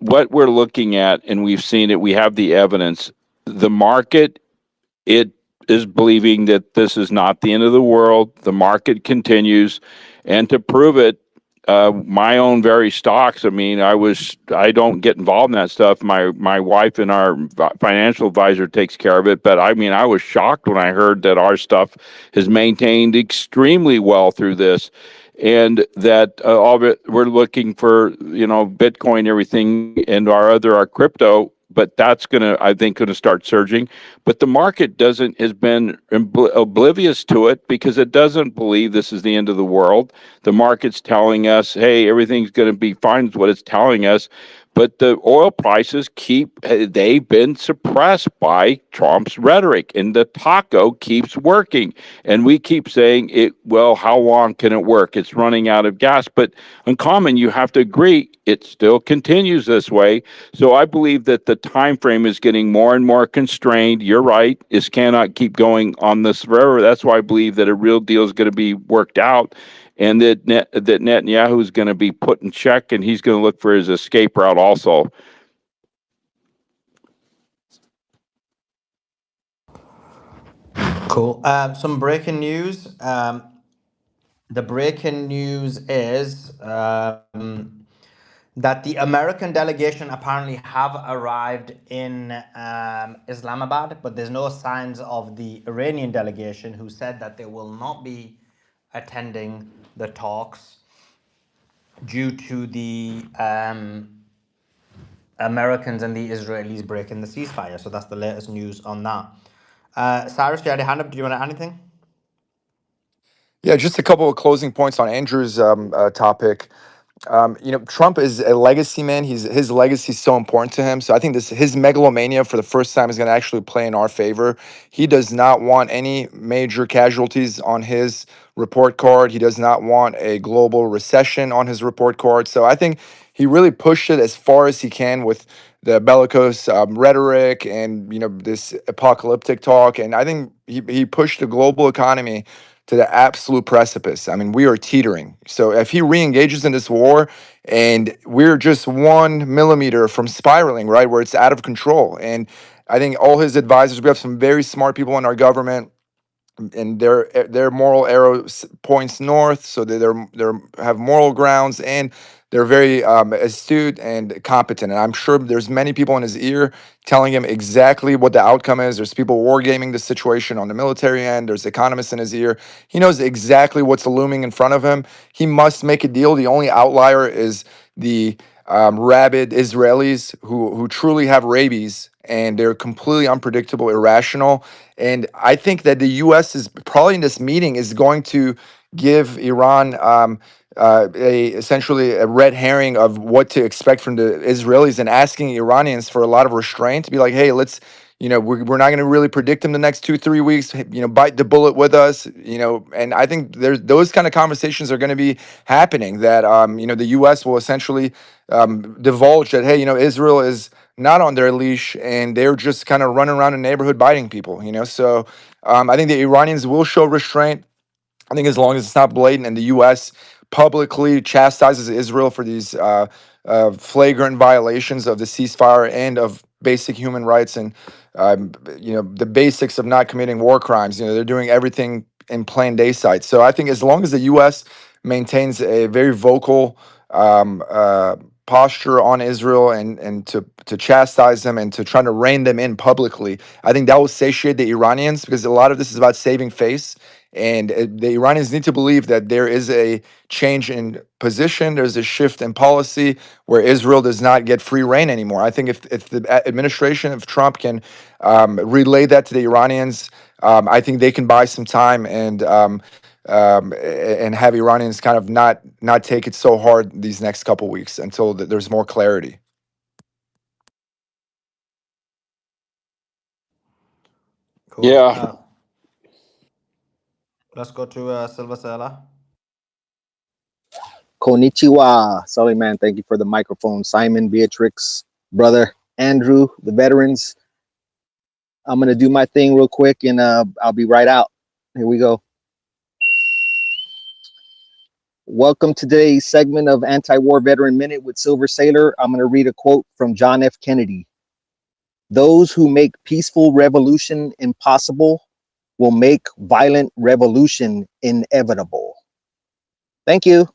what we're looking at, and we've seen it. We have the evidence. The market, it is believing that this is not the end of the world. The market continues, and to prove it, my own very stocks. I mean, I don't get involved in that stuff. My wife and our financial advisor takes care of it. But I mean, I was shocked when I heard that our stuff has maintained extremely well through this, and that all of it, we're looking for Bitcoin, everything, and our crypto. But that's I think, gonna start surging. But the market has been oblivious to it because it doesn't believe this is the end of the world. The market's telling us, hey, everything's going to be fine, is what it's telling us. But the oil prices they've been suppressed by Trump's rhetoric, and the taco keeps working. And we keep saying, well, how long can it work? It's running out of gas. But Uncommon, you have to agree, it still continues this way. So I believe that the time frame is getting more and more constrained. You're right. This cannot keep going on this forever. That's why I believe that a real deal is going to be worked out, and that Netanyahu is going to be put in check, and he's going to look for his escape route also. Cool. Some breaking news. The breaking news is that the American delegation apparently have arrived in Islamabad, but there's no signs of the Iranian delegation, who said that they will not be attending the talks due to the Americans and the Israelis breaking the ceasefire. So that's the latest news on that. Cyrus, you had a hand up. Do you want to add anything? Yeah, just a couple of closing points on Andrew's topic. Trump is a legacy man. His legacy is so important to him. So I think his megalomania for the first time is going to actually play in our favor. He does not want any major casualties on his report card. He does not want a global recession on his report card. So I think he really pushed it as far as he can with the bellicose rhetoric and this apocalyptic talk. And I think he pushed the global economy to the absolute precipice. I mean, we are teetering. So if he re-engages in this war and we're just 1 millimeter from spiraling, right, where it's out of control. And I think all his advisors, we have some very smart people in our government, and their moral arrow points north, so they're have moral grounds, and they're very astute and competent. And I'm sure there's many people in his ear telling him exactly what the outcome is. There's people wargaming the situation on the military end. There's economists in his ear. He knows exactly what's looming in front of him. He must make a deal. The only outlier is the rabid Israelis who truly have rabies, and they're completely unpredictable, irrational. And I think that the U.S. is probably in this meeting is going to give Iran essentially a red herring of what to expect from the Israelis, and asking Iranians for a lot of restraint to be like, hey, let's. We're not going to really predict them the next 2-3 weeks. Bite the bullet with us. And I think there's those kind of conversations are going to be happening. That the U.S. will essentially divulge that, hey, Israel is not on their leash, and they're just kind of running around the neighborhood biting people. So I think the Iranians will show restraint. I think as long as it's not blatant, and the U.S. publicly chastises Israel for these flagrant violations of the ceasefire and of basic human rights, and the basics of not committing war crimes. They're doing everything in plain day sight. So I think as long as the U.S. maintains a very vocal posture on Israel, and to chastise them and to try to rein them in publicly, I think that will satiate the Iranians, because a lot of this is about saving face. And the Iranians need to believe that there is a change in position. There's a shift in policy where Israel does not get free reign anymore. I think if the administration of Trump can relay that to the Iranians, I think they can buy some time, and and have Iranians kind of not take it so hard these next couple weeks until there's more clarity. Cool. Yeah. Let's go to Silver Sela. Konnichiwa. Sorry, man. Thank you for the microphone. Simon, Beatrix, brother, Andrew, the veterans. I'm going to do my thing real quick and I'll be right out. Here we go. Welcome to today's segment of Anti-War Veteran Minute with Silver Sailor. I'm going to read a quote from John F. Kennedy. Those who make peaceful revolution impossible will make violent revolution inevitable. Thank you.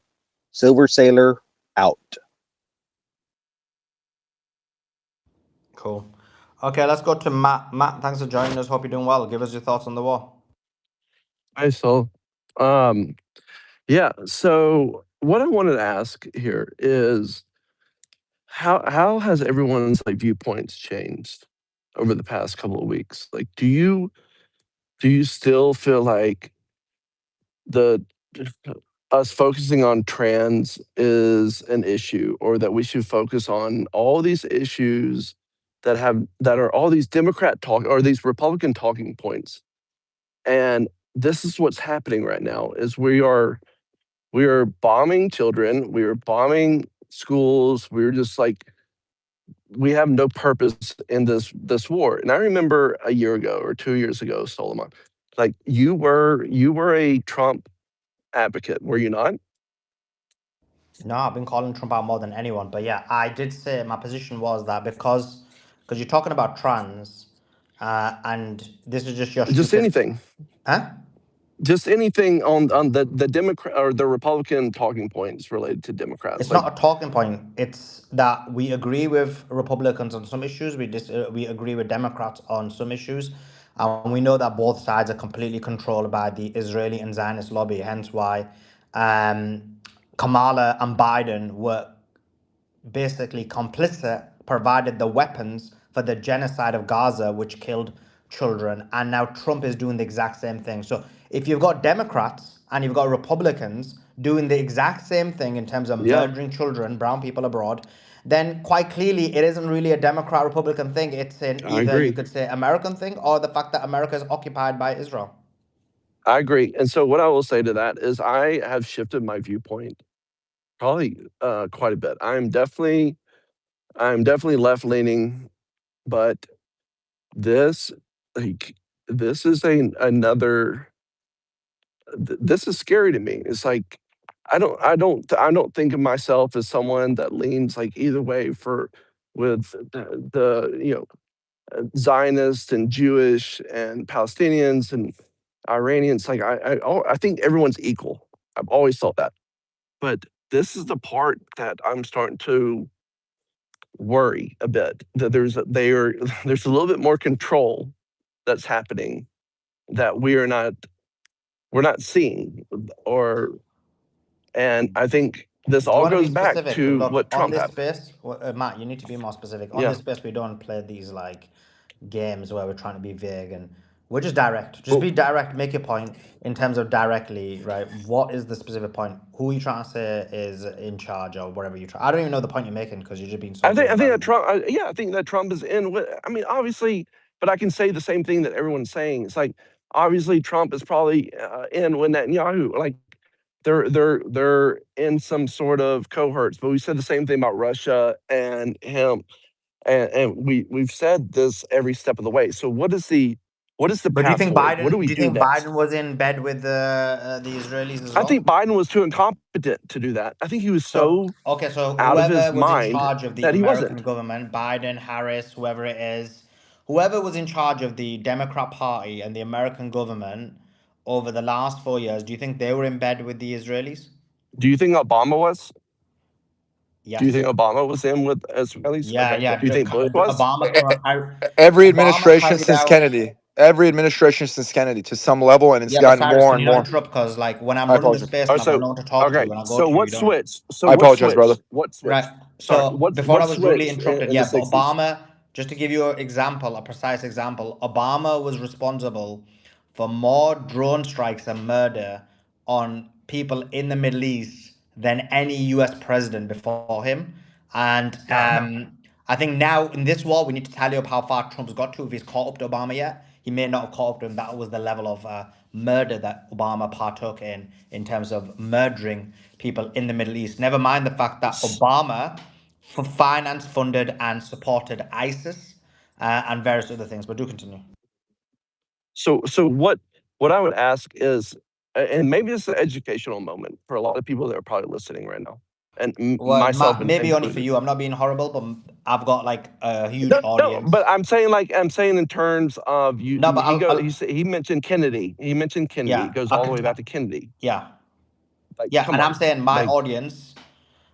Silver Sailor out. Cool. Okay, let's go to Matt. Matt, thanks for joining us. Hope you're doing well. Give us your thoughts on the war. Hi, Sol. Um, yeah. So what I wanted to ask here is how has everyone's like viewpoints changed over the past couple of weeks? Like, do you still feel like the us focusing on trans is an issue, or that we should focus on all these issues that are all these Democrat talk or these Republican talking points? And this is what's happening right now is we are bombing children, we are bombing schools, we're just like we have no purpose in this war. And I remember a year ago or 2 years ago, Solomon, like you were a Trump advocate, were you not? No, I've been calling Trump out more than anyone. But yeah, I did say my position was that because you're talking about trans, and this is just your Just stupid, anything. huh? Just anything on the Democrat or the Republican talking points related to Democrats. It's Like not a talking point. It's that we agree with Republicans on some issues. We agree with Democrats on some issues, and we know that both sides are completely controlled by the Israeli and Zionist lobby. Hence why Kamala and Biden were basically complicit, provided the weapons for the genocide of Gaza, which killed children. And now Trump is doing the exact same thing. So if you've got Democrats and you've got Republicans doing the exact same thing in terms of yeah, murdering children, brown people abroad, then quite clearly it isn't really a Democrat Republican thing. It's an I either you agree. could say American thing or the fact that America is occupied by Israel. I agree. And so what I will say to that is I have shifted my viewpoint probably quite a bit. I'm definitely left leaning, but this like this is another this is scary to me. It's like I don't think of myself as someone that leans like either way for with the Zionists and Jewish and Palestinians and Iranians. Like I think everyone's equal. I've always thought that. But this is the part that I'm starting to worry a bit that there's a little bit more control that's happening that we're not seeing or and I think this Do you all want to be goes back specific? to Look, what on Trump this had. space, Matt, you need to be more specific. On Yeah. this space, we don't play these like games where we're trying to be vague and we're just direct. Just Well, be direct, make your point in terms of directly, right? What is the specific point? Who are you trying to say is in charge or whatever you try? I don't even know the point you're making because you're just being so vague I think about that it. Trump I think that Trump is in with I mean obviously but I can say the same thing that everyone's saying. It's like obviously Trump is probably in with Netanyahu. Like they're in some sort of cohorts, but we said the same thing about Russia and him, and we've said this every step of the way. So what is the But path forward? What do we Do you do think next? Biden was in bed with the Israelis as I well? think Biden was too incompetent to do that. I think he was So, so okay, so out of whoever his was in mind charge of the that he American wasn't. government, Biden, Harris, whoever it is, whoever was in charge of the Democrat Party and the American government over the last 4 years, do you think they were in bed with the Israelis? Do you think Obama was? Do you Yes. think Obama was in with Israelis? Yeah, Okay. yeah. Do you think Bush was? Every Obama administration carried since out. Kennedy, every administration since Kennedy, to some level, and it's Yeah, but gotten Cyrus, more can and you not more. interrupt? Because like when I'm I running the apologize. space Oh, and I've got so no one to talk to, okay. when I go So to you, what you don't. switched? So I what apologize, brother. switched? What Right. switched? Sorry. So before What I was rudely switched interrupted, in the yeah, but '60s? Obama, just to give you an example, a precise example, Obama was responsible for more drone strikes and murder on people in the Middle East than any US president before him. And I think now in this war, we need to tally up how far Trump's got to. If he's caught up to Obama yet, he may not have caught up to him. That was the level of murder that Obama partook in terms of murdering people in the Middle East. Never mind the fact that Obama financed, funded, and supported ISIS and various other things. But do continue. So what I would ask is, and maybe this is an educational moment for a lot of people that are probably listening right now, and Well, myself maybe only for included. you. I'm not being horrible, but I've got like a huge No, but audience. I'm saying in terms of you. No, but He mentioned Kennedy. He mentioned Kennedy. It yeah, goes I all the can way back tell. to Kennedy. Yeah, Like, yeah, come and I'm on. saying my Like, audience.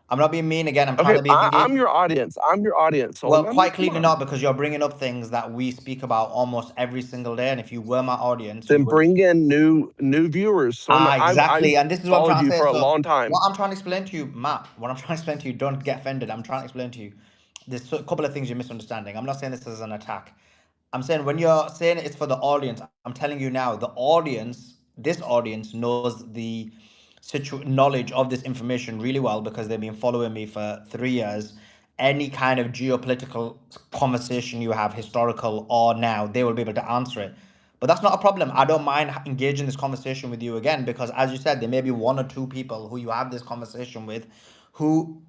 I'm not being mean again. I'm trying okay, to be I'm engaged. your audience. I'm your audience. So Well, I mean, quite come clearly on. not, because you're bringing up things that we speak about almost every single day. And if you were my audience, you Then would. bring in new viewers. So I've Exactly. And this is what I'm followed trying to you say. for a So, long what time. I'm trying to explain to you, Matt, what I'm trying to explain to you, don't get offended. I'm trying to explain to you. There's a couple of things you're misunderstanding. I'm not saying this as an attack. I'm saying when you're saying it's for the audience, I'm telling you now, the audience, this audience knows the knowledge of this information really well because they've been following me for 3 years. Any kind of geopolitical conversation you have, historical or now, they will be able to answer it. But that's not a problem. I don't mind engaging this conversation with you again because, as you said, there may be one or two people who you have this conversation with, who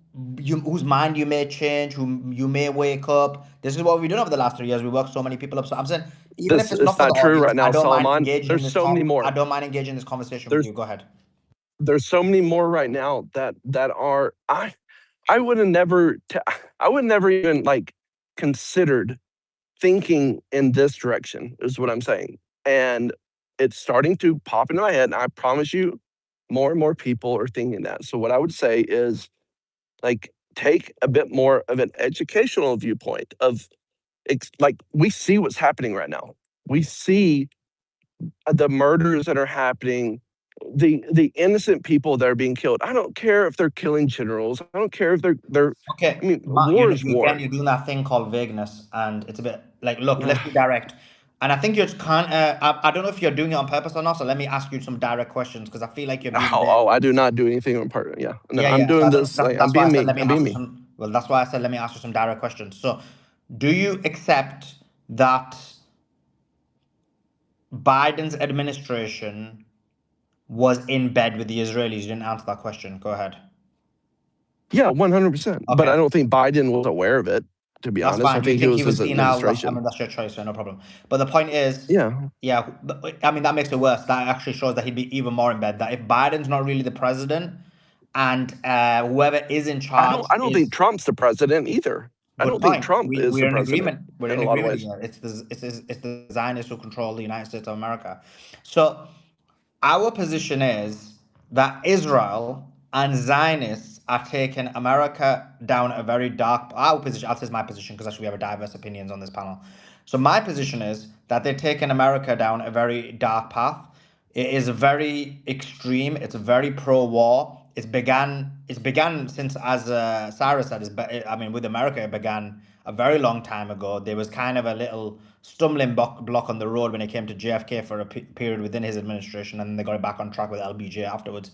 whose mind you may change, who you may wake up. This is what we've done over the last 3 years. We worked so many people up. So I'm saying, even if This it's not it's for the not true audience, right I now, don't mind Solomon. engaging in There's this. so many I more. don't mind engaging this conversation with There's you. Go ahead. there's so many more right now that are I would have never I would never even like considered thinking in this direction is what I'm saying. And it's starting to pop into my head. And I promise you, more and more people are thinking that. So what I would say is like take a bit more of an educational viewpoint of like we see what's happening right now. We see the murders that are happening, the innocent people that are being killed. I don't care if they're killing generals. I don't care if they're. I Okay, mean, Matt, war is again, war. you're doing that thing called vagueness, and it's a bit like, look, let's be direct. And I think you're kind of, I don't know if you're doing it on purpose or not, so let me ask you some direct questions because I feel like you're being a bit. I do not do anything on part. Yeah, no, Yeah, I'm yeah. So doing I think this. Like, I'm that's why I being said me. let me I'm ask being you me. some. Well, that's why I said let me ask you some direct questions. So, do you accept that Biden's administration was in bed with the Israelis? You didn't answer that question. Go ahead. Yeah, 100%. But I Okay, don't think Biden was aware of it. To be that's honest, I fine. You think it think was he was his seen out? I administration. mean, that's your choice, so no problem. But the point is, Yeah, yeah, I mean, that makes it worse. That actually shows that he'd be even more in bed. That if Biden's not really the president and whoever is in charge I don't think is. Trump's the president either. I Good don't think point. Trump is the We're in president agreement. We're in in a lot of agreement ways. here. It's the Zionists who control the United States of America. So our position is that Israel and Zionists are taking America down a very dark. Our position. I'll say my position because actually we have diverse opinions on this panel. So my position is that they're taking America down a very dark path. It is very extreme. It's very pro-war. It's began since, as Sarah said, I mean, with America, it began a very long time ago. There was kind of a little stumbling block on the road when it came to JFK for a period within his administration, and then they got it back on track with LBJ afterwards.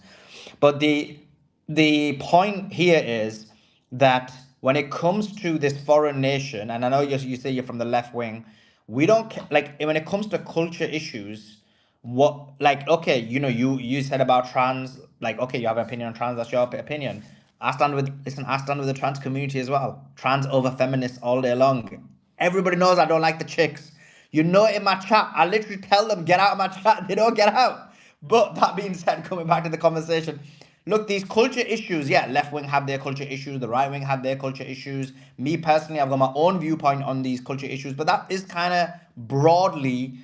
But the point here is that when it comes to this foreign nation, and I know you say you're from the left wing, we don't like when it comes to culture issues. What, like, okay, you said about trans, like, okay, you have an opinion on trans, that's your opinion. I stand with the trans community as well. Trans over feminists all day long. Everybody knows I don't like the chicks. In my chat, I literally tell them, get out of my chat. They don't get out. But that being said, coming back to the conversation, look, these culture issues, yeah, left wing have their culture issues, the right wing have their culture issues. Me personally, I've got my own viewpoint on these culture issues, but that is kind of broadly,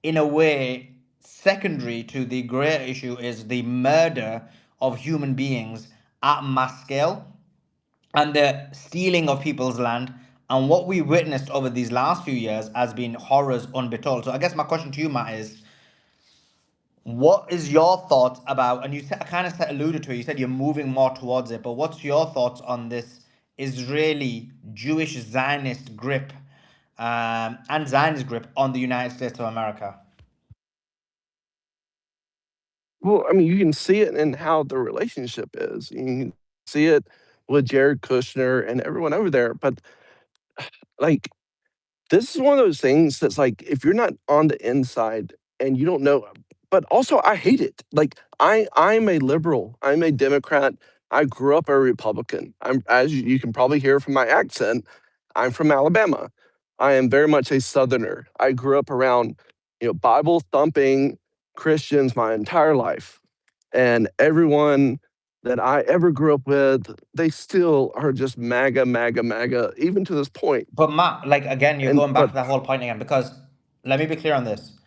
in a way, secondary to the greater issue is the murder of human beings at mass scale and the stealing of people's land. And what we witnessed over these last few years has been horrors unbetold. So I guess my question to you, Matt, is what is your thoughts about, and you kind of alluded to it, you said you're moving more towards it, but what's your thoughts on this Israeli Jewish Zionist grip and Zionist grip on the United States of America? Well, I mean, you can see it in how the relationship is. You can see it with Jared Kushner and everyone over there. But like, this is one of those things that's like, if you're not on the inside and you don't know, but also I hate it. Like, I'm a liberal. I'm a Democrat. I grew up a Republican. I'm, as you can probably hear from my accent, I'm from Alabama. I am very much a Southerner. I grew up around, Bible thumping Christians my entire life, and everyone that I ever grew up with, they still are just MAGA, MAGA, MAGA, even to this point. But Matt, like again, you're And going back but to that whole point again because let me be clear on this.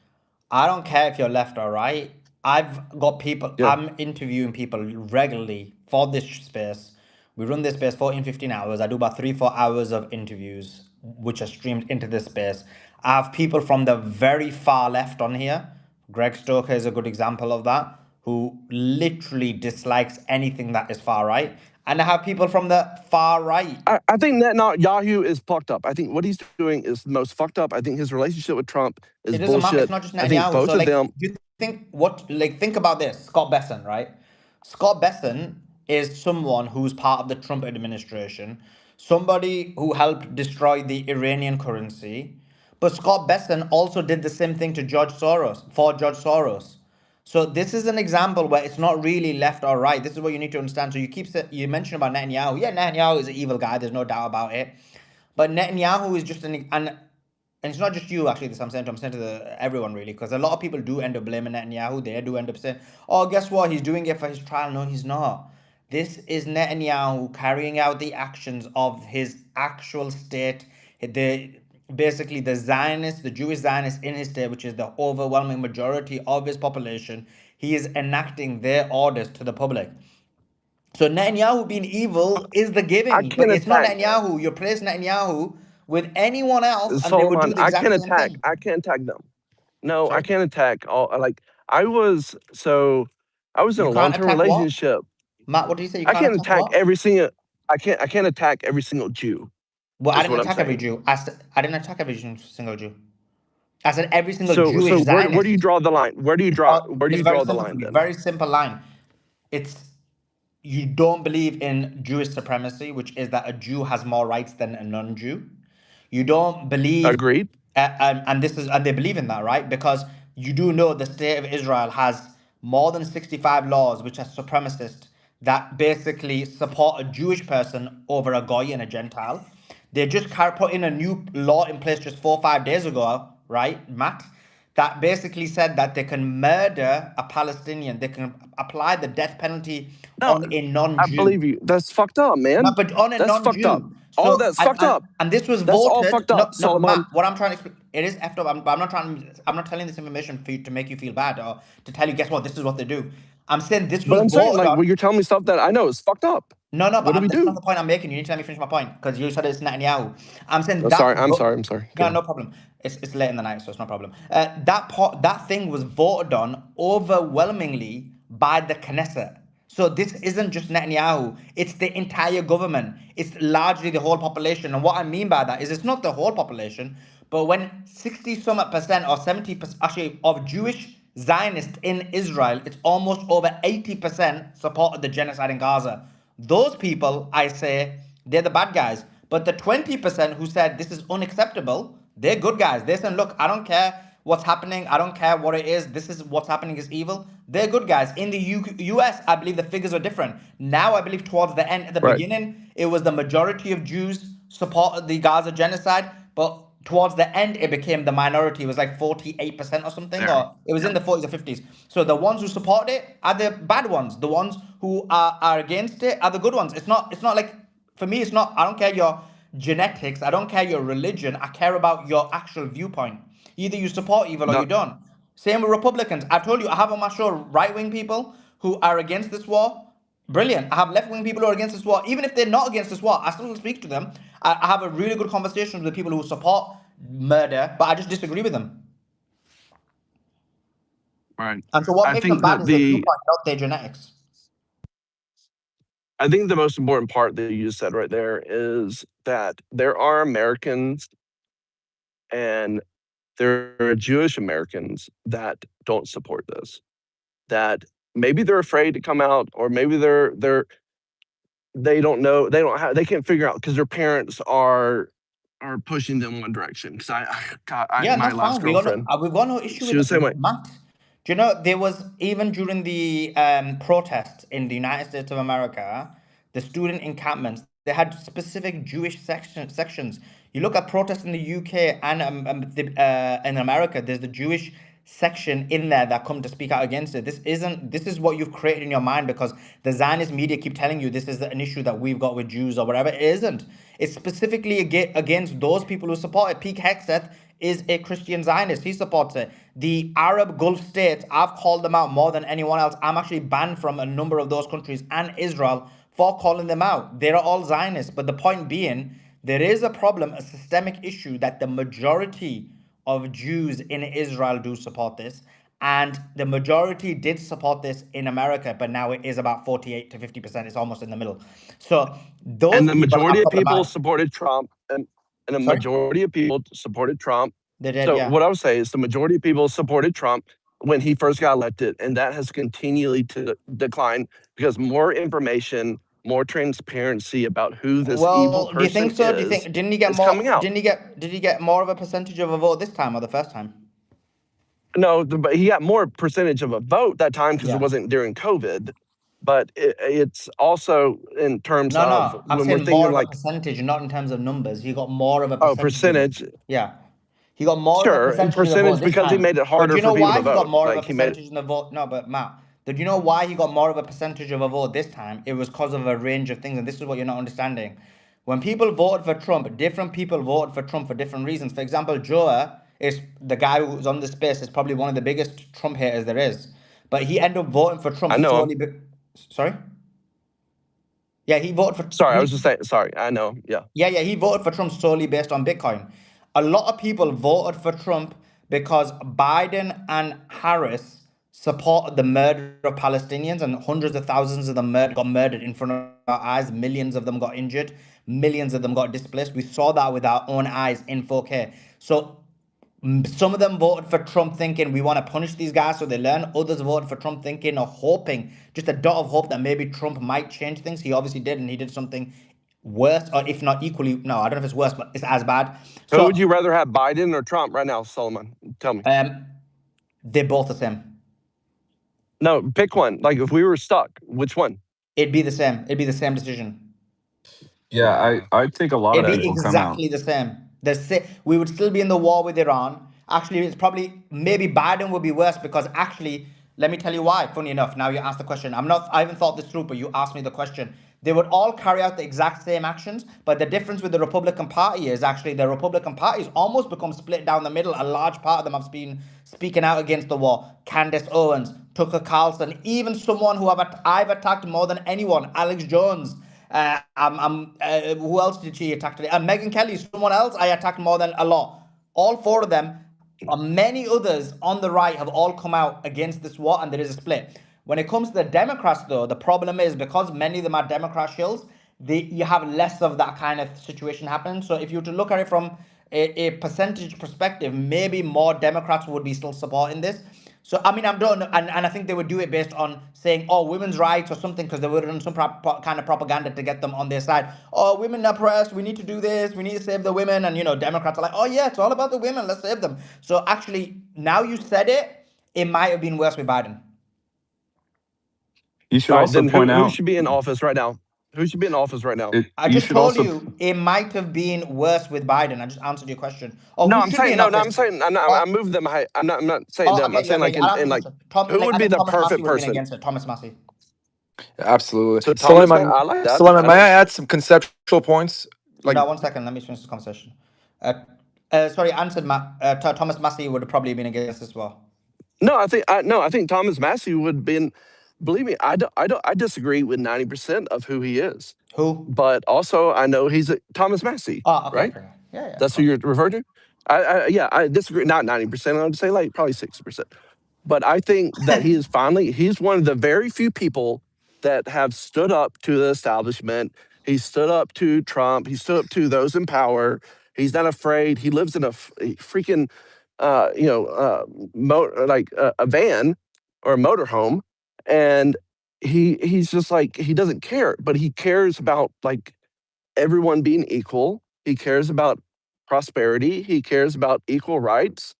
I don't care if you're left or right. I've got people, yeah, I'm interviewing people regularly for this space. We run this space 14, 15 hours. I do about 3, 4 hours of interviews, which are streamed into this space. I have people from the very far left on here. Greg Stoker is a good example of that, who literally dislikes anything that is far right. And I have people from the far right. I think Netanyahu is fucked up. I think what he's doing is the most fucked up. I think his relationship with Trump It is doesn't matter. It's bullshit. not just I think Netanyahu. both So, of like, them. do you think think about this? Scott Besson, right? Scott Besson is someone who's part of the Trump administration, somebody who helped destroy the Iranian currency. But Scott Besson also did the same thing to George Soros, for George Soros. So this is an example where it's not really left or right. This is what you need to understand. So you mentioned about Netanyahu. Yeah, Netanyahu is an evil guy. There's no doubt about it. But Netanyahu is just and it's not just you actually. This I'm saying to everyone really, because a lot of people do end up blaming Netanyahu. They do end up saying, "Oh, guess what? He's doing it for his trial." No, he's not. This is Netanyahu carrying out the actions of his actual state. The basically the Zionists, the Jewish Zionists in his state, which is the overwhelming majority of his population. He is enacting their orders to the public. So Netanyahu being evil is the I giving, but can't it's not attack Netanyahu. You place Netanyahu with anyone else, and they would do Solomon. the exact same thing. I can't attack them. No, I Sorry, can't attack all. Like I was in you a can't long term attack what? relationship. Matt, what do you say? You I can't can't attack attack what? every single. I can't attack every single Jew. Well, I Is didn't what I'm attack every saying. Jew. I didn't attack every single Jew. I said every single So Jewish where do you Zionist. draw the line? Where do It's you very draw the simple for line me. then? Very simple line. It's you don't believe in Jewish supremacy, which is that a Jew has more rights than a non-Jew. You don't believe, Agreed. and they believe in that, right? Because you do know the state of Israel has more than 65 laws which are supremacist that basically support a Jewish person over a goy and a Gentile. They just put in a new law in place just 4 or 5 days ago, right, Matt? That basically said that they can murder a Palestinian. They can apply the death penalty No, on a I non-Jew. believe you. That's fucked up, man. But on a That's fucked up. non-Jew. All So that's fucked up. and this was That's all voted. fucked up, No, but Matt, Solomon. what I'm trying to explain, it is effed up. But I'm not trying. I'm not telling this information for you to make you feel bad or to tell you, guess what, this is what they do. I'm saying this But was I'm saying, voted like, on. well, you're telling me stuff that I know is fucked up. No, What but do we that's not do? the point I'm making. You need to let me finish my point because you said it's Netanyahu. I'm saying Oh, that. sorry. I'm sorry. I'm sorry. Go No, on. no problem. It's late in the night, so it's no problem. That thing was voted on overwhelmingly by the Knesset. So this isn't just Netanyahu; it's the entire government. It's largely the whole population. And what I mean by that is, it's not the whole population, but when 60 some percent or 70% actually of Jewish Zionists in Israel, it's almost over 80% supported the genocide in Gaza. Those people, I say, they're the bad guys. But the 20% who said this is unacceptable, they're good guys. They're saying, look, I don't care what's happening. I don't care what it is. This is what's happening is evil. They're good guys. In the US, I believe the figures are different. Now, I believe towards the end, at the Right. beginning, it was the majority of Jews supported the Gaza genocide. But towards the end, it became the minority. It was like 48% or something, There. or it was in Yep. the 40s or 50s. So the ones who support it are the bad ones. The ones who are against it are the good ones. It's not like, for me, it's not, I don't care your genetics, I don't care your religion, I care about your actual viewpoint. Either you support evil or No. you don't. Same with Republicans. I told you, I have on my show right-wing people who are against this war. Brilliant. I have left-wing people who are against this war. Even if they're not against this war, I still speak to them. I have a really good conversation with people who support murder, but I just disagree with them. Right. And so what I makes them think bad that is their viewpoint, not their genetics. I think the most important part that you just said right there is that there are Americans and there are Jewish Americans that don't support this. That maybe they're afraid to come out, or maybe they don't know, they can't figure out because their parents are pushing them one direction. Because God, Yeah, and my that's last fine. girlfriend, We've got no issue she with was that, the same way. Matt. Do you know there was even during the protests in the United States of America, the student encampments, they had specific Jewish sections. You look at protests in the UK and in America, there's the Jewish section in there that come to speak out against it. This is what you've created in your mind because the Zionist media keep telling you this is an issue that we've got with Jews or whatever. It isn't. It's specifically against those people who support it. Pete Hegseth is a Christian Zionist. He supports it. The Arab Gulf states, I've called them out more than anyone else. I'm actually banned from a number of those countries and Israel for calling them out. They're all Zionists. But the point being, there is a problem, a systemic issue that the majority of Jews in Israel do support this. And the majority did support this in America, but now it is about 48 to 50%. It's almost in the middle. So those And the people are majority of people problematic. supported Trump, and the Sorry? majority of people supported Trump. They did, So yeah. what I would say is the majority of people supported Trump when he first got elected, and that has continually to decline because more information, more transparency about who this evil Well, do you think person so? Do you think is coming out. did he get more of a percentage of a vote this time or the first time? No, but he got more percentage of a vote that time because it Yeah. wasn't during COVID. But it's also in terms No, of no. I'm when we're saying more thinking of a like, percentage, not in terms of numbers. He got more of a oh, percentage of it. percentage, Yeah. He got more of a sure, and percentage of the vote percentage this because he time. made it But do harder you for know people to why he got vote. more of a Like he made it. percentage in the vote? No, but Matt, do you know why he got more of a percentage of a vote this time? It was because of a range of things, and this is what you're not understanding. When people voted for Trump, different people voted for Trump for different reasons. For example, Joe is the guy who's on the space is probably one of the biggest Trump haters there is. But he ended up voting for Trump I know him. solely. Sorry? Yeah, he voted for. Sorry, I was just saying. Sorry, I know. Yeah, Yeah, he voted for Trump solely based on Bitcoin. A lot of people voted for Trump because Biden and Harris supported the murder of Palestinians, and hundreds of thousands of them got murdered in front of our eyes. Millions of them got injured. Millions of them got displaced. We saw that with our own eyes in 4K. So some of them voted for Trump thinking we want to punish these guys so they learn. Others voted for Trump thinking or hoping, just a dot of hope that maybe Trump might change things. He obviously did, and he did something worse, or if not equally. No, I don't know if it's worse, but it's as bad. who would So you rather have, Biden or Trump right now, Solomon? Tell me. they're both the same. No, pick one. Like if we were stuck, which one? It'd be the same. It'd be the same decision. Yeah, I think a lot of It'd be people come out. exactly the same. We would still be in the war with Iran. Actually, it's probably maybe Biden would be worse because actually, let me tell you why. Funny enough, now you asked the question. I haven't thought this through, but you asked me the question. They would all carry out the exact same actions, but the difference with the Republican Party is actually the Republican Party has almost become split down the middle. A large part of them have been speaking out against the war. Candace Owens, Tucker Carlson, even someone who I've attacked more than anyone, Alex Jones. Who else did she attack today? Megan Kelly, someone else I attacked more than a lot. All four of them, many others on the right have all come out against this war, and there is a split. When it comes to the Democrats, though, the problem is because many of them are Democrat shills, you have less of that kind of situation happening. So if you were to look at it from a percentage perspective, maybe more Democrats would be still supporting this. So I mean, I don't know, and I think they would do it based on saying, "Oh, women's rights" or something, because they would run some kind of propaganda to get them on their side. Oh, women are oppressed. We need to do this. We need to save the women, and Democrats are like, "Oh yeah, it's all about the women. Let's save them." So actually, now you said it, it might have been worse with Biden. You should All right, also then point who out should be in office right now? Who should be in office right now? I you just should told also you it might have been worse with Biden. I just answered your question. Oh, No, who I'm should be saying in no, no. office? I'm saying I'm not. Oh, I'm moving them. I'm not saying them. I'm okay, saying like I'll answer in the like question. who Like would I be think the Thomas Massey perfect would have been person? against it. Thomas Massey. Absolutely. So Thomas, man, Suleiman, I like that. Suleiman, I may don't. I add some conceptual points? Like, No, one second. Let me finish this conversation. Sorry, answered Thomas Massey would have probably been against as well. No, I think Thomas Massey would have been. Believe me, I disagree with 90% of who he is. Who? But also, I know he's Thomas Massey, Oh, okay, right? okay. Yeah, of That's who course. you're referring to. I disagree. Not 90%. I would say like probably 60%. But I think that he's one of the very few people that have stood up to the establishment. He stood up to Trump. He stood up to those in power. He's not afraid. He lives in a freaking, like a van or a motorhome, and he's just like he doesn't care, but he cares about like everyone being equal. He cares about prosperity. He cares about equal rights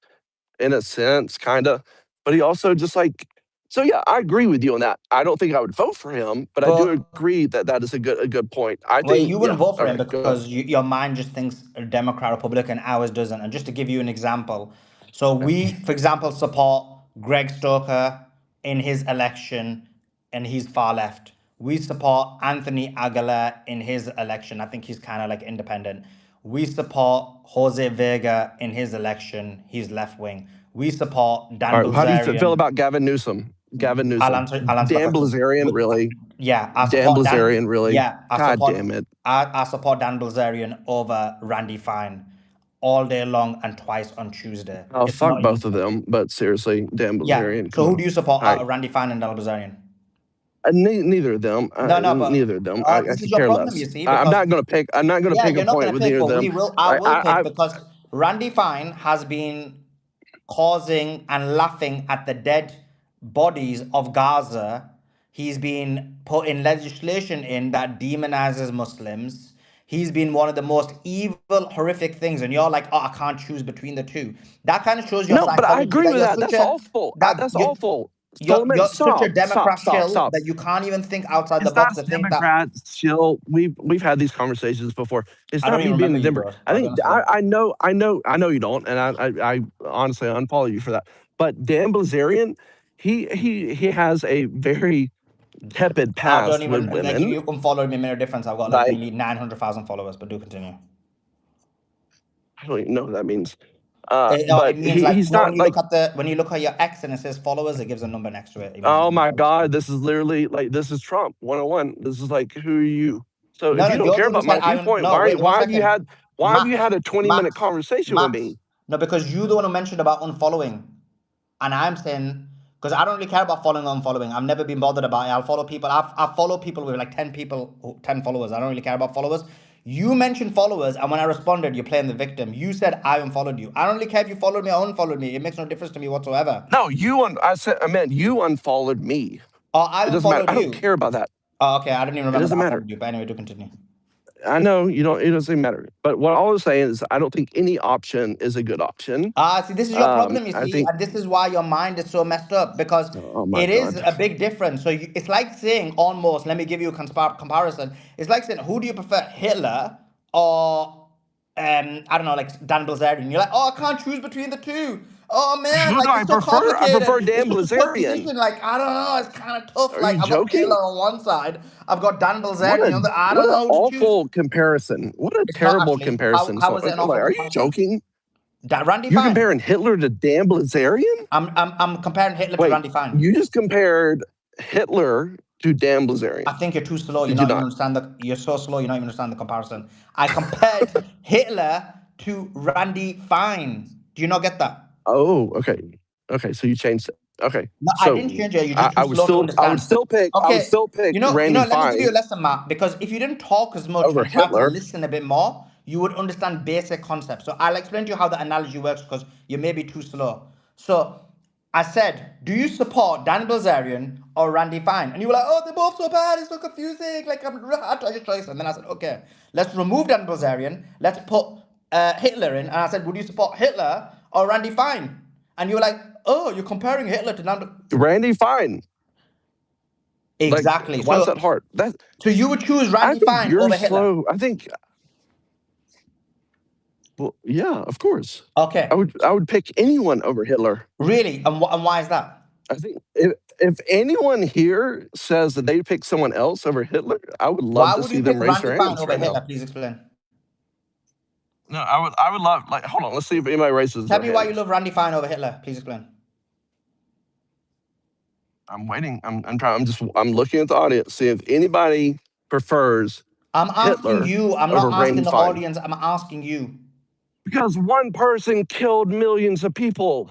in a sense, kind of. But he also just like so. Yeah, I agree with you on that. I don't think I would vote for him, but I do But agree that that is a good point. I well, think you yeah. wouldn't vote for him Okay, go ahead. because your mind just thinks Democrat, Republican, ours doesn't. And just to give you an example, so we, for example, support Greg Stoker in his election, and he's far left. We support Anthony Aguilar in his election. I think he's kind of like independent. We support Jose Vega in his election. He's left wing. We support All Dan right, how do you feel Bilzerian. about Gavin Newsom? Gavin I'll Newsom, answer. I'll answer that Dan question. Blazarian, really? Yeah, I Dan support Dan. Blazarian, really? Yeah, I God support. damn it! I support Dan Bilzerian over Randy Fine all day long and twice on Tuesday. Oh, It's fuck not both of even. them. But seriously, Dan Yeah. Blazarian, So come who do on. you support? All right, Randy Fine and Dan Bilzerian. neither of them. No, no, but Neither of them. I this is could your care problem, you less. see, I'm because not gonna pick. I'm not gonna yeah, pick a you're not point gonna with pick, either of but them. we will. I will I pick because Randy Fine has been causing and laughing at the dead bodies of Gaza. He's been putting legislation in that demonizes Muslims. He's been one of the most evil, horrific things, and you're like, oh, I can't choose between the two. That kind of shows your no, but I psychology agree that with you're that. such That's a awful. that That's awful. you're Solomon, such a stop, stop, Democrat stop, shill stop. that you can't even think outside the It's not box to think that. Democrats chill. We've had these conversations before. It's I don't not even me being remember a you, Democrat. bro. I I'll be think honest with you. I know you don't, and I honestly unfollow you for that. But Dan Blazarian, he has a very tepid I don't past with even like if women. you unfollow me, made a difference. I've got like Like nearly 900,000 followers, but do continue. I don't even know what that means. It But means like he's not like when you look at your X and it says followers, it gives a number next to it. It means how oh many my followers. God, this is literally like this is Trump 101. This is like who are you? So No, if no, you don't you're the care one who about said my I don't. viewpoint, No, wait one second. why have you Max, had a 20-minute Max, conversation with Max. me? No, because you the one who mentioned about unfollowing. And I'm saying, because I don't really care about following or unfollowing. I've never been bothered about it. I'll follow people. I follow people with like 10 people, 10 followers. I don't really care about followers. You mentioned followers, and when I responded, you're playing the victim. You said I unfollowed you. I don't really care if you followed me or unfollowed me. It makes no difference to me whatsoever. No, I meant you unfollowed me. Or I It doesn't matter. unfollowed I don't you. care about that. Oh, okay, I didn't even It remember that doesn't I matter. followed you. But anyway, do continue. I know you don't. It doesn't matter. But what I was saying is, I don't think any option is a good option. See, this is your problem, you I see, think. and this is why your mind is so messed up because Oh my it is God. a big difference. So it's like saying almost. Let me give you a comparison. It's like saying, who do you prefer, Hitler or I don't know, like Dan Bilzerian? You're like, oh, I can't choose between the two. Oh man, Who do like I it's so prefer? I complicated. prefer It's Dan such a tough Blazarian. decision. Like I don't know, it's kind of tough. Are Like you I've got joking? Hitler on one side, I've got Dan What Bilzerian on a the other. I what don't an know who to choose. awful comparison. What a It's not terrible actually. comparison. How So is it an awful like, are you comparison? joking? Randy You're Fine. comparing Hitler to Dan Blazarian? I'm comparing Hitler to Wait, Randy Fine. you just compared Hitler to Dan I Blazarian. think you're too slow. You're Did you not even not? understand the. You're so slow. You're not even understand the comparison. I compared Hitler to Randy Fine. Do you not get that? Oh, okay. Okay, so you changed it. Okay. No, I So didn't change it. You're just too slow to I would understand. still pick Randy Let me give you a Fine lesson, Matt. Because if you didn't talk as much over and try to Hitler. listen a bit more, you would understand basic concepts. So I'll explain to you how the analogy works because you may be too slow. So I said, do you support Dan Bilzerian or Randy Fine? And you were like, oh, they're both so bad. It's so confusing. Like, I'm hard to your choice. And then I said, okay, let's remove Dan Bilzerian. Let's put Hitler in. And I said, would you support Hitler or Randy Fine? And you were like, oh, you're comparing Hitler to Dan. Randy Fine. Exactly. Like, why is that hard? So you would choose I Randy think Fine you're over Hitler? slow. I think. Well, yeah, of course. Okay. I would pick anyone over Hitler. Really? And why is that? I think if anyone here says that they pick someone else over Hitler, I would love Why to would see you pick them raise Randy their Fine hands over right Hitler? now. Please explain. No, I would love like hold on, let's see if anybody raises Tell their me why you hands. love Randy Fine over Hitler. Please explain. I'm waiting. I'm looking at the audience, see if anybody prefers I'm asking Hitler you. I'm over not Randy asking the Fine. audience. I'm asking you. Because one person killed millions of people.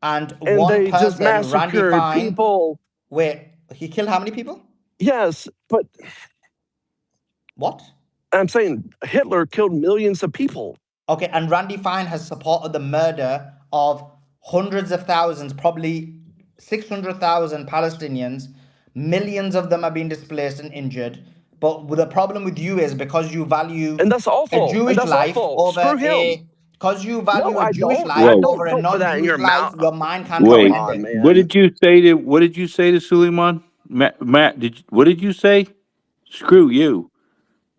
And And one they just person, Randy massacred Fine. people. Wait, he killed how many people? Yes, but what? I'm saying Hitler killed millions of people. Okay, and Randy Fine has supported the murder of hundreds of thousands, probably 600,000 Palestinians, millions of them are being displaced and injured. But the problem with you is because you value And that's a awful. And Jewish that's life awful. over Screw him. a because you No, value a I Jewish don't. I life Whoa, don't over a don't put that in non-Jewish your life, mouth. your mind can't Come wait. comprehend on, it. What man. did you say to Suleiman? Matt, what did you say? Screw you.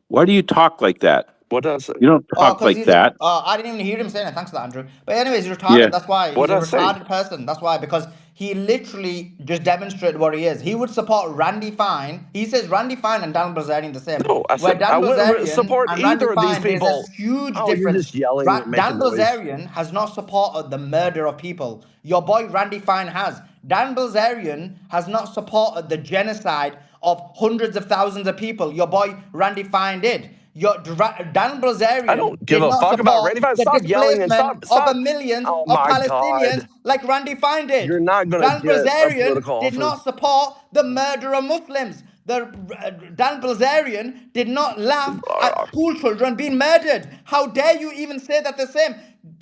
Why do you talk like that? What did I say? You don't Oh, talk because like he's a. that. I didn't even hear him saying it. Thanks for that, Andrew. But anyways, he's retarded. Yeah. That's why What he's a did I say? retarded person. That's why, because he literally just demonstrated what he is. He would support Randy Fine. He says Randy Fine and Dan Bilzerian the same. No, I Where said I Dan wouldn't Bilzerian support and Randy either of these Fine, there's a people. huge Oh, you're difference. just yelling and Dan making noise. Bilzerian has not supported the murder of people. Your boy Randy Fine has. Dan Bilzerian has not supported the genocide of hundreds of thousands of people. Your boy Randy Fine did. Dan I Bilzerian don't give did a not fuck about support Randy Fine. the Stop yelling and displacement of a stop. millions Oh of my Palestinians god. like Randy Fine did. You're not gonna Dan get a Bilzerian political did not office. support the murder of Muslims. Dan Bilzerian did not laugh at school children being murdered. How dare you even say that the same?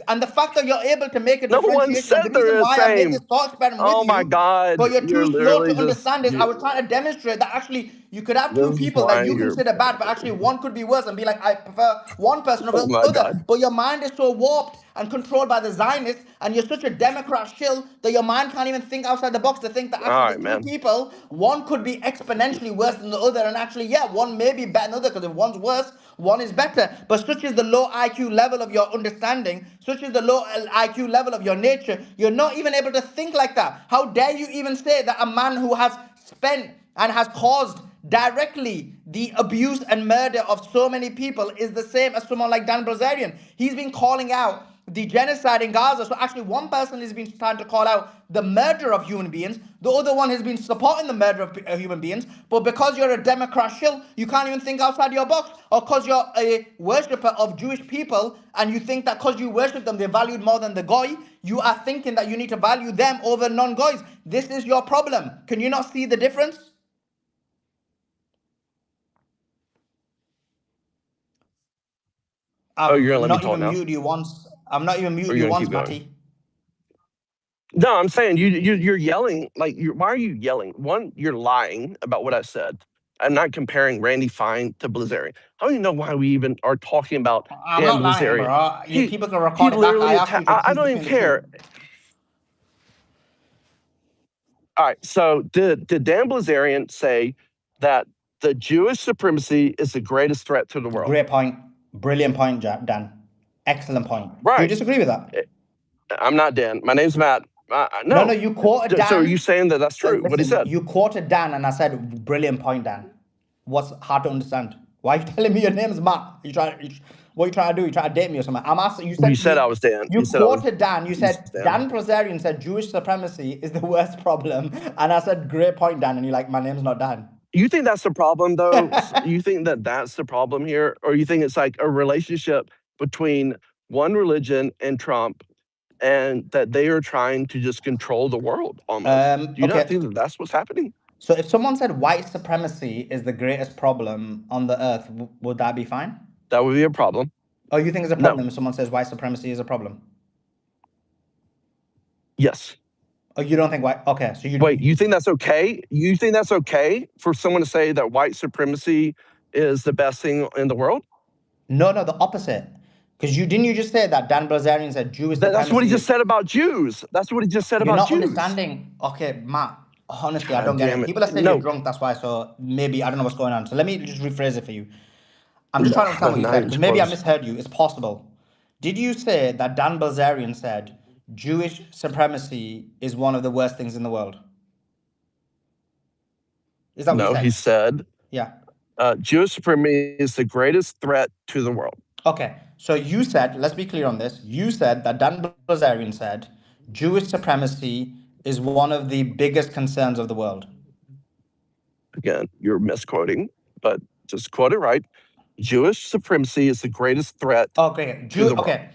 And the fact that you're able to make a No one differentiation, and said the they're reason the why I made this same. thought experiment with Oh my you, god. but you're too You're slow literally to just understand this. I was trying to demonstrate that actually you could have two this is people that why you you're consider bad, but actually one could be worse and be like, I prefer one person over oh the my other. god. But your mind is so warped and controlled by the Zionists, and you're such a Democrat shill that your mind can't even think outside the box to think that All actually right, the two man. people, one could be exponentially worse than the other, and actually, yeah, one may be better than the other, because if one's worse, one is better. But such is the low IQ level of your understanding, such is the low IQ level of your nature, you're not even able to think like that. How dare you even say that a man who has spent and has caused directly the abuse and murder of so many people is the same as someone like Dan Bilzerian? He's been calling out the genocide in Gaza. So actually one person has been trying to call out the murder of human beings. The other one has been supporting the murder of human beings. But because you're a Democrat shill, you can't even think outside your box. Or because you're a worshipper of Jewish people and you think that because you worship them, they're valued more than the goy, you are thinking that you need to value them over non-goys. This is your problem. Can you not see the difference? Oh, you're I've gonna let me not talk even now? muted you once. I've not even Or muted you're you gonna once, keep going? Matty. No, I'm saying you're yelling like why are you yelling? One, you're lying about what I said. I'm not comparing Randy Fine to Blazarian. I don't even know why we even are talking about I'm Dan not lying, Blazarian. bro. You He people can he record it back. I literally asked you attacked. to I choose don't even between the two. care. All right. So did Dan Blazarian say that the Jewish supremacy is the greatest threat to the world? Great point. Brilliant point, Dan. Excellent point. Do you Right. disagree with that? Eh, I'm not Dan. My name's Matt. No, no, No. you quoted So are you Dan. saying that that's true? What he Listen, said? you quoted Dan, and I said, brilliant point, Dan. What's hard to understand? Why are you telling me your name is Matt? What are you trying to do? You trying to date me or something? I'm asking. You You said said I was Dan. you You said I was. quoted Dan. You You said said Dan. Dan Prozarian said Jewish supremacy is the worst problem, and I said, great point, Dan. And you're like, my name's not Dan. You think that's the problem, though? You think that that's the problem here, or you think it's like a relationship between one religion and Trump, and that they are trying to just control the world almost? Do you not Okay. think that that's what's happening? So if someone said white supremacy is the greatest problem on the earth, would that be fine? That would be a problem. Oh, you think it's a No. problem if someone says white supremacy is a problem? Yes. Oh, you don't think white? Okay, so Wait, you think that's okay? You think that's okay for someone to say that white supremacy is the best thing in the world? No, the opposite. Because you just say that Dan Bilzerian said Jewish That's what he supremacy just is. said about Jews. That's what he just said You're about not Jews. understanding. Okay, Matt. Honestly, I God don't get it. damn it. People are saying you're No. drunk. That's why. So maybe I don't know what's going on. So let me just rephrase it for you. I'm just trying to understand what you Not said even because maybe I close. misheard you. It's possible. Did you say that Dan Bilzerian said Jewish supremacy is one of the worst things in the world? Is that what you No, he said? said Yeah. Jewish supremacy is the greatest threat to the world. Okay. So you said, let's be clear on this. You said that Dan Bilzerian said Jewish supremacy is one of the biggest concerns of the world. Again, you're misquoting, but just quote it right. Jewish supremacy is the greatest threat Okay. to the world. Okay.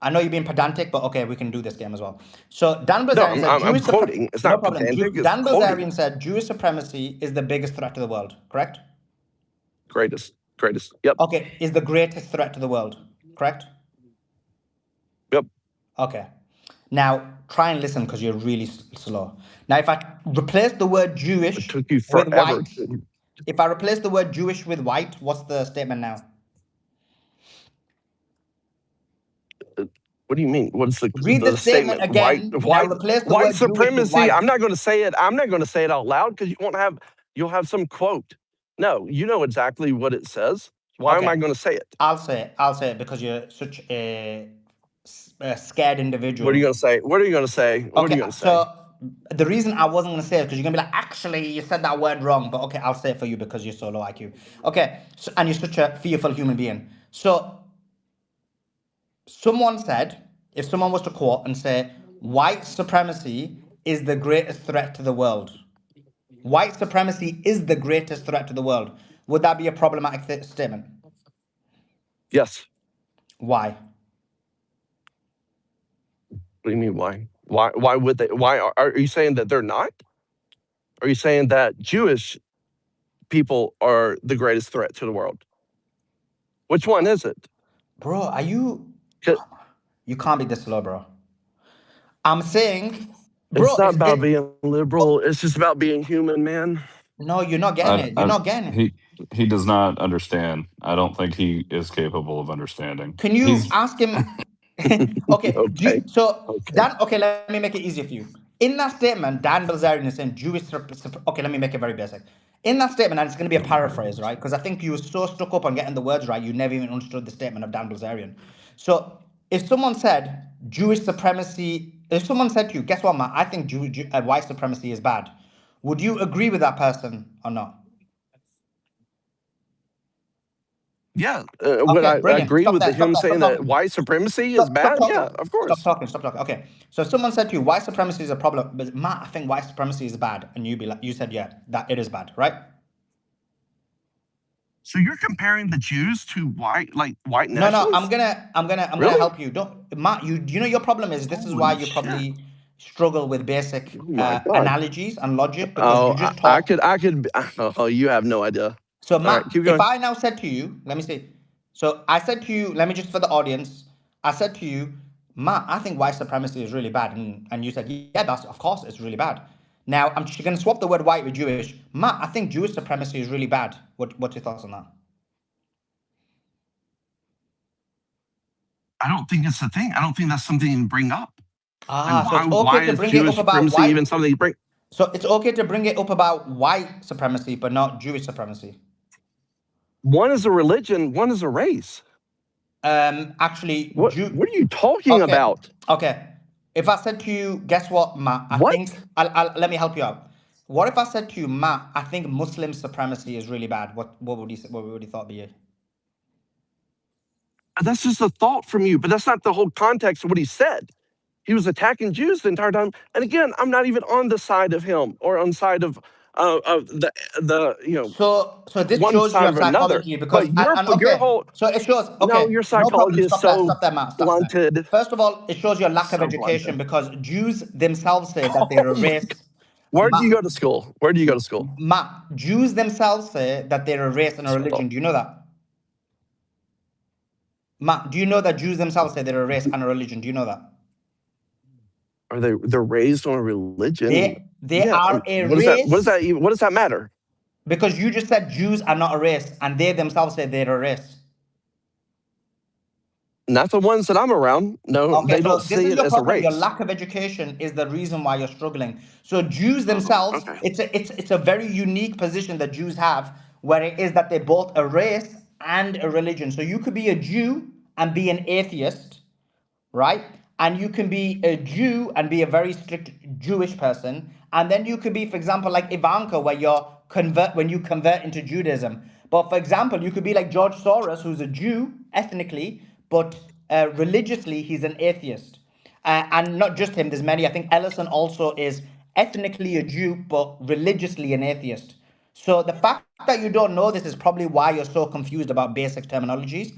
I know you're being pedantic, but okay, we can do this game as well. So Dan No, Bilzerian said I'm quoting. It's no not problem. pedantic. It's Dan quoting. Bilzerian said Jewish supremacy is the biggest threat to the world, correct? Greatest. Yep. Okay, is the greatest threat to the world, correct? Yep. Okay. Now, try and listen because you're really slow. Now, if I replace the word It Jewish took you with forever. white, if I replace the word Jewish with white, what's the statement now? What do you mean? What's Read the statement statement? again. Now replace the White word Jewish with supremacy. white. I'm not going to say it. I'm not going to say it out loud because you'll have some quote. No, you know exactly what it says. Why am I Okay, going to say it? I'll say it. I'll say it because you're such a scared individual. What are you going to say? What are you going to say? What are Okay, you going to say? so the reason I wasn't going to say it because you're going to be like, actually, you said that word wrong. But okay, I'll say it for you because you're so low IQ. Okay, so, and you're such a fearful human being. So someone said, if someone was to quote and say, white supremacy is the greatest threat to the world. White supremacy is the greatest threat to the world. Would that be a problematic statement? Yes. Why? What do you mean? Why? Why would they? Why are you saying that they're not? Are you saying that Jewish people are the greatest threat to the world? Which one is it? Bro, are you... You can't be this slow, bro. I'm saying... It's Bro, not it's... about being liberal. It's just about being human, man. No, you're not getting it. You're not getting it. He does not understand. I don't think he is capable of understanding. Can you He's ask him? Okay, Okay. so Okay. Dan, okay, let me make it easier for you. In that statement, Dan Bilzerian is saying Jewish. Okay, let me make it very basic. In that statement, and it's going to be a paraphrase, right? Because I think you were so stuck up on getting the words right, you never even understood the statement of Dan Bilzerian. So if someone said Jewish supremacy, if someone said to you, guess what, Matt? I think white supremacy is bad. Would you agree with that person or not? Yeah. Would Okay, I brilliant. agree Stop with there. Stop him there. Stop saying that talking. white supremacy is Stop bad? Yeah, talking. of Stop course. talking. Stop talking. Okay. So if someone said to you, white supremacy is a problem, but Matt, I think white supremacy is bad, and you be like, you said, yeah, that it is bad, right? So you're comparing the Jews to white No. nationalists? I'm gonna Really? help you. Don't, Matt. You know your problem is this is why Holy you shit. probably struggle with basic Oh my God. analogies and logic because Oh, you just I talk. could, oh, you have no idea. So All right, Matt, keep if going. I now said to you, let me see. So I said to you, let me just for the audience, I said to you, Matt, I think white supremacy is really bad, and you said, yeah, that's of course it's really bad. Now I'm just going to swap the word white with Jewish. Matt, I think Jewish supremacy is really bad. What's your thoughts on that? I don't think it's a thing. I don't think that's something you bring up. Like So it's okay why to is bring it up Jewish about supremacy white. even something you bring? So it's okay to bring it up about white supremacy, but not Jewish supremacy. One is a religion, one is a race. Actually, What are you talking Okay, about? okay. If I said to you, guess what, Matt? I What? think let me help you out. What if I said to you, Matt? I think Muslim supremacy is really bad. What would you say? What would you thought be? That's just a thought from you, but that's not the whole context of what he said. He was attacking Jews the entire time. And again, I'm not even on the side of him or on the side of the So this one shows side your of another. psychology because But your okay. whole So it shows no, okay. your No psychology problem. is so Stop that, Matt. Stop that. blunted, First of all, it shows your lack of so education blunted. because Jews themselves say that they're a Oh my God. race. Where do Matt, you go to school? Where do you go to school? Matt, Jews themselves say that they're a race and a So, religion. Do you know that? Matt, do you know that Jews themselves say they're a race and a religion? Do you know that? they're raised on a religion? They Yeah. are a What does that? What does race that? What does that matter? because you just said Jews are not a race, and they themselves say they're a race. Not the ones that I'm around. No, Okay, they so don't this see is it your as a problem. Your race. lack of education is the reason why you're struggling. So Jews Oh, themselves, okay. it's a very unique position that Jews have, where it is that they're both a race and a religion. So you could be a Jew and be an atheist, right? And you can be a Jew and be a very strict Jewish person, and then you could be, for example, like Ivanka, where you convert into Judaism. But for example, you could be like George Soros, who's a Jew ethnically, but religiously he's an atheist. And not just him. There's many. I think Ellison also is ethnically a Jew, but religiously an atheist. So the fact that you don't know this is probably why you're so confused about basic terminologies.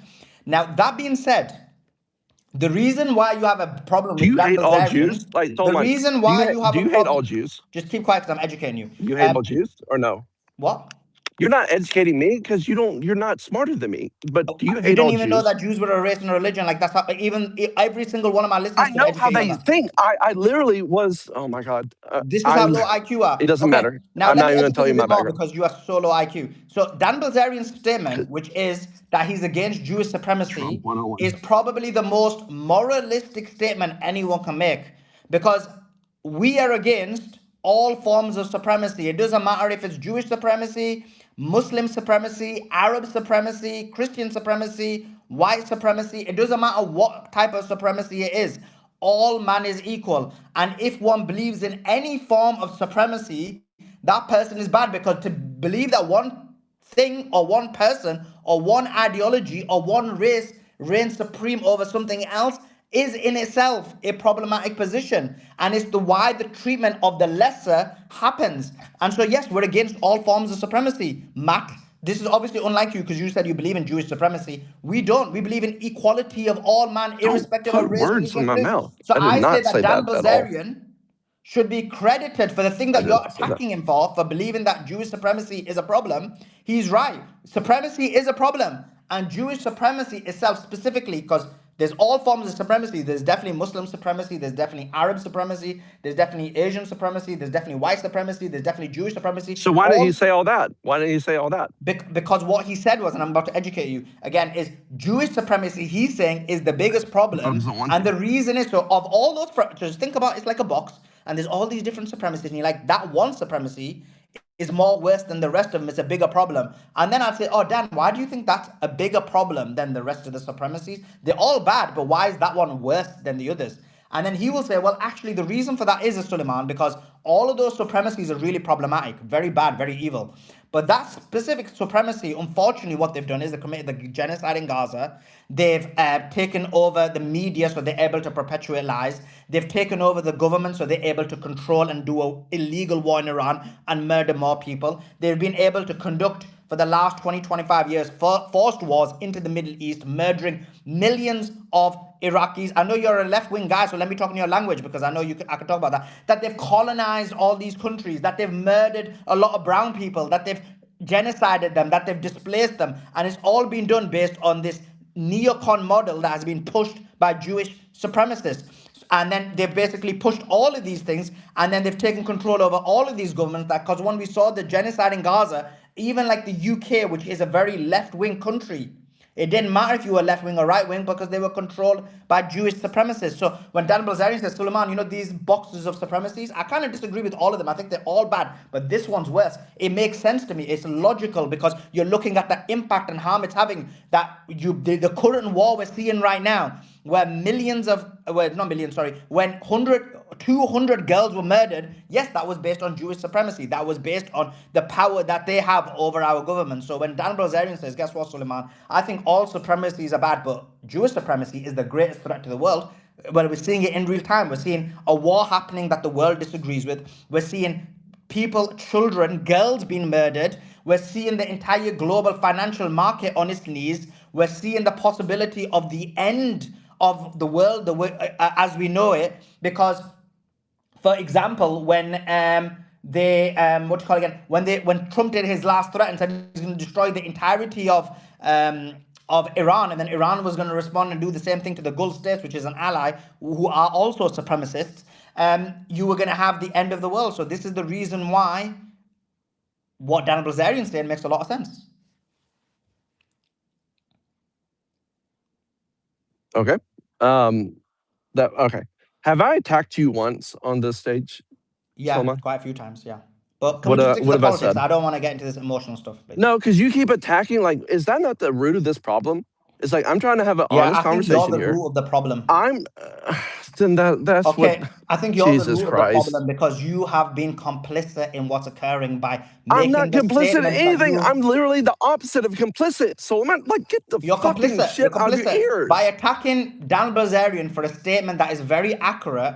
Now, that being said, the reason why you have a problem Do with you Dan hate all Jews? Bilzerian, Like, the hold on. reason why you have Do a you hate all problem, Jews? just keep quiet because I'm educating you. Do you hate all Jews or no? What? You're not educating me because you're not smarter than me. But do you You hate didn't all even know Jews? that Jews were a race and a religion. Like that's how every single one of my I listeners could know how educate you on they that. think. I literally was. Oh my god. This is how I. low IQ you It are. doesn't Okay, matter. now I'm let not me even gonna educate tell you you a my bit more background. because you are so low IQ. So Dan Bilzerian's statement, which is that he's against Jewish Trump supremacy, 101. is probably the most moralistic statement anyone can make because we are against all forms of supremacy. It doesn't matter if it's Jewish supremacy, Muslim supremacy, Arab supremacy, Christian supremacy, white supremacy. It doesn't matter what type of supremacy it is. All man is equal. And if one believes in any form of supremacy, that person is bad because to believe that one thing or one person or one ideology or one race reigns supreme over something else is in itself a problematic position, and it's the why the treatment of the lesser happens. And so yes, we're against all forms of supremacy. Matt, this is obviously unlike you because you said you believe in Jewish supremacy. We don't. We believe in equality of all man Don't irrespective of put race, words in religion, my belief. mouth. So I did I say not that say Dan that at all. Bilzerian should be credited for the thing I that did you're not say that. attacking him for believing that Jewish supremacy is a problem. He's right. Supremacy is a problem. And Jewish supremacy itself specifically, because there's all forms of supremacy. There's definitely Muslim supremacy. There's definitely Arab supremacy. There's definitely Asian supremacy. There's definitely white supremacy. There's definitely Jewish supremacy. So why did he All say all that? Why did he say all that? because what he said was, and I'm about to educate you again, is Jewish supremacy. He's saying is the biggest Trump problem, doesn't want and to. the reason is so of all those. Just think about it's like a box, and there's all these different supremacies, and you're like that one supremacy is more worse than the rest of them. It's a bigger problem, and then I'd say, oh Dan, why do you think that's a bigger problem than the rest of the supremacies? They're all bad, but why is that one worse than the others? And then he will say, well, actually, the reason for that is Suleiman, because all of those supremacies are really problematic, very bad, very evil. But that specific supremacy, unfortunately, what they've done is they committed the genocide in Gaza. They've taken over the media, so they're able to perpetuate lies. They've taken over the government, so they're able to control and do an illegal war in Iran and murder more people. They've been able to conduct for the last 20, 25 years, forced wars into the Middle East, murdering millions of Iraqis. I know you're a left-wing guy, so let me talk in your language because I know I can talk about that. That they've colonized all these countries, that they've murdered a lot of brown people, that they've genocided them, that they've displaced them. And it's all been done based on this neocon model that has been pushed by Jewish supremacists. And then they've basically pushed all of these things, and then they've taken control over all of these governments. That because when we saw the genocide in Gaza, even like the UK, which is a very left-wing country, it didn't matter if you were left-wing or right-wing because they were controlled by Jewish supremacists. So when Dan Bilzerian says, Suleiman, these boxes of supremacies, I kind of disagree with all of them. I think they're all bad, but this one's worse. It makes sense to me. It's logical because you're looking at the impact and harm it's having. That the current war we're seeing right now, where millions of, well, not millions, sorry, when 200 girls were murdered, yes, that was based on Jewish supremacy. That was based on the power that they have over our government. So when Dan Bilzerian says, guess what, Suleiman, I think all supremacies are bad, but Jewish supremacy is the greatest threat to the world. Well, we're seeing it in real time. We're seeing a war happening that the world disagrees with. We're seeing people, children, girls being murdered. We're seeing the entire global financial market on its knees. We're seeing the possibility of the end of the world as we know it. Because, for example, when what do you call it again? When Trump did his last threat and said he's going to destroy the entirety of Iran, and then Iran was going to respond and do the same thing to the Gulf states, which is an ally, who are also supremacists. You were going to have the end of the world. So this is the reason why what Dan Bilzerian saying makes a lot of sense. Okay. Okay. Have I attacked you once on this stage, Yeah, Soma? quite a few times. Yeah, but can we just stick to What the have I politics? said? I don't want to get into this emotional stuff. Basically. No, because you keep attacking. Like, is that not the root of this problem? It's like I'm trying to have an Yeah, honest I think you're conversation the here. root of the problem. I'm. Then that's what. Okay, I think you're the Jesus root of the Christ! problem because you have been complicit in what's occurring by I'm not making the complicit in statements that anything. you. I'm literally the opposite of complicit. So I'm not, like, get the You're fucking complicit. You're shit out of your complicit by ears. attacking Dan Bilzerian for a statement that is very accurate.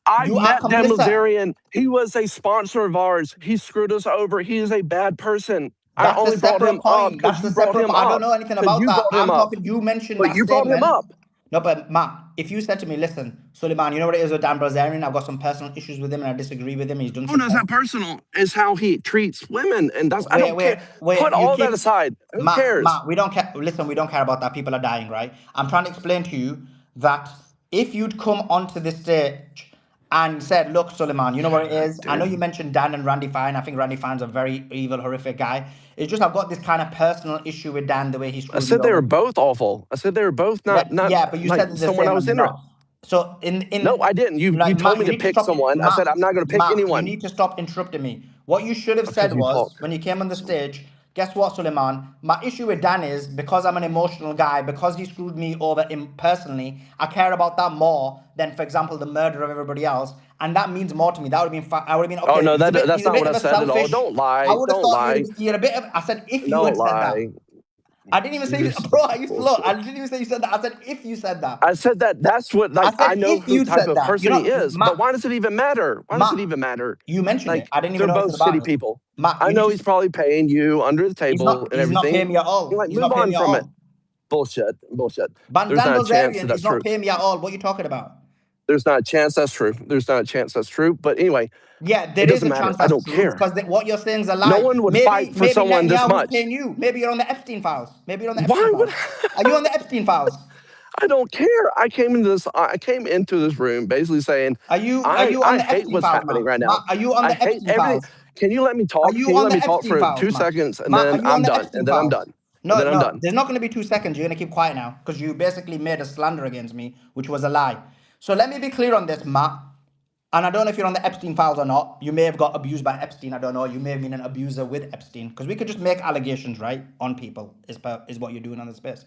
I've You are met Dan complicit. Bilzerian. He was a sponsor of ours. He screwed us over. He is a bad person. I That's a only brought separate him up point. because That's you a brought separate. him I don't up. know anything Because about you that. brought him I'm up. talking. You mentioned But that you brought him statement. up. No, but Matt, if you said to me, listen, Suleiman, you know what it is with Dan Bilzerian? I've got some personal issues with him and I disagree with him. He's done Oh, some. no, it's not personal. It's how he treats women, and that's I Wait, don't care. wait, wait. Put You all that keep aside. Who cares? Matt, we don't care. Listen, we don't care about that. People are dying, right? I'm trying to explain to you that if you'd come onto this stage and said, look, Suleiman, you know what it is? I know Dude, you mentioned Dan and Randy Fine. I think Randy Fine's a very evil, horrific guy. It's just I've got this kind of personal issue with Dan, the way he I screwed me said they were over. both awful. I said they were both not Yeah, but you like said they're the someone I same and was they're interested. not. So No, in I didn't. You like told Matt, me you to need to pick stop. someone. I said I'm not going to pick You anyone need to stop interrupting me. What you should have said because you was talk when you came on the so much. stage. Guess what, Suleiman? My issue with Dan is because I'm an emotional guy, because he screwed me over personally. I care about that more than, for example, the murder of everybody else, and that means more to me. That would have been. I would have been Oh okay. no, that's He's a not bit what of I a said at all. selfish. Don't I lie. would have Don't thought lie. you're a bit of. I said if you Don't had said that. lie. I didn't even say, You're so bro, are you slow? I bullshit. didn't even say you said that. I said if you said that. I said that that's what I like I said know if who you type said of that. You person he know, is, but Matt, why does it even matter? Why does it Matt, even matter? you mentioned it. Like I didn't even they're know both anything about shitty it. people. Matt, I you need know to. he's probably paying you under the He's table not. and He's not paying everything. me at You all. like He's move not paying on me at from it. all. Bullshit. Bullshit. There's Dan not a chance that Bilzerian that's is not true. paying me at all. What are you talking about? There's not a chance that's true. There's not a chance that's true. But anyway, Yeah, it there is doesn't a matter. chance I that's don't true care. because what you're saying is a No lie. one would Maybe fight for maybe someone this Netanyahu's much. paying you. Maybe you're on the Epstein files. Maybe you're on the Epstein Why would files. Are you on the Epstein files? I don't care. I came into this room basically saying Are you on I the hate Epstein what's files, Matt? happening right Matt, now. are you on I the hate Epstein everything. files? Can you let me Are talk? you Can you on let the me talk Epstein for files, two Matt? seconds and Matt, are then you on I'm the done. Epstein And then I'm files? done. And No, then I'm no, done. there's not going to be 2 seconds. You're going to keep quiet now because you basically made a slander against me, which was a lie. So let me be clear on this, Matt. And I don't know if you're on the Epstein files or not. You may have got abused by Epstein. I don't know. You may have been an abuser with Epstein because we could just make allegations, right, on people. Is what you're doing on the space.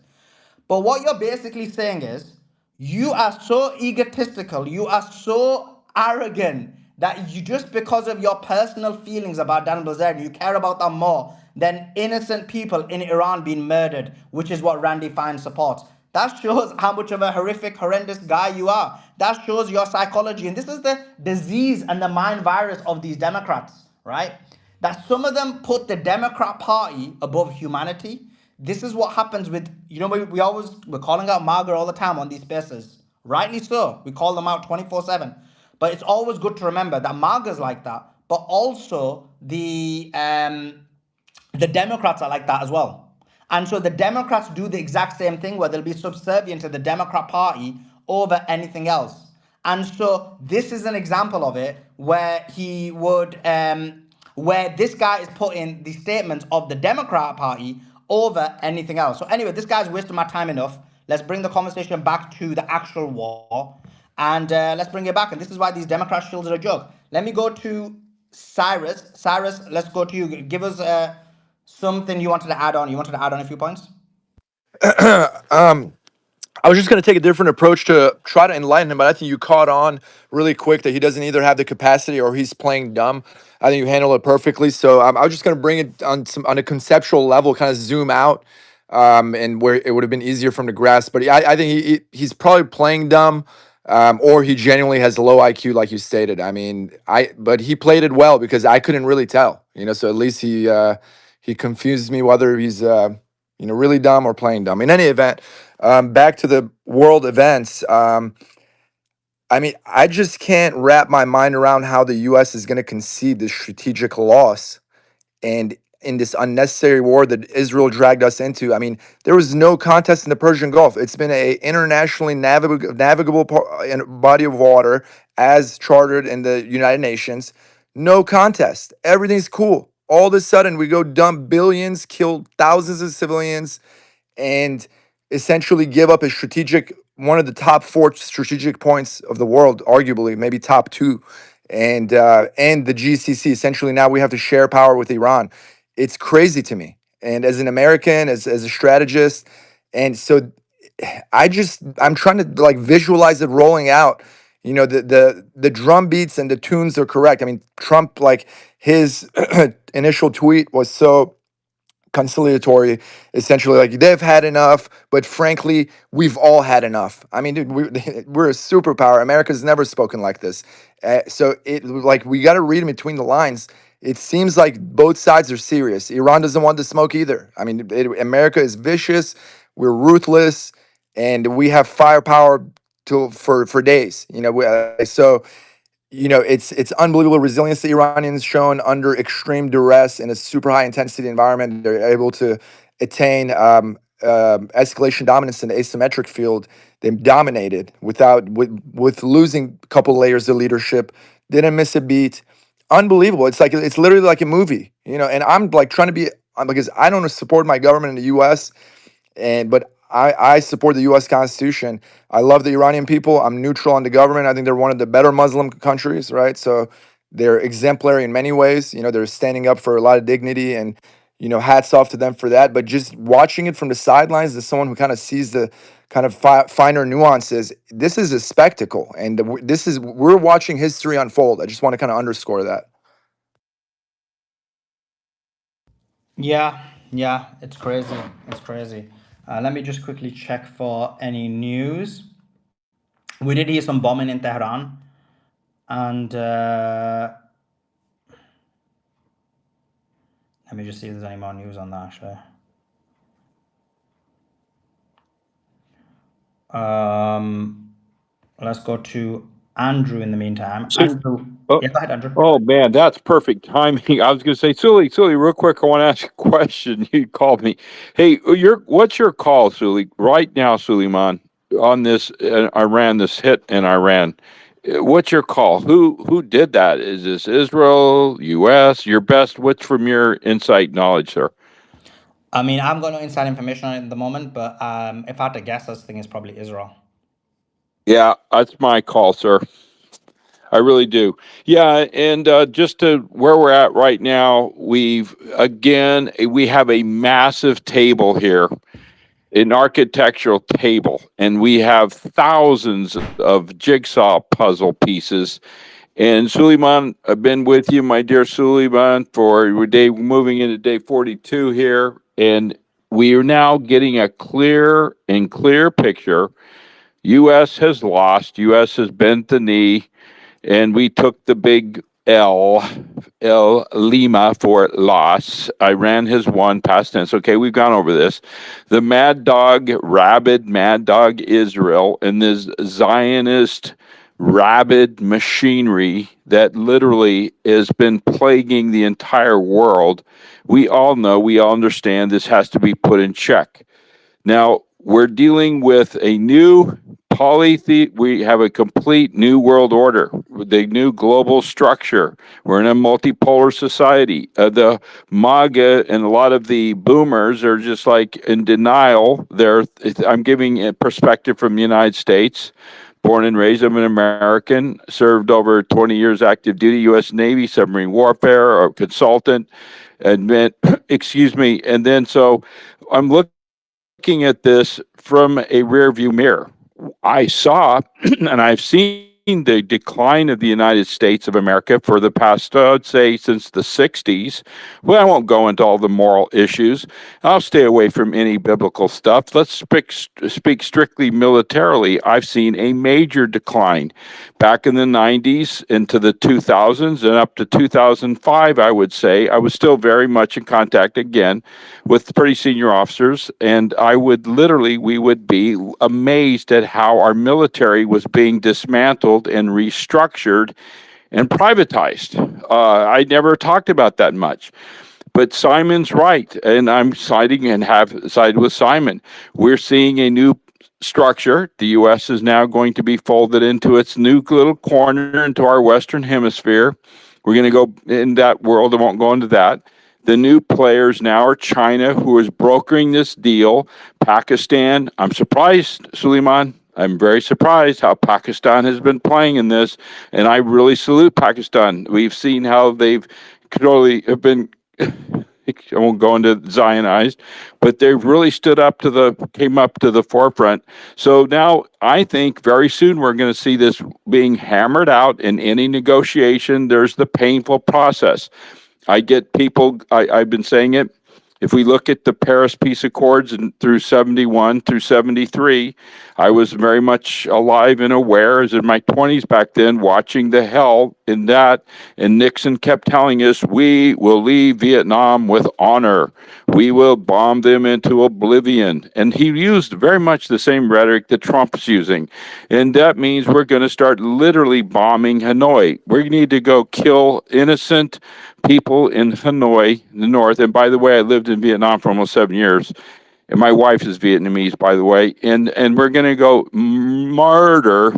But what you're basically saying is you are so egotistical, you are so arrogant that you just because of your personal feelings about Dan Bilzerian, you care about that more than innocent people in Iran being murdered, which is what Randy Fine supports. That shows how much of a horrific, horrendous guy you are. That shows your psychology. And this is the disease and the mind virus of these Democrats, right? That some of them put the Democrat Party above humanity. This is what happens with, we're calling out MAGA all the time on these spaces. Rightly so. We call them out 24/7. But it's always good to remember that MAGA's like that, but also the Democrats are like that as well. And so the Democrats do the exact same thing where they'll be subservient to the Democrat Party over anything else. And so this is an example of it where where this guy is putting the statements of the Democrat Party over anything else. So anyway, this guy's wasted my time enough. Let's bring the conversation back to the actual war, and let's bring it back. And this is why these Democrat shills are a joke. Let me go to Cyrus. Cyrus, let's go to you. Give us something you wanted to add on. You wanted to add on a few points? um, I was just going to take a different approach to try to enlighten him, but I think you caught on really quick that he doesn't either have the capacity or he's playing dumb. I think you handled it perfectly. So I was just going to bring it on a conceptual level, kind of zoom out, and where it would have been easier for him to grasp. But I think he's probably playing dumb, or he genuinely has low IQ, like you stated. I mean, but he played it well because I couldn't really tell. So at least he confused me whether he's really dumb or playing dumb. In any event. Back to the world events. I mean, I just can't wrap my mind around how the U.S. is going to concede this strategic loss and in this unnecessary war that Israel dragged us into. I mean, there was no contest in the Persian Gulf. It's been a internationally navigable body of water as chartered in the United Nations. No contest. Everything's cool. All of a sudden, we go dump billions, kill thousands of civilians, and essentially give up a strategic one of the top four strategic points of the world, arguably maybe top two, and the GCC. Essentially, now we have to share power with Iran. It's crazy to me. And as an American, as a strategist, and so I'm trying to like visualize it rolling out. The drum beats and the tunes are correct. I mean, Trump, like his initial tweet was so conciliatory, essentially like they've had enough, but frankly we've all had enough. I mean, dude, we're a superpower. America's never spoken like this. So it like we got to read in between the lines. It seems like both sides are serious. Iran doesn't want the smoke either. I mean, America is vicious, we're ruthless, and we have firepower for days. So it's unbelievable resilience the Iranians shown under extreme duress in a super high intensity environment. They're able to attain escalation dominance in the asymmetric field. They dominated with losing a couple layers of leadership. Didn't miss a beat. Unbelievable. It's literally like a movie, And I'm like trying to be because I don't support my government in the U.S. But I support the U.S. Constitution. I love the Iranian people. I'm neutral on the government. I think they're one of the better Muslim countries, right? So they're exemplary in many ways. They're standing up for a lot of dignity, and hats off to them for that. But just watching it from the sidelines, as someone who kind of sees the kind of finer nuances, this is a spectacle, and we're watching history unfold. I just want to kind of underscore that. Yeah, yeah, it's crazy. It's crazy. Let me just quickly check for any news. We did hear some bombing in Tehran, and let me just see if there's any more news on that actually. Let's go to Andrew in the meantime. So, Andrew, oh, yeah, go ahead, Andrew. oh man, that's perfect timing. I was going to say, Sully, real quick, I want to ask you a question. You called me. Hey, what's your call, Sully, right now, Suleiman, on this Iran, this hit in Iran? What's your call? Who did that? Is this Israel, U.S.? Your best. What's from your insight knowledge, sir? I mean, I've got no inside information on it at the moment, but if I had to guess, I think it's probably Israel. Yeah, that's my call, sir. I really do. Yeah, and just to where we're at right now, we have a massive table here, an architectural table, and we have thousands of jigsaw puzzle pieces. And Suleiman, I've been with you, my dear Suleiman, for moving into day 42 here, and we are now getting a clear picture. U.S. has lost. U.S. has bent the knee, and we took the big Lima for loss. Iran has won, past tense. Okay, we've gone over this. The rabid mad dog Israel, and this Zionist rabid machinery that literally has been plaguing the entire world. We all know, we all understand this has to be put in check. Now, we're dealing with a new we have a complete new world order, the new global structure. We're in a multipolar society. The MAGA and a lot of the boomers are just like in denial. I'm giving a perspective from the United States. Born and raised, I'm an American, served over 20 years active duty, U.S. Navy, submarine warfare, or consultant, and then so I'm looking at this from a rear view mirror. I saw and I've seen the decline of the United States of America for the past, I'd say, since the 60s. Well, I won't go into all the moral issues. I'll stay away from any biblical stuff. Let's speak strictly militarily. I've seen a major decline back in the 90s into the 2000s and up to 2005, I would say. I was still very much in contact again with pretty senior officers, and we would be amazed at how our military was being dismantled and restructured and privatized. I never talked about that much. But Simon's right, and I'm have sided with Simon. We're seeing a new structure. The U.S. is now going to be folded into its new little corner into our Western Hemisphere. We're going to go in that world. I won't go into that. The new players now are China, who is brokering this deal. Pakistan. I'm surprised, Suleiman. I'm very surprised how Pakistan has been playing in this, and I really salute Pakistan. We've seen how they've totally have been. I won't go into Zionized, but they've really came up to the forefront. So now I think very soon we're going to see this being hammered out in any negotiation. There's the painful process. I get people, I've been saying it, If we look at the Paris Peace Accords through 71 through 73, I was very much alive and aware, as in my 20s back then, watching the hell in that. And Nixon kept telling us, we will leave Vietnam with honor. We will bomb them into oblivion. And he used very much the same rhetoric that Trump's using. And that means we're going to start literally bombing Hanoi. We need to go kill innocent people in Hanoi, the north. And by the way, I lived in Vietnam for almost 7 years. And my wife is Vietnamese, by the way. And we're going to go murder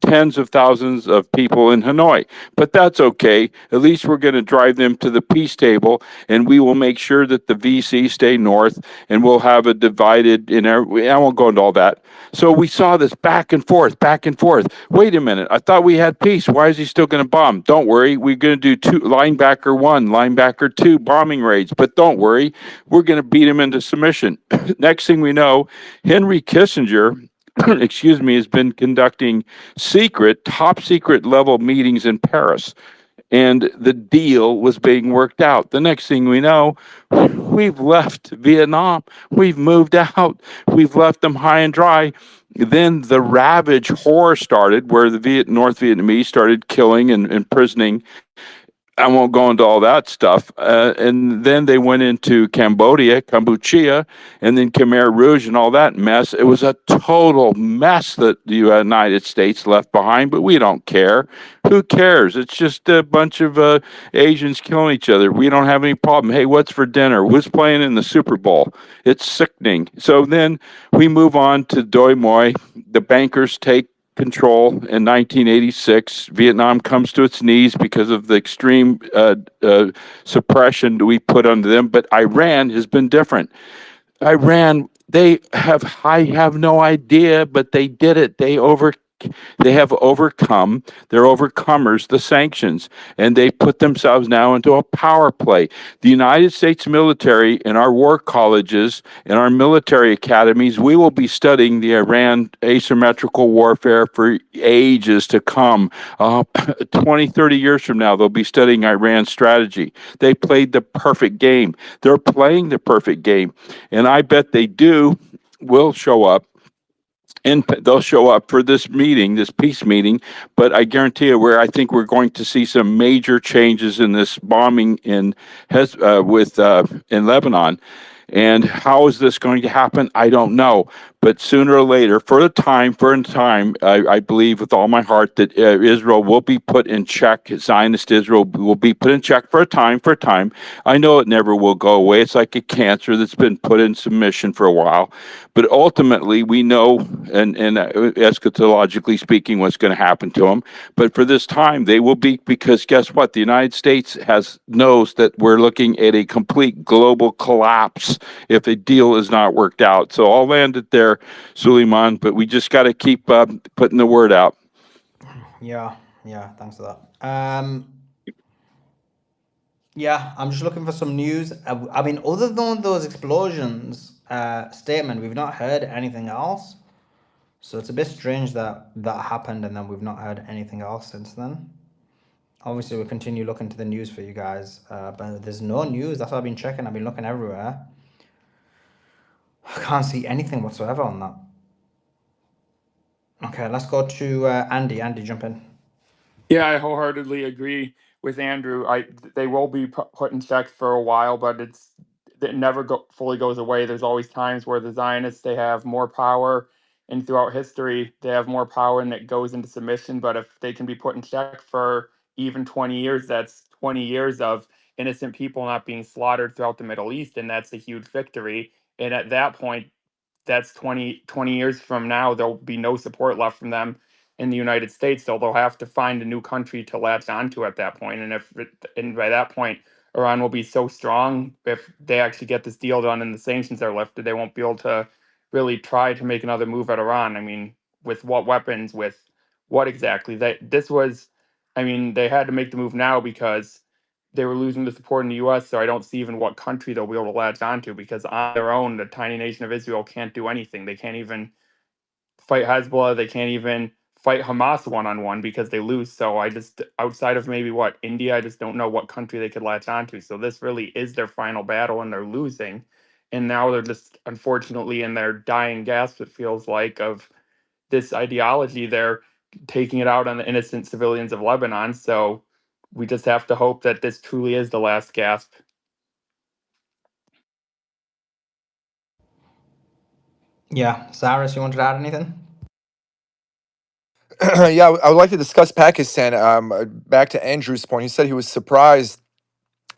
tens of thousands of people in Hanoi. But that's okay. At least we're going to drive them to the peace table, and we will make sure that the VC stay north, and we'll have a divided. I won't go into all that. So we saw this back and forth, back and forth. Wait a minute. I thought we had peace. Why is he still going to bomb? Don't worry. We're going to do linebacker 1, linebacker 2 bombing raids. But don't worry. We're going to beat him into submission. Next thing we know, Henry Kissinger, excuse me, has been conducting top secret level meetings in Paris. And the deal was being worked out. The next thing we know, we've left Vietnam. We've moved out. We've left them high and dry. Then the ravage horror started, where the North Vietnamese started killing and imprisoning. I won't go into all that stuff. And then they went into Cambodia, and then Khmer Rouge and all that mess. It was a total mess that the United States left behind, but we don't care. Who cares? It's just a bunch of Asians killing each other. We don't have any problem. Hey, what's for dinner? Who's playing in the Super Bowl? It's sickening. So then we move on to Doi Moi. The bankers take control in 1986. Vietnam comes to its knees because of the extreme suppression we put under them. But Iran has been different. Iran, I have no idea, but they did it. They have overcome, they're overcomers, the sanctions, and they put themselves now into a power play. The United States military in our war colleges, in our military academies, we will be studying the Iran asymmetrical warfare for ages to come. 20, 30 years from now, they'll be studying Iran's strategy. They played the perfect game. They're playing the perfect game. And I bet they will show up, and they'll show up for this meeting, this peace meeting. But I guarantee you, I think we're going to see some major changes in this bombing in Lebanon. And how is this going to happen? I don't know. But sooner or later, for a time, I believe with all my heart that Israel will be put in check. Zionist Israel will be put in check for a time. I know it never will go away. It's like a cancer that's been put in submission for a while. But ultimately, we know, and eschatologically speaking, what's going to happen to them. But for this time, they will be, because guess what? The United States knows that we're looking at a complete global collapse if the deal is not worked out. So I'll land it there, Suleiman, but we just got to keep putting the word out. Yeah, thanks for that. Yeah, I'm just looking for some news. I mean, other than those explosions statement, we've not heard anything else. So it's a bit strange that happened and then we've not heard anything else since then. Obviously, we'll continue looking to the news for you guys, but there's no news. That's what I've been checking. I've been looking everywhere. I can't see anything whatsoever on that. Okay, let's go to Andy. Andy, jump in. Yeah, I wholeheartedly agree with Andrew. They will be put in check for a while, but it never fully goes away. There's always times where the Zionists, they have more power, and throughout history they have more power and it goes into submission. But if they can be put in check for even 20 years, that's 20 years of innocent people not being slaughtered throughout the Middle East, and that's a huge victory. And at that point, that's 20 years from now, there'll be no support left from them in the United States, so they'll have to find a new country to latch onto at that point. And by that point, Iran will be so strong, if they actually get this deal done and the sanctions are lifted, they won't be able to really try to make another move at Iran. I mean, with what weapons, with what exactly? They had to make the move now because they were losing the support in the U.S., so I don't see even what country they'll be able to latch onto, because on their own, the tiny nation of Israel can't do anything. They can't even fight Hezbollah. They can't even fight Hamas one on one because they lose. So I just, outside of maybe what India, I just don't know what country they could latch onto. So this really is their final battle, and they're losing. And now they're just unfortunately in their dying gasp, it feels like, of this ideology. They're taking it out on the innocent civilians of Lebanon. So we just have to hope that this truly is the last gasp. Yeah, Cyrus, you wanted to add anything? Yeah, I would like to discuss Pakistan. Back to Andrew's point, he said he was surprised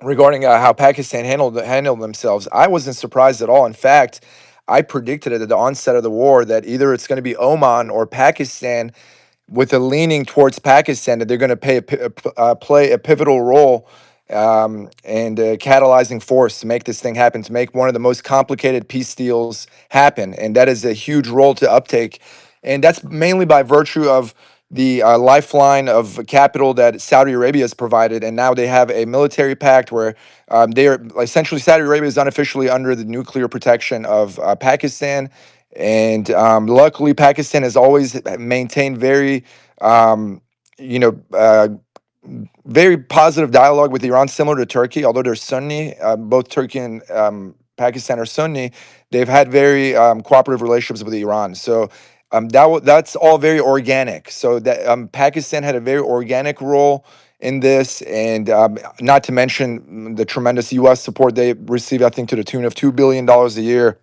regarding how Pakistan handled themselves. I wasn't surprised at all. In fact, I predicted it at the onset of the war that either it's going to be Oman or Pakistan, with a leaning towards Pakistan, that they're going to play a pivotal role and catalyzing force to make this thing happen, to make one of the most complicated peace deals happen. And that is a huge role to uptake. And that's mainly by virtue of the lifeline of capital that Saudi Arabia has provided. And now they have a military pact where they are essentially, Saudi Arabia is unofficially under the nuclear protection of Pakistan. And luckily, Pakistan has always maintained very, um, you know, very positive dialogue with Iran, similar to Turkey. Although they're Sunni, both Turkey and Pakistan are Sunni. They've had very cooperative relationships with Iran. So that's all very organic. So that Pakistan had a very organic role in this, and not to mention the tremendous U.S. support they receive. I think to the tune of $2 billion a year,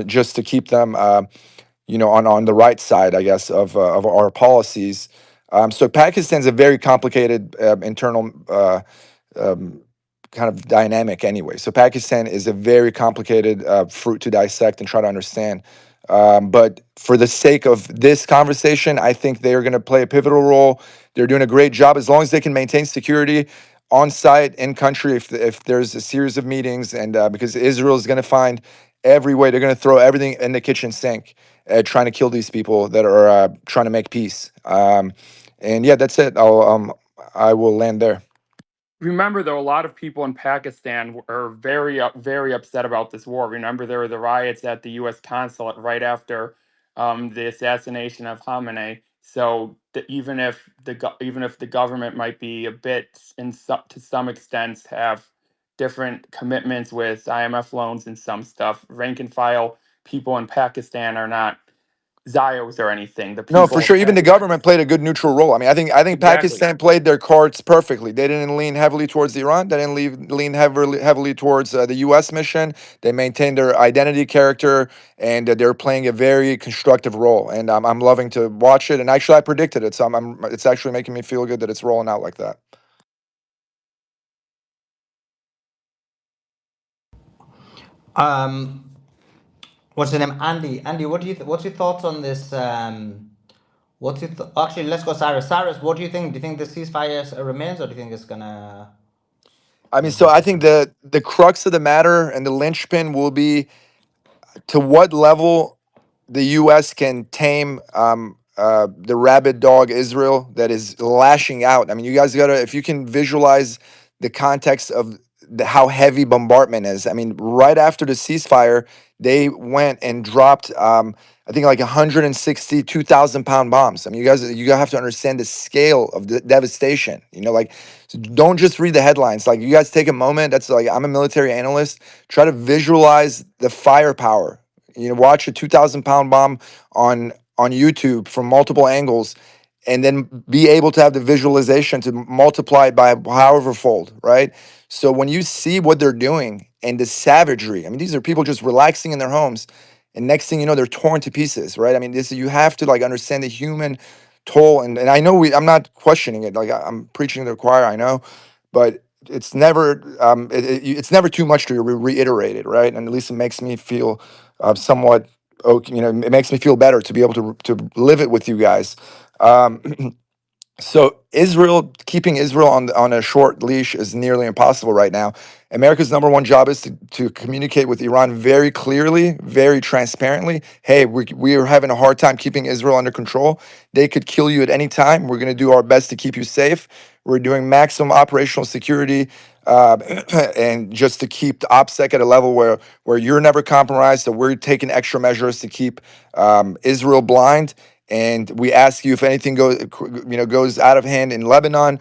just to keep them, on the right side, I guess, of our policies. So Pakistan's a very complicated internal um, kind of dynamic anyway. So Pakistan is a very complicated fruit to dissect and try to understand. But for the sake of this conversation, I think they are going to play a pivotal role. They're doing a great job as long as they can maintain security on site, in country. If there's a series of meetings, and because Israel is going to find every way, they're going to throw everything in the kitchen sink, trying to kill these people that are trying to make peace. And yeah, that's it. I will land there. Remember, though, a lot of people in Pakistan are very upset about this war. Remember, there were the riots at the U.S. consulate right after the assassination of Khamenei. So even if the government might be a bit, to some extent, have different commitments with IMF loans and some stuff, rank and file people in Pakistan are not Zios or anything. The No, for people sure. of Even the Pakistan, government played a good neutral role. I mean, I think exactly. Pakistan played their cards perfectly. They didn't lean heavily towards Iran. They didn't lean heavily towards the U.S. mission. They maintained their identity, character, and they're playing a very constructive role. And I'm loving to watch it. And actually, I predicted it, so it's actually making me feel good that it's rolling out like that. Um, what's the name? Andy. Andy, what's your thoughts on this? Actually, let's go, Cyrus. Cyrus, what do you think? Do you think the ceasefire remains, or do you think it's gonna I mean, is so I broken? think the crux of the matter and the linchpin will be to what level the U.S. can tame the rabid dog Israel that is lashing out. I mean, you guys gotta, if you can visualize the context of how heavy bombardment is. I mean, right after the ceasefire, they went and dropped, I think, like 162,000 pound bombs. I mean, you guys have to understand the scale of the devastation. Like, so don't just read the headlines. Like, you guys take a moment. That's like, I'm a military analyst. Try to visualize the firepower. Watch a 2,000 pound bomb on YouTube from multiple angles, and then be able to have the visualization to multiply it by however fold, right? So when you see what they're doing and the savagery, I mean, these are people just relaxing in their homes, and next thing you know, they're torn to pieces, right? I mean, this, you have to like understand the human toll, and I know I'm not questioning it. Like, I'm preaching to the choir, I know, but it's never it's never too much to reiterate it, right? And at least it makes me feel somewhat okay. It makes me feel better to be able to live it with you guys. Um, so keeping Israel on a short leash is nearly impossible right now. America's number one job is to communicate with Iran very clearly, very transparently. Hey, we are having a hard time keeping Israel under control. They could kill you at any time. We're going to do our best to keep you safe. We're doing maximum operational security, uh, and just to keep the OPSEC at a level where you're never compromised. So we're taking extra measures to keep Israel blind. and we ask you if anything goes out of hand in Lebanon,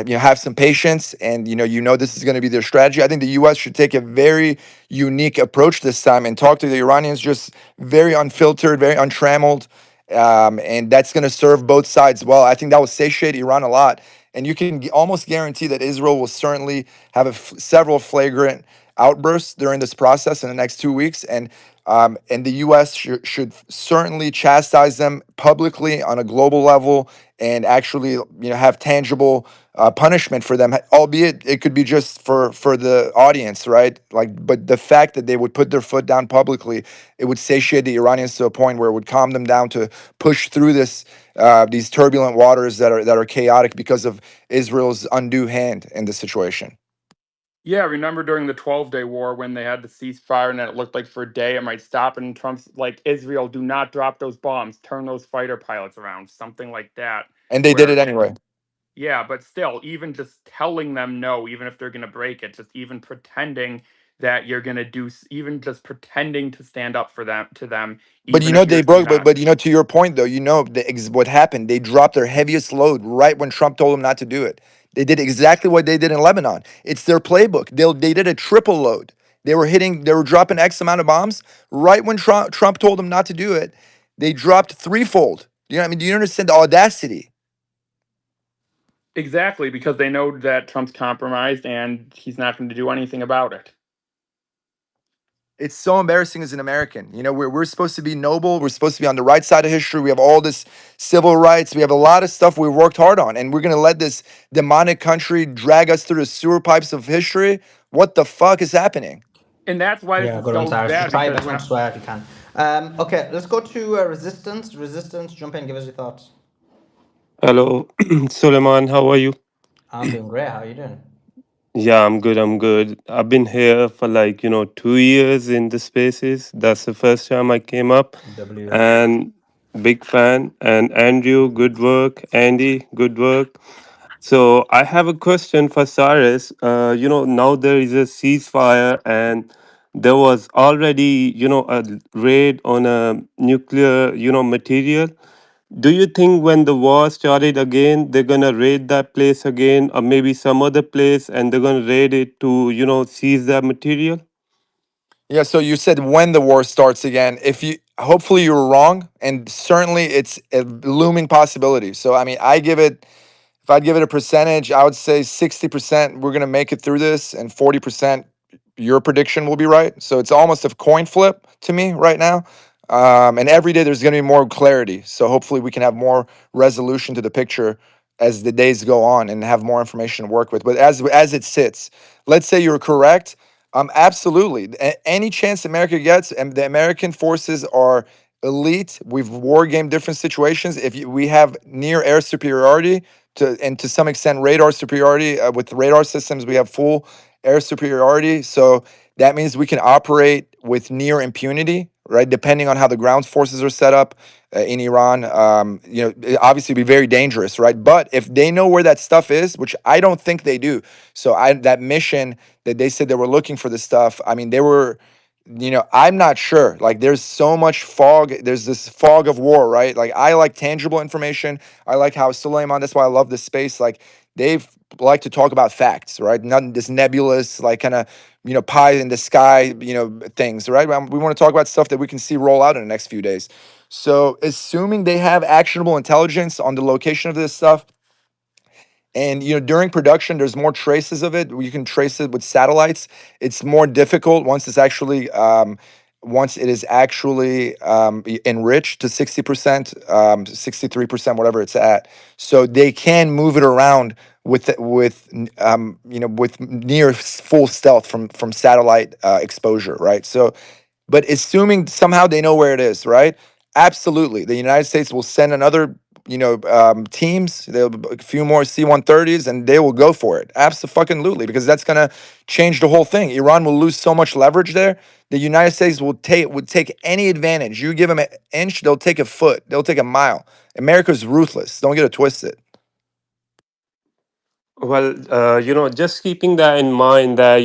have some patience, and this is going to be their strategy. I think the U.S. should take a very unique approach this time and talk to the Iranians just very unfiltered, very untrammeled, and that's going to serve both sides well. I think that will satiate Iran a lot, and you can almost guarantee that Israel will certainly have several flagrant outbursts during this process in the next 2 weeks, and the U.S. should certainly chastise them publicly on a global level, and actually, have tangible punishment for them, albeit it could be just for the audience, right? Like, but the fact that they would put their foot down publicly, it would satiate the Iranians to a point where it would calm them down to push through these turbulent waters that are chaotic because of Israel's undue hand in the situation. Yeah, remember during the 12-day war when they had the ceasefire and it looked like for a day it might stop, and Trump's like, Israel, do not drop those bombs, turn those fighter pilots around, something like that. And they did it anyway. Yeah, but still, even just telling them no, even if they're going to break it, just even pretending that you're going to even just pretending to stand up for them, to them, But even if they you're broke. not. But to your point though, what happened. They dropped their heaviest load right when Trump told them not to do it. They did exactly what they did in Lebanon. It's their playbook. They did a triple load. They were dropping X amount of bombs right when Trump told them not to do it. They dropped threefold. You know what I mean? Do you understand the audacity? Exactly, because they know that Trump's compromised and he's not going to do anything about it. It's so embarrassing as an American. We're supposed to be noble. We're supposed to be on the right side of history. We have all this civil rights. We have a lot of stuff we worked hard on. And we're going to let this demonic country drag us through the sewer pipes of history? What the fuck is happening? And that's why this Yeah, is good on so Cyrus. Just bad, try your because best when not to swear if you can. Okay, let's go to Resistance. Resistance, jump in, give us your thoughts. Hello, Suleiman, how are you? I'm doing great. How are you doing? Yeah, I'm good. I'm good. I've been here for 2 years in the spaces. That's the first time I came up. W. And big fan. And Andrew, good work. Andy, good work. So I have a question for Cyrus. Now there is a ceasefire, and there was already, a raid on a nuclear, material. Do you think when the war started again, they're gonna raid that place again, or maybe some other place, and they're gonna raid it to, seize that material? Yeah, so you said when the war starts again. Hopefully you were wrong, and certainly it's a looming possibility. So I mean, if I'd give it a percentage, I would say 60% we're gonna make it through this, and 40% your prediction will be right. So it's almost a coin flip to me right now. And every day there's gonna be more clarity. So hopefully we can have more resolution to the picture as the days go on and have more information to work with. But as it sits, let's say you're correct. Absolutely. Any chance America gets, and the American forces are elite. We've war game different situations. We have near air superiority and to some extent radar superiority. With the radar systems, we have full air superiority. So that means we can operate with near impunity, right? Depending on how the ground forces are set up in Iran, obviously be very dangerous, right? But if they know where that stuff is, which I don't think they do, so that mission that they said they were looking for the stuff, I mean, they were. I'm not sure. Like, there's so much fog. There's this fog of war, right? Like, I like tangible information. I like how Suleiman, that's why I love this space. Like, they've like to talk about facts, right? Not this nebulous, like, kind of, pie in the sky, things, right? We want to talk about stuff that we can see roll out in the next few days. So, assuming they have actionable intelligence on the location of this stuff, and during production, there's more traces of it. You can trace it with satellites. It's more difficult once it is actually enriched to 60%, 63%, whatever it's at. So they can move it around with near full stealth from satellite exposure, right? So, but assuming somehow they know where it is, right? Absolutely, the United States will send another teams. They'll a few more C-130s, and they will go for it. Absolutely, because that's gonna change the whole thing. Iran will lose so much leverage there. The United States would take any advantage. You give them an inch, they'll take a foot. They'll take a mile. America's ruthless. Don't get it twisted. Well, just keeping that in mind that,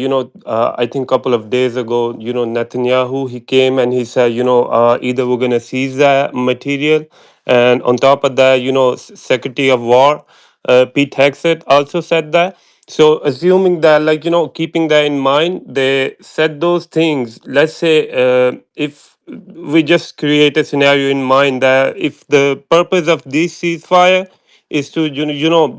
I think a couple of days ago, Netanyahu, he came and he said, either we're going to seize that material. And on top of that, Secretary of War, Pete Hegseth also said that. So assuming that, like, keeping that in mind, they said those things. Let's say if we just create a scenario in mind that if the purpose of this ceasefire is to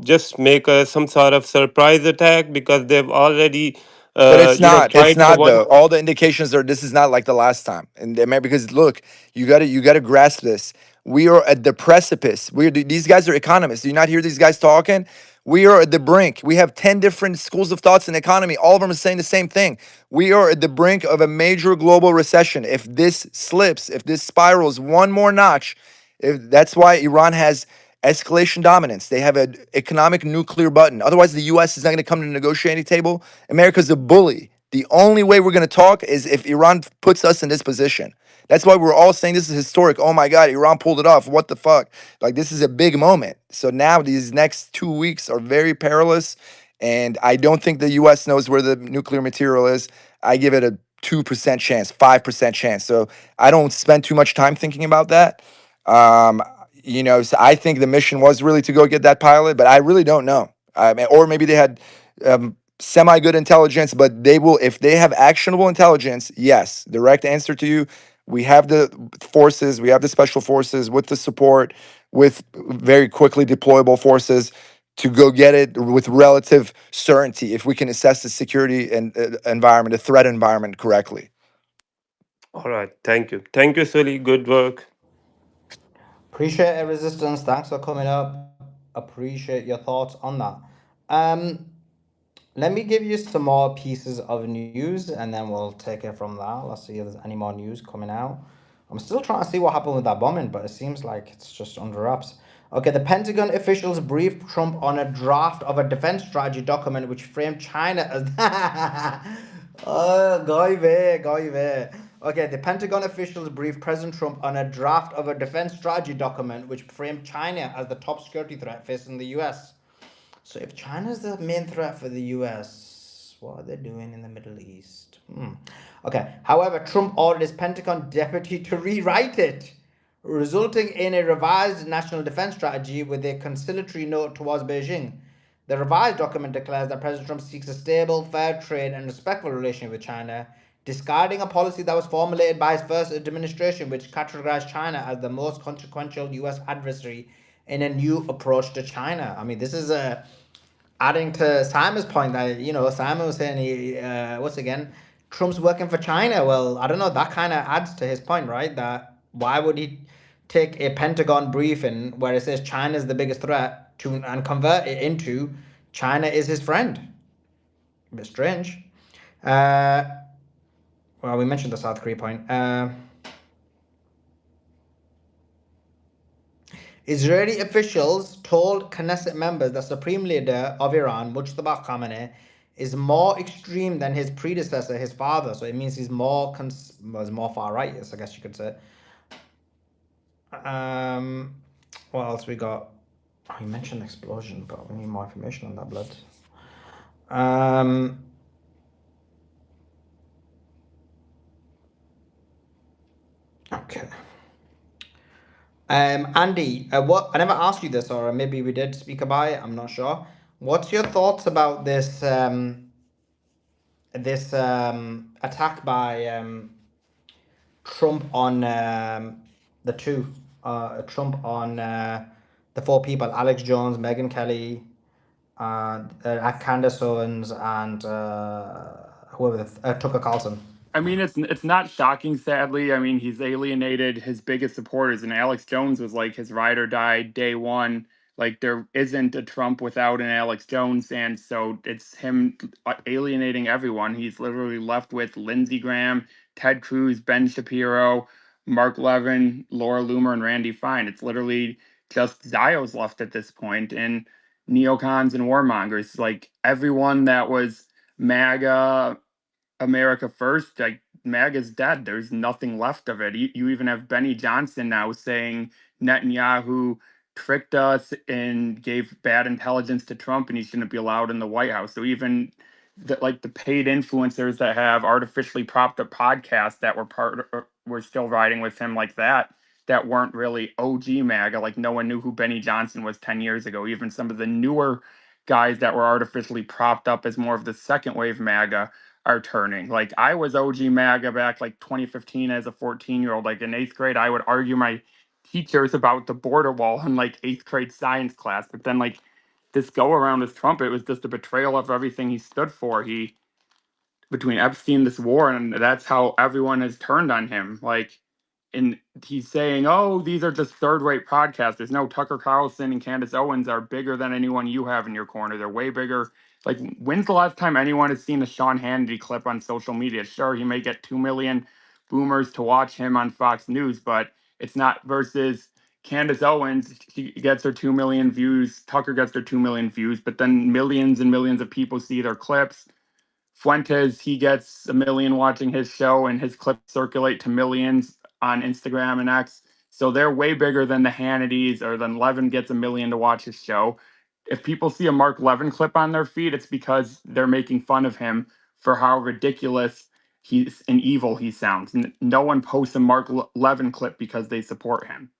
just make some sort of surprise attack because they've already But it's not. It's tried for not one. though. All the indications are this is not like the last time. And because look, you gotta grasp this. We are at the precipice. These guys are economists. Do you not hear these guys talking? We are at the brink. We have 10 different schools of thoughts in economy. All of them are saying the same thing. We are at the brink of a major global recession. If this slips, if this spirals one more notch, that's why Iran has escalation dominance. They have an economic nuclear button. Otherwise, the US is not going to come to the negotiating table. America's a bully. The only way we're going to talk is if Iran puts us in this position. That's why we're all saying this is historic. Oh my God, Iran pulled it off. What the fuck? Like, this is a big moment. So now these next 2 weeks are very perilous. And I don't think the US knows where the nuclear material is. I give it a 2% chance, 5% chance. So I don't spend too much time thinking about that. Um, so I think the mission was really to go get that pilot, but I really don't know. I mean, or maybe they had semi good intelligence, but they will, if they have actionable intelligence, yes. Direct answer to you, we have the forces, we have the special forces with the support, with very quickly deployable forces to go get it with relative certainty if we can assess the security and environment, the threat environment correctly. All right, thank you, Sully. Good work. Appreciate it, Resistance. Thanks for coming up. Appreciate your thoughts on that. Um, Let me give you some more pieces of news and then we'll take it from there. Let's see if there's any more news coming out. I'm still trying to see what happened with that bombing, but it seems like it's just under wraps. Okay, the Pentagon officials briefed Trump on a draft of a defense strategy document which framed China as. Oh, go away. Okay, the Pentagon officials briefed President Trump on a draft of a defense strategy document which framed China as the top security threat facing the US. So if China's the main threat for the US, what are they doing in the Middle East? Okay. However, Trump ordered his Pentagon deputy to rewrite it, resulting in a revised national defense strategy with a conciliatory note towards Beijing. The revised document declares that President Trump seeks a stable, fair trade, and respectful relationship with China, discarding a policy that was formulated by his first administration, which categorized China as the most consequential US adversary in a new approach to China. I mean, this is adding to Simon's point that, Simon was saying what's again, Trump's working for China. Well, I don't know. That kind of adds to his point, right? That why would he take a Pentagon briefing where it says China is the biggest threat and convert it into China is his friend? A bit strange. Uh, well, we mentioned the South Korea point. Israeli officials told Knesset members the supreme leader of Iran, Mujtaba Khamenei, is more extreme than his predecessor, his father. So it means he's more more far right, yes, I guess you could say. What else we got? Oh, you mentioned explosion, but we need more information on that, blood. Okay. Andy, what I never asked you this, or maybe we did speak about it. I'm not sure. What's your thoughts about this attack by Trump on the two, Trump on the four people: Alex Jones, Megan Kelly, Candace Owens, and whoever Tucker Carlson. I mean, it's not shocking, sadly. I mean, he's alienated his biggest supporters, and Alex Jones was like his ride or die day one. Like there isn't a Trump without an Alex Jones, and so it's him alienating everyone. He's literally left with Lindsey Graham, Ted Cruz, Ben Shapiro, Mark Levin, Laura Loomer, and Randy Fine. It's literally just Zios left at this point, and neocons and warmongers. Like everyone that was MAGA America First, like MAGA's dead. There's nothing left of it. You even have Benny Johnson now saying Netanyahu tricked us and gave bad intelligence to Trump, and he shouldn't be allowed in the White House. So even the paid influencers that have artificially propped up podcasts that were still riding with him like that weren't really OG MAGA. Like no one knew who Benny Johnson was 10 years ago. Even some of the newer guys that were artificially propped up as more of the second wave MAGA are turning. Like I was OG MAGA back like 2015 as a 14-year-old. Like in 8th grade, I would argue my teachers about the border wall in like 8th grade science class. But then like this go around with Trump, it was just a betrayal of everything he stood for. He between Epstein, this war, and that's how everyone has turned on him. Like, and he's saying, "Oh, these are just third-rate podcasters." No, Tucker Carlson and Candace Owens are bigger than anyone you have in your corner. They're way bigger. Like, when's the last time anyone has seen a Sean Hannity clip on social media? Sure, he may get 2 million boomers to watch him on Fox News, but it's not versus Candace Owens. She gets her 2 million views. Tucker gets their 2 million views, but then millions and millions of people see their clips. Fuentes, he gets a million watching his show, and his clips circulate to millions on Instagram and X. So they're way bigger than the Hannitys, or than Levin gets a million to watch his show. If people see a Mark Levin clip on their feed, it's because they're making fun of him for how ridiculous he's and evil he sounds. No one posts a Mark Levin clip because they support him.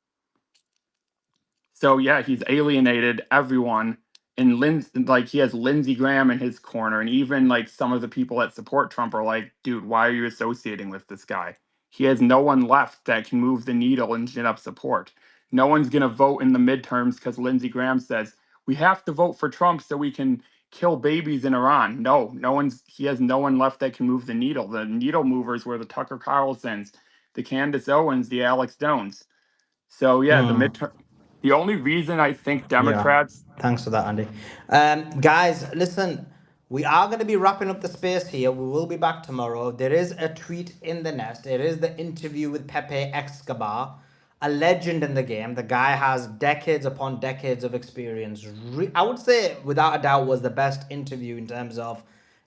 So yeah, he's alienated everyone, and like he has Lindsey Graham in his corner, and even like some of the people that support Trump are like, dude, why are you associating with this guy? He has no one left that can move the needle and gin up support. No one's gonna vote in the midterms because Lindsey Graham says we have to vote for Trump so we can kill babies in Iran. No one's. He has no one left that can move the needle. The needle movers were the Tucker Carlsons, the Candace Owens, the Alex Jones. So yeah, the midterm. The only reason I think Yeah, Democrats. thanks for that, Andy. Guys, listen, we are going to be wrapping up the space here. We will be back tomorrow. There is a tweet in the nest. It is the interview with Pepe Escobar, a legend in the game. The guy has decades upon decades of experience. I would say, without a doubt, was the best interview in terms of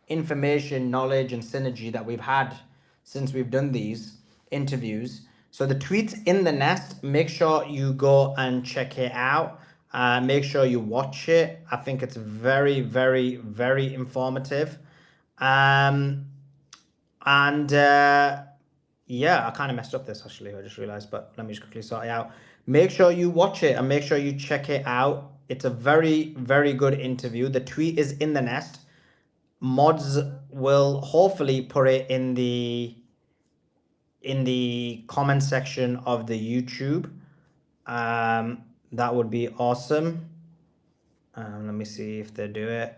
information, knowledge, and synergy that we've had since we've done these interviews. So the tweet's in the nest. Make sure you go and check it out. Make sure you watch it. I think it's very, very, very informative. Um, and yeah, I kind of messed up this actually. I just realized, but let me just quickly sort it out. Make sure you watch it and make sure you check it out. It's a very, very good interview. The tweet is in the nest. Mods will hopefully put it in the comment section of the YouTube. That would be awesome. Let me see if they do it.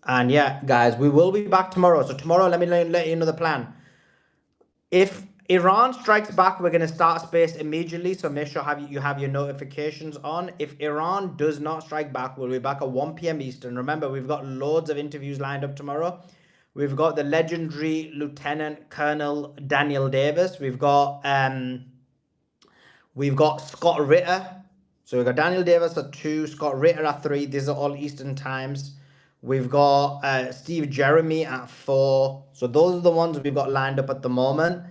And yeah, guys, we will be back tomorrow. So tomorrow, let me let you know the plan. If Iran strikes back, we're going to start space immediately. So make sure you have your notifications on. If Iran does not strike back, we'll be back at 1 p.m. Eastern. Remember, we've got loads of interviews lined up tomorrow. We've got the legendary Lieutenant Colonel Daniel Davis. We've got Scott Ritter. So we've got Daniel Davis at 2, Scott Ritter at 3. These are all Eastern times. We've got Steve Jeremy at 4. So those are the ones we've got lined up at the moment.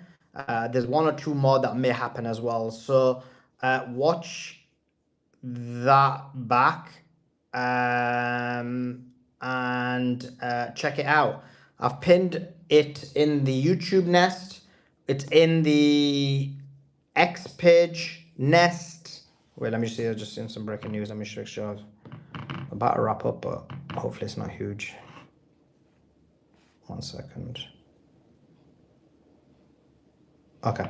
There's 1 or 2 more that may happen as well. So watch that back and check it out. I've pinned it in the YouTube nest. It's in the X page nest. Wait, let me see. I've just seen some breaking news. Let me make sure. I'm about to wrap up, but hopefully it's not huge. 1 second. Okay.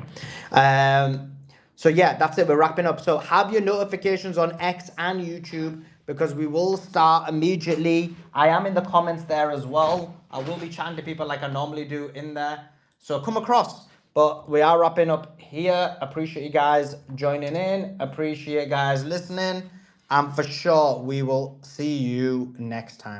So yeah, that's it. We're wrapping up. So have your notifications on X and YouTube because we will start immediately. I am in the comments there as well. I will be chatting to people like I normally do in there. So come across. But we are wrapping up here. Appreciate you guys joining in. Appreciate you guys listening. And for sure, we will see you next time.